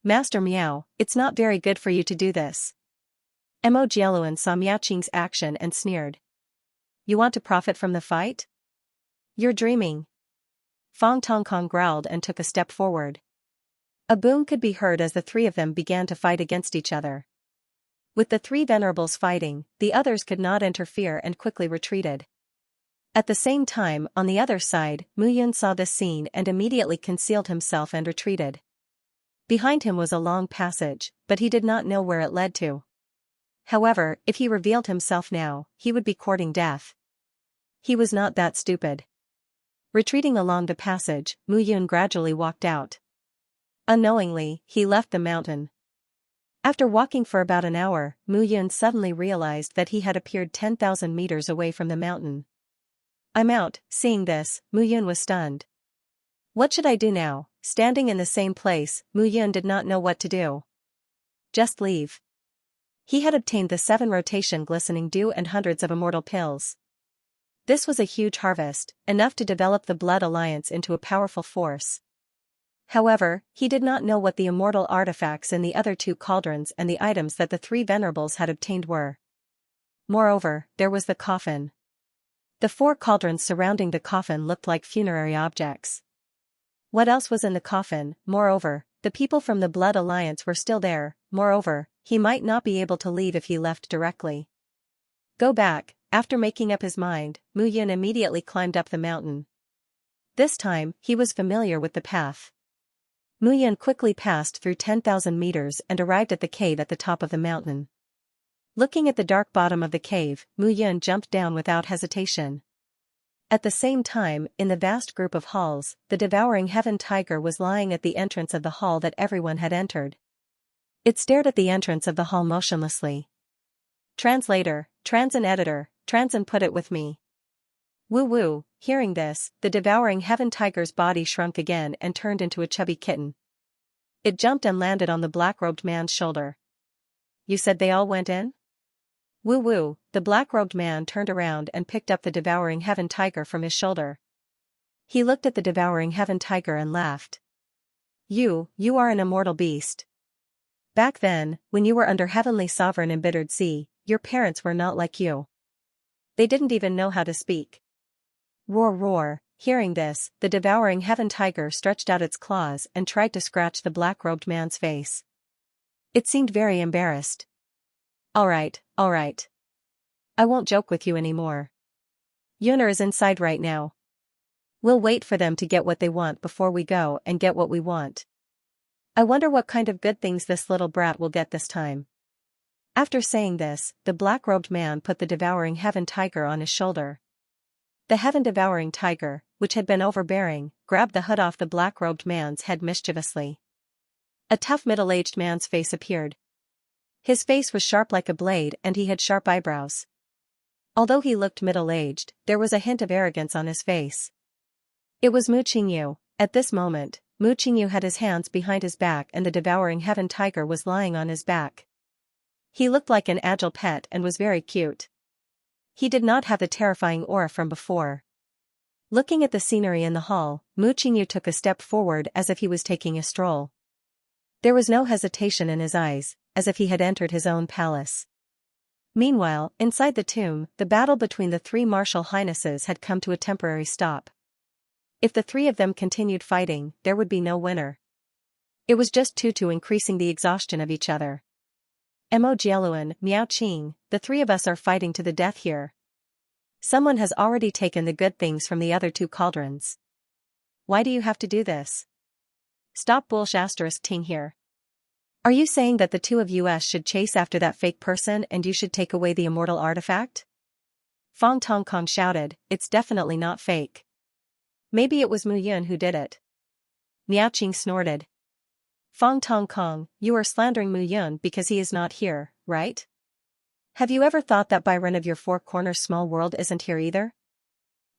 Master Miao, it's not very good for you to do this. Mo Jialuan saw Miao Qing's action and sneered. You want to profit from the fight? You're dreaming. Fong Tong Kong growled and took a step forward. A boom could be heard as the 3 of them began to fight against each other. With the 3 venerables fighting, the others could not interfere and quickly retreated. At the same time, on the other side, Mu Yun saw this scene and immediately concealed himself and retreated. Behind him was a long passage, but he did not know where it led to. However, if he revealed himself now, he would be courting death. He was not that stupid. Retreating along the passage, Mu Yun gradually walked out. Unknowingly, he left the mountain. After walking for about an hour, Mu Yun suddenly realized that he had appeared 10,000 meters away from the mountain. I'm out. Seeing this, Mu Yun was stunned. What should I do now? Standing in the same place, Mu Yun did not know what to do. Just leave. He had obtained the 7 rotation glistening dew and hundreds of immortal pills. This was a huge harvest, enough to develop the Blood Alliance into a powerful force. However, he did not know what the immortal artifacts in the other 2 cauldrons and the items that the 3 venerables had obtained were. Moreover, there was the coffin. The 4 cauldrons surrounding the coffin looked like funerary objects. What else was in the coffin? Moreover, the people from the Blood Alliance were still there. Moreover, he might not be able to leave if he left directly. Go back. After making up his mind, Mu Yun immediately climbed up the mountain. This time, he was familiar with the path. Mu Yun quickly passed through 10,000 meters and arrived at the cave at the top of the mountain. Looking at the dark bottom of the cave, Mu Yun jumped down without hesitation. At the same time, in the vast group of halls, the devouring heaven tiger was lying at the entrance of the hall that everyone had entered. It stared at the entrance of the hall motionlessly. Translator, Transin editor, Transin put it with me. Woo woo. Hearing this, the devouring heaven tiger's body shrunk again and turned into a chubby kitten. It jumped and landed on the black-robed man's shoulder. You said they all went in? Woo woo. The black-robed man turned around and picked up the devouring heaven tiger from his shoulder. He looked at the devouring heaven tiger and laughed. You are an immortal beast. Back then, when you were under heavenly sovereign embittered sea, your parents were not like you. They didn't even know how to speak. Roar roar. Hearing this, the devouring heaven tiger stretched out its claws and tried to scratch the black-robed man's face. It seemed very embarrassed. All right. I won't joke with you anymore. Yuner is inside right now. We'll wait for them to get what they want before we go and get what we want. I wonder what kind of good things this little brat will get this time. After saying this, the black-robed man put the devouring heaven tiger on his shoulder. The heaven-devouring tiger, which had been overbearing, grabbed the hood off the black-robed man's head mischievously. A tough middle-aged man's face appeared. His face was sharp like a blade and he had sharp eyebrows. Although he looked middle-aged, there was a hint of arrogance on his face. It was Mu Qingyu. At this moment, Mu Qingyu had his hands behind his back and the devouring heaven tiger was lying on his back. He looked like an agile pet and was very cute. He did not have the terrifying aura from before. Looking at the scenery in the hall, Mu Qingyu took a step forward as if he was taking a stroll. There was no hesitation in his eyes, as if he had entered his own palace. Meanwhile, inside the tomb, the battle between the three martial highnesses had come to a temporary stop. If the three of them continued fighting, there would be no winner. It was just two increasing the exhaustion of each other. Mo Jialuan, Miao Qing, the three of us are fighting to the death here. Someone has already taken the good things from the other two cauldrons. Why do you have to do this? Stop bullsh** ting here. Are you saying that the two of us should chase after that fake person and you should take away the immortal artifact? Fong Tongkong shouted, it's definitely not fake. Maybe it was Mu Yun who did it. Miao Qing snorted. Fong Tongkong, you are slandering Mu Yun because he is not here, right? Have you ever thought that Byron of your Four Corners small world isn't here either?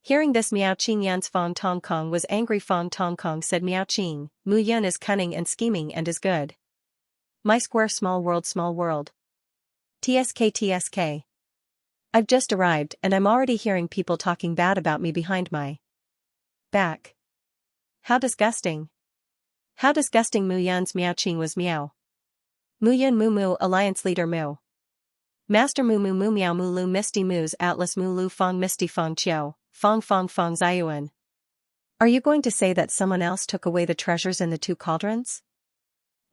Hearing this, Miao Qing Yan's Fong Tongkong was angry. Fong Tongkong said, Miao Qing, Mu Yun is cunning and scheming and is good. My square small world small world. TSK. I've just arrived and I'm already hearing people talking bad about me behind my back. How disgusting. How disgusting. Mu Yun's Miao Qing was meow. Mu Yun Mu Alliance Leader Mu. Master Mu Miao Mu Lu Misty Mu's Atlas Mu Lu Fong Misty Fong Chiao, Fong Zayuan. Are you going to say that someone else took away the treasures in the two cauldrons?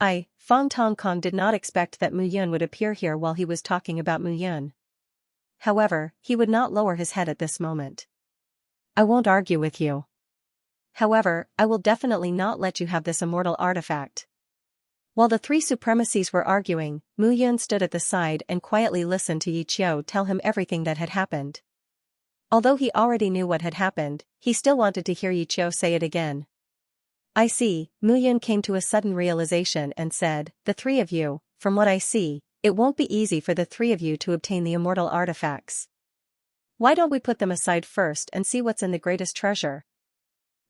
Fong Tongkong did not expect that Mu Yun would appear here while he was talking about Mu Yun. However, he would not lower his head at this moment. I won't argue with you. However, I will definitely not let you have this immortal artifact. While the three supremacies were arguing, Mu Yun stood at the side and quietly listened to Yi Qiu tell him everything that had happened. Although he already knew what had happened, he still wanted to hear Yi Qiu say it again. I see. Mu Yun came to a sudden realization and said, the three of you, from what I see, it won't be easy for the three of you to obtain the immortal artifacts. Why don't we put them aside first and see what's in the greatest treasure?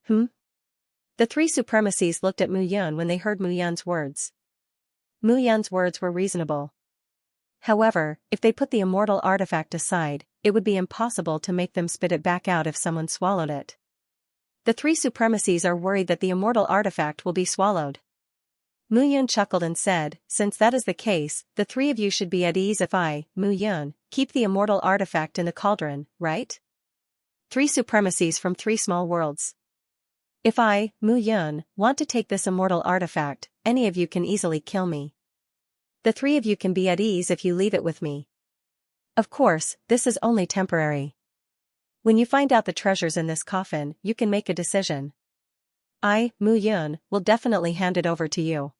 The three supremacies looked at Mu Yun when they heard Mu Yun's words. Mu Yun's words were reasonable. However, if they put the immortal artifact aside, it would be impossible to make them spit it back out if someone swallowed it. The three supremacies are worried that the immortal artifact will be swallowed. Mu Yun chuckled and said, since that is the case, the three of you should be at ease if I, Mu Yun, keep the immortal artifact in the cauldron, right? Three supremacies from three small worlds. If I, Mu Yun, want to take this immortal artifact, any of you can easily kill me. The three of you can be at ease if you leave it with me. Of course, this is only temporary. When you find out the treasures in this coffin, you can make a decision. I, Mu Yun, will definitely hand it over to you.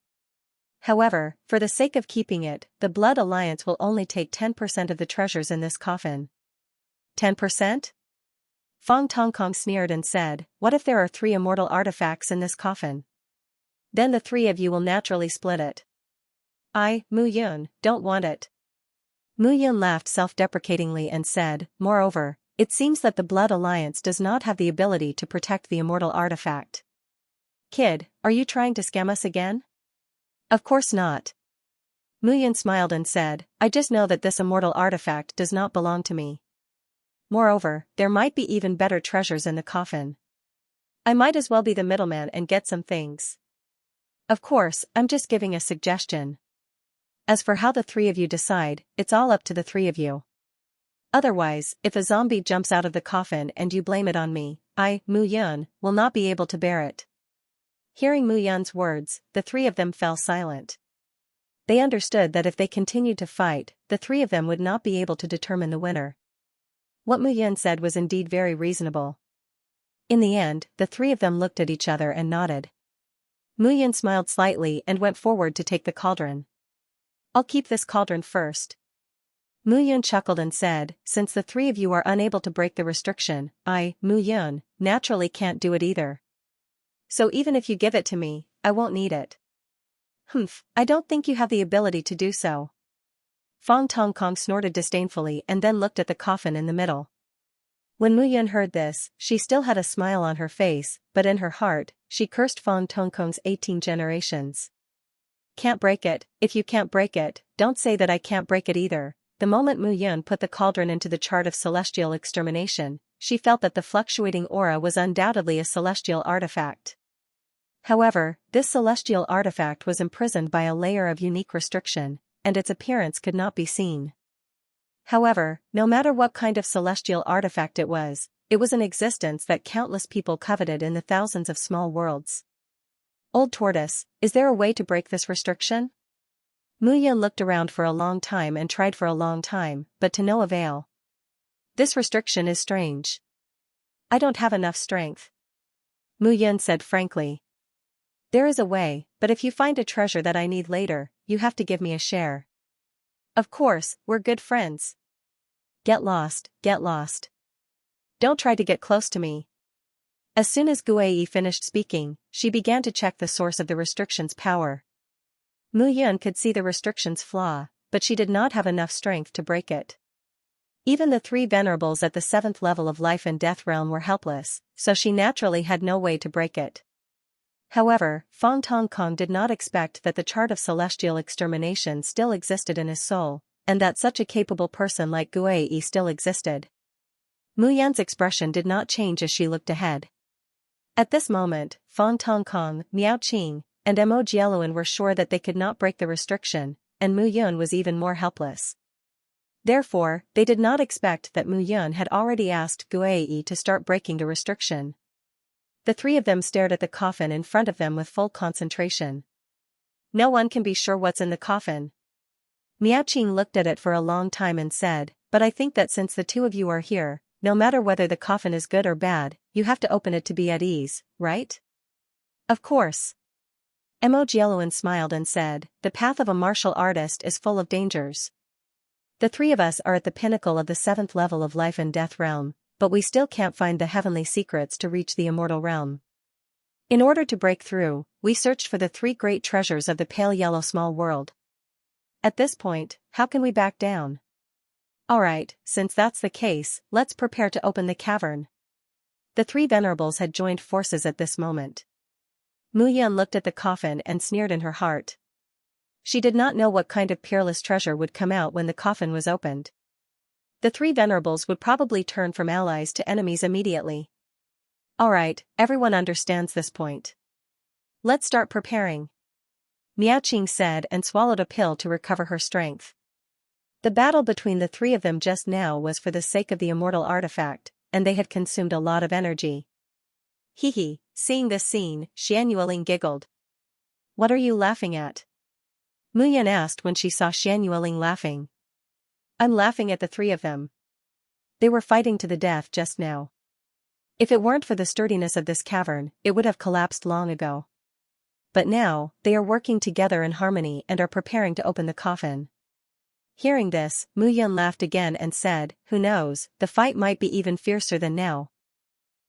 However, for the sake of keeping it, the Blood Alliance will only take 10% of the treasures in this coffin. 10%? Fong Tongkong sneered and said, what if there are three immortal artifacts in this coffin? Then the three of you will naturally split it. I, Mu Yun, don't want it. Mu Yun laughed self-deprecatingly and said, moreover, it seems that the Blood Alliance does not have the ability to protect the immortal artifact. Kid, are you trying to scam us again? Of course not. Mu Yun smiled and said, I just know that this immortal artifact does not belong to me. Moreover, there might be even better treasures in the coffin. I might as well be the middleman and get some things. Of course, I'm just giving a suggestion. As for how the three of you decide, it's all up to the three of you. Otherwise, if a zombie jumps out of the coffin and you blame it on me, I, Mu Yun, will not be able to bear it. Hearing Mu Yun's words, the three of them fell silent. They understood that if they continued to fight, the three of them would not be able to determine the winner. What Mu Yun said was indeed very reasonable. In the end, the three of them looked at each other and nodded. Mu Yun smiled slightly and went forward to take the cauldron. I'll keep this cauldron first. Mu Yun chuckled and said, since the three of you are unable to break the restriction, I, Mu Yun, naturally can't do it either. So even if you give it to me, I won't need it. Humph, I don't think you have the ability to do so. Fong Tong Kong snorted disdainfully and then looked at the coffin in the middle. When Mu Yun heard this, she still had a smile on her face, but in her heart, she cursed Fong Tong Kong's 18 generations. Can't break it. If you can't break it, don't say that I can't break it either. The moment Mu Yun put the cauldron into the chart of celestial extermination, she felt that the fluctuating aura was undoubtedly a celestial artifact. However, this celestial artifact was imprisoned by a layer of unique restriction, and its appearance could not be seen. However, no matter what kind of celestial artifact it was an existence that countless people coveted in the thousands of small worlds. Old Tortoise, is there a way to break this restriction? Mu Yun looked around for a long time and tried for a long time, but to no avail. This restriction is strange. I don't have enough strength. Mu Yun said frankly. There is a way, but if you find a treasure that I need later, you have to give me a share. Of course, we're good friends. Get lost, get lost. Don't try to get close to me. As soon as Guei finished speaking, she began to check the source of the restriction's power. Mu Yun could see the restriction's flaw, but she did not have enough strength to break it. Even the three venerables at the 7th level of life and death realm were helpless, so she naturally had no way to break it. However, Fong Tong Kong did not expect that the chart of celestial extermination still existed in his soul, and that such a capable person like Guei still existed. Mu Yun's expression did not change as she looked ahead. At this moment, Fong Tong Kong, Miao Qing, and Mo Jieluan were sure that they could not break the restriction, and Mu Yun was even more helpless. Therefore, they did not expect that Mu Yun had already asked Guei to start breaking the restriction. The three of them stared at the coffin in front of them with full concentration. No one can be sure what's in the coffin. Miao Qing looked at it for a long time and said, but I think that since the two of you are here, no matter whether the coffin is good or bad, you have to open it to be at ease, right? Of course. Mo Jieluan smiled and said, the path of a martial artist is full of dangers. The three of us are at the pinnacle of the 7th level of life and death realm, but we still can't find the heavenly secrets to reach the immortal realm. In order to break through, we searched for the 3 great treasures of the pale yellow small world. At this point, how can we back down? Alright, since that's the case, let's prepare to open the cavern. The 3 venerables had joined forces at this moment. Mu Yun looked at the coffin and sneered in her heart. She did not know what kind of peerless treasure would come out when the coffin was opened. The 3 venerables would probably turn from allies to enemies immediately. Alright, everyone understands this point. Let's start preparing. Miao Qing said and swallowed a pill to recover her strength. The battle between the 3 of them just now was for the sake of the immortal artifact, and they had consumed a lot of energy. Hee. Seeing this scene, Xianxia giggled. What are you laughing at? Mu Yun asked when she saw Xianxia laughing. I'm laughing at the 3 of them. They were fighting to the death just now. If it weren't for the sturdiness of this cavern, it would have collapsed long ago. But now, they are working together in harmony and are preparing to open the coffin. Hearing this, Mu Yun laughed again and said, who knows, the fight might be even fiercer than now.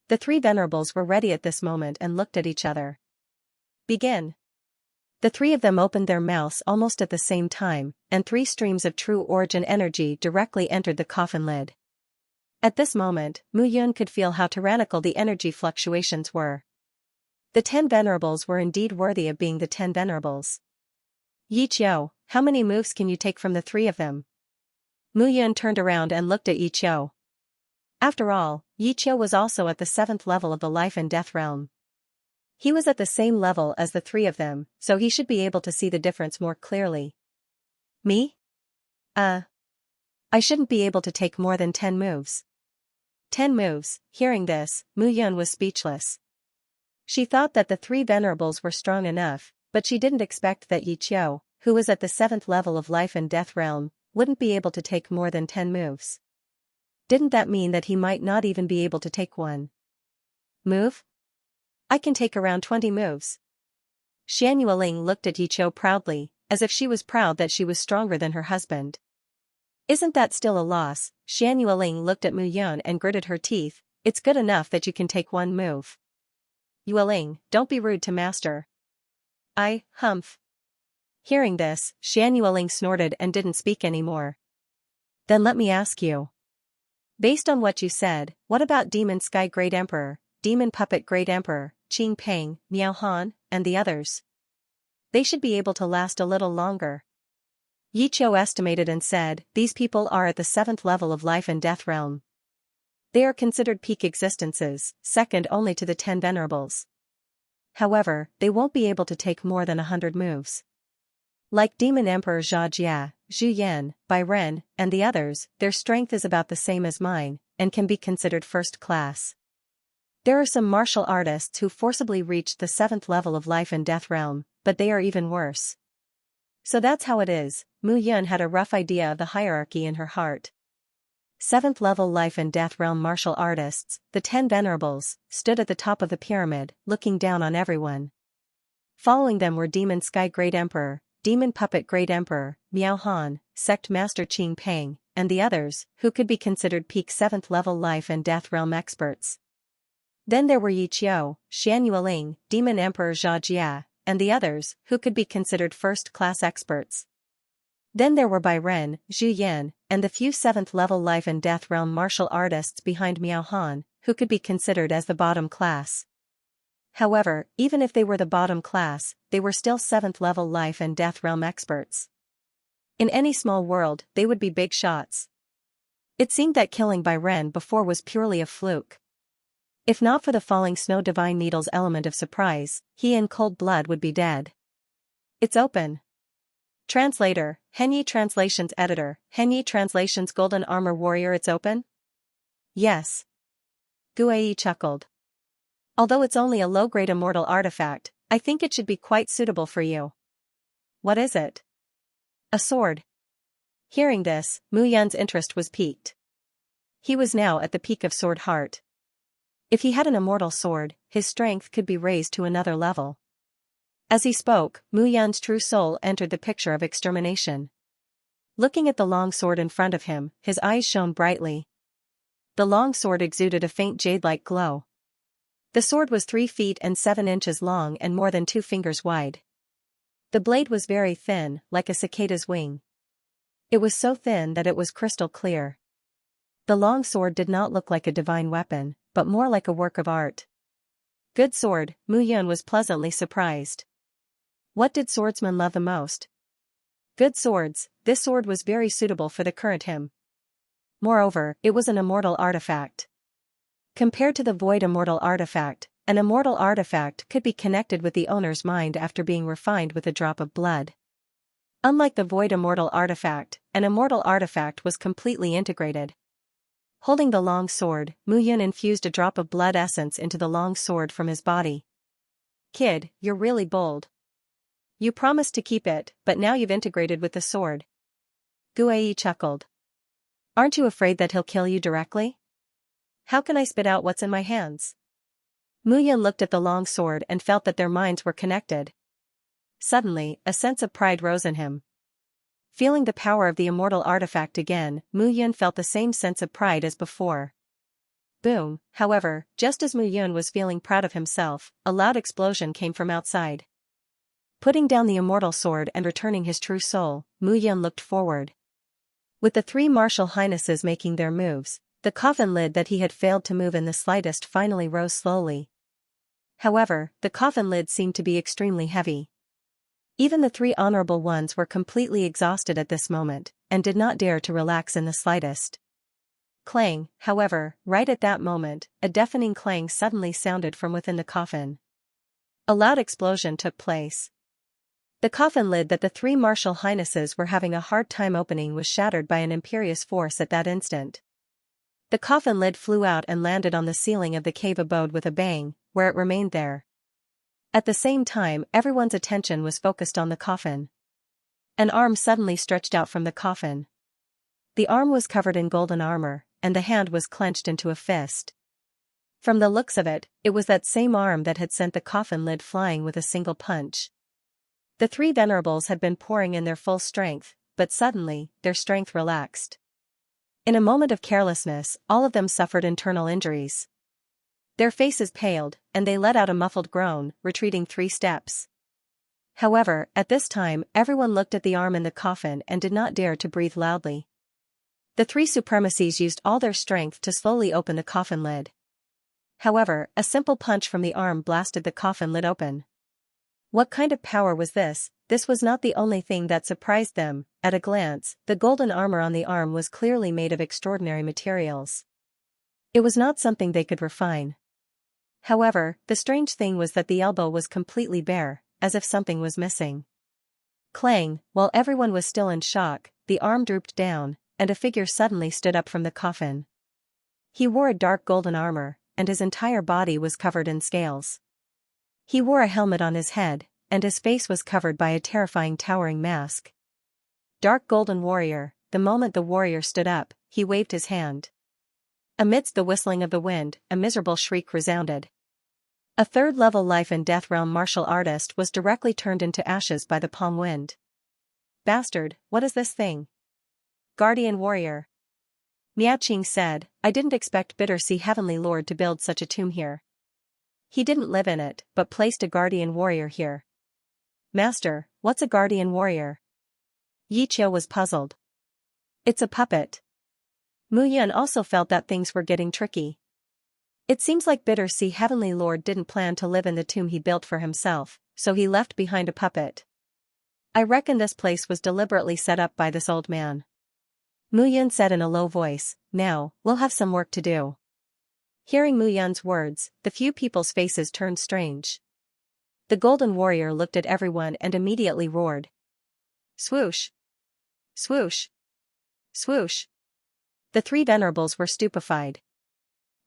The 3 venerables were ready at this moment and looked at each other. Begin. The 3 of them opened their mouths almost at the same time, and 3 streams of true origin energy directly entered the coffin lid. At this moment, Mu Yun could feel how tyrannical the energy fluctuations were. The 10 venerables were indeed worthy of being the 10 venerables. Yi Qiu, how many moves can you take from the 3 of them? Mu Yun turned around and looked at Yi Qiu. After all, Yi Qiu was also at the 7th level of the life and death realm. He was at the same level as the 3 of them, so he should be able to see the difference more clearly. Me? I shouldn't be able to take more than 10 moves. 10 moves. Hearing this, Mu Yun was speechless. She thought that the 3 venerables were strong enough, but she didn't expect that Yi Qiu, who was at the 7th level of life and death realm, wouldn't be able to take more than 10 moves. Didn't that mean that he might not even be able to take one move? I can take around 20 moves. Xian Yueling looked at Yi Qiu proudly, as if she was proud that she was stronger than her husband. Isn't that still a loss? Xian Yueling looked at Mu Yun and gritted her teeth. It's good enough that you can take one move. Yueling, don't be rude to master. Humph. Hearing this, Xian Yueling snorted and didn't speak anymore. Then let me ask you. Based on what you said, what about Demon Sky Great Emperor, Demon Puppet Great Emperor, Qing Peng, Miao Han, and the others? They should be able to last a little longer. Yi Qiu estimated and said, these people are at the 7th level of life and death realm. They are considered peak existences, second only to the 10 venerables. However, they won't be able to take more than 100 moves. Like Demon Emperor Zha Jia, Zhu Yan, Bai Ren, and the others, their strength is about the same as mine, and can be considered first class. There are some martial artists who forcibly reached the 7th level of life and death realm, but they are even worse. So that's how it is. Mu Yun had a rough idea of the hierarchy in her heart. 7th level life and death realm martial artists, the 10 venerables, stood at the top of the pyramid, looking down on everyone. Following them were Demon Sky Great Emperor, Demon Puppet Great Emperor, Miao Han, Sect Master Qing Peng, and the others, who could be considered peak 7th level life and death realm experts. Then there were Yi Qiu, Xian Yueling, Demon Emperor Zha Jia, and the others, who could be considered first-class experts. Then there were Bai Ren, Zhu Yan, and the few 7th level life and death realm martial artists behind Miao Han, who could be considered as the bottom class. However, even if they were the bottom class, they were still 7th level life and death realm experts. In any small world, they would be big shots. It seemed that killing Bai Ren before was purely a fluke. If not for the falling snow divine needle's element of surprise, he in cold blood would be dead. It's open. Translator, Henyi Translations Editor, Henyi Translations Golden Armor Warrior. It's open? Yes. Guai chuckled. Although it's only a low-grade immortal artifact, I think it should be quite suitable for you. What is it? A sword. Hearing this, Mu Yun's interest was piqued. He was now at the peak of sword heart. If he had an immortal sword, his strength could be raised to another level. As he spoke, Mu Yun's true soul entered the picture of extermination. Looking at the long sword in front of him, his eyes shone brightly. The long sword exuded a faint jade-like glow. The sword was 3 feet and 7 inches long and more than 2 fingers wide. The blade was very thin, like a cicada's wing. It was so thin that it was crystal clear. The long sword did not look like a divine weapon, but more like a work of art. Good sword, Mu Yun was pleasantly surprised. What did swordsmen love the most? Good swords. This sword was very suitable for the current him. Moreover, it was an immortal artifact. Compared to the void immortal artifact, an immortal artifact could be connected with the owner's mind after being refined with a drop of blood. Unlike the void immortal artifact, an immortal artifact was completely integrated. Holding the long sword, Mu Yun infused a drop of blood essence into the long sword from his body. Kid, you're really bold. You promised to keep it, but now you've integrated with the sword. Guai chuckled. Aren't you afraid that he'll kill you directly? How can I spit out what's in my hands? Mu Yun looked at the long sword and felt that their minds were connected. Suddenly, a sense of pride rose in him. Feeling the power of the immortal artifact again, Mu Yun felt the same sense of pride as before. Boom, however, just as Mu Yun was feeling proud of himself, a loud explosion came from outside. Putting down the immortal sword and returning his true soul, Mu Yun looked forward. With the 3 martial highnesses making their moves, the coffin lid that he had failed to move in the slightest finally rose slowly. However, the coffin lid seemed to be extremely heavy. Even the 3 honorable ones were completely exhausted at this moment, and did not dare to relax in the slightest. Clang, however, right at that moment, a deafening clang suddenly sounded from within the coffin. A loud explosion took place. The coffin lid that the 3 martial highnesses were having a hard time opening was shattered by an imperious force at that instant. The coffin lid flew out and landed on the ceiling of the cave abode with a bang, where it remained there. At the same time, everyone's attention was focused on the coffin. An arm suddenly stretched out from the coffin. The arm was covered in golden armor, and the hand was clenched into a fist. From the looks of it, it was that same arm that had sent the coffin lid flying with a single punch. The three venerables had been pouring in their full strength, but suddenly, their strength relaxed. In a moment of carelessness, all of them suffered internal injuries. Their faces paled, and they let out a muffled groan, retreating 3 steps. However, at this time, everyone looked at the arm in the coffin and did not dare to breathe loudly. The 3 supremacies used all their strength to slowly open the coffin lid. However, a simple punch from the arm blasted the coffin lid open. What kind of power was this? This was not the only thing that surprised them. At a glance, the golden armor on the arm was clearly made of extraordinary materials. It was not something they could refine. However, the strange thing was that the elbow was completely bare, as if something was missing. Clang, while everyone was still in shock, the arm drooped down, and a figure suddenly stood up from the coffin. He wore a dark golden armor, and his entire body was covered in scales. He wore a helmet on his head, and his face was covered by a terrifying towering mask. Dark Golden Warrior. The moment the warrior stood up, he waved his hand. Amidst the whistling of the wind, a miserable shriek resounded. A third-level life and death realm martial artist was directly turned into ashes by the palm wind. Bastard, what is this thing? Guardian Warrior. Miaqing said, I didn't expect Bitter Sea Heavenly Lord to build such a tomb here. He didn't live in it, but placed a guardian warrior here. Master, what's a guardian warrior? Yiqiu was puzzled. It's a puppet. Mu Yun also felt that things were getting tricky. It seems like Bitter Sea Heavenly Lord didn't plan to live in the tomb he built for himself, so he left behind a puppet. I reckon this place was deliberately set up by this old man. Mu Yun said in a low voice, now, we'll have some work to do. Hearing Mu Yun's words, the few people's faces turned strange. The Golden Warrior looked at everyone and immediately roared. Swoosh! Swoosh! Swoosh! The 3 venerables were stupefied.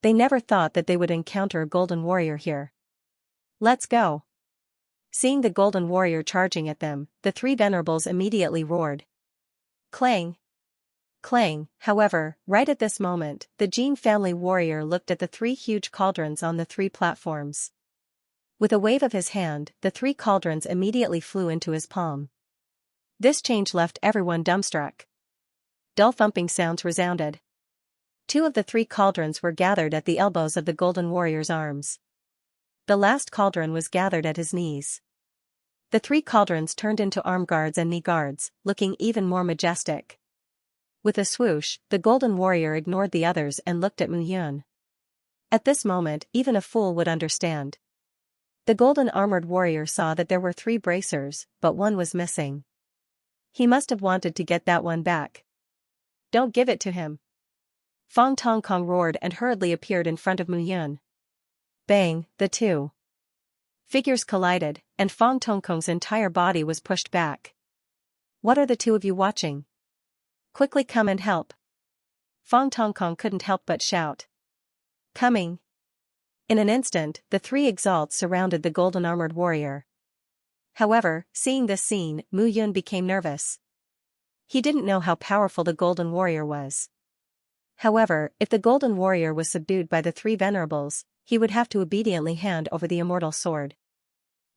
They never thought that they would encounter a Golden Warrior here. Let's go! Seeing the Golden Warrior charging at them, the 3 venerables immediately roared. Clang! Clang, however, right at this moment, the Jin family warrior looked at the 3 huge cauldrons on the 3 platforms. With a wave of his hand, the 3 cauldrons immediately flew into his palm. This change left everyone dumbstruck. Dull thumping sounds resounded. 2 of the 3 cauldrons were gathered at the elbows of the Golden Warrior's arms. The last cauldron was gathered at his knees. The 3 cauldrons turned into arm guards and knee guards, looking even more majestic. With a swoosh, the Golden Warrior ignored the others and looked at Mu Yun. At this moment, even a fool would understand. The Golden Armored Warrior saw that there were 3 bracers, but one was missing. He must have wanted to get that one back. Don't give it to him. Fong Tongkong roared and hurriedly appeared in front of Mu Yun. Bang, the 2 figures collided, and Fong Tongkong's entire body was pushed back. What are the 2 of you watching? Quickly come and help. Fong Tongkong couldn't help but shout. Coming. In an instant, the 3 exalts surrounded the Golden Armored Warrior. However, seeing this scene, Mu Yun became nervous. He didn't know how powerful the Golden Warrior was. However, if the Golden Warrior was subdued by the 3 venerables, he would have to obediently hand over the immortal sword.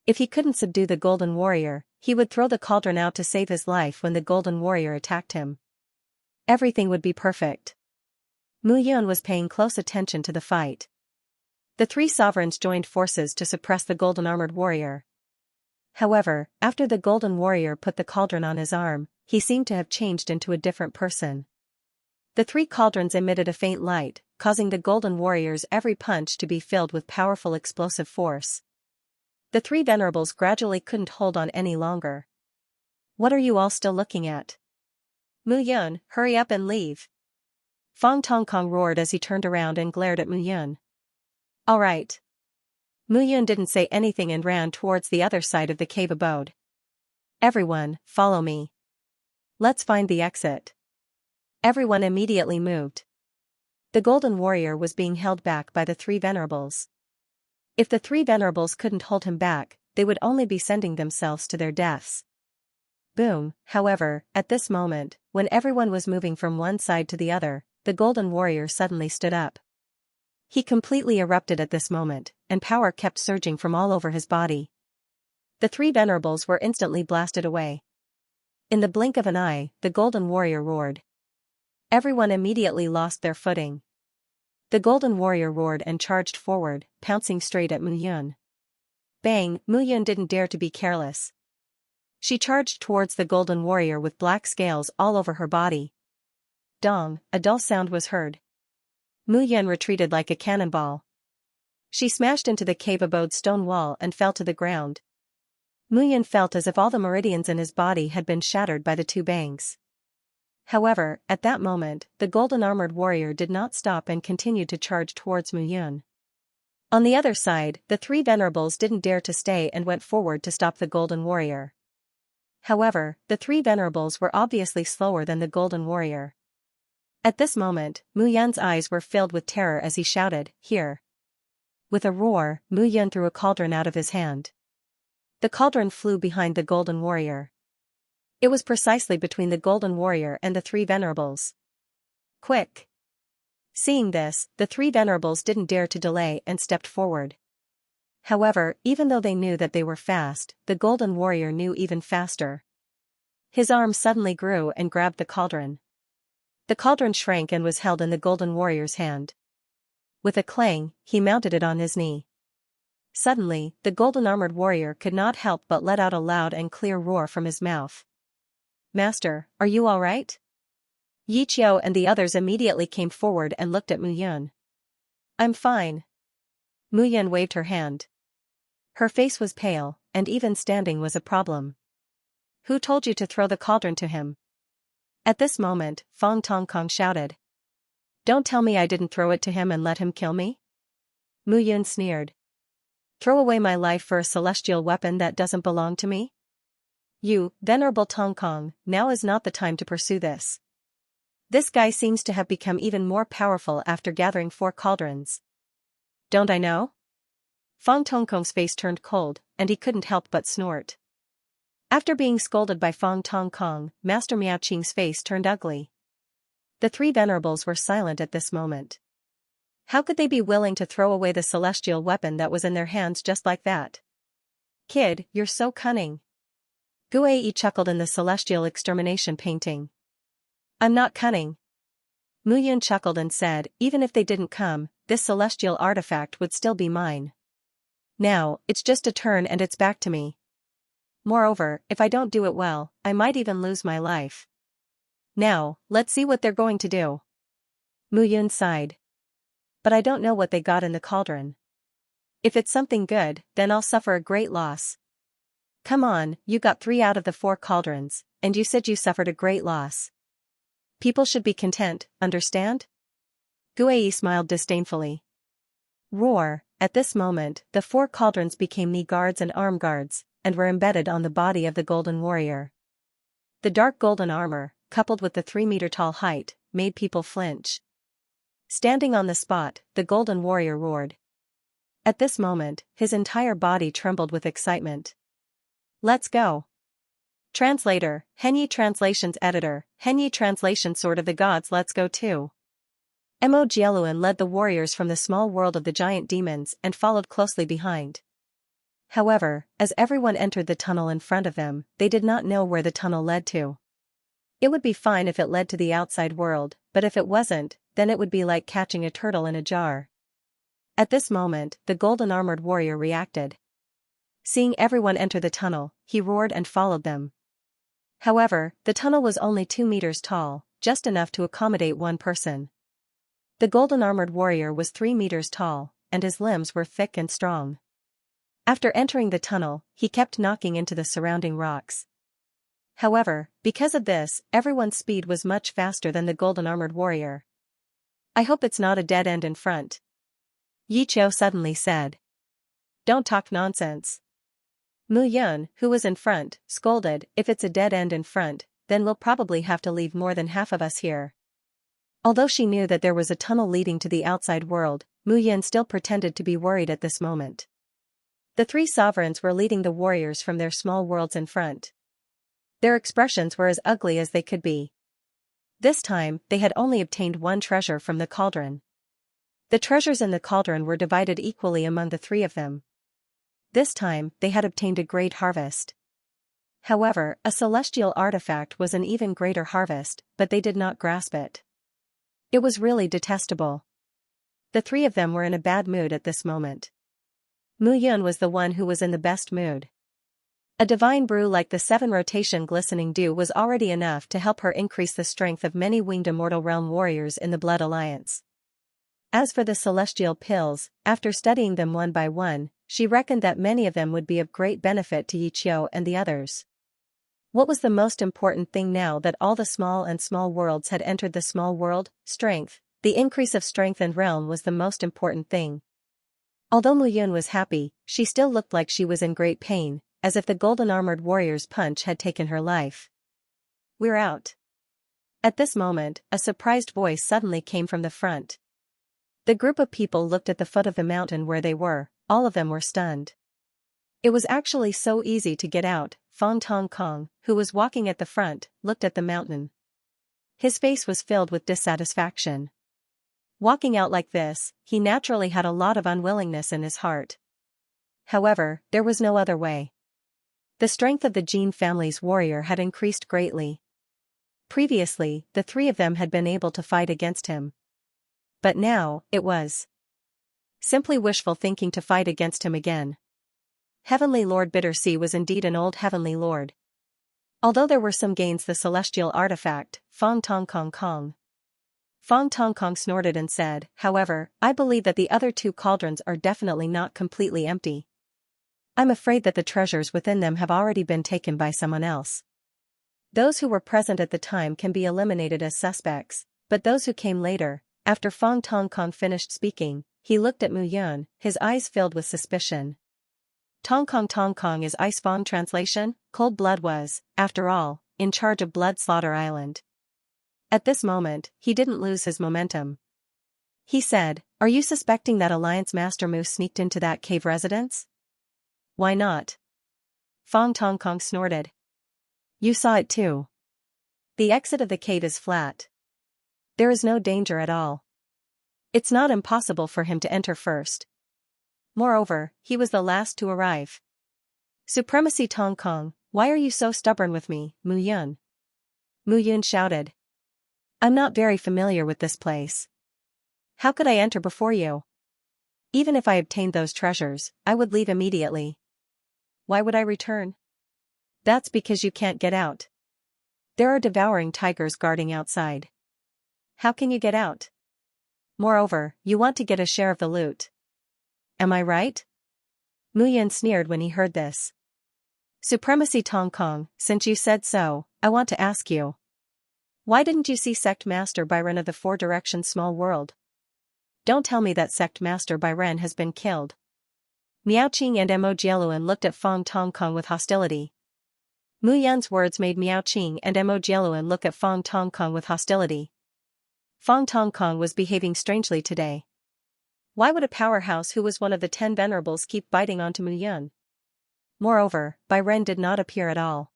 If he couldn't subdue the Golden Warrior, he would throw the cauldron out to save his life when the Golden Warrior attacked him. Everything would be perfect. Mu Yun was paying close attention to the fight. The 3 sovereigns joined forces to suppress the Golden Armored Warrior. However, after the Golden Warrior put the cauldron on his arm, he seemed to have changed into a different person. The 3 cauldrons emitted a faint light, causing the Golden Warrior's every punch to be filled with powerful explosive force. The 3 venerables gradually couldn't hold on any longer. What are you all still looking at? Mu Yun, hurry up and leave. Fong Tongkong roared as he turned around and glared at Mu Yun. All right. Mu Yun didn't say anything and ran towards the other side of the cave abode. Everyone, follow me. Let's find the exit. Everyone immediately moved. The Golden Warrior was being held back by the 3 venerables. If the 3 venerables couldn't hold him back, they would only be sending themselves to their deaths. Boom, however, at this moment, when everyone was moving from one side to the other, the golden warrior suddenly stood up. He completely erupted at this moment, and power kept surging from all over his body. The three venerables were instantly blasted away. In the blink of an eye, the golden warrior roared. Everyone immediately lost their footing. The golden warrior roared and charged forward, pouncing straight at Mu Yun. Bang! Mu Yun didn't dare to be careless. She charged towards the golden warrior with black scales all over her body. Dong! A dull sound was heard. Mu Yun retreated like a cannonball. She smashed into the cave abode's stone wall and fell to the ground. Mu Yun felt as if all the meridians in his body had been shattered by the two bangs. However, at that moment, the golden-armored warrior did not stop and continued to charge towards Mu Yun. On the other side, the three venerables didn't dare to stay and went forward to stop the golden warrior. However, the three venerables were obviously slower than the golden warrior. At this moment, Mu Yun's eyes were filled with terror as he shouted, "Here!" With a roar, Mu Yun threw a cauldron out of his hand. The cauldron flew behind the golden warrior. It was precisely between the golden warrior and the three venerables. Quick! Seeing this, the three venerables didn't dare to delay and stepped forward. However, even though they knew that they were fast, the golden warrior knew even faster. His arm suddenly grew and grabbed the cauldron. The cauldron shrank and was held in the golden warrior's hand. With a clang, he mounted it on his knee. Suddenly, the golden-armored warrior could not help but let out a loud and clear roar from his mouth. "Master, are you all right?" Yiqiu and the others immediately came forward and looked at Mu Yun. "I'm fine." Mu Yun waved her hand. Her face was pale, and even standing was a problem. "Who told you to throw the cauldron to him?" At this moment, Fong Tongkong shouted. "Don't tell me I didn't throw it to him and let him kill me?" Mu Yun sneered. "Throw away my life for a celestial weapon that doesn't belong to me? You, venerable Tongkong, now is not the time to pursue this. This guy seems to have become even more powerful after gathering 4 cauldrons. Don't I know?" Fong Tongkong's face turned cold, and he couldn't help but snort. After being scolded by Fong Tongkong, Master Miaoqing's face turned ugly. The three venerables were silent at this moment. How could they be willing to throw away the celestial weapon that was in their hands just like that? "Kid, you're so cunning." Guei chuckled in the celestial extermination painting. "I'm not cunning." Mu Yun chuckled and said, "Even if they didn't come, this celestial artifact would still be mine. Now, it's just a turn and it's back to me. Moreover, if I don't do it well, I might even lose my life. Now, let's see what they're going to do." Mu Yun sighed. "But I don't know what they got in the cauldron. If it's something good, then I'll suffer a great loss." "Come on, you got 3 out of the 4 cauldrons, and you said you suffered a great loss. People should be content, understand?" Guei smiled disdainfully. Roar! At this moment, the 4 cauldrons became knee guards and arm guards, and were embedded on the body of the golden warrior. The dark golden armor, coupled with the 3-meter-tall height, made people flinch. Standing on the spot, the golden warrior roared. At this moment, his entire body trembled with excitement. "Let's go." Translator, Henyi Translations Editor, Henyi Translation Sword of the Gods. Let's go too. Mo Jieluan led the warriors from the small world of the giant demons and followed closely behind. However, as everyone entered the tunnel in front of them, they did not know where the tunnel led to. It would be fine if it led to the outside world, but if it wasn't, then it would be like catching a turtle in a jar. At this moment, the golden-armored warrior reacted. Seeing everyone enter the tunnel, he roared and followed them. However, the tunnel was only 2 meters tall, just enough to accommodate one person. The golden-armored warrior was 3 meters tall, and his limbs were thick and strong. After entering the tunnel, he kept knocking into the surrounding rocks. However, because of this, everyone's speed was much faster than the golden-armored warrior. "I hope it's not a dead end in front," Yiqiu suddenly said. "Don't talk nonsense." Mu Yun, who was in front, scolded, "If it's a dead end in front, then we'll probably have to leave more than half of us here." Although she knew that there was a tunnel leading to the outside world, Mu Yun still pretended to be worried at this moment. The 3 sovereigns were leading the warriors from their small worlds in front. Their expressions were as ugly as they could be. This time, they had only obtained one treasure from the cauldron. The treasures in the cauldron were divided equally among the three of them. This time, they had obtained a great harvest. However, a celestial artifact was an even greater harvest, but they did not grasp it. It was really detestable. The three of them were in a bad mood at this moment. Mu Yun was the one who was in the best mood. A divine brew like the 7-rotation glistening dew was already enough to help her increase the strength of many winged immortal realm warriors in the Blood Alliance. As for the celestial pills, after studying them one by one, she reckoned that many of them would be of great benefit to Yiqiu and the others. What was the most important thing now that all the small worlds had entered the small world? Strength. The increase of strength and realm was the most important thing. Although Mu Yun was happy, she still looked like she was in great pain, as if the golden-armored warrior's punch had taken her life. "We're out." At this moment, a surprised voice suddenly came from the front. The group of people looked at the foot of the mountain where they were. All of them were stunned. It was actually so easy to get out. Fong Tong Kong, who was walking at the front, looked at the mountain. His face was filled with dissatisfaction. Walking out like this, he naturally had a lot of unwillingness in his heart. However, there was no other way. The strength of the Jin family's warrior had increased greatly. Previously, the three of them had been able to fight against him. But now, it was simply wishful thinking to fight against him again. Heavenly Lord Bittersea was indeed an old heavenly lord. Although there were some gains the celestial artifact, Fong Tong Kong snorted and said, "However, I believe that the other two cauldrons are definitely not completely empty. I'm afraid that the treasures within them have already been taken by someone else. Those who were present at the time can be eliminated as suspects, but those who came later." After Fong Tong Kong finished speaking, he looked at Mu Yun, his eyes filled with suspicion. Tong Kong is Ice Fong translation. Cold Blood was, after all, in charge of Blood Slaughter Island. At this moment, he didn't lose his momentum. He said, "Are you suspecting that Alliance Master Mu sneaked into that cave residence?" "Why not?" Fong Tong Kong snorted. "You saw it too. The exit of the cave is flat. There is no danger at all. It's not impossible for him to enter first. Moreover, he was the last to arrive." "Supremacy Tong Kong, why are you so stubborn with me, Mu Yun?" Mu Yun shouted. "I'm not very familiar with this place. How could I enter before you? Even if I obtained those treasures, I would leave immediately. Why would I return?" "That's because you can't get out. There are devouring tigers guarding outside. How can you get out? Moreover, you want to get a share of the loot. Am I right?" Mu Yun sneered when he heard this. "Supremacy Tong Kong, since you said so, I want to ask you. Why didn't you see Sect Master Byron of the Four Directions Small World? Don't tell me that Sect Master Byron has been killed." Miao Qing and Mo Jieluan looked at Fong Tong Kong with hostility. Mu Yun's words made Miao Qing and Mo Jieluan look at Fong Tong Kong with hostility. Fong Tong Kong was behaving strangely today. Why would a powerhouse who was one of the 10 venerables keep biting onto Mu Yun? Moreover, Byron did not appear at all.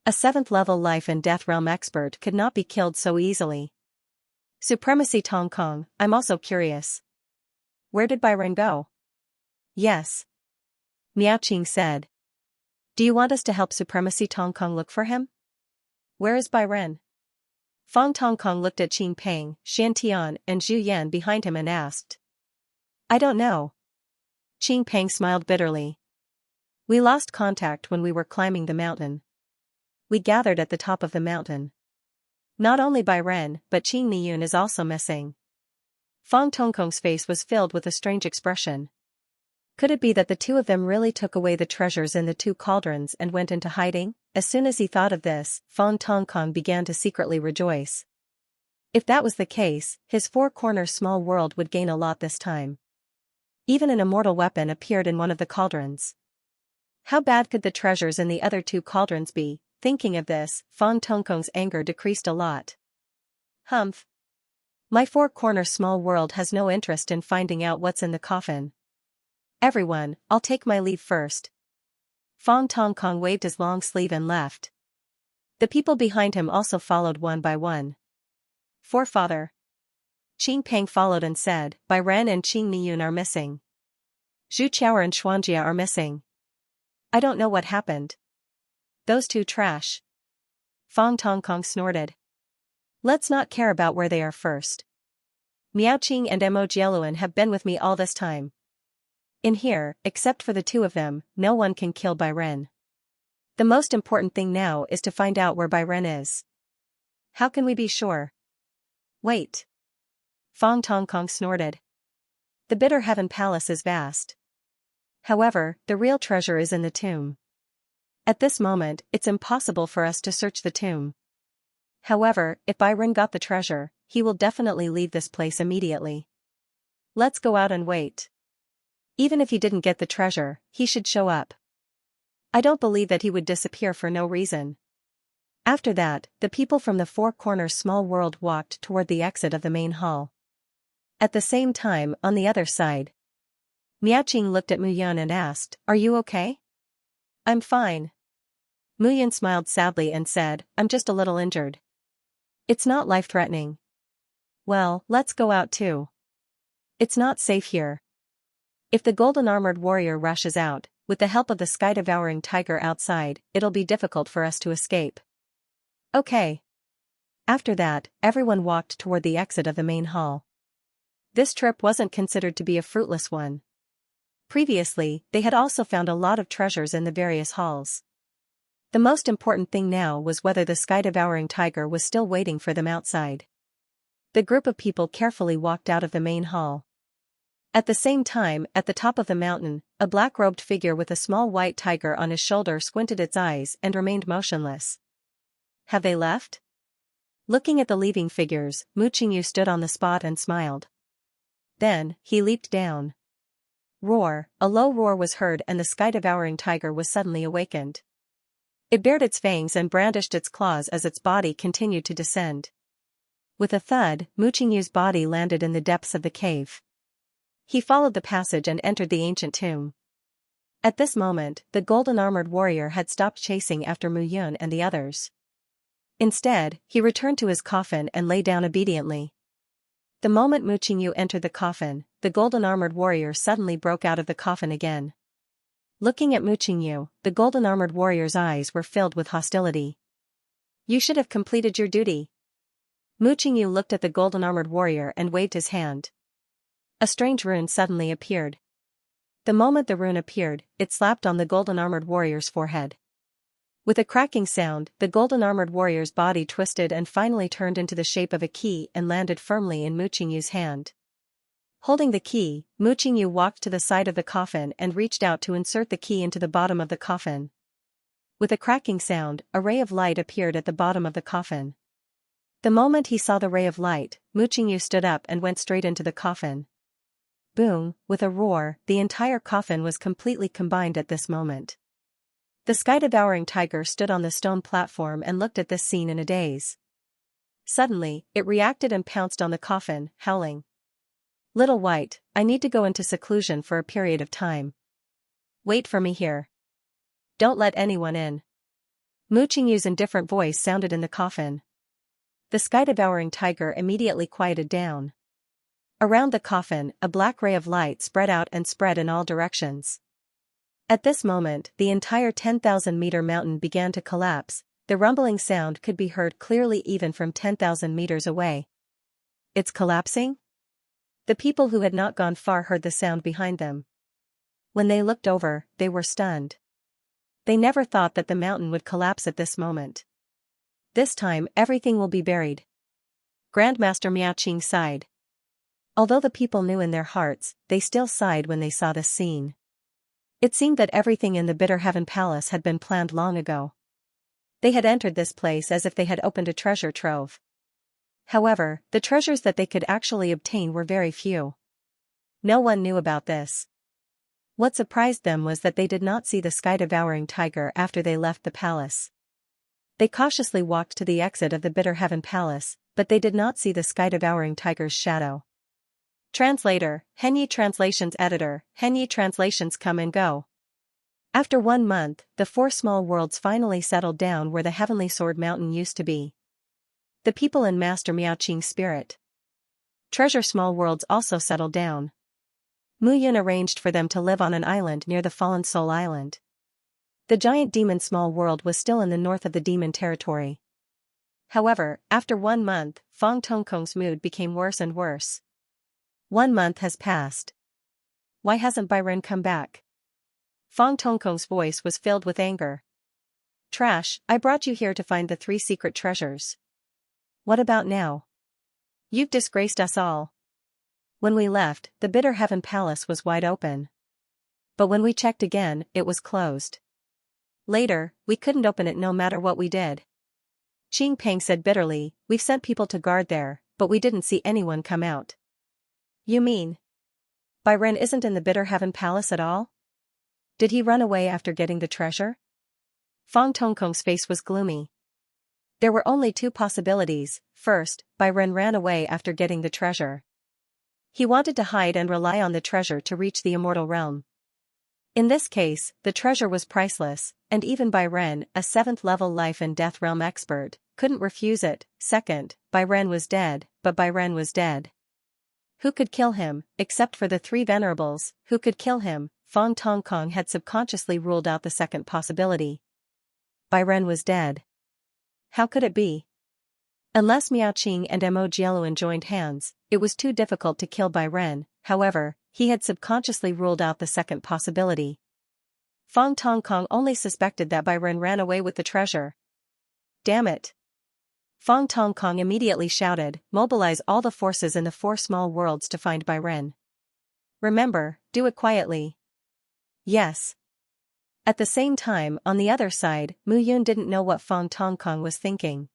A 7th-level life and death realm expert could not be killed so easily. "Supremacy Tong Kong, I'm also curious. Where did Byron go?" "Yes," Miao Qing said. "Do you want us to help Supremacy Tong Kong look for him? Where is Byron?" Fong Tong Kong looked at Qing Peng, Xian Tian and Zhu Yan behind him and asked. "I don't know." Qing Peng smiled bitterly. "We lost contact when we were climbing the mountain. We gathered at the top of the mountain. Not only Byron, but Qing Niyun is also missing." Fong Tong Kong's face was filled with a strange expression. Could it be that the two of them really took away the treasures in the 2 cauldrons and went into hiding? As soon as he thought of this, Fong Tong Kong began to secretly rejoice. If that was the case, his 4-corner small world would gain a lot this time. Even an immortal weapon appeared in one of the cauldrons. How bad could the treasures in the other 2 cauldrons be? Thinking of this, Fong Tong Kong's anger decreased a lot. "Humph. My 4-corner small world has no interest in finding out what's in the coffin. Everyone, I'll take my leave first." Fong Tong Kong waved his long sleeve and left. The people behind him also followed one by one. Forefather. Qing Peng followed and said, Bai Ren and Qing Miyun are missing. Zhu Qiao and Xuanjia are missing. I don't know what happened. Those two trash. Fong Tongkong snorted. Let's not care about where they are first. Miao Qing and Mo Jieluan have been with me all this time. In here, except for the two of them, no one can kill Bai Ren. The most important thing now is to find out where Bai Ren is. How can we be sure? Wait. Fong Tongkong snorted. The Bitter Heaven Palace is vast. However, the real treasure is in the tomb. At this moment, it's impossible for us to search the tomb. However, if Bai Ren got the treasure, he will definitely leave this place immediately. Let's go out and wait. Even if he didn't get the treasure, he should show up. I don't believe that he would disappear for no reason. After that, the people from the Four Corners Small World walked toward the exit of the main hall. At the same time, on the other side, Miao Qing looked at Mu Yun and asked, Are you okay? I'm fine. Mu Yun smiled sadly and said, I'm just a little injured. It's not life-threatening. Well, let's go out too. It's not safe here. If the golden-armored warrior rushes out, with the help of the sky-devouring tiger outside, it'll be difficult for us to escape. Okay. After that, everyone walked toward the exit of the main hall. This trip wasn't considered to be a fruitless one. Previously, they had also found a lot of treasures in the various halls. The most important thing now was whether the sky-devouring tiger was still waiting for them outside. The group of people carefully walked out of the main hall. At the same time, at the top of the mountain, a black-robed figure with a small white tiger on his shoulder squinted its eyes and remained motionless. Have they left? Looking at the leaving figures, Mu Qingyu stood on the spot and smiled. Then, he leaped down. Roar, a low roar was heard and the sky-devouring tiger was suddenly awakened. It bared its fangs and brandished its claws as its body continued to descend. With a thud, Mu Qingyu's body landed in the depths of the cave. He followed the passage and entered the ancient tomb. At this moment, the golden-armored warrior had stopped chasing after Mu Yun and the others. Instead, he returned to his coffin and lay down obediently. The moment Mu Qingyu entered the coffin, the golden-armored warrior suddenly broke out of the coffin again. Looking at Mu Qingyu, the golden-armored warrior's eyes were filled with hostility. You should have completed your duty. Mu Qingyu looked at the golden-armored warrior and waved his hand. A strange rune suddenly appeared. The moment the rune appeared, it slapped on the golden-armored warrior's forehead. With a cracking sound, the golden-armored warrior's body twisted and finally turned into the shape of a key and landed firmly in Mu Qingyu's hand. Holding the key, Mu Qingyu walked to the side of the coffin and reached out to insert the key into the bottom of the coffin. With a cracking sound, a ray of light appeared at the bottom of the coffin. The moment he saw the ray of light, Mu Qingyu stood up and went straight into the coffin. Boom, with a roar, the entire coffin was completely combined at this moment. The sky-devouring tiger stood on the stone platform and looked at this scene in a daze. Suddenly, it reacted and pounced on the coffin, howling. Little White, I need to go into seclusion for a period of time. Wait for me here. Don't let anyone in. Mu Qingyu's indifferent voice sounded in the coffin. The sky-devouring tiger immediately quieted down. Around the coffin, a black ray of light spread out and spread in all directions. At this moment, the entire 10,000-meter mountain began to collapse. The rumbling sound could be heard clearly even from 10,000 meters away. It's collapsing? The people who had not gone far heard the sound behind them. When they looked over, they were stunned. They never thought that the mountain would collapse at this moment. This time, everything will be buried. Grandmaster Miao Qing sighed. Although the people knew in their hearts, they still sighed when they saw this scene. It seemed that everything in the Bitter Heaven Palace had been planned long ago. They had entered this place as if they had opened a treasure trove. However, the treasures that they could actually obtain were very few. No one knew about this. What surprised them was that they did not see the sky-devouring tiger after they left the palace. They cautiously walked to the exit of the Bitter Heaven Palace, but they did not see the sky-devouring tiger's shadow. Translator, Henyi Translations Editor, Henyi Translations come and go. After 1 month, the 4 small worlds finally settled down where the Heavenly Sword Mountain used to be. The people in Master Miaoqing's spirit. Treasure small worlds also settled down. Mu Yun arranged for them to live on an island near the Fallen Soul Island. The giant demon small world was still in the north of the demon territory. However, after 1 month, Fang Tongkong's mood became worse and worse. 1 month has passed. Why hasn't Byron come back? Fang Tongkong's voice was filled with anger. Trash, I brought you here to find the 3 secret treasures. What about now? You've disgraced us all. When we left, the Bitter Heaven Palace was wide open. But when we checked again, it was closed. Later, we couldn't open it no matter what we did. Qing Peng said bitterly, we've sent people to guard there, but we didn't see anyone come out. You mean? Byron isn't in the Bitter Heaven Palace at all? Did he run away after getting the treasure? Fang Tongkong's face was gloomy. There were only 2 possibilities. First, Byron ran away after getting the treasure. He wanted to hide and rely on the treasure to reach the immortal realm. In this case, the treasure was priceless, and even Byron, a 7th-level life and death realm expert, couldn't refuse it. Second, Byron was dead, but Byron was dead. Who could kill him, except for the 3 venerables, who could kill him? Fang Tongkong had subconsciously ruled out the second possibility. Byron was dead. How could it be? Unless Miaoqing and Mo Jialuan joined hands, it was too difficult to kill Byron. However, he had subconsciously ruled out the second possibility. Fang Tongkong only suspected that Byron ran away with the treasure. Damn it! Fang Tongkong immediately shouted, mobilize all the forces in the 4 small worlds to find Byron. Remember, do it quietly. Yes. At the same time, on the other side, Mu Yun didn't know what Fang Tongkong was thinking.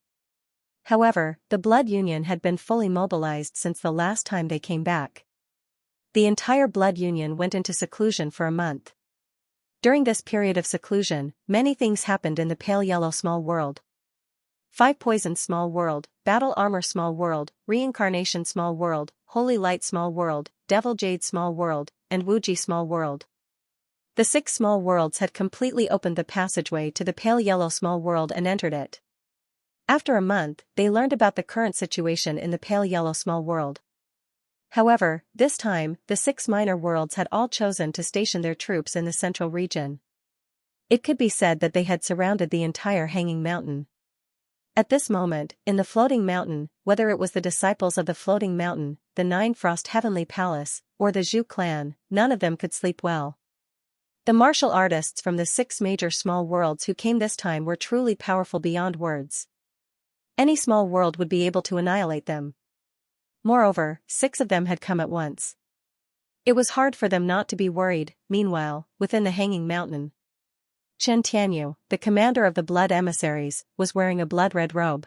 However, the Blood Union had been fully mobilized since the last time they came back. The entire Blood Union went into seclusion for a month. During this period of seclusion, many things happened in the Pale Yellow Small World. 5 Poison Small World, Battle Armor Small World, Reincarnation Small World, Holy Light Small World, Devil Jade Small World, and Wuji Small World. The 6 small worlds had completely opened the passageway to the Pale Yellow Small World and entered it. After a month, they learned about the current situation in the Pale Yellow Small World. However, this time, the 6 minor worlds had all chosen to station their troops in the central region. It could be said that they had surrounded the entire Hanging Mountain. At this moment, in the Floating Mountain, whether it was the disciples of the Floating Mountain, the 9 Frost Heavenly Palace, or the Zhu clan, none of them could sleep well. The martial artists from the 6 major small worlds who came this time were truly powerful beyond words. Any small world would be able to annihilate them. Moreover, 6 of them had come at once. It was hard for them not to be worried. Meanwhile, within the Hanging Mountain, Chen Tianyu, the commander of the blood emissaries, was wearing a blood-red robe.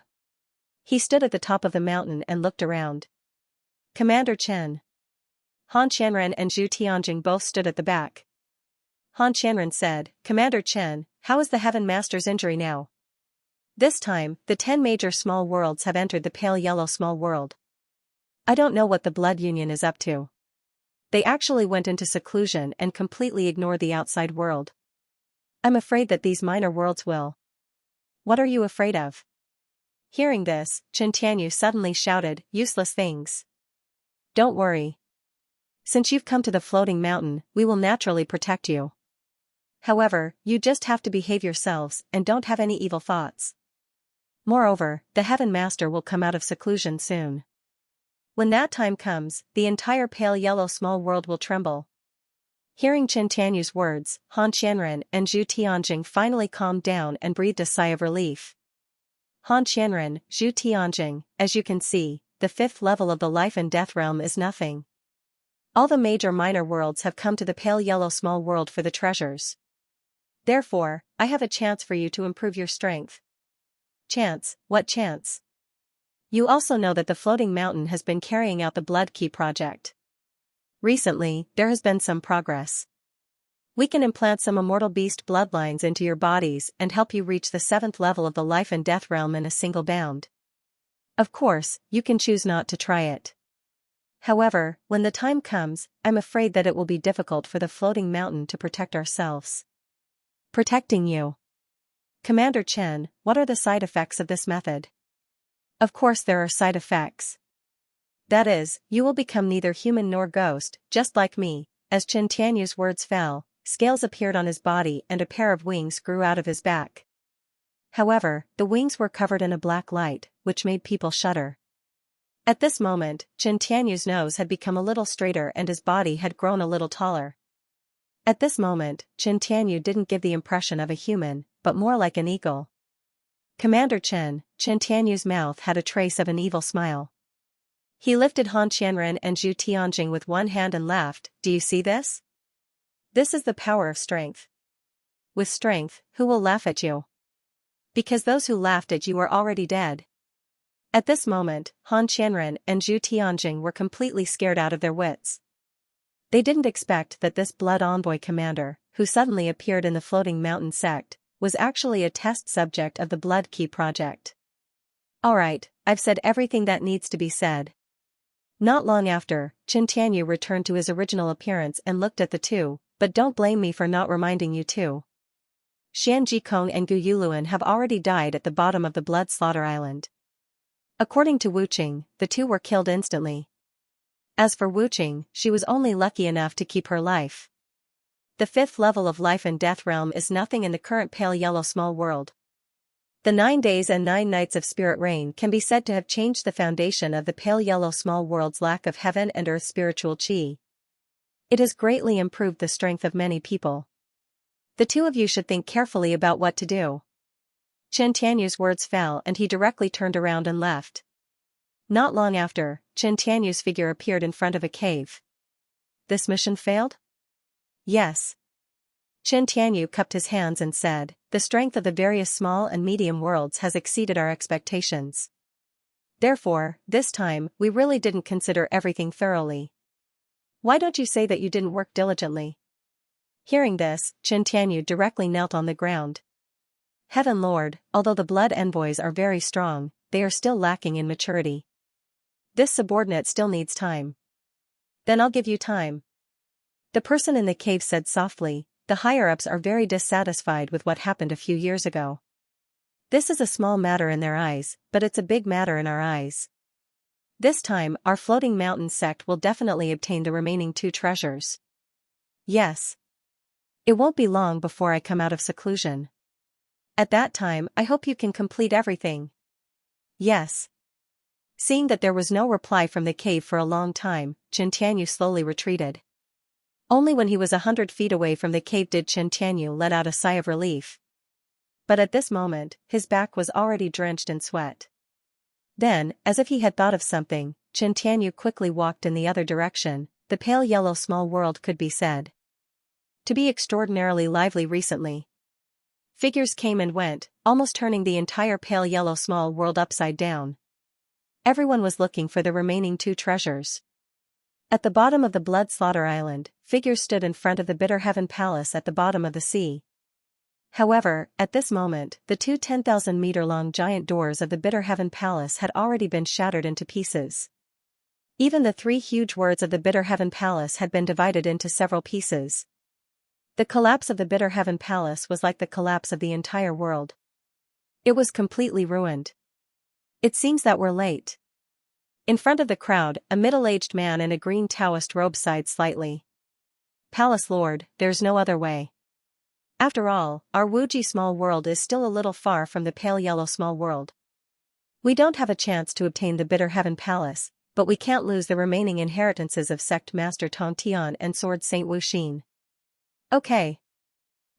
He stood at the top of the mountain and looked around. Commander Chen. Han Qianren and Zhu Tianjing both stood at the back. Han Qianren said, Commander Chen, how is the Heaven Master's injury now? This time, the 10 major small worlds have entered the Pale Yellow Small World. I don't know what the Blood Union is up to. They actually went into seclusion and completely ignored the outside world. I'm afraid that these minor worlds will. What are you afraid of? Hearing this, Chen Tianyu suddenly shouted, useless things. Don't worry. Since you've come to the Floating Mountain, we will naturally protect you. However, you just have to behave yourselves and don't have any evil thoughts. Moreover, the Heaven Master will come out of seclusion soon. When that time comes, the entire Pale Yellow Small World will tremble. Hearing Chen Tianyu's words, Han Qianren and Zhu Tianjing finally calmed down and breathed a sigh of relief. Han Qianren, Zhu Tianjing, as you can see, the 5th level of the life and death realm is nothing. All the major minor worlds have come to the Pale Yellow Small World for the treasures. Therefore, I have a chance for you to improve your strength. Chance, what chance? You also know that the Floating Mountain has been carrying out the Blood Key project. Recently, there has been some progress. We can implant some immortal beast bloodlines into your bodies and help you reach the 7th level of the life and death realm in a single bound. Of course, you can choose not to try it. However, when the time comes, I'm afraid that it will be difficult for the Floating Mountain to protect ourselves. Protecting you. Commander Chen, what are the side effects of this method? Of course there are side effects. That is, you will become neither human nor ghost, just like me. As Chen Tianyu's words fell, scales appeared on his body and a pair of wings grew out of his back. However, the wings were covered in a black light, which made people shudder. At this moment, Chen Tianyu's nose had become a little straighter and his body had grown a little taller. At this moment, Chen Tianyu didn't give the impression of a human, but more like an eagle. Commander Chen Tianyu's mouth had a trace of an evil smile. He lifted Han Qianren and Zhu Tianjing with one hand and laughed, "Do you see this? This is the power of strength. With strength, who will laugh at you? Because those who laughed at you are already dead." At this moment, Han Qianren and Zhu Tianjing were completely scared out of their wits. They didn't expect that this blood envoy commander, who suddenly appeared in the floating mountain sect, was actually a test subject of the Blood Key project. Alright, I've said everything that needs to be said. Not long after, Chen Tianyu returned to his original appearance and looked at the two, but don't blame me for not reminding you too. Xian Jikong and Gu Yuluan have already died at the bottom of the Blood Slaughter Island. According to Wu Qing, the two were killed instantly. As for Wu Qing, she was only lucky enough to keep her life. The 5th level of Life and Death realm is nothing in the current pale yellow small world. The 9 days and 9 nights of spirit reign can be said to have changed the foundation of the pale yellow small world's lack of heaven and earth spiritual qi. It has greatly improved the strength of many people. The two of you should think carefully about what to do. Chen Tianyu's words fell and he directly turned around and left. Not long after, Chen Tianyu's figure appeared in front of a cave. This mission failed? Yes. Chen Tianyu cupped his hands and said, "The strength of the various small and medium worlds has exceeded our expectations. Therefore, this time, we really didn't consider everything thoroughly. Why don't you say that you didn't work diligently?" Hearing this, Chen Tianyu directly knelt on the ground. "Heaven Lord, although the blood envoys are very strong, they are still lacking in maturity. This subordinate still needs time." "Then I'll give you time." The person in the cave said softly, "The higher-ups are very dissatisfied with what happened a few years ago. This is a small matter in their eyes, but it's a big matter in our eyes. This time, our floating mountain sect will definitely obtain the remaining 2 treasures. Yes. It won't be long before I come out of seclusion. At that time, I hope you can complete everything." "Yes." Seeing that there was no reply from the cave for a long time, Chen Tianyu slowly retreated. Only when he was 100 feet away from the cave did Chen Tianyu let out a sigh of relief. But at this moment, his back was already drenched in sweat. Then, as if he had thought of something, Chen Tianyu quickly walked in the other direction. The pale yellow small world could be said to be extraordinarily lively recently. Figures came and went, almost turning the entire pale yellow small world upside down. Everyone was looking for the remaining 2 treasures. At the bottom of the Blood Slaughter Island, figures stood in front of the Bitter Heaven Palace at the bottom of the sea. However, at this moment, the 2 10,000-meter-long giant doors of the Bitter Heaven Palace had already been shattered into pieces. Even the 3 huge words of the Bitter Heaven Palace had been divided into several pieces. The collapse of the Bitter Heaven Palace was like the collapse of the entire world. It was completely ruined. "It seems that we're late." In front of the crowd, a middle-aged man in a green Taoist robe sighed slightly. "Palace Lord, there's no other way. After all, our Wuji small world is still a little far from the pale yellow small world. We don't have a chance to obtain the Bitter Heaven Palace, but we can't lose the remaining inheritances of Sect Master Tong Tian and Sword Saint Wu Xin. Okay."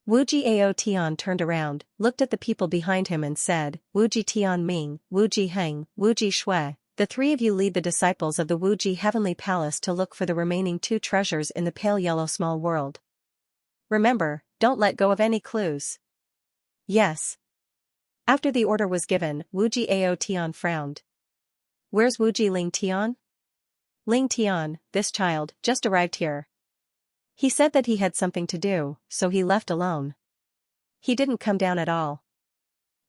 Wuji Ao Tian turned around, looked at the people behind him and said, "Wuji Tian Ming, Wuji Heng, Wuji Shui. The 3 of you lead the disciples of the Wuji Heavenly Palace to look for the remaining 2 treasures in the pale yellow small world. Remember, don't let go of any clues." "Yes." After the order was given, Wuji Ao Tian frowned. "Where's Wuji Ling Tian?" "Ling Tian, this child, just arrived here. He said that he had something to do, so he left alone. He didn't come down at all."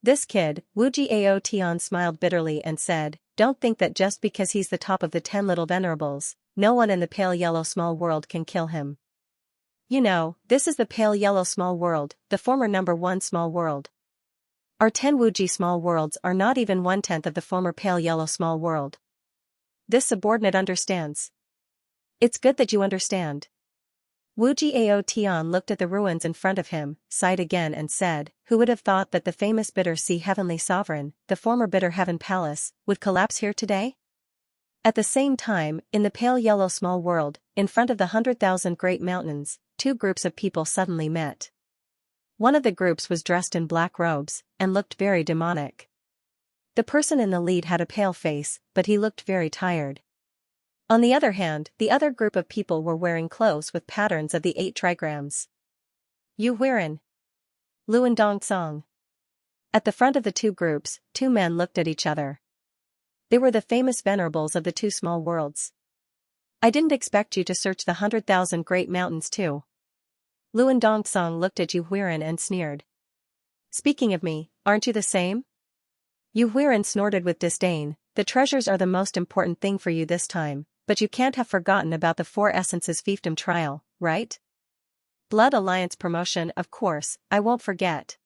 This kid, Wuji Ao Tian smiled bitterly and said, "Don't think that just because he's the top of the 10 little venerables, no one in the pale yellow small world can kill him. You know, this is the pale yellow small world, the former number 1 small world. Our 10 Wuji small worlds are not even 1/10 of the former pale yellow small world. This subordinate understands. It's good that you understand. Wuji Ao Tian looked at the ruins in front of him, sighed again and said, who would have thought that the famous Bitter Sea Heavenly Sovereign, the former Bitter Heaven Palace, would collapse here today? At the same time, in the pale yellow small world, in front of the 100,000 great mountains, two groups of people suddenly met. One of the groups was dressed in black robes, and looked very demonic. The person in the lead had a pale face, but he looked very tired. On the other hand, the other group of people were wearing clothes with patterns of the 8 trigrams. Yu Huiran. Luan Dongsong. At the front of the two groups, two men looked at each other. They were the famous venerables of the two small worlds. I didn't expect you to search the 100,000 great mountains too. Luan Dongsong looked at Yu Huiran and sneered. Speaking of me, aren't you the same? Yu Huiran snorted with disdain. The treasures are the most important thing for you this time, but you can't have forgotten about the 4 essences fiefdom trial, right? Blood Alliance promotion, of course, I won't forget.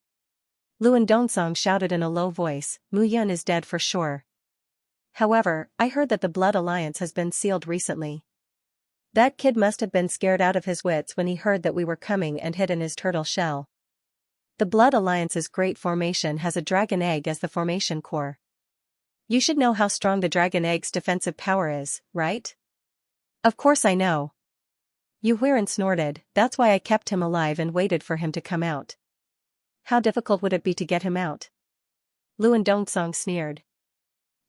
Luan Dongsong shouted in a low voice, Mu Yun is dead for sure. However, I heard that the Blood Alliance has been sealed recently. That kid must have been scared out of his wits when he heard that we were coming and hid in his turtle shell. The Blood Alliance's great formation has a dragon egg as the formation core. You should know how strong the dragon egg's defensive power is, right? Of course I know. Yu Huiran snorted, that's why I kept him alive and waited for him to come out. How difficult would it be to get him out? Luan Dongsong sneered.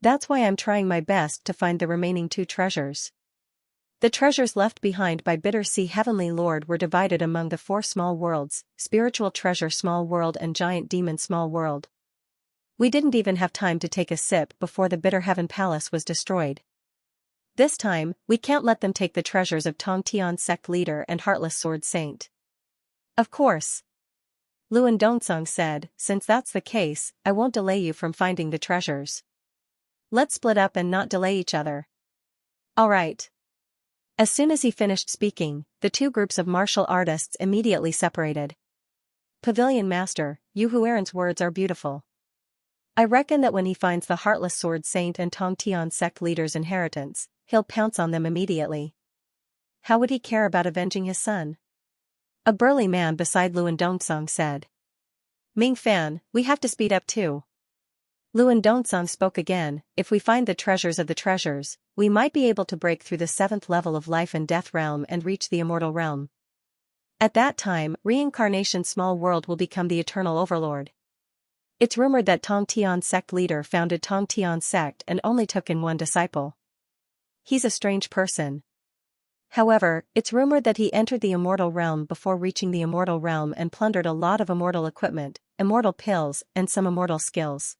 That's why I'm trying my best to find the remaining 2 treasures. The treasures left behind by Bitter Sea Heavenly Lord were divided among the 4 small worlds, Spiritual Treasure Small World and Giant Demon Small World. We didn't even have time to take a sip before the Bitter Heaven Palace was destroyed. This time, we can't let them take the treasures of Tong Tian Sect Leader and Heartless Sword Saint. Of course. Luan Dongsong said, since that's the case, I won't delay you from finding the treasures. Let's split up and not delay each other. All right. As soon as he finished speaking, the 2 groups of martial artists immediately separated. Pavilion Master, Yu Huiran's words are beautiful. I reckon that when he finds the Heartless Sword Saint and Tong Tian Sect Leader's inheritance, he'll pounce on them immediately. How would he care about avenging his son? A burly man beside Luan Dongsong said. Ming Fan, we have to speed up too. Luan Dongsong spoke again, if we find the treasures of the treasures, we might be able to break through the 7th level of life and death realm and reach the immortal realm. At that time, Reincarnation Small World will become the eternal overlord. It's rumored that Tong Tian Sect Leader founded Tong Tian Sect and only took in 1 disciple. He's a strange person. However, it's rumored that he entered the immortal realm before reaching the immortal realm and plundered a lot of immortal equipment, immortal pills, and some immortal skills.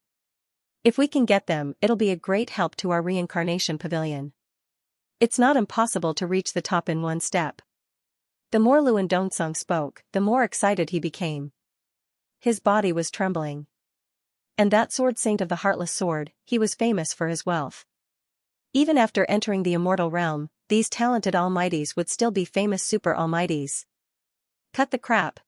If we can get them, it'll be a great help to our reincarnation pavilion. It's not impossible to reach the top in 1 step. The more Luan Dongsong spoke, the more excited he became. His body was trembling. And that Sword Saint of the Heartless Sword, he was famous for his wealth. Even after entering the immortal realm, these talented almighties would still be famous super almighties. Cut the crap.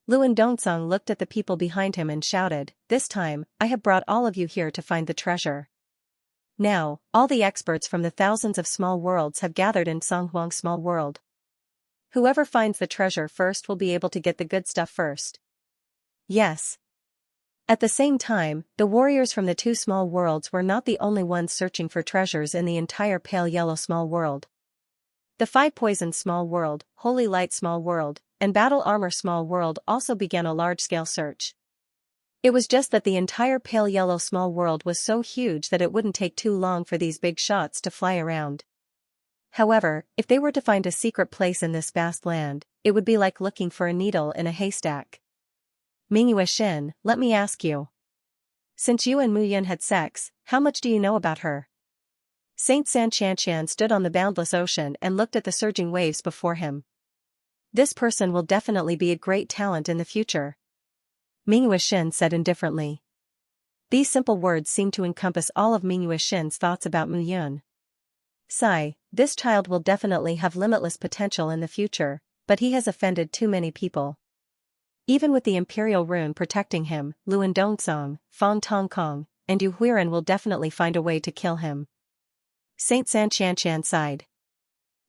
Luan Dongsong looked at the people behind him and shouted, this time, I have brought all of you here to find the treasure. Now, all the experts from the thousands of small worlds have gathered in Songhuang Small World. Whoever finds the treasure first will be able to get the good stuff first. Yes. At the same time, the warriors from the 2 small worlds were not the only ones searching for treasures in the entire Pale Yellow Small World. The 5 Poison Small World, Holy Light Small World, and Battle Armor Small World also began a large-scale search. It was just that the entire Pale Yellow Small World was so huge that it wouldn't take too long for these big shots to fly around. However, if they were to find a secret place in this vast land, it would be like looking for a needle in a haystack. Mingyue Xin, let me ask you. Since you and Mu Yun had sex, how much do you know about her? Saint San Xianxia stood on the boundless ocean and looked at the surging waves before him. This person will definitely be a great talent in the future. Mingyue Xin said indifferently. These simple words seemed to encompass all of Mingyue Xin's thoughts about Mu Yun. Sigh, this child will definitely have limitless potential in the future, but he has offended too many people. Even with the imperial rune protecting him, Luan Dongsong, Fong Tong Kong, and Yu Huiran will definitely find a way to kill him. Saint San Xianxian sighed.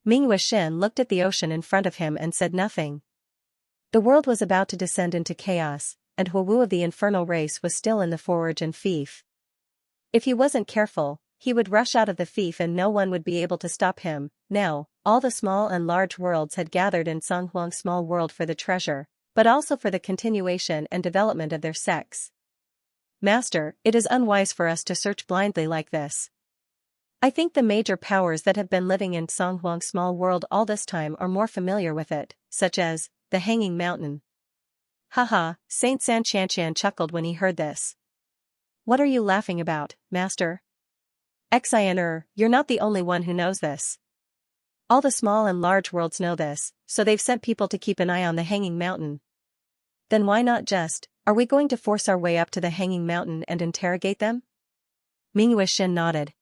Ming Wuxian looked at the ocean in front of him and said nothing. The world was about to descend into chaos, and Huowu of the infernal race was still in the forge and fief. If he wasn't careful, he would rush out of the fief and no one would be able to stop him. Now, all the small and large worlds had gathered in Songhuang's small world for the treasure, but also for the continuation and development of their sex. Master, it is unwise for us to search blindly like this. I think the major powers that have been living in Songhuang's small world all this time are more familiar with it, such as the Hanging Mountain. Haha, Saint San Xianxian chuckled when he heard this. What are you laughing about, Master? Xian'er, you're not the only one who knows this. All the small and large worlds know this, so they've sent people to keep an eye on the Hanging Mountain. Then why not just, are we going to force our way up to the Hanging Mountain and interrogate them? Ming Wuxian nodded.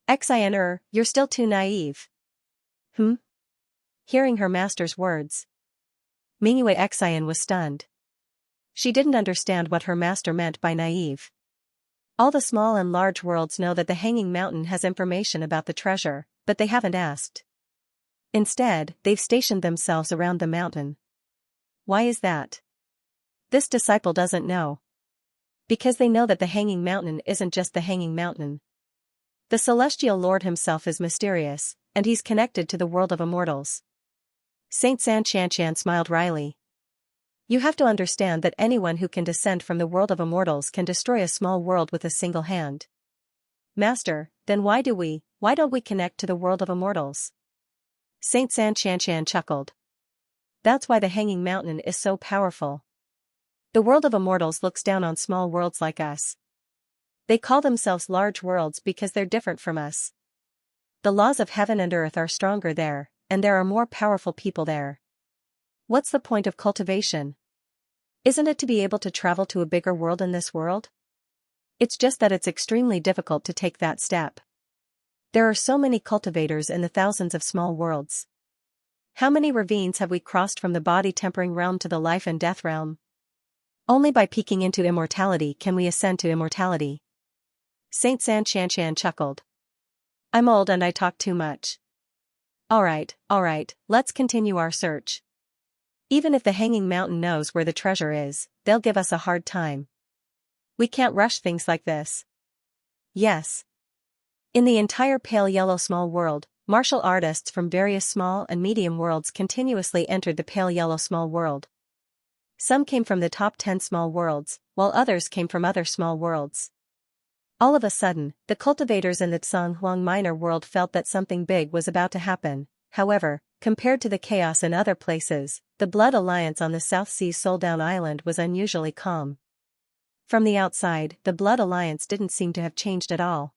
Xian'er, you're still too naive. Hearing her master's words, Mingyue Xian was stunned. She didn't understand what her master meant by naive. All the small and large worlds know that the Hanging Mountain has information about the treasure, but they haven't asked. Instead, they've stationed themselves around the mountain. Why is that? This disciple doesn't know. Because they know that the Hanging Mountain isn't just the Hanging Mountain. The Celestial Lord himself is mysterious, and he's connected to the world of immortals. Saint San Xianxian smiled wryly. You have to understand that anyone who can descend from the world of immortals can destroy a small world with a single hand. Master, then why don't we connect to the world of immortals? Saint San Xianxian chuckled. That's why the Hanging Mountain is so powerful. The world of immortals looks down on small worlds like us. They call themselves large worlds because they're different from us. The laws of heaven and earth are stronger there, and there are more powerful people there. What's the point of cultivation? Isn't it to be able to travel to a bigger world in this world? It's just that it's extremely difficult to take that step. There are so many cultivators in the thousands of small worlds. How many ravines have we crossed from the body-tempering realm to the life and death realm? Only by peeking into immortality can we ascend to immortality. Saint San Xianxian chuckled. I'm old and I talk too much. Alright, let's continue our search. Even if the Hanging Mountain knows where the treasure is, they'll give us a hard time. We can't rush things like this. Yes. In the entire pale yellow small world, martial artists from various small and medium worlds continuously entered the pale yellow small world. Some came from the top 10 small worlds, while others came from other small worlds. All of a sudden, the cultivators in the Songhuang minor world felt that something big was about to happen. However, compared to the chaos in other places, the Blood Alliance on the South Sea Soldown Island was unusually calm. From the outside, the Blood Alliance didn't seem to have changed at all.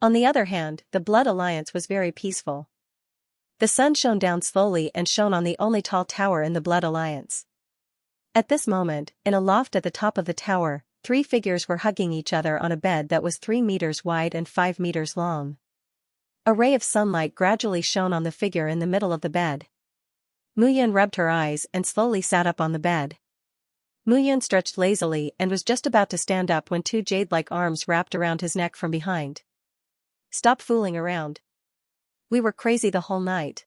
On the other hand, the Blood Alliance was very peaceful. The sun shone down slowly and shone on the only tall tower in the Blood Alliance. At this moment, in a loft at the top of the tower, 3 figures were hugging each other on a bed that was 3 meters wide and 5 meters long. A ray of sunlight gradually shone on the figure in the middle of the bed. Muyun rubbed her eyes and slowly sat up on the bed. Muyun stretched lazily and was just about to stand up when 2 jade-like arms wrapped around his neck from behind. Stop fooling around. We were crazy the whole night.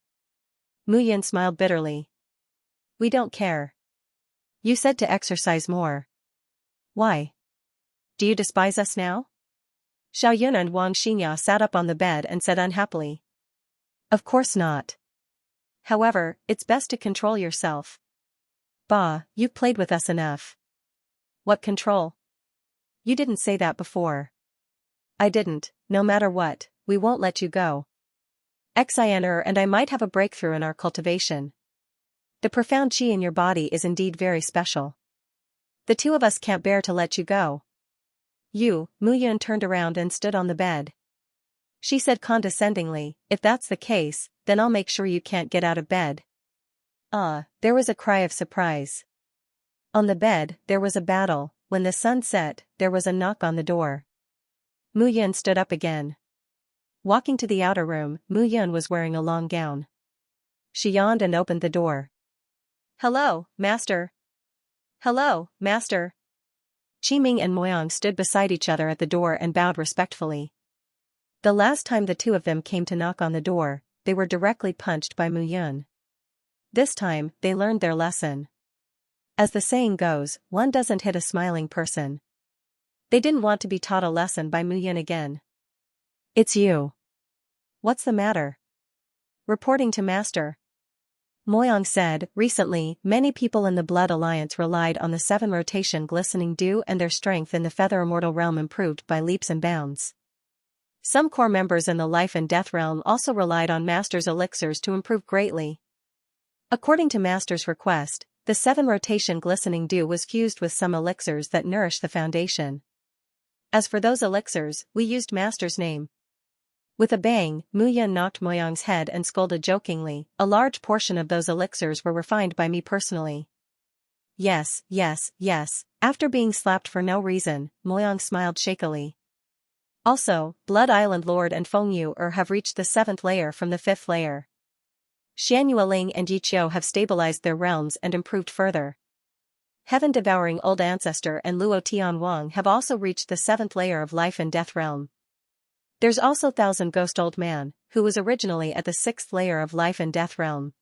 Muyun smiled bitterly. We don't care. You said to exercise more. Why? Do you despise us now? Xiaoyun and Wang Xingya sat up on the bed and said unhappily. Of course not. However, it's best to control yourself. Bah, you've played with us enough. What control? You didn't say that before. I didn't. No matter what, we won't let you go. Xian'er and I might have a breakthrough in our cultivation. The profound qi in your body is indeed very special. The 2 of us can't bear to let you go. Muyun turned around and stood on the bed. She said condescendingly, if that's the case, then I'll make sure you can't get out of bed. There was a cry of surprise. On the bed, there was a battle. When the sun set, there was a knock on the door. Muyun stood up again. Walking to the outer room, Muyun was wearing a long gown. She yawned and opened the door. Hello, master. Hello, Master. Qiming and Moyang stood beside each other at the door and bowed respectfully. The last time the two of them came to knock on the door, they were directly punched by Mu Yun. This time, they learned their lesson. As the saying goes, one doesn't hit a smiling person. They didn't want to be taught a lesson by Mu Yun again. It's you. What's the matter? Reporting to Master. Moyang said, recently, many people in the Blood Alliance relied on the 7 rotation glistening dew and their strength in the Feather Immortal realm improved by leaps and bounds. Some core members in the Life and Death realm also relied on Master's elixirs to improve greatly. According to Master's request, the 7 rotation glistening dew was fused with some elixirs that nourish the foundation. As for those elixirs, we used Master's name. With a bang, Mu Yun knocked Moyang's head and scolded jokingly, a large portion of those elixirs were refined by me personally. Yes, yes, yes, after being slapped for no reason, Moyang smiled shakily. Also, Blood Island Lord and Feng Yu have reached the 7th layer from the 5th layer. Xianxia Ling and Yiqiu have stabilized their realms and improved further. Heaven-devouring Old Ancestor and Luo Tian Wang have also reached the 7th layer of Life and Death realm. There's also Thousand Ghost Old Man, who was originally at the 6th layer of Life and Death realm.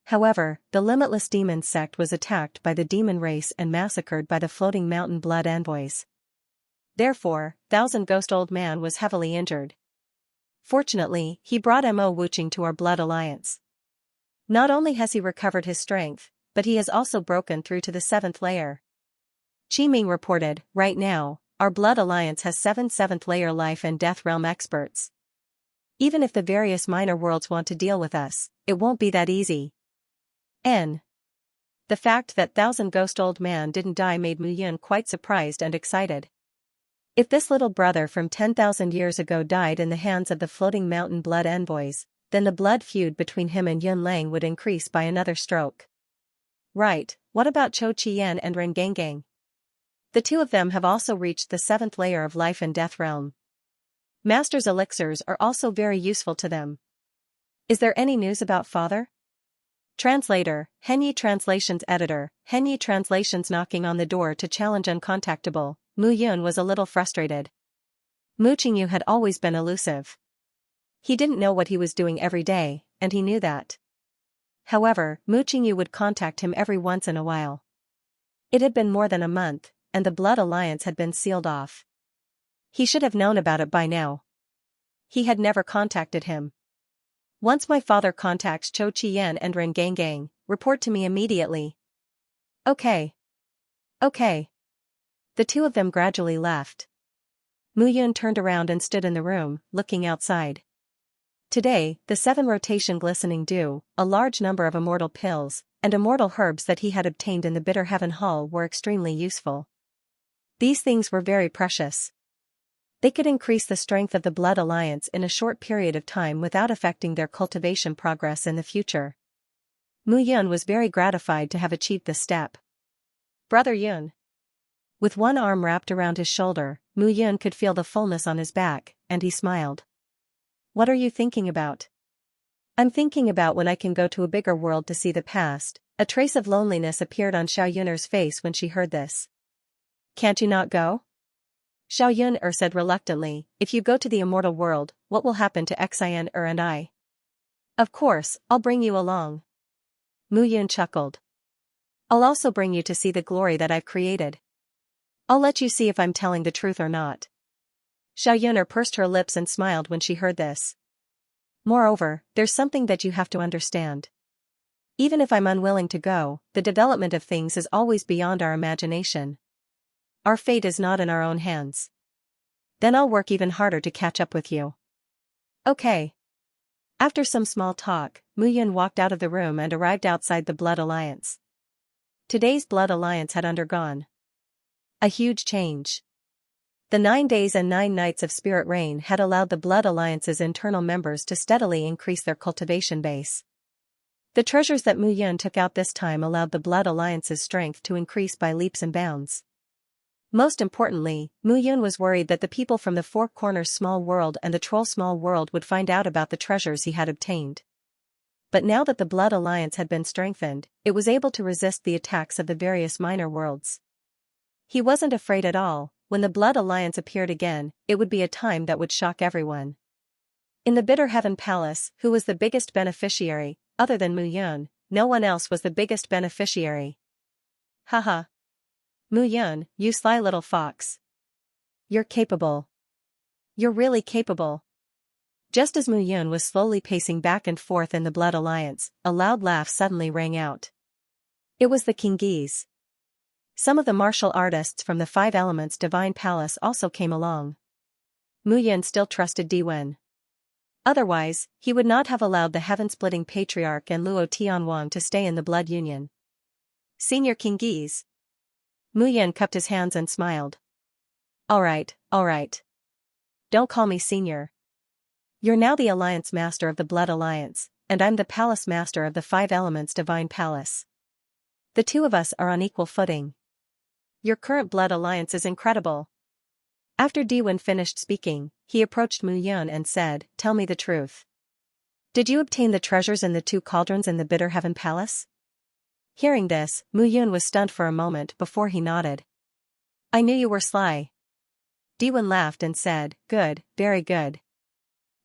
However, the Limitless Demon sect was attacked by the demon race and massacred by the Floating Mountain Blood Envoys. Therefore, Thousand Ghost Old Man was heavily injured. Fortunately, he brought Mo Wuching to our Blood Alliance. Not only has he recovered his strength, but he has also broken through to the 7th layer. Qiming reported, right now, our Blood Alliance has 7 7th layer Life and Death realm experts. Even if the various minor worlds want to deal with us, it won't be that easy. The fact that Thousand Ghost Old Man didn't die made Mu Yun quite surprised and excited. If this little brother from 10,000 years ago died in the hands of the Floating Mountain Blood Envoys, then the blood feud between him and Yun Lang would increase by another stroke. Right, what about Chou Qian and Ren Gangang? The two of them have also reached the 7th layer of Life and Death realm. Master's elixirs are also very useful to them. Is there any news about Father? Translator, Henyi Translations Editor, Henyi Translations knocking on the door to challenge uncontactable. Mu Yun was a little frustrated. Mu Qingyu had always been elusive. He didn't know what he was doing every day, and he knew that. However, Mu Qingyu would contact him every once in a while. It had been more than a month, and the Blood Alliance had been sealed off. He should have known about it by now. He had never contacted him. Once my father contacts Chou Qian and Ren Gangang, report to me immediately. Okay. Okay. The two of them gradually left. Mu Yun turned around and stood in the room, looking outside. Today, the 7 rotation glistening dew, a large number of immortal pills, and immortal herbs that he had obtained in the Bitter Heaven Hall were extremely useful. These things were very precious. They could increase the strength of the Blood Alliance in a short period of time without affecting their cultivation progress in the future. Mu Yun was very gratified to have achieved this step. Brother Yun. With one arm wrapped around his shoulder, Mu Yun could feel the fullness on his back, and he smiled. What are you thinking about? I'm thinking about when I can go to a bigger world to see the past. A trace of loneliness appeared on Xiao Yun'er's face when she heard this. Can't you not go? Xiao Yun'er said reluctantly, if you go to the immortal world, what will happen to Xian'er and I? Of course, I'll bring you along. Mu Yun chuckled. I'll also bring you to see the glory that I've created. I'll let you see if I'm telling the truth or not. Xiao Yun'er pursed her lips and smiled when she heard this. Moreover, there's something that you have to understand. Even if I'm unwilling to go, the development of things is always beyond our imagination. Our fate is not in our own hands. Then I'll work even harder to catch up with you. Okay. After some small talk, Mu Yun walked out of the room and arrived outside the Blood Alliance. Today's Blood Alliance had undergone a huge change. The 9 days and 9 nights of Spirit Rain had allowed the Blood Alliance's internal members to steadily increase their cultivation base. The treasures that Mu Yun took out this time allowed the Blood Alliance's strength to increase by leaps and bounds. Most importantly, Mu Yun was worried that the people from the Four Corners Small World and the Troll Small World would find out about the treasures he had obtained. but now that the Blood Alliance had been strengthened, it was able to resist the attacks of the various minor worlds. He wasn't afraid at all. When the Blood Alliance appeared again, it would be a time that would shock everyone. In the Bitter Heaven Palace, who was the biggest beneficiary, other than Mu Yun? No one else was the biggest beneficiary. Haha. Mu Yun, you sly little fox. You're capable. You're really capable. Just as Mu Yun was slowly pacing back and forth in the Blood Alliance, a loud laugh suddenly rang out. It was the Kingese. Some of the martial artists from the Five Elements Divine Palace also came along. Mu Yun still trusted Diwen. Otherwise, he would not have allowed the heaven-splitting patriarch and Luo Tianwang to stay in the Blood Union. Senior Kingese. Mu Yun cupped his hands and smiled. All right. Don't call me senior. You're now the Alliance Master of the Blood Alliance, and I'm the Palace Master of the Five Elements Divine Palace. The two of us are on equal footing. Your current Blood Alliance is incredible. After Diwen finished speaking, he approached Mu Yun and said, Tell me the truth. Did you obtain the treasures in the two cauldrons in the Bitter Heaven Palace? Hearing this, Mu Yun was stunned for a moment before he nodded. I knew you were sly. Diwen laughed and said, Good, very good.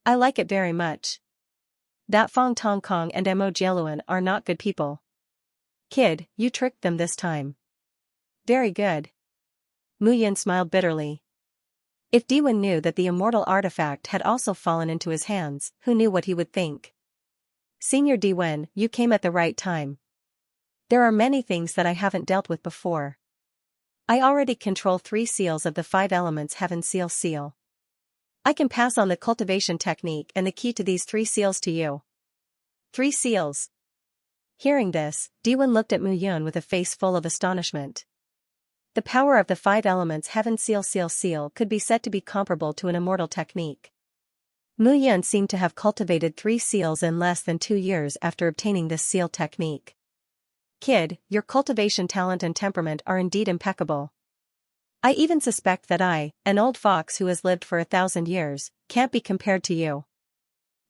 I like it very much. That Fong Tong Kong and Mo Jieluan are not good people. Kid, you tricked them this time. Very good. Mu Yun smiled bitterly. If Diwen knew that the immortal artifact had also fallen into his hands, who knew what he would think? Senior Diwen, you came at the right time. There are many things that I haven't dealt with before. I already control 3 seals of the 5 elements Heaven Seal. I can pass on the cultivation technique and the key to these 3 seals to you. 3 seals. Hearing this, Diwen looked at Mu Yun with a face full of astonishment. The power of the 5 elements Heaven Seal could be said to be comparable to an immortal technique. Mu Yun seemed to have cultivated 3 seals in less than 2 years after obtaining this seal technique. Kid, your cultivation talent and temperament are indeed impeccable. I even suspect that I, an old fox who has lived for 1,000 years, can't be compared to you.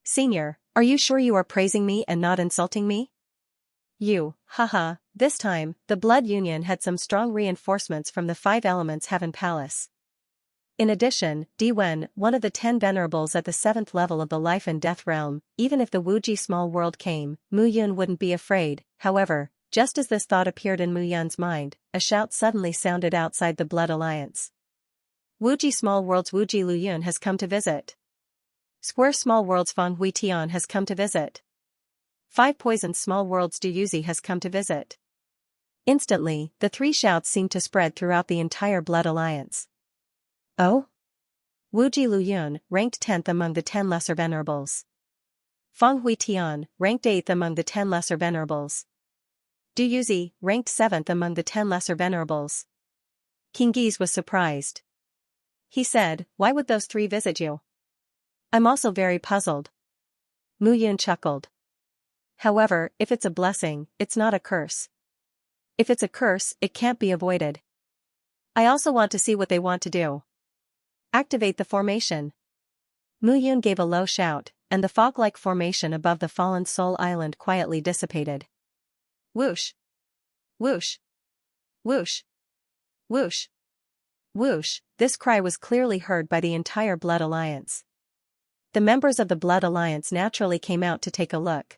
Senior, are you sure you are praising me and not insulting me? You, haha, this time, the Blood Union had some strong reinforcements from the 5 Elements Heaven Palace. In addition, Diwen, one of the 10 venerables at the 7th level of the Life and Death Realm, even if the Wuji Small World came, Mu Yun wouldn't be afraid. However, just as this thought appeared in Mu Yun's mind, a shout suddenly sounded outside the Blood Alliance. Wuji Small World's Wuji Lu Yun has come to visit. Square Small World's Fang Hui Tian has come to visit. 5 Poisoned Small World's Du Yuzi has come to visit. Instantly, the 3 shouts seemed to spread throughout the entire Blood Alliance. Oh? Wuji Lu Yun, ranked 10th among the 10 Lesser Venerables. Fang Hui Tian, ranked 8th among the 10 Lesser Venerables. Du Yuzi, ranked 7th among the 10 Lesser Venerables. Kingese was surprised. He said, Why would those 3 visit you? I'm also very puzzled. Mu Yun chuckled. However, if it's a blessing, it's not a curse. If it's a curse, it can't be avoided. I also want to see what they want to do. Activate the formation. Mu Yun gave a low shout, and the fog-like formation above the fallen Soul Island quietly dissipated. Whoosh! Whoosh! Whoosh! Whoosh! Whoosh! This cry was clearly heard by the entire Blood Alliance. The members of the Blood Alliance naturally came out to take a look.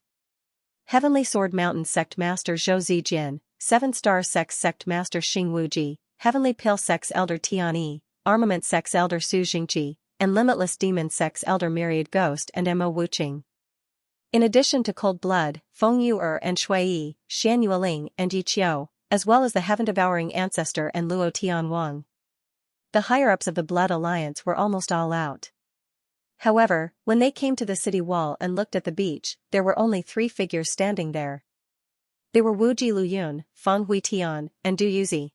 Heavenly Sword Mountain Sect Master Zhou Zijin, 7-Star Sect Master Xing Wuji, Heavenly Pill Sect's Elder Tian Yi, Armament Sect's Elder Su Jingqi, and Limitless Demon Sect's Elder Myriad Ghost and Mo Wuqing. In addition to Cold Blood, Feng Yu'er and Shui Yi, Xian Yueling and Yi Qiu, as well as the Heaven-Devouring Ancestor and Luo Tianwang. The higher-ups of the Blood Alliance were almost all out. However, when they came to the city wall and looked at the beach, there were only 3 figures standing there. They were Wuji Lu Yun, Fang Hui Tian, and Du Yuzi.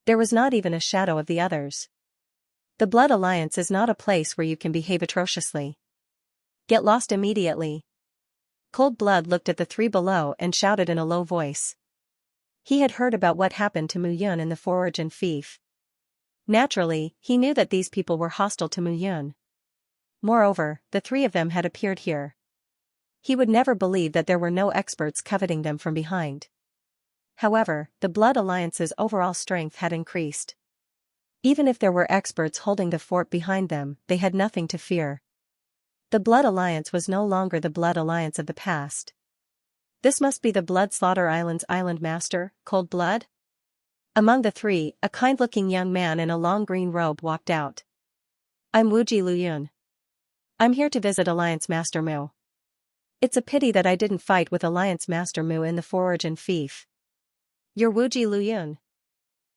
There was not even a shadow of the others. The Blood Alliance is not a place where you can behave atrociously. Get lost immediately. Cold Blood looked at the 3 below and shouted in a low voice. He had heard about what happened to Mu Yun in the Forge and Fief. Naturally, he knew that these people were hostile to Mu Yun. Moreover, the 3 of them had appeared here. He would never believe that there were no experts coveting them from behind. However, the Blood Alliance's overall strength had increased. Even if there were experts holding the fort behind them, they had nothing to fear. The Blood Alliance was no longer the Blood Alliance of the past. This must be the Blood Slaughter Island's island master, Cold Blood? Among the three, a kind-looking young man in a long green robe walked out. I'm Wuji Luyun. I'm here to visit Alliance Master Mu. It's a pity that I didn't fight with Alliance Master Mu in the Forge and Fief. You're Wuji Luyun.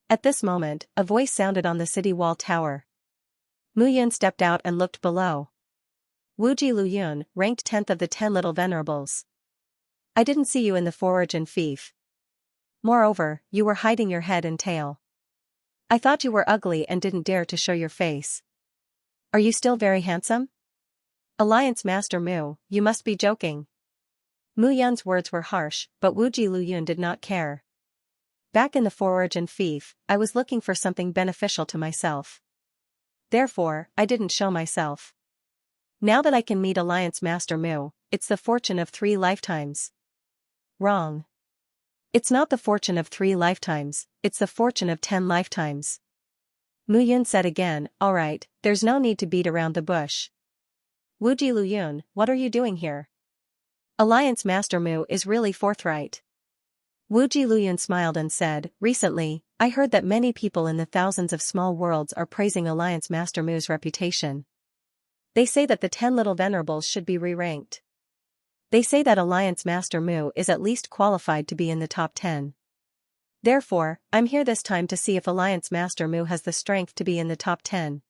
At this moment, a voice sounded on the city wall tower. Mu Yun stepped out and looked below. Wuji Luyun, ranked 10th of the 10 Little Venerables. I didn't see you in the Forge and Fief. Moreover, you were hiding your head and tail. I thought you were ugly and didn't dare to show your face. Are you still very handsome? Alliance Master Mu, you must be joking. Mu Yun's words were harsh, but Wuji Luyun did not care. Back in the Forge and Fief, I was looking for something beneficial to myself. Therefore, I didn't show myself. Now that I can meet Alliance Master Mu, it's the fortune of 3 lifetimes. Wrong. It's not the fortune of 3 lifetimes, it's the fortune of 10 lifetimes. Mu Yun said again, alright, there's no need to beat around the bush. Wuji Luyun, what are you doing here? Alliance Master Mu is really forthright. Wuji Luyun smiled and said, recently, I heard that many people in the thousands of small worlds are praising Alliance Master Mu's reputation. They say that the 10 Little Venerables should be re-ranked. They say that Alliance Master Mu is at least qualified to be in the top 10. Therefore, I'm here this time to see if Alliance Master Mu has the strength to be in the top 10.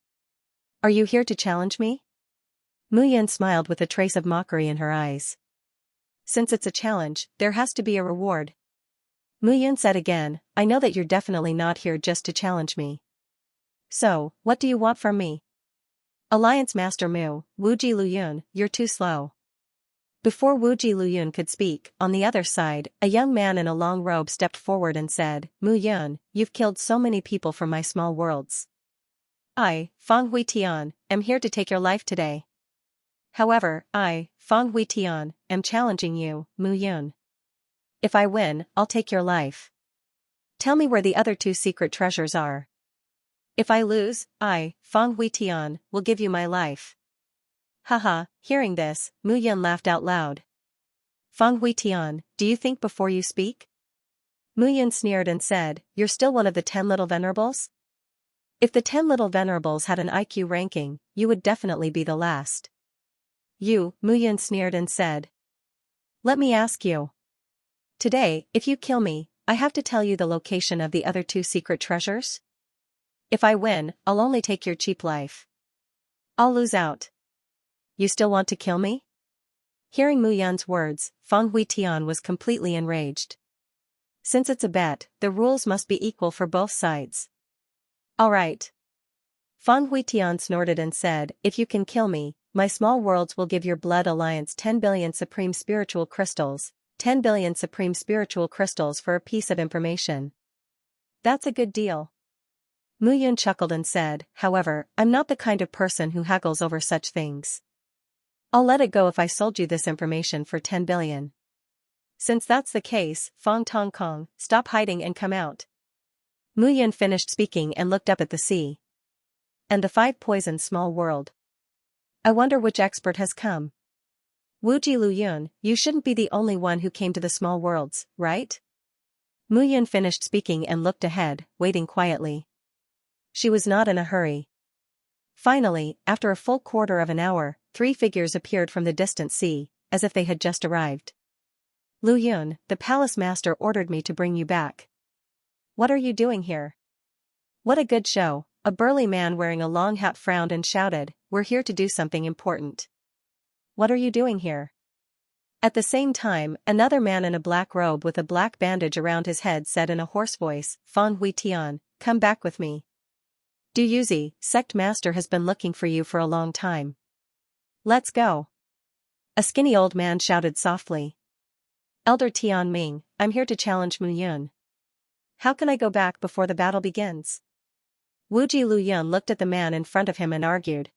Are you here to challenge me? Mu Yun smiled with a trace of mockery in her eyes. Since it's a challenge, there has to be a reward. Mu Yun said again, I know that you're definitely not here just to challenge me. So, what do you want from me? Alliance Master Mu, Wuji Luyun, you're too slow. Before Wuji Luyun could speak, on the other side, a young man in a long robe stepped forward and said, Mu Yun, you've killed so many people from my small worlds. I, Feng Hui Tian, am here to take your life today. However, I, Feng Hui Tian, am challenging you, Mu Yun. If I win, I'll take your life. Tell me where the other 2 secret treasures are. If I lose, I, Feng Hui Tian, will give you my life. Haha, hearing this, Mu Yun laughed out loud. Feng Hui Tian, do you think before you speak? Mu Yun sneered and said, you're still one of the 10 Little Venerables? If the 10 Little Venerables had an IQ ranking, you would definitely be the last. You, Mu Yun sneered and said. Let me ask you. Today, if you kill me, I have to tell you the location of the other 2 secret treasures? If I win, I'll only take your cheap life. I'll lose out. You still want to kill me? Hearing Mu Yun's words, Feng Hui Tian was completely enraged. Since it's a bet, the rules must be equal for both sides. Alright. Feng Hui Tian snorted and said, if you can kill me, my small worlds will give your Blood Alliance 10 billion Supreme Spiritual Crystals, 10 billion Supreme Spiritual Crystals for a piece of information. That's a good deal. Mu Yun chuckled and said, however, I'm not the kind of person who haggles over such things. I'll let it go if I sold you this information for 10 billion. Since that's the case, Fong Tong Kong, stop hiding and come out. Mu Yun finished speaking and looked up at the sea. And the 5 poisoned small world. I wonder which expert has come. Wuji Luyun, you shouldn't be the only one who came to the small worlds, right? Mu Yun finished speaking and looked ahead, waiting quietly. She was not in a hurry. Finally, after a full quarter of an hour, 3 figures appeared from the distant sea, as if they had just arrived. Luyun, the palace master ordered me to bring you back. What are you doing here? What a good show. A burly man wearing a long hat frowned and shouted, we're here to do something important. What are you doing here? At the same time, another man in a black robe with a black bandage around his head said in a hoarse voice, Feng Hui Tian, come back with me. Du Yuzi, sect master has been looking for you for a long time. Let's go. A skinny old man shouted softly. Elder Tian Ming, I'm here to challenge Mu Yun. How can I go back before the battle begins? Wuji Luyun looked at the man in front of him and argued.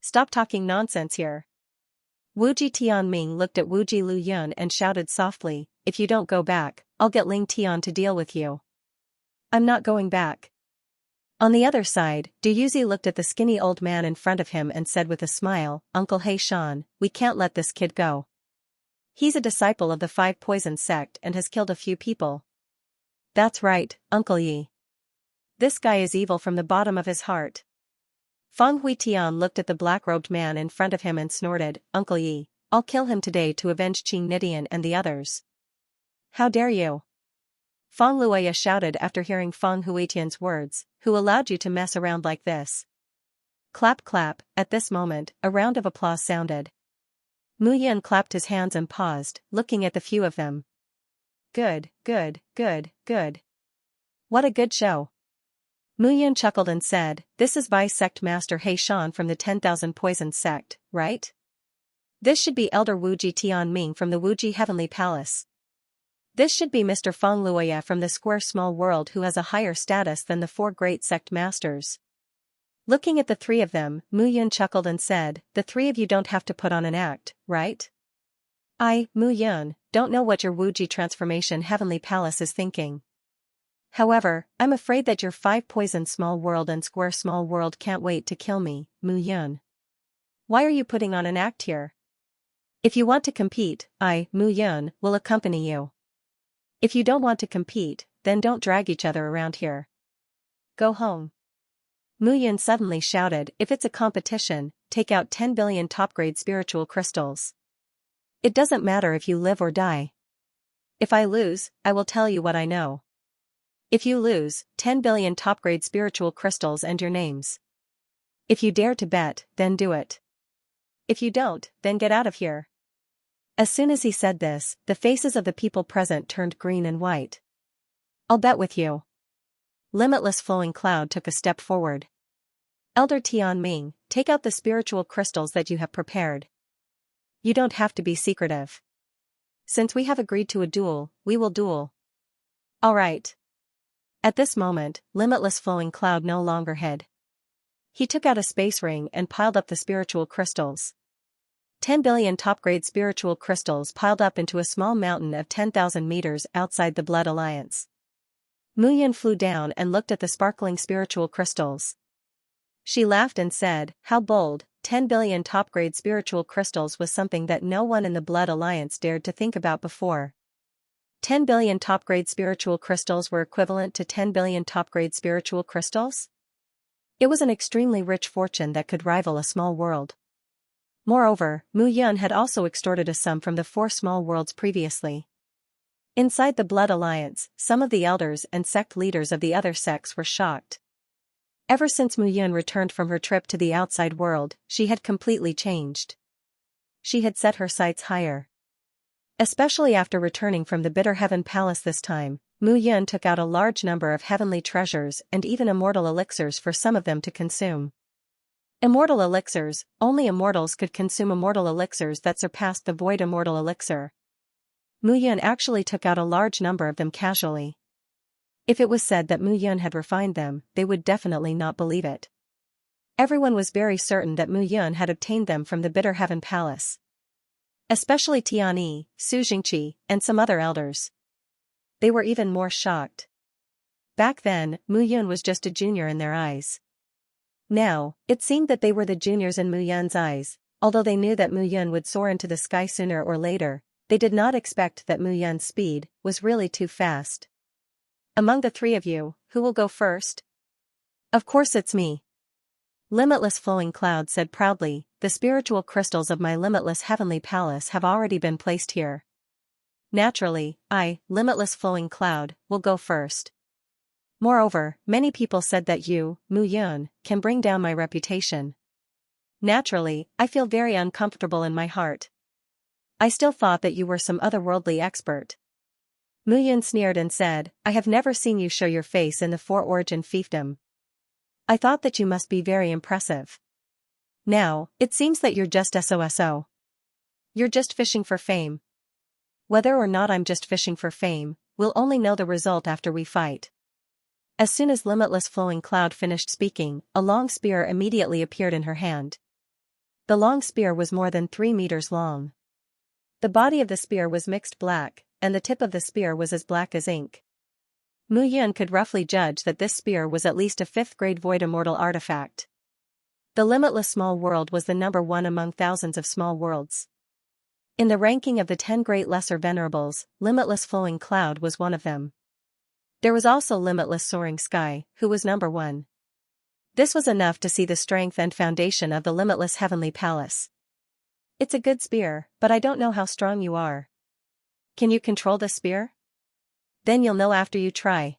Stop talking nonsense here. Wuji Tianming looked at Wuji Lu Yun and shouted softly, "If you don't go back, I'll get Ling Tian to deal with you." "I'm not going back." On the other side, Du Yuzi looked at the skinny old man in front of him and said with a smile, "Uncle He Shan, we can't let this kid go. He's a disciple of the Five Poisons sect and has killed a few people." "That's right, Uncle Yi. This guy is evil from the bottom of his heart." Feng Huitian looked at the black-robed man in front of him and snorted, "Uncle Yi, I'll kill him today to avenge Qing Nidian and the others." "How dare you?" Feng Luoya shouted after hearing Feng Huitian's words, "Who allowed you to mess around like this?" Clap clap, at this moment, a round of applause sounded. Mu Yan clapped his hands and paused, looking at the few of them. Good, good, good, good. What a good show. Mu Yan chuckled and said, "This is Vice Sect Master He Shan from the 10,000 Poisons sect, right? This should be Elder Wuji Tianming from the Wuji Heavenly Palace. This should be Mr. Feng Luoya from the Square Small World who has a higher status than the four great sect masters." Looking at the three of them, Mu Yun chuckled and said, "The three of you don't have to put on an act, right? I, Mu Yun, don't know what your Wuji Transformation Heavenly Palace is thinking. However, I'm afraid that your Five Poison Small World and Square Small World can't wait to kill me, Mu Yun. Why are you putting on an act here? If you want to compete, I, Mu Yun, will accompany you. If you don't want to compete, then don't drag each other around here. Go home." Mu Yun suddenly shouted, "If it's a competition, take out 10 billion top-grade spiritual crystals. It doesn't matter if you live or die. If I lose, I will tell you what I know. If you lose, 10 billion top-grade spiritual crystals and your names. If you dare to bet, then do it. If you don't, then get out of here." As soon as he said this, the faces of the people present turned green and white. "I'll bet with you." Limitless Flowing Cloud took a step forward. "Elder Tianming, take out the spiritual crystals that you have prepared. You don't have to be secretive. Since we have agreed to a duel, we will duel." "All right." At this moment, Limitless Flowing Cloud no longer hid. He took out a space ring and piled up the spiritual crystals. 10 billion top-grade spiritual crystals piled up into a small mountain of 10,000 meters outside the Blood Alliance. Mu Yun flew down and looked at the sparkling spiritual crystals. She laughed and said, "How bold, 10 billion top-grade spiritual crystals was something that no one in the Blood Alliance dared to think about before. 10 billion top-grade spiritual crystals were equivalent to 10 billion top-grade spiritual crystals? It was an extremely rich fortune that could rival a small world. Moreover, Mu Yun had also extorted a sum from the four small worlds previously. Inside the Blood Alliance, some of the elders and sect leaders of the other sects were shocked. Ever since Mu Yun returned from her trip to the outside world, she had completely changed. She had set her sights higher. Especially after returning from the Bitter Heaven Palace this time, Mu Yun took out a large number of heavenly treasures and even immortal elixirs for some of them to consume. Immortal elixirs, only immortals could consume immortal elixirs that surpassed the void immortal elixir. Mu Yun actually took out a large number of them casually. If it was said that Mu Yun had refined them, they would definitely not believe it. Everyone was very certain that Mu Yun had obtained them from the Bitter Heaven Palace. Especially Tianyi, Su Jingqi, and some other elders. They were even more shocked. Back then, Mu Yun was just a junior in their eyes. Now, it seemed that they were the juniors in Mu Yun's eyes. Although they knew that Mu Yun would soar into the sky sooner or later, they did not expect that Mu Yun's speed was really too fast. "Among the three of you, who will go first?" "Of course it's me." Limitless Flowing Cloud said proudly, "The spiritual crystals of my limitless heavenly palace have already been placed here. Naturally, I, Limitless Flowing Cloud, will go first. Moreover, many people said that you, Mu Yun, can bring down my reputation. Naturally, I feel very uncomfortable in my heart. I still thought that you were some otherworldly expert." Mu Yun sneered and said, "I have never seen you show your face in the Four Origin fiefdom. I thought that you must be very impressive. Now, it seems that you're just SOSO. You're just fishing for fame. Whether or not I'm just fishing for fame, we'll only know the result after we fight." As soon as Limitless Flowing Cloud finished speaking, a long spear immediately appeared in her hand. The long spear was more than 3 meters long. The body of the spear was mixed black, and the tip of the spear was as black as ink. Mu Yun could roughly judge that this spear was at least a 5th-grade void immortal artifact. The limitless small world was the number 1 among thousands of small worlds. In the ranking of the 10 great lesser venerables, limitless flowing cloud was one of them. There was also limitless soaring sky, who was number 1. This was enough to see the strength and foundation of the limitless heavenly palace. It's a good spear, but I don't know how strong you are. Can you control the spear? Then you'll know after you try.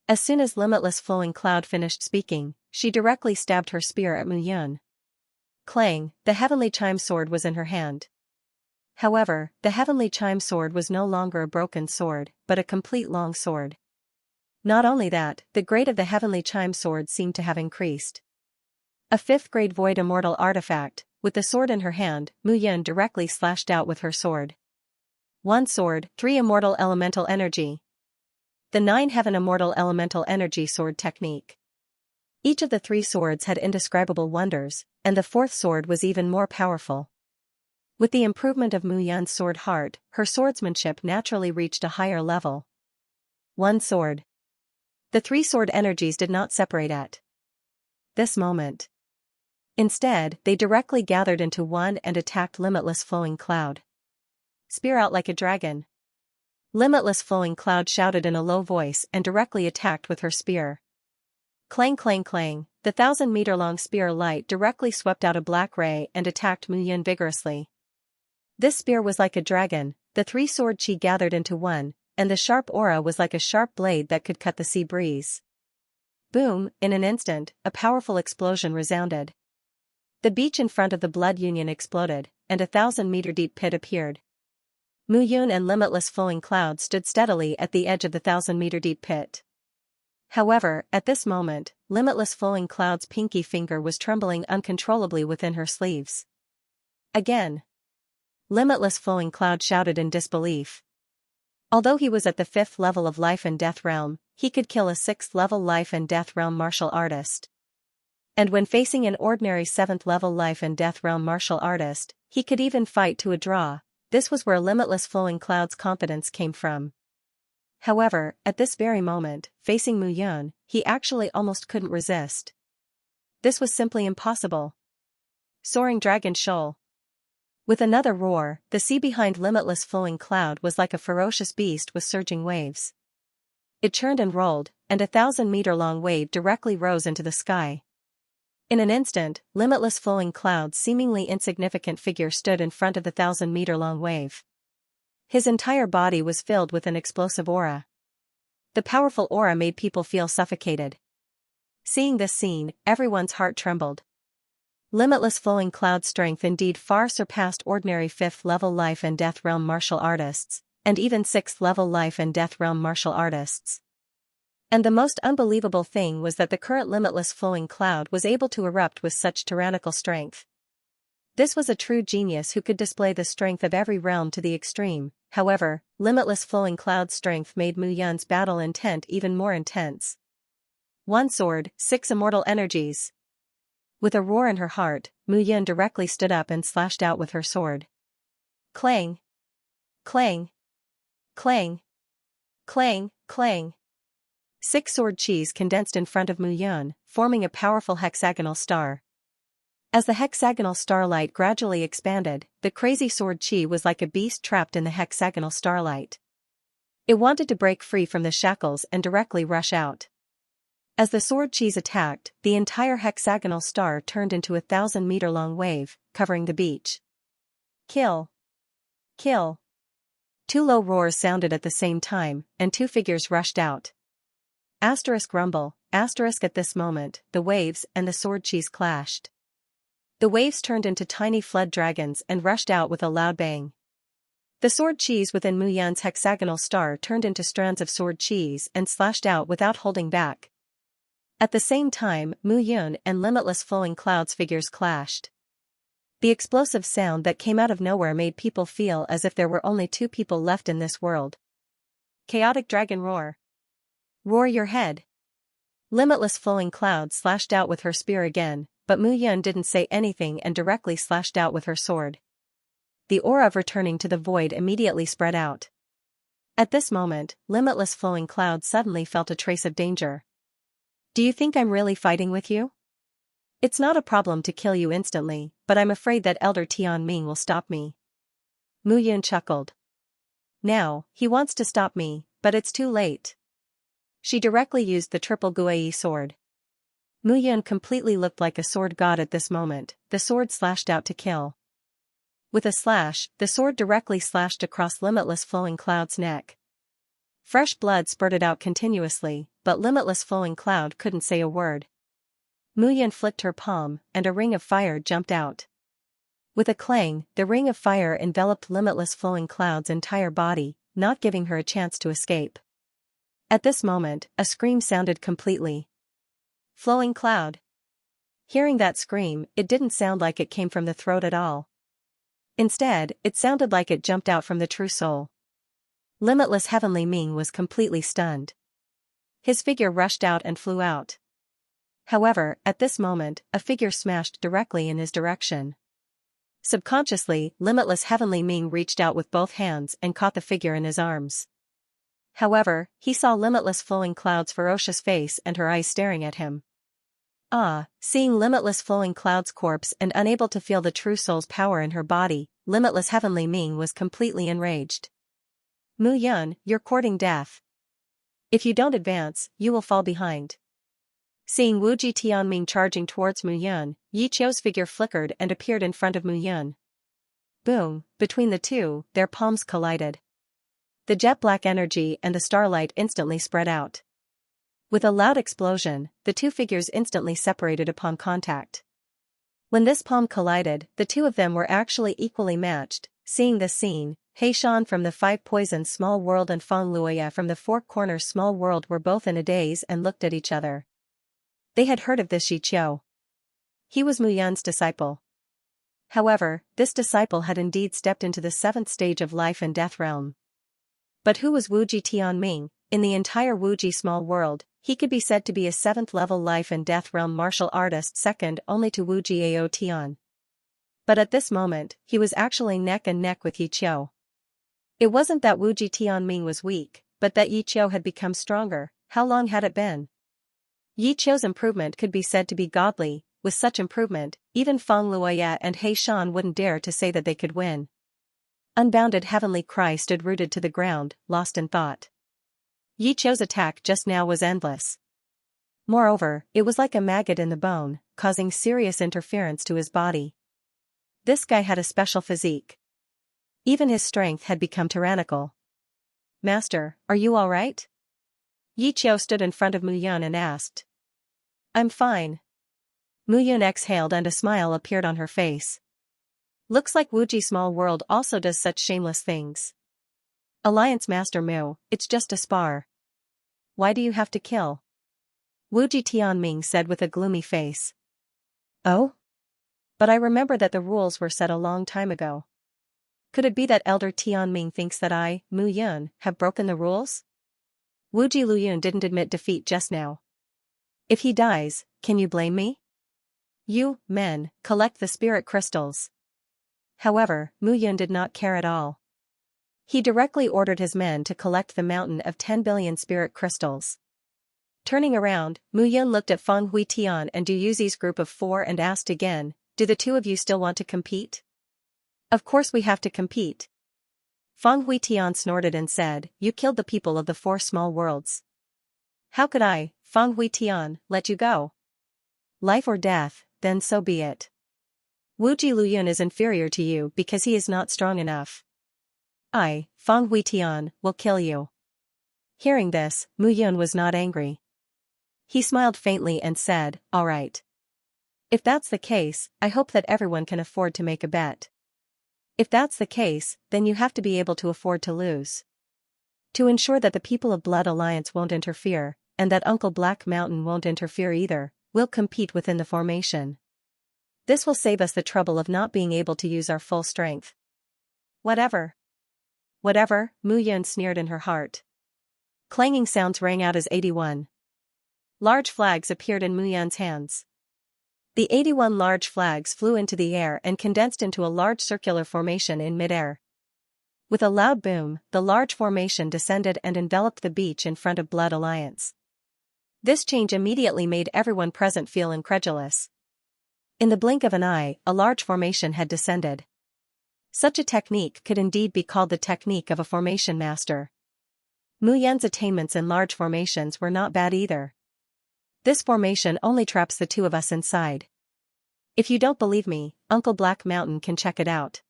As soon as limitless flowing cloud finished speaking, she directly stabbed her spear at Mu Yun. Clang, the heavenly chime sword was in her hand. However, the heavenly chime sword was no longer a broken sword, but a complete long sword. Not only that, the grade of the heavenly chime sword seemed to have increased. A 5th-grade void immortal artifact, with the sword in her hand, Mu Yun directly slashed out with her sword. 1 sword, 3 immortal elemental energy. The 9 heaven immortal elemental energy sword technique. Each of the 3 swords had indescribable wonders, and the 4th sword was even more powerful. With the improvement of Mu Yun's sword heart, her swordsmanship naturally reached a higher level. 1 sword. The 3 sword energies did not separate at this moment. Instead, they directly gathered into one and attacked limitless flowing cloud. Spear out like a dragon. Limitless flowing cloud shouted in a low voice and directly attacked with her spear. Clang clang clang, the 1,000-meter-long spear light directly swept out a black ray and attacked Mu Yun vigorously. This spear was like a dragon, the 3-sword chi gathered into one, and the sharp aura was like a sharp blade that could cut the sea breeze. Boom, in an instant, a powerful explosion resounded. The beach in front of the Blood Union exploded, and a 1,000-meter-deep pit appeared. Mu Yun and limitless flowing cloud stood steadily at the edge of the 1,000-meter-deep pit. However, at this moment, limitless flowing cloud's pinky finger was trembling uncontrollably within her sleeves. Again. Limitless flowing cloud shouted in disbelief. Although he was at the 5th level of life and death realm, he could kill a 6th level life and death realm martial artist. And when facing an ordinary 7th level life and death realm martial artist, he could even fight to a draw. This was where limitless flowing cloud's confidence came from. However, at this very moment, facing Mu Yun, he actually almost couldn't resist. This was simply impossible. Soaring Dragon Shoal. With another roar, the sea behind limitless flowing cloud was like a ferocious beast with surging waves. It churned and rolled, and a 1,000-meter-long wave directly rose into the sky. In an instant, limitless flowing cloud's seemingly insignificant figure stood in front of the 1,000-meter-long wave. His entire body was filled with an explosive aura. The powerful aura made people feel suffocated. Seeing this scene, everyone's heart trembled. Limitless flowing cloud strength indeed far surpassed ordinary 5th level life and death realm martial artists, and even 6th level life and death realm martial artists. And the most unbelievable thing was that the current limitless flowing cloud was able to erupt with such tyrannical strength. This was a true genius who could display the strength of every realm to the extreme. However, limitless flowing cloud strength made Mu Yun's battle intent even more intense. 1 sword, 6 immortal energies. With a roar in her heart, Mu Yun directly stood up and slashed out with her sword. Clang! Clang! Clang! Clang! Clang! 6 sword chis condensed in front of Mu Yun, forming a powerful hexagonal star. As the hexagonal starlight gradually expanded, the crazy sword chi was like a beast trapped in the hexagonal starlight. It wanted to break free from the shackles and directly rush out. As the sword chis attacked, the entire hexagonal star turned into a 1,000-meter-long wave, covering the beach. Kill! Kill! 2 low roars sounded at the same time, and 2 figures rushed out. Asterisk rumble, asterisk at this moment, the waves and the sword chis clashed. The waves turned into tiny flood dragons and rushed out with a loud bang. The sword chis within Mu Yun's hexagonal star turned into strands of sword chis and slashed out without holding back. At the same time, Mu Yun and limitless flowing clouds figures clashed. The explosive sound that came out of nowhere made people feel as if there were only 2 people left in this world. Chaotic dragon roar. Roar your head. Limitless flowing cloud slashed out with her spear again, but Mu Yun didn't say anything and directly slashed out with her sword. The aura of returning to the void immediately spread out. At this moment, limitless flowing clouds suddenly felt a trace of danger. Do you think I'm really fighting with you? It's not a problem to kill you instantly, but I'm afraid that Elder Tianming will stop me. Mu Yun chuckled. Now, he wants to stop me, but it's too late. She directly used the triple Guai sword. Mu Yun completely looked like a sword god at this moment. The sword slashed out to kill. With a slash, the sword directly slashed across Limitless Flowing Cloud's neck. Fresh blood spurted out continuously, but Limitless Flowing Cloud couldn't say a word. Mu Yun flicked her palm, and a ring of fire jumped out. With a clang, the ring of fire enveloped Limitless Flowing Cloud's entire body, not giving her a chance to escape. At this moment, a scream sounded completely. Flowing Cloud. Hearing that scream, it didn't sound like it came from the throat at all. Instead, it sounded like it jumped out from the true soul. Limitless Heavenly Ming was completely stunned. His figure rushed out and flew out. However, at this moment, a figure smashed directly in his direction. Subconsciously, Limitless Heavenly Ming reached out with both hands and caught the figure in his arms. However, he saw Limitless Flowing Cloud's ferocious face and her eyes staring at him. Seeing Limitless Flowing Cloud's corpse and unable to feel the true soul's power in her body, Limitless Heavenly Ming was completely enraged. Mu Yun, you're courting death. If you don't advance, you will fall behind. Seeing Wuji Tianming charging towards Mu Yun, Yi Qiu's figure flickered and appeared in front of Mu Yun. Boom, between the two, their palms collided. The jet-black energy and the starlight instantly spread out. With a loud explosion, the two figures instantly separated upon contact. When this palm collided, the two of them were actually equally matched. Seeing this scene, He Shan from the Five Poisons Small World and Feng Luoya from the Four Corners Small World were both in a daze and looked at each other. They had heard of this Yi Qiu. He was Mu Yun's disciple. However, this disciple had indeed stepped into the seventh stage of life and death realm. But who was Wuji Tianming? In the entire Wuji Small World, he could be said to be a 7th-level life and death realm martial artist second only to Wuji Ao Tian. But at this moment, he was actually neck and neck with Yi Qiu. It wasn't that Wuji Tianming was weak, but that Yi Qiu had become stronger. How long had it been? Yi Qiu's improvement could be said to be godly. With such improvement, even Feng Luoya and He Shan wouldn't dare to say that they could win. Unbounded Heavenly Cry stood rooted to the ground, lost in thought. Yi Qiu's attack just now was endless. Moreover, it was like a maggot in the bone, causing serious interference to his body. This guy had a special physique. Even his strength had become tyrannical. Master, are you all right? Yi Qiu stood in front of Mu Yun and asked. I'm fine. Mu Yun exhaled and a smile appeared on her face. Looks like Wuji Small World also does such shameless things. Alliance Master Mu, it's just a spar. Why do you have to kill? Wuji Tianming said with a gloomy face. Oh? But I remember that the rules were set a long time ago. Could it be that Elder Tianming thinks that I, Mu Yun, have broken the rules? Wuji Luyun didn't admit defeat just now. If he dies, can you blame me? You, men, collect the spirit crystals. However, Mu Yun did not care at all. He directly ordered his men to collect the mountain of 10 billion spirit crystals. Turning around, Mu Yun looked at Feng Huitian and Du Yuzi's group of 4 and asked again, do the two of you still want to compete? Of course we have to compete. Feng Huitian snorted and said, you killed the people of the 4 small worlds. How could I, Feng Huitian, let you go? Life or death, then so be it. Wuji Luyun is inferior to you because he is not strong enough. I, Feng Huitian, will kill you. Hearing this, Mu Yun was not angry. He smiled faintly and said, all right. If that's the case, I hope that everyone can afford to make a bet. If that's the case, then you have to be able to afford to lose. To ensure that the people of Blood Alliance won't interfere, and that Uncle Black Mountain won't interfere either, we'll compete within the formation. This will save us the trouble of not being able to use our full strength. Whatever. Whatever, Mu Yun sneered in her heart. Clanging sounds rang out as 81. Large flags appeared in Mu Yun's hands. The 81 large flags flew into the air and condensed into a large circular formation in midair. With a loud boom, the large formation descended and enveloped the beach in front of Blood Alliance. This change immediately made everyone present feel incredulous. In the blink of an eye, a large formation had descended. Such a technique could indeed be called the technique of a formation master. Mu Yan's attainments in large formations were not bad either. This formation only traps the two of us inside. If you don't believe me, Uncle Black Mountain can check it out.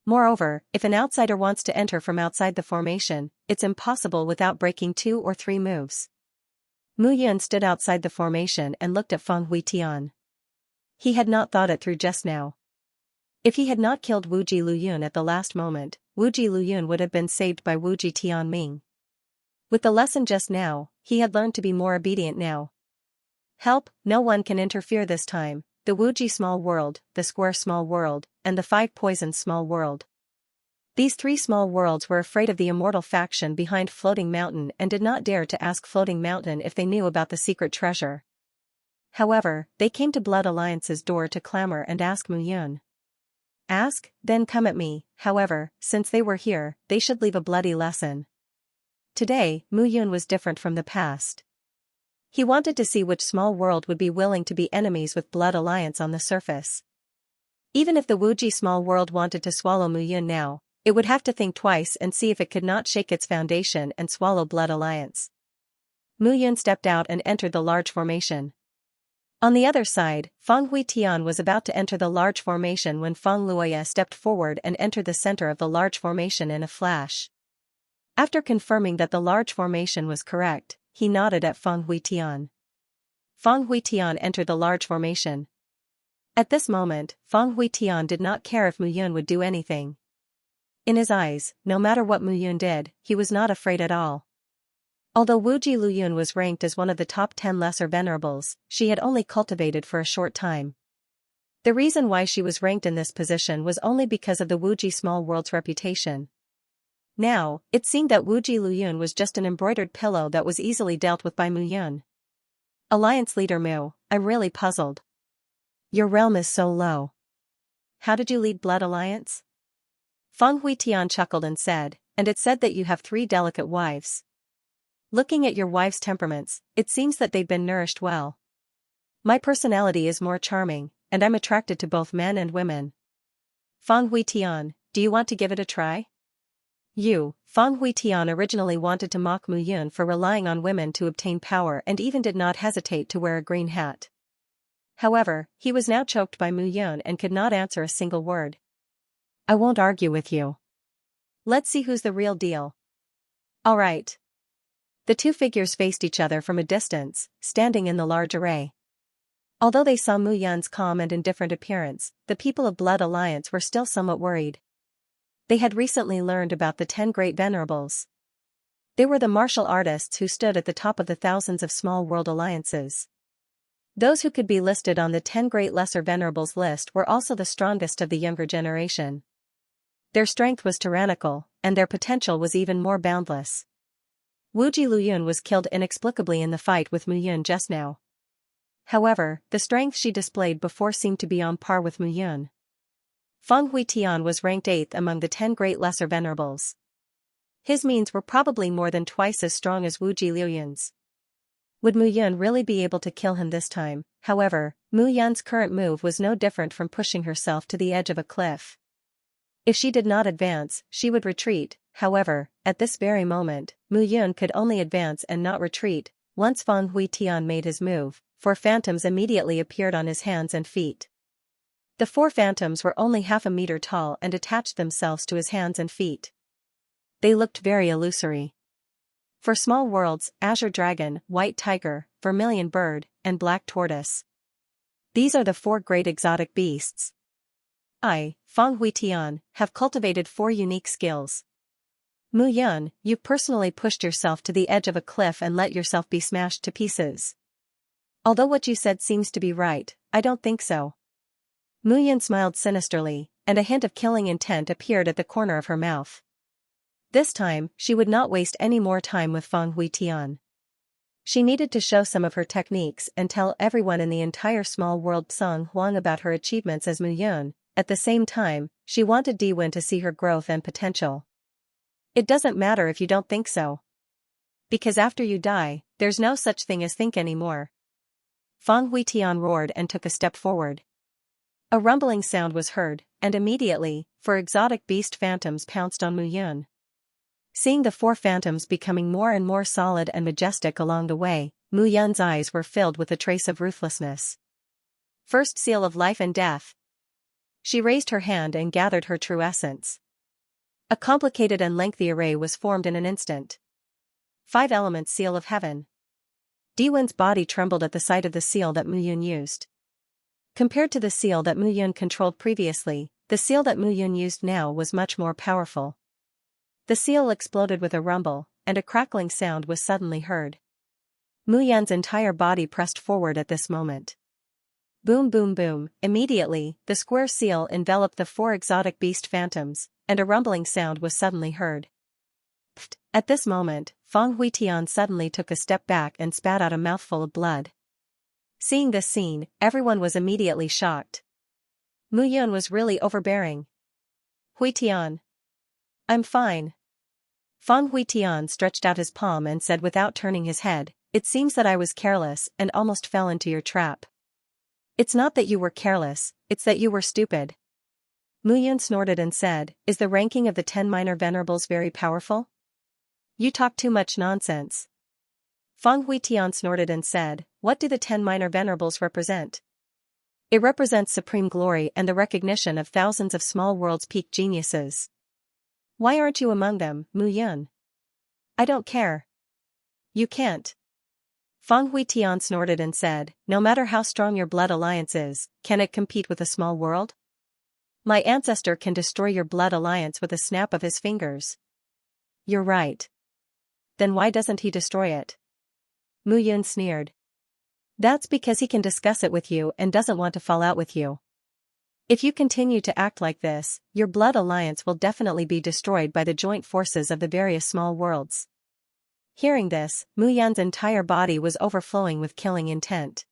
Moreover, if an outsider wants to enter from outside the formation, it's impossible without breaking 2 or 3 moves. Mu Yan stood outside the formation and looked at Feng Huitian. He had not thought it through just now. If he had not killed Wuji Luyun at the last moment, Wuji Luyun would have been saved by Wuji Tianming. With the lesson just now, he had learned to be more obedient now. Help, no one can interfere this time. The Wuji Small World, the Square Small World, and the 5 Poisons Small World. These 3 small worlds were afraid of the immortal faction behind Floating Mountain and did not dare to ask Floating Mountain if they knew about the secret treasure. However, they came to Blood Alliance's door to clamor and ask Mu Yun. Ask, then come at me. However, since they were here, they should leave a bloody lesson. Today, Mu Yun was different from the past. He wanted to see which small world would be willing to be enemies with Blood Alliance on the surface. Even if the Wuji Small World wanted to swallow Mu Yun now, it would have to think twice and see if it could not shake its foundation and swallow Blood Alliance. Mu Yun stepped out and entered the large formation. On the other side, Feng Huitian was about to enter the large formation when Feng Luoya stepped forward and entered the center of the large formation in a flash. After confirming that the large formation was correct, he nodded at Feng Huitian. Feng Huitian entered the large formation. At this moment, Feng Huitian did not care if Mu Yun would do anything. In his eyes, no matter what Mu Yun did, he was not afraid at all. Although Wuji Luyun was ranked as one of the top 10 lesser venerables, she had only cultivated for a short time. The reason why she was ranked in this position was only because of the Wuji Small World's reputation. Now, it seemed that Wuji Luyun was just an embroidered pillow that was easily dealt with by Mu Yun. Alliance leader Mu, I'm really puzzled. Your realm is so low. How did you lead Blood Alliance? Feng Huitian chuckled and said, and it said that you have 3 delicate wives. Looking at your wives' temperaments, it seems that they've been nourished well. My personality is more charming, and I'm attracted to both men and women. Feng Huitian, do you want to give it a try? Feng Huitian originally wanted to mock Mu Yun for relying on women to obtain power and even did not hesitate to wear a green hat. However, he was now choked by Mu Yun and could not answer a single word. I won't argue with you. Let's see who's the real deal. All right. The 2 figures faced each other from a distance, standing in the large array. Although they saw Mu Yun's calm and indifferent appearance, the people of Blood Alliance were still somewhat worried. They had recently learned about the 10 great venerables. They were the martial artists who stood at the top of the thousands of small world alliances. Those who could be listed on the 10 great lesser venerables list were also the strongest of the younger generation. Their strength was tyrannical, and their potential was even more boundless. Wuji Luyun was killed inexplicably in the fight with Mu Yun just now. However, the strength she displayed before seemed to be on par with Mu Yun. Feng Huitian was ranked 8th among the 10 great lesser venerables. His means were probably more than twice as strong as Wuji Luyun's. Would Mu Yun really be able to kill him this time? However, Mu Yun's current move was no different from pushing herself to the edge of a cliff. If she did not advance, she would retreat. However, at this very moment, Mu Yun could only advance and not retreat. Once Feng Huitian made his move, 4 phantoms immediately appeared on his hands and feet. The 4 phantoms were only half a meter tall and attached themselves to his hands and feet. They looked very illusory. For small worlds, Azure Dragon, White Tiger, Vermilion Bird, and Black Tortoise. These are the 4 great exotic beasts. I, Feng Huitian, have cultivated 4 unique skills. Mu Yun, you personally pushed yourself to the edge of a cliff and let yourself be smashed to pieces. Although what you said seems to be right, I don't think so. Mu Yun smiled sinisterly, and a hint of killing intent appeared at the corner of her mouth. This time, she would not waste any more time with Feng Huitian. She needed to show some of her techniques and tell everyone in the entire small world Song Huang about her achievements as Mu Yun. At the same time, she wanted Diwen to see her growth and potential. It doesn't matter if you don't think so. Because after you die, there's no such thing as think anymore. Feng Huitian roared and took a step forward. A rumbling sound was heard, and immediately, 4 exotic beast phantoms pounced on Mu Yun. Seeing the 4 phantoms becoming more and more solid and majestic along the way, Mu Yun's eyes were filled with a trace of ruthlessness. First seal of life and death. She raised her hand and gathered her true essence. A complicated and lengthy array was formed in an instant. 5 elements seal of heaven. Diwen's body trembled at the sight of the seal that Mu Yun used. Compared to the seal that Mu Yun controlled previously, the seal that Mu Yun used now was much more powerful. The seal exploded with a rumble, and a crackling sound was suddenly heard. Mu Yun's entire body pressed forward at this moment. Boom boom boom, immediately, the square seal enveloped the 4 exotic beast phantoms, and a rumbling sound was suddenly heard. Pfft! At this moment, Feng Huitian suddenly took a step back and spat out a mouthful of blood. Seeing this scene, everyone was immediately shocked. Mu Yun was really overbearing. Huitian. I'm fine. Feng Huitian stretched out his palm and said without turning his head, it seems that I was careless and almost fell into your trap. It's not that you were careless, it's that you were stupid. Mu Yun snorted and said, is the ranking of the 10 minor venerables very powerful? You talk too much nonsense. Feng Huitian snorted and said, what do the 10 minor venerables represent? It represents supreme glory and the recognition of thousands of small world's peak geniuses. Why aren't you among them, Mu Yun? I don't care. You can't. Feng Huitian snorted and said, no matter how strong your blood alliance is, can it compete with a small world? My ancestor can destroy your blood alliance with a snap of his fingers. You're right. Then why doesn't he destroy it? Mu Yun sneered. That's because he can discuss it with you and doesn't want to fall out with you. If you continue to act like this, your blood alliance will definitely be destroyed by the joint forces of the various small worlds. Hearing this, Mu Yun's entire body was overflowing with killing intent.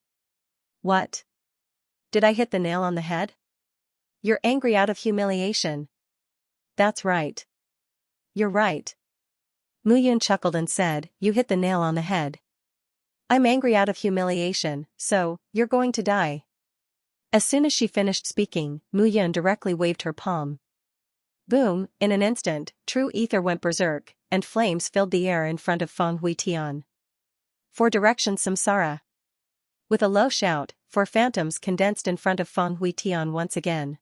What? Did I hit the nail on the head? You're angry out of humiliation. That's right. You're right. Mu Yun chuckled and said, you hit the nail on the head. I'm angry out of humiliation, so, you're going to die. As soon as she finished speaking, Mu Yun directly waved her palm. Boom, in an instant, true ether went berserk, and flames filled the air in front of Feng Huitian. 4 directions samsara. With a low shout, 4 phantoms condensed in front of Feng Huitian once again.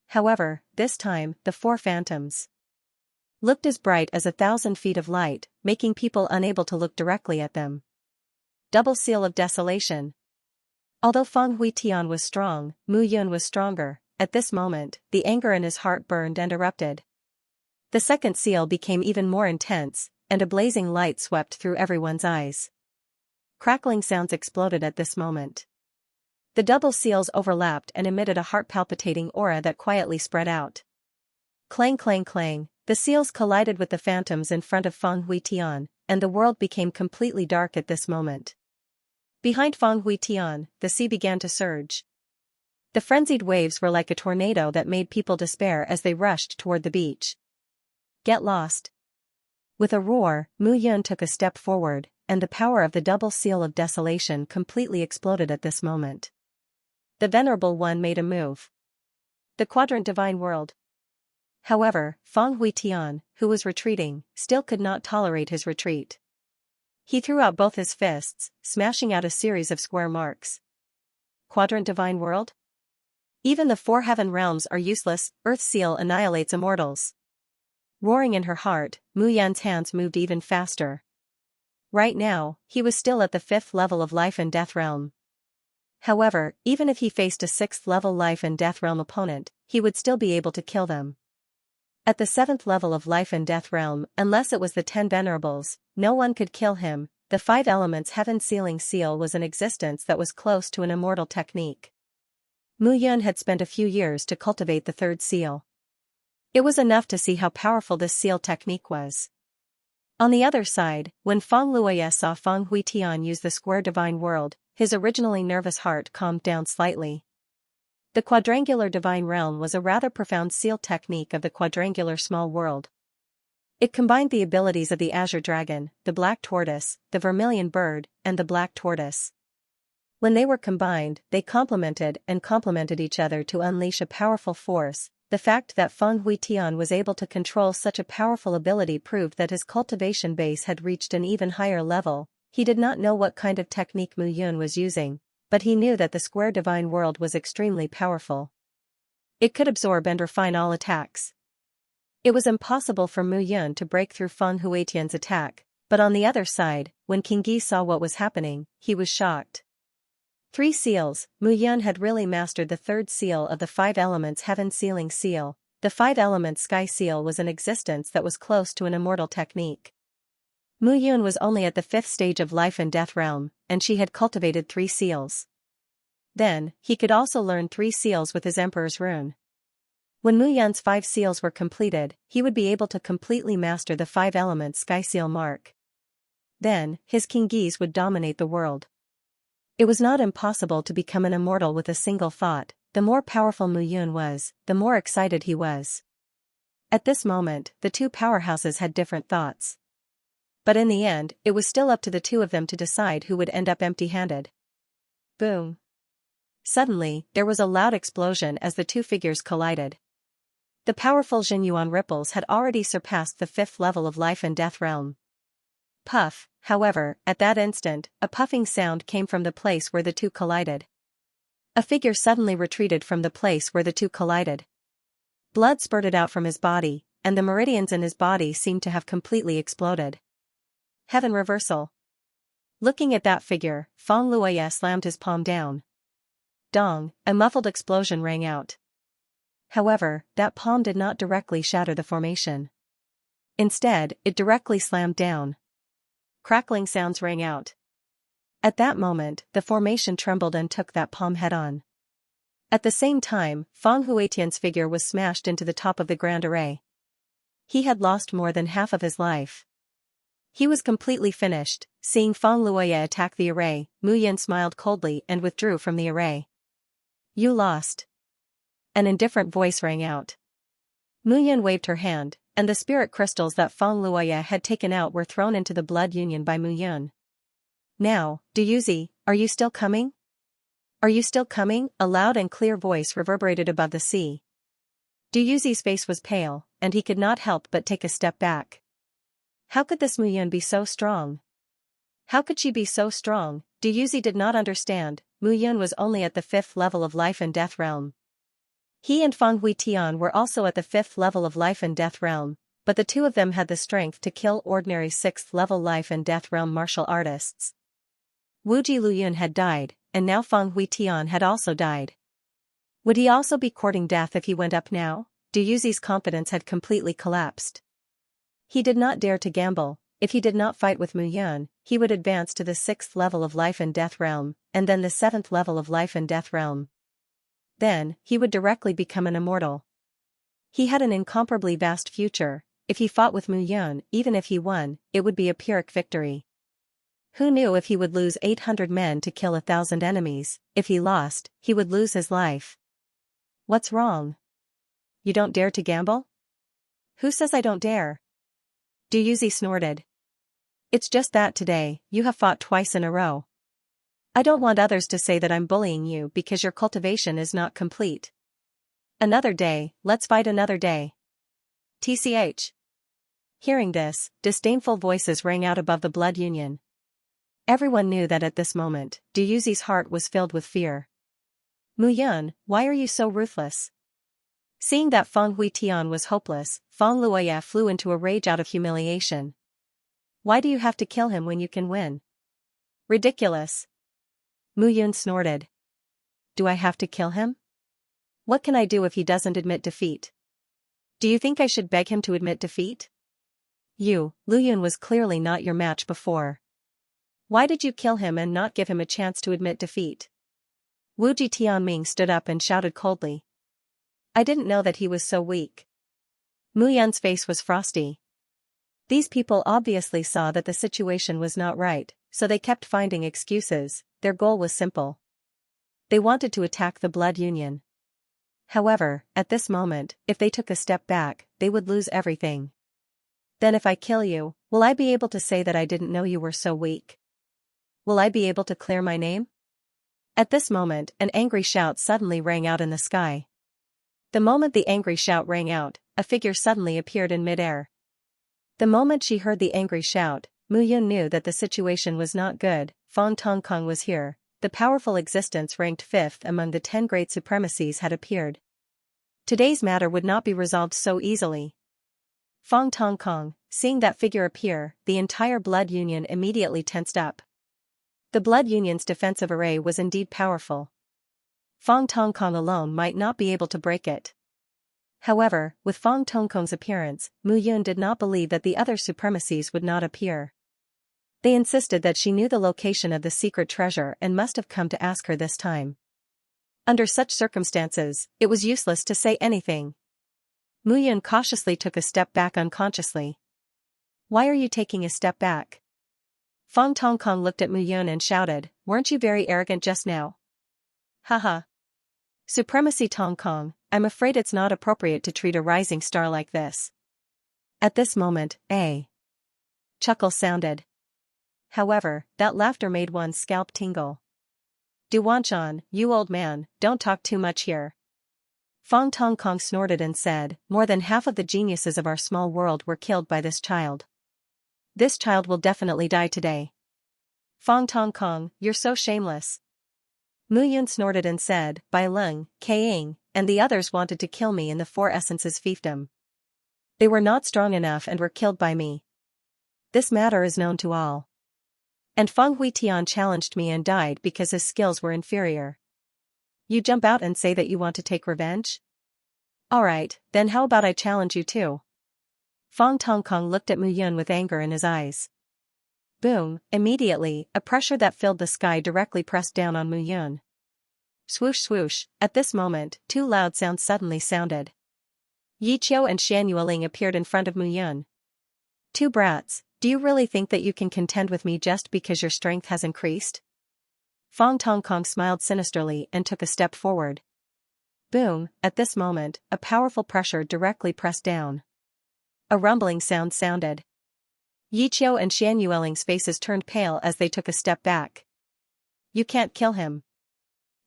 However, this time, the 4 phantoms looked as bright as 1,000 feet of light, making people unable to look directly at them. Double seal of desolation. Although Feng Huitian was strong, Mu Yun was stronger. At this moment, the anger in his heart burned and erupted. The second seal became even more intense, and a blazing light swept through everyone's eyes. Crackling sounds exploded at this moment. The double seals overlapped and emitted a heart-palpitating aura that quietly spread out. Clang clang clang, the seals collided with the phantoms in front of Feng Huitian, and the world became completely dark at this moment. Behind Feng Huitian, the sea began to surge. The frenzied waves were like a tornado that made people despair as they rushed toward the beach. Get lost. With a roar, Mu Yun took a step forward, and the power of the double seal of desolation completely exploded at this moment. The Venerable One made a move. The Quadrant Divine World. However, Feng Huitian, who was retreating, still could not tolerate his retreat. He threw out both his fists, smashing out a series of square marks. Quadrant Divine World? Even the 4 heaven realms are useless, Earth Seal annihilates immortals. Roaring in her heart, Mu Yun's hands moved even faster. Right now, he was still at the 5th level of Life and Death Realm. However, even if he faced a 6th level Life and Death Realm opponent, he would still be able to kill them. At the 7th level of Life and Death Realm, unless it was the 10 Venerables, no one could kill him. The 5 elements Heaven Sealing Seal was an existence that was close to an immortal technique. Mu Yun had spent a few years to cultivate the 3rd seal. It was enough to see how powerful this seal technique was. On the other side, when Feng Luoye saw Feng Huitian use the square divine world, his originally nervous heart calmed down slightly. The quadrangular divine realm was a rather profound seal technique of the quadrangular small world. It combined the abilities of the azure dragon, the black tortoise, the vermilion bird, and the black tortoise. When they were combined, they complemented each other to unleash a powerful force. The fact that Feng Huitian was able to control such a powerful ability proved that his cultivation base had reached an even higher level. He did not know what kind of technique Mu Yun was using, but he knew that the square divine world was extremely powerful. It could absorb and refine all attacks. It was impossible for Mu Yun to break through Feng Huitian's attack, but on the other side, when King Yi saw what was happening, he was shocked. 3 seals. Mu Yun had really mastered the third seal of the 5 elements heaven sealing seal. The 5 elements sky seal was an existence that was close to an immortal technique. Mu Yun was only at the 5th stage of life and death realm, and she had cultivated 3 seals. Then, he could also learn 3 seals with his Emperor's rune. When Mu Yun's 5 seals were completed, he would be able to completely master the 5 elements sky seal mark. Then, his King Yi's would dominate the world. It was not impossible to become an immortal with a single thought. The more powerful Mu Yun was, the more excited he was. At this moment, the 2 powerhouses had different thoughts. But in the end, it was still up to the 2 of them to decide who would end up empty-handed. Boom. Suddenly, there was a loud explosion as the 2 figures collided. The powerful Xianxia ripples had already surpassed the 5th level of life and death realm. Puff, however, at that instant, a puffing sound came from the place where the 2 collided. A figure suddenly retreated from the place where the 2 collided. Blood spurted out from his body, and the meridians in his body seemed to have completely exploded. Heaven reversal. Looking at that figure, Feng Luoye slammed his palm down. Dong, a muffled explosion rang out. However, that palm did not directly shatter the formation. Instead, it directly slammed down. Crackling sounds rang out. At that moment, the formation trembled and took that palm head-on. At the same time, Feng Huitian's figure was smashed into the top of the grand array. He had lost more than half of his life. He was completely finished. Seeing Feng Luoye attack the array, Mu Yun smiled coldly and withdrew from the array. You lost. An indifferent voice rang out. Mu Yun waved her hand, and the spirit crystals that Feng Luoye had taken out were thrown into the blood union by Mu Yun. Now, Duyuzi, are you still coming? Are you still coming? A loud and clear voice reverberated above the sea. Duyuzi's face was pale, and he could not help but take a step back. How could this Mu Yun be so strong? How could she be so strong? Duyuzi did not understand. Mu Yun was only at the 5th level of life and death realm. He and Feng Huitian were also at the 5th level of life and death realm, but the 2 of them had the strength to kill ordinary 6th level life and death realm martial artists. Wuji Luyun had died, and now Feng Huitian had also died. Would he also be courting death if he went up now? Duyuzi's confidence had completely collapsed. He did not dare to gamble. If he did not fight with Mu Yun, he would advance to the 6th level of life and death realm, and then the 7th level of life and death realm. Then, he would directly become an immortal. He had an incomparably vast future. If he fought with Mu Yun, even if he won, it would be a Pyrrhic victory. Who knew if he would lose 800 men to kill 1,000 enemies? If he lost, he would lose his life. What's wrong? You don't dare to gamble? Who says I don't dare? Duyuzi snorted. It's just that today, you have fought twice in a row. I don't want others to say that I'm bullying you because your cultivation is not complete. Another day, let's fight another day. TCH. Hearing this, disdainful voices rang out above the blood union. Everyone knew that at this moment, Duyuzi's heart was filled with fear. Mu Yun, why are you so ruthless? Seeing that Feng Huitian was hopeless, Feng Luoye flew into a rage out of humiliation. Why do you have to kill him when you can win? Ridiculous. Mu Yun snorted. Do I have to kill him? What can I do if he doesn't admit defeat? Do you think I should beg him to admit defeat? Lu Yun was clearly not your match before. Why did you kill him and not give him a chance to admit defeat? Wuji Tianming stood up and shouted coldly. I didn't know that he was so weak. Mu Yun's face was frosty. These people obviously saw that the situation was not right, so they kept finding excuses. Their goal was simple. They wanted to attack the blood union. However, at this moment, if they took a step back, they would lose everything. Then if I kill you, will I be able to say that I didn't know you were so weak? Will I be able to clear my name? At this moment, an angry shout suddenly rang out in the sky. The moment the angry shout rang out, a figure suddenly appeared in midair. The moment she heard the angry shout, Mu Yun knew that the situation was not good. Fong Tongkong was here. The powerful existence ranked 5th among the 10 great supremacies had appeared. Today's matter would not be resolved so easily. Fong Tongkong, seeing that figure appear, the entire blood union immediately tensed up. The blood union's defensive array was indeed powerful. Fong Tongkong alone might not be able to break it. However, with Fong Tongkong's appearance, Mu Yun did not believe that the other supremacies would not appear. They insisted that she knew the location of the secret treasure and must have come to ask her this time. Under such circumstances, it was useless to say anything. Mu Yun cautiously took a step back unconsciously. Why are you taking a step back? Fong Tongkong looked at Mu Yun and shouted, weren't you very arrogant just now? Haha. Supremacy Tongkong, I'm afraid it's not appropriate to treat a rising star like this. At this moment, a chuckle sounded. However, that laughter made one's scalp tingle. Du Wanshan, you old man, don't talk too much here. Fong Tongkong snorted and said, more than half of the geniuses of our small world were killed by this child. This child will definitely die today. Fong Tongkong, you're so shameless. Mu Yun snorted and said, Bai Leng, Kaing, and the others wanted to kill me in the Four Essences fiefdom. They were not strong enough and were killed by me. This matter is known to all. And Feng Huitian challenged me and died because his skills were inferior. You jump out and say that you want to take revenge? Alright, then how about I challenge you too? Fong Tongkong looked at Mu Yun with anger in his eyes. Boom, immediately, a pressure that filled the sky directly pressed down on Mu Yun. Swoosh swoosh, at this moment, 2 loud sounds suddenly sounded. Yi Qiu and Shan Yueling appeared in front of Mu Yun. 2 brats, do you really think that you can contend with me just because your strength has increased? Fong Tongkong smiled sinisterly and took a step forward. Boom, at this moment, a powerful pressure directly pressed down. A rumbling sound sounded. Yi Qiu and Shan Yueling's faces turned pale as they took a step back. You can't kill him.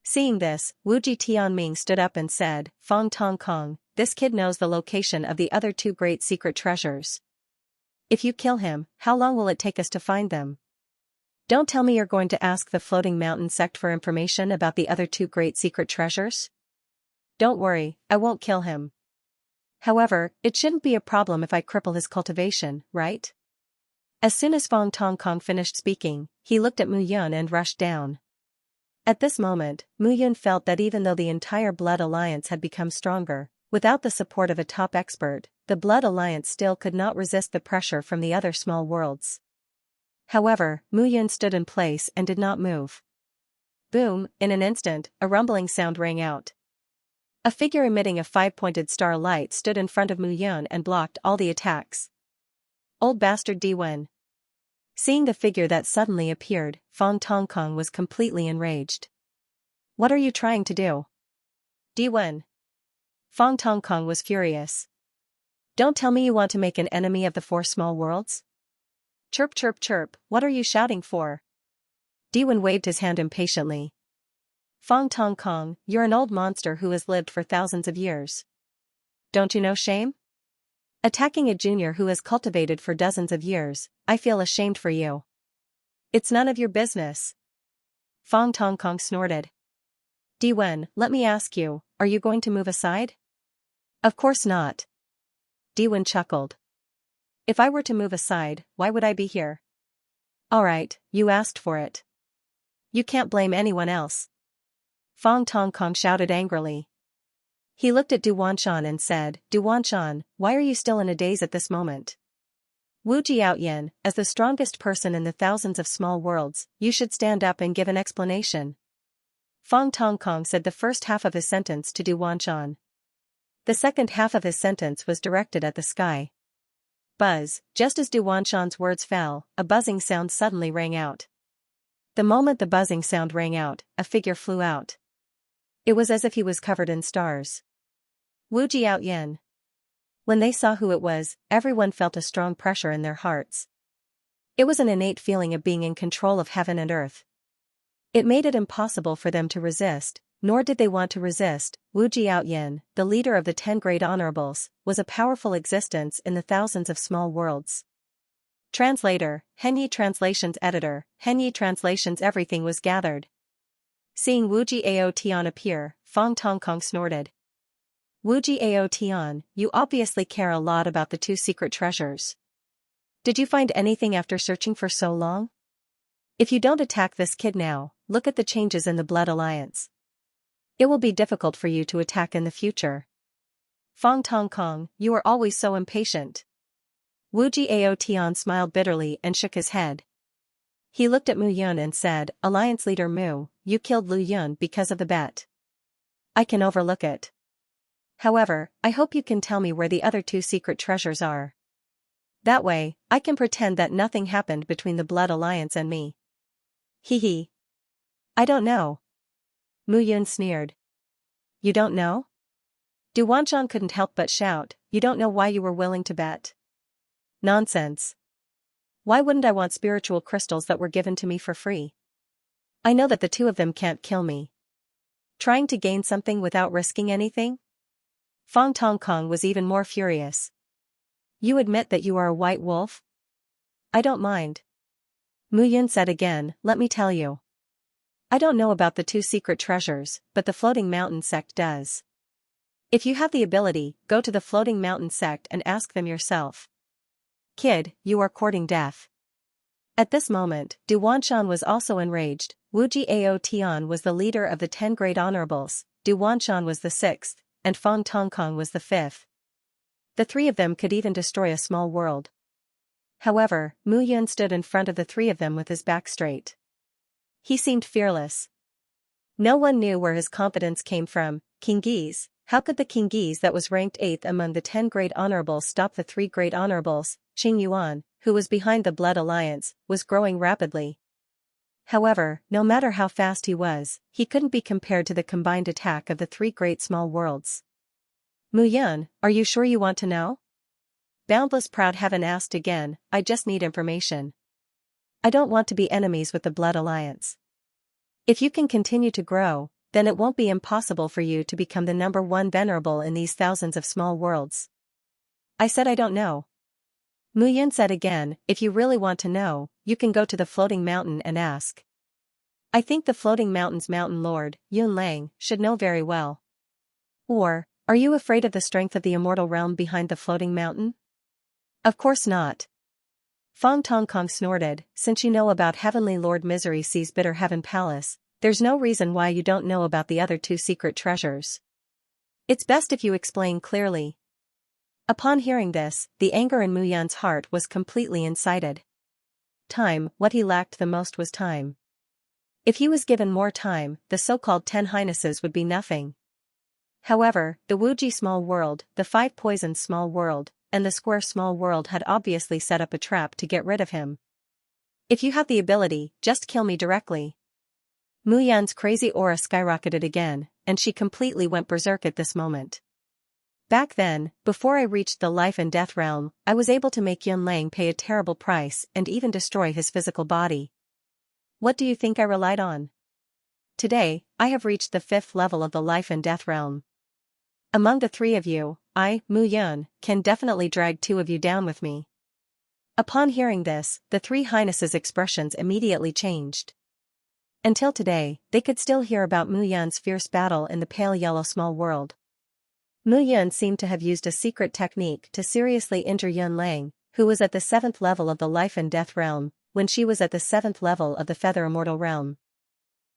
Seeing this, Wuji Tianming stood up and said, Fong Tongkong, this kid knows the location of the other 2 great secret treasures. If you kill him, how long will it take us to find them? Don't tell me you're going to ask the Floating Mountain sect for information about the other 2 great secret treasures? Don't worry, I won't kill him. However, it shouldn't be a problem if I cripple his cultivation, right? As soon as Fong Tongkong finished speaking, he looked at Mu Yun and rushed down. At this moment, Mu Yun felt that even though the entire Blood Alliance had become stronger, without the support of a top expert, the Blood Alliance still could not resist the pressure from the other small worlds. However, Mu Yun stood in place and did not move. Boom, in an instant, a rumbling sound rang out. A figure emitting a 5-pointed star light stood in front of Mu Yun and blocked all the attacks. Old bastard Diwen. Seeing the figure that suddenly appeared, Fong Tongkong was completely enraged. What are you trying to do? Diwen. Fong Tongkong was furious. Don't tell me you want to make an enemy of the 4 small worlds? Chirp chirp chirp, what are you shouting for? Diwen waved his hand impatiently. Fong Tongkong, you're an old monster who has lived for thousands of years. Don't you know shame? Attacking a junior who has cultivated for dozens of years, I feel ashamed for you. It's none of your business. Fong Tongkong snorted. Diwen, let me ask you, are you going to move aside? Of course not. Diwen chuckled. If I were to move aside, why would I be here? Alright, you asked for it. You can't blame anyone else. Fong Tongkong shouted angrily. He looked at Du Wanshan and said, Du Wanshan, why are you still in a daze at this moment? Wu Jiaoyan, as the strongest person in the thousands of small worlds, you should stand up and give an explanation. Fong Tongkong said the first half of his sentence to Du Wanshan. The second half of his sentence was directed at the sky. Buzz, just as Du Wanshan's words fell, a buzzing sound suddenly rang out. The moment the buzzing sound rang out, a figure flew out. It was as if he was covered in stars. Wu Jiaoyan. When they saw who it was, everyone felt a strong pressure in their hearts. It was an innate feeling of being in control of heaven and earth. It made it impossible for them to resist, nor did they want to resist. Wu Jiaoyan, the leader of the 10 Great Honorables, was a powerful existence in the thousands of small worlds. Translator, Henyi Translations Editor, Henyi Translations. Everything was gathered. Seeing Wu Jiaotian appear, Fong Tongkong snorted. Wu Jiaotian, you obviously care a lot about the 2 secret treasures. Did you find anything after searching for so long? If you don't attack this kid now, look at the changes in the Blood Alliance. It will be difficult for you to attack in the future. Fong Tongkong, you are always so impatient. Wu Jiaotian smiled bitterly and shook his head. He looked at Mu Yun and said, Alliance leader Mu, you killed Lu Yun because of the bet. I can overlook it. However, I hope you can tell me where the other 2 secret treasures are. That way, I can pretend that nothing happened between the Blood Alliance and me. Hee. I don't know. Mu Yun sneered. You don't know? Du Wanshan couldn't help but shout, you don't know why you were willing to bet? Nonsense. Why wouldn't I want spiritual crystals that were given to me for free? I know that the 2 of them can't kill me. Trying to gain something without risking anything? Fong Tongkong was even more furious. You admit that you are a white wolf? I don't mind. Mu Yun said again, let me tell you. I don't know about the 2 secret treasures, but the Floating Mountain sect does. If you have the ability, go to the Floating Mountain sect and ask them yourself. Kid, you are courting death. At this moment, Du Wanshan was also enraged. Wu Jiaotian was the leader of the 10 Great Honorables, Du Wanshan was the 6th, and Fong Tongkong was the 5th. The 3 of them could even destroy a small world. However, Mu Yun stood in front of the 3 of them with his back straight. He seemed fearless. No one knew where his confidence came from. Kingese, how could the Kingese that was ranked 8th among the 10 Great Honorables stop the 3 Great Honorables? Qing Yuan, who was behind the Blood Alliance, was growing rapidly. However, no matter how fast he was, he couldn't be compared to the combined attack of the 3 great small worlds. Mu Yun, are you sure you want to know? Boundless Proud Heaven asked again, I just need information. I don't want to be enemies with the Blood Alliance. If you can continue to grow, then it won't be impossible for you to become the number 1 venerable in these thousands of small worlds. I said I don't know. Mu Yun said again, if you really want to know, you can go to the Floating Mountain and ask. I think the Floating Mountain's Mountain Lord, Yun Lang, should know very well. Or, are you afraid of the strength of the immortal realm behind the Floating Mountain? Of course not. Fong Tongkong snorted, since you know about Heavenly Lord Misery Sea's Bitter Heaven Palace, there's no reason why you don't know about the other 2 secret treasures. It's best if you explain clearly. Upon hearing this, the anger in Mu Yun's heart was completely incited. Time, what he lacked the most was time. If he was given more time, the so-called 10 Highnesses would be nothing. However, the Wuji Small World, the 5 Poisons Small World, and the Square Small World had obviously set up a trap to get rid of him. If you have the ability, just kill me directly. Mu Yun's crazy aura skyrocketed again, and she completely went berserk at this moment. Back then, before I reached the life and death realm, I was able to make Yun Lang pay a terrible price and even destroy his physical body. What do you think I relied on? Today, I have reached the 5th level of the life and death realm. Among the 3 of you, I, Mu Yun, can definitely drag 2 of you down with me. Upon hearing this, the 3 Highnesses' expressions immediately changed. Until today, they could still hear about Mu Yun's fierce battle in the pale yellow small world. Mu Yun seemed to have used a secret technique to seriously injure Yun Lang, who was at the 7th level of the life and death realm, when she was at the 7th level of the feather immortal realm.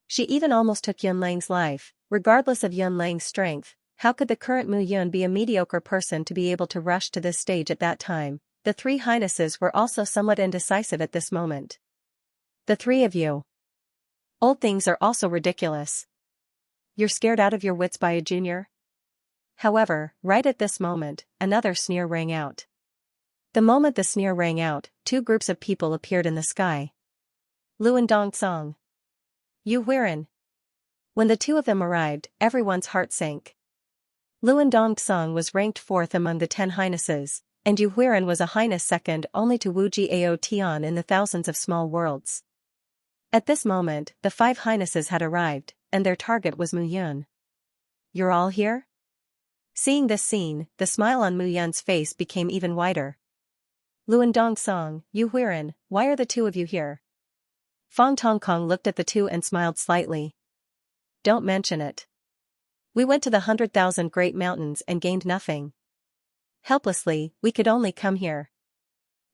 She even almost took Yun Lang's life. Regardless of Yun Lang's strength, how could the current Mu Yun be a mediocre person to be able to rush to this stage at that time? The 3 Highnesses were also somewhat indecisive at this moment. The 3 of you. Old things are also ridiculous. You're scared out of your wits by a junior? However, right at this moment, another sneer rang out. The moment the sneer rang out, two groups of people appeared in the sky. Luan Dongsong. Yu Huiran. When the two of them arrived, everyone's heart sank. Luan Dongsong was ranked 4th among the 10 highnesses, and Yu Huiran was a highness second only to Wu Jiao Tian in the thousands of small worlds. At this moment, the 5 highnesses had arrived, and their target was Mu Yun. You're all here? Seeing this scene, the smile on Mu Yun's face became even wider. Luan Dongsong, Yu Huiran, why are the two of you here? Fong Tongkong looked at the two and smiled slightly. Don't mention it. We went to the 100,000 Great Mountains and gained nothing. Helplessly, we could only come here.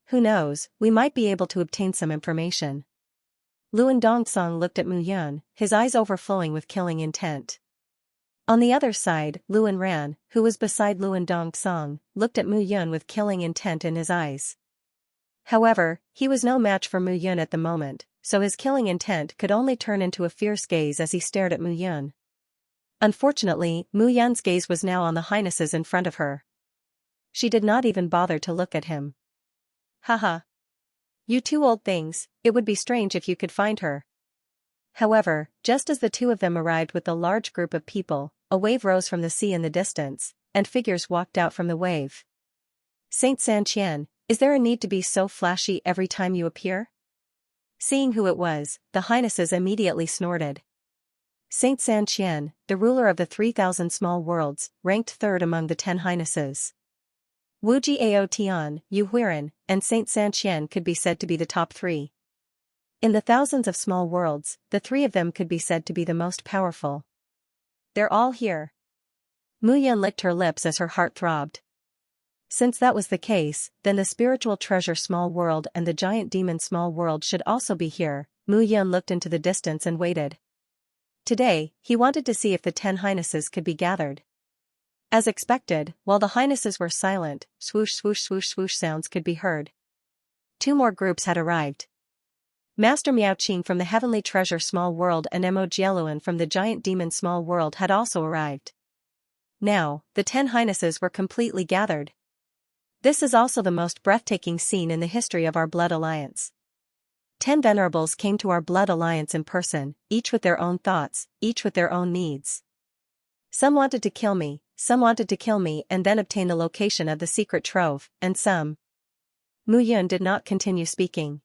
Who knows, we might be able to obtain some information. Luan Dongsong looked at Mu Yun, his eyes overflowing with killing intent. On the other side, Luan Ran, who was beside Luan Dongsong, looked at Mu Yun with killing intent in his eyes. However, he was no match for Mu Yun at the moment, so his killing intent could only turn into a fierce gaze as he stared at Mu Yun. Unfortunately, Mu Yun's gaze was now on the highnesses in front of her. She did not even bother to look at him. Haha. You two old things, it would be strange if you could find her. However, just as the two of them arrived with the large group of people, a wave rose from the sea in the distance, and figures walked out from the wave. Saint Xianxia, is there a need to be so flashy every time you appear? Seeing who it was, the highnesses immediately snorted. Saint Xianxia, the ruler of the 3,000 small worlds, ranked 3rd among the 10 highnesses. Wu Jiao Tian, Yu Huiran, and Saint Xianxia could be said to be the top 3. In the thousands of small worlds, the 3 of them could be said to be the most powerful. They're all here. Mu Yun licked her lips as her heart throbbed. Since that was the case, then the spiritual treasure small world and the giant demon small world should also be here. Mu Yun looked into the distance and waited. Today, he wanted to see if the 10 highnesses could be gathered. As expected, while the highnesses were silent, swoosh swoosh swoosh swoosh sounds could be heard. 2 more groups had arrived. Master Miaoqing from the Heavenly Treasure Small World and Mo Jieluan from the Giant Demon Small World had also arrived. Now, the 10 highnesses were completely gathered. This is also the most breathtaking scene in the history of our blood alliance. 10 venerables came to our blood alliance in person, each with their own thoughts, each with their own needs. Some wanted to kill me and then obtain the location of the secret trove, and some. Mu Yun did not continue speaking.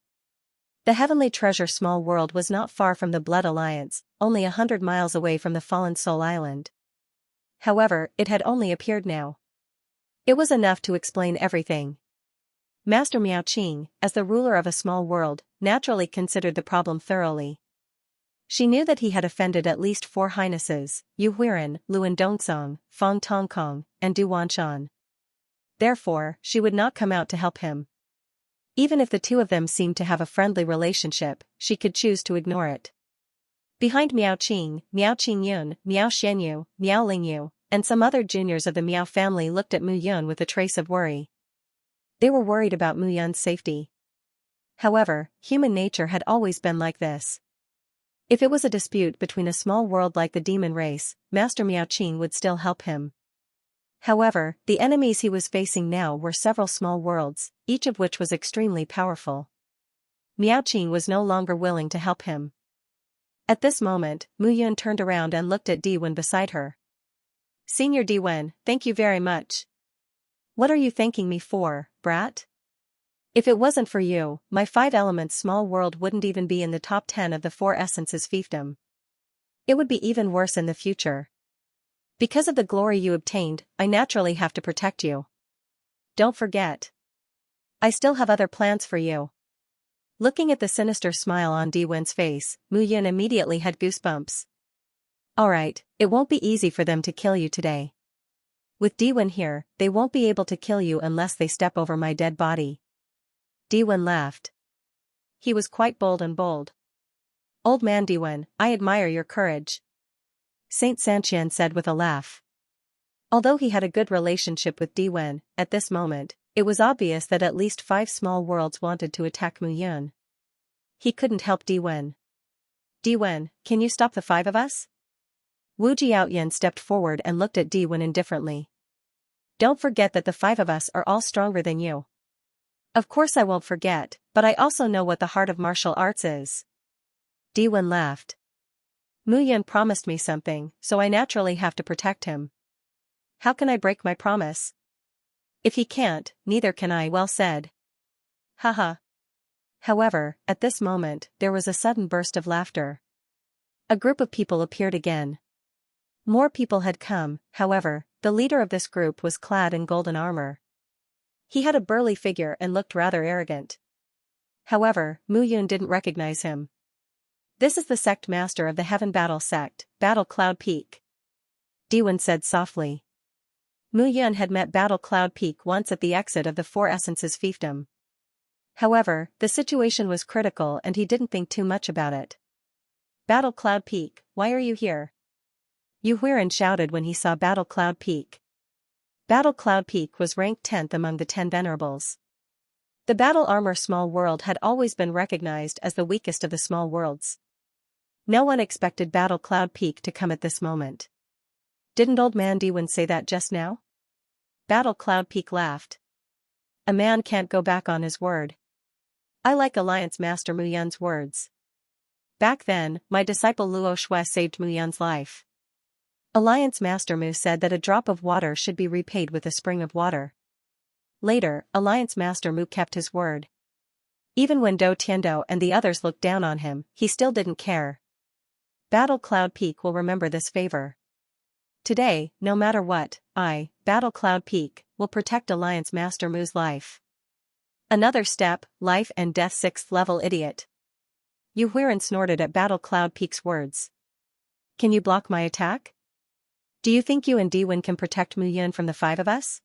The Heavenly Treasure Small World was not far from the Blood Alliance, only 100 miles away from the Fallen Soul Island. However, it had only appeared now. It was enough to explain everything. Master Miaoqing, as the ruler of a small world, naturally considered the problem thoroughly. She knew that he had offended at least 4 highnesses, Yu Huiran, Luan Dongsong, Fong Tongkong, and Du Wanshan. Therefore, she would not come out to help him. Even if the 2 of them seemed to have a friendly relationship, she could choose to ignore it. Behind Miaoqing, Miao Qingyun, Miao Xianyu, Miao Lingyu, and some other juniors of the Miao family looked at Mu Yun with a trace of worry. They were worried about Mu Yun's safety. However, human nature had always been like this. If it was a dispute between a small world like the demon race, Master Miaoqing would still help him. However, the enemies he was facing now were several small worlds, each of which was extremely powerful. Miaoqing was no longer willing to help him. At this moment, Mu Yun turned around and looked at Diwen beside her. Senior Diwen, thank you very much. What are you thanking me for, brat? If it wasn't for you, my 5 elements small world wouldn't even be in the top 10 of the 4 essences fiefdom. It would be even worse in the future. Because of the glory you obtained, I naturally have to protect you. Don't forget. I still have other plans for you. Looking at the sinister smile on Diwen's face, Mu Yun immediately had goosebumps. Alright, it won't be easy for them to kill you today. With Diwen here, they won't be able to kill you unless they step over my dead body. Diwen laughed. He was quite bold. Old man Diwen, I admire your courage. Saint Xianxia said with a laugh. Although he had a good relationship with Diwen, at this moment, it was obvious that at least 5 small worlds wanted to attack Mu Yun. He couldn't help Diwen. Diwen, can you stop the 5 of us? Wu Jiaoyan stepped forward and looked at Diwen indifferently. Don't forget that the 5 of us are all stronger than you. Of course I won't forget, but I also know what the heart of martial arts is. Diwen laughed. Mu Yun promised me something, so I naturally have to protect him. How can I break my promise? If he can't, neither can I. Well said. Haha. However, at this moment, there was a sudden burst of laughter. A group of people appeared again. More people had come, however, the leader of this group was clad in golden armor. He had a burly figure and looked rather arrogant. However, Mu Yun didn't recognize him. This is the sect master of the Heaven Battle sect, Battle Cloud Peak. Diwen said softly. Mu Yun had met Battle Cloud Peak once at the exit of the Four Essences fiefdom. However, the situation was critical and he didn't think too much about it. Battle Cloud Peak, why are you here? Yu Huiran shouted when he saw Battle Cloud Peak. Battle Cloud Peak was ranked 10th among the 10 venerables. The battle armor small world had always been recognized as the weakest of the small worlds. No one expected Battle Cloud Peak to come at this moment. Didn't Old Man Diwen say that just now? Battle Cloud Peak laughed. A man can't go back on his word. I like Alliance Master Mu Yun's words. Back then, my disciple Luo Shui saved Mu Yun's life. Alliance Master Mu said that a drop of water should be repaid with a spring of water. Later, Alliance Master Mu kept his word. Even when Do Tiando and the others looked down on him, he still didn't care. Battle Cloud Peak will remember this favor. Today, no matter what, I, Battle Cloud Peak, will protect Alliance Master Mu's life. Another step, life and death 6th level idiot. Yu Huiran snorted at Battle Cloud Peak's words. Can you block my attack? Do you think you and Diwen can protect Mu Yun from the 5 of us?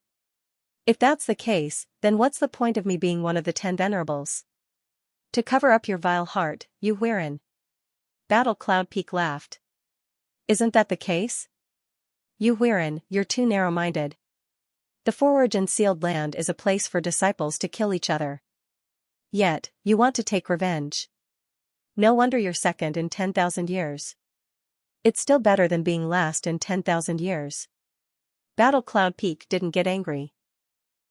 If that's the case, then what's the point of me being one of the 10 venerables? To cover up your vile heart, Yu Huiran. Battle Cloud Peak laughed. Isn't that the case? Yu Huiran, you're too narrow-minded. The Forge and Sealed Land is a place for disciples to kill each other. Yet, you want to take revenge. No wonder you're second in 10,000 years. It's still better than being last in 10,000 years. Battle Cloud Peak didn't get angry.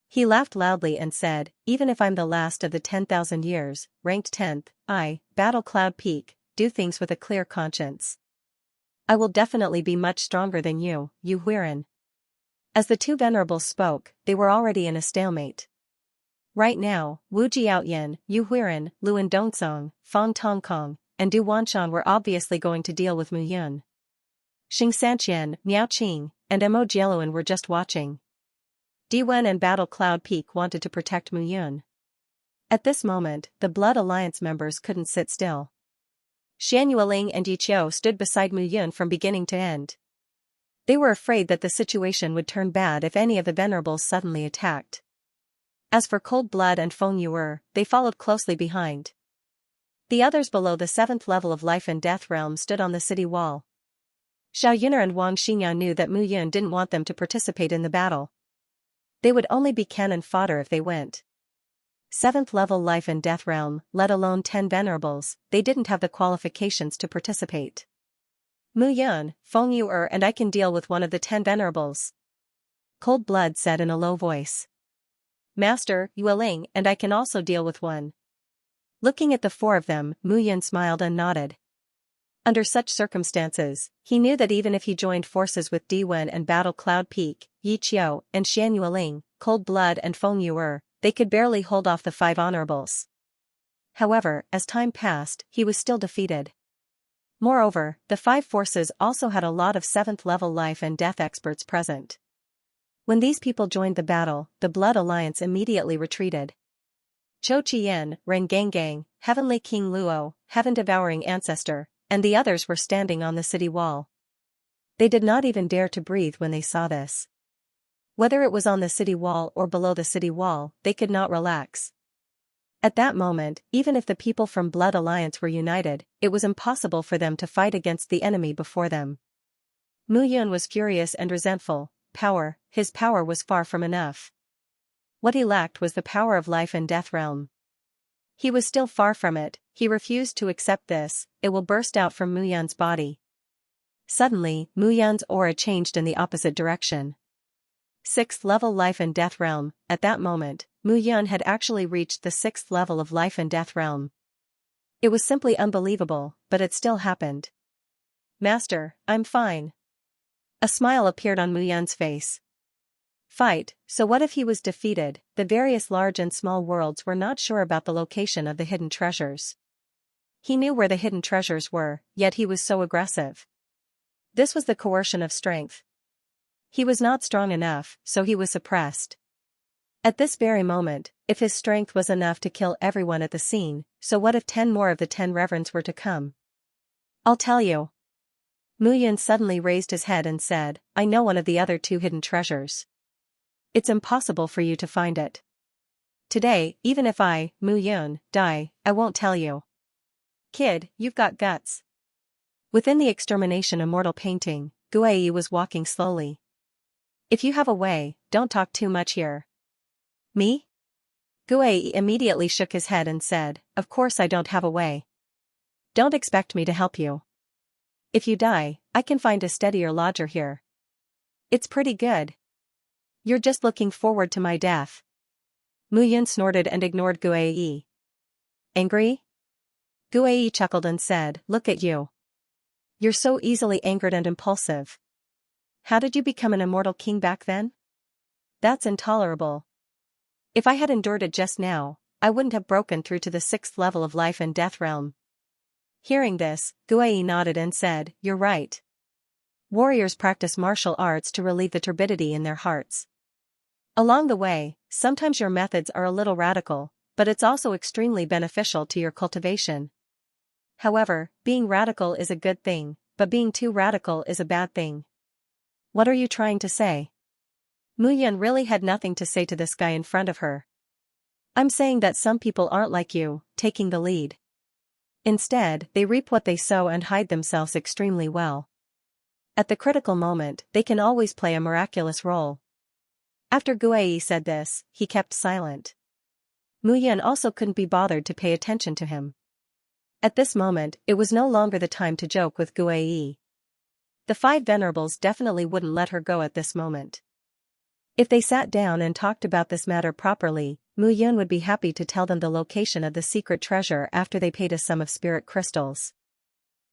He laughed loudly and said, even if I'm the last of the 10,000 years, ranked 10th, I, Battle Cloud Peak, do things with a clear conscience. I will definitely be much stronger than you, Yu Huiran. As the 2 venerables spoke, they were already in a stalemate. Right now, Wu Jiaoyan, Yu Huiran, Luan Dongsong, Fang Tongkong, and Du Wanshan were obviously going to deal with Mu Yun. Xianxia, Miao Qing, and Mo Jieluan were just watching. Diwen and Battle Cloud Peak wanted to protect Mu Yun. At this moment, the Blood Alliance members couldn't sit still. Xian Yueling and Yi Qiu stood beside Mu Yun from beginning to end. They were afraid that the situation would turn bad if any of the venerables suddenly attacked. As for Cold Blood and Feng Yuer, they followed closely behind. The others below the 7th level of Life and Death realm stood on the city wall. Xiao Yunar and Wang Xinyan knew that Mu Yun didn't want them to participate in the battle. They would only be cannon fodder if they went. 7th level Life and Death realm, let alone 10 venerables, they didn't have the qualifications to participate. Mu Yun, Feng Yuer and I can deal with one of the 10 venerables. Cold Blood said in a low voice. Master, Yueling and I can also deal with one. Looking at the 4 of them, Mu Yun smiled and nodded. Under such circumstances, he knew that even if he joined forces with Diwen and Battle Cloud Peak, Yi Qiu and Xian Yueling, Cold Blood and Feng Yuer, they could barely hold off the 5 honorables. However, as time passed, he was still defeated. Moreover, the 5 forces also had a lot of 7th level Life and Death experts present. When these people joined the battle, the Blood Alliance immediately retreated. Chou Qian, Ren Gangang, Heavenly King Luo, Heaven-devouring Ancestor, and the others were standing on the city wall. They did not even dare to breathe when they saw this. Whether it was on the city wall or below the city wall, they could not relax. At that moment, even if the people from Blood Alliance were united, it was impossible for them to fight against the enemy before them. Mu Yun was furious and resentful. His power was far from enough. What he lacked was the power of Life and Death realm. He was still far from it, he refused to accept this, it will burst out from Mu Yun's body. Suddenly, Mu Yun's aura changed in the opposite direction. 6th level life and death realm. At that moment, Mu Yun had actually reached the 6th level of life and death realm. It was simply unbelievable, but it still happened. Master, I'm fine. A smile appeared on Mu Yun's face. Fight, so what if he was defeated? The various large and small worlds were not sure about the location of the hidden treasures. He knew where the hidden treasures were, yet he was so aggressive. This was the coercion of strength. He was not strong enough, so he was suppressed. At this very moment, if his strength was enough to kill everyone at the scene, so what if 10 more of the 10 reverends were to come? I'll tell you. Mu Yun suddenly raised his head and said, I know one of the other 2 hidden treasures. It's impossible for you to find it. Today, even if I, Mu Yun, die, I won't tell you. Kid, you've got guts. Within the extermination immortal painting, Guai was walking slowly. If you have a way, don't talk too much here. Me? Guai immediately shook his head and said, of course I don't have a way. Don't expect me to help you. If you die, I can find a steadier lodger here. It's pretty good. You're just looking forward to my death. Mu Yun snorted and ignored Guai. Angry? Guai chuckled and said, look at you. You're so easily angered and impulsive. How did you become an immortal king back then? That's intolerable. If I had endured it just now, I wouldn't have broken through to the 6th level of life and death realm. Hearing this, Guai nodded and said, you're right. Warriors practice martial arts to relieve the turbidity in their hearts. Along the way, sometimes your methods are a little radical, but it's also extremely beneficial to your cultivation. However, being radical is a good thing, but being too radical is a bad thing. What are you trying to say? Mu Yun really had nothing to say to this guy in front of her. I'm saying that some people aren't like you, taking the lead. Instead, they reap what they sow and hide themselves extremely well. At the critical moment, they can always play a miraculous role. After Guai said this, he kept silent. Mu Yun also couldn't be bothered to pay attention to him. At this moment, it was no longer the time to joke with Guai. The 5 venerables definitely wouldn't let her go at this moment. If they sat down and talked about this matter properly, Mu Yun would be happy to tell them the location of the secret treasure after they paid a sum of spirit crystals.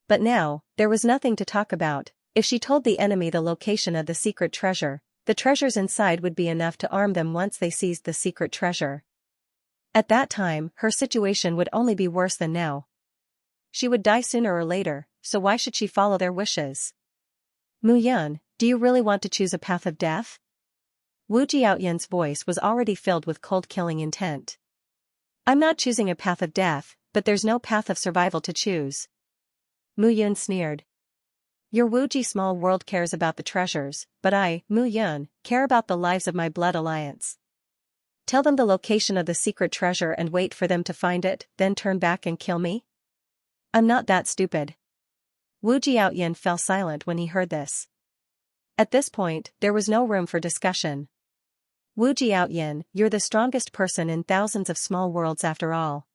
But now, there was nothing to talk about. If she told the enemy the location of the secret treasure, the treasures inside would be enough to arm them once they seized the secret treasure. At that time, her situation would only be worse than now. She would die sooner or later, so why should she follow their wishes? Mu Yun, do you really want to choose a path of death? Wu Jiaoyan's voice was already filled with cold-killing intent. I'm not choosing a path of death, but there's no path of survival to choose. Mu Yun sneered. Your Wuji small world cares about the treasures, but I, Mu Yun, care about the lives of my blood alliance. Tell them the location of the secret treasure and wait for them to find it, then turn back and kill me? I'm not that stupid. Wu Jiaoyan fell silent when he heard this. At this point, there was no room for discussion. Wu Jiaoyan, you're the strongest person in thousands of small worlds after all.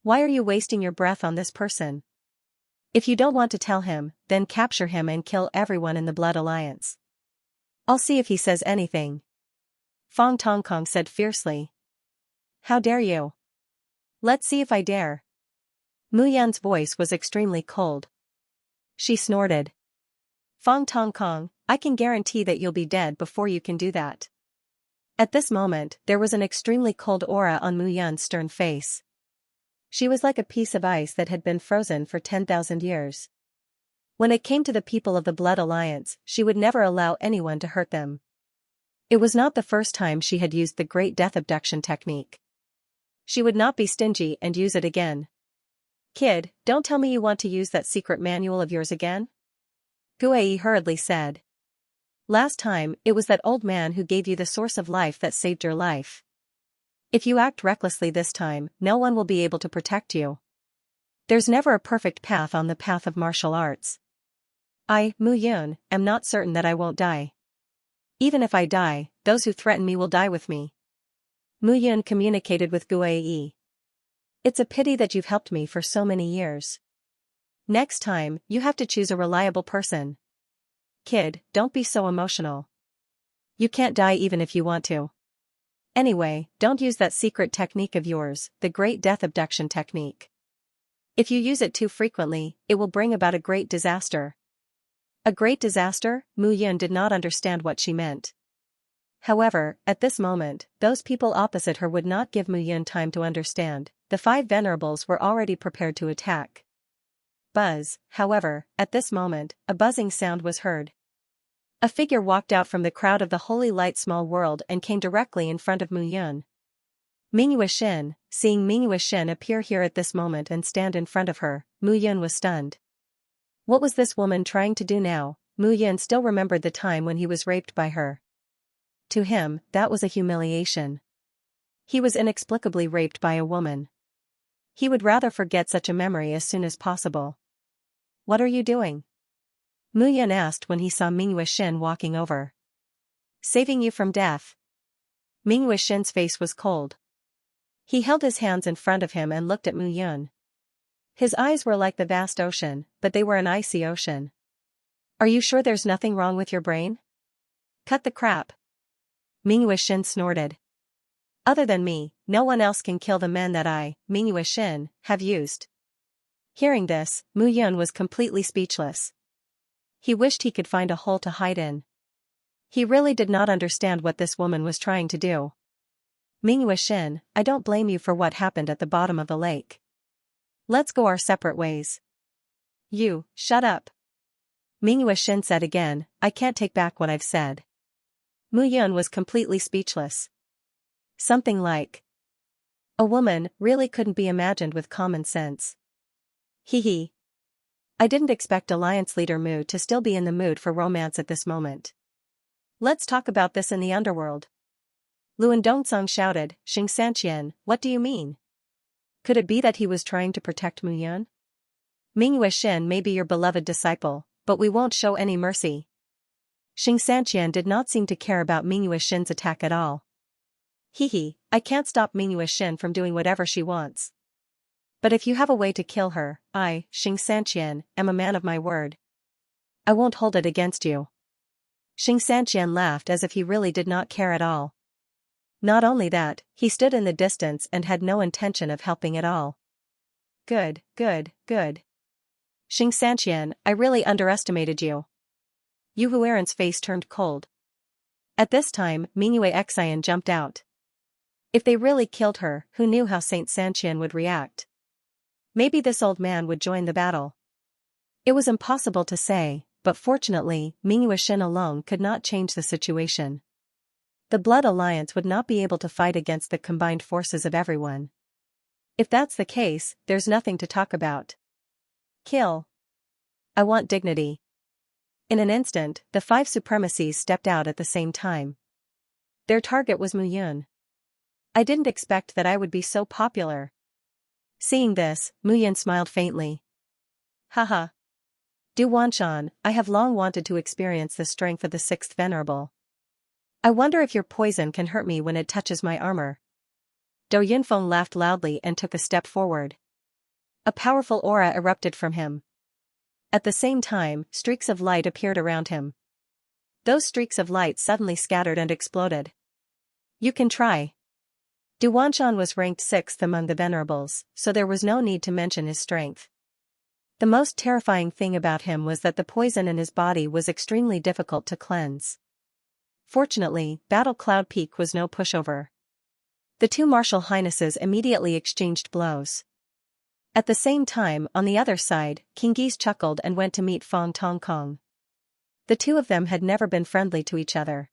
Why are you wasting your breath on this person? If you don't want to tell him, then capture him and kill everyone in the Blood Alliance. I'll see if he says anything. Fong Tongkong said fiercely. How dare you? Let's see if I dare. Mu Yan's voice was extremely cold. She snorted. Fong Tongkong, I can guarantee that you'll be dead before you can do that. At this moment, there was an extremely cold aura on Mu Yan's stern face. She was like a piece of ice that had been frozen for 10,000 years. When it came to the people of the Blood Alliance, she would never allow anyone to hurt them. It was not the first time she had used the Great Death Abduction technique. She would not be stingy and use it again. Kid, don't tell me you want to use that secret manual of yours again? Guai hurriedly said. Last time, it was that old man who gave you the source of life that saved your life. If you act recklessly this time, no one will be able to protect you. There's never a perfect path on the path of martial arts. I, Mu Yun, am not certain that I won't die. Even if I die, those who threaten me will die with me. Mu Yun communicated with Guai. It's a pity that you've helped me for so many years. Next time, you have to choose a reliable person. Kid, don't be so emotional. You can't die even if you want to. Anyway, don't use that secret technique of yours, the Great Death Abduction technique. If you use it too frequently, it will bring about a great disaster. A great disaster? Mu Yun did not understand what she meant. However, at this moment, those people opposite her would not give Mu Yun time to understand. The 5 venerables were already prepared to attack. Buzz, however, at this moment, a buzzing sound was heard. A figure walked out from the crowd of the Holy Light Small World and came directly in front of Mu Yun. Mingyue Xin, seeing Mingyue Xin appear here at this moment and stand in front of her, Mu Yun was stunned. What was this woman trying to do now? Mu Yun still remembered the time when he was raped by her. To him, that was a humiliation. He was inexplicably raped by a woman. He would rather forget such a memory as soon as possible. What are you doing? Mu Yun asked when he saw Mingyue Xin walking over. Saving you from death. Mingyue Xin's face was cold. He held his hands in front of him and looked at Mu Yun. His eyes were like the vast ocean, but they were an icy ocean. Are you sure there's nothing wrong with your brain? Cut the crap. Mingyue Xin snorted. Other than me, no one else can kill the men that I, Mingyue Xin, have used. Hearing this, Mu Yun was completely speechless. He wished he could find a hole to hide in. He really did not understand what this woman was trying to do. Mingyue Xin, I don't blame you for what happened at the bottom of the lake. Let's go our separate ways. You, shut up. Mingyue Xin said again, I can't take back what I've said. Mu Yun was completely speechless. Something like a woman really couldn't be imagined with common sense. Hee. I didn't expect Alliance Leader Mu to still be in the mood for romance at this moment. Let's talk about this in the underworld. Luan Dongsong shouted, Xianxia, what do you mean? Could it be that he was trying to protect Mu Yun? Mingyue Xin may be your beloved disciple, but we won't show any mercy. Xianxia did not seem to care about Mingyue Xin's attack at all. Hee, I can't stop Mingyue Xin from doing whatever she wants. But if you have a way to kill her, I, Xianxia, am a man of my word. I won't hold it against you. Xianxia laughed as if he really did not care at all. Not only that, he stood in the distance and had no intention of helping at all. Good. Xianxia, I really underestimated you. Yu Huerin's face turned cold. At this time, Mingyue Xian jumped out. If they really killed her, who knew how Saint Sanqian would react? Maybe this old man would join the battle. It was impossible to say, but fortunately, Mingyue Xin alone could not change the situation. The Blood Alliance would not be able to fight against the combined forces of everyone. If that's the case, there's nothing to talk about. Kill. I want dignity. In an instant, the 5 supremacies stepped out at the same time. Their target was Mu Yun. I didn't expect that I would be so popular. Seeing this, Mu Yun smiled faintly. Haha. Du Wanshan, I have long wanted to experience the strength of the 6th Venerable. I wonder if your poison can hurt me when it touches my armor. Do Yunfeng laughed loudly and took a step forward. A powerful aura erupted from him. At the same time, streaks of light appeared around him. Those streaks of light suddenly scattered and exploded. You can try. Du Wanshan was ranked 6th among the Venerables, so there was no need to mention his strength. The most terrifying thing about him was that the poison in his body was extremely difficult to cleanse. Fortunately, Battle Cloud Peak was no pushover. The 2 martial highnesses immediately exchanged blows. At the same time, on the other side, King Geese chuckled and went to meet Fong Tongkong. The 2 of them had never been friendly to each other.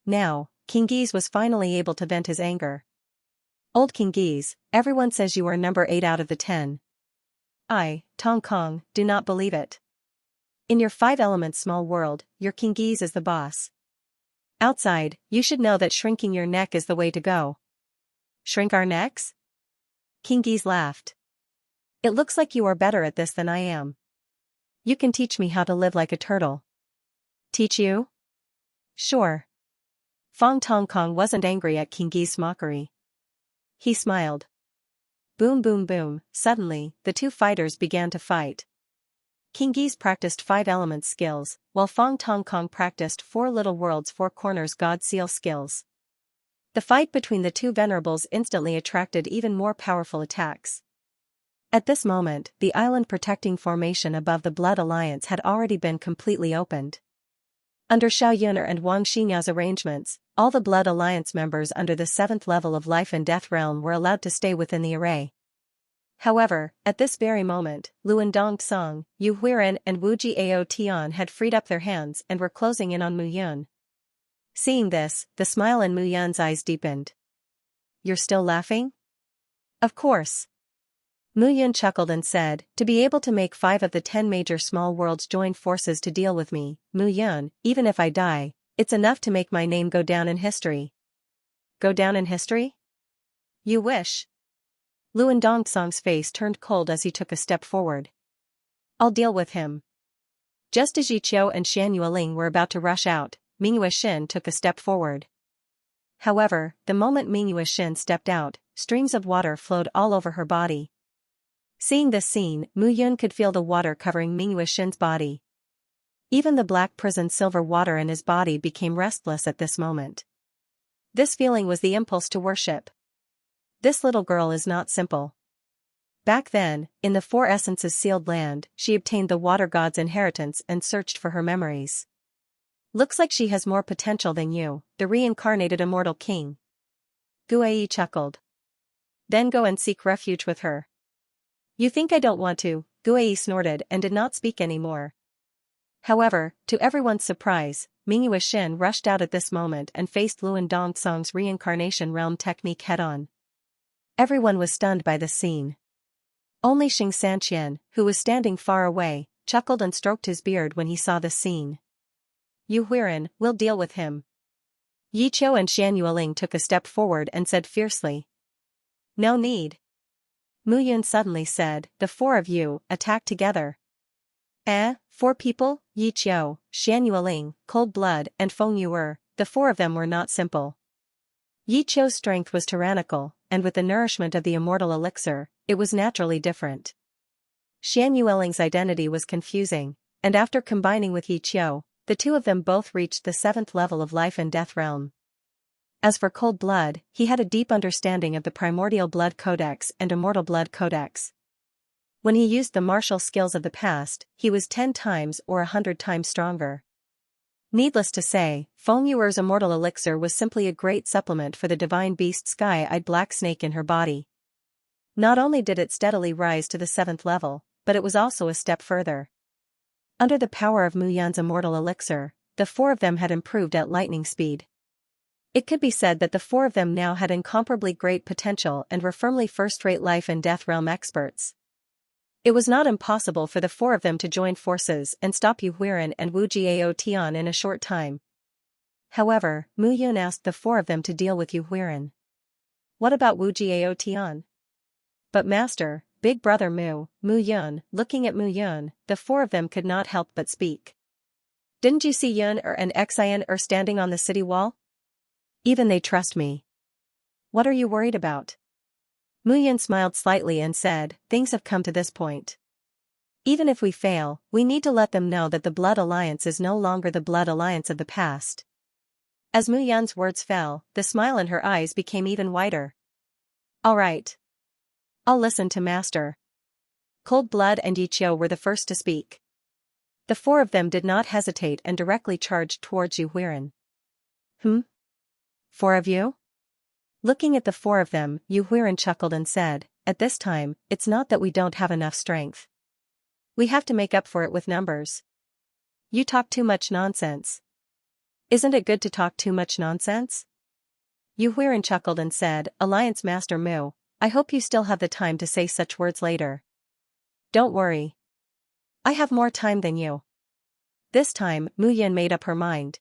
Now, King Geese was finally able to vent his anger. Old King Geese, everyone says you are number 8 out of the 10. I, Tongkong, do not believe it. In your 5-element small world, your King Geese is the boss. Outside, you should know that shrinking your neck is the way to go. Shrink our necks? King Geese laughed. It looks like you are better at this than I am. You can teach me how to live like a turtle. Teach you? Sure. Fong Tongkong wasn't angry at King Gee's mockery. He smiled. Boom boom boom, suddenly, the 2 fighters began to fight. King Geese practiced 5 elements skills, while Fong Tong Kong practiced 4 little worlds 4 corners God seal skills. The fight between the two venerables instantly attracted even more powerful attacks. At this moment, the island protecting formation above the Blood Alliance had already been completely opened. Under Xiao Yuner and Wang Xinyao's arrangements, all the Blood Alliance members under the 7th level of Life and Death realm were allowed to stay within the array. However, at this very moment, Luan Dongsong, Yu Huiren and Wu Jiao Tian had freed up their hands and were closing in on Mu Yun. Seeing this, the smile in Mu Yun's eyes deepened. "You're still laughing?" "Of course." Mu Yun chuckled and said, "To be able to make 5 of the 10 major small worlds join forces to deal with me, Mu Yun, even if I die, it's enough to make my name go down in history." "Go down in history? You wish." Luan Dongsong's face turned cold as he took a step forward. "I'll deal with him." Just as Yi Qiu and Shan Yueling were about to rush out, Mingyue Xin took a step forward. However, the moment Mingyue Xin stepped out, streams of water flowed all over her body. Seeing this scene, Mu Yun could feel the water covering Mingyue Xin's body. Even the black prison silver water in his body became restless at this moment. This feeling was the impulse to worship. This little girl is not simple. Back then, in the 4 Essences sealed land, she obtained the water god's inheritance and searched for her memories. Looks like she has more potential than you, the reincarnated immortal king. Guai chuckled. Then go and seek refuge with her. You think I don't want to? Guai snorted and did not speak anymore. However, to everyone's surprise, Mingyue Xin rushed out at this moment and faced Luan Dongsong's reincarnation realm technique head-on. Everyone was stunned by the scene. Only Xianxia, who was standing far away, chuckled and stroked his beard when he saw the scene. Yu Huiren, we'll deal with him. Yi Qiu and Shan Yueling took a step forward and said fiercely. No need. Mu Yun suddenly said, the 4 of you, attack together. 4 people? Yi Qiu, Shan Yueling, Cold Blood and Feng Yuer, the 4 of them were not simple. Yi Qiu's strength was tyrannical, and with the nourishment of the immortal elixir, it was naturally different. Shan Yueling's identity was confusing, and after combining with Yi Qiu, the 2 of them both reached the 7th level of Life and Death realm. As for Cold Blood, he had a deep understanding of the Primordial Blood Codex and Immortal Blood Codex. When he used the martial skills of the past, he was 10 times or 100 times stronger. Needless to say, Feng Yuer's immortal elixir was simply a great supplement for the divine beast sky-eyed black snake in her body. Not only did it steadily rise to the 7th level, but it was also a step further. Under the power of Mu Yun's immortal elixir, the 4 of them had improved at lightning speed. It could be said that the 4 of them now had incomparably great potential and were firmly first-rate Life and Death realm experts. It was not impossible for the 4 of them to join forces and stop Yu Huiren and Wu Jiao Tian in a short time. However, Mu Yun asked the 4 of them to deal with Yu Huiren. What about Wu Jiao Tian? But Master, Big Brother Mu Yun, looking at Mu Yun, the 4 of them could not help but speak. Didn't you see Yun and Xian standing on the city wall? Even they trust me. What are you worried about? Mu Yun smiled slightly and said, things have come to this point. Even if we fail, we need to let them know that the Blood Alliance is no longer the Blood Alliance of the past. As Mu Yun's words fell, the smile in her eyes became even wider. All right. I'll listen to Master. Cold Blood and Yi Qiu were the first to speak. The 4 of them did not hesitate and directly charged towards Yu Huiren. 4 of you? Looking at the 4 of them, Yu Huiren chuckled and said, at this time, it's not that we don't have enough strength. We have to make up for it with numbers. You talk too much nonsense. Isn't it good to talk too much nonsense? Yu Huiren chuckled and said, Alliance Master Mu, I hope you still have the time to say such words later. Don't worry. I have more time than you. This time, Mu Yun made up her mind.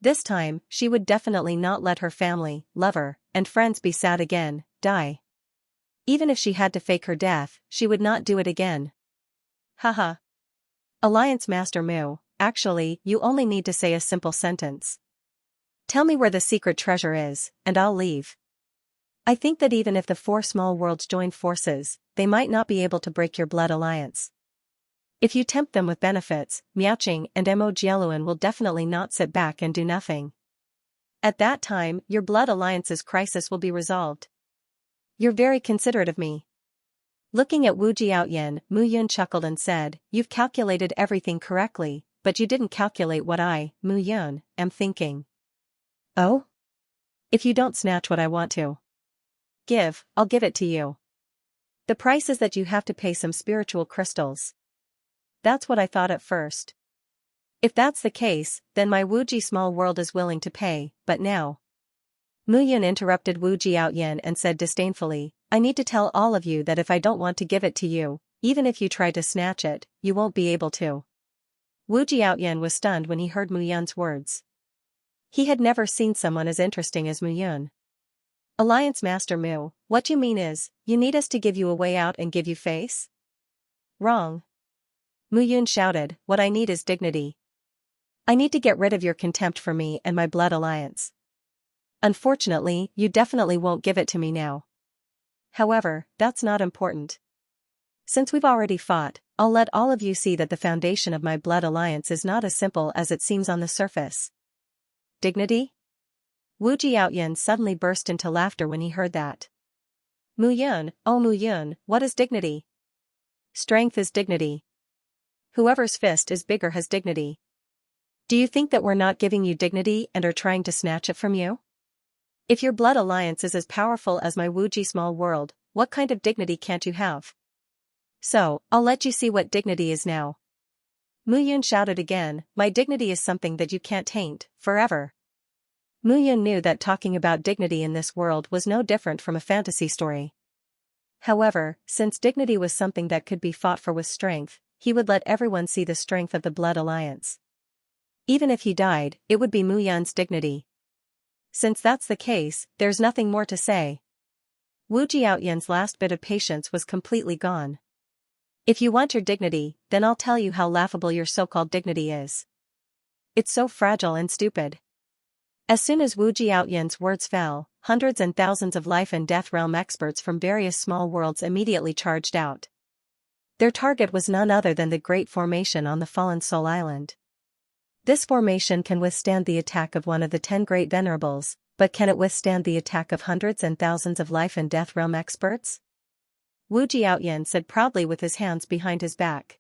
This time, she would definitely not let her family, lover, and friends be sad again, die. Even if she had to fake her death, she would not do it again. Haha. Alliance Master Mu, actually, you only need to say a simple sentence. Tell me where the secret treasure is, and I'll leave. I think that even if the 4 small worlds join forces, they might not be able to break your Blood Alliance. If you tempt them with benefits, Miaoqing and Mo Jialuan will definitely not sit back and do nothing. At that time, your blood alliance's crisis will be resolved. You're very considerate of me. Looking at Wu Jiaoyan, Mu Yun chuckled and said, "You've calculated everything correctly, but you didn't calculate what I, Mu Yun, am thinking." "Oh? If you don't snatch what I want to give, I'll give it to you. The price is that you have to pay some spiritual crystals." "That's what I thought at first. If that's the case, then my Wuji small world is willing to pay, but now." Mu Yun interrupted Wu Jiaoyan and said disdainfully, "I need to tell all of you that if I don't want to give it to you, even if you try to snatch it, you won't be able to." Wu Jiaoyan was stunned when he heard Mu Yun's words. He had never seen someone as interesting as Mu Yun. "Alliance Master Mu, what you mean is, you need us to give you a way out and give you face?" "Wrong." Mu Yun shouted, "What I need is dignity. I need to get rid of your contempt for me and my blood alliance. Unfortunately, you definitely won't give it to me now. However, that's not important. Since we've already fought, I'll let all of you see that the foundation of my blood alliance is not as simple as it seems on the surface." "Dignity?" Wu Jiaoyan suddenly burst into laughter when he heard that. "Mu Yun, oh Mu Yun, what is dignity? Strength is dignity. Whoever's fist is bigger has dignity. Do you think that we're not giving you dignity and are trying to snatch it from you? If your blood alliance is as powerful as my Wuji small world, what kind of dignity can't you have? So, I'll let you see what dignity is now." Mu Yun shouted again, "My dignity is something that you can't taint, forever." Mu Yun knew that talking about dignity in this world was no different from a fantasy story. However, since dignity was something that could be fought for with strength, he would let everyone see the strength of the blood alliance. Even if he died, it would be Mu Yun's dignity. Since that's the case, there's nothing more to say. Wu Jiaoyan's last bit of patience was completely gone. "If you want your dignity, then I'll tell you how laughable your so-called dignity is. It's so fragile and stupid." As soon as Wu Jiaoyan's words fell, hundreds and thousands of life and death realm experts from various small worlds immediately charged out. Their target was none other than the Great Formation on the Fallen Soul Island. This formation can withstand the attack of one of the 10 Great Venerables, but can it withstand the attack of hundreds and thousands of life and death realm experts? Wu Jiaoyan said proudly with his hands behind his back.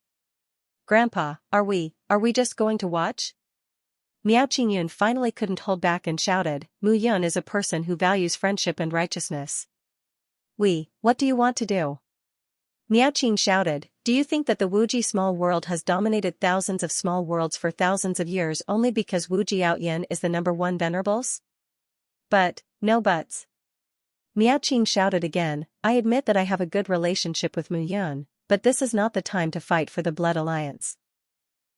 "Grandpa, are we just going to watch?" Miao Qingyun finally couldn't hold back and shouted, "Mu Yun is a person who values friendship and righteousness. What do you want to do?" Miao Qing shouted, "Do you think that the Wuji small world has dominated thousands of small worlds for thousands of years only because Wu Jiaoyan is the #1 venerables? But, no buts." Miao Qing shouted again, "I admit that I have a good relationship with Mu Yun, but this is not the time to fight for the blood alliance.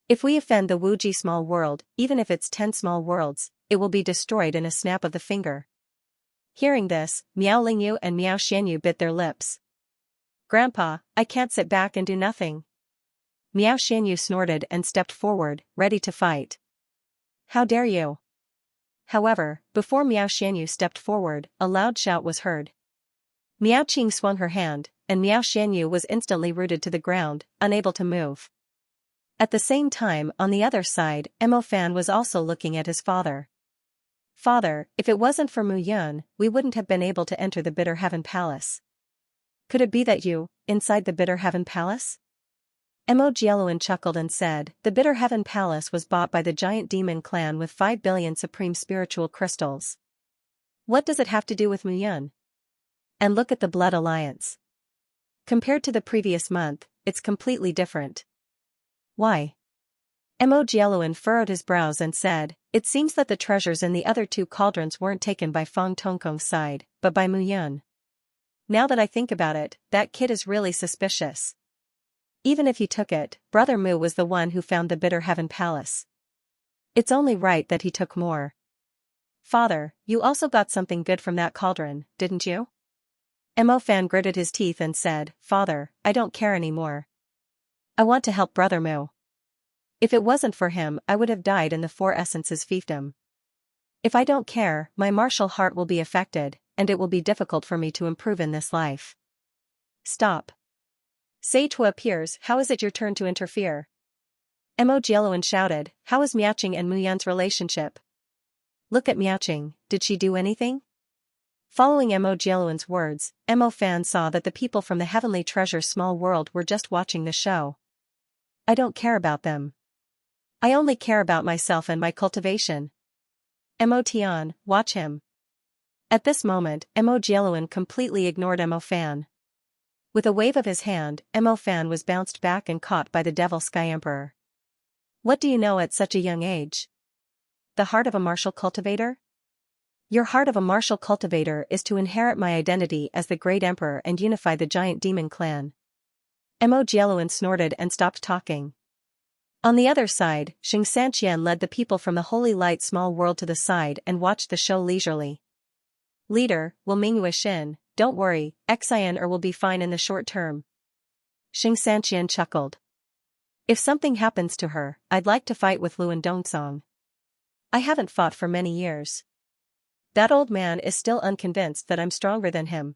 If we offend the Wuji small world, even if it's 10 small worlds, it will be destroyed in a snap of the finger." Hearing this, Miao Lingyu and Miao Xianyu bit their lips. "Grandpa, I can't sit back and do nothing." Miao Xianyu snorted and stepped forward, ready to fight. "How dare you!" However, before Miao Xianyu stepped forward, a loud shout was heard. Miao Qing swung her hand, and Miao Xianyu was instantly rooted to the ground, unable to move. At the same time, on the other side, Mo Fan was also looking at his father. "Father, if it wasn't for Mu Yun, we wouldn't have been able to enter the Bitter Heaven Palace. Could it be that you, inside the Bitter Heaven Palace?" Mo Jialuan chuckled and said, "The Bitter Heaven Palace was bought by the giant demon clan with 5 billion supreme spiritual crystals. What does it have to do with Mu Yun? And look at the Blood Alliance. Compared to the previous month, it's completely different. Why?" Mo Jialuan furrowed his brows and said, "It seems that the treasures in the other 2 cauldrons weren't taken by Feng Tongkong's side, but by Mu Yun. Now that I think about it, that kid is really suspicious. Even if he took it, Brother Mu was the one who found the Bitter Heaven Palace. It's only right that he took more. Father, you also got something good from that cauldron, didn't you?" Mo Fan gritted his teeth and said, "Father, I don't care anymore. I want to help Brother Mu. If it wasn't for him, I would have died in the 4 Essences fiefdom. If I don't care, my martial heart will be affected, and it will be difficult for me to improve in this life." "Stop. Sage Hua appears, how is it your turn to interfere? Mo Jieluan shouted, how is Miaoqing and Muyun's relationship? Look at Miaoqing, did she do anything? Following Mo Jieluan's words, Mo Fan saw that the people from the Heavenly Treasure small world were just watching the show. I don't care about them. I only care about myself and my cultivation. Mo Tian, watch him. At this moment, Mo Jieluan completely ignored Mo Fan. With a wave of his hand, Mo Fan was bounced back and caught by the Devil Sky Emperor. What do you know at such a young age? The heart of a martial cultivator? Your heart of a martial cultivator is to inherit my identity as the Great Emperor and unify the giant demon clan. Mo Jieluan snorted and stopped talking. On the other side, Xianxia led the people from the Holy Light small world to the side and watched the show leisurely. Leader, will Mingyue Xin, don't worry, Xian will be fine in the short term. Xianxia chuckled. If something happens to her, I'd like to fight with Luan Dongsong. I haven't fought for many years. That old man is still unconvinced that I'm stronger than him.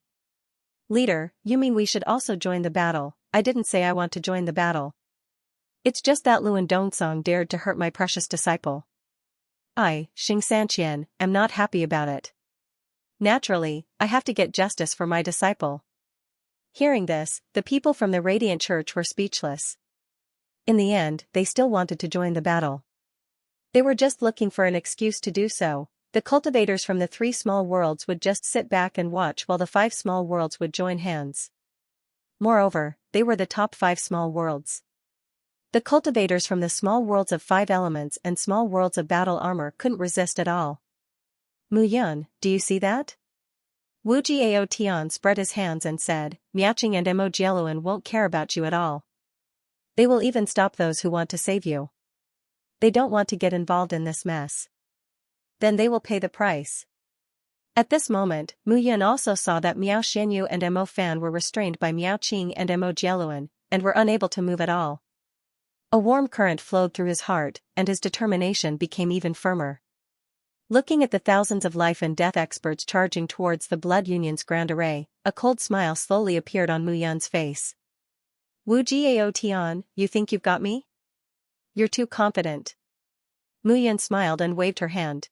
Leader, you mean we should also join the battle? I didn't say I want to join the battle. It's just that Luan Dongsong dared to hurt my precious disciple. I, Xianxia, am not happy about it. Naturally, I have to get justice for my disciple. Hearing this, the people from the Radiant Church were speechless. In the end, they still wanted to join the battle. They were just looking for an excuse to do so. The cultivators from the 3 small worlds would just sit back and watch while the 5 small worlds would join hands. Moreover, they were the top 5 small worlds. The cultivators from the small worlds of 5 elements and small worlds of battle armor couldn't resist at all. Muyun, do you see that? Wu Jiao Tian spread his hands and said, Miaoqing and Mo Jieluan won't care about you at all. They will even stop those who want to save you. They don't want to get involved in this mess. Then they will pay the price. At this moment, Muyun also saw that Miao Xianyu and Mo Fan were restrained by Miaoqing and Mo Jieluan, and were unable to move at all. A warm current flowed through his heart, and his determination became even firmer. Looking at the thousands of life and death experts charging towards the Blood Union's grand array, a cold smile slowly appeared on Muyun's face. Wu Jiao Tian, you think you've got me? You're too confident. Muyun smiled and waved her hand.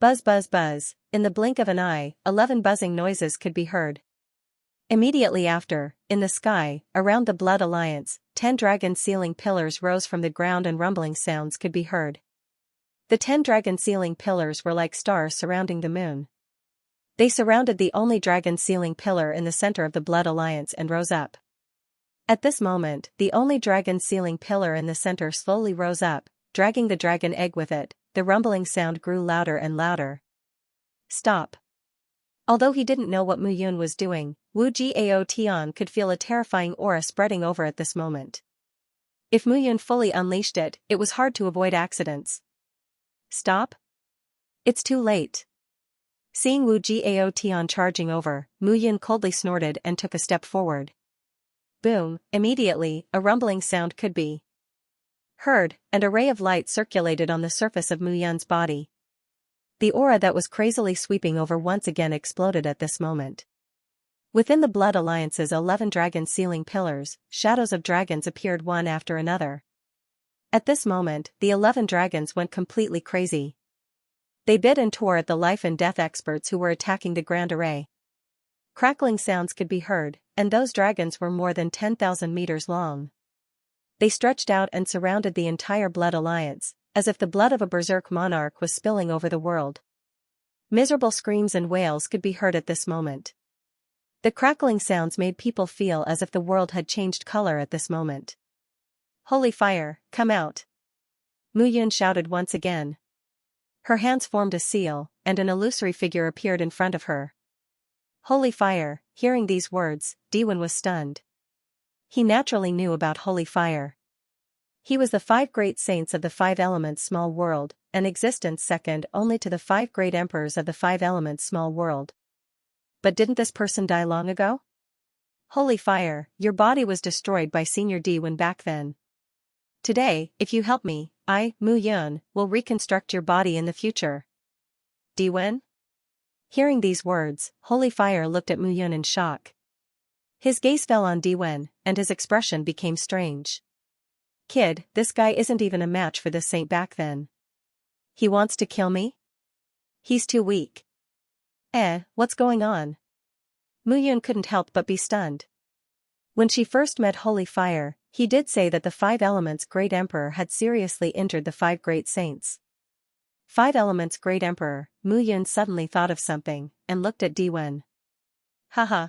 Buzz buzz buzz, in the blink of an eye, 11 buzzing noises could be heard. Immediately after, in the sky, around the Blood Alliance, 10 dragon ceiling pillars rose from the ground and rumbling sounds could be heard. The 10 dragon ceiling pillars were like stars surrounding the moon. They surrounded the only dragon ceiling pillar in the center of the Blood Alliance and rose up. At this moment, the only dragon ceiling pillar in the center slowly rose up, dragging the dragon egg with it. The rumbling sound grew louder and louder. Stop. Although he didn't know what Muyun was doing, Wu Jiao Tian could feel a terrifying aura spreading over at this moment. If Muyun fully unleashed it, it was hard to avoid accidents. Stop? It's too late. Seeing Wu Jiao Tian charging over, Muyun coldly snorted and took a step forward. Boom, immediately, a rumbling sound could be heard, and a ray of light circulated on the surface of Muyun's body. The aura that was crazily sweeping over once again exploded at this moment. Within the Blood Alliance's 11 dragon ceiling pillars, shadows of dragons appeared one after another. At this moment, the 11 dragons went completely crazy. They bit and tore at the life and death experts who were attacking the grand array. Crackling sounds could be heard, and those dragons were more than 10,000 meters long. They stretched out and surrounded the entire Blood Alliance, as if the blood of a berserk monarch was spilling over the world. Miserable screams and wails could be heard at this moment. The crackling sounds made people feel as if the world had changed color at this moment. Holy fire, come out! Muyun shouted once again. Her hands formed a seal, and an illusory figure appeared in front of her. Holy fire, hearing these words, Diwen was stunned. He naturally knew about holy fire. He was the 5 great saints of the 5 elements small world, an existence second only to the 5 great emperors of the 5 elements small world. But didn't this person die long ago? Holy fire, your body was destroyed by Senior Diwen back then. Today, if you help me, I, Muyun, will reconstruct your body in the future. Diwen? Hearing these words, Holy Fire looked at Muyun in shock. His gaze fell on Diwen, and his expression became strange. Kid, this guy isn't even a match for this saint back then. He wants to kill me? He's too weak. What's going on? Mu Yun couldn't help but be stunned. When she first met Holy Fire, he did say that the Five Elements Great Emperor had seriously injured the five great saints. Five Elements Great Emperor, Mu Yun suddenly thought of something, and looked at Diwen. Haha.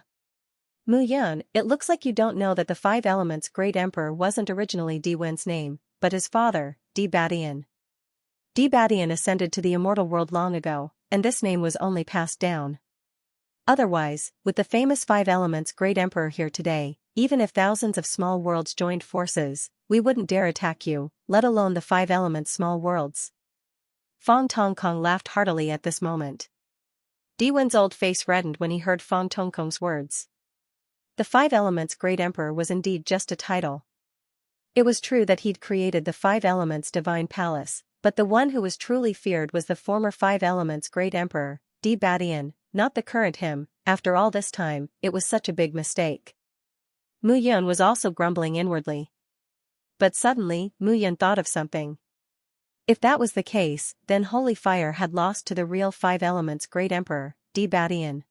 Mu Yun, it looks like you don't know that the Five Elements Great Emperor wasn't originally Diwen's name, but his father, Di Badian. Di Badian ascended to the immortal world long ago, and this name was only passed down. Otherwise, with the famous Five Elements Great Emperor here today, even if thousands of small worlds joined forces, we wouldn't dare attack you, let alone the Five Elements small worlds. Fong Tongkong laughed heartily at this moment. Diwen's old face reddened when he heard Fong Tongkong's words. The Five Elements Great Emperor was indeed just a title. It was true that he'd created the Five Elements Divine Palace, but the one who was truly feared was the former Five Elements Great Emperor, Di Badian, not the current him. After all this time, it was such a big mistake. Mu Yun was also grumbling inwardly. But suddenly, Mu Yun thought of something. If that was the case, then Holy Fire had lost to the real Five Elements Great Emperor, Di Badian.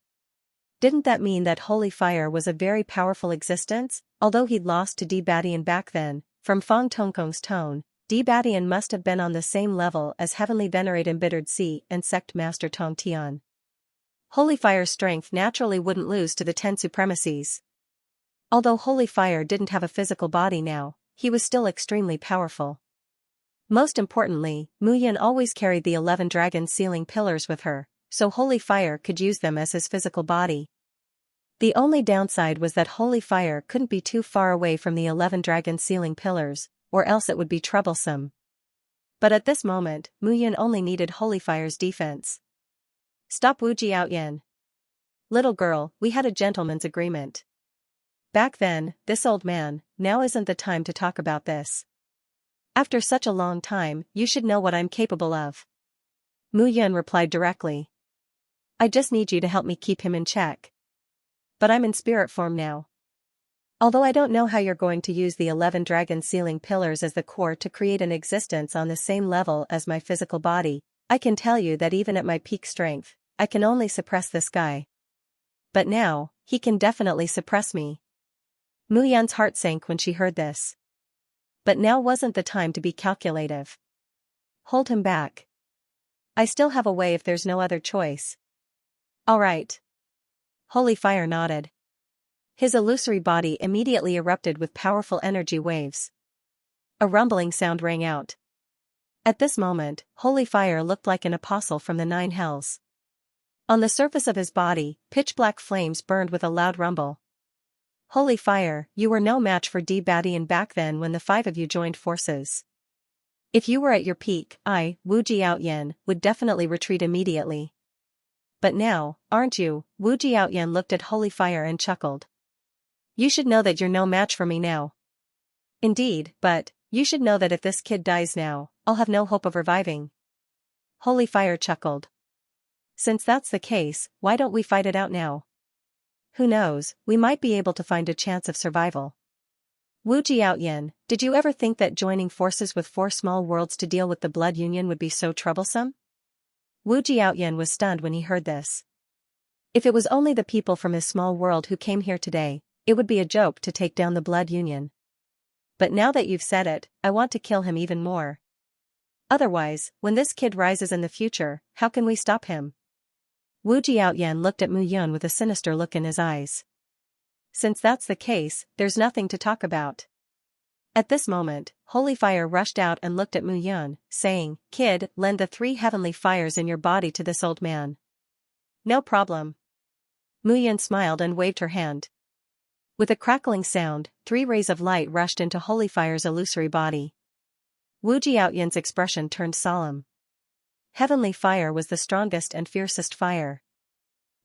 Didn't that mean that Holy Fire was a very powerful existence? Although he'd lost to Di Badian back then, from Fong Tongkong's tone, Di Badian must have been on the same level as Heavenly Venerate Embittered Sea and Sect Master Tong Tian. Holy Fire's strength naturally wouldn't lose to the 10 supremacies. Although Holy Fire didn't have a physical body now, he was still extremely powerful. Most importantly, Mu Yun always carried the 11 dragon sealing pillars with her, so Holy Fire could use them as his physical body. The only downside was that Holy Fire couldn't be too far away from the 11 dragon sealing pillars, or else it would be troublesome. But at this moment, Mu Yun only needed Holy Fire's defense. Stop Wu Jiaoyan. Little girl, we had a gentleman's agreement. Back then, this old man, now isn't the time to talk about this. After such a long time, you should know what I'm capable of. Mu Yun replied directly. I just need you to help me keep him in check. But I'm in spirit form now. Although I don't know how you're going to use the 11 dragon sealing pillars as the core to create an existence on the same level as my physical body, I can tell you that even at my peak strength, I can only suppress this guy. But now, he can definitely suppress me. Mu Yun's heart sank when she heard this. But now wasn't the time to be calculative. Hold him back. I still have a way if there's no other choice. All right. Holy Fire nodded. His illusory body immediately erupted with powerful energy waves. A rumbling sound rang out. At this moment, Holy Fire looked like an apostle from the 9 hells. On the surface of his body, pitch-black flames burned with a loud rumble. Holy Fire, you were no match for Di Badian back then when the 5 of you joined forces. If you were at your peak, I, Wu Jiaoyan, would definitely retreat immediately. But now, aren't you? Wu Jiaoyan looked at Holy Fire and chuckled. You should know that you're no match for me now. Indeed, but, you should know that if this kid dies now, I'll have no hope of reviving. Holy Fire chuckled. Since that's the case, why don't we fight it out now? Who knows, we might be able to find a chance of survival. Wu Jiaoyan, did you ever think that joining forces with 4 small worlds to deal with the blood union would be so troublesome? Wu Jiaoyan was stunned when he heard this. If it was only the people from his small world who came here today, it would be a joke to take down the blood union. But now that you've said it, I want to kill him even more. Otherwise, when this kid rises in the future, how can we stop him? Wu Jiaoyan looked at Mu Yun with a sinister look in his eyes. Since that's the case, there's nothing to talk about. At this moment, Holy Fire rushed out and looked at Mu Yun, saying, Kid, lend the 3 heavenly fires in your body to this old man. No problem. Mu Yun smiled and waved her hand. With a crackling sound, 3 rays of light rushed into Holy Fire's illusory body. Wu Jiaoyan's expression turned solemn. Heavenly Fire was the strongest and fiercest fire.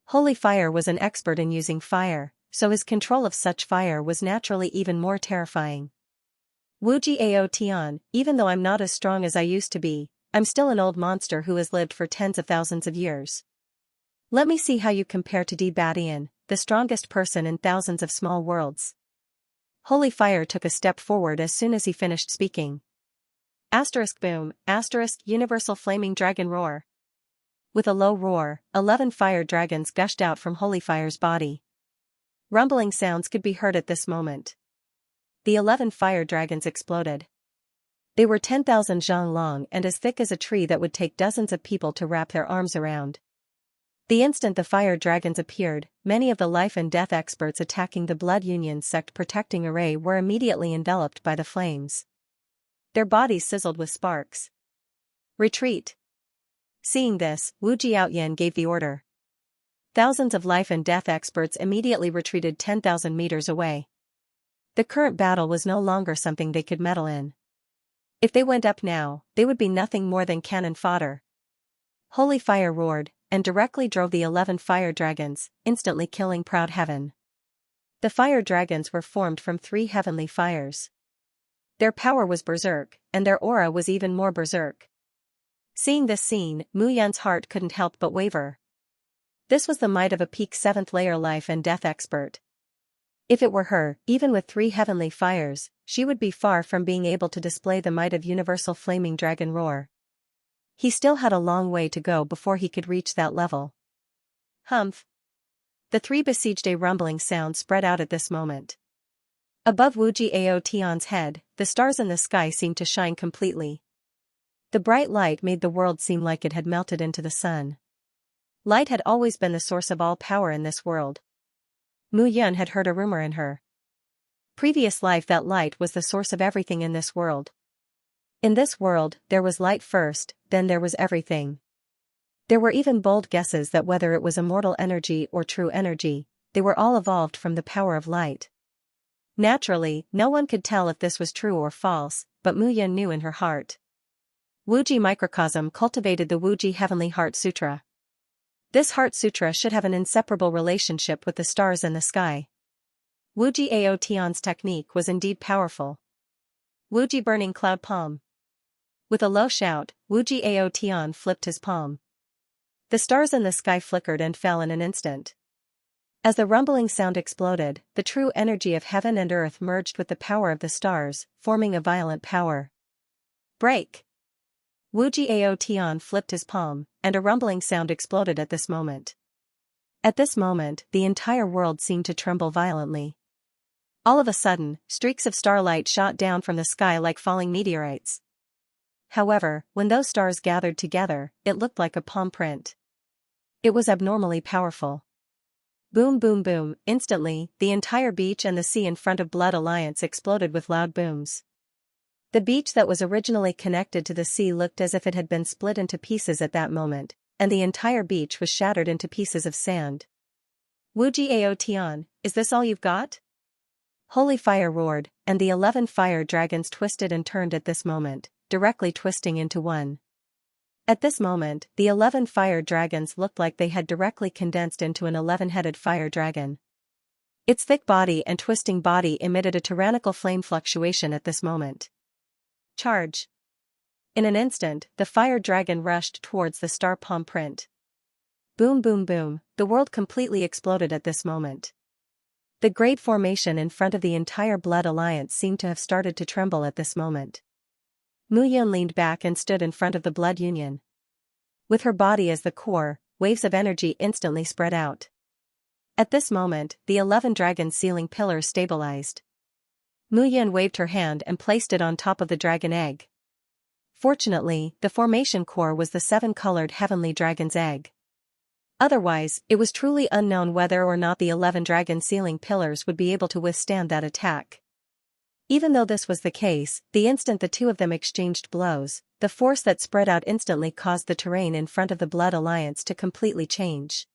Holy Fire was an expert in using fire, so his control of such fire was naturally even more terrifying. Wu Jiaotian, even though I'm not as strong as I used to be, I'm still an old monster who has lived for tens of thousands of years. Let me see how you compare to Di Badian, the strongest person in thousands of small worlds. Holy Fire took a step forward as soon as he finished speaking. Asterisk boom, asterisk universal flaming dragon roar. With a low roar, 11 fire dragons gushed out from Holy Fire's body. Rumbling sounds could be heard at this moment. The 11 fire dragons exploded. They were 10,000 zhang long and as thick as a tree that would take dozens of people to wrap their arms around. The instant the fire dragons appeared, many of the life and death experts attacking the Blood Union's sect protecting array were immediately enveloped by the flames. Their bodies sizzled with sparks. Retreat. Seeing this, Wu Jiaoyan gave the order. Thousands of life and death experts immediately retreated 10,000 meters away. The current battle was no longer something they could meddle in. If they went up now, they would be nothing more than cannon fodder. Holy Fire roared, and directly drove the 11 fire dragons, instantly killing Proud Heaven. The fire dragons were formed from 3 heavenly fires. Their power was berserk, and their aura was even more berserk. Seeing this scene, Mu Yan's heart couldn't help but waver. This was the might of a peak 7th layer life and death expert. If it were her, even with 3 heavenly fires, she would be far from being able to display the might of universal flaming dragon roar. He still had a long way to go before he could reach that level. Humph. The 3 besieged a rumbling sound spread out at this moment. Above Wu Jiaotian's head, the stars in the sky seemed to shine completely. The bright light made the world seem like it had melted into the sun. Light had always been the source of all power in this world. Mu Yun had heard a rumor in her previous life that light was the source of everything in this world. In this world, there was light first, then there was everything. There were even bold guesses that whether it was immortal energy or true energy, they were all evolved from the power of light. Naturally, no one could tell if this was true or false, but Mu Yun knew in her heart. Wuji Microcosm cultivated the Wuji Heavenly Heart Sutra. This Heart Sutra should have an inseparable relationship with the stars in the sky. Wuji Aotian's technique was indeed powerful. Wuji Burning Cloud Palm. With a low shout, Wuji Aotian flipped his palm. The stars in the sky flickered and fell in an instant. As the rumbling sound exploded, the true energy of heaven and earth merged with the power of the stars, forming a violent power. Break! Wuji Aotian flipped his palm, and a rumbling sound exploded at this moment. At this moment, the entire world seemed to tremble violently. All of a sudden, streaks of starlight shot down from the sky like falling meteorites. However, when those stars gathered together, it looked like a palm print. It was abnormally powerful. Boom boom boom, instantly, the entire beach and the sea in front of Blood Alliance exploded with loud booms. The beach that was originally connected to the sea looked as if it had been split into pieces at that moment, and the entire beach was shattered into pieces of sand. Wuji Aotian, is this all you've got? Holy Fire roared, and the 11 fire dragons twisted and turned at this moment, directly twisting into one. At this moment, the 11 fire dragons looked like they had directly condensed into an 11-headed fire dragon. Its thick body and twisting body emitted a tyrannical flame fluctuation at this moment. Charge! In an instant, the fire dragon rushed towards the star palm print. Boom boom boom, the world completely exploded at this moment. The great formation in front of the entire Blood Alliance seemed to have started to tremble at this moment. Mu Yun leaned back and stood in front of the Blood Union. With her body as the core, waves of energy instantly spread out. At this moment, the 11 dragon ceiling pillars stabilized. Mu Yun waved her hand and placed it on top of the dragon egg. Fortunately, the formation core was the 7-colored heavenly dragon's egg. Otherwise, it was truly unknown whether or not the 11 dragon ceiling pillars would be able to withstand that attack. Even though this was the case, the instant the two of them exchanged blows, the force that spread out instantly caused the terrain in front of the Blood Alliance to completely change.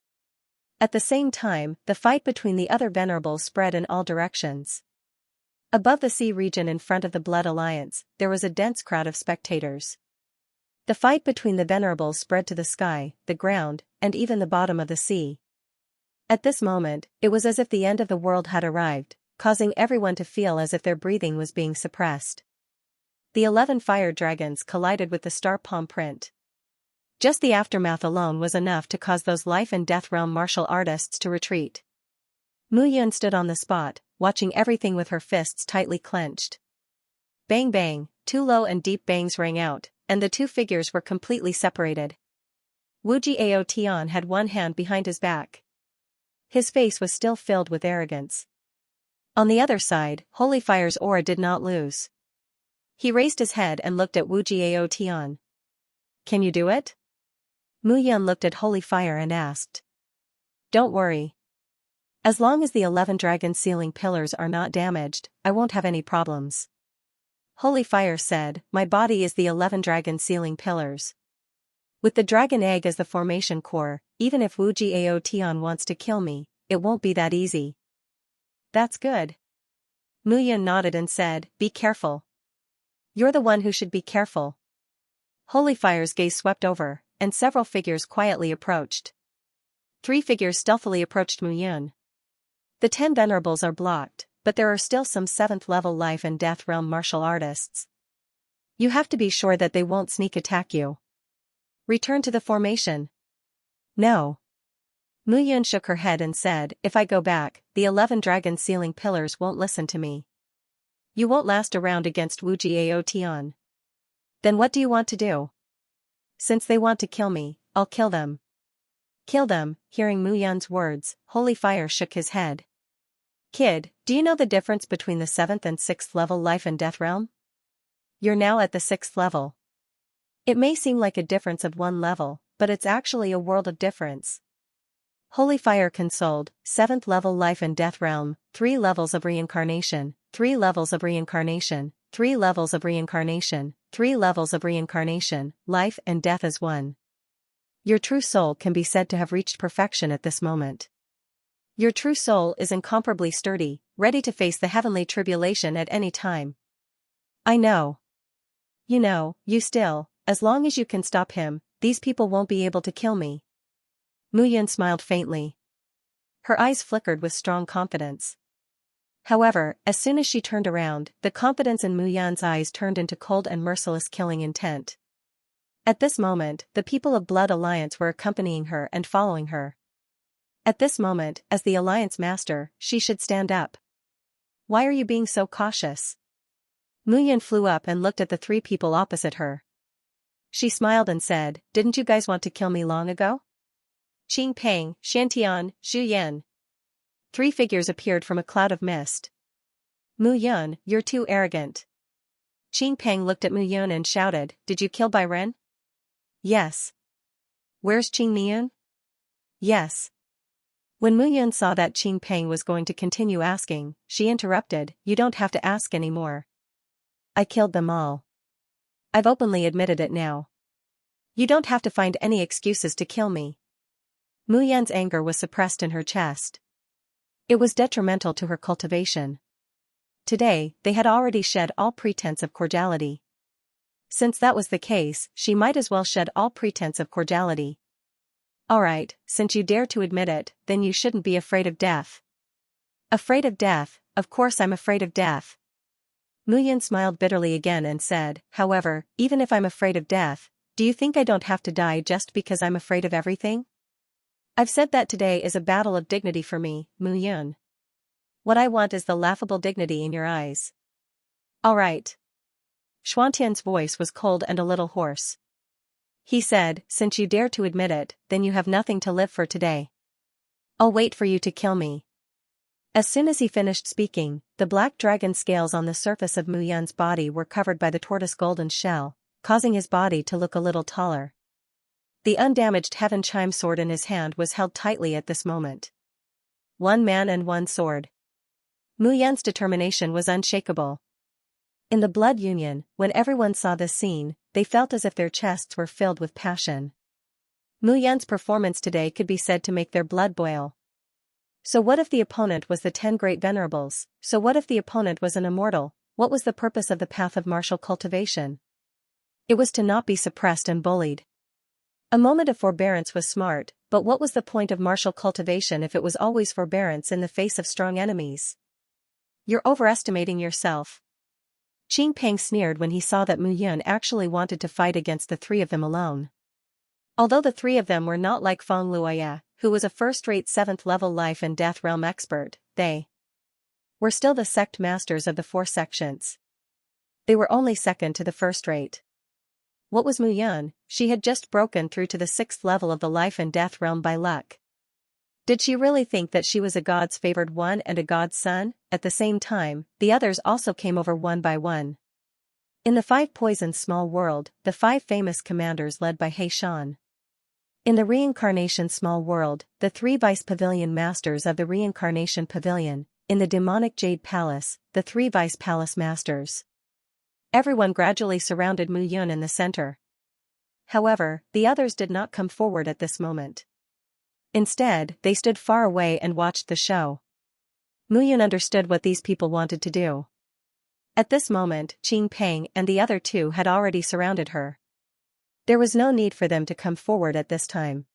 At the same time, the fight between the other venerables spread in all directions. Above the sea region in front of the Blood Alliance, there was a dense crowd of spectators. The fight between the venerables spread to the sky, the ground, and even the bottom of the sea. At this moment, it was as if the end of the world had arrived, causing everyone to feel as if their breathing was being suppressed. The 11 fire dragons collided with the star palm print. Just the aftermath alone was enough to cause those life and death realm martial artists to retreat. Mu Yun stood on the spot, watching everything with her fists tightly clenched. Bang bang, two low and deep bangs rang out, and the two figures were completely separated. Wu Jiao Tian had one hand behind his back. His face was still filled with arrogance. On the other side, Holy Fire's aura did not lose. He raised his head and looked at Wu Jiao Tian. Can you do it? Mu Yan looked at Holy Fire and asked. Don't worry. As long as the 11 dragon sealing pillars are not damaged, I won't have any problems. Holy Fire said, my body is the 11 dragon sealing pillars. With the dragon egg as the formation core, even if Wu Jiao Tian wants to kill me, it won't be that easy. That's good. Mu Yan nodded and said, be careful. You're the one who should be careful. Holy Fire's gaze swept over, and several figures quietly approached. 3 figures stealthily approached Mu Yan. The 10 venerables are blocked, but there are still some 7th level life and death realm martial artists. You have to be sure that they won't sneak attack you. Return to the formation. No. Mu Yan shook her head and said, if I go back, the 11 dragon sealing pillars won't listen to me. You won't last around against Wu Jiao Tian. Then what do you want to do? Since they want to kill me, I'll kill them. Kill them. Hearing Mu Yan's words, Holy Fire shook his head. Kid, do you know the difference between the 7th and 6th level life and death realm? You're now at the 6th level. It may seem like a difference of 1 level, but it's actually a world of difference. Holy Fire consoled, 7th level life and death realm, 3 levels of reincarnation, 3 levels of reincarnation, 3 levels of reincarnation, 3 levels of reincarnation, life and death as one. Your true soul can be said to have reached perfection at this moment. Your true soul is incomparably sturdy, ready to face the heavenly tribulation at any time. I know. You still, as long as you can stop him, these people won't be able to kill me. Mu Yan smiled faintly. Her eyes flickered with strong confidence. However, as soon as she turned around, the confidence in Mu Yan's eyes turned into cold and merciless killing intent. At this moment, the people of Blood Alliance were accompanying her and following her. At this moment, as the Alliance Master, she should stand up. Why are you being so cautious? Mu Yan flew up and looked at the 3 people opposite her. She smiled and said, didn't you guys want to kill me long ago? Qing Peng, Shantian, Zhu Yan. 3 figures appeared from a cloud of mist. Mu Yan, you're too arrogant. Qing Peng looked at Mu Yan and shouted, did you kill Bai Ren? Yes. Where's Qing Nian? Yes. When Mu Yan saw that Qing Peng was going to continue asking, she interrupted, you don't have to ask anymore. I killed them all. I've openly admitted it now. You don't have to find any excuses to kill me. Mu Yan's anger was suppressed in her chest. It was detrimental to her cultivation. Today, they had already shed all pretense of cordiality. Since that was the case, she might as well shed all pretense of cordiality. Alright, since you dare to admit it, then you shouldn't be afraid of death. Afraid of death? Of course I'm afraid of death. Mu Yan smiled bitterly again and said, however, even if I'm afraid of death, do you think I don't have to die just because I'm afraid of everything? I've said that today is a battle of dignity for me, Mu Yan. What I want is the laughable dignity in your eyes. Alright. Xuantian's voice was cold and a little hoarse. He said, since you dare to admit it, then you have nothing to live for today. I'll wait for you to kill me. As soon as he finished speaking, the black dragon scales on the surface of Mu Yan's body were covered by the tortoise golden shell, causing his body to look a little taller. The undamaged heaven chime sword in his hand was held tightly at this moment. 1 man and 1 sword. Mu Yan's determination was unshakable. In the blood union, when everyone saw this scene, they felt as if their chests were filled with passion. Mu Yan's performance today could be said to make their blood boil. So what if the opponent was the 10 great venerables? So what if the opponent was an immortal? What was the purpose of the path of martial cultivation? It was to not be suppressed and bullied. A moment of forbearance was smart, but what was the point of martial cultivation if it was always forbearance in the face of strong enemies? You're overestimating yourself. Qing Peng sneered when he saw that Mu Yan actually wanted to fight against the 3 of them alone. Although the 3 of them were not like Feng Luoya, who was a first-rate 7th level life and death realm expert, they were still the sect masters of the 4 sections. They were only second to the first rate. What was Mu Yun? She had just broken through to the 6th level of the life and death realm by luck. Did she really think that she was a god's favored one and a god's son? At the same time, the others also came over one by one. In the 5 poisons small world, the 5 famous commanders led by He Shan. In the reincarnation small world, the 3 vice pavilion masters of the reincarnation pavilion. In the demonic jade palace, the 3 vice palace masters. Everyone gradually surrounded Mu Yun in the center. However, the others did not come forward at this moment. Instead, they stood far away and watched the show. Mu Yun understood what these people wanted to do. At this moment, Qing Peng and the other 2 had already surrounded her. There was no need for them to come forward at this time.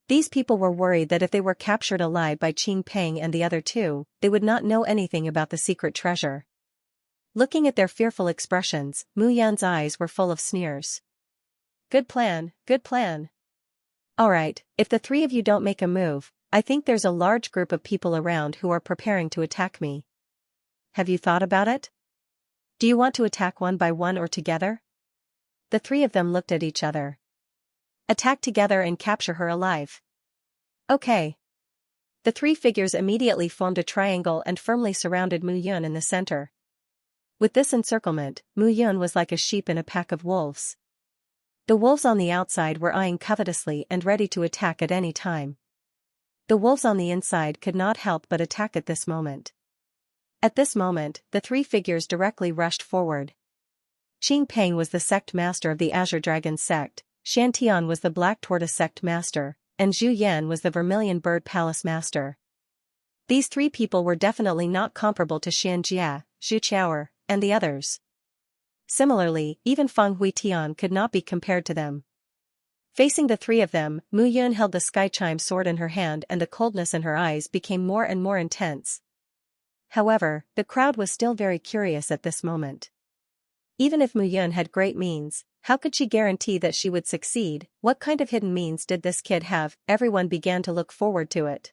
These people were worried that if they were captured alive by Qing Peng and the other 2, they would not know anything about the secret treasure. Looking at their fearful expressions, Mu Yun's eyes were full of sneers. Good plan, good plan. Alright, if the 3 of you don't make a move, I think there's a large group of people around who are preparing to attack me. Have you thought about it? Do you want to attack one by one or together? The 3 of them looked at each other. Attack together and capture her alive. Okay. The 3 figures immediately formed a triangle and firmly surrounded Mu Yun in the center. With this encirclement, Mu Yun was like a sheep in a pack of wolves. The wolves on the outside were eyeing covetously and ready to attack at any time. The wolves on the inside could not help but attack at this moment. At this moment, the 3 figures directly rushed forward. Qing Peng was the sect master of the Azure Dragon sect, Xianxia was the Black Tortoise sect master, and Zhu Yan was the Vermilion Bird Palace master. These 3 people were definitely not comparable to Xianxia, Zhu Qiaoer, and the others. Similarly, even Feng Huitian could not be compared to them. Facing the 3 of them, Mu Yun held the sky chime sword in her hand and the coldness in her eyes became more and more intense. However, the crowd was still very curious at this moment. Even if Mu Yun had great means, how could she guarantee that she would succeed? What kind of hidden means did this kid have? Everyone began to look forward to it.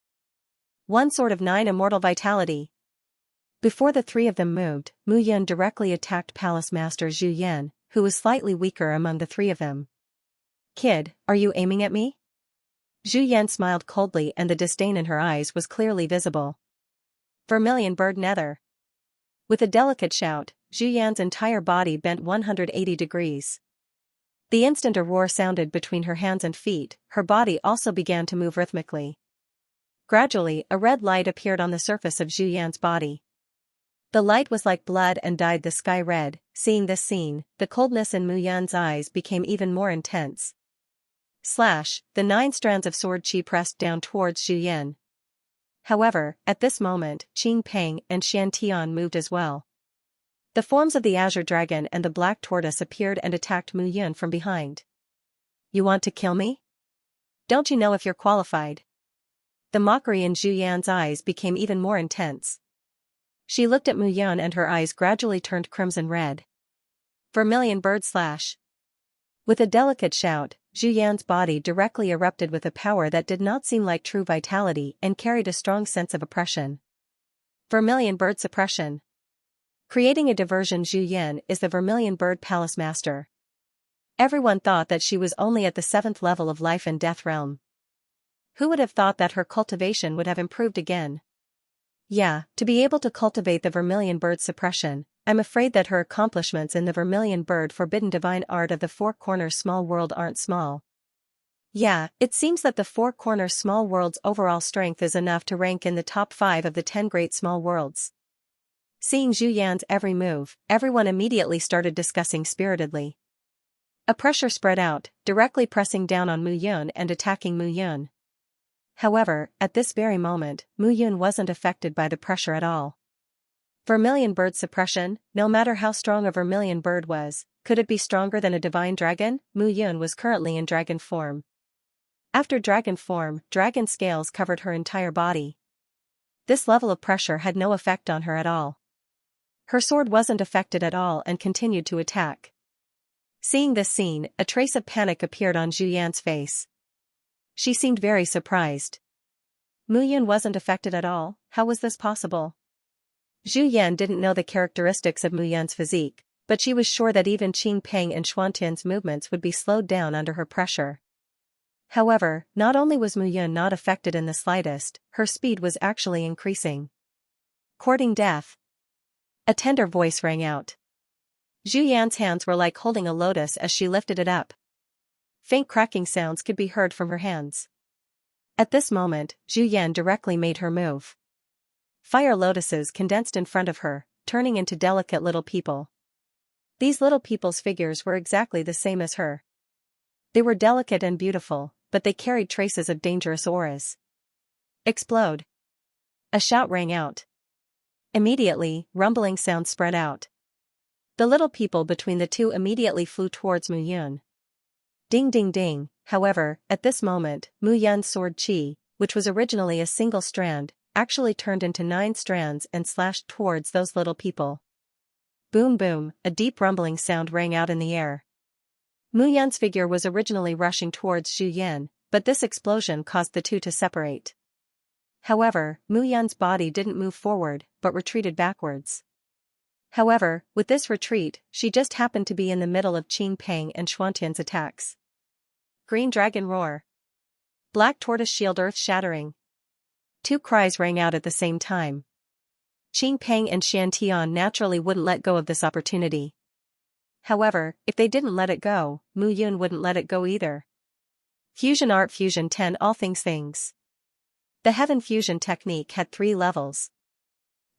1 sword of 9 immortal vitality. Before the 3 of them moved, Mu Yun directly attacked Palace Master Zhu Yan, who was slightly weaker among the 3 of them. Kid, are you aiming at me? Zhu Yan smiled coldly and the disdain in her eyes was clearly visible. Vermilion Bird Nether. With a delicate shout, Zhu Yan's entire body bent 180 degrees. The instant a roar sounded between her hands and feet, her body also began to move rhythmically. Gradually, a red light appeared on the surface of Zhu Yan's body. The light was like blood and dyed the sky red. Seeing this scene, the coldness in Mu Yun's eyes became even more intense. Slash, the 9 strands of sword chi pressed down towards Zhu Yan. However, at this moment, Qing Peng and Xiantian moved as well. The forms of the Azure Dragon and the Black Tortoise appeared and attacked Mu Yun from behind. You want to kill me? Don't you know if you're qualified? The mockery in Zhu Yan's eyes became even more intense. She looked at Mu Yun and her eyes gradually turned crimson red. Vermilion Bird Slash. With a delicate shout, Zhu Yan's body directly erupted with a power that did not seem like true vitality and carried a strong sense of oppression. Vermilion Bird Suppression. Creating a diversion. Zhu Yan is the Vermilion Bird Palace Master. Everyone thought that she was only at the 7th level of life and death realm. Who would have thought that her cultivation would have improved again? Yeah, to be able to cultivate the Vermilion Bird Suppression, I'm afraid that her accomplishments in the Vermilion Bird Forbidden Divine Art of the 4 Corners Small World aren't small. Yeah, it seems that the 4 Corners Small World's overall strength is enough to rank in the top 5 of the 10 Great Small Worlds. Seeing Zhu Yan's every move, everyone immediately started discussing spiritedly. A pressure spread out, directly pressing down on Mu Yun and attacking Mu Yun. However, at this very moment, Mu Yun wasn't affected by the pressure at all. Vermilion Bird Suppression, no matter how strong a vermilion bird was, could it be stronger than a divine dragon? Mu Yun was currently in dragon form. After dragon form, dragon scales covered her entire body. This level of pressure had no effect on her at all. Her sword wasn't affected at all and continued to attack. Seeing this scene, a trace of panic appeared on Zhu Yan's face. She seemed very surprised. Mu Yun wasn't affected at all. How was this possible? Zhu Yan didn't know the characteristics of Mu Yan's physique, but she was sure that even Qing Peng and Xuantian's movements would be slowed down under her pressure. However, not only was Mu Yan not affected in the slightest, her speed was actually increasing. Courting death. A tender voice rang out. Zhu Yan's hands were like holding a lotus as she lifted it up. Faint cracking sounds could be heard from her hands. At this moment, Zhu Yan directly made her move. Fire lotuses condensed in front of her, turning into delicate little people. These little people's figures were exactly the same as her. They were delicate and beautiful, but they carried traces of dangerous auras. Explode! A shout rang out. Immediately, rumbling sounds spread out. The little people between the two immediately flew towards Mu Yan. Ding ding ding. However, at this moment, Mu Yan's sword qi, which was originally a single strand, actually turned into 9 strands and slashed towards those little people. Boom boom, a deep rumbling sound rang out in the air. Mu Yan's figure was originally rushing towards Zhu Yan, but this explosion caused the two to separate. However, Mu Yan's body didn't move forward, but retreated backwards. However, with this retreat, she just happened to be in the middle of Qing Peng and Xuantian's attacks. Green Dragon Roar. Black Tortoise Shield Earth Shattering. 2 cries rang out at the same time. Qing Peng and Xianxia naturally wouldn't let go of this opportunity. However, if they didn't let it go, Mu Yan wouldn't let it go either. Fusion Art Fusion 10 All Things Things. The Heaven Fusion technique had 3 levels.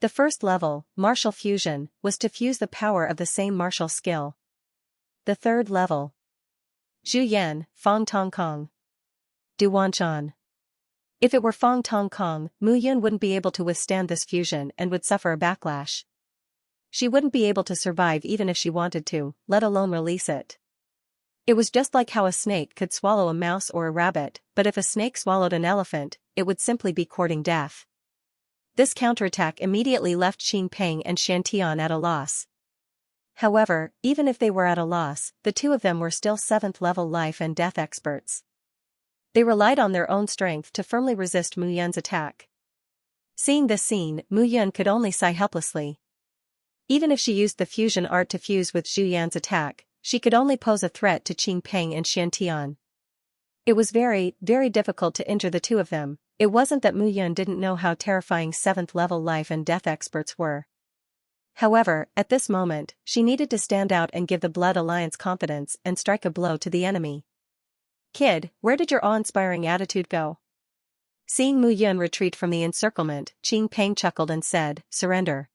The first level, Martial Fusion, was to fuse the power of the same martial skill. The third level. Zhu Yan, Fong Tong Kong. Du Wanchan. If it were Fong Tong Kong, Mu Yan wouldn't be able to withstand this fusion and would suffer a backlash. She wouldn't be able to survive even if she wanted to, let alone release it. It was just like how a snake could swallow a mouse or a rabbit, but if a snake swallowed an elephant, it would simply be courting death. This counterattack immediately left Qing Peng and Xiantian at a loss. However, even if they were at a loss, the two of them were still 7th level life and death experts. They relied on their own strength to firmly resist Mu Yan's attack. Seeing this scene, Mu Yan could only sigh helplessly. Even if she used the fusion art to fuse with Zhu Yan's attack, she could only pose a threat to Qing Peng and Xiantian. It was very, very difficult to injure the two of them. It wasn't that Mu Yan didn't know how terrifying 7th level life and death experts were. However, at this moment, she needed to stand out and give the Blood Alliance confidence and strike a blow to the enemy. Kid, where did your awe-inspiring attitude go? Seeing Mu Yan retreat from the encirclement, Qing Peng chuckled and said, surrender.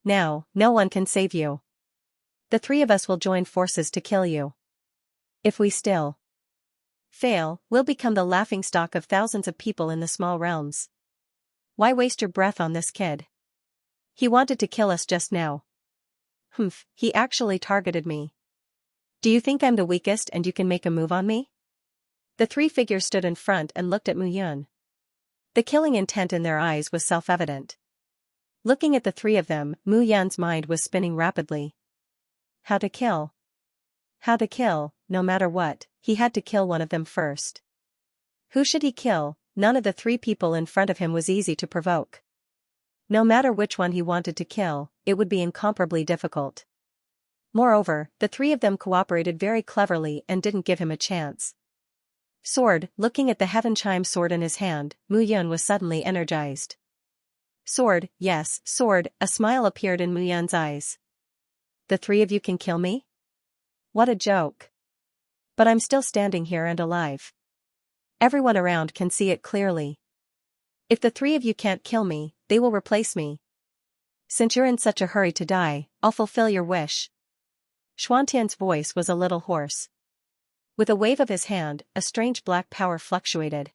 Now, no one can save you. The 3 of us will join forces to kill you. If we still fail, we'll become the laughingstock of thousands of people in the small realms. Why waste your breath on this kid? He wanted to kill us just now. Humph, he actually targeted me. Do you think I'm the weakest and you can make a move on me? The 3 figures stood in front and looked at Mu Yan. The killing intent in their eyes was self-evident. Looking at the 3 of them, Mu Yan's mind was spinning rapidly. How to kill? How to kill, no matter what, he had to kill one of them first. Who should he kill? None of the 3 people in front of him was easy to provoke. No matter which one he wanted to kill, it would be incomparably difficult. Moreover, the 3 of them cooperated very cleverly and didn't give him a chance. Sword, looking at the Heaven Chime sword in his hand, Mu Yan was suddenly energized. Sword, yes, sword, a smile appeared in Mu Yan's eyes. The 3 of you can kill me? What a joke. But I'm still standing here and alive. Everyone around can see it clearly. If the 3 of you can't kill me, they will replace me. Since you're in such a hurry to die, I'll fulfill your wish. Xuantian's voice was a little hoarse. With a wave of his hand, a strange black power fluctuated.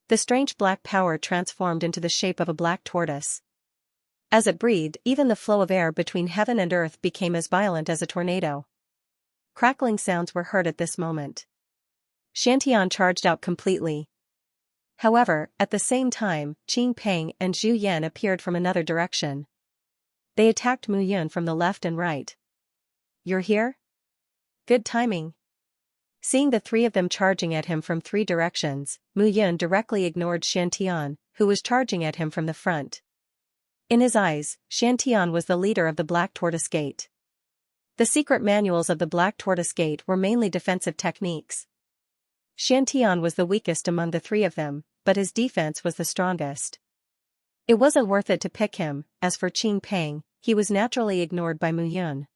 The strange black power transformed into the shape of a black tortoise. As it breathed, even the flow of air between heaven and earth became as violent as a tornado. Crackling sounds were heard at this moment. Xiantian charged out completely. However, at the same time, Qing Peng and Zhu Yan appeared from another direction. They attacked Mu Yan from the left and right. You're here? Good timing. Seeing the 3 of them charging at him from 3 directions, Mu Yan directly ignored Xiantian, who was charging at him from the front. In his eyes, Xianxia was the leader of the Black Tortoise Gate. The secret manuals of the Black Tortoise Gate were mainly defensive techniques. Xianxia was the weakest among the three of them, but his defense was the strongest. It wasn't worth it to pick him. As for Qing Peng, he was naturally ignored by Mu Yun.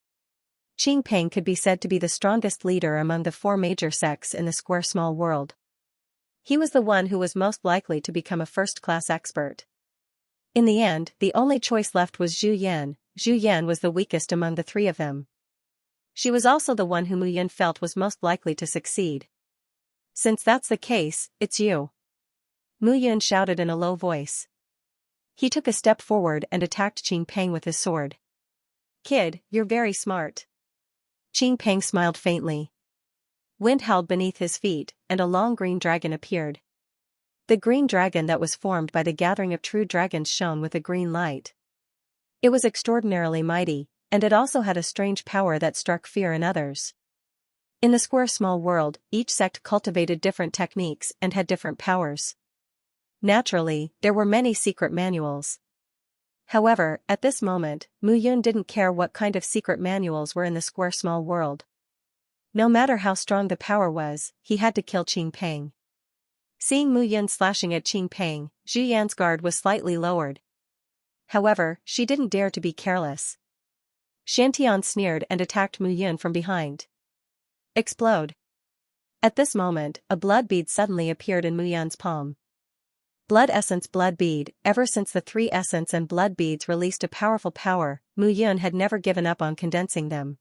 Qing Peng could be said to be the strongest leader among the four major sects in the square small world. He was the one who was most likely to become a first-class expert. In the end, the only choice left was Zhu Yan. Zhu Yan was the weakest among the three of them. She was also the one who Mu Yun felt was most likely to succeed. Since that's the case, it's you. Mu Yun shouted in a low voice. He took a step forward and attacked Qing Peng with his sword. Kid, you're very smart. Qing Peng smiled faintly. Wind howled beneath his feet, and a long green dragon appeared. The green dragon that was formed by the gathering of true dragons shone with a green light. It was extraordinarily mighty, and it also had a strange power that struck fear in others. In the square small world, each sect cultivated different techniques and had different powers. Naturally, there were many secret manuals. However, at this moment, Mu Yun didn't care what kind of secret manuals were in the square small world. No matter how strong the power was, he had to kill Qing Peng. Seeing Mu Yun slashing at Qing Peng, Zhu Yan's guard was slightly lowered. However, she didn't dare to be careless. Xianxia sneered and attacked Mu Yun from behind. Explode. At this moment, a blood bead suddenly appeared in Mu Yun's palm. Blood essence blood bead. Ever since the three essence and blood beads released a powerful power, Mu Yun had never given up on condensing them.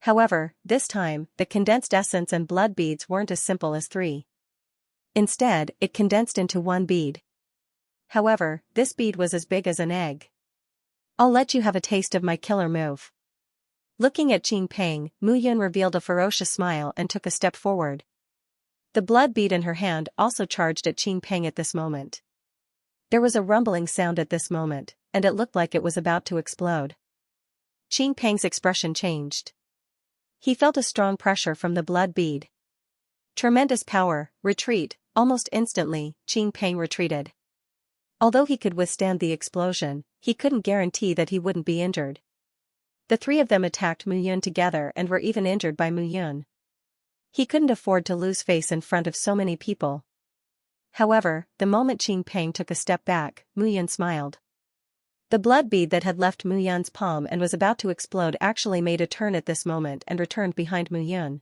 However, this time, the condensed essence and blood beads weren't as simple as three. Instead, it condensed into one bead. However, this bead was as big as an egg. I'll let you have a taste of my killer move. Looking at Qing Peng, Mu Yun revealed a ferocious smile and took a step forward. The blood bead in her hand also charged at Qing Peng at this moment. There was a rumbling sound at this moment, and it looked like it was about to explode. Qing Peng's expression changed. He felt a strong pressure from the blood bead. Tremendous power, retreat. Almost instantly, Qing Peng retreated. Although he could withstand the explosion, he couldn't guarantee that he wouldn't be injured. The three of them attacked Mu Yun together and were even injured by Mu Yun. He couldn't afford to lose face in front of so many people. However, the moment Qing Peng took a step back, Mu Yun smiled. The blood bead that had left Mu Yun's palm and was about to explode actually made a turn at this moment and returned behind Mu Yun.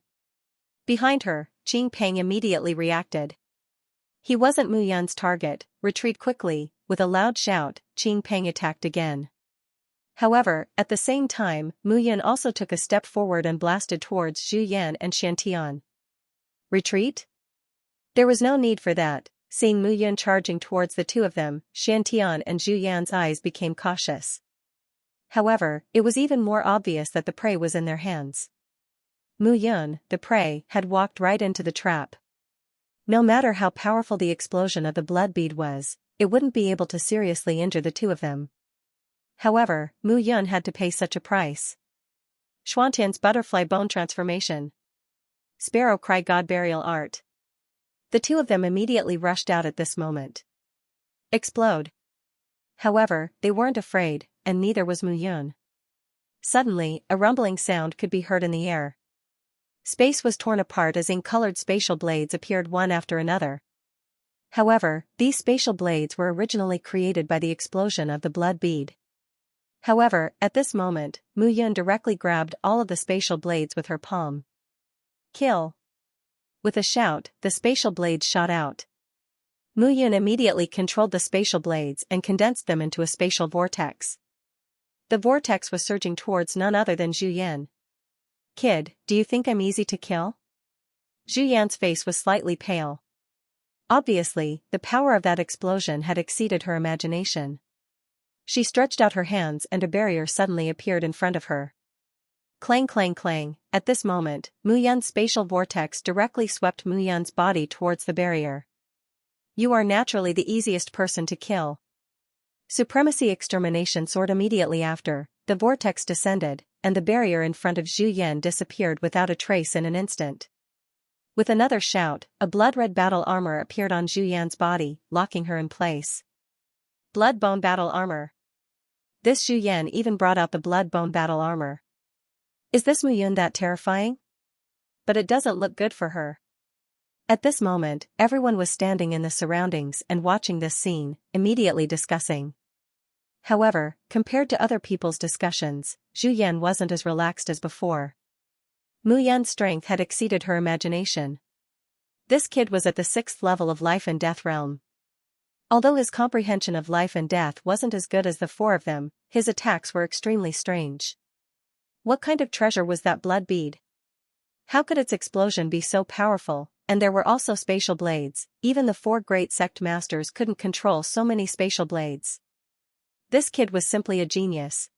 Behind her, Qing Peng immediately reacted. He wasn't Mu Yun's target. Retreat quickly. With a loud shout, Qing Peng attacked again. However, at the same time, Mu Yun also took a step forward and blasted towards Zhu Yan and Xianxia. Retreat? There was no need for that. Seeing Mu Yun charging towards the two of them, Xianxia and Zhu Yan's eyes became cautious. However, it was even more obvious that the prey was in their hands. Mu Yun, the prey, had walked right into the trap. No matter how powerful the explosion of the blood bead was, it wouldn't be able to seriously injure the two of them. However, Mu Yun had to pay such a price. Xuantian's butterfly bone transformation. Sparrow cry god burial art. The two of them immediately rushed out at this moment. Explode. However, they weren't afraid, and neither was Mu Yun. Suddenly, a rumbling sound could be heard in the air. Space was torn apart as ink-colored spatial blades appeared one after another. However, these spatial blades were originally created by the explosion of the blood bead. However, at this moment, Mu Yun directly grabbed all of the spatial blades with her palm. Kill! With a shout, the spatial blades shot out. Mu Yun immediately controlled the spatial blades and condensed them into a spatial vortex. The vortex was surging towards none other than Zhu Yan. Kid, do you think I'm easy to kill? Zhu Yan's face was slightly pale. Obviously, the power of that explosion had exceeded her imagination. She stretched out her hands and a barrier suddenly appeared in front of her. Clang clang clang. At this moment, Mu Yun's spatial vortex directly swept Mu Yun's body towards the barrier. You are naturally the easiest person to kill. Supremacy extermination soared immediately after. The vortex descended, and the barrier in front of Zhu Yan disappeared without a trace in an instant. With another shout, a blood-red battle armor appeared on Zhu Yan's body, locking her in place. Blood-bone battle armor. This Zhu Yan even brought out the blood-bone battle armor. Is this Mu Yun that terrifying? But it doesn't look good for her. At this moment, everyone was standing in the surroundings and watching this scene, immediately discussing. However, compared to other people's discussions, Zhu Yan wasn't as relaxed as before. Mu Yan's strength had exceeded her imagination. This kid was at the 6th level of life and death realm. Although his comprehension of life and death wasn't as good as the 4 of them, his attacks were extremely strange. What kind of treasure was that blood bead? How could its explosion be so powerful? And there were also spatial blades. Even the 4 great sect masters couldn't control so many spatial blades. This kid was simply a genius.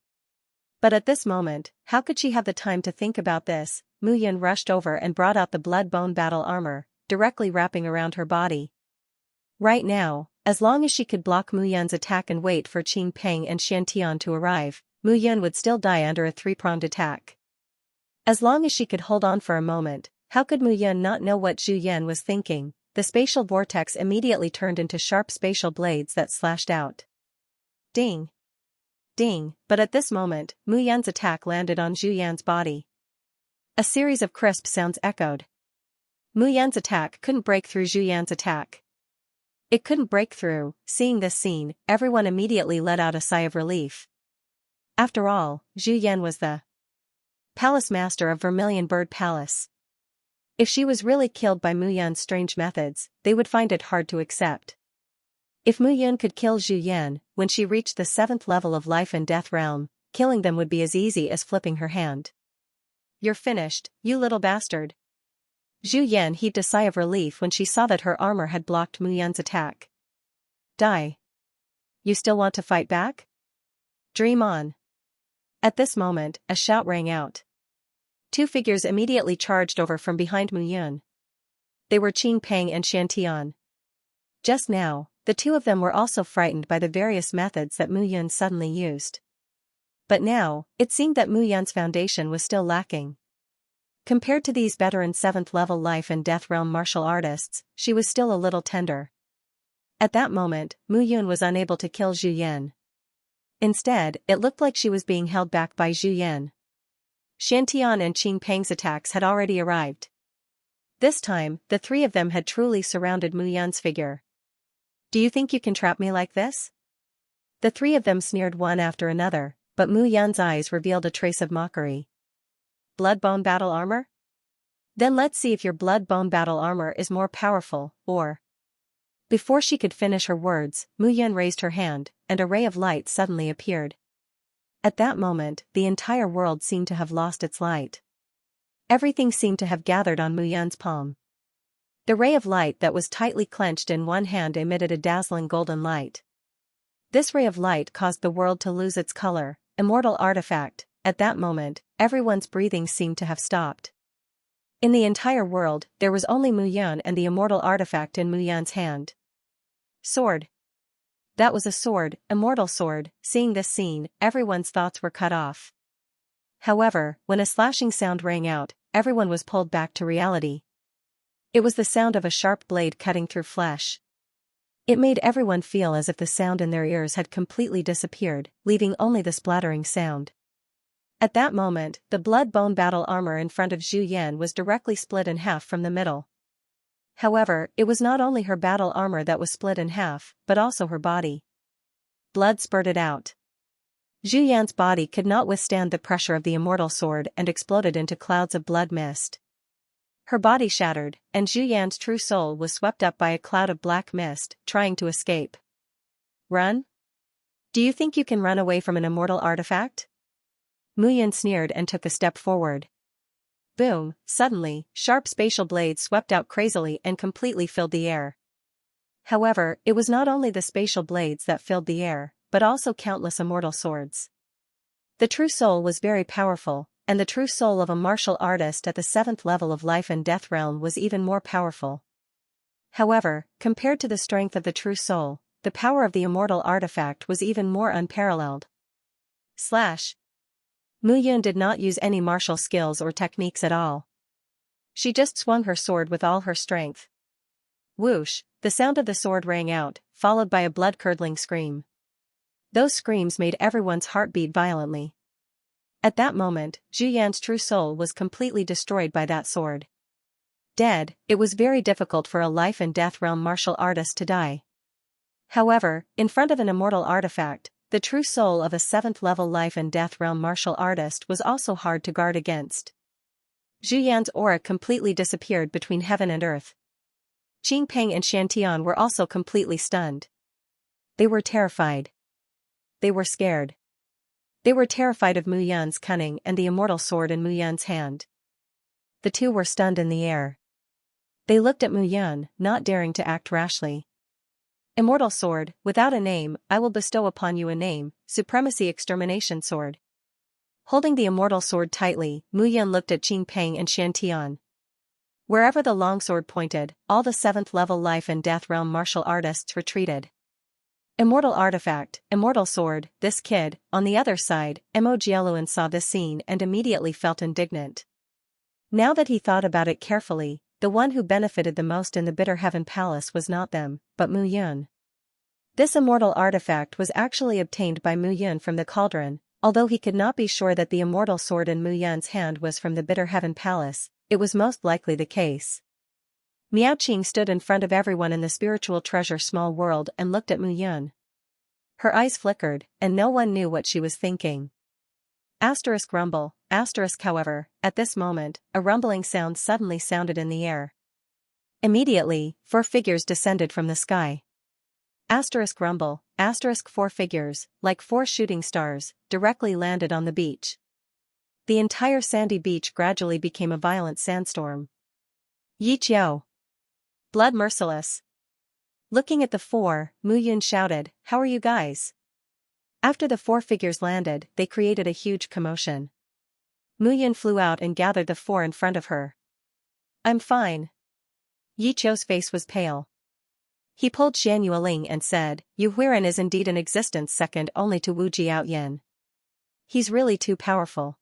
But at this moment, how could she have the time to think about this? Mu Yun rushed over and brought out the blood-bone battle armor, directly wrapping around her body. Right now, as long as she could block Mu Yun's attack and wait for Qing Peng and Xianxia to arrive, Mu Yun would still die under a 3-pronged attack. As long as she could hold on for a moment, how could Mu Yun not know what Zhu Yan was thinking? The spatial vortex immediately turned into sharp spatial blades that slashed out. Ding! Ding! But at this moment, Mu Yun's attack landed on Zhu Yan's body. A series of crisp sounds echoed. Mu Yun's attack couldn't break through Zhu Yan's attack. It couldn't break through. Seeing this scene, everyone immediately let out a sigh of relief. After all, Zhu Yan was the Palace Master of Vermilion Bird Palace. If she was really killed by Mu Yun's strange methods, they would find it hard to accept. If Mu Yun could kill Zhu Yan, when she reached the 7th level of life and death realm, killing them would be as easy as flipping her hand. You're finished, you little bastard. Zhu Yan heaved a sigh of relief when she saw that her armor had blocked Mu Yun's attack. Die. You still want to fight back? Dream on. At this moment, a shout rang out. 2 figures immediately charged over from behind Mu Yun. They were Qing Peng and Xianxia. Just now, the 2 of them were also frightened by the various methods that Mu Yun suddenly used. But now, it seemed that Mu Yun's foundation was still lacking. Compared to these veteran 7th level life and death realm martial artists, she was still a little tender. At that moment, Mu Yun was unable to kill Zhu Yan. Instead, it looked like she was being held back by Zhu Yan. Xianxia and Qing Peng's attacks had already arrived. This time, the 3 of them had truly surrounded Mu Yun's figure. Do you think you can trap me like this? The 3 of them sneered one after another, but Mu Yun's eyes revealed a trace of mockery. Blood-bone battle armor? Then let's see if your blood-bone battle armor is more powerful, or... Before she could finish her words, Mu Yun raised her hand, and a ray of light suddenly appeared. At that moment, the entire world seemed to have lost its light. Everything seemed to have gathered on Mu Yun's palm. The ray of light that was tightly clenched in one hand emitted a dazzling golden light. This ray of light caused the world to lose its color. Immortal artifact. At that moment, everyone's breathing seemed to have stopped. In the entire world, there was only Mu Yun and the immortal artifact in Mu Yun's hand. Sword. That was a sword, immortal sword. Seeing this scene, everyone's thoughts were cut off. However, when a slashing sound rang out, everyone was pulled back to reality. It was the sound of a sharp blade cutting through flesh. It made everyone feel as if the sound in their ears had completely disappeared, leaving only the splattering sound. At that moment, the blood-bone battle armor in front of Zhu Yan was directly split in half from the middle. However, it was not only her battle armor that was split in half, but also her body. Blood spurted out. Zhu Yan's body could not withstand the pressure of the immortal sword and exploded into clouds of blood mist. Her body shattered, and Zhu Yan's true soul was swept up by a cloud of black mist, trying to escape. Run? Do you think you can run away from an immortal artifact? Mu Yun sneered and took a step forward. Boom! Suddenly, sharp spatial blades swept out crazily and completely filled the air. However, it was not only the spatial blades that filled the air, but also countless immortal swords. The true soul was very powerful, and the true soul of a martial artist at the 7th level of life and death realm was even more powerful. However, compared to the strength of the true soul, the power of the immortal artifact was even more unparalleled. Slash! Mu Yun did not use any martial skills or techniques at all. She just swung her sword with all her strength. Whoosh! The sound of the sword rang out, followed by a blood-curdling scream. Those screams made everyone's heart beat violently. At that moment, Zhu Yan's true soul was completely destroyed by that sword. Dead, it was very difficult for a life and death realm martial artist to die. However, in front of an immortal artifact, the true soul of a 7th level life and death realm martial artist was also hard to guard against. Zhu Yan's aura completely disappeared between heaven and earth. Qing Peng and Xiantian were also completely stunned. They were terrified. They were scared. They were terrified of Mu Yan's cunning and the immortal sword in Mu Yan's hand. The two were stunned in the air. They looked at Mu Yan, not daring to act rashly. Immortal sword, without a name, I will bestow upon you a name, Supremacy Extermination Sword. Holding the immortal sword tightly, Mu Yan looked at Qing Peng and Xiantian. Wherever the longsword pointed, all the 7th level life and death realm martial artists retreated. Immortal artifact, immortal sword, this kid, on the other side, Mo Jialuan saw this scene and immediately felt indignant. Now that he thought about it carefully, the one who benefited the most in the Bitter Heaven Palace was not them, but Mu Yan. This immortal artifact was actually obtained by Mu Yan from the cauldron, although he could not be sure that the immortal sword in Mu Yan's hand was from the Bitter Heaven Palace, it was most likely the case. Miao Qing stood in front of everyone in the spiritual treasure small world and looked at Mu Yan. Her eyes flickered, and no one knew what she was thinking. Rumble, however, at this moment, a rumbling sound suddenly sounded in the air. Immediately, 4 figures descended from the sky. Rumble, 4 figures, like 4 shooting stars, directly landed on the beach. The entire sandy beach gradually became a violent sandstorm. Yi Qiao. Blood merciless. Looking at the 4, Mu Yan shouted, "How are you guys?" After the 4 figures landed, they created a huge commotion. Mu Yan flew out and gathered the 4 in front of her. "I'm fine." Yi Qiu's face was pale. He pulled Xian Yueling and said, "Yu Huiren is indeed in existence second only to Wu Jiaoyan. He's really too powerful."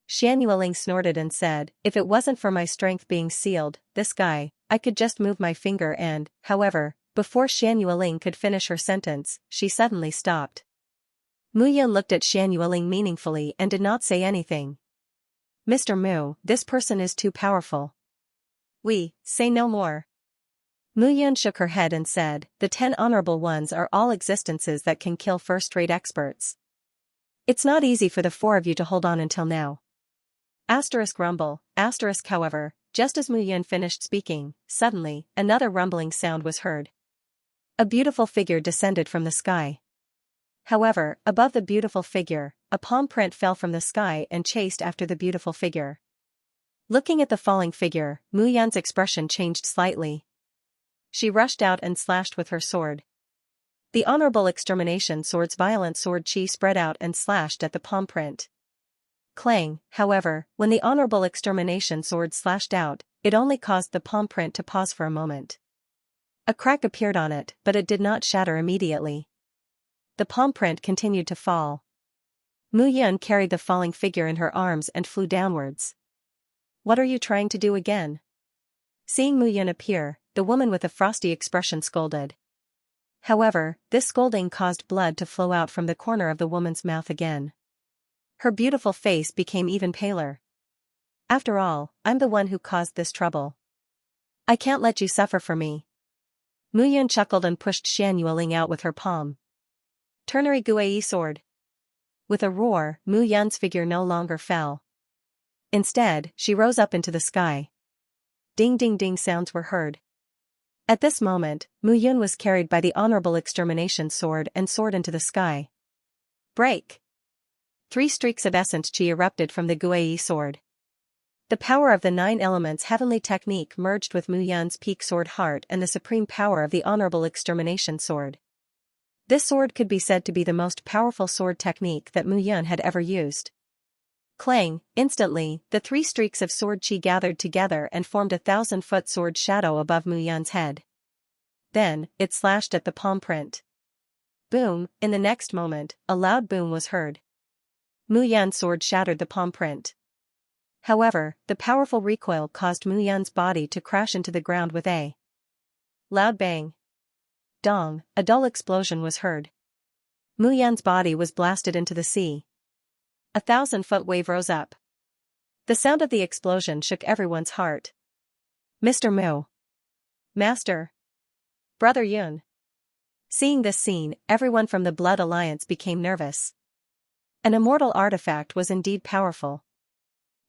Xian Yueling snorted and said, "If it wasn't for my strength being sealed, this guy, I could just move my finger and," however, before Xian Yueling could finish her sentence, she suddenly stopped. Mu Yan looked at Xian Yueling meaningfully and did not say anything. "Mr. Mu, this person is too powerful. We, say no more." Mu Yan shook her head and said, "The 10 honorable ones are all existences that can kill first-rate experts. It's not easy for the 4 of you to hold on until now." Rumble, however, just as Mu Yan finished speaking, suddenly, another rumbling sound was heard. A beautiful figure descended from the sky. However, above the beautiful figure, a palm print fell from the sky and chased after the beautiful figure. Looking at the falling figure, Mu Yan's expression changed slightly. She rushed out and slashed with her sword. The Honorable Extermination Sword's violent sword chi spread out and slashed at the palm print. Clang, however, when the Honorable Extermination Sword slashed out, it only caused the palm print to pause for a moment. A crack appeared on it, but it did not shatter immediately. The palm print continued to fall. Mu Yan carried the falling figure in her arms and flew downwards. "What are you trying to do again?" Seeing Mu Yan appear, the woman with a frosty expression scolded. However, this scolding caused blood to flow out from the corner of the woman's mouth again. Her beautiful face became even paler. "After all, I'm the one who caused this trouble. I can't let you suffer for me." Mu Yan chuckled and pushed Xian Yueling out with her palm. Ternary Guei sword. With a roar, Mu Yan's figure no longer fell. Instead, she rose up into the sky. Ding ding ding sounds were heard. At this moment, Mu Yan was carried by the Honorable Extermination Sword and soared into the sky. Break! 3 streaks of essence chi erupted from the Guei sword. The power of the 9 elements heavenly technique merged with Mu Yan's peak sword heart and the supreme power of the Honorable Extermination Sword. This sword could be said to be the most powerful sword technique that Mu Yan had ever used. Clang, instantly, the 3 streaks of sword chi gathered together and formed a 1,000-foot sword shadow above Mu Yan's head. Then, it slashed at the palm print. Boom, in the next moment, a loud boom was heard. Mu Yan's sword shattered the palm print. However, the powerful recoil caused Mu Yan's body to crash into the ground with a loud bang. Dong, a dull explosion was heard. Mu Yan's body was blasted into the sea. 1,000-foot wave rose up. The sound of the explosion shook everyone's heart. Mr. Mu. Master. Brother Yun. Seeing this scene, everyone from the Blood Alliance became nervous. An immortal artifact was indeed powerful.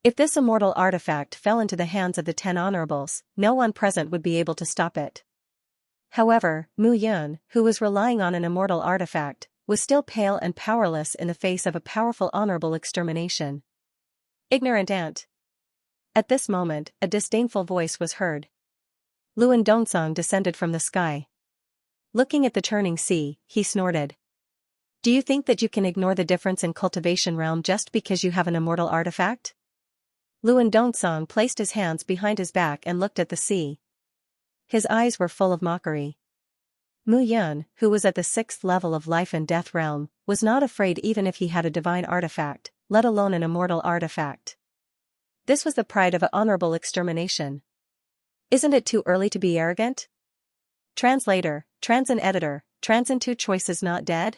If this immortal artifact fell into the hands of the 10 honorables, no one present would be able to stop it. However, Mu Yun, who was relying on an immortal artifact, was still pale and powerless in the face of a powerful honorable extermination. Ignorant ant. At this moment, a disdainful voice was heard. Luan Dongsong descended from the sky. Looking at the churning sea, he snorted. Do you think that you can ignore the difference in cultivation realm just because you have an immortal artifact? Luan Dongsong placed his hands behind his back and looked at the sea. His eyes were full of mockery. Mu Yun, who was at the 6th level of life and death realm, was not afraid even if he had a divine artifact, let alone an immortal artifact. This was the pride of an honorable extermination. Isn't it too early to be arrogant? Translator, Transin editor, Transin 2 choices not dead?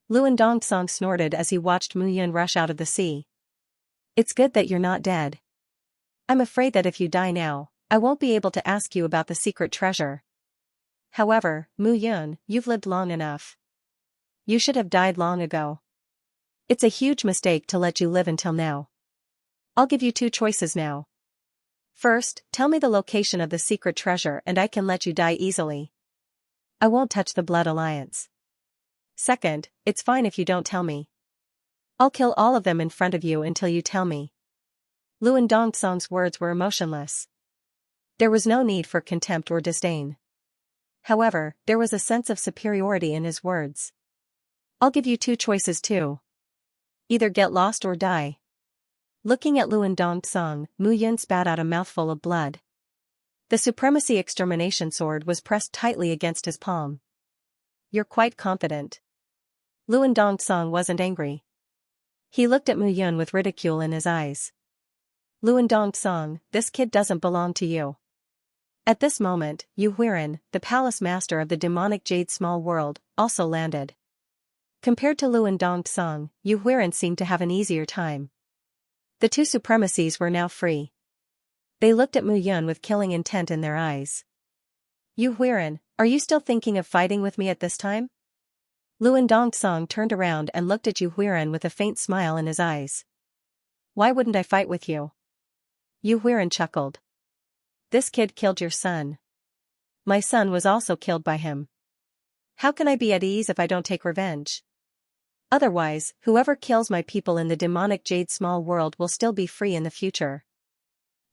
Luan Dongsong snorted as he watched Mu Yun rush out of the sea. It's good that you're not dead. I'm afraid that if you die now, I won't be able to ask you about the secret treasure. However, Mu Yun, you've lived long enough. You should have died long ago. It's a huge mistake to let you live until now. I'll give you 2 choices now. First, tell me the location of the secret treasure and I can let you die easily. I won't touch the Blood Alliance. Second, it's fine if you don't tell me. I'll kill all of them in front of you until you tell me. Luan Dongsong's words were emotionless. There was no need for contempt or disdain. However, there was a sense of superiority in his words. I'll give you 2 choices too. Either get lost or die. Looking at Luan Dongsong, Mu Yun spat out a mouthful of blood. The Supremacy Extermination Sword was pressed tightly against his palm. You're quite confident. Luan Dongsong wasn't angry. He looked at Mu Yun with ridicule in his eyes. Luan Dongsong, this kid doesn't belong to you. At this moment, Yu Huiran, the palace master of the demonic Jade Small World, also landed. Compared to Luan Dongsong, Yu Huiran seemed to have an easier time. The 2 supremacies were now free. They looked at Mu Yun with killing intent in their eyes. Yu Huiran, are you still thinking of fighting with me at this time? Luan Dongsong turned around and looked at Yu Huiran with a faint smile in his eyes. Why wouldn't I fight with you? Yu Huiran chuckled. This kid killed your son. My son was also killed by him. How can I be at ease if I don't take revenge? Otherwise, whoever kills my people in the demonic Jade Small World will still be free in the future.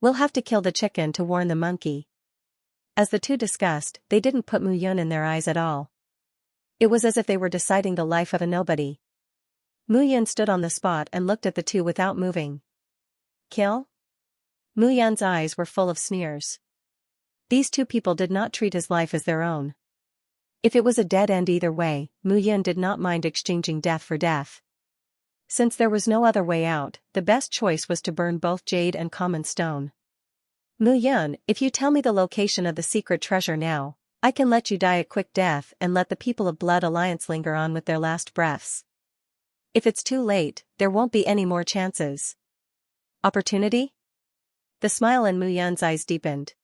We'll have to kill the chicken to warn the monkey. As the 2 discussed, they didn't put Mu Yun in their eyes at all. It was as if they were deciding the life of a nobody. Mu Yun stood on the spot and looked at the 2 without moving. Kill? Mu Yun's eyes were full of sneers. These 2 people did not treat his life as their own. If it was a dead end either way, Mu Yun did not mind exchanging death for death. Since there was no other way out, the best choice was to burn both jade and common stone. Mu Yun, if you tell me the location of the secret treasure now, I can let you die a quick death and let the people of Blood Alliance linger on with their last breaths. If it's too late, there won't be any more chances. Opportunity? The smile in Mu Yun's eyes deepened.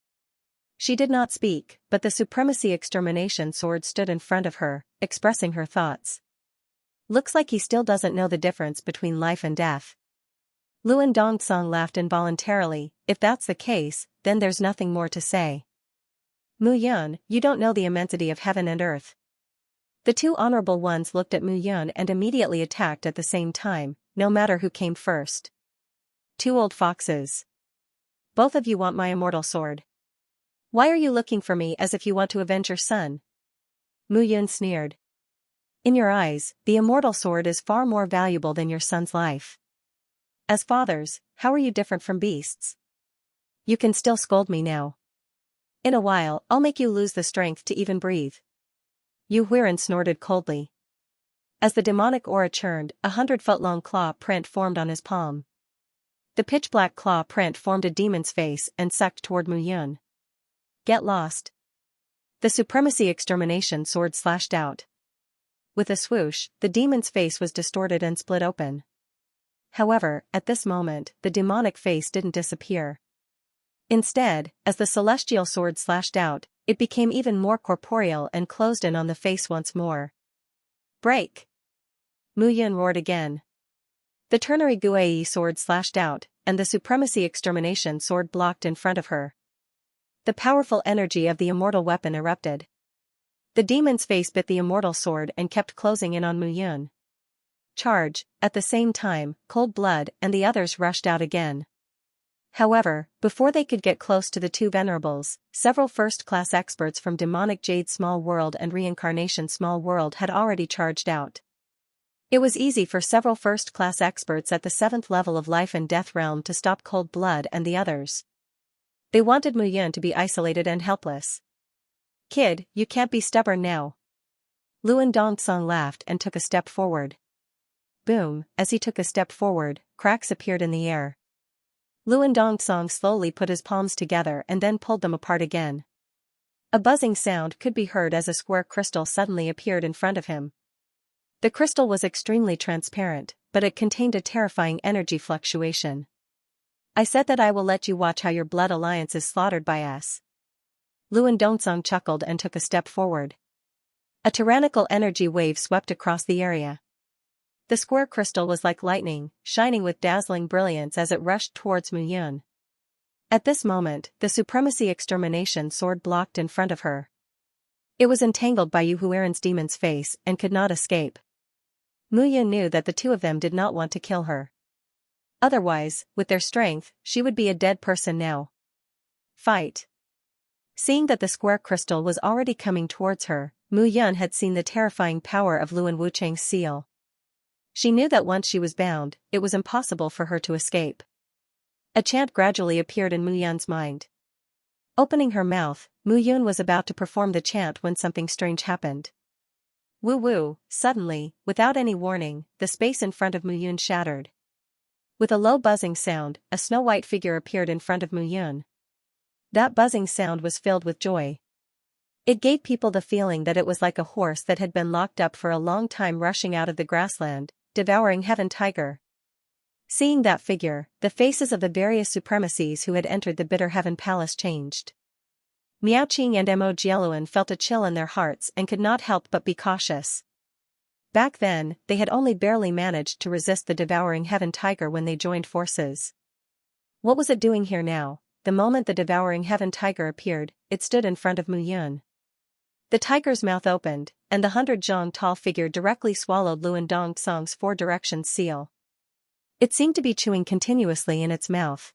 She did not speak, but the Supremacy Extermination Sword stood in front of her, expressing her thoughts. Looks like he still doesn't know the difference between life and death. Luan Dongsong laughed involuntarily. If that's the case, then there's nothing more to say. Mu Yun, you don't know the immensity of heaven and earth. The 2 honorable ones looked at Mu Yun and immediately attacked at the same time, no matter who came first. 2 old foxes. Both of you want my immortal sword. Why are you looking for me as if you want to avenge your son? Mu Yun sneered. In your eyes, the immortal sword is far more valuable than your son's life. As fathers, how are you different from beasts? You can still scold me now. In a while, I'll make you lose the strength to even breathe. Yu Huiran snorted coldly. As the demonic aura churned, 100-foot-long claw print formed on his palm. The pitch-black claw print formed a demon's face and sucked toward Mu Yun. Get lost. The Supremacy Extermination Sword slashed out. with a swoosh, the demon's face was distorted and split open. However, at this moment, the demonic face didn't disappear. Instead, as the celestial sword slashed out, it became even more corporeal and closed in on the face once more. Break! Mu Yun roared again. The ternary Guai sword slashed out, and the supremacy extermination sword blocked in front of her. The powerful energy of the immortal weapon erupted. The demon's face bit the immortal sword and kept closing in on Mu Yun. Charge! At the same time, Cold Blood and the others rushed out again. However, before they could get close to the two venerables, several first-class experts from Demonic Jade Small World and Reincarnation Small World had already charged out. It was easy for several first-class experts at the 7th level of Life and Death Realm to stop Cold Blood and the others. They wanted Mu Yun to be isolated and helpless. Kid, you can't be stubborn now. Luan Dongsong laughed and took a step forward. Boom, as he took a step forward, cracks appeared in the air. Luan Dongsong slowly put his palms together and then pulled them apart again. A buzzing sound could be heard as a square crystal suddenly appeared in front of him. The crystal was extremely transparent, but it contained a terrifying energy fluctuation. I said that I will let you watch how your blood alliance is slaughtered by us. Luan Dongsong chuckled and took a step forward. A tyrannical energy wave swept across the area. The square crystal was like lightning, shining with dazzling brilliance as it rushed towards Mu Yun. At this moment, the supremacy extermination sword blocked in front of her. It was entangled by Yu Huaran's demon's face and could not escape. Mu Yun knew that the two of them did not want to kill her. Otherwise, with their strength, she would be a dead person now. Fight! Seeing that the square crystal was already coming towards her, Mu Yun had seen the terrifying power of Luan Wuchang's seal. She knew that once she was bound, it was impossible for her to escape. A chant gradually appeared in Mu Yun's mind. Opening her mouth, Mu Yun was about to perform the chant when something strange happened. Woo-woo, suddenly, without any warning, the space in front of Mu Yun shattered. With a low buzzing sound, a snow-white figure appeared in front of Mu Yun. That buzzing sound was filled with joy. It gave people the feeling that it was like a horse that had been locked up for a long time rushing out of the grassland, devouring Heaven Tiger. Seeing that figure, the faces of the various supremacies who had entered the Bitter Heaven Palace changed. Miaoqing and Mo Jieluan felt a chill in their hearts and could not help but be cautious. Back then, they had only barely managed to resist the devouring Heaven Tiger when they joined forces. What was it doing here now? The moment the devouring Heaven Tiger appeared, it stood in front of Mu Yun. The tiger's mouth opened, and the 100-zhong tall figure directly swallowed Luan Dongsong's 4 directions seal. It seemed to be chewing continuously in its mouth.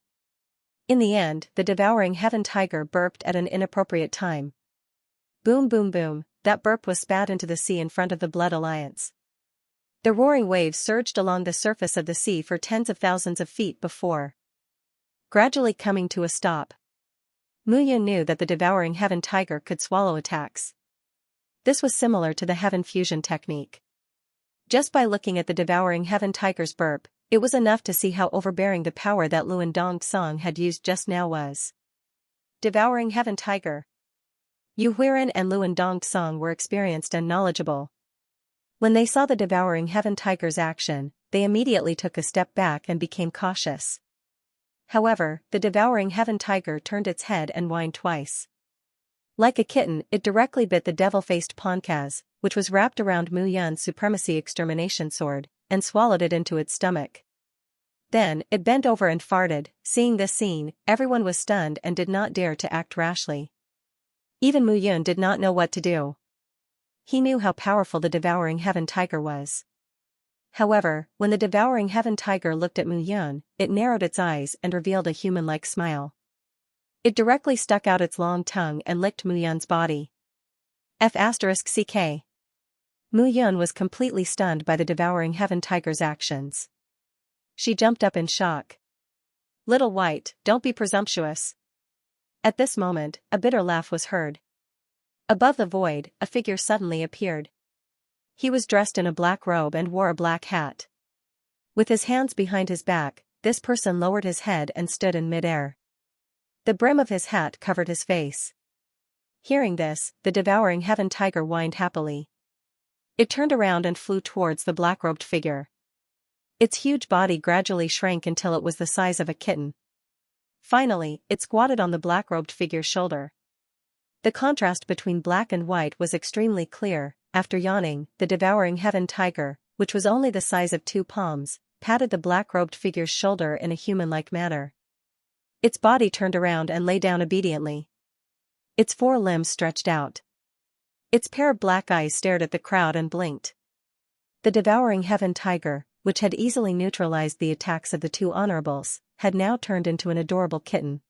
In the end, the devouring Heaven Tiger burped at an inappropriate time. Boom boom boom, that burp was spat into the sea in front of the Blood Alliance. The roaring waves surged along the surface of the sea for tens of thousands of feet before gradually coming to a stop. Mu Yun knew that the devouring Heaven Tiger could swallow attacks. This was similar to the Heaven Fusion technique. Just by looking at the devouring Heaven Tiger's burp, it was enough to see how overbearing the power that Luan Dongsong had used just now was. Devouring Heaven Tiger. Yu Huiran and Luan Dongsong were experienced and knowledgeable. When they saw the devouring Heaven Tiger's action, they immediately took a step back and became cautious. However, the devouring Heaven Tiger turned its head and whined twice. Like a kitten, it directly bit the devil-faced Ponkaz, which was wrapped around Mu Yun's supremacy extermination sword, and swallowed it into its stomach. Then, it bent over and farted. Seeing this scene, everyone was stunned and did not dare to act rashly. Even Mu Yun did not know what to do. He knew how powerful the devouring Heaven Tiger was. However, when the devouring Heaven Tiger looked at Mu Yun, it narrowed its eyes and revealed a human-like smile. It directly stuck out its long tongue and licked Mu Yun's body. F***ck. Mu Yun was completely stunned by the devouring Heaven Tiger's actions. She jumped up in shock. Little White, don't be presumptuous. At this moment, a bitter laugh was heard. Above the void, a figure suddenly appeared. He was dressed in a black robe and wore a black hat. With his hands behind his back, this person lowered his head and stood in mid-air. The brim of his hat covered his face. Hearing this, the devouring Heaven Tiger whined happily. It turned around and flew towards the black-robed figure. Its huge body gradually shrank until it was the size of a kitten. Finally, it squatted on the black-robed figure's shoulder. The contrast between black and white was extremely clear. After yawning, the devouring heaven tiger, which was only the size of 2 palms, patted the black-robed figure's shoulder in a human-like manner. Its body turned around and lay down obediently. Its 4 limbs stretched out. Its pair of black eyes stared at the crowd and blinked. The devouring heaven tiger, which had easily neutralized the attacks of the 2 honorables, had now turned into an adorable kitten.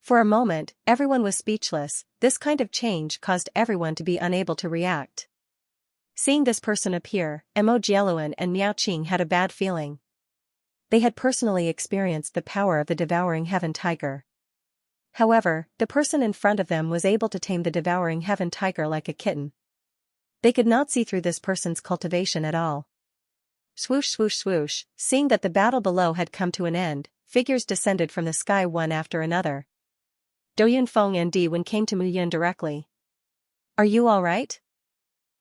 For a moment, everyone was speechless. This kind of change caused everyone to be unable to react. Seeing this person appear, Emojialuan and Miaoqing had a bad feeling. They had personally experienced the power of the devouring heaven tiger. However, the person in front of them was able to tame the devouring heaven tiger like a kitten. They could not see through this person's cultivation at all. Swoosh swoosh swoosh, seeing that the battle below had come to an end, figures descended from the sky one after another. Doyun Feng and Diwen came to Mu Yun directly. "Are you all right?"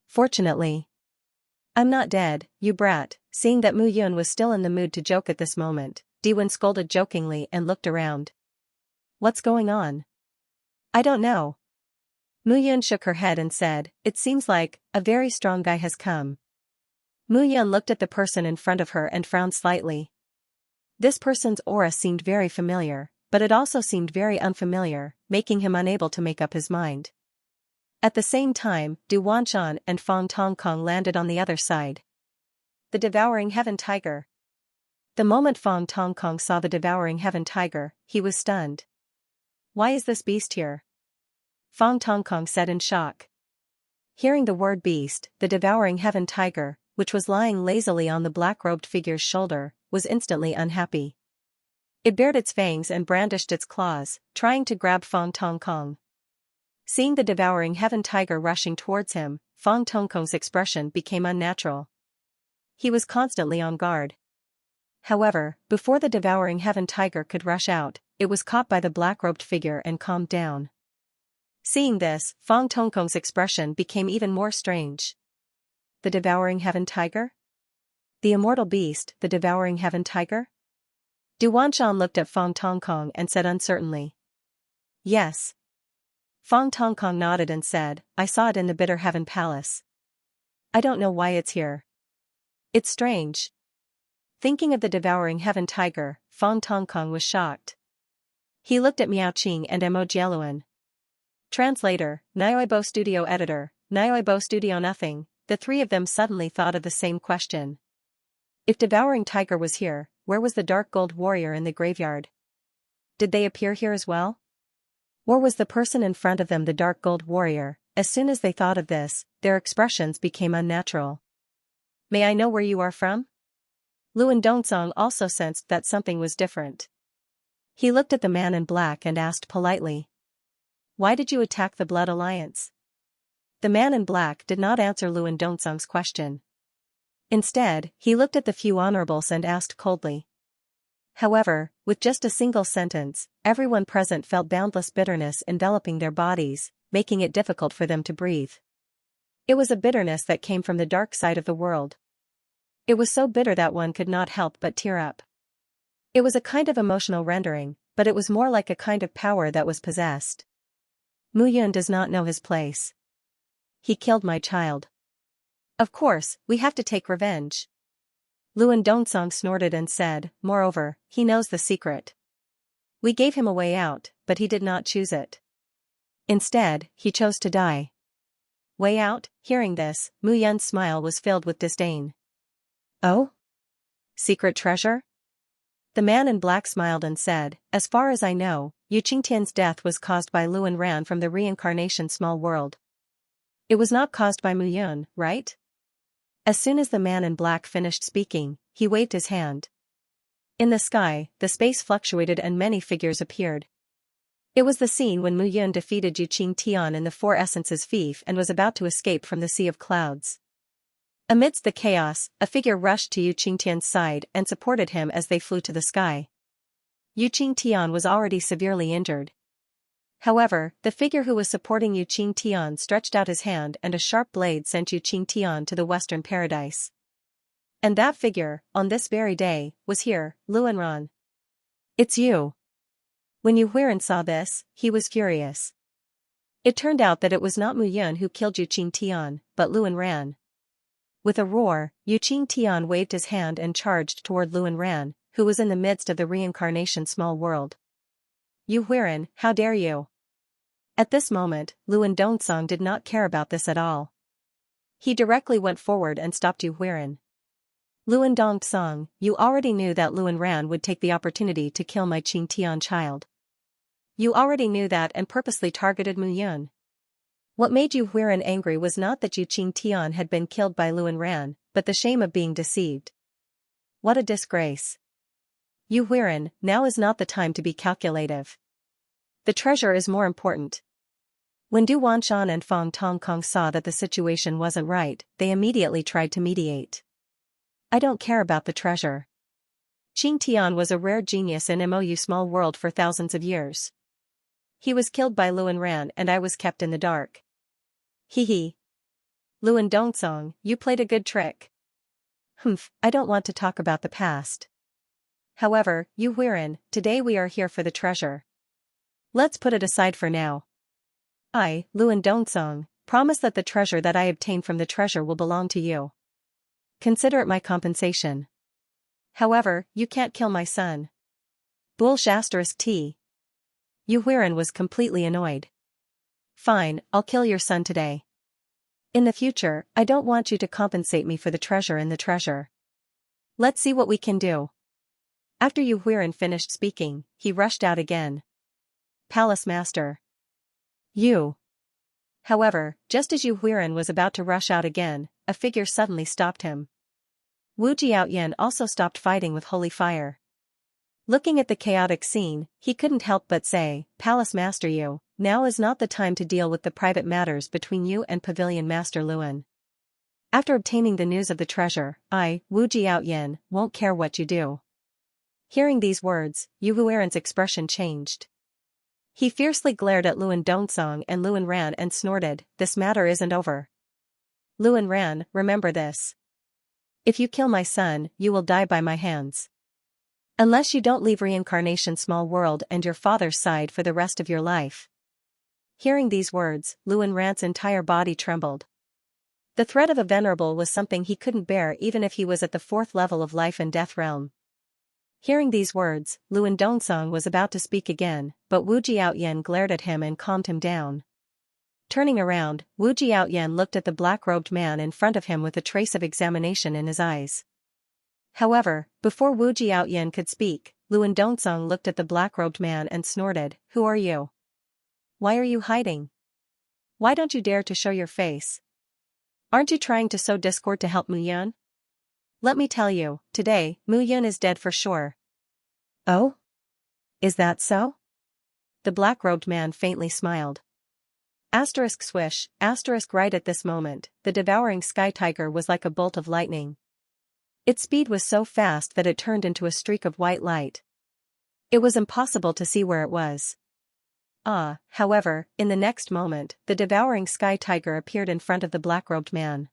"Fortunately. I'm not dead, you brat." Seeing that Mu Yun was still in the mood to joke at this moment, Diwen scolded jokingly and looked around. "What's going on?" "I don't know." Mu Yun shook her head and said, "It seems like a very strong guy has come." Mu Yun looked at the person in front of her and frowned slightly. This person's aura seemed very familiar, but it also seemed very unfamiliar, making him unable to make up his mind. At the same time, Du Wanshan and Fong Tongkong landed on the other side. The devouring heaven tiger. The moment Fong Tongkong saw the devouring heaven tiger, he was stunned. "Why is this beast here?" Fong Tongkong said in shock. Hearing the word beast, the devouring heaven tiger, which was lying lazily on the black-robed figure's shoulder, was instantly unhappy. It bared its fangs and brandished its claws, trying to grab Fong Tongkong. Seeing the devouring heaven tiger rushing towards him, Fong Tongkong's expression became unnatural. He was constantly on guard. However, before the devouring heaven tiger could rush out, it was caught by the black-robed figure and calmed down. Seeing this, Fong Tongkong's expression became even more strange. The devouring heaven tiger? The immortal beast, the devouring heaven tiger? Du Wanshan looked at Fong Tongkong and said uncertainly. "Yes." Fong Tongkong nodded and said, "I saw it in the Bitter Heaven Palace. I don't know why it's here. It's strange." Thinking of the devouring heaven tiger, Fong Tongkong was shocked. He looked at Miaoqing and Emojialuan. Translator, Nioibo Studio Editor, Nioibo Studio Nothing. The 3 of them suddenly thought of the same question. If devouring tiger was here, where was the dark gold warrior in the graveyard? Did they appear here as well? Or was the person in front of them the dark gold warrior? As soon as they thought of this, their expressions became unnatural. "May I know where you are from?" Luan Dongsong also sensed that something was different. He looked at the man in black and asked politely. "Why did you attack the Blood Alliance?" The man in black did not answer Luan Dongsong's question. Instead, he looked at the few honorables and asked coldly. However, with just a single sentence, everyone present felt boundless bitterness enveloping their bodies, making it difficult for them to breathe. It was a bitterness that came from the dark side of the world. It was so bitter that one could not help but tear up. It was a kind of emotional rendering, but it was more like a kind of power that was possessed. Mu Yun does not know his place. He killed my child. Of course, we have to take revenge. Luan Dongsong snorted and said, "Moreover, he knows the secret. We gave him a way out, but he did not choose it. Instead, he chose to die." "Way out?" Hearing this, Mu Yun's smile was filled with disdain. "Oh? Secret treasure?" The man in black smiled and said, "As far as I know, Yu Qingtian's death was caused by Luan Ran from the reincarnation small world. It was not caused by Mu Yun, right?" As soon as the man in black finished speaking, he waved his hand. In the sky, the space fluctuated and many figures appeared. It was the scene when Mu Yun defeated Yu Qingtian in the Four Essences fief and was about to escape from the Sea of Clouds. Amidst the chaos, a figure rushed to Yu Qingtian's side and supported him as they flew to the sky. Yu Qingtian was already severely injured. However, the figure who was supporting Yu Qingtian stretched out his hand and a sharp blade sent Yu Qingtian to the western paradise. And that figure, on this very day, was here, Luanran. It's you. When Yu Huiran saw this, he was furious. It turned out that it was not Mu Yun who killed Yu Qingtian, but Luanran. With a roar, Yu Qingtian waved his hand and charged toward Luanran, who was in the midst of the reincarnation small world. Yu Huiran, how dare you? At this moment, Luan Dongsong did not care about this at all. He directly went forward and stopped Yu Huiran. Luan Dongsong, you already knew that Luanran would take the opportunity to kill my Qingtian child. You already knew that and purposely targeted Mu Yun. What made Yu Huiran angry was not that Yu Qingtian had been killed by Luanran, but the shame of being deceived. What a disgrace. Yu Huiran, now is not the time to be calculative. The treasure is more important. When Du Wanshan and Fong Tongkong saw that the situation wasn't right, they immediately tried to mediate. I don't care about the treasure. Qingtian was a rare genius in Mou small world for thousands of years. He was killed by Luanran and I was kept in the dark. Hee hee. Luan Dongsong, you played a good trick. Humph, I don't want to talk about the past. However, Yu Huiran, today we are here for the treasure. Let's put it aside for now. I, Luan Dongsong, promise that the treasure that I obtain from the treasure will belong to you. Consider it my compensation. However, you can't kill my son. Bull*T. Yu Huiran was completely annoyed. Fine, I'll kill your son today. In the future, I don't want you to compensate me for the treasure in the treasure. Let's see what we can do. After Yu Huiran finished speaking, he rushed out again. Palace Master. You. However, just as Yu Huiran was about to rush out again, a figure suddenly stopped him. Wu Jiaoyan also stopped fighting with holy fire. Looking at the chaotic scene, he couldn't help but say, Palace Master Yu, now is not the time to deal with the private matters between you and Pavilion Master Luan. After obtaining the news of the treasure, I, Wu Jiaoyan, won't care what you do. Hearing these words, Yu Huiran's expression changed. He fiercely glared at Luan Dongsong and Luanran and snorted, this matter isn't over. Luanran, remember this. If you kill my son, you will die by my hands. Unless you don't leave reincarnation small world and your father's side for the rest of your life. Hearing these words, Luanran's entire body trembled. The threat of a venerable was something he couldn't bear even if he was at the 4th level of life and death realm. Hearing these words, Luan Dongsong was about to speak again, but Wu Jiaoyan glared at him and calmed him down. Turning around, Wu Jiaoyan looked at the black-robed man in front of him with a trace of examination in his eyes. However, before Wu Jiaoyan could speak, Luan Dongsong looked at the black-robed man and snorted, who are you? Why are you hiding? Why don't you dare to show your face? Aren't you trying to sow discord to help Mu Yun? Let me tell you, today, Mu Yun is dead for sure. Oh? Is that so? The black-robed man faintly smiled. Asterisk swish, asterisk right at this moment, the devouring sky tiger was like a bolt of lightning. Its speed was so fast that it turned into a streak of white light. It was impossible to see where it was. However, in the next moment, the devouring sky tiger appeared in front of the black-robed man.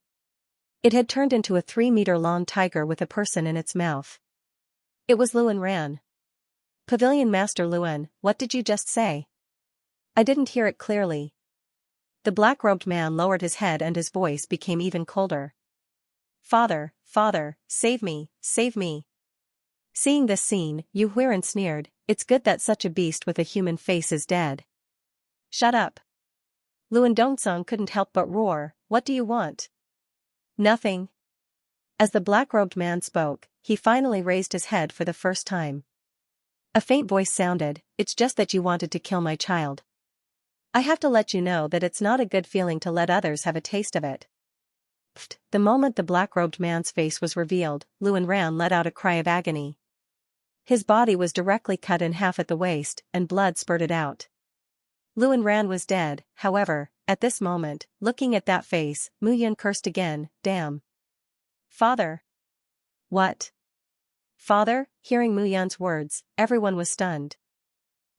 It had turned into a 3-meter-long tiger with a person in its mouth. It was Luanran. Pavilion Master Luan, what did you just say? I didn't hear it clearly. The black-robed man lowered his head and his voice became even colder. Father, father, save me, save me. Seeing this scene, Yu Huiran sneered, it's good that such a beast with a human face is dead. Shut up. Luan Dongsong couldn't help but roar, what do you want? Nothing. As the black-robed man spoke, he finally raised his head for the first time. A faint voice sounded, it's just that you wanted to kill my child. I have to let you know that it's not a good feeling to let others have a taste of it. Pfft, the moment the black-robed man's face was revealed, Luanran let out a cry of agony. His body was directly cut in half at the waist, and blood spurted out. Luanran was dead, however, at this moment, looking at that face, Mu Yun cursed again, damn. Father. What? Father? Hearing Mu Yun's words, everyone was stunned.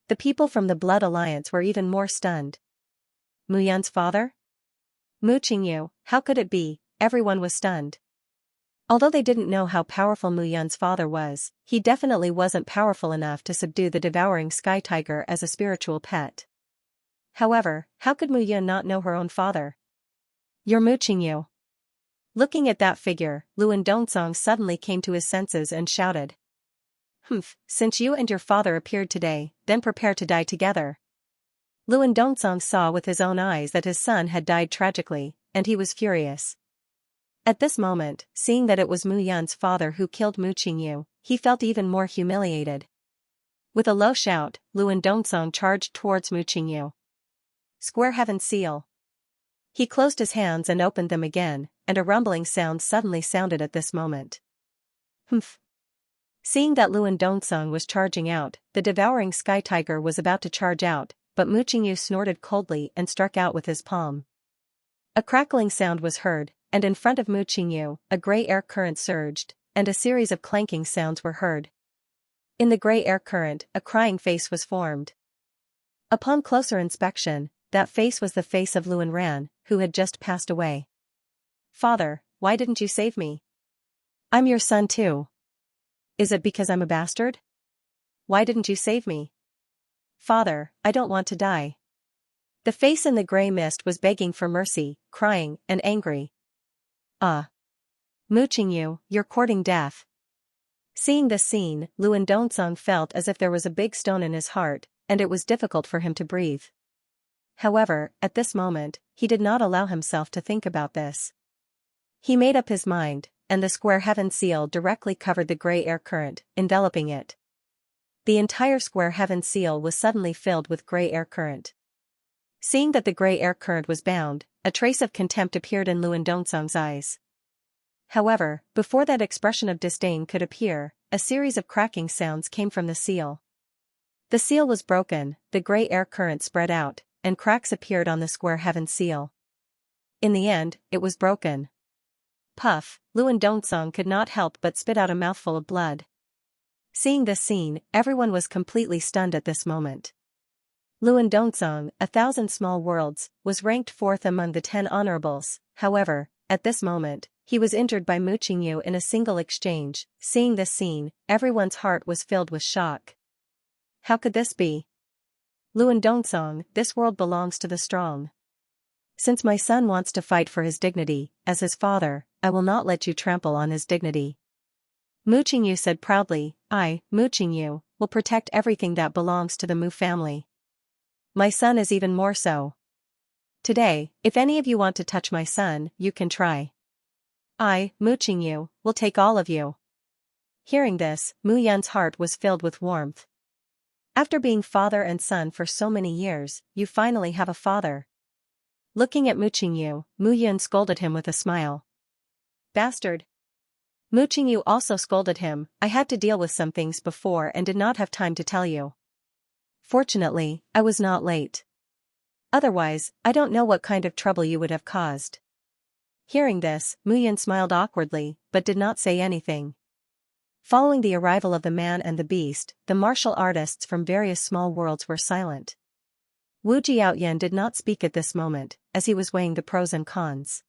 The people from the Blood Alliance were even more stunned. Mu Yan's father? Mu Qingyu, how could it be? Everyone was stunned. Although they didn't know how powerful Mu Yan's father was, he definitely wasn't powerful enough to subdue the devouring sky tiger as a spiritual pet. However, how could Mu Yan not know her own father? You're Mu Qingyu. Looking at that figure, Luan Dongsong suddenly came to his senses and shouted. Humph, since you and your father appeared today, then prepare to die together. Luan Dongsong saw with his own eyes that his son had died tragically, and he was furious. At this moment, seeing that it was Mu Yan's father who killed Mu Qingyu, he felt even more humiliated. With a low shout, Luan Dongsong charged towards Mu Qingyu. Square Heaven Seal. He closed his hands and opened them again, and a rumbling sound suddenly sounded at this moment. Humph. Seeing that Luan Dongsong was charging out, the devouring sky tiger was about to charge out, but Mu Qingyu snorted coldly and struck out with his palm. A crackling sound was heard, and in front of Mu Qingyu, a gray air current surged, and a series of clanking sounds were heard. In the gray air current, a crying face was formed. Upon closer inspection, that face was the face of Luan Ran, who had just passed away. Father, why didn't you save me? I'm your son too. Is it because I'm a bastard? Why didn't you save me? Father, I don't want to die. The face in the gray mist was begging for mercy, crying, and angry. Mu Qingyu, you're courting death. Seeing this scene, Luan Dongsong felt as if there was a big stone in his heart, and it was difficult for him to breathe. However, at this moment, he did not allow himself to think about this. He made up his mind, and the Square Heaven Seal directly covered the gray air current, enveloping it. The entire Square Heaven Seal was suddenly filled with gray air current. Seeing that the gray air current was bound, a trace of contempt appeared in Luan Dongsong's eyes. However, before that expression of disdain could appear, a series of cracking sounds came from the seal. The seal was broken, the gray air current spread out, and cracks appeared on the Square Heaven Seal. In the end, it was broken. Puff, Luan Dongsong could not help but spit out a mouthful of blood. Seeing this scene, everyone was completely stunned at this moment. Luan Dongsong, 1,000 small worlds, was ranked 4th among the 10 honorables. However, at this moment, he was injured by Mu Qingyu in a single exchange. Seeing this scene, everyone's heart was filled with shock. How could this be? Luan Dongsong, this world belongs to the strong. Since my son wants to fight for his dignity, as his father, I will not let you trample on his dignity. Mu Qingyu said proudly, I, Mu Qingyu, will protect everything that belongs to the Mu family. My son is even more so. Today, if any of you want to touch my son, you can try. I, Mu Qingyu, will take all of you. Hearing this, Mu Yan's heart was filled with warmth. After being father and son for so many years, you finally have a father. Looking at Mu Qingyu, Mu Yan scolded him with a smile. Bastard. Mu Qingyu also scolded him, I had to deal with some things before and did not have time to tell you. Fortunately, I was not late. Otherwise, I don't know what kind of trouble you would have caused. Hearing this, Mu Yan smiled awkwardly, but did not say anything. Following the arrival of the man and the beast, the martial artists from various small worlds were silent. Wu Jiaoyan did not speak at this moment, as he was weighing the pros and cons.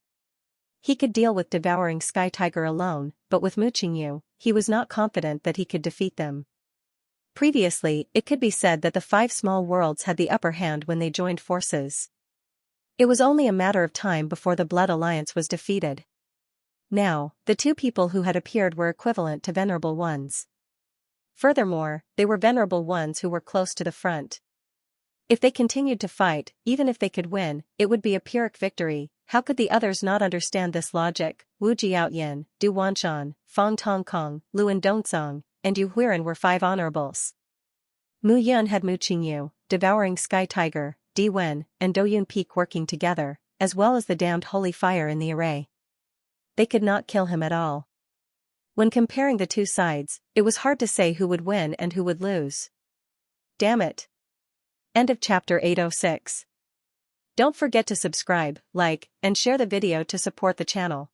He could deal with devouring Sky Tiger alone, but with Mu Qingyu, he was not confident that he could defeat them. Previously, it could be said that the 5 small worlds had the upper hand when they joined forces. It was only a matter of time before the Blood Alliance was defeated. Now, the 2 people who had appeared were equivalent to Venerable Ones. Furthermore, they were Venerable Ones who were close to the front. If they continued to fight, even if they could win, it would be a Pyrrhic victory. How could the others not understand this logic? Wu Jiaoyan, Du Wanshan, Fang Tongkong, Luan Dongsong, and Yu Huiran were 5 honorables. Mu Yan had Mu Qingyu, Devouring Sky Tiger, Di Wen, and Doyun Peak working together, as well as the damned holy fire in the array. They could not kill him at all. When comparing the 2 sides, it was hard to say who would win and who would lose. Damn it. End of chapter 806. Don't forget to subscribe, like, and share the video to support the channel.